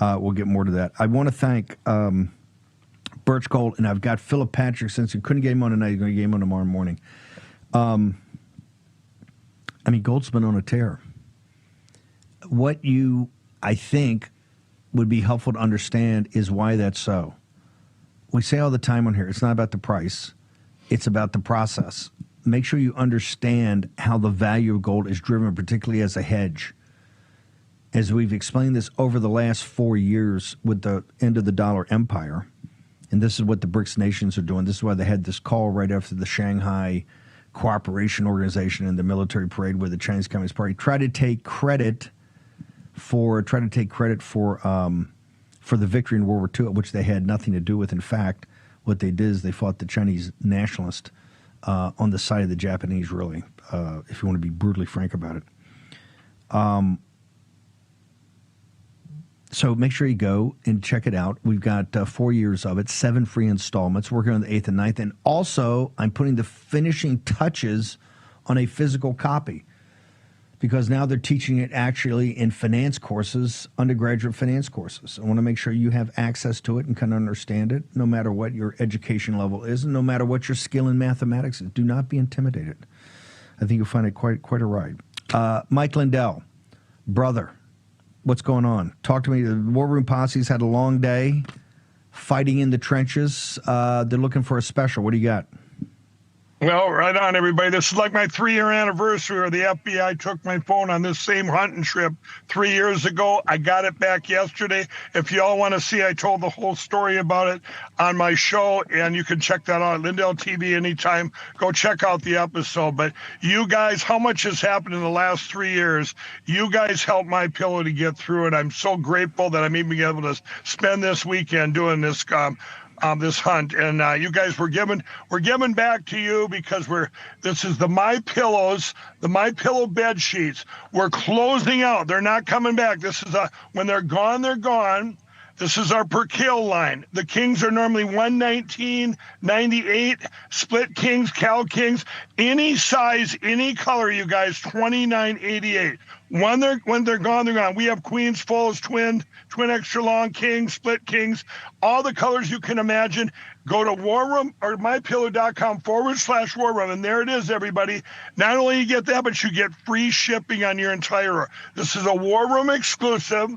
We'll get more to that. I want to thank Birch Gold, and I've got Philip Patrick. Since you couldn't get him on tonight, you're going to get him on tomorrow morning. Gold's been on a tear. What I think, would be helpful to understand is why that's so. We say all the time on here, it's not about the price, it's about the process. Make sure you understand how the value of gold is driven, particularly as a hedge. As we've explained this over the last 4 years with the end of the dollar empire, and this is what the BRICS nations are doing. This is why they had this call right after the Shanghai Cooperation Organization and the military parade with the Chinese Communist Party. Try to take credit for the victory in World War II, which they had nothing to do with. In fact, what they did is they fought the Chinese nationalists on the side of the Japanese, really, if you want to be brutally frank about it. So make sure you go and check it out. We've got 4 years of it, 7 free installments, working on the 8th and 9th. And also, I'm putting the finishing touches on a physical copy, because now they're teaching it actually in finance courses, undergraduate finance courses. I want to make sure you have access to it and can understand it, no matter what your education level is and no matter what your skill in mathematics is. Do not be intimidated. I think you'll find it quite a ride. Mike Lindell, brother, what's going on? Talk to me. The War Room Posse's had a long day fighting in the trenches. They're looking for a special. What do you got? Well, right on, everybody. This is like my 3-year anniversary where the FBI took my phone on this same hunting trip 3 years ago. I got it back yesterday. If you all want to see, I told the whole story about it on my show, and you can check that out at Lindell TV anytime. Go check out the episode. But you guys, how much has happened in the last 3 years? You guys helped my pillow to get through it. I'm so grateful that I'm even able to spend this weekend doing this this hunt, and you guys we're giving back to you, because this is the My Pillows, the My Pillow bed sheets. We're closing out. They're not coming back. This is when they're gone, they're gone. This is our per kill line. The kings are normally $119.98. Split kings, Cal kings, any size, any color, you guys, $29.88. When they're gone, they're gone. We have queens, fulls, twin extra long, kings, split kings, all the colors you can imagine. Go to War Room or mypillow.com/War Room, and there it is, everybody. Not only you get that, but you get free shipping on your entire order. This is a War Room exclusive.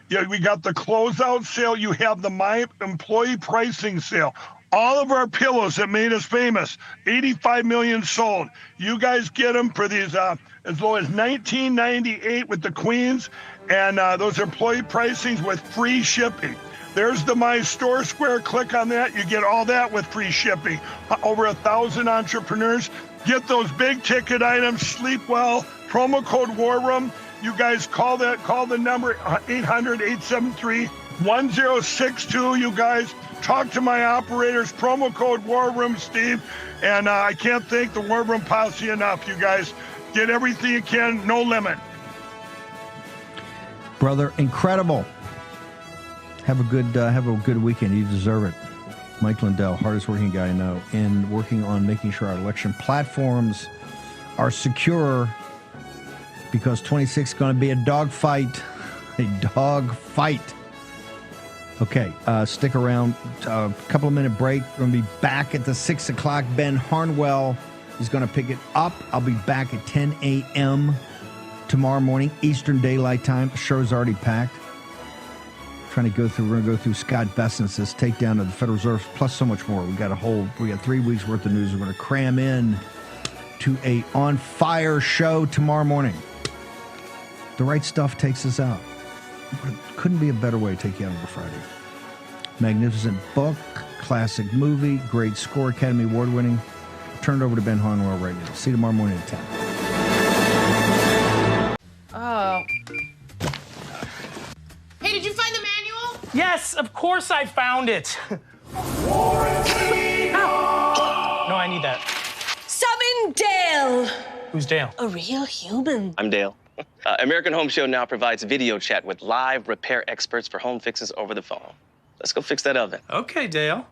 Yeah, we got the closeout sale. You have the My Employee Pricing sale. All of our pillows that made us famous, 85 million sold. You guys get them for these as low as $19.98 with the queens, and those employee pricings with free shipping. There's the My Store Square. Click on that. You get all that with free shipping. Over 1,000 entrepreneurs. Get those big ticket items. Sleep well. Promo code War Room. You guys call the number 800-873-1062. You guys talk to my operators. Promo code War Room Steve. And I can't thank the War Room Posse enough. You guys get everything you can. No limit. Brother, incredible. Have a good weekend. You deserve it. Mike Lindell, hardest working guy I know, and working on making sure our election platforms are secure, because 26 is going to be a dogfight. A dogfight. Okay, stick around. A couple of minute break. We're going to be back at the 6 o'clock. Ben Harnwell is going to pick it up. I'll be back at 10 a.m. tomorrow morning, Eastern Daylight Time. The show's already packed. We're going to go through Scott Bessent's takedown of the Federal Reserve, plus so much more. We got 3 weeks worth of news. We're going to cram in to a on fire show tomorrow morning. The right stuff takes us out. Couldn't be a better way to take you out on a Friday. Magnificent book, classic movie, great score, Academy Award winning. Turn it over to Ben Harnwell right now. See you tomorrow morning at 10. Oh. Hey, did you find the manual? Yes, of course I found it. No, I need that. Summon Dale. Who's Dale? A real human. I'm Dale. American Home Show now provides video chat with live repair experts for home fixes over the phone. Let's go fix that oven. Okay, Dale.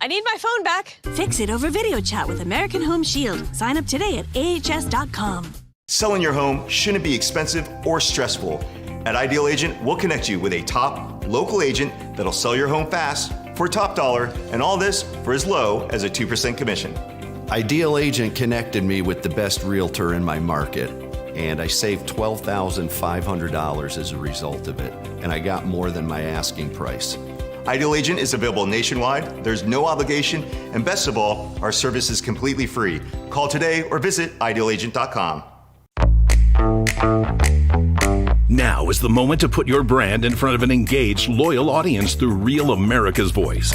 I need my phone back. Fix it over video chat with American Home Shield. Sign up today at ahs.com. Selling your home shouldn't be expensive or stressful. At Ideal Agent, we'll connect you with a top local agent that'll sell your home fast for top dollar, and all this for as low as a 2% commission. Ideal Agent connected me with the best realtor in my market, and I saved $12,500 as a result of it, and I got more than my asking price. Ideal Agent is available nationwide, there's no obligation, and best of all, our service is completely free. Call today or visit idealagent.com. Now is the moment to put your brand in front of an engaged, loyal audience through Real America's Voice.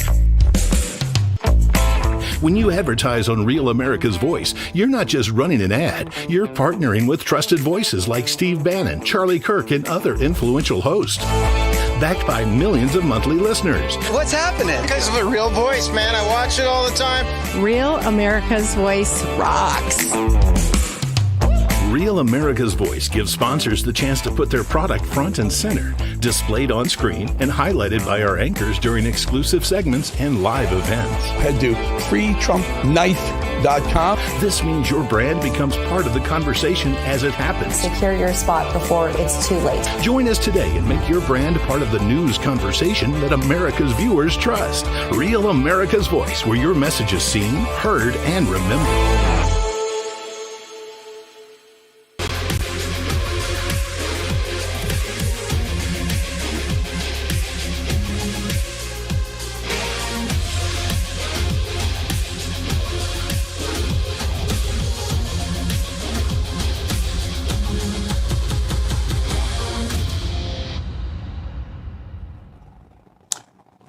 When you advertise on Real America's Voice, you're not just running an ad, you're partnering with trusted voices like Steve Bannon, Charlie Kirk, and other influential hosts. Backed by millions of monthly listeners. What's happening? Because of a Real Voice, man. I watch it all the time. Real America's Voice rocks. Real America's Voice gives sponsors the chance to put their product front and center, displayed on screen and highlighted by our anchors during exclusive segments and live events. Head to freetrumpknife.com. This means your brand becomes part of the conversation as it happens. Secure your spot before it's too late. Join us today and make your brand part of the news conversation that America's viewers trust. Real America's Voice, where your message is seen, heard, and remembered.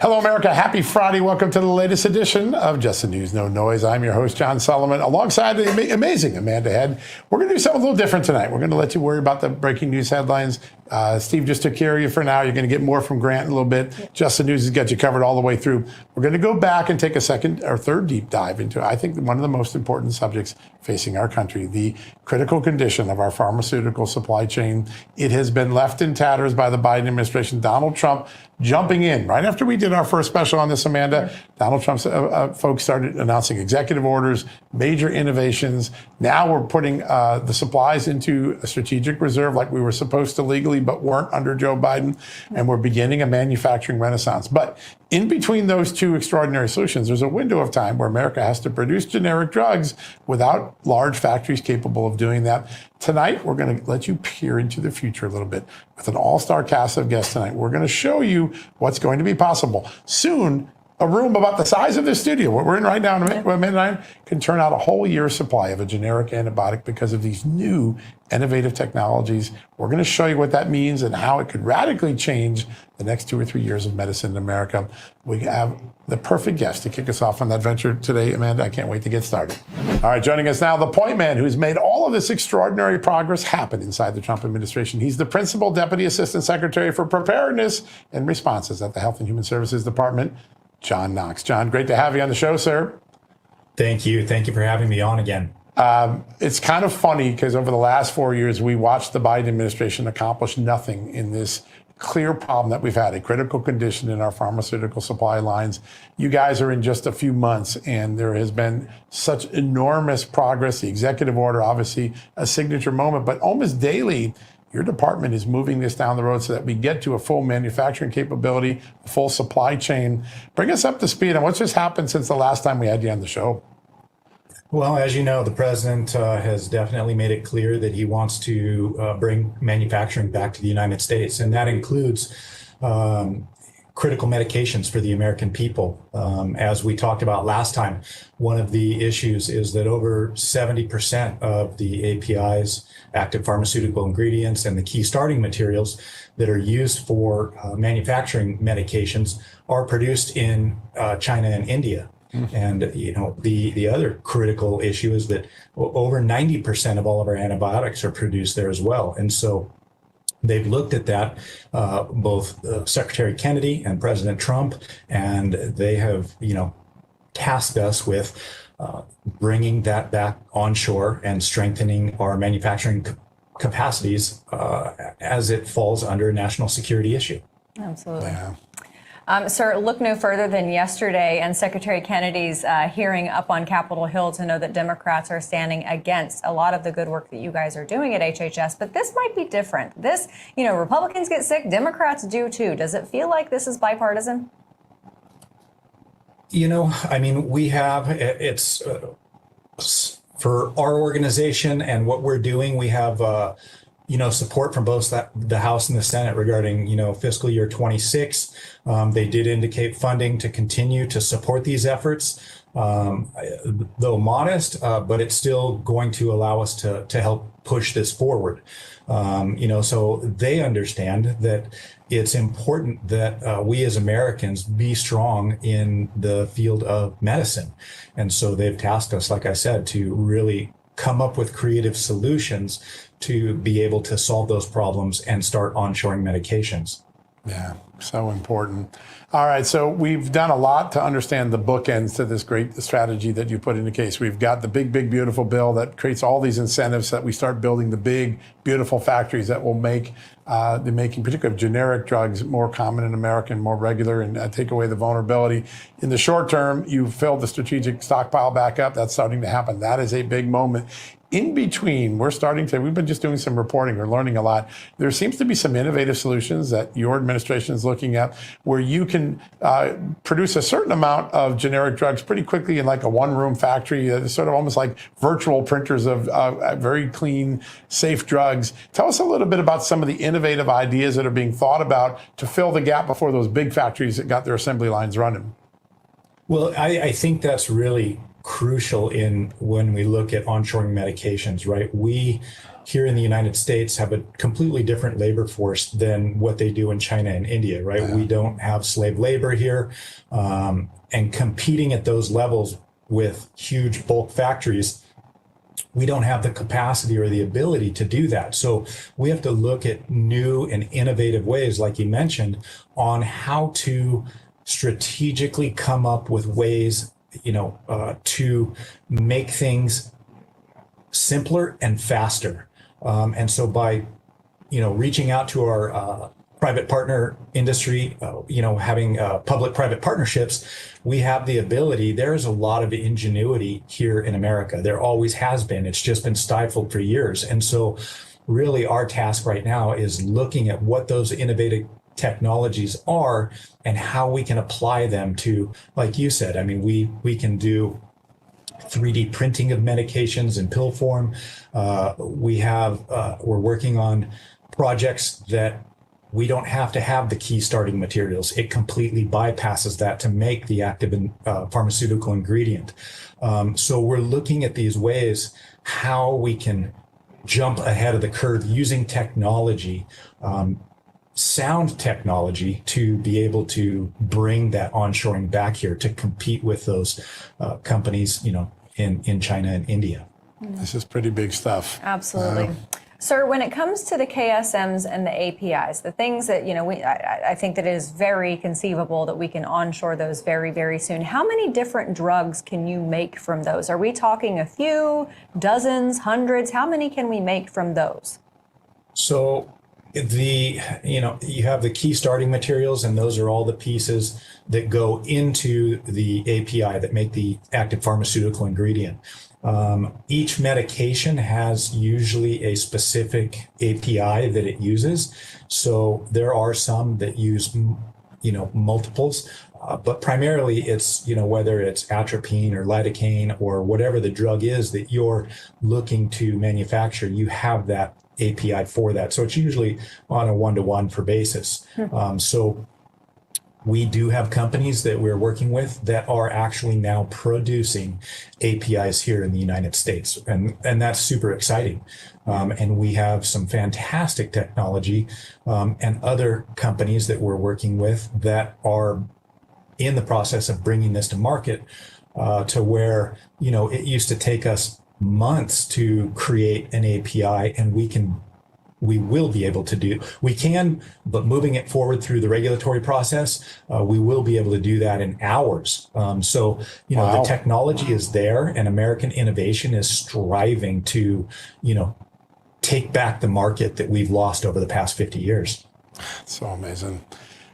Hello, America. Happy Friday. Welcome to the latest edition of Just the News, No Noise. I'm your host, John Solomon, alongside the amazing Amanda Head. We're going to do something a little different tonight. We're going to let you worry about the breaking news headlines. Steve just took care of you for now. You're going to get more from Grant in a little bit. Just the News has got you covered all the way through. We're going to go back and take a second or third deep dive into, I think, one of the most important subjects facing our country, the critical condition of our pharmaceutical supply chain. It has been left in tatters by the Biden administration. Donald Trump jumping in. Right after we did our first special on this, Amanda, Donald Trump's folks started announcing executive orders, major innovations. Now we're putting the supplies into a strategic reserve like we were supposed to legally, but weren't under Joe Biden. And we're beginning a manufacturing renaissance. But in between those two extraordinary solutions, there's a window of time where America has to produce generic drugs without large factories capable of doing that. Tonight, we're going to let you peer into the future a little bit with an all-star cast of guests tonight. We're going to show you what's going to be possible. Soon, a room about the size of this studio, what we're in right now, midnight, can turn out a whole year's supply of a generic antibiotic because of these new innovative technologies. We're going to show you what that means and how it could radically change the next 2 or 3 years of medicine in America. We have the perfect guest to kick us off on that venture today, Amanda. I can't wait to get started. All right, joining us now, the point man who's made all of this extraordinary progress happen inside the Trump administration. He's the Principal Deputy Assistant Secretary for Preparedness and Responses at the Health and Human Services Department, John Knox. John, great to have you on the show, sir. Thank you. Thank you for having me on again. It's kind of funny because over the last 4 years, we watched the Biden administration accomplish nothing in this clear problem that we've had, a critical condition in our pharmaceutical supply lines. You guys are in just a few months, and there has been such enormous progress. The executive order, obviously, a signature moment, but almost daily, your department is moving this down the road so that we get to a full manufacturing capability, a full supply chain. Bring us up to speed on what's just happened since the last time we had you on the show. Well, as you know, the president has definitely made it clear that he wants to bring manufacturing back to the United States, and that includes critical medications for the American people. As we talked about last time, one of the issues is that over 70% of the APIs, active pharmaceutical ingredients, and the key starting materials that are used for manufacturing medications are produced in China and India. And the other critical issue is that over 90% of all of our antibiotics are produced there as well. And so they've looked at that, both Secretary Kennedy and President Trump, and they have, tasked us with bringing that back onshore and strengthening our manufacturing capacities as it falls under a national security issue. Absolutely. Yeah. Sir, look no further than yesterday and Secretary Kennedy's hearing up on Capitol Hill to know that Democrats are standing against a lot of the good work that you guys are doing at HHS. But this might be different. This, Republicans get sick, Democrats do too. Does it feel like this is bipartisan? We have, it's for our organization and what we're doing, we have, support from both the House and the Senate regarding, fiscal year 26. They did indicate funding to continue to support these efforts, though modest, but it's still going to allow us to help push this forward. So they understand that it's important that we as Americans be strong in the field of medicine. And so they've tasked us, like I said, to really come up with creative solutions to be able to solve those problems and start onshoring medications. Yeah, so important. All right, so we've done a lot to understand the bookends to this great strategy that you put into case. We've got the big, beautiful bill that creates all these incentives so that we start building the big, beautiful factories that will make the making, particularly of generic drugs, more common in America and more regular, and take away the vulnerability. In the short term, you filled the strategic stockpile back up. That's starting to happen. That is a big moment. In between, we've been just doing some reporting, we're learning a lot. There seems to be some innovative solutions that your administration is looking at where you can produce a certain amount of generic drugs pretty quickly in like a one-room factory, sort of almost like virtual printers of very clean, safe drugs. Tell us a little bit about some of the innovative ideas that are being thought about to fill the gap before those big factories that got their assembly lines running. Well, I think that's really crucial when we look at onshoring medications, right? We here in the United States have a completely different labor force than what they do in China and India, right? Yeah. We don't have slave labor here, and competing at those levels with huge bulk factories, we don't have the capacity or the ability to do that. So we have to look at new and innovative ways, like you mentioned, on how to strategically come up with ways to make things simpler and faster. And so by, reaching out to our private partner industry, having public-private partnerships, we have the ability, there's a lot of ingenuity here in America. There always has been. It's just been stifled for years. And so really our task right now is looking at what those innovative technologies are and how we can apply them to, like you said, we can do 3D printing of medications in pill form. We're working on projects that we don't have to have the key starting materials. It completely bypasses that to make the active pharmaceutical ingredient. So we're looking at these ways how we can jump ahead of the curve using technology, sound technology, to be able to bring that onshoring back here to compete with those companies, in China and India. This is pretty big stuff. Absolutely. Sir, when it comes to the KSMs and the APIs, the things that, I think that it is very conceivable that we can onshore those very, very soon. How many different drugs can you make from those? Are we talking a few, dozens, hundreds? How many can we make from those? So you have the key starting materials, and those are all the pieces that go into the API that make the active pharmaceutical ingredient. Each medication has usually a specific API that it uses. So there are some that use, multiples, but primarily it's, whether it's atropine or lidocaine or whatever the drug is that you're looking to manufacture, you have that API for that. So it's usually on a one-to-one per basis. So we do have companies that we're working with that are actually now producing APIs here in the United States. And that's super exciting. And we have some fantastic technology and other companies that we're working with that are in the process of bringing this to market. to where, it used to take us months to create an API, and we will be able to do, but moving it forward through the regulatory process, we will be able to do that in hours. The technology is there, and American innovation is striving to, take back the market that we've lost over the past 50 years. So amazing.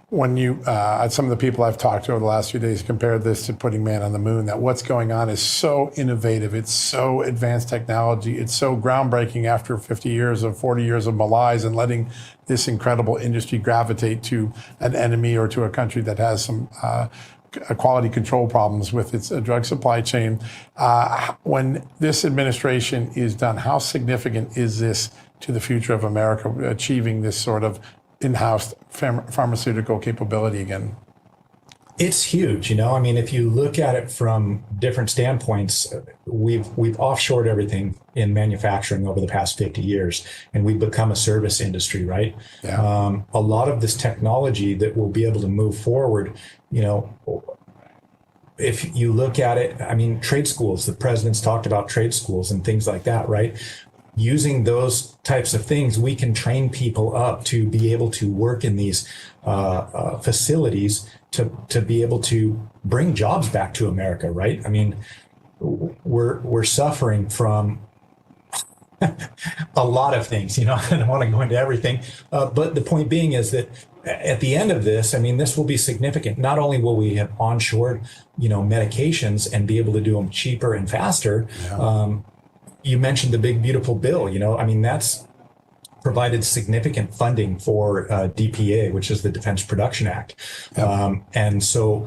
When you, some of the people I've talked to over the last few days compared this to putting man on the moon, that what's going on is so innovative. It's so advanced technology. It's so groundbreaking after 40 years of malaise and letting this incredible industry gravitate to an enemy or to a country that has some quality control problems with its drug supply chain. When this administration is done, how significant is this to the future of America, achieving this sort of in-house pharmaceutical capability again? It's huge. If you look at it from different standpoints, we've offshored everything in manufacturing over the past 50 years, and we've become a service industry, right? Yeah. A lot of this technology that will be able to move forward, if you look at it, trade schools, the president's talked about trade schools and things like that, right? Using those types of things, we can train people up to be able to work in these facilities to be able to bring jobs back to America, right? We're suffering from a lot of things, I don't want to go into everything, but the point being is that at the end of this, this will be significant. Not only will we have onshored, medications and be able to do them cheaper and faster. Yeah. You mentioned the big, beautiful bill, that's provided significant funding for DPA, which is the Defense Production Act. Yep. And so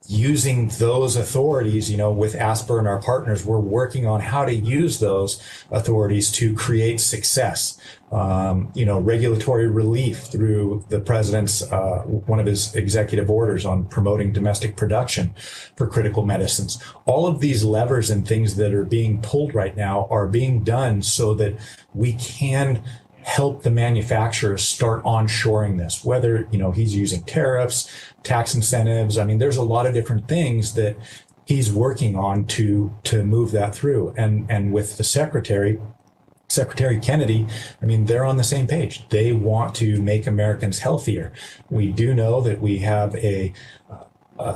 using those authorities, with ASPR and our partners, we're working on how to use those authorities to create success. Regulatory relief through the president's, one of his executive orders on promoting domestic production for critical medicines. All of these levers and things that are being pulled right now are being done so that we can help the manufacturers start onshoring this, whether, he's using tariffs, tax incentives. There's a lot of different things that he's working on to move that through. And with the Secretary Kennedy, they're on the same page. They want to make Americans healthier. We do know that we have a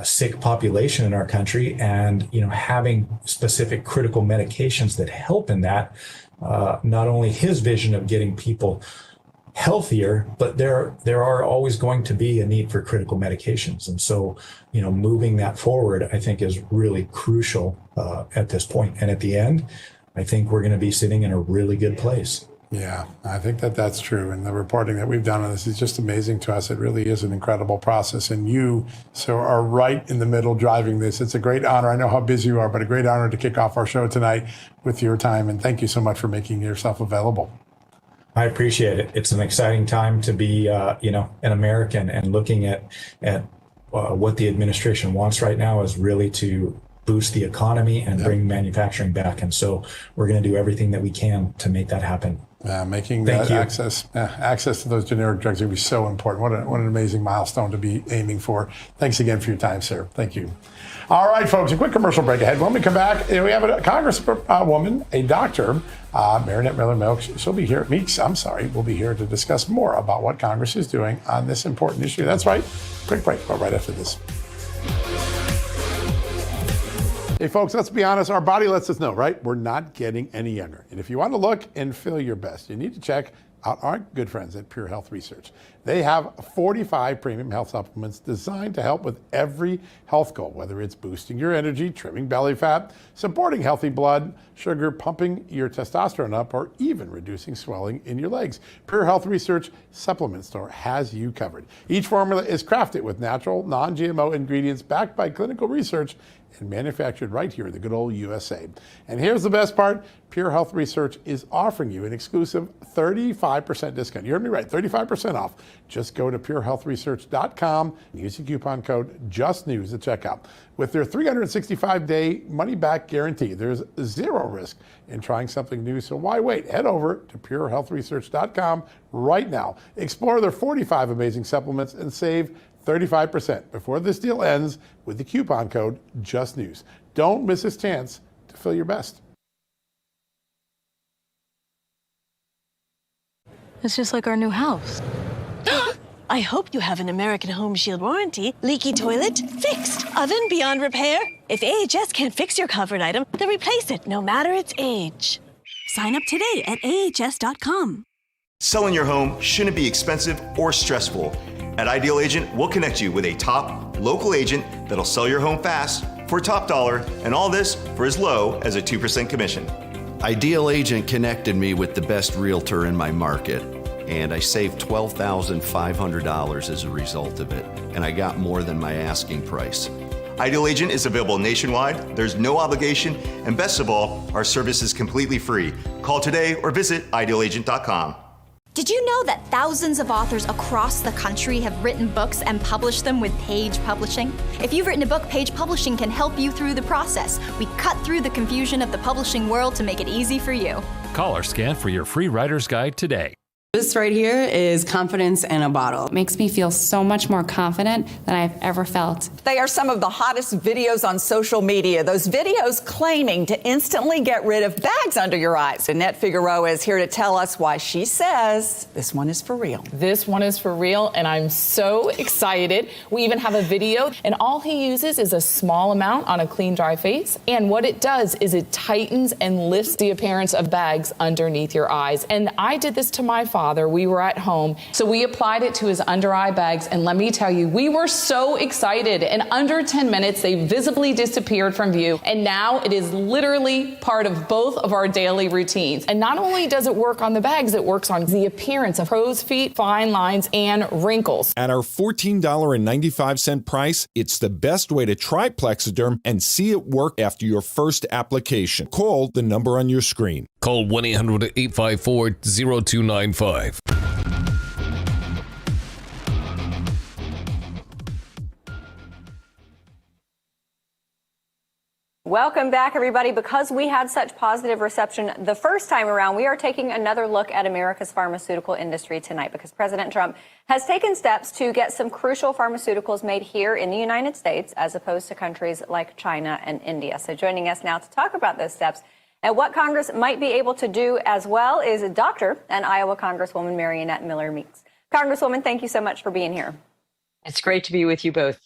sick population in our country, and having specific critical medications that help in that. Not only his vision of getting people healthier, but there are always going to be a need for critical medications. And so, moving that forward, I think is really crucial at this point. And at the end, I think we're going to be sitting in a really good place. Yeah, I think that's true. And the reporting that we've done on this is just amazing to us. It really is an incredible process. And you, sir, are right in the middle driving this. It's a great honor. I know how busy you are, but a great honor to kick off our show tonight with your time. And thank you so much for making yourself available. I appreciate it. It's an exciting time to be, an American, and looking at what the administration wants right now is really to boost the economy and bring manufacturing back. And so we're going to do everything that we can to make that happen. Making that access to those generic drugs will be so important. What an amazing milestone to be aiming for. Thanks again for your time, sir. Thank you. All right, folks, a quick commercial break ahead. When we come back, we have a congresswoman, a doctor, Marinette Miller-Milks. She'll be here. Meeks, will be here to discuss more about what Congress is doing on this important issue. That's right. Quick break, but right after this. Hey, folks, let's be honest. Our body lets us know, right? We're not getting any younger. And if you want to look and feel your best, you need to check out our good friends at Pure Health Research. They have 45 premium health supplements designed to help with every health goal, whether it's boosting your energy, trimming belly fat, supporting healthy blood sugar, pumping your testosterone up, or even reducing swelling in your legs. Pure Health Research Supplement Store has you covered. Each formula is crafted with natural, non-GMO ingredients backed by clinical research and manufactured right here in the good old USA. And here's the best part. Pure Health Research is offering you an exclusive 35% discount. You heard me right, 35% off. Just go to purehealthresearch.com and use the coupon code JUSTNEWS at checkout. With their 365-day money-back guarantee, there's zero risk in trying something new, so why wait? Head over to purehealthresearch.com right now. Explore their 45 amazing supplements and save 35% before this deal ends with the coupon code JUSTNEWS. Don't miss this chance to feel your best. It's just like our new house. I hope you have an American Home Shield warranty. Leaky toilet? Fixed. Oven beyond repair? If AHS can't fix your covered item, then replace it, no matter its age. Sign up today at ahs.com. Selling your home shouldn't be expensive or stressful. At Ideal Agent, we'll connect you with a top local agent that'll sell your home fast for top dollar, and all this for as low as a 2% commission. Ideal Agent connected me with the best realtor in my market, and I saved $12,500 as a result of it, and I got more than my asking price. Ideal Agent is available nationwide, there's no obligation, and best of all, our service is completely free. Call today or visit idealagent.com. Did you know that thousands of authors across the country have written books and published them with Page Publishing? If you've written a book, Page Publishing can help you through the process. We cut through the confusion of the publishing world to make it easy for you. Call or scan for your free writer's guide today. This right here is confidence in a bottle. It makes me feel so much more confident than I've ever felt. They are some of the hottest videos on social media. Those videos claiming to instantly get rid of bags under your eyes. Annette Figueroa is here to tell us why she says this one is for real. This one is for real, and I'm so excited. We even have a video, and all he uses is a small amount on a clean, dry face. And what it does is it tightens and lifts the appearance of bags underneath your eyes. And I did this to my father. We were at home, so we applied it to his under eye bags, and let me tell you, we were so excited. In under 10 minutes, they visibly disappeared from view, and now it is literally part of both of our daily routines. And not only does it work on the bags, it works on the appearance of crow's feet, fine lines, and wrinkles. At our $14.95 price, it's the best way to try Plexiderm and see it work after your first application. Call the number on your screen. Call 1-800-854-0295. Welcome back, everybody. Because we had such positive reception the first time around, we are taking another look at America's pharmaceutical industry tonight because President Trump has taken steps to get some crucial pharmaceuticals made here in the United States as opposed to countries like China and India. So joining us now to talk about those steps and what Congress might be able to do as well is a doctor and Iowa Congresswoman Marionette Miller Meeks. Congresswoman, thank you so much for being here. It's great to be with you both.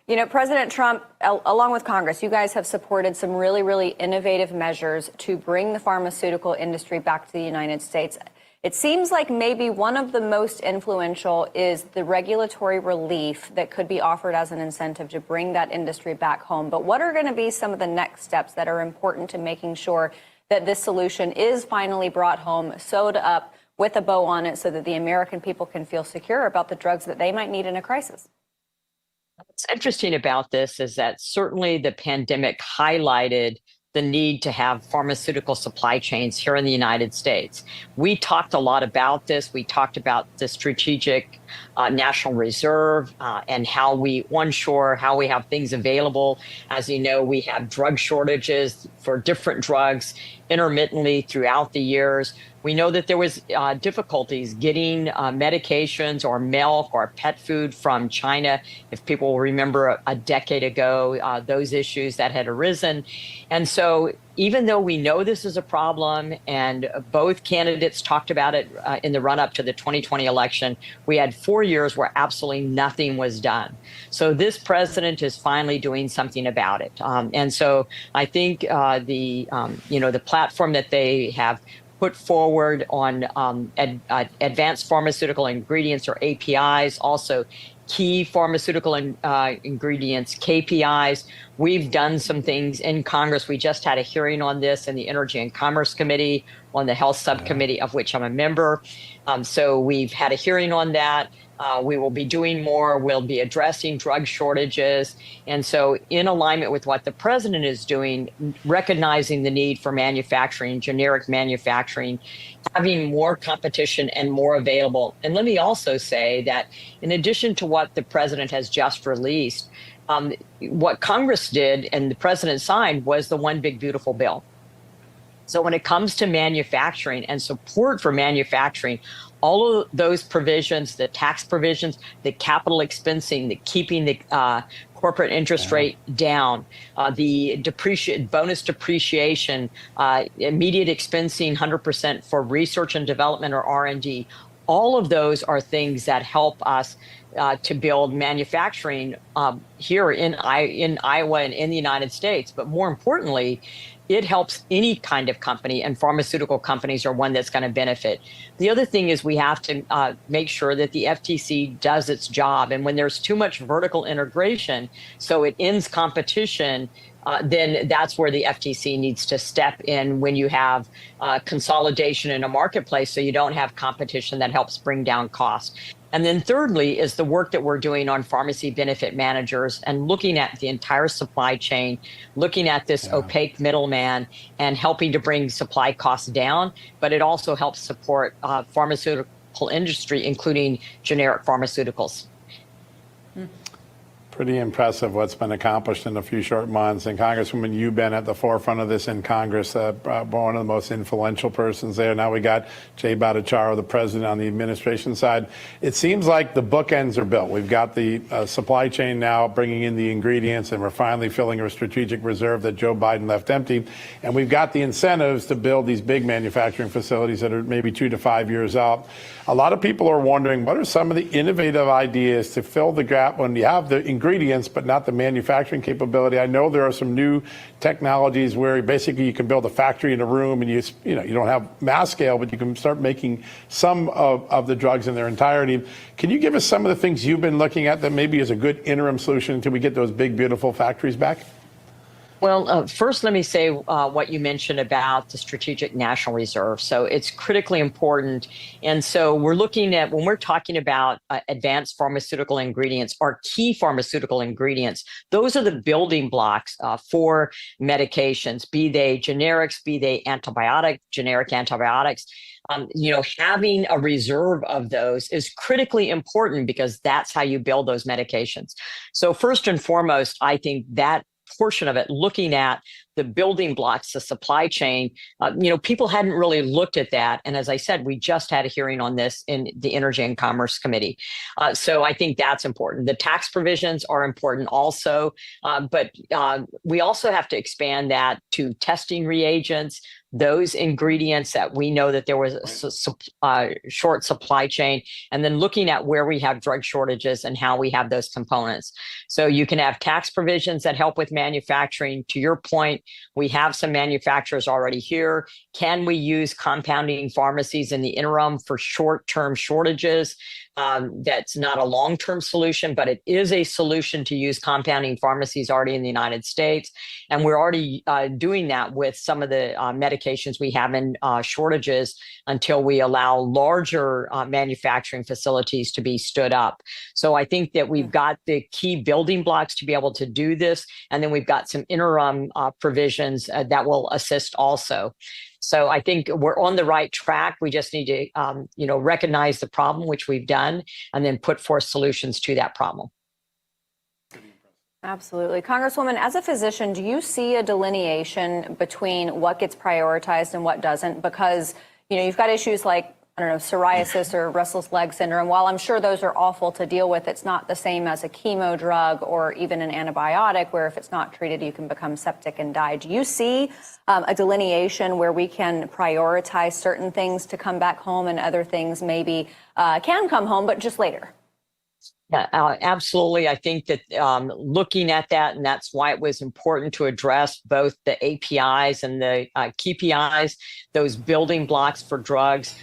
You know, President Trump, along with Congress, you guys have supported some really, really innovative measures to bring the pharmaceutical industry back to the United States. It seems like maybe one of the most influential is the regulatory relief that could be offered as an incentive to bring that industry back home. But what are going to be some of the next steps that are important to making sure that this solution is finally brought home, sewed up with a bow on it so that the American people can feel secure about the drugs that they might need in a crisis? What's interesting about this is that certainly the pandemic highlighted the need to have pharmaceutical supply chains here in the United States. We talked a lot about this. We talked about the strategic national reserve and how we onshore, how we have things available. As you know, we have drug shortages for different drugs intermittently throughout the years. We know that there was difficulties getting medications or milk or pet food from China. If people remember a decade ago, those issues that had arisen. And so even though we know this is a problem and both candidates talked about it in the run up to the 2020 election, we had 4 years where absolutely nothing was done. So this president is finally doing something about it. And so I think the platform that they have put forward on advanced pharmaceutical ingredients or APIs, also key pharmaceutical ingredients, KPIs. We've done some things in Congress. We just had a hearing on this in the Energy and Commerce Committee, on the Health Subcommittee, of which I'm a member. So we've had a hearing on that. We will be doing more. We'll be addressing drug shortages. And so in alignment with what the president is doing, recognizing the need for manufacturing, generic manufacturing, having more competition and more available. And let me also say that in addition to what the president has just released, what Congress did and the president signed was the One Big Beautiful Bill. So when it comes to manufacturing and support for manufacturing, All of those provisions, the tax provisions, the capital expensing, the keeping the corporate interest rate down, the bonus depreciation, immediate expensing 100% for research and development or R&D. All of those are things that help us to build manufacturing here in Iowa and in the United States. But more importantly, it helps any kind of company, and pharmaceutical companies are one that's going to benefit. The other thing is we have to make sure that the FTC does its job. And when there's too much vertical integration, so it ends competition, then that's where the FTC needs to step in when you have consolidation in a marketplace, so you don't have competition that helps bring down costs. And then thirdly is the work that we're doing on pharmacy benefit managers and looking at the entire supply chain, looking at this opaque middleman and helping to bring supply costs down. But it also helps support pharmaceutical industry, including generic pharmaceuticals. Pretty impressive what's been accomplished in a few short months. And Congresswoman, you've been at the forefront of this in Congress, one of the most influential persons there. Now we got Jay Bhattacharya, the president, on the administration side. It seems like the bookends are built. We've got the supply chain now bringing in the ingredients, and we're finally filling a strategic reserve that Joe Biden left empty. And we've got the incentives to build these big manufacturing facilities that are maybe 2 to 5 years out. A lot of people are wondering, what are some of the innovative ideas to fill the gap when you have the ingredients but not the manufacturing capability? I know there are some new technologies where basically you can build a factory in a room, and you don't have mass scale, but you can start making some of the drugs in their entirety. Can you give us some of the things you've been looking at that maybe is a good interim solution until we get those big, beautiful factories back? Well, first, let me say what you mentioned about the Strategic National Reserve. So it's critically important. And so we're looking at, when we're talking about advanced pharmaceutical ingredients, our key pharmaceutical ingredients, those are the building blocks for medications, be they generics, be they generic antibiotics. Having a reserve of those is critically important because that's how you build those medications. So first and foremost, I think that portion of it, looking at the building blocks, the supply chain, people hadn't really looked at that. And as I said, we just had a hearing on this in the Energy and Commerce Committee. So I think that's important. The tax provisions are important also, but we also have to expand that to testing reagents, those ingredients that we know that there was a short supply chain, and then looking at where we have drug shortages and how we have those components. So you can have tax provisions that help with manufacturing. To your point, we have some manufacturers already here. Can we use compounding pharmacies in the interim for short-term shortages? That's not a long-term solution, but it is a solution to use compounding pharmacies already in the United States. And we're already doing that with some of the medications we have in shortages until we allow larger manufacturing facilities to be stood up. So I think that we've got the key building blocks to be able to do this. And then we've got some interim provisions that will assist also. So I think we're on the right track. We just need to, recognize the problem, which we've done, and then put forth solutions to that problem. Absolutely. Congresswoman, as a physician, do you see a delineation between what gets prioritized and what doesn't? Because, you've got issues like, psoriasis or restless leg syndrome. While I'm sure those are awful to deal with, it's not the same as a chemo drug or even an antibiotic, where if it's not treated, you can become septic and die. Do you see a delineation where we can prioritize certain things to come back home and other things maybe can come home, but just later? Yeah, absolutely. I think that looking at that, and that's why it was important to address both the APIs and the KPIs, those building blocks for drugs.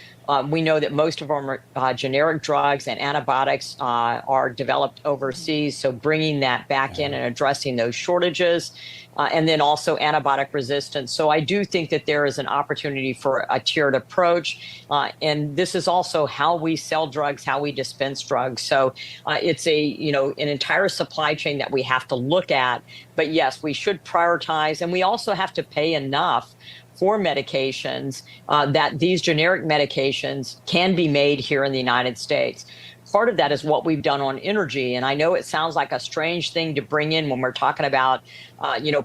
We know that most of our generic drugs and antibiotics are developed overseas. So bringing that back in and addressing those shortages, and then also antibiotic resistance. So I do think that there is an opportunity for a tiered approach. And this is also how we sell drugs, how we dispense drugs. So it's an entire supply chain that we have to look at. But yes, we should prioritize, and we also have to pay enough for medications that these generic medications can be made here in the United States. part of that is what we've done on energy. And I know it sounds like a strange thing to bring in when we're talking about,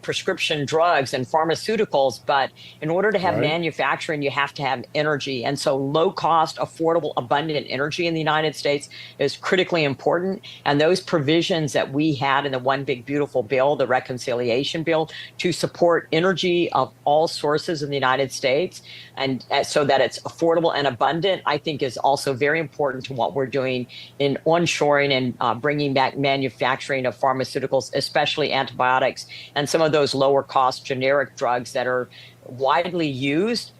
prescription drugs and pharmaceuticals. But in order to have manufacturing, you have to have energy. And so low cost, affordable, abundant energy in the United States is critically important. And those provisions that we had in the One Big Beautiful Bill, the reconciliation bill, to support energy of all sources in the United States, and so that it's affordable and abundant, I think is also very important to what we're doing in onshoring and bringing back manufacturing of pharmaceuticals, especially antibiotics and some of those lower cost generic drugs that are widely used,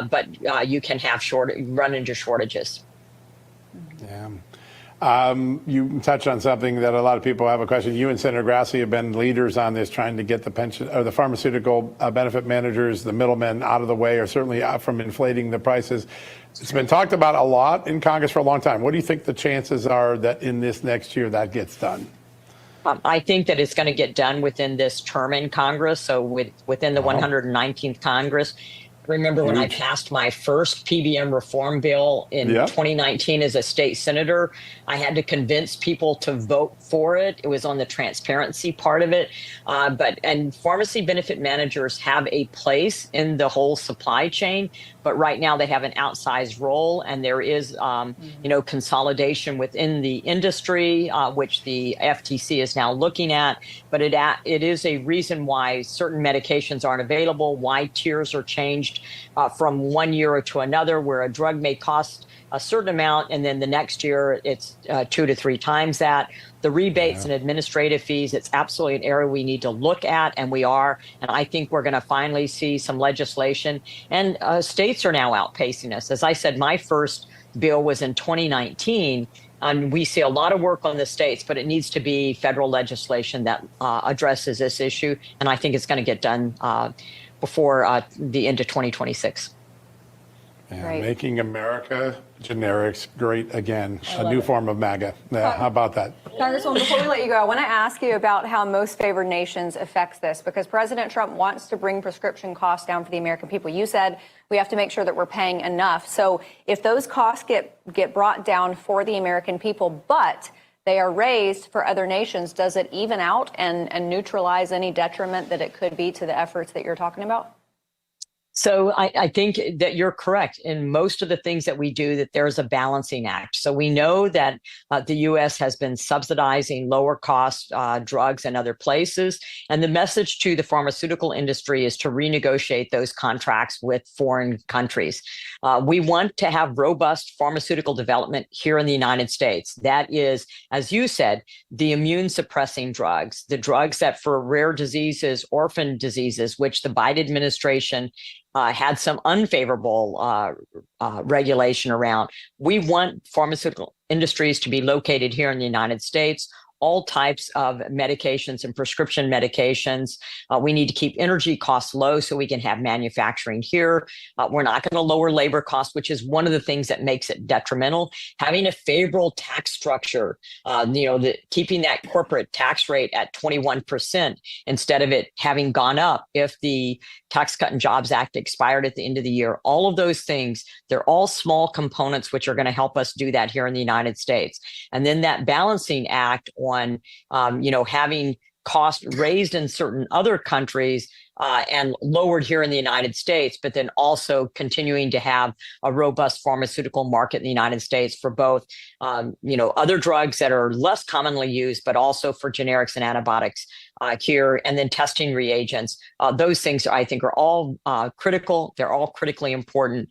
but you can have run into shortages. Yeah. You touched on something that a lot of people have a question. You and Senator Grassley have been leaders on this, trying to get the pension or the pharmaceutical benefit managers, the middlemen, out of the way, or certainly from inflating the prices. It's been talked about a lot in Congress for a long time. What do you think the chances are that in this next year that gets done? I think that it's going to get done within this term in Congress, so within the 119th Congress. Remember when I passed my first PBM reform bill in 2019 as a state senator, I had to convince people to vote for it. It was on the transparency part of it. And pharmacy benefit managers have a place in the whole supply chain, but right now they have an outsized role, and there is, consolidation within the industry, which the FTC is now looking at. But it is a reason why certain medications aren't available, why tiers are changed from 1 year to another, where a drug may cost a certain amount, and then the next year it's 2 to 3 times that. The rebates and administrative fees, it's absolutely an area we need to look at, and we are. And I think we're going to finally see some legislation. And states are now outpacing us. As I said, my first bill was in 2019. And we see a lot of work on the states, but it needs to be federal legislation that addresses this issue. And I think it's going to get done before the end of 2026. Yeah, making America generics great again, a new form of MAGA. Yeah, how about that? Congresswoman, before we let you go, I want to ask you about how most favored nations affects this, because President Trump wants to bring prescription costs down for the American people. You said we have to make sure that we're paying enough. So if those costs get brought down for the American people, but they are raised for other nations, does it even out and neutralize any detriment that it could be to the efforts that you're talking about? So I think that you're correct in most of the things that we do, that there's a balancing act. So we know that the U.S. has been subsidizing lower cost drugs in other places. And the message to the pharmaceutical industry is to renegotiate those contracts with foreign countries. We want to have robust pharmaceutical development here in the United States. That is, as you said, the immune suppressing drugs, the drugs that for rare diseases, orphan diseases, which the Biden administration had some unfavorable regulation around. We want pharmaceutical industries to be located here in the United States. All types of medications and prescription medications. We need to keep energy costs low so we can have manufacturing here. We're not going to lower labor costs, which is one of the things that makes it detrimental. Having a favorable tax structure, keeping that corporate tax rate at 21% instead of it having gone up if the Tax Cut and Jobs Act expired at the end of the year. All of those things, they're all small components which are going to help us do that here in the United States. And then that balancing act on, having costs raised in certain other countries and lowered here in the United States, but then also continuing to have a robust pharmaceutical market in the United States for both, other drugs that are less commonly used, but also for generics and antibiotics here, and then testing reagents. Those things I think are all critical. They're all critically important.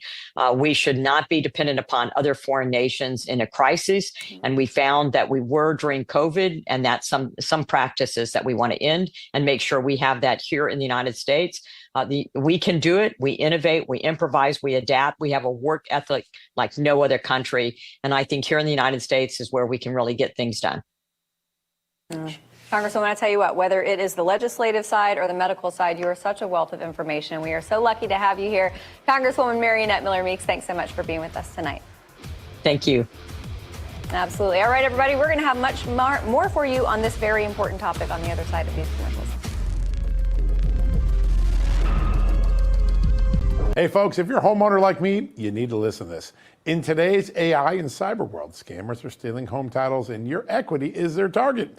We should not be dependent upon other foreign nations in a crisis. And we found that we were during COVID, and that's some practices that we want to end and make sure we have that here in the United States. We can do it. We innovate, we improvise, we adapt. We have a work ethic like no other country. And I think here in the United States is where we can really get things done. Congresswoman, I tell you what, whether it is the legislative side or the medical side, you are such a wealth of information. We are so lucky to have you here. Congresswoman Marionette Miller Meeks, thanks so much for being with us tonight. Thank you. Absolutely. All right, everybody, we're going to have much more for you on this very important topic on the other side of these commercials. Hey, folks, if you're a homeowner like me, you need to listen to this. In today's AI and cyber world, scammers are stealing home titles and your equity is their target.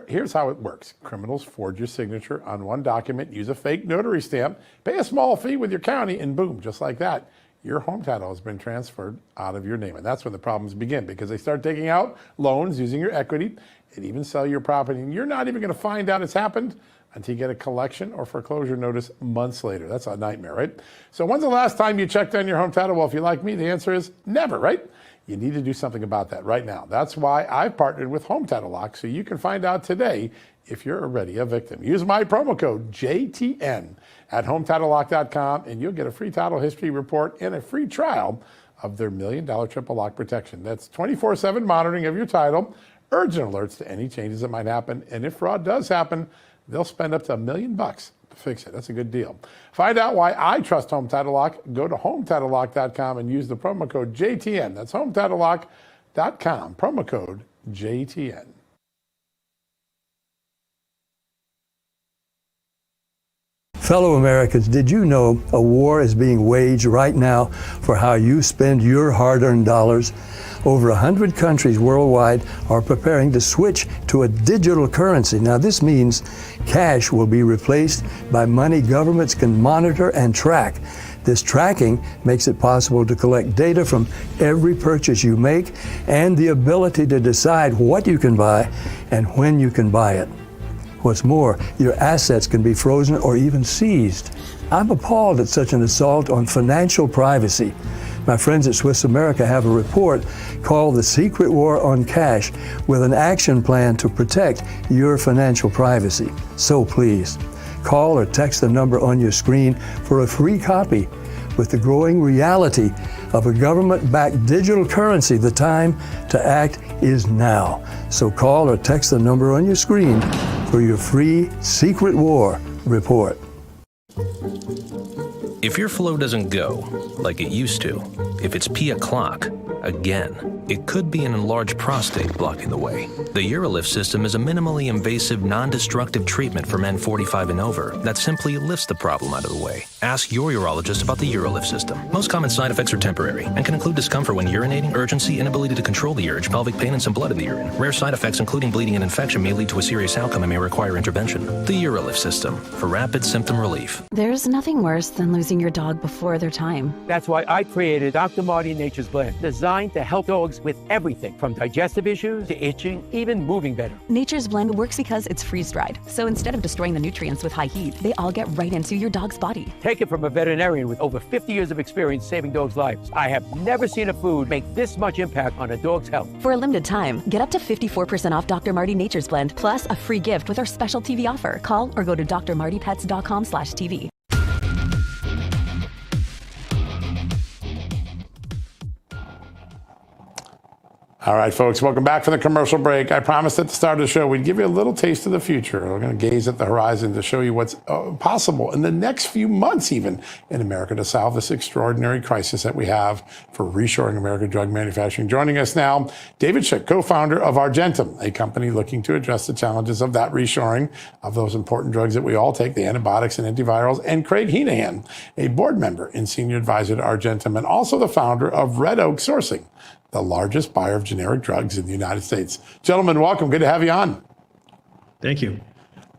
Here's how it works. Criminals forge your signature on one document, use a fake notary stamp, pay a small fee with your county, and boom, just like that, your home title has been transferred out of your name. And that's when the problems begin, because they start taking out loans using your equity and even sell your property. And you're not even going to find out it's happened until you get a collection or foreclosure notice months later. That's a nightmare, right? So when's the last time you checked on your home title? Well, if you're like me, the answer is never, right? You need to do something about that right now. That's why I've partnered with Home Title Lock, so you can find out today if you're already a victim. Use my promo code JTN at HometitleLock.com, and you'll get a free title history report and a free trial of their $1 million triple lock protection. That's 24/7 monitoring of your title, urgent alerts to any changes that might happen, and if fraud does happen, they'll spend up to $1 million to fix it. That's a good deal. Find out why I trust Home Title Lock. Go to HometitleLock.com and use the promo code JTN. That's HometitleLock.com, promo code JTN. Fellow Americans, did you know a war is being waged right now for how you spend your hard-earned dollars? Over 100 countries worldwide are preparing to switch to a digital currency. Now, this means cash will be replaced by money governments can monitor and track. This tracking makes it possible to collect data from every purchase you make and the ability to decide what you can buy and when you can buy it. What's more, your assets can be frozen or even seized. I'm appalled at such an assault on financial privacy. My friends at Swiss America have a report called The Secret War on Cash with an action plan to protect your financial privacy. So please, call or text the number on your screen for a free copy. With the growing reality of a government-backed digital currency, the time to act is now. So call or text the number on your screen for your free Secret War report. If your flow doesn't go like it used to, if it's pee o'clock again, it could be an enlarged prostate blocking the way. The Urolift system is a minimally invasive, non-destructive treatment for men 45 and over that simply lifts the problem out of the way. Ask your urologist about the Urolift system. Most common side effects are temporary and can include discomfort when urinating, urgency, inability to control the urge, pelvic pain, and some blood in the urine. Rare side effects, including bleeding and infection, may lead to a serious outcome and may require intervention. The Urolift system for rapid symptom relief. There's nothing worse than losing your dog before their time. That's why I created Dr. Marty Nature's Blend, designed to help dogs with everything from digestive issues to itching, even moving better. Nature's Blend works because it's freeze-dried. So instead of destroying the nutrients with high heat, they all get right into your dog's body. Take it from a veterinarian with over 50 years of experience saving dogs' lives. I have never seen a food make this much impact on a dog's health. For a limited time, get up to 54% off Dr. Marty Nature's Blend, plus a free gift with our special TV offer. Call or go to drmartypets.com/TV. All right, folks, welcome back from the commercial break. I promised at the start of the show we'd give you a little taste of the future. We're going to gaze at the horizon to show you what's possible in the next few months, even in America, to solve this extraordinary crisis that we have for reshoring American drug manufacturing. Joining us now, David Schick, co-founder of Argentum, a company looking to address the challenges of that reshoring of those important drugs that we all take, the antibiotics and antivirals, and Craig Heenahan, a board member and senior advisor to Argentum, and also the founder of Red Oak Sourcing, the largest buyer of generic drugs in the United States. Gentlemen, welcome. Good to have you on. Thank you.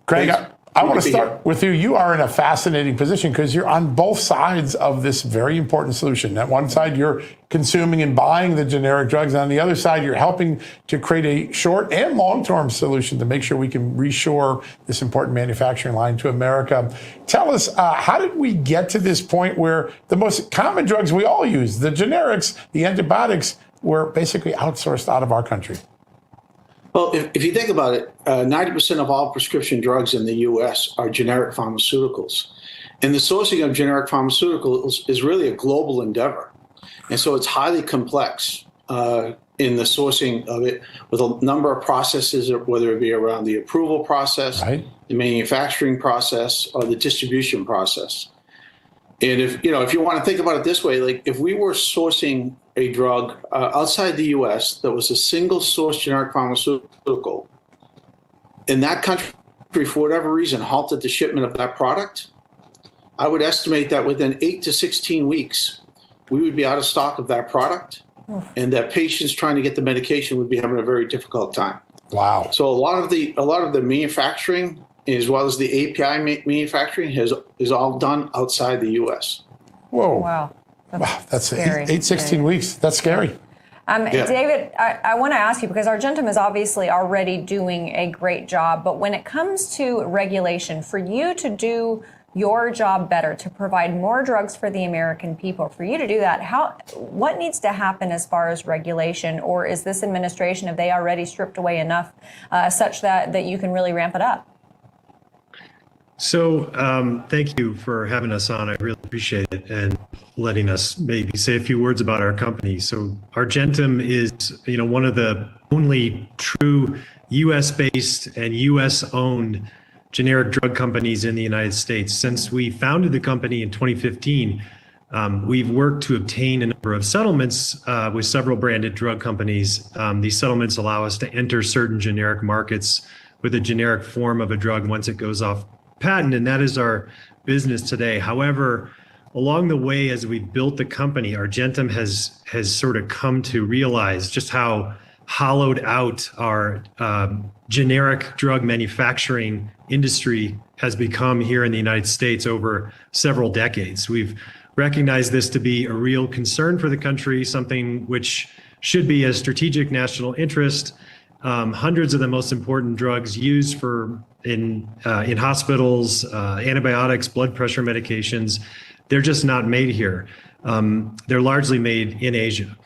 Craig, I want to start with you. You are in a fascinating position because you're on both sides of this very important solution. At one side, you're consuming and buying the generic drugs. On the other side, you're helping to create a short and long-term solution to make sure we can reshore this important manufacturing line to America. Tell us, how did we get to this point where the most common drugs we all use, the generics, the antibiotics, were basically outsourced out of our country? Well, if you think about it, 90% of all prescription drugs in the U.S. are generic pharmaceuticals. And the sourcing of generic pharmaceuticals is really a global endeavor. And so it's highly complex in the sourcing of it, with a number of processes, whether it be around the approval process, right, the manufacturing process, or the distribution process. And if you want to think about it this way, like if we were sourcing a drug outside the U.S. that was a single source generic pharmaceutical, and that country, for whatever reason, halted the shipment of that product, I would estimate that within 8 to 16 weeks, we would be out of stock of that product, and that patients trying to get the medication would be having a very difficult time. Wow. So a lot of the manufacturing, as well as the API manufacturing, is all done outside the U.S. Whoa. Wow. That's scary. 16 weeks. That's scary. Yeah. David, I want to ask you, because Argentum is obviously already doing a great job, but when it comes to regulation, for you to do your job better, to provide more drugs for the American people, for you to do that, what needs to happen as far as regulation? Or is this administration, have they already stripped away enough such that you can really ramp it up? So thank you for having us on. I really appreciate it, and letting us maybe say a few words about our company. So Argentum is, one of the only true U.S.-based and U.S.-owned generic drug companies in the United States. Since we founded the company in 2015, we've worked to obtain a number of settlements with several branded drug companies. These settlements allow us to enter certain generic markets with a generic form of a drug once it goes off patent, and that is our business today. However, along the way, as we built the company, Argentum has sort of come to realize just how hollowed out our generic drug manufacturing industry has become here in the United States over several decades. We've recognized this to be a real concern for the country, something which should be a strategic national interest. Hundreds of the most important drugs used in hospitals, antibiotics, blood pressure medications, they're just not made here. They're largely made in Asia.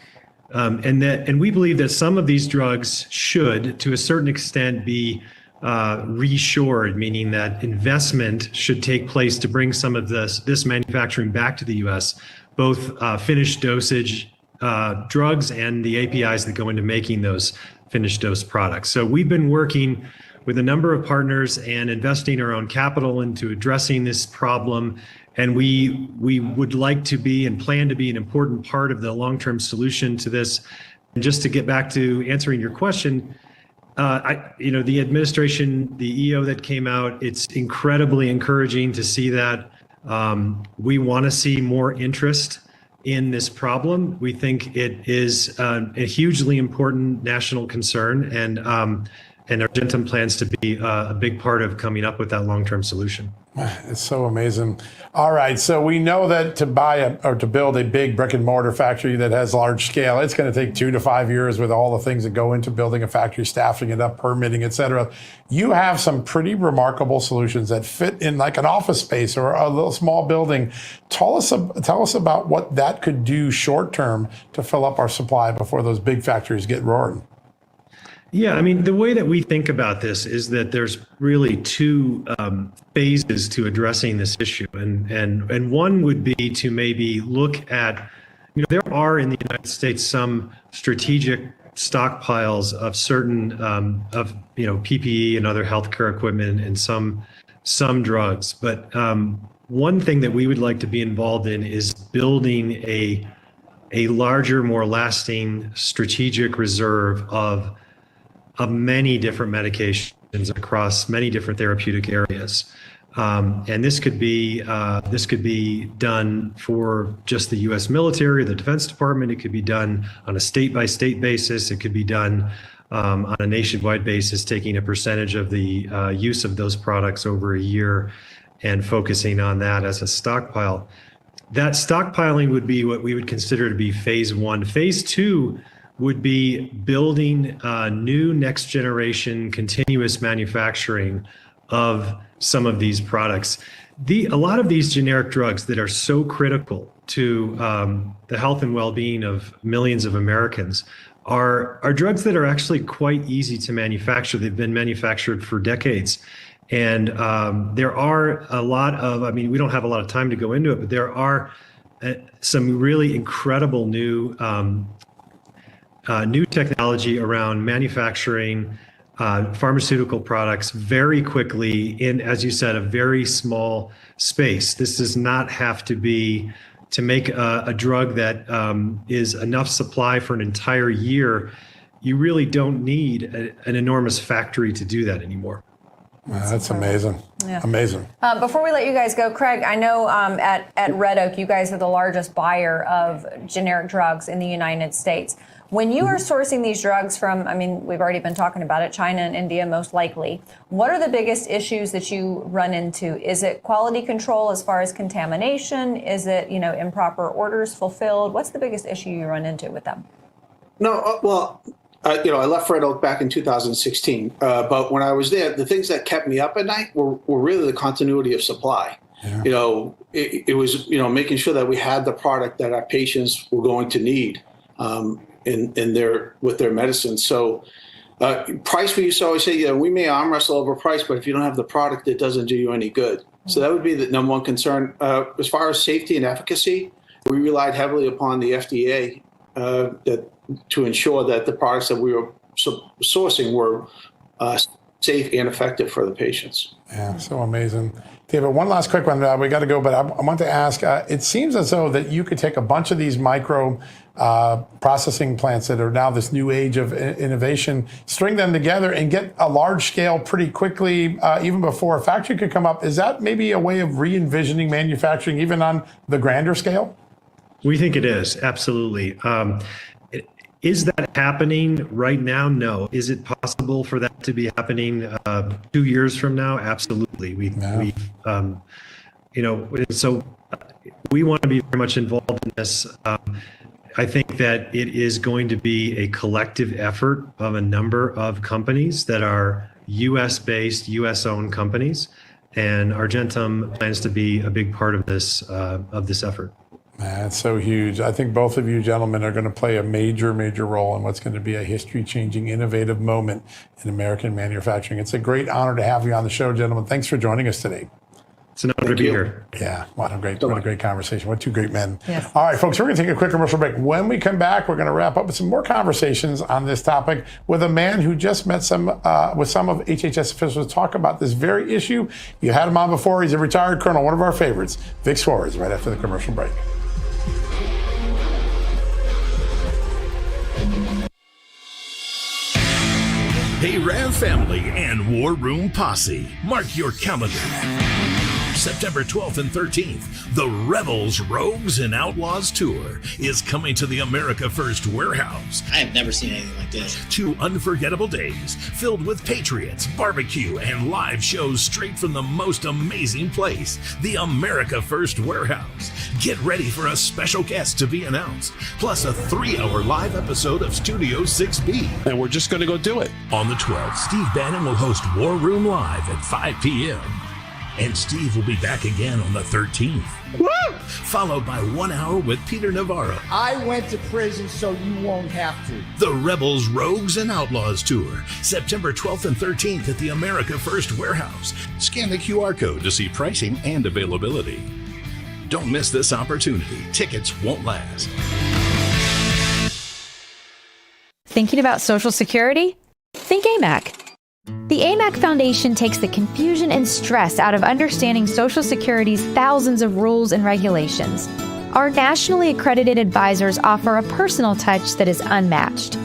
And we believe that some of these drugs should, to a certain extent, be reshored, meaning that investment should take place to bring some of this manufacturing back to the U.S., both finished dosage drugs and the APIs that go into making those finished dose products. So we've been working with a number of partners and investing our own capital into addressing this problem. And we would like to be and plan to be an important part of the long-term solution to this. And just to get back to answering your question, the administration, the EO that came out, it's incredibly encouraging to see that. We want to see more interest in this problem. We think it is a hugely important national concern, and Argentum plans to be a big part of coming up with that long-term solution. It's so amazing. All right, so we know that to build a big brick and mortar factory that has large scale, it's going to take 2 to 5 years with all the things that go into building a factory, staffing it up, permitting, et cetera. You have some pretty remarkable solutions that fit in like an office space or a little small building. Tell us about what that could do short term to fill up our supply before those big factories get roaring. Yeah, I mean, the way that we think about this is that there's really two phases to addressing this issue. And one would be to maybe look at, there are in the United States some strategic stockpiles of certain PPE and other healthcare equipment and some drugs. But one thing that we would like to be involved in is building a larger, more lasting strategic reserve of many different medications across many different therapeutic areas. And this could be done for just the U.S. military, the Defense Department. It could be done on a state-by-state basis. It could be done on a nationwide basis, taking a percentage of the use of those products over a year and focusing on that as a stockpile. That stockpiling would be what we would consider to be phase one. Phase two would be building new next generation continuous manufacturing of some of these products. A lot of these generic drugs that are so critical to the health and well-being of millions of Americans are drugs that are actually quite easy to manufacture. They've been manufactured for decades. And there are a lot of, we don't have a lot of time to go into it, but there are some really incredible new technology around manufacturing pharmaceutical products very quickly in, as you said, a very small space. This does not have to be to make a drug that is enough supply for an entire year. You really don't need an enormous factory to do that anymore. That's amazing. Yeah. Amazing. Before we let you guys go, Craig, I know at Red Oak, you guys are the largest buyer of generic drugs in the United States. When you are sourcing these drugs from, I mean, we've already been talking about it, China and India most likely, what are the biggest issues that you run into? Is it quality control as far as contamination? Is it, improper orders fulfilled? What's the biggest issue you run into with them? No, I left Red Oak back in 2016. But when I was there, the things that kept me up at night were really the continuity of supply. Yeah. It was, making sure that we had the product that our patients were going to need with their medicine. So price, we used to always say, we may arm wrestle over price, but if you don't have the product, it doesn't do you any good. So that would be the number one concern. As far as safety and efficacy, we relied heavily upon the FDA to ensure that the products that we were sourcing were safe and effective for the patients. Yeah, so amazing. David, one last quick one. We got to go, but I want to ask, it seems as though that you could take a bunch of these micro processing plants that are now this new age of innovation, string them together and get a large scale pretty quickly, even before a factory could come up. Is that maybe a way of re-envisioning manufacturing even on the grander scale? We think it is, absolutely. Is that happening right now? No. Is it possible for that to be happening 2 years from now? Absolutely. So we want to be very much involved in this. I think that it is going to be a collective effort of a number of companies that are U.S.-based, U.S.-owned companies, and Argentum plans to be a big part of this effort. That's so huge. I think both of you gentlemen are going to play a major, major role in what's going to be a history-changing, innovative moment in American manufacturing. It's a great honor to have you on the show, gentlemen. Thanks for joining us today. It's an honor to be here. Yeah, what a great conversation. What two great men. Yes. All right, folks, we're going to take a quick commercial break. When we come back, we're going to wrap up with some more conversations on this topic with a man who just met with some of HHS officials to talk about this very issue. You had him on before. He's a retired colonel, one of our favorites, Vic Suarez, right after the commercial break. Hey, Rav family and War Room Posse, mark your calendar. September 12th and 13th, the Rebels, Rogues, and Outlaws Tour is coming to the America First Warehouse. I have never seen anything like this. 2 unforgettable days filled with patriots, barbecue, and live shows straight from the most amazing place, the America First Warehouse. Get ready for a special guest to be announced, plus a 3-hour live episode of Studio 6B. And we're just going to go do it. On the 12th, Steve Bannon will host War Room Live at 5 p.m. And Steve will be back again on the 13th. Woo! Followed by 1 hour with Peter Navarro. I went to prison so you won't have to. The Rebels, Rogues, and Outlaws Tour, September 12th and 13th at the America First Warehouse. Scan the QR code to see pricing and availability. Don't miss this opportunity. Tickets won't last. Thinking about Social Security? Think AMAC. The AMAC Foundation takes the confusion and stress out of understanding Social Security's thousands of rules and regulations. Our nationally accredited advisors offer a personal touch that is unmatched.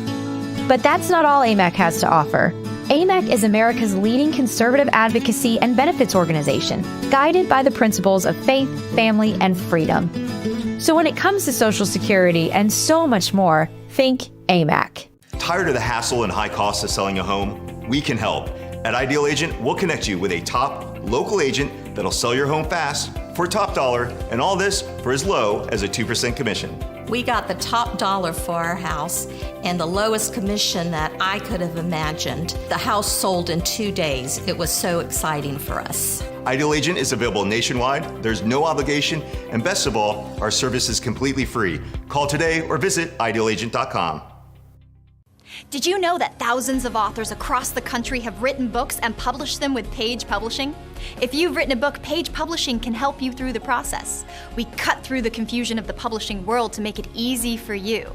But that's not all AMAC has to offer. AMAC is America's leading conservative advocacy and benefits organization, guided by the principles of faith, family, and freedom. So when it comes to Social Security and so much more, think AMAC. Tired of the hassle and high costs of selling a home? We can help. At Ideal Agent, we'll connect you with a top local agent that'll sell your home fast for top dollar, and all this for as low as a 2% commission. We got the top dollar for our house and the lowest commission that I could have imagined. The house sold in 2 days. It was so exciting for us. Ideal Agent is available nationwide, there's no obligation, and best of all, our service is completely free. Call today or visit idealagent.com. Did you know that thousands of authors across the country have written books and published them with Page Publishing? If you've written a book, Page Publishing can help you through the process. We cut through the confusion of the publishing world to make it easy for you.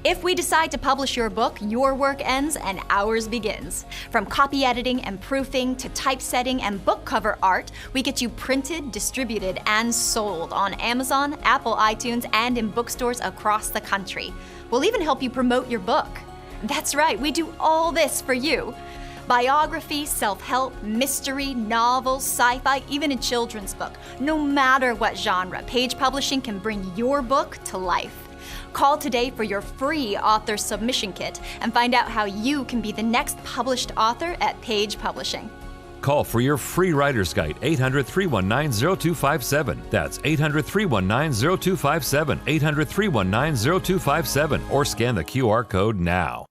If we decide to publish your book, your work ends and ours begins. From copy editing and proofing to typesetting and book cover art, we get you printed, distributed, and sold on Amazon, Apple iTunes, and in bookstores across the country. We'll even help you promote your book. That's right, we do all this for you. Biography, self-help, mystery, novels, sci-fi, even a children's book. No matter what genre, Page Publishing can bring your book to life. Call today for your free author submission kit and find out how you can be the next published author at Page Publishing. Call for your free writer's guide, 800-319-0257. That's 800-319-0257, 800-319-0257, or scan the QR code now.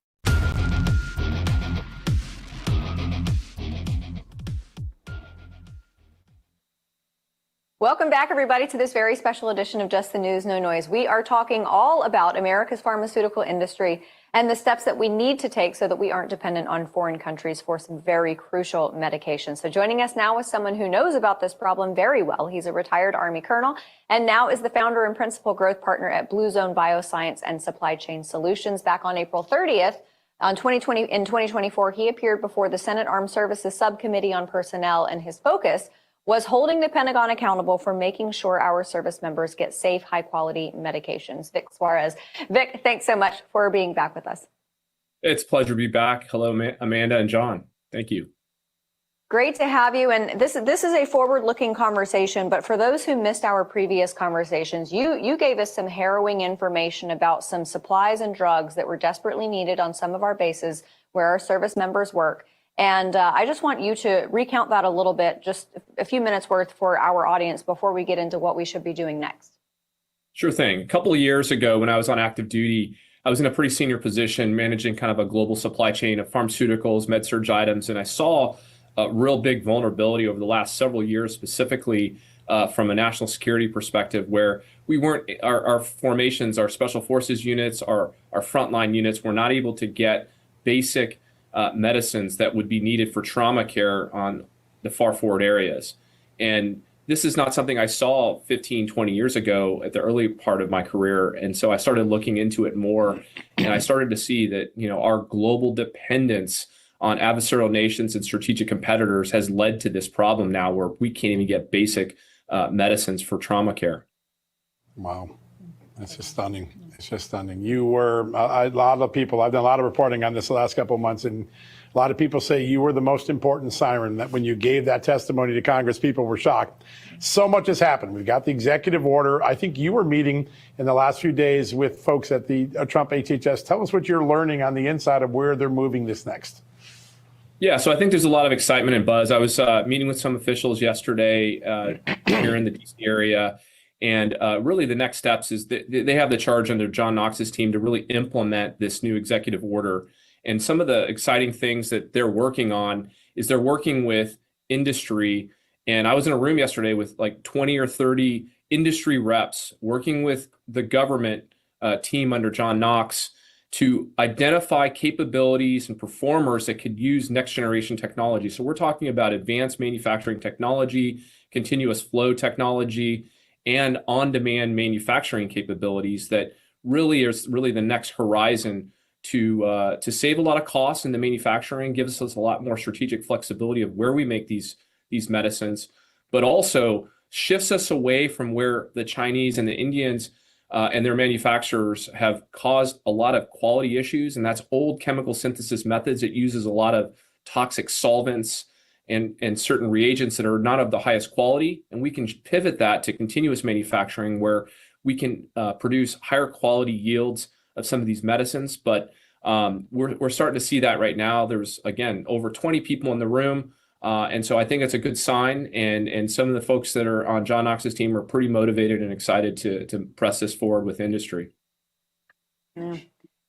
Welcome back, everybody, to this very special edition of Just the News, No Noise. We are talking all about America's pharmaceutical industry and the steps that we need to take so that we aren't dependent on foreign countries for some very crucial medications. So joining us now is someone who knows about this problem very well. He's a retired Army colonel and now is the founder and principal growth partner at Blue Zone Bioscience and Supply Chain Solutions. Back on April 30th, in 2024, he appeared before the Senate Armed Services Subcommittee on Personnel, and his focus was holding the Pentagon accountable for making sure our service members get safe, high-quality medications. Vic Suarez. Vic, thanks so much for being back with us. It's a pleasure to be back. Hello, Amanda and John. Thank you. Great to have you. And this is a forward-looking conversation, but for those who missed our previous conversations, you gave us some harrowing information about some supplies and drugs that were desperately needed on some of our bases where our service members work. And I just want you to recount that a little bit, just a few minutes worth for our audience before we get into what we should be doing next. Sure thing. A couple of years ago, when I was on active duty, I was in a pretty senior position managing kind of a global supply chain of pharmaceuticals, med-surg items, and I saw a real big vulnerability over the last several years, specifically from a national security perspective, where we weren't, our formations, our special forces units, our frontline units were not able to get basic medicines that would be needed for trauma care on the far forward areas. And this is not something I saw 15, 20 years ago at the early part of my career. And so I started looking into it more, and I started to see that, our global dependence on adversarial nations and strategic competitors has led to this problem now where we can't even get basic medicines for trauma care. Wow. That's just stunning. It's just stunning. You were, a lot of people, I've done a lot of reporting on this the last couple of months, and a lot of people say you were the most important siren, that when you gave that testimony to Congress, people were shocked. So much has happened. We've got the executive order. I think you were meeting in the last few days with folks at the Trump HHS. Tell us what you're learning on the inside of where they're moving this next. Yeah, so I think there's a lot of excitement and buzz. I was meeting with some officials yesterday here in the DC area. And really the next steps is they have the charge under John Knox's team to really implement this new executive order. And some of the exciting things that they're working on is they're working with industry. And I was in a room yesterday with like 20 or 30 industry reps working with the government team under John Knox to identify capabilities and performers that could use next generation technology. So we're talking about advanced manufacturing technology, continuous flow technology, and on-demand manufacturing capabilities that really is the next horizon to save a lot of costs in the manufacturing, gives us a lot more strategic flexibility of where we make these medicines, but also shifts us away from where the Chinese and the Indians and their manufacturers have caused a lot of quality issues, and that's old chemical synthesis methods. It uses a lot of toxic solvents and certain reagents that are not of the highest quality. And we can pivot that to continuous manufacturing where we can produce higher quality yields of some of these medicines. But we're starting to see that right now. There's, again, over 20 people in the room. And so I think it's a good sign. And some of the folks that are on John Knox's team are pretty motivated and excited to press this forward with industry. Yeah.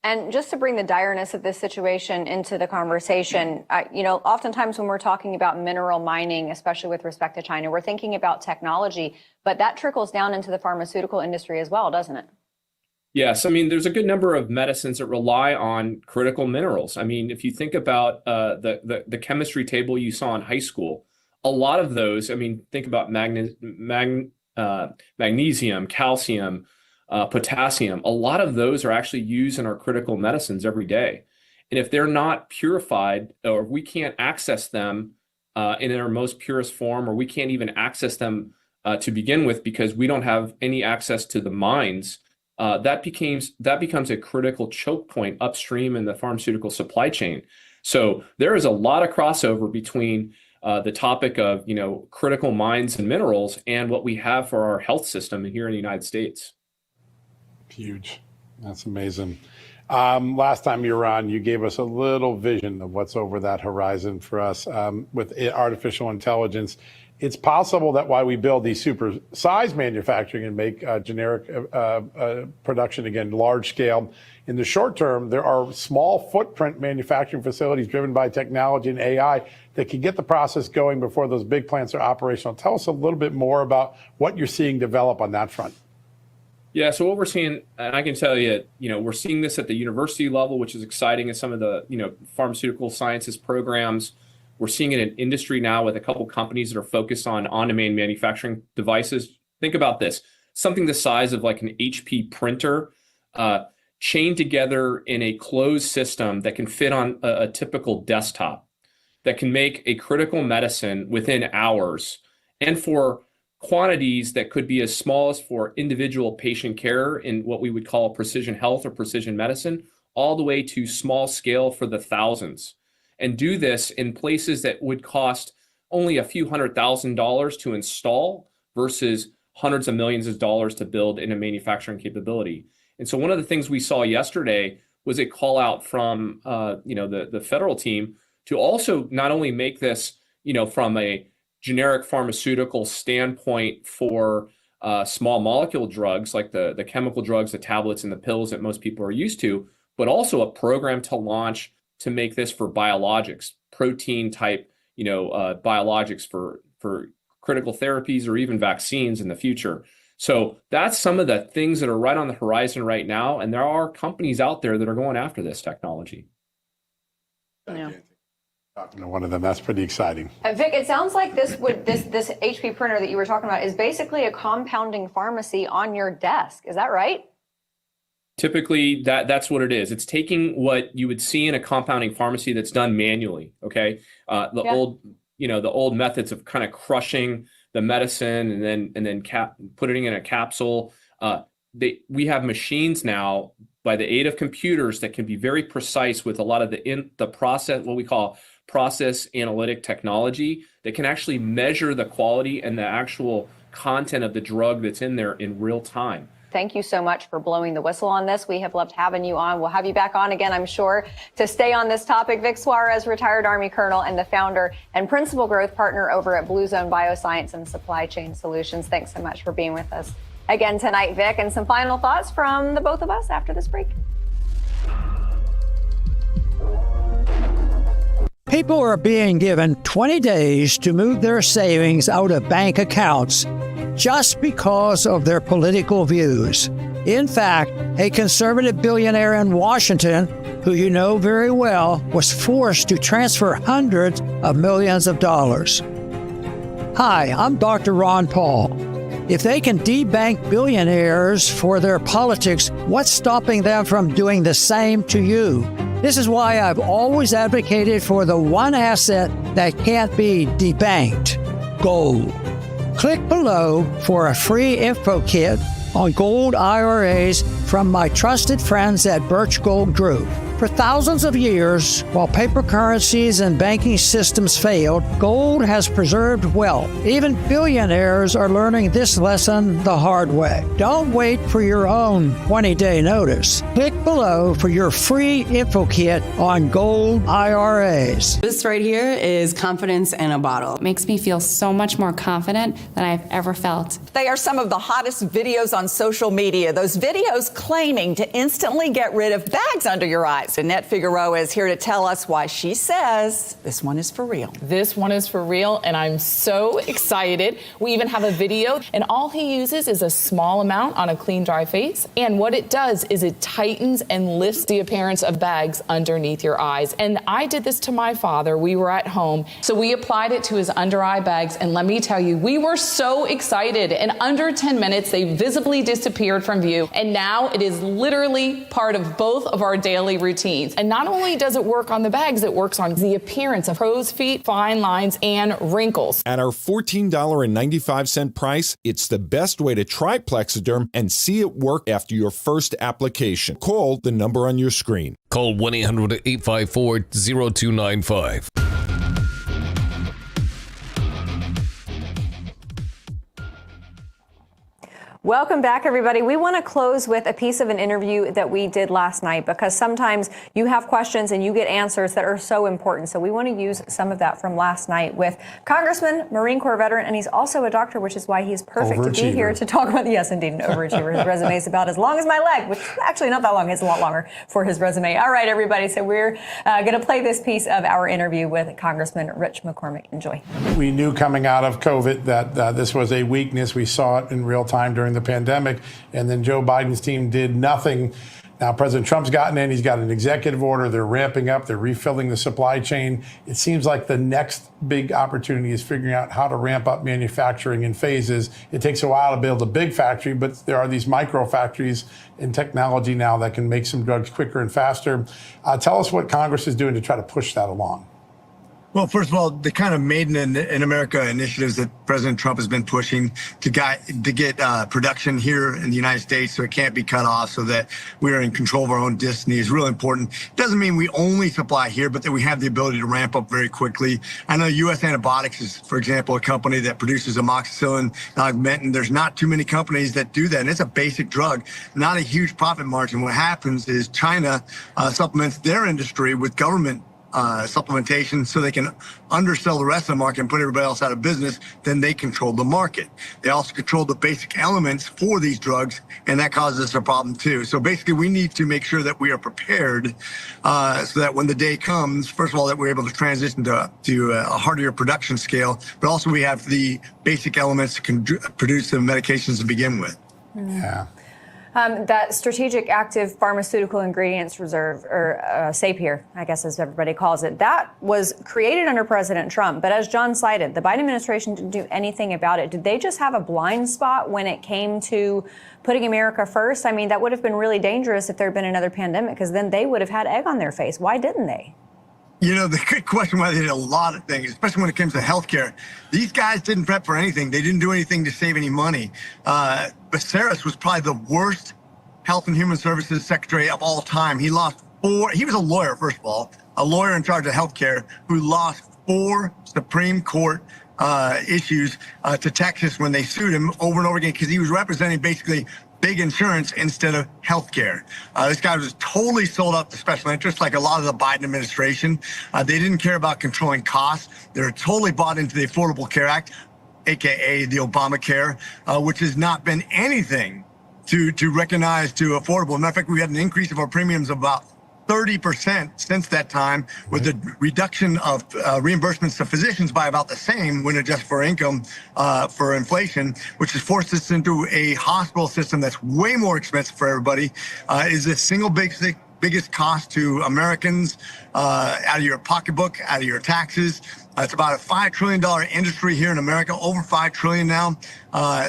And just to bring the direness of this situation into the conversation, oftentimes when we're talking about mineral mining, especially with respect to China, we're thinking about technology, but that trickles down into the pharmaceutical industry as well, doesn't it? Yes. I mean, there's a good number of medicines that rely on critical minerals. I mean, if you think about the chemistry table you saw in high school, a lot of those, I mean, think about magnesium, calcium, potassium, a lot of those are actually used in our critical medicines every day. And if they're not purified, or we can't access them in their most purest form, or we can't even access them to begin with because we don't have any access to the mines, that becomes a critical choke point upstream in the pharmaceutical supply chain. So there is a lot of crossover between the topic of, critical mines and minerals and what we have for our health system here in the United States. Huge. That's amazing. Last time you were on, you gave us a little vision of what's over that horizon for us with artificial intelligence. It's possible that while we build these super-sized manufacturing and make generic production, again, large scale, in the short term, there are small footprint manufacturing facilities driven by technology and AI that can get the process going before those big plants are operational. Tell us a little bit more about what you're seeing develop on that front. Yeah, so what we're seeing, and I can tell you, we're seeing this at the university level, which is exciting in some of the, pharmaceutical sciences programs. We're seeing it in industry now with a couple companies that are focused on on-demand manufacturing devices. Think about this, something the size of like an HP printer, chained together in a closed system that can fit on a typical desktop, that can make a critical medicine within hours, and for quantities that could be as small as for individual patient care in what we would call precision health or precision medicine, all the way to small scale for the thousands. And do this in places that would cost only a few $100,000 to install versus hundreds of millions of dollars to build in a manufacturing capability. And so one of the things we saw yesterday was a call out from the federal team to also not only make this, from a generic pharmaceutical standpoint for small molecule drugs like the chemical drugs, the tablets and the pills that most people are used to, but also a program to launch to make this for biologics, protein type, biologics for critical therapies or even vaccines in the future. So that's some of the things that are right on the horizon right now. And there are companies out there that are going after this technology. Yeah. Talking to one of them, that's pretty exciting. Vic, it sounds like this HP printer that you were talking about is basically a compounding pharmacy on your desk. Is that right? Typically, that's what it is. It's taking what you would see in a compounding pharmacy that's done manually. Okay, the old methods of kind of crushing the medicine and then putting it in a capsule. We have machines now by the aid of computers that can be very precise with a lot of the process, what we call process analytic technology, that can actually measure the quality and the actual content of the drug that's in there in real time. Thank you so much for blowing the whistle on this. We have loved having you on. We'll have you back on again, I'm sure, to stay on this topic. Vic Suarez, retired Army colonel and the founder and principal growth partner over at Blue Zone Bioscience and Supply Chain Solutions. Thanks so much for being with us again tonight, Vic. And some final thoughts from the both of us after this break. People are being given 20 days to move their savings out of bank accounts just because of their political views. In fact, a conservative billionaire in Washington, who you know very well, was forced to transfer hundreds of millions of dollars. Hi, I'm Dr. Ron Paul. If they can debank billionaires for their politics, what's stopping them from doing the same to you? This is why I've always advocated for the one asset that can't be debanked: gold. Click below for a free info kit on gold IRAs from my trusted friends at Birch Gold Group. For thousands of years, while paper currencies and banking systems failed, gold has preserved wealth. Even billionaires are learning this lesson the hard way. Don't wait for your own 20-day notice. Click below for your free info kit on gold IRAs. This right here is confidence in a bottle. It makes me feel so much more confident than I've ever felt. They are some of the hottest videos on social media. Those videos claiming to instantly get rid of bags under your eyes. Annette Figueroa is here to tell us why she says this one is for real. This one is for real, and I'm so excited. We even have a video, and all he uses is a small amount on a clean, dry face. And what it does is it tightens and lifts the appearance of bags underneath your eyes. And I did this to my father. We were at home, so we applied it to his under eye bags. And let me tell you, we were so excited. In under 10 minutes, they visibly disappeared from view. And now it is literally part of both of our daily routines. teens. And not only does it work on the bags, it works on the appearance of crow's feet, fine lines, and wrinkles. At our $14.95 price, it's the best way to try Plexiderm and see it work after your first application. Call the number on your screen. Call 1-800-854-0295. Welcome back, everybody. We want to close with a piece of an interview that we did last night, because sometimes you have questions and you get answers that are so important. So we want to use some of that from last night with Congressman, Marine Corps veteran, and he's also a doctor, which is why he's perfect to be here to talk about, yes, indeed, an overachiever. His resume is about as long as my leg, which is actually not that long. It's a lot longer for his resume. All right, everybody. So we're going to play this piece of our interview with Congressman Rich McCormick. Enjoy. We knew coming out of COVID that this was a weakness. We saw it in real time during the pandemic, and then Joe Biden's team did nothing. Now President Trump's gotten in, he's got an executive order, they're ramping up, they're refilling the supply chain. It seems like the next big opportunity is figuring out how to ramp up manufacturing in phases. It takes a while to build a big factory, but there are these micro factories in technology now that can make some drugs quicker and faster. Tell us what Congress is doing to try to push that along. Well, first of all, the kind of Made in America initiatives that President Trump has been pushing to get production here in the United States so it can't be cut off, so that we are in control of our own destiny, is really important. It doesn't mean we only supply here, but that we have the ability to ramp up very quickly. I know U.S. Antibiotics is, for example, a company that produces amoxicillin, Augmentin. There's not too many companies that do that, and it's a basic drug, not a huge profit margin. What happens is China supplements their industry with government supplementation so they can undersell the rest of the market and put everybody else out of business. Then they control the market. They also control the basic elements for these drugs, and that causes us a problem too. So basically, we need to make sure that we are prepared so that when the day comes, first of all, that we're able to transition to a hardier production scale, but also we have the basic elements to produce the medications to begin with. Yeah. That Strategic Active Pharmaceutical Ingredients Reserve, or SAPIR, I guess as everybody calls it, that was created under President Trump. But as John cited, the Biden administration didn't do anything about it. Did they just have a blind spot when it came to putting America first? I mean, that would have been really dangerous if there had been another pandemic, because then they would have had egg on their face. Why didn't they? You know, the good question why they did a lot of things, especially when it comes to healthcare. These guys didn't prep for anything. They didn't do anything to save any money. Becerris was probably the worst Health and Human Services Secretary of all time. He lost he was a lawyer, first of all, a lawyer in charge of healthcare who lost 4 Supreme Court issues to Texas when they sued him over and over again because he was representing basically big insurance instead of healthcare. This guy was totally sold out to special interests, like a lot of the Biden administration. They didn't care about controlling costs. They're totally bought into the Affordable Care Act, aka the Obamacare, which has not been anything to recognize to affordable. Matter of fact, we had an increase of our premiums of about 30% since that time, with the reduction of reimbursements to physicians by about the same when adjusted for income for inflation, which has forced us into a hospital system that's way more expensive for everybody, is the single biggest cost to Americans out of your pocketbook, out of your taxes. It's about a $5 trillion industry here in America, over $5 trillion now.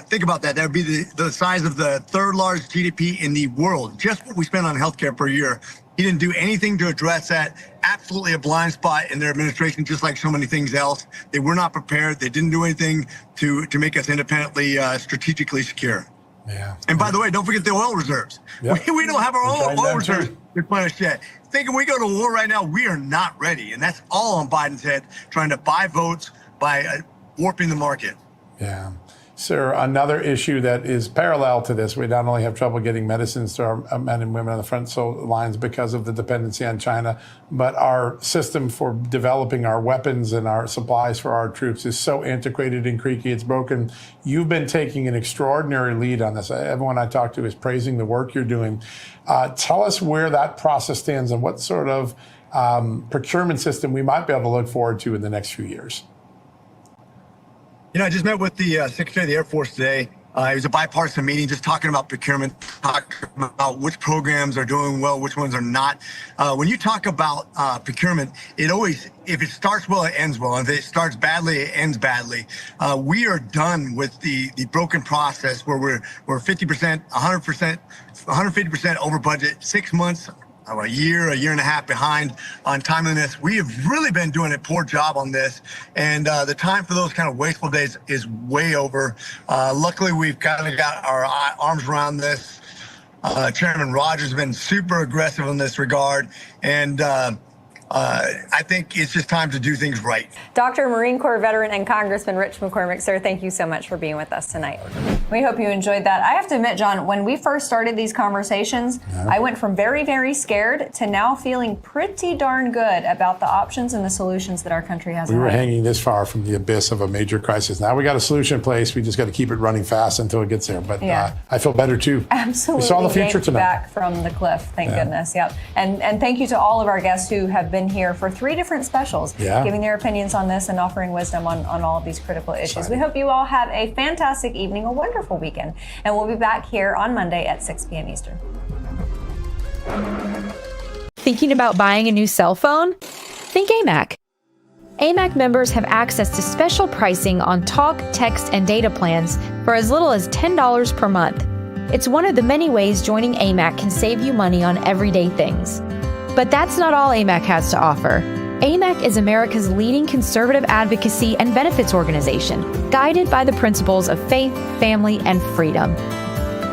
Think about that. That would be the size of the 3rd largest GDP in the world, just what we spend on healthcare per year. He didn't do anything to address that. Absolutely a blind spot in their administration, just like so many things else. They were not prepared. They didn't do anything to make us independently, strategically secure. Yeah. And by the way, don't forget the oil reserves. Yep. We don't have our own oil reserves to replenish yet. Thinking we go to war right now, we are not ready. And that's all on Biden's head, trying to buy votes by warping the market. Yeah. Sir, another issue that is parallel to this, we not only have trouble getting medicines to our men and women on the front lines because of the dependency on China, but our system for developing our weapons and our supplies for our troops is so antiquated and creaky, it's broken. You've been taking an extraordinary lead on this. Everyone I talk to is praising the work you're doing. Tell us where that process stands and what sort of procurement system we might be able to look forward to in the next few years. You know, I just met with the Secretary of the Air Force today. It was a bipartisan meeting, just talking about procurement, talking about which programs are doing well, which ones are not. When you talk about procurement, it always, if it starts well, it ends well. And if it starts badly, it ends badly. We are done with the broken process where we're 50%, 100%, 150% over budget, 6 months a year and a half behind on timeliness. We have really been doing a poor job on this, and the time for those kind of wasteful days is way over. Luckily, we've kind of got our arms around this. Chairman Rogers has been super aggressive in this regard, and I think it's just time to do things right. Dr. Marine Corps veteran and Congressman Rich McCormick, sir, thank you so much for being with us tonight. We hope you enjoyed that. I have to admit, John, when we first started these conversations, I went from very, very scared to now feeling pretty darn good about the options and the solutions that our country has. We were hanging this far from the abyss of a major crisis. Now we got a solution in place. We just got to keep it running fast until it gets there. But I feel better too. Absolutely. We saw the future tonight. Back from the cliff, thank goodness. Yep. And thank you to all of our guests who have been here for 3 different specials, giving their opinions on this and offering wisdom on all of these critical issues. We hope you all have a fantastic evening, a wonderful weekend, and we'll be back here on Monday at 6 p.m. Eastern. Thinking about buying a new cell phone? Think AMAC. AMAC members have access to special pricing on talk, text, and data plans for as little as $10 per month. It's one of the many ways joining AMAC can save you money on everyday things. But that's not all AMAC has to offer. AMAC is America's leading conservative advocacy and benefits organization, guided by the principles of faith, family, and freedom.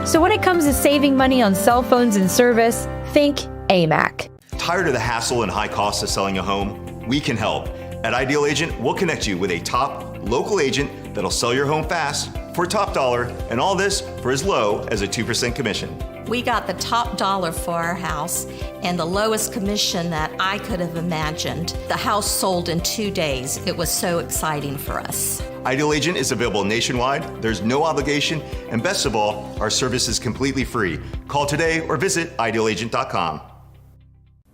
So when it comes to saving money on cell phones and service, think AMAC. Tired of the hassle and high costs of selling a home? We can help. At Ideal Agent, we'll connect you with a top local agent that'll sell your home fast for top dollar, and all this for as low as a 2% commission. We got the top dollar for our house and the lowest commission that I could have imagined. The house sold in 2 days. It was so exciting for us. Ideal Agent is available nationwide. There's no obligation, and best of all, our service is completely free. Call today or visit idealagent.com.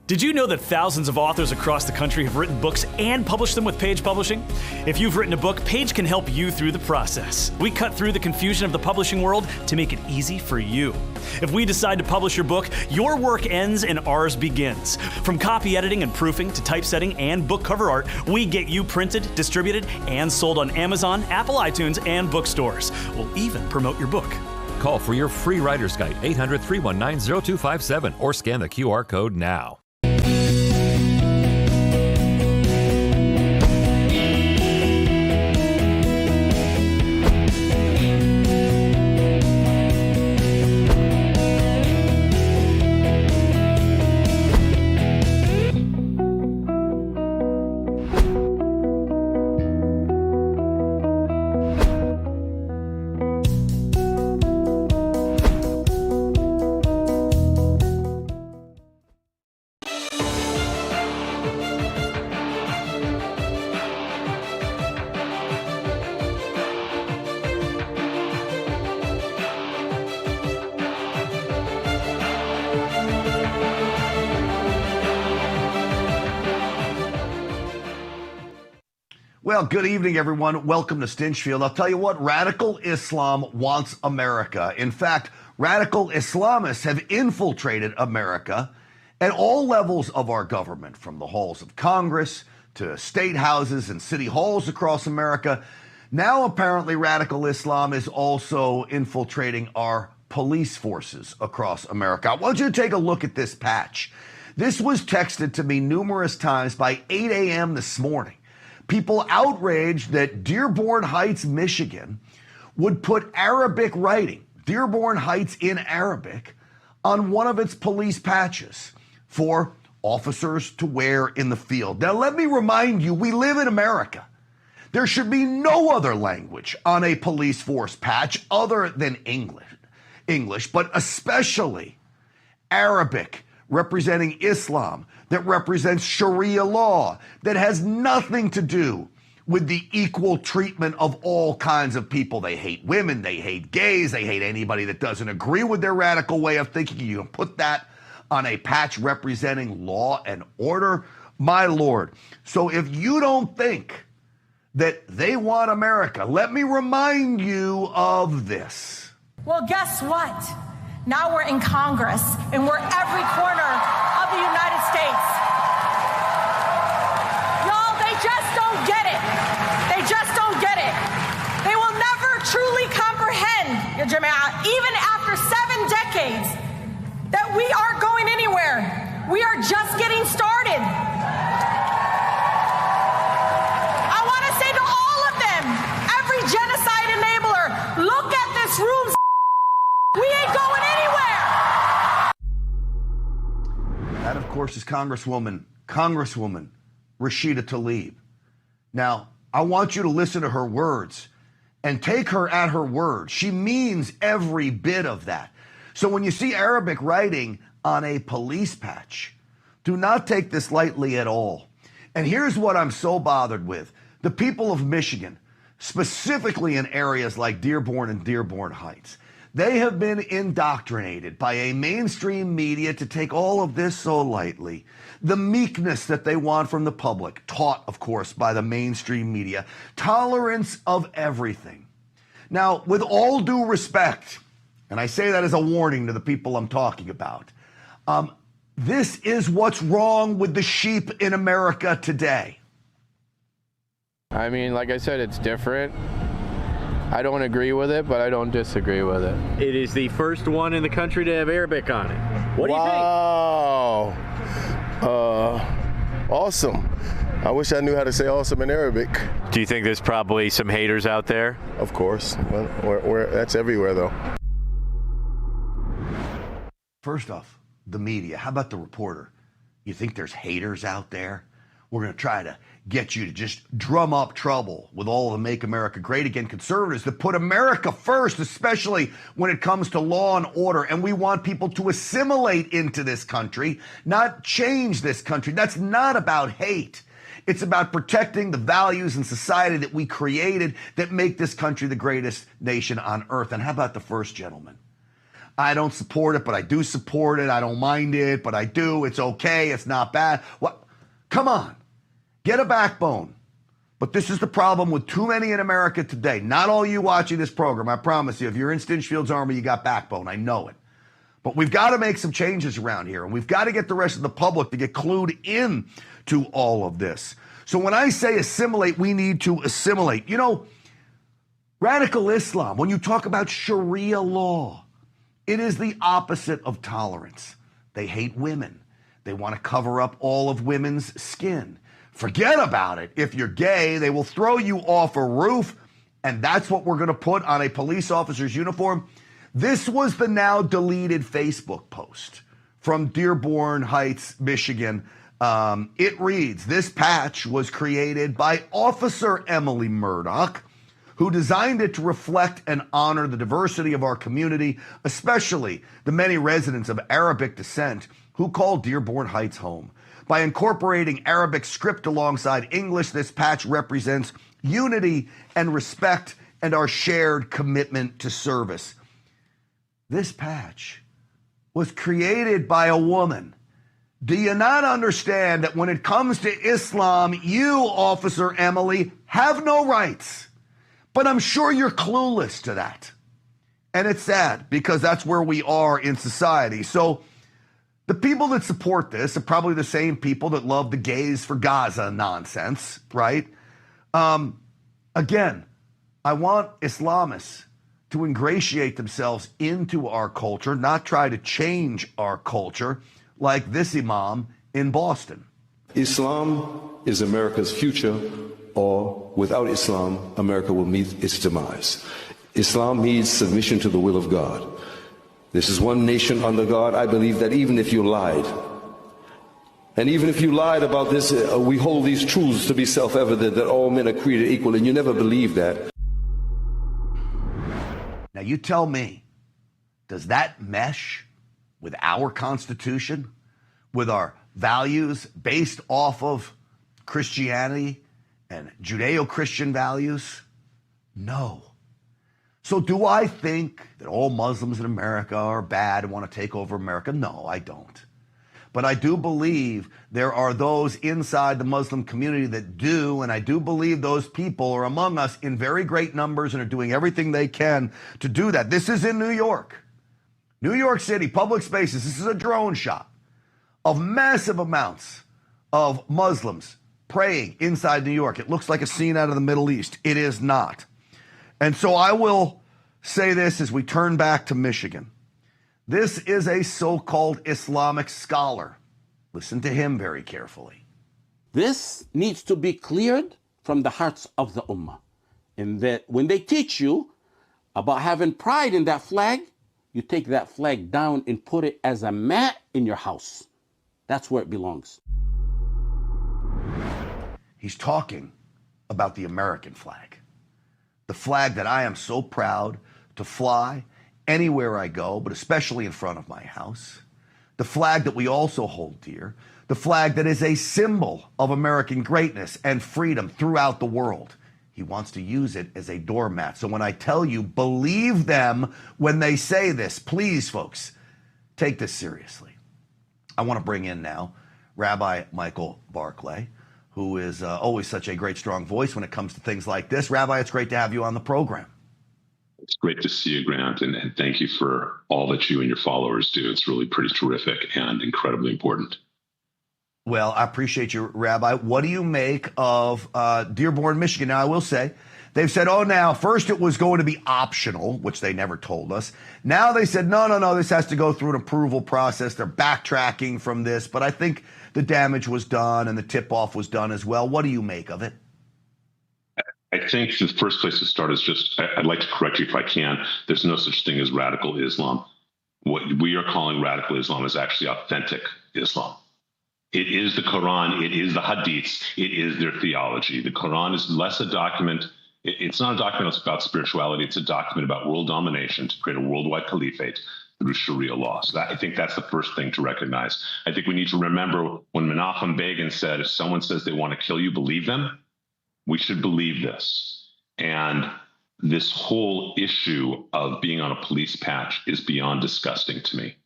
Did you know that thousands of authors across the country have written books and published them with Page Publishing? If you've written a book, Page can help you through the process. We cut through the confusion of the publishing world to make it easy for you. If we decide to publish your book, your work ends and ours begins. From copy editing and proofing to typesetting and book cover art, we get you printed, distributed, and sold on Amazon, Apple iTunes, and bookstores. We'll even promote your book. Call for your free writer's guide, 800-319-0257, or scan the QR code now. Well, good evening, everyone. Welcome to Stinchfield. I'll tell you what, radical Islam wants America. In fact, radical Islamists have infiltrated America at all levels of our government, from the halls of Congress to state houses and city halls across America. Now, apparently, radical Islam is also infiltrating our police forces across America. I want you to take a look at this patch. This was texted to me numerous times by 8 a.m. this morning. People outraged that Dearborn Heights, Michigan, would put Arabic writing, Dearborn Heights in Arabic, on one of its police patches for officers to wear in the field. Now, let me remind you, we live in America. There should be no other language on a police force patch other than English, but especially Arabic, representing Islam, that represents Sharia law, that has nothing to do with the equal treatment of all kinds of people. They hate women, they hate gays, they hate anybody that doesn't agree with their radical way of thinking. You can put that on a patch representing law and order, my Lord. So if you don't think that they want America, let me remind you of this. Well, guess what? Now we're in Congress and we're every corner of the United States. Y'all, they just don't get it. They just don't get it. They will never truly comprehend, even after 7 decades, that we aren't going anywhere. We are just getting started. I want to say to all of them, every genocide enabler, look at this room. We ain't going anywhere. That, of course, is Congresswoman Rashida Tlaib. Now, I want you to listen to her words and take her at her word. She means every bit of that. So when you see Arabic writing on a police patch, do not take this lightly at all. And here's what I'm so bothered with. The people of Michigan, specifically in areas like Dearborn and Dearborn Heights, they have been indoctrinated by a mainstream media to take all of this so lightly. The meekness that they want from the public, taught, of course, by the mainstream media. Tolerance of everything. Now, with all due respect, and I say that as a warning to the people I'm talking about, this is what's wrong with the sheep in America today. I mean, like I said, it's different. I don't agree with it, but I don't disagree with it. It is the first one in the country to have Arabic on it. What do you think? Wow. Awesome. I wish I knew how to say awesome in Arabic. Do you think there's probably some haters out there? Of course. That's everywhere, though. First off, the media. How about the reporter? You think there's haters out there? We're going to try to get you to just drum up trouble with all the Make America Great Again conservatives that put America first, especially when it comes to law and order. And we want people to assimilate into this country, not change this country. That's not about hate. It's about protecting the values and society that we created that make this country the greatest nation on earth. And how about the first gentleman? I don't support it, but I do support it. I don't mind it, but I do. It's okay. It's not bad. What? Come on. Get a backbone. But this is the problem with too many in America today. Not all you watching this program. I promise you, if you're in Stinchfield's army, you got backbone. I know it. But we've got to make some changes around here. And we've got to get the rest of the public to get clued in to all of this. So when I say assimilate, we need to assimilate. You know, radical Islam, when you talk about Sharia law, it is the opposite of tolerance. They hate women. They want to cover up all of women's skin. Forget about it. If you're gay, they will throw you off a roof, and that's what we're going to put on a police officer's uniform. This was the now deleted Facebook post from Dearborn Heights, Michigan. It reads, this patch was created by Officer Emily Murdoch, who designed it to reflect and honor the diversity of our community, especially the many residents of Arabic descent who call Dearborn Heights home. By incorporating Arabic script alongside English, this patch represents unity and respect and our shared commitment to service. This patch was created by a woman. Do you not understand that when it comes to Islam, you, Officer Emily, have no rights? But I'm sure you're clueless to that. And it's sad because that's where we are in society. So the people that support this are probably the same people that love the gays for Gaza nonsense, right? Again, I want Islamists to ingratiate themselves into our culture, not try to change our culture like this imam in Boston. Islam is America's future, or without Islam, America will meet its demise. Islam means submission to the will of God. This is one nation under God. I believe that even if you lied, and even if you lied about this, we hold these truths to be self-evident, that all men are created equal, and you never believe that. Now you tell me, does that mesh with our Constitution, with our values based off of Christianity and Judeo-Christian values? No. So do I think that all Muslims in America are bad and want to take over America? No, I don't. But I do believe there are those inside the Muslim community that do, and I do believe those people are among us in very great numbers and are doing everything they can to do that. This is in New York. New York City, public spaces. This is a drone shot of massive amounts of Muslims praying inside New York. It looks like a scene out of the Middle East. It is not. And so I will say this as we turn back to Michigan. This is a so-called Islamic scholar Listen to him very carefully. This needs to be cleared from the hearts of the Ummah. And that when they teach you about having pride in that flag, you take that flag down and put it as a mat in your house. That's where it belongs. He's talking about the American flag. The flag that I am so proud to fly anywhere I go, but especially in front of my house. The flag that we also hold dear. The flag that is a symbol of American greatness and freedom throughout the world. He wants to use it as a doormat. So when I tell you, believe them when they say this, please, folks, take this seriously. I want to bring in now Rabbi Michael Barclay, who is always such a great, strong voice when it comes to things like this. Rabbi, it's great to have you on the program. It's great to see you, Grant, and thank you for all that you and your followers do. It's really pretty terrific and incredibly important. Well, I appreciate you, Rabbi. What do you make of Dearborn, Michigan? Now, I will say, they've said, oh, now, first it was going to be optional, which they never told us. Now they said, no, this has to go through an approval process. They're backtracking from this, but I think the damage was done and the tip-off was done as well. What do you make of it? I think the first place to start is just, I'd like to correct you if I can. There's no such thing as radical Islam. What we are calling radical Islam is actually authentic Islam. It is the Quran, it is the Hadiths, it is their theology. The Quran is less a document. It's not a document about spirituality. It's a document about world domination to create a worldwide caliphate through Sharia law. So I think that's the first thing to recognize. I think we need to remember when Menachem Begin said, if someone says they want to kill you, believe them. We should believe this. And this whole issue of being on a police patch is beyond disgusting to me.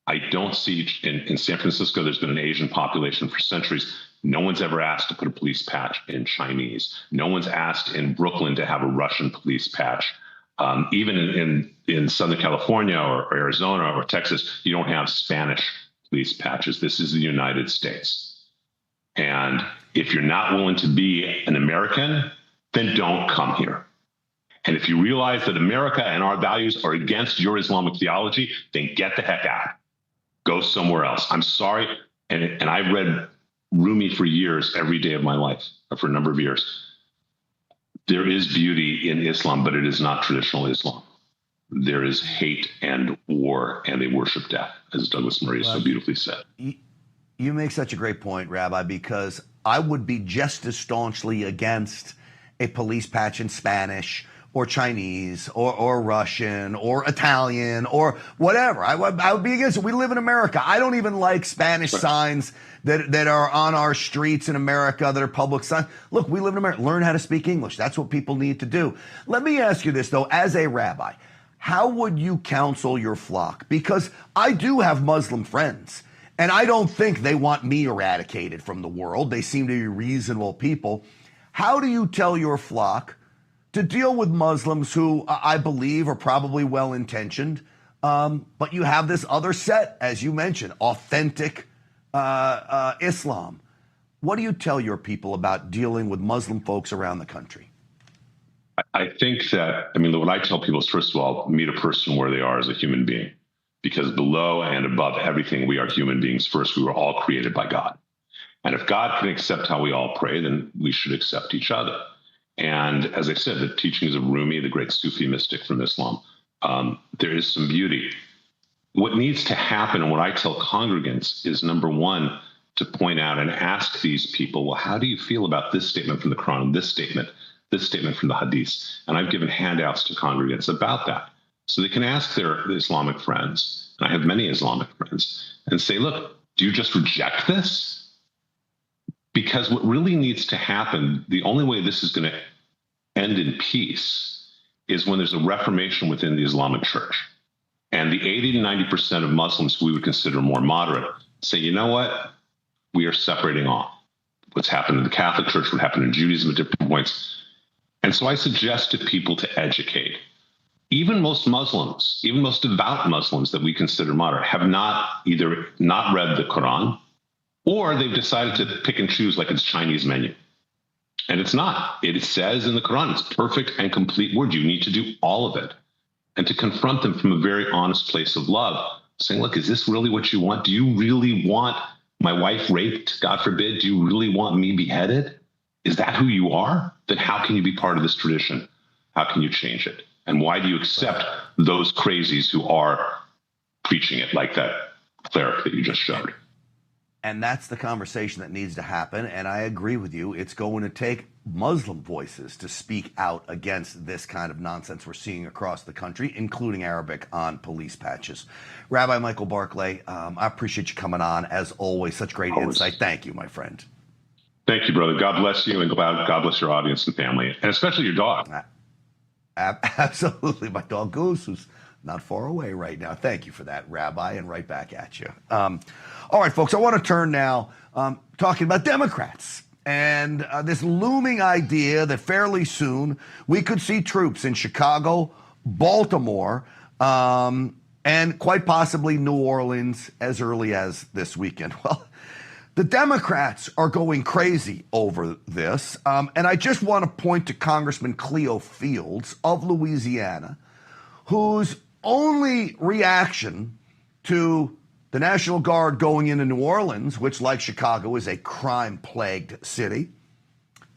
I don't see in San Francisco, there's been an Asian population for centuries. No one's ever asked to put a police patch in Chinese. No one's asked in Brooklyn to have a Russian police patch. Even in Southern California or Arizona or Texas, you don't have Spanish police patches. This is the United States. And if you're not willing to be an American, then don't come here. And if you realize that America and our values are against your Islamic theology, then get the heck out. Go somewhere else. I'm sorry. And I've read Rumi for years, every day of my life, for a number of years. There is beauty in Islam, but it is not traditional Islam. There is hate and war, and they worship death, as Douglas Murray so beautifully said. You make such a great point, Rabbi, because I would be just as staunchly against a police patch in Spanish or Chinese or Russian or Italian or whatever. I would be against it. We live in America. I don't even like Spanish signs that are on our streets in America that are public signs. Look, we live in America. Learn how to speak English. That's what people need to do. Let me ask you this, though, as a rabbi, how would you counsel your flock? Because I do have Muslim friends, and I don't think they want me eradicated from the world. They seem to be reasonable people. How do you tell your flock to deal with Muslims who I believe are probably well-intentioned, but you have this other set, as you mentioned, authentic Islam? What do you tell your people about dealing with Muslim folks around the country? I think that, what I tell people is, first of all, meet a person where they are as a human being, because below and above everything, we are human beings first. We were all created by God. And if God can accept how we all pray, then we should accept each other. And as I said, the teachings of Rumi, the great Sufi mystic from Islam, there is some beauty. What needs to happen, and what I tell congregants, is number one, to point out and ask these people, well, how do you feel about this statement from the Quran, this statement from the Hadith? And I've given handouts to congregants about that. So they can ask their Islamic friends, and I have many Islamic friends, and say, look, do you just reject this? Because what really needs to happen, the only way this is going to end in peace is when there's a reformation within the Islamic Church. And the 80 to 90% of Muslims who we would consider more moderate say, you know what? We are separating off. What's happened in the Catholic Church, what happened in Judaism at different points. And so I suggest to people to educate. Even most Muslims, even most devout Muslims that we consider moderate, have either not read the Quran, or they've decided to pick and choose like it's Chinese menu. And it's not. It says in the Quran, it's perfect and complete word. You need to do all of it. And to confront them from a very honest place of love, saying, look, is this really what you want? Do you really want my wife raped, God forbid, do you really want me beheaded? Is that who you are? Then how can you be part of this tradition? How can you change it? And why do you accept those crazies who are preaching it, like that cleric that you just showed? And that's the conversation that needs to happen. And I agree with you. It's going to take Muslim voices to speak out against this kind of nonsense we're seeing across the country, including Arabic on police patches. Rabbi Michael Barclay, I appreciate you coming on. As always, such great insight. Thank you, my friend. Thank you, brother. God bless you, and God bless your audience and family, and especially your dog. Absolutely. My dog Goose, who's not far away right now. Thank you for that, Rabbi, and right back at you. All right, folks, I want to turn now talking about Democrats and this looming idea that fairly soon we could see troops in Chicago, Baltimore, and quite possibly New Orleans as early as this weekend. Well, the Democrats are going crazy over this, and I just want to point to Congressman Cleo Fields of Louisiana, whose only reaction to the National Guard going into New Orleans, which, like Chicago, is a crime-plagued city,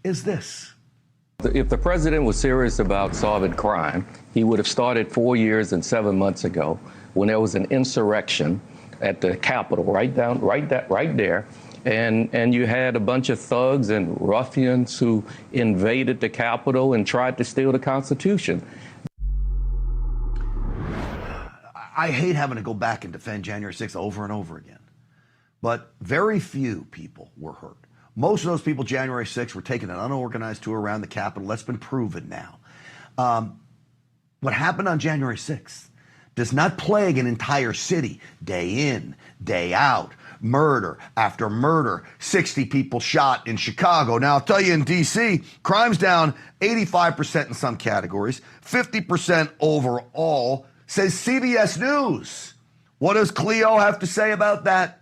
is this. If the president was serious about solving crime, he would have started 4 years and 7 months ago when there was an insurrection at the Capitol, right there. And you had a bunch of thugs and ruffians who invaded the Capitol and tried to steal the Constitution. I hate having to go back and defend January 6th over and over again. But very few people were hurt. Most of those people, January 6th, were taking an unorganized tour around the Capitol. That's been proven now. What happened on January 6th does not plague an entire city day in, day out. Murder after murder, 60 people shot in Chicago. Now, I'll tell you, in D.C., crime's down 85% in some categories, 50% overall, says CBS News. What does Cleo have to say about that?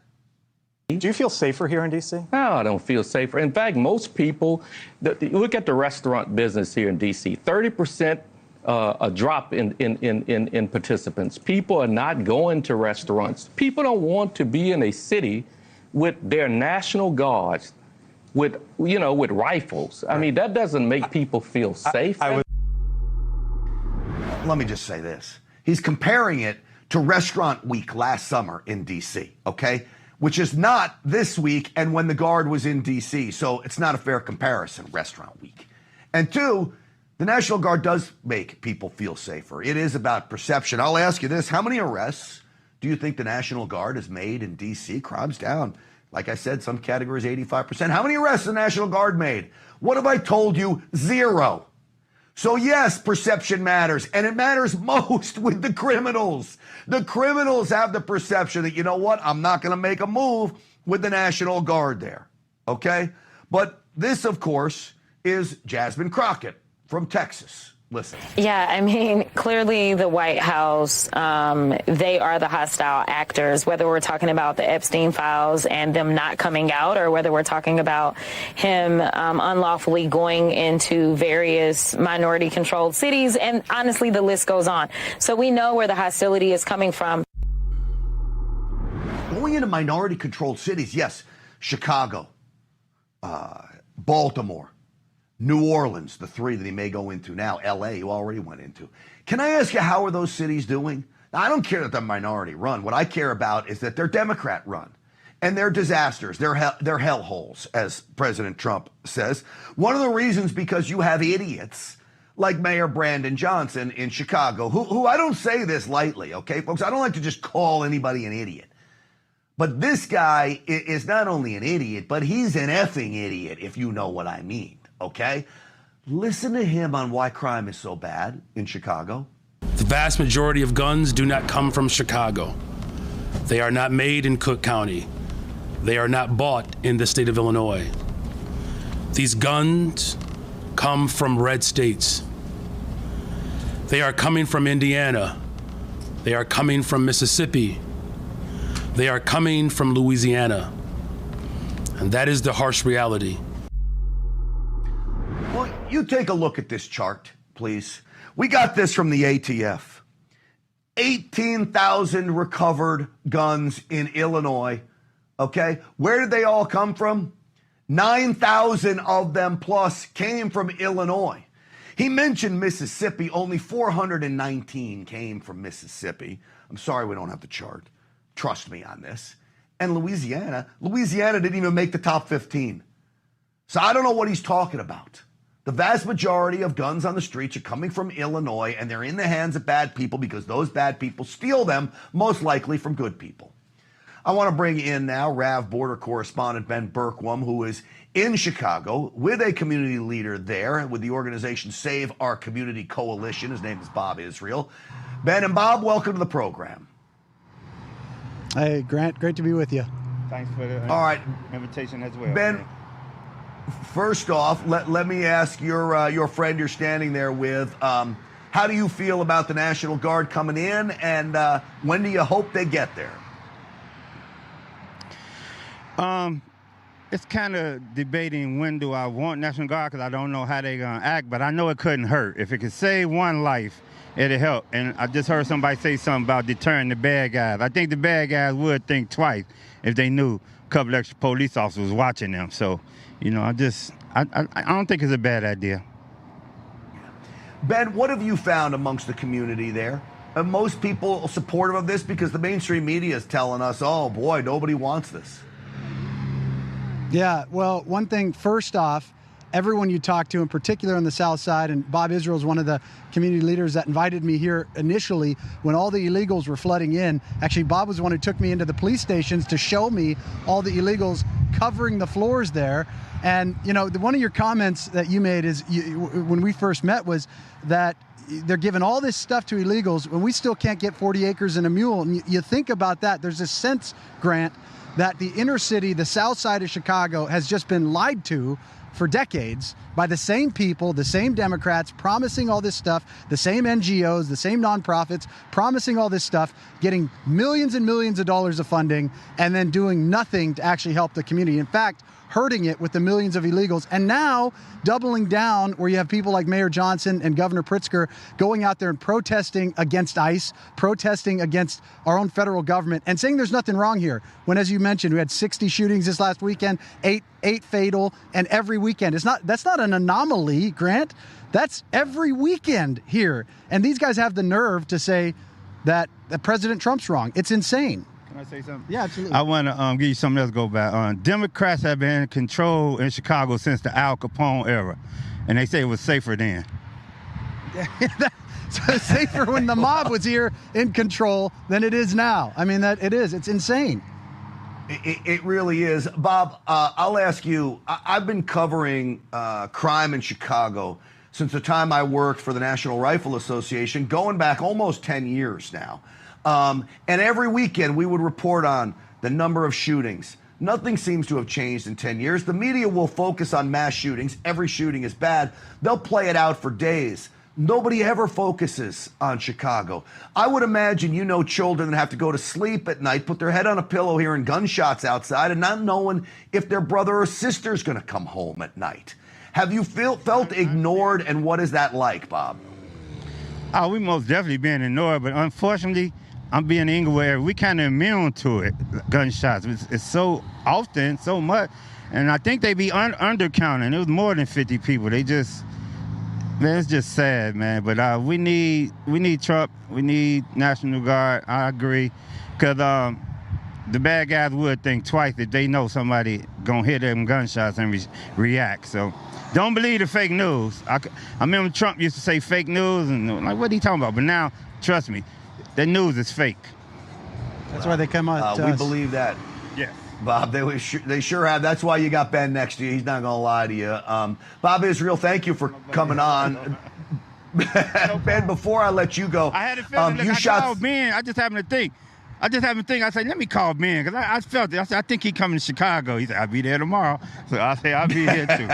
Do you feel safer here in D.C.? No, I don't feel safer. In fact, most people, look at the restaurant business here in D.C., 30% a drop in participants. People are not going to restaurants. People don't want to be in a city with their National Guards, with rifles. I mean, that doesn't make people feel safe. Let me just say this. He's comparing it to Restaurant Week last summer in D.C., okay? Which is not this week and when the Guard was in D.C., so it's not a fair comparison, Restaurant Week. And two, the National Guard does make people feel safer. It is about perception. I'll ask you this. How many arrests do you think the National Guard has made in D.C.? Crime's down. Like I said, some categories 85%. How many arrests the National Guard made? What have I told you? 0. So yes, perception matters, and it matters most with the criminals. The criminals have the perception that, you know what, I'm not going to make a move with the National Guard there, okay? But this, of course, is Jasmine Crockett from Texas. Listen. Yeah, I mean, clearly the White House, they are the hostile actors, whether we're talking about the Epstein files and them not coming out, or whether we're talking about him unlawfully going into various minority-controlled cities. And honestly, the list goes on. So we know where the hostility is coming from. Going into minority-controlled cities, yes, Chicago, Baltimore, New Orleans, the 3 that he may go into now, L.A., you already went into. Can I ask you, how are those cities doing? Now, I don't care that they're minority run. What I care about is that they're Democrat run. And they're disasters. They're hellholes, as President Trump says. One of the reasons, because you have idiots like Mayor Brandon Johnson in Chicago, who I don't say this lightly, okay, folks? I don't like to just call anybody an idiot. But this guy is not only an idiot, but he's an effing idiot, if you know what I mean. Okay? Listen to him on why crime is so bad in Chicago. The vast majority of guns do not come from Chicago. They are not made in Cook County. They are not bought in the state of Illinois. These guns come from red states. They are coming from Indiana. They are coming from Mississippi. They are coming from Louisiana. And that is the harsh reality. Well, you take a look at this chart, please. We got this from the ATF. 18,000 recovered guns in Illinois Okay? Where did they all come from? 9,000 of them plus came from Illinois. He mentioned Mississippi. Only 419 came from Mississippi. I'm sorry we don't have the chart. Trust me on this. And Louisiana didn't even make the top 15. So I don't know what he's talking about. The vast majority of guns on the streets are coming from Illinois, and they're in the hands of bad people because those bad people steal them, most likely from good people. I want to bring in now RAV border correspondent Ben Berkwam, who is in Chicago with a community leader there with the organization Save Our Community Coalition. His name is Bob Israel. Ben and Bob, welcome to the program. Hey, Grant, great to be with you. Thanks for the invitation as well. Ben, first off, let me ask your friend you're standing there with, how do you feel about the National Guard coming in, and when do you hope they get there? It's kind of debating when do I want National Guard, because I don't know how they're going to act, but I know it couldn't hurt. If it could save one life, it'll help. And I just heard somebody say something about deterring the bad guys. I think the bad guys would think twice if they knew a couple extra police officers was watching them. So, you know, I don't think it's a bad idea. Ben, what have you found amongst the community there? Are most people supportive of this? Because the mainstream media is telling us, oh boy, nobody wants this. Yeah, well, one thing, first off, everyone you talk to, in particular on the South Side, and Bob Israel is one of the community leaders that invited me here initially when all the illegals were flooding in. Actually, Bob was the one who took me into the police stations to show me all the illegals covering the floors there. And, you know, one of your comments that you made is when we first met was that they're giving all this stuff to illegals when we still can't get 40 acres and a mule. And you think about that, there's a sense, Grant, that the inner city, the South Side of Chicago, has just been lied to for decades by the same people, the same Democrats, promising all this stuff, the same NGOs, the same nonprofits, promising all this stuff, getting millions and millions of dollars of funding, and then doing nothing to actually help the community. In fact, hurting it with the millions of illegals. And now doubling down where you have people like Mayor Johnson and Governor Pritzker going out there and protesting against ICE, protesting against our own federal government, and saying there's nothing wrong here. When, as you mentioned, we had 60 shootings this last weekend, eight fatal, and every weekend. That's not an anomaly, Grant. That's every weekend here. And these guys have the nerve to say that President Trump's wrong. It's insane. Can I say something? Yeah, absolutely. I want to give you something else to go back. Democrats have been in control in Chicago since the Al Capone era, and they say it was safer then. So safer when the mob was here in control than it is now. I mean, that it is. It's insane. It really is. Bob, I'll ask you, I've been covering crime in Chicago since the time I worked for the National Rifle Association, going back almost 10 years now. And every weekend we would report on the number of shootings. Nothing seems to have changed in 10 years. The media will focus on mass shootings. Every shooting is bad. They'll play it out for days. Nobody ever focuses on Chicago. I would imagine you know children that have to go to sleep at night, put their head on a pillow hearing gunshots outside and not knowing if their brother or sister is going to come home at night. Have you felt ignored, and what is that like, Bob? Oh, we most definitely been ignored, but unfortunately, I'm being in Inglewood area. We kind of immune to it, gunshots. It's so often, so much. And I think they be undercounting. It was more than 50 people. They just, man, it's just sad, man. But we need Trump. We need National Guard. I agree. Because the bad guys would think twice if they know somebody going to hit them gunshots and react. So don't believe the fake news. I remember Trump used to say fake news, and like, what are you talking about? But now, trust me, the news is fake. That's why they come out. We believe that. Yeah. Bob, they sure have. That's why you got Ben next to you. He's not going to lie to you. Bob Israel, thank you for coming on. Ben, before I let you go, I had a feeling I called Ben. I just happened to think. I said, let me call Ben, because I felt it. I said, I think he's coming to Chicago. He said, I'll be there tomorrow. So I say, I'll be here too.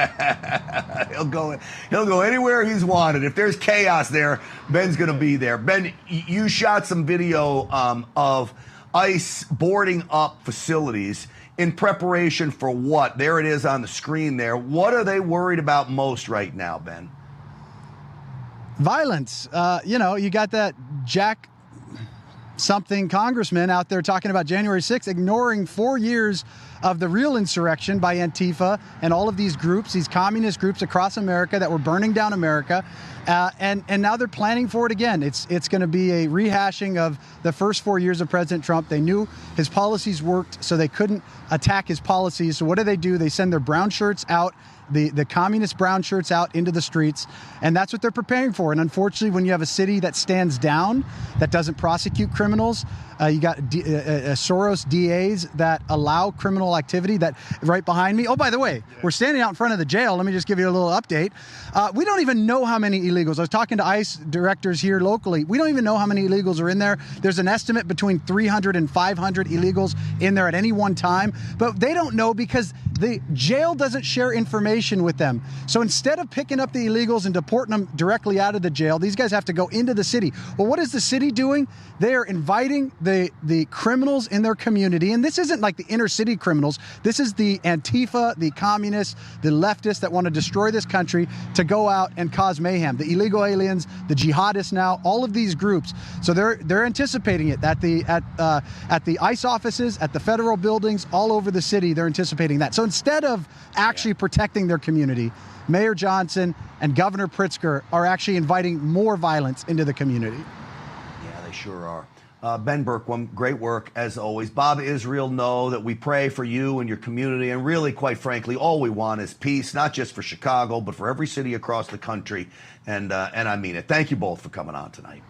He'll go anywhere he's wanted. If there's chaos there, Ben's going to be there. Ben, you shot some video of ICE boarding up facilities in preparation for what? There it is on the screen there. What are they worried about most right now, Ben? Violence. You know, you got that Jack something congressmen out there talking about January 6th, ignoring 4 years of the real insurrection by Antifa and all of these groups, these communist groups across America that were burning down America. And now they're planning for it again. It's going to be a rehashing of the first 4 years of President Trump. They knew his policies worked, so they couldn't attack his policies. So what do? They send their brown shirts out, the communist brown shirts out into the streets, and that's what they're preparing for. And unfortunately, when you have a city that stands down, that doesn't prosecute criminals, you got Soros DAs that allow criminal activity, that right behind me. Oh, by the way, we're standing out in front of the jail. Let me just give you a little update. We don't even know how many illegals. I was talking to ICE directors here locally. We don't even know how many illegals are in there. There's an estimate between 300 and 500 illegals in there at any one time, but they don't know because the jail doesn't share information with them. So instead of picking up the illegals and deporting them directly out of the jail, these guys have to go into the city. Well, what is the city doing? They are inviting the criminals in their community, and this isn't like the inner city criminals. This is the Antifa, the communists, the leftists that want to destroy this country, to go out and cause mayhem. The illegal aliens, the jihadists now, all of these groups. So they're anticipating it at the ICE offices, at the federal buildings, all over the city. They're anticipating that. So instead of actually protecting their community, Mayor Johnson and Governor Pritzker are actually inviting more violence into the community. Yeah, they sure are. Ben Berkwam, great work as always. Bob Israel, know that we pray for you and your community, and really, quite frankly, all we want is peace, not just for Chicago, but for every city across the country, and I mean it. Thank you both for coming on tonight.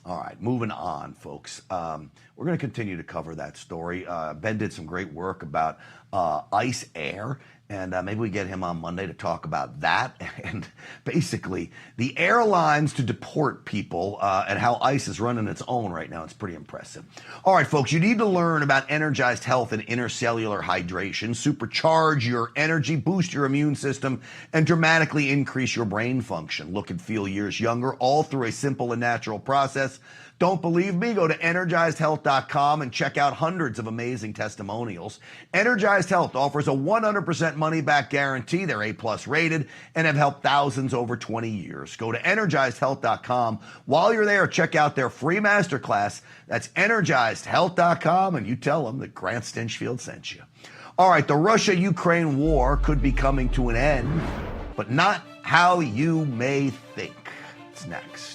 All right, moving on, folks. We're going to continue to cover that story. Ben did some great work about ICE Air, and maybe we get him on Monday to talk about that and basically the airlines to deport people and how ICE is running its own right now. It's pretty impressive. All right, folks, you need to learn about energized health and intercellular hydration, supercharge your energy, boost your immune system, and dramatically increase your brain function. Look and feel years younger, all through a simple and natural process. Don't believe me? Go to EnergizedHealth.com and check out hundreds of amazing testimonials. Energized Health offers a 100% money-back guarantee. They're A+ rated and have helped thousands over 20 years. Go to EnergizedHealth.com. While you're there, check out their free masterclass. That's EnergizedHealth.com, and you tell them that Grant Stinchfield sent you. All right, the Russia-Ukraine war could be coming to an end, but not how you may think. It's next.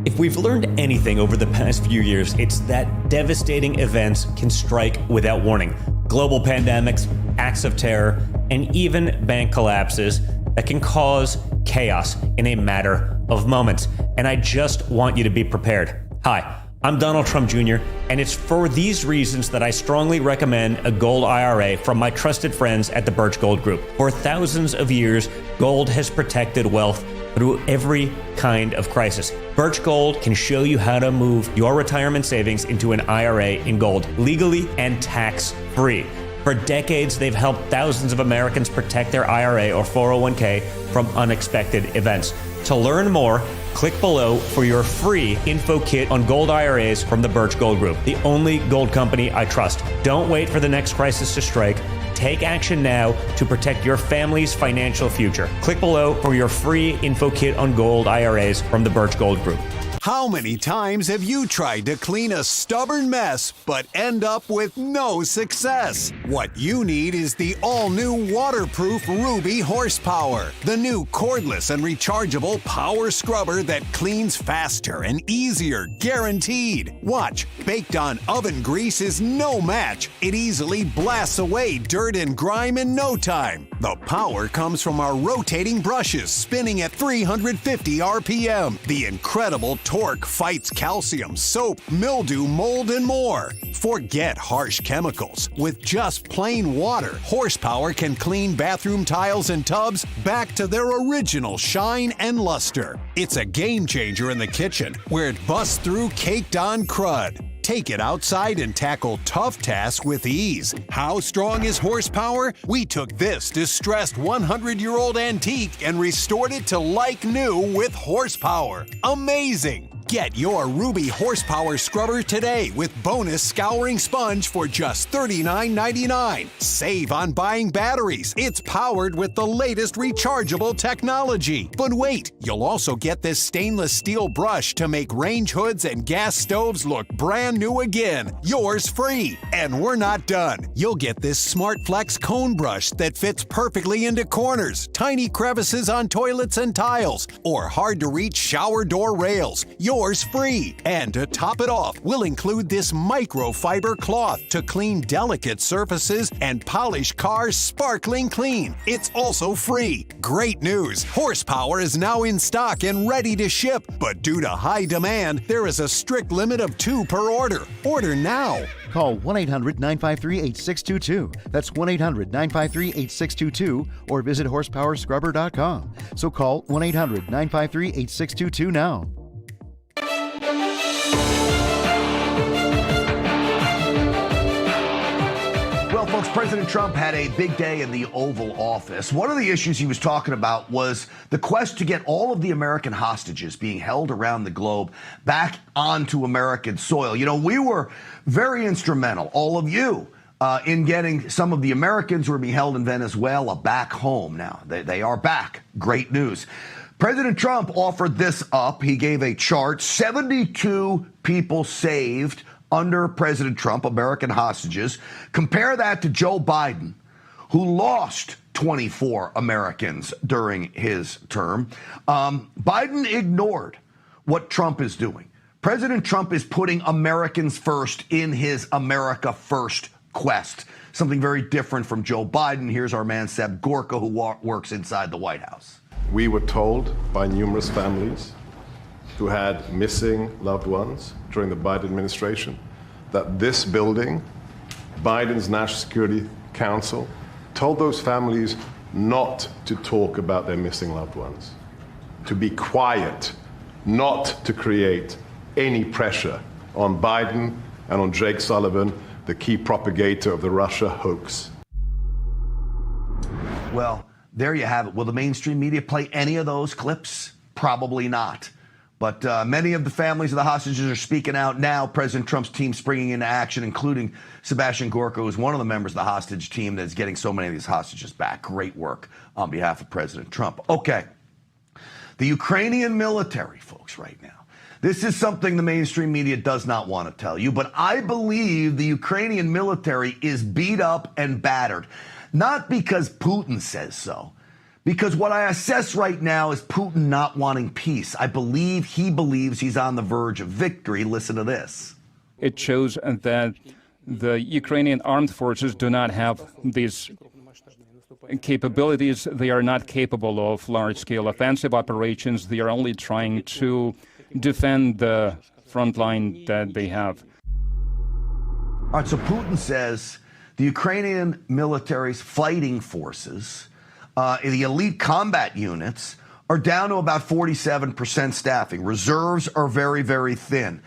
If we've learned anything over the past few years, it's that devastating events can strike without warning. Global pandemics, acts of terror, and even bank collapses that can cause chaos in a matter of moments. And I just want you to be prepared. Hi, I'm Donald Trump Jr., and it's for these reasons that I strongly recommend a gold IRA from my trusted friends at the Birch Gold Group. For thousands of years, gold has protected wealth through every kind of crisis. Birch Gold can show you how to move your retirement savings into an IRA in gold, legally and tax-free. For decades, they've helped thousands of Americans protect their IRA or 401k from unexpected events. To learn more, click below for your free info kit on gold IRAs from the Birch Gold Group, the only gold company I trust. Don't wait for the next crisis to strike. Take action now to protect your family's financial future. Click below for your free info kit on gold IRAs from the Birch Gold Group. How many times have you tried to clean a stubborn mess but end up with no success? What you need is the all-new waterproof Ruby Horsepower, the new cordless and rechargeable power scrubber that cleans faster and easier, guaranteed. Watch, baked on oven grease is no match. It easily blasts away dirt and grime in no time. The power comes from our rotating brushes spinning at 350 RPM. The incredible torque fights calcium, soap, mildew, mold, and more. Forget harsh chemicals. With just plain water, Horsepower can clean bathroom tiles and tubs back to their original shine and luster. It's a game changer in the kitchen, where it busts through caked-on crud. Take it outside and tackle tough tasks with ease. How strong is Horsepower? We took this distressed 100-year-old antique and restored it to like new with Horsepower. Amazing! Get your Ruby horsepower scrubber today with bonus scouring sponge for just $39.99. Save on buying batteries. It's powered with the latest rechargeable technology. But wait, you'll also get this stainless steel brush to make range hoods and gas stoves look brand new again. Yours free. And we're not done. You'll get this Smart Flex cone brush that fits perfectly into corners, tiny crevices on toilets and tiles, or hard to reach shower door rails. Yours free. And to top it off, we'll include this microfiber cloth to clean delicate surfaces and polish cars sparkling clean. It's also free. Great news! Horsepower is now in stock and ready to ship, but due to high demand, there is a strict limit of 2 per order. Order now. Call 1-800-953-8622. That's 1-800-953-8622 or visit horsepowerscrubber.com. So call 1-800-953-8622 now. Well, folks, President Trump had a big day in the Oval Office. One of the issues he was talking about was the quest to get all of the American hostages being held around the globe back onto American soil. You know, we were very instrumental, all of you, in getting some of the Americans who are being held in Venezuela back home now. They are back. Great news. President Trump offered this up. He gave a chart, 72 people saved under President Trump, American hostages. Compare that to Joe Biden, who lost 24 Americans during his term. Biden ignored what Trump is doing. President Trump is putting Americans first in his America First quest, something very different from Joe Biden. Here's our man, Seb Gorka, who works inside the White House. We were told by numerous families who had missing loved ones during the Biden administration that this building, Biden's National Security Council, told those families not to talk about their missing loved ones, to be quiet, not to create any pressure on Biden and on Jake Sullivan, the key propagator of the Russia hoax. Well, there you have it. Will the mainstream media play any of those clips? Probably not. But many of the families of the hostages are speaking out now. President Trump's team springing into action, including Sebastian Gorka, who's one of the members of the hostage team that's getting so many of these hostages back. Great work on behalf of President Trump. Okay. The Ukrainian military, folks, right now. This is something the mainstream media does not want to tell you, but I believe the Ukrainian military is beat up and battered. Not because Putin says so. Because what I assess right now is Putin not wanting peace. I believe he believes he's on the verge of victory. Listen to this. It shows that the Ukrainian armed forces do not have these capabilities. They are not capable of large-scale offensive operations. They are only trying to defend the front line that they have. All right, so Putin says the Ukrainian military's fighting forces, the elite combat units, are down to about 47% staffing. Reserves are very, very thin.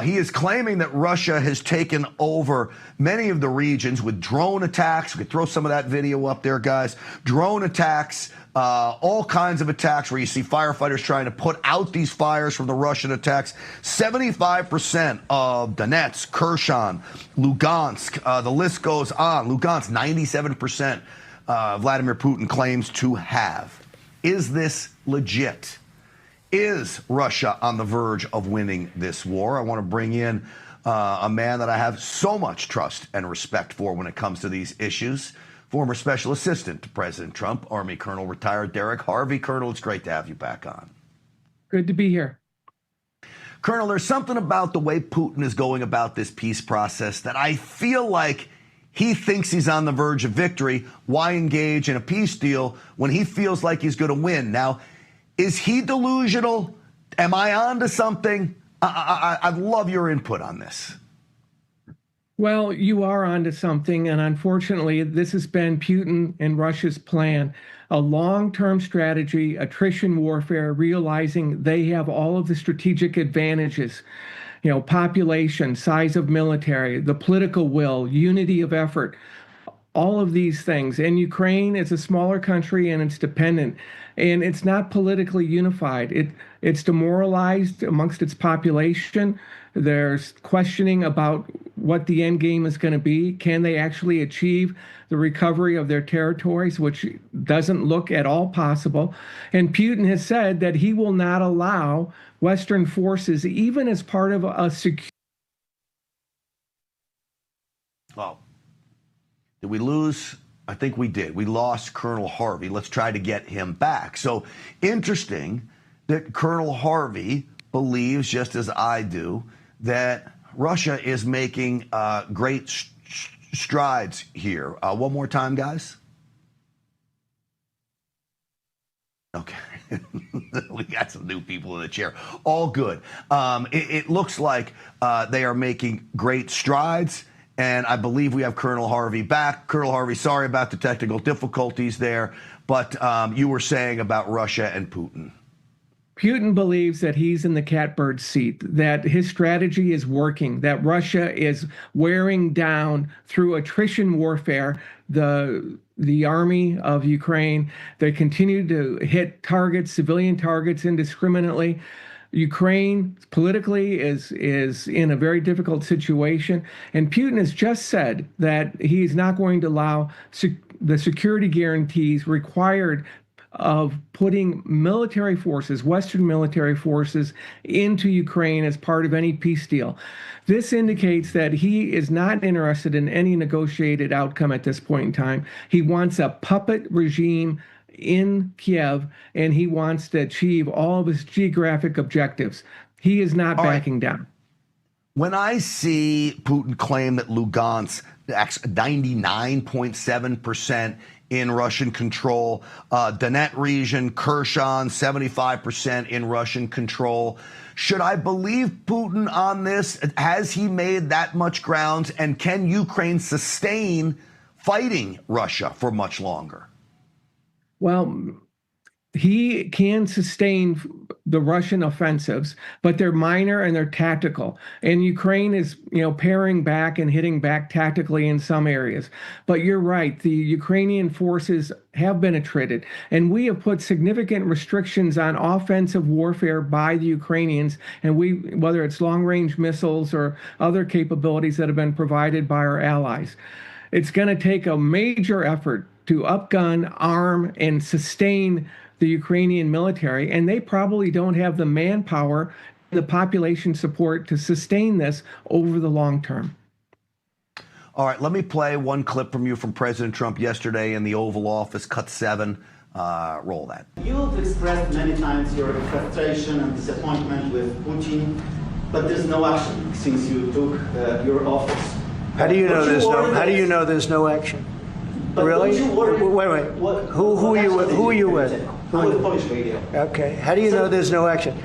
He is claiming that Russia has taken over many of the regions with drone attacks. We could throw some of that video up there, guys. Drone attacks, all kinds of attacks where you see firefighters trying to put out these fires from the Russian attacks. 75% of Donetsk, Kherson, Lugansk, the list goes on. Lugansk, 97%. Vladimir Putin claims to have. Is this legit? Is Russia on the verge of winning this war? I want to bring in a man that I have so much trust and respect for when it comes to these issues. Former Special Assistant to President Trump, Army Colonel retired Derek Harvey. Colonel, it's great to have you back on. Good to be here. Colonel, there's something about the way Putin is going about this peace process that I feel like he thinks he's on the verge of victory. Why engage in a peace deal when he feels like he's going to win? Now, is he delusional? Am I on to something? I'd love your input on this. Well, you are onto something, and unfortunately, this has been Putin and Russia's plan. A long-term strategy, attrition warfare, realizing they have all of the strategic advantages. You know, population, size of military, the political will, unity of effort, all of these things. And Ukraine is a smaller country and it's dependent. And it's not politically unified. It's demoralized amongst its population. There's questioning about what the end game is going to be. Can they actually achieve the recovery of their territories, which doesn't look at all possible? And Putin has said that he will not allow Western forces, even as part of a secure. Well, did we lose? I think we did. We lost Colonel Harvey. Let's try to get him back. So interesting that Colonel Harvey believes, just as I do, that Russia is making great strides here. One more time, guys. Okay. We got some new people in the chair. All good. It looks like they are making great strides. And I believe we have Colonel Harvey back. Colonel Harvey, sorry about the technical difficulties there, but you were saying about Russia and Putin. Putin believes that he's in the catbird seat, that his strategy is working, that Russia is wearing down through attrition warfare the army of Ukraine. They continue to hit targets, civilian targets, indiscriminately. Ukraine politically is in a very difficult situation, and Putin has just said that he's not going to allow the security guarantees required of putting military forces, Western military forces, into Ukraine as part of any peace deal. This indicates that he is not interested in any negotiated outcome at this point in time. He wants a puppet regime in Kiev, and he wants to achieve all of his geographic objectives. He is not backing down. When I see Putin claim that Lugansk, 99.7% in Russian control, Donetsk region, Kherson, 75% in Russian control, should I believe Putin on this? Has he made that much ground? And can Ukraine sustain fighting Russia for much longer? Well, he can sustain the Russian offensives, but they're minor and they're tactical. And Ukraine is, paring back and hitting back tactically in some areas. But you're right, the Ukrainian forces have been attrited, and we have put significant restrictions on offensive warfare by the Ukrainians, and whether it's long-range missiles or other capabilities that have been provided by our allies. It's going to take a major effort to upgun, arm, and sustain the Ukrainian military, and they probably don't have the manpower, the population support to sustain this over the long term. All right, let me play one clip from you from President Trump yesterday in the Oval Office, cut 7. Roll that. You've expressed many times your frustration and disappointment with Putin, but there's no action since you took your office. How do you know there's no? How do you know there's no action? But really? Wait. Who are you with? I'm with Polish radio. Okay. How do you know there's no action?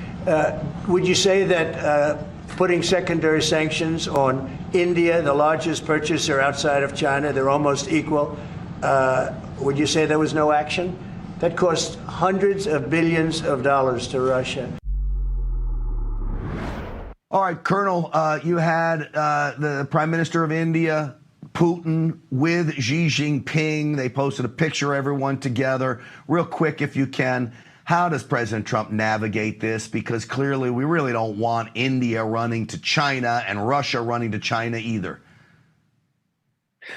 Would you say that putting secondary sanctions on India, the largest purchaser outside of China, they're almost equal? Would you say there was no action? That cost hundreds of billions of dollars to Russia. All right, Colonel, you had the Prime Minister of India, Putin, with Xi Jinping. They posted a picture of everyone together. Real quick, if you can, how does President Trump navigate this? Because clearly we really don't want India running to China and Russia running to China either.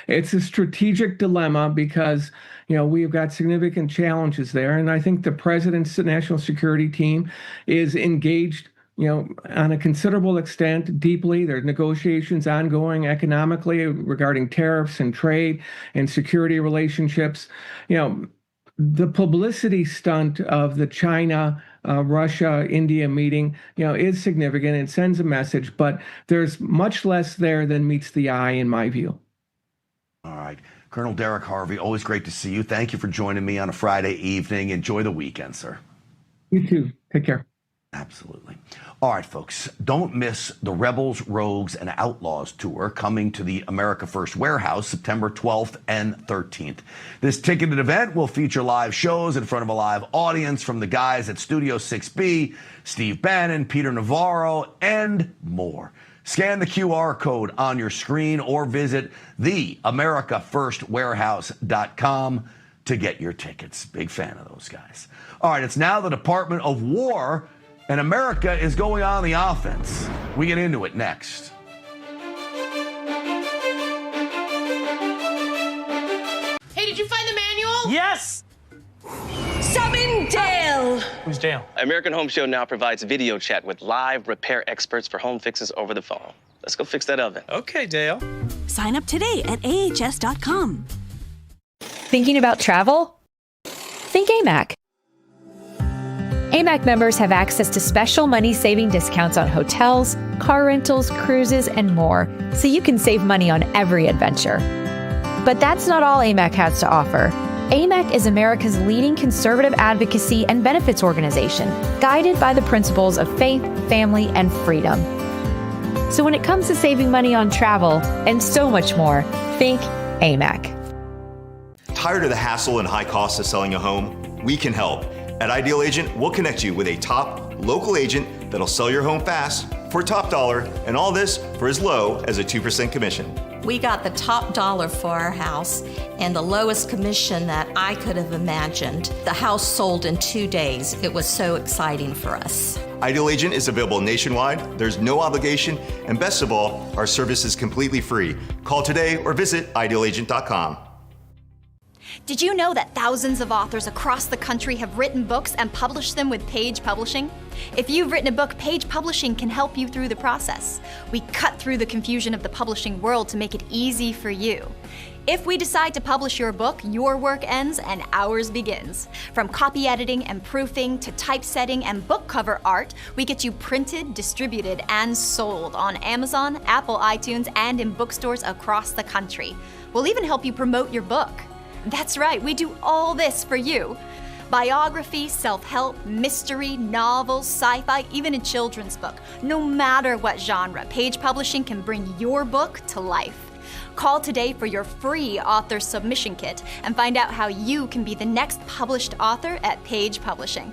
It's a strategic dilemma because, we've got significant challenges there. And I think the president's national security team is engaged on a considerable extent, deeply. There's negotiations ongoing economically regarding tariffs and trade and security relationships. The publicity stunt of the China, Russia, India meeting, is significant. It sends a message, but there's much less there than meets the eye, in my view. All right. Colonel Derek Harvey, always great to see you. Thank you for joining me on a Friday evening. Enjoy the weekend, sir. You too. Take care. Absolutely. All right, folks, don't miss the Rebels, Rogues, and Outlaws tour coming to the America First Warehouse September 12th and 13th. This ticketed event will feature live shows in front of a live audience from the guys at Studio 6B, Steve Bannon, Peter Navarro, and more. Scan the QR code on your screen or visit theamericafirstwarehouse.com to get your tickets. Big fan of those guys. All right, it's now the Department of War, and America is going on the offense. We get into it next. Hey, did you find the manual? Yes! Summon Dale! Who's Dale? American Home Show now provides video chat with live repair experts for home fixes over the phone. Let's go fix that oven. Okay, Dale. Sign up today at ahs.com. Thinking about travel? Think AMAC. AMAC members have access to special money-saving discounts on hotels, car rentals, cruises, and more, so you can save money on every adventure. But that's not all AMAC has to offer. AMAC is America's leading conservative advocacy and benefits organization, guided by the principles of faith, family, and freedom. So when it comes to saving money on travel and so much more, think AMAC. Tired of the hassle and high costs of selling a home? We can help. At Ideal Agent, we'll connect you with a top local agent that'll sell your home fast for top dollar, and all this for as low as a 2% commission. We got the top dollar for our house and the lowest commission that I could have imagined. The house sold in 2 days. It was so exciting for us. Ideal Agent is available nationwide, there's no obligation, and best of all, our service is completely free. Call today or visit idealagent.com. Did you know that thousands of authors across the country have written books and published them with Page Publishing? If you've written a book, Page Publishing can help you through the process. We cut through the confusion of the publishing world to make it easy for you. If we decide to publish your book, your work ends and ours begins. From copy editing and proofing to typesetting and book cover art, we get you printed, distributed, and sold on Amazon, Apple iTunes, and in bookstores across the country. We'll even help you promote your book. That's right, we do all this for you. Biography, self-help, mystery, novels, sci-fi, even a children's book. No matter what genre, Page Publishing can bring your book to life. Call today for your free author submission kit and find out how you can be the next published author at Page Publishing.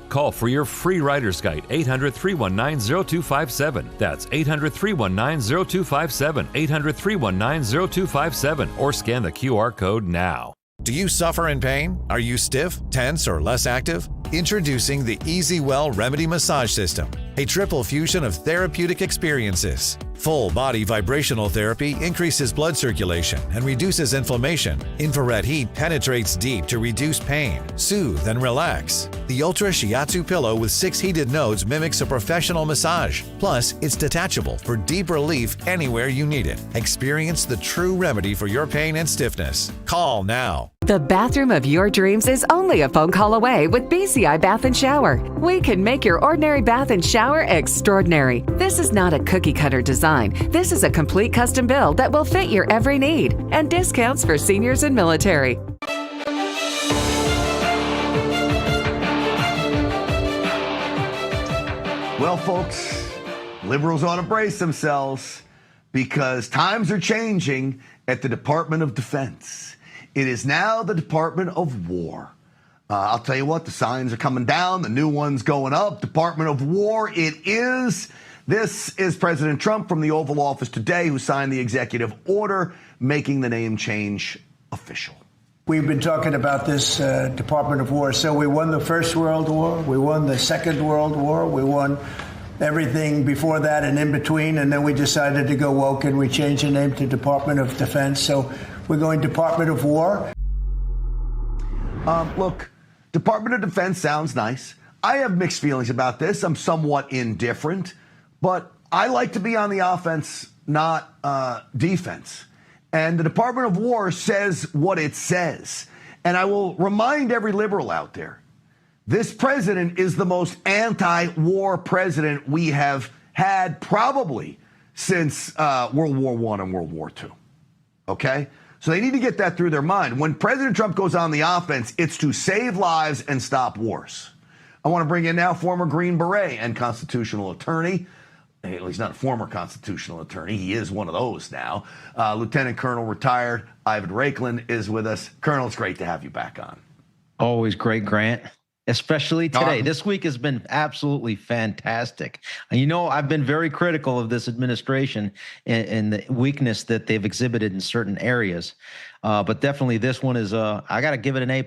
Call for your free writer's guide, 800-319-0257. That's 800-319-0257, 800-319-0257, or scan the QR code now. Do you suffer in pain? Are you stiff, tense, or less active? Introducing the EasyWell Remedy Massage System, a triple fusion of therapeutic experiences. Full body vibrational therapy increases blood circulation and reduces inflammation. Infrared heat penetrates deep to reduce pain, soothe, and relax. The Ultra Shiatsu pillow with 6 heated nodes mimics a professional massage. Plus, it's detachable for deep relief anywhere you need it. Experience the true remedy for your pain and stiffness. Call now. The bathroom of your dreams is only a phone call away with BCI Bath and Shower. We can make your ordinary bath and shower extraordinary. This is not a cookie cutter design. This is a complete custom build that will fit your every need, and discounts for seniors and military. Well, folks, liberals ought to brace themselves because times are changing at the Department of Defense. It is now the Department of War. I'll tell you what, the signs are coming down, the new one's going up. Department of War, it is. This is President Trump from the Oval Office today who signed the executive order making the name change official. We've been talking about this Department of War. So we won the First World War, we won the Second World War, we won everything before that and in between, and then we decided to go woke and we changed the name to Department of Defense. So we're going Department of War. Look, Department of Defense sounds nice. I have mixed feelings about this. I'm somewhat indifferent, but I like to be on the offense, not defense. And the Department of War says what it says. And I will remind every liberal out there, this president is the most anti-war president we have had probably since World War I and World War II. Okay? So they need to get that through their mind. When President Trump goes on the offense, it's to save lives and stop wars. I want to bring in now former Green Beret and constitutional attorney. Well, he's not a former constitutional attorney. He is one of those now. Lieutenant Colonel retired Ivan Raiklan is with us. Colonel, it's great to have you back on. Always great, Grant. especially today. This week has been absolutely fantastic. And you know, I've been very critical of this administration and the weakness that they've exhibited in certain areas. But definitely this one is, I got to give it an A+.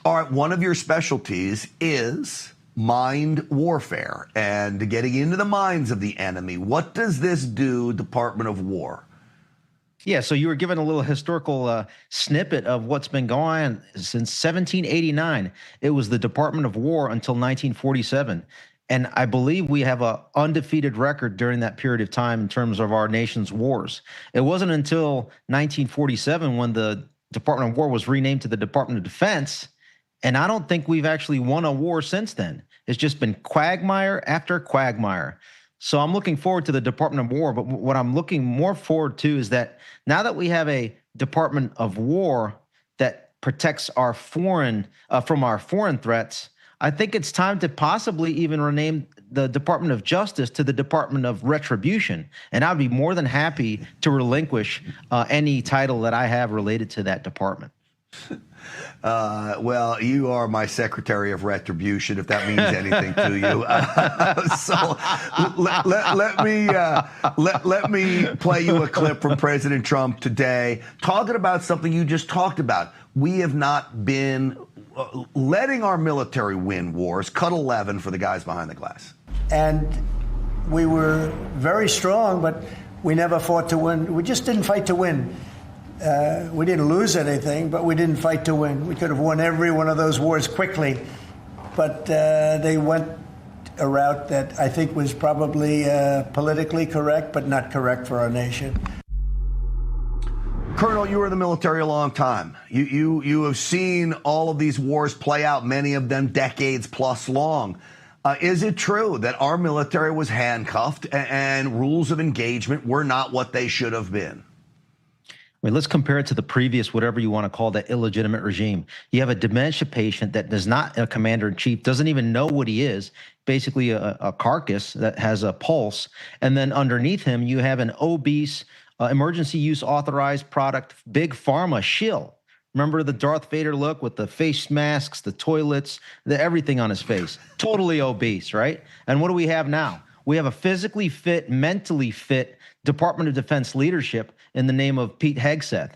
All right, one of your specialties is mind warfare and getting into the minds of the enemy. What does this do, Department of War? Yeah, so you were given a little historical snippet of what's been going on since 1789. It was the Department of War until 1947. And I believe we have an undefeated record during that period of time in terms of our nation's wars. It wasn't until 1947 when the Department of War was renamed to the Department of Defense. And I don't think we've actually won a war since then. It's just been quagmire after quagmire. So I'm looking forward to the Department of War, but what I'm looking more forward to is that now that we have a Department of War that protects our foreign from our foreign threats, I think it's time to possibly even rename the Department of Justice to the Department of Retribution. And I'd be more than happy to relinquish any title that I have related to that department. Well, you are my Secretary of Retribution, if that means anything to you. So let me play you a clip from President Trump today, talking about something you just talked about. We have not been letting our military win wars. Cut 11 for the guys behind the glass. And we were very strong, but we never fought to win. We just didn't fight to win. We didn't lose anything, but we didn't fight to win. We could have won every one of those wars quickly, but they went a route that I think was probably politically correct, but not correct for our nation. Colonel, you were in the military a long time. You have seen all of these wars play out, many of them decades plus long. Is it true that our military was handcuffed and rules of engagement were not what they should have been? I mean, let's compare it to the previous, whatever you want to call that illegitimate regime. You have a dementia patient that does not, a commander-in-chief, doesn't even know what he is, basically a carcass that has a pulse. And then underneath him, you have an obese, emergency use authorized product, big pharma shill. Remember the Darth Vader look with the face masks, the toilets, everything on his face. Totally obese, right? And what do we have now? We have a physically fit, mentally fit Department of Defense leadership in the name of Pete Hegseth.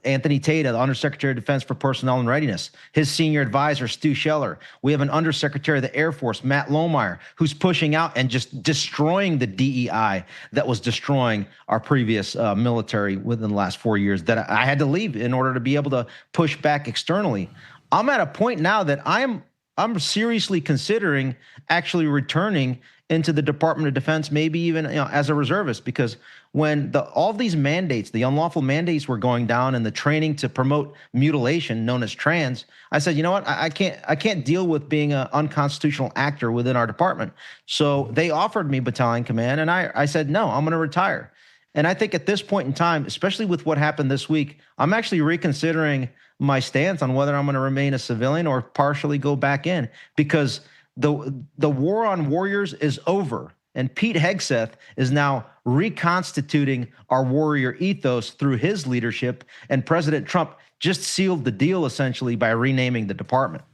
Anthony Tata, the Undersecretary of Defense for Personnel and Readiness. His senior advisor, Stu Scheller. We have an Undersecretary of the Air Force, Matt Lohmeyer, who's pushing out and just destroying the DEI that was destroying our previous military within the last 4 years that I had to leave in order to be able to push back externally. I'm at a point now that I'm seriously considering actually returning into the Department of Defense, maybe even as a reservist, because when all these mandates, the unlawful mandates were going down and the training to promote mutilation known as trans, I said, you know what, I can't deal with being an unconstitutional actor within our department. So they offered me battalion command, and I said, no, I'm going to retire. And I think at this point in time, especially with what happened this week, I'm actually reconsidering my stance on whether I'm going to remain a civilian or partially go back in, because the war on warriors is over, and Pete Hegseth is now reconstituting our warrior ethos through his leadership, and President Trump just sealed the deal essentially by renaming the department.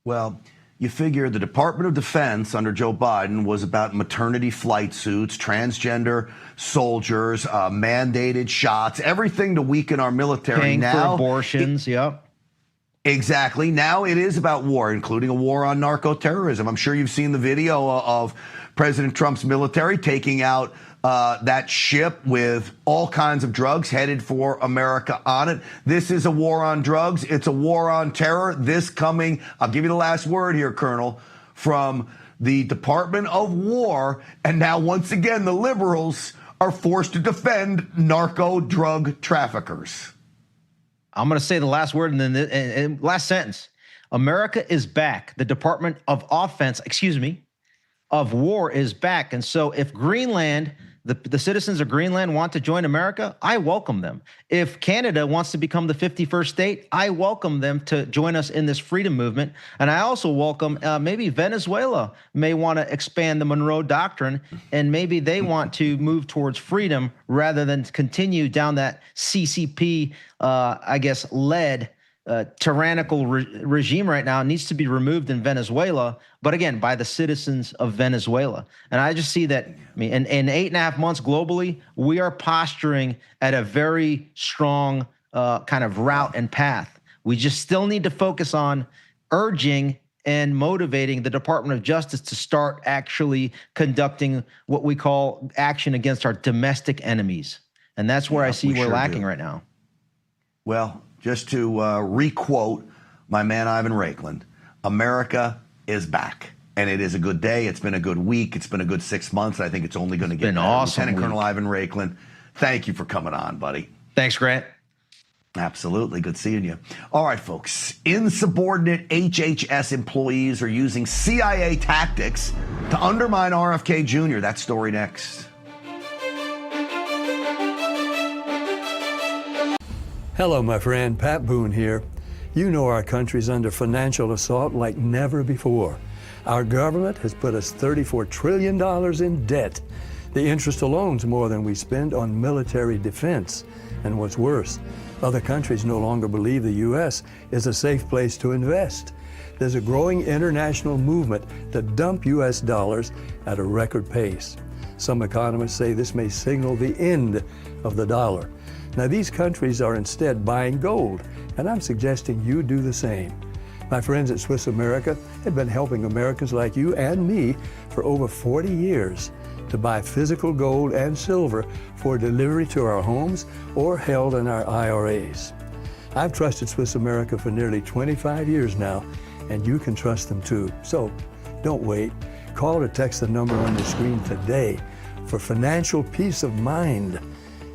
Well, you figure the Department of Defense under Joe Biden was about maternity flight suits, transgender soldiers, mandated shots, everything to weaken our military. Paying now for abortions, yep. Exactly. Now it is about war, including a war on narco-terrorism. I'm sure you've seen the video of President Trump's military taking out that ship with all kinds of drugs headed for America on it. This is a war on drugs. It's a war on terror. This coming, I'll give you the last word here, Colonel, from the Department of War. And now, once again, the liberals are forced to defend narco-drug traffickers. I'm going to say the last word and then the last sentence. America is back. The Department of War is back. And so if Greenland, the citizens of Greenland want to join America, I welcome them. If Canada wants to become the 51st state, I welcome them to join us in this freedom movement. And I also welcome maybe Venezuela may want to expand the Monroe Doctrine, and maybe they want to move towards freedom rather than continue down that CCP, led tyrannical regime right now needs to be removed in Venezuela, but again, by the citizens of Venezuela. And I just see that, I mean, in 8.5 months globally, we are posturing at a very strong kind of route and path. We just still need to focus on urging and motivating the Department of Justice to start actually conducting what we call action against our domestic enemies. And that's where I see we're lacking right now. Well, just to requote my man Ivan Raikland, America is back. And it is a good day. It's been a good week. It's been a good 6 months. I think it's only going to get better. Awesome. Lieutenant Colonel Ivan Raikland, thank you for coming on, buddy. Thanks, Grant. Absolutely. Good seeing you. All right, folks. Insubordinate HHS employees are using CIA tactics to undermine RFK Jr. That story next. Hello, my friend. Pat Boone here. You know our country's under financial assault like never before. Our government has put us $34 trillion in debt. The interest alone's more than we spend on military defense. And what's worse, other countries no longer believe the U.S. is a safe place to invest. There's a growing international movement to dump U.S. dollars at a record pace. Some economists say this may signal the end of the dollar. Now, these countries are instead buying gold, and I'm suggesting you do the same. My friends at Swiss America have been helping Americans like you and me for over 40 years to buy physical gold and silver for delivery to our homes or held in our IRAs. I've trusted Swiss America for nearly 25 years now, and you can trust them too. So don't wait. Call or text the number on your screen today for financial peace of mind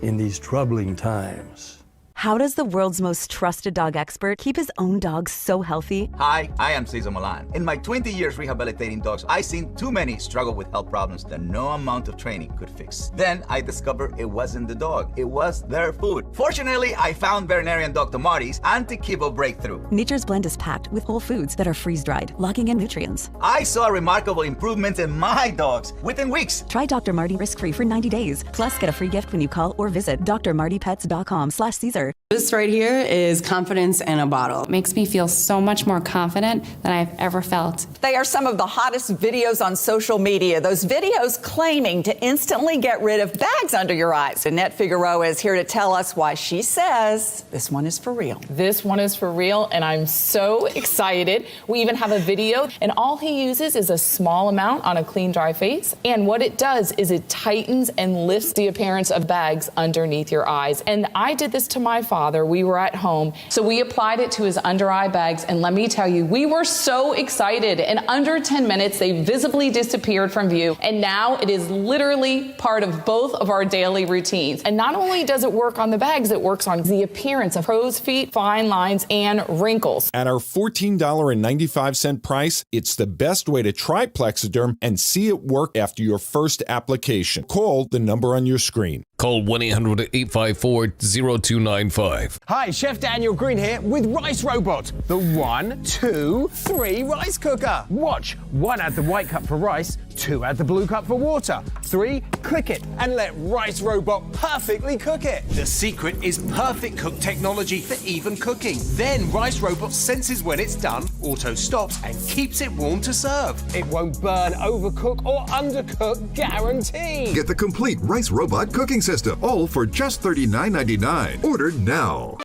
in these troubling times. How does the world's most trusted dog expert keep his own dog so healthy? Hi, I am Cesar Milan. In my 20 years rehabilitating dogs, I've seen too many struggle with health problems that no amount of training could fix. Then I discovered it wasn't the dog, it was their food. Fortunately, I found veterinarian Dr. Marty's Anti-Kibble Breakthrough. Nature's Blend is packed with whole foods that are freeze-dried, locking in nutrients. I saw remarkable improvements in my dogs within weeks. Try Dr. Marty risk-free for 90 days. Plus, get a free gift when you call or visit drmartypets.com/Caesar. This right here is confidence in a bottle. It makes me feel so much more confident than I've ever felt. They are some of the hottest videos on social media. Those videos claiming to instantly get rid of bags under your eyes. Annette Figueroa is here to tell us why she says this one is for real. This one is for real, and I'm so excited. We even have a video, and all he uses is a small amount on a clean, dry face. And what it does is it tightens and lifts the appearance of bags underneath your eyes. And I did this to my father. We were at home, so we applied it to his under eye bags, and let me tell you, we were so excited. In under 10 minutes, they visibly disappeared from view, and now it is literally part of both of our daily routines. And not only does it work on the bags, it works on the appearance of crow's feet, fine lines, and wrinkles. At our $14.95 price, it's the best way to try Plexiderm and see it work after your first application. Call the number on your screen. Call 1-800-854-0295. Hi, Chef Daniel Green here with Rice Robot, the 1, 2, 3 rice cooker. Watch, 1 add the white cup for rice, 2 add the blue cup for water, 3 click it and let Rice Robot perfectly cook it. The secret is perfect cook technology for even cooking. Then Rice Robot senses when it's done, auto stops and keeps it warm to serve. It won't burn, overcook or undercook, guaranteed. Get the complete Rice Robot cooking system, all for just $39.99. Order now.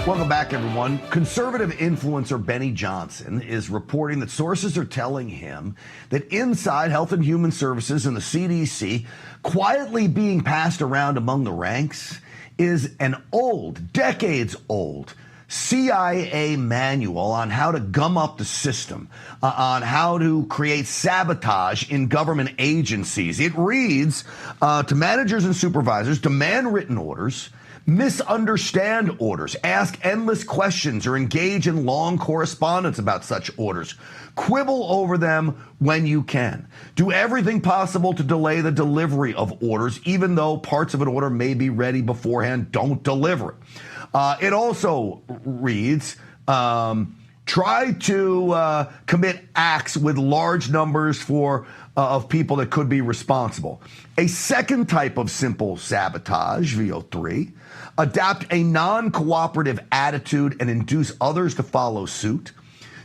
Welcome back, everyone. Conservative influencer Benny Johnson is reporting that sources are telling him that inside Health and Human Services and the CDC, quietly being passed around among the ranks is an old, decades old, CIA manual on how to gum up the system, on how to create sabotage in government agencies. It reads to managers and supervisors, demand written orders, misunderstand orders, ask endless questions, or engage in long correspondence about such orders. Quibble over them when you can. Do everything possible to delay the delivery of orders, even though parts of an order may be ready beforehand. Don't deliver it. It also reads, try to commit acts with large numbers for of people that could be responsible. A second type of simple sabotage, VO3, adapt a non-cooperative attitude and induce others to follow suit.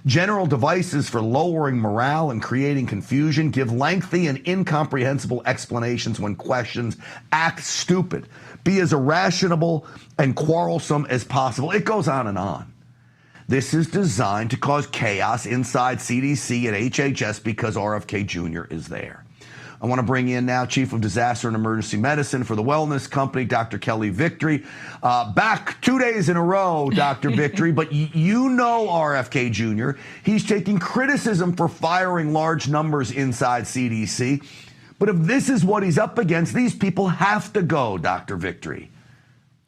General devices for lowering morale and creating confusion, give lengthy and incomprehensible explanations when questions, act stupid, be as irrational and quarrelsome as possible. It goes on and on. This is designed to cause chaos inside CDC and HHS because RFK Jr. is there. I want to bring in now Chief of Disaster and Emergency Medicine for the Wellness Company, Dr. Kelly Victory. Back 2 days in a row, Dr. Victory, but you know RFK Jr. He's taking criticism for firing large numbers inside CDC. But if this is what he's up against, these people have to go, Dr. Victory.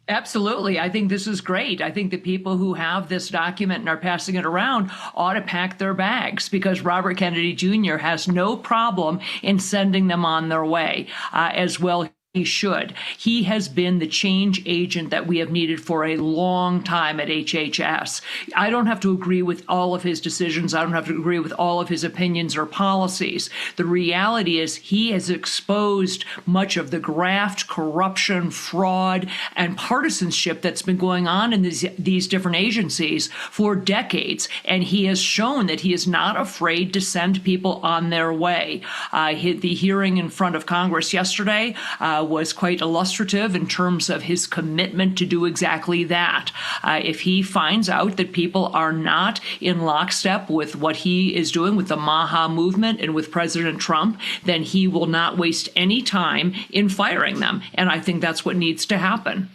Absolutely. I think this is great. I think the people who have this document and are passing it around ought to pack their bags, because Robert Kennedy Jr. has no problem in sending them on their way, as well he should. He has been the change agent that we have needed for a long time at HHS. I don't have to agree with all of his decisions. I don't have to agree with all of his opinions or policies. The reality is he has exposed much of the graft, corruption, fraud, and partisanship that's been going on in these different agencies for decades. And he has shown that he is not afraid to send people on their way. The hearing in front of Congress yesterday was quite illustrative in terms of his commitment to do exactly that. If he finds out that people are not in lockstep with what he is doing with the Maha movement and with President Trump, then he will not waste any time in firing them. And I think that's what needs to happen.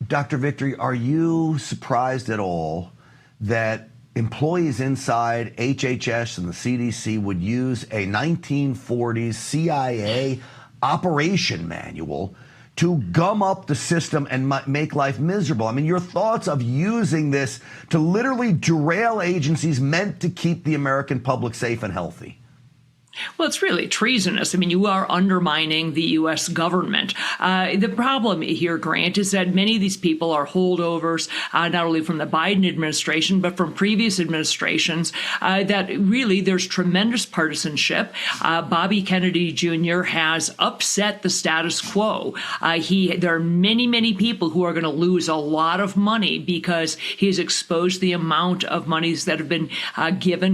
Dr. Victory, are you surprised at all that employees inside HHS and the CDC would use a 1940s CIA operation manual to gum up the system and make life miserable? I mean, your thoughts of using this to literally derail agencies meant to keep the American public safe and healthy? Well, it's really treasonous. I mean, you are undermining the U.S. government. The problem here, Grant, is that many of these people are holdovers, not only from the Biden administration, but from previous administrations, that really there's tremendous partisanship. Bobby Kennedy Jr. has upset the status quo. There are many, many people who are going to lose a lot of money because he's exposed the amount of monies that have been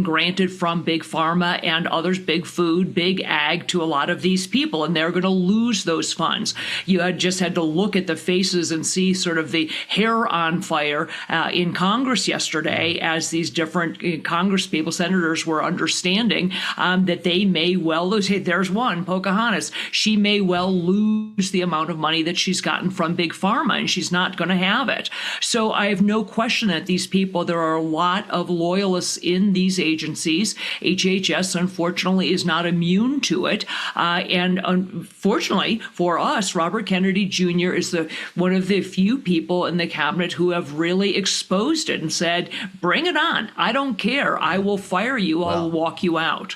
granted from Big Pharma and others, Big Food, Big Ag, to a lot of these people, and they're going to lose those funds. You just had to look at the faces and see sort of the hair on fire in Congress yesterday as these different Congress people, senators, were understanding that they may well lose. Hey, there's one, Pocahontas. She may well lose the amount of money that she's gotten from Big Pharma, and she's not going to have it. So I have no question that these people, there are a lot of loyalists in these agencies. HHS, unfortunately, is not immune to it. And unfortunately for us, Robert Kennedy Jr. is one of the few people in the cabinet who have really exposed it and said, bring it on. I don't care. I will fire you. I'll walk you out.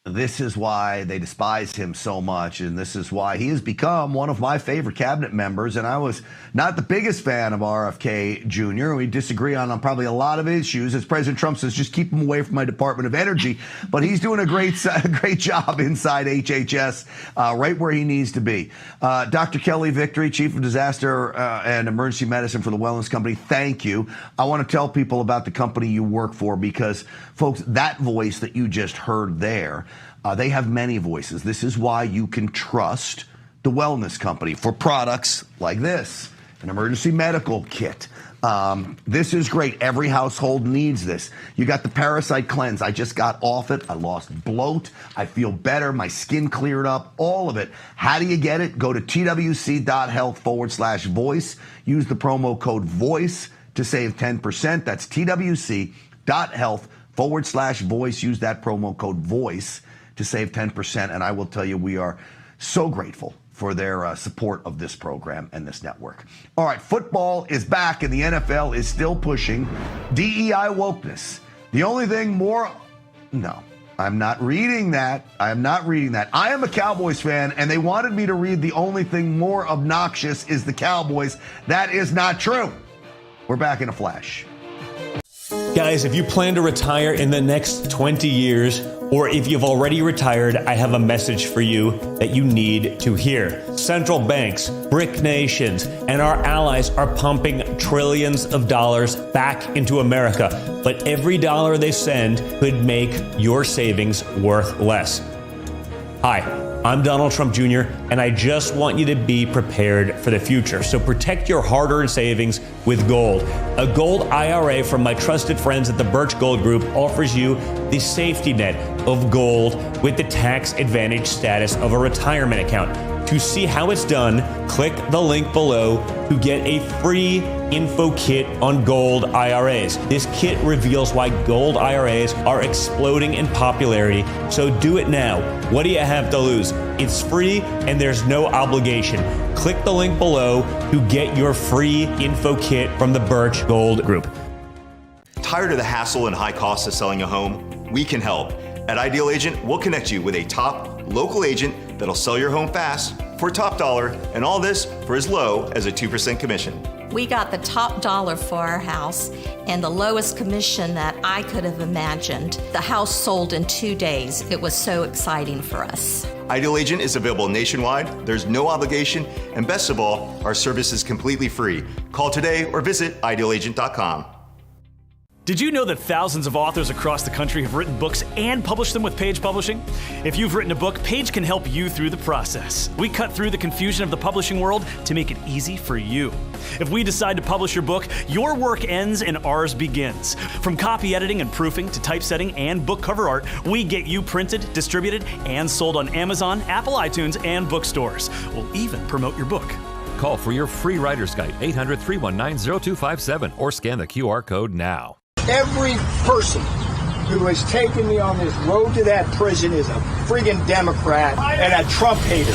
This is why they despise him so much, and this is why he has become one of my favorite cabinet members. And I was not the biggest fan of RFK Jr. We disagree on probably a lot of issues. As President Trump says, just keep him away from my Department of Energy. But he's doing a great job inside HHS, right where he needs to be. Dr. Kelly Victory, Chief of Disaster and Emergency Medicine for the Wellness Company, thank you. I want to tell people about the company you work for because, folks, that voice that you just heard there, they have many voices. This is why you can trust the Wellness Company for products like this, an emergency medical kit. This is great. Every household needs this. You got the Parasite Cleanse. I just got off it. I lost bloat. I feel better. My skin cleared up. All of it. How do you get it? Go to twc.health/voice. Use the promo code VOICE to save 10%. That's twc.health/voice. Use that promo code VOICE to save 10%. And I will tell you, we are so grateful for their support of this program and this network. All right, football is back and the NFL is still pushing DEI wokeness. The only thing more... No, I'm not reading that. I am not reading that. I am a Cowboys fan, and they wanted me to read the only thing more obnoxious is the Cowboys. That is not true. We're back in a flash. Guys, if you plan to retire in the next 20 years, Or if you've already retired, I have a message for you that you need to hear. Central banks, BRIC nations, and our allies are pumping trillions of dollars back into America. But every dollar they send could make your savings worth less. Hi, I'm Donald Trump Jr., and I just want you to be prepared for the future. So protect your hard-earned savings with gold. A gold IRA from my trusted friends at the Birch Gold Group offers you the safety net of gold with the tax advantage status of a retirement account. To see how it's done, click the link below to get a free info kit on gold IRAs. This kit reveals why gold IRAs are exploding in popularity, so do it now. What do you have to lose? It's free and there's no obligation. Click the link below to get your free info kit from the Birch Gold Group. Tired of the hassle and high costs of selling a home? We can help. At Ideal Agent, we'll connect you with a top local agent that'll sell your home fast for top dollar, and all this for as low as a 2% commission. We got the top dollar for our house and the lowest commission that I could have imagined. The house sold in 2 days. It was so exciting for us. Ideal Agent is available nationwide, there's no obligation, and best of all, our service is completely free. Call today or visit idealagent.com. Did you know that thousands of authors across the country have written books and published them with Page Publishing? If you've written a book, Page can help you through the process. We cut through the confusion of the publishing world to make it easy for you. If we decide to publish your book, your work ends and ours begins. From copy editing and proofing to typesetting and book cover art, we get you printed, distributed, and sold on Amazon, Apple iTunes, and bookstores. We'll even promote your book. Call for your free writer's guide, 800-319-0257, or scan the QR code now. Every person who has taken me on this road to that prison is a friggin' Democrat and a Trump hater.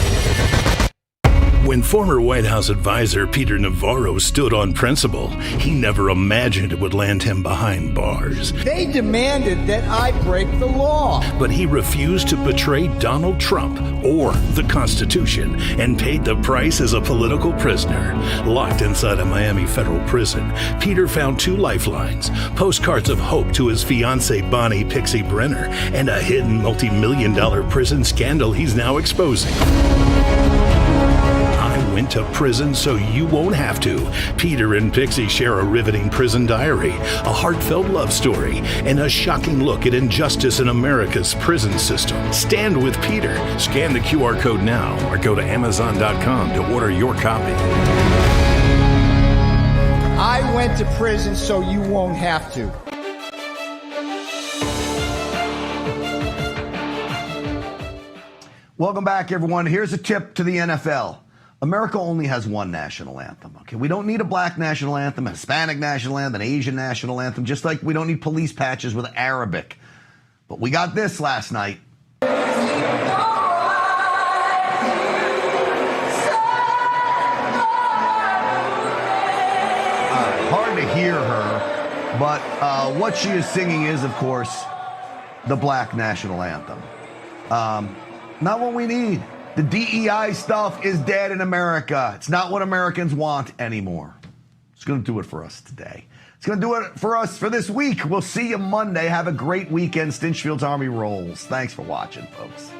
When former White House advisor Peter Navarro stood on principle, he never imagined it would land him behind bars. They demanded that I break the law. But he refused to betray Donald Trump or the Constitution and paid the price as a political prisoner. Locked inside a Miami federal prison, Peter found 2 lifelines, postcards of hope to his fiancée Bonnie Pixie Brenner, and a hidden multi-million-dollar prison scandal he's now exposing. Went to prison so you won't have to. Peter and Pixie share a riveting prison diary, a heartfelt love story, and a shocking look at injustice in America's prison system. Stand with Peter. Scan the QR code now or go to Amazon.com to order your copy. I went to prison so you won't have to. Welcome back, everyone. Here's a tip to the NFL. America only has one national anthem, okay? We don't need a black national anthem, a Hispanic national anthem, an Asian national anthem, just like we don't need police patches with Arabic. But we got this last night. Hard to hear her, but what she is singing is, of course, the black national anthem. Not what we need. The DEI stuff is dead in America. It's not what Americans want anymore. It's going to do it for us today. It's going to do it for us for this week. We'll see you Monday. Have a great weekend. Stinchfield's Army rolls. Thanks for watching, folks.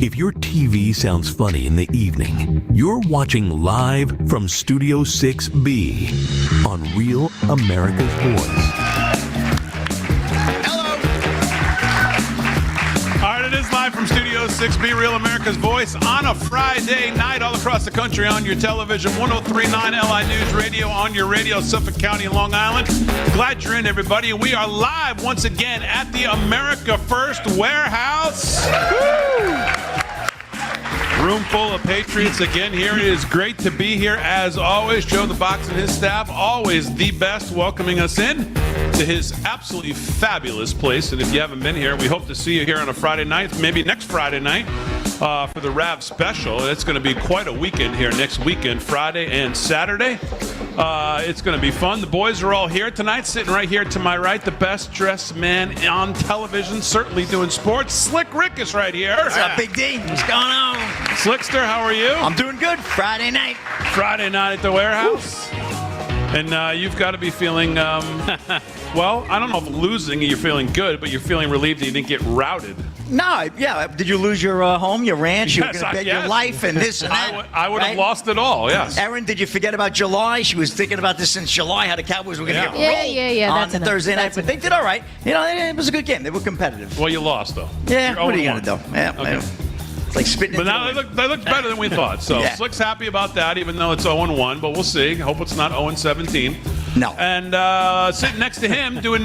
If your TV sounds funny in the evening, you're watching live from Studio 6B on Real America's Voice. All right, it is live from Studio 6B, Real America's Voice, on a Friday night all across the country on your television, 103.9 LI News Radio, on your radio, Suffolk County and Long Island. Glad you're in, everybody. And we are live once again at the America First Warehouse. Woo! Room full of Patriots again here. It is great to be here as always. Joe the Box and his staff, always the best, welcoming us in to his absolutely fabulous place. And if you haven't been here, we hope to see you here on a Friday night, maybe next Friday night for the RAV special. It's going to be quite a weekend here next weekend, Friday and Saturday. It's going to be fun. The boys are all here tonight, sitting right here to my right. The best dressed man on television, certainly doing sports. Slick Rick is right here. What's up, Big D? What's going on? Slickster, how are you? I'm doing good. Friday night. Friday night at the warehouse. And you've got to be feeling, well, I don't know if losing, you're feeling good, but you're feeling relieved that you didn't get routed. No, yeah. Did you lose your home, your ranch? You were Yes, going to bet yes. your life and this and that. I would have right? lost it all, yes. Erin, did you forget about July? She was thinking about this since July, how the Cowboys were going to get rolled Yeah, on that's the enough. Thursday night. But they did all right. You know, it was a good game. They were competitive. Well, you lost, though. Yeah, You're what are you 0-1. going to do? Yeah, Okay. It's like spitting But into now the wind. they look better than we thought. So Yeah. Slick's happy about that, even though it's 0-1. But we'll see. Hope it's not 0-17. No. And sitting next to him doing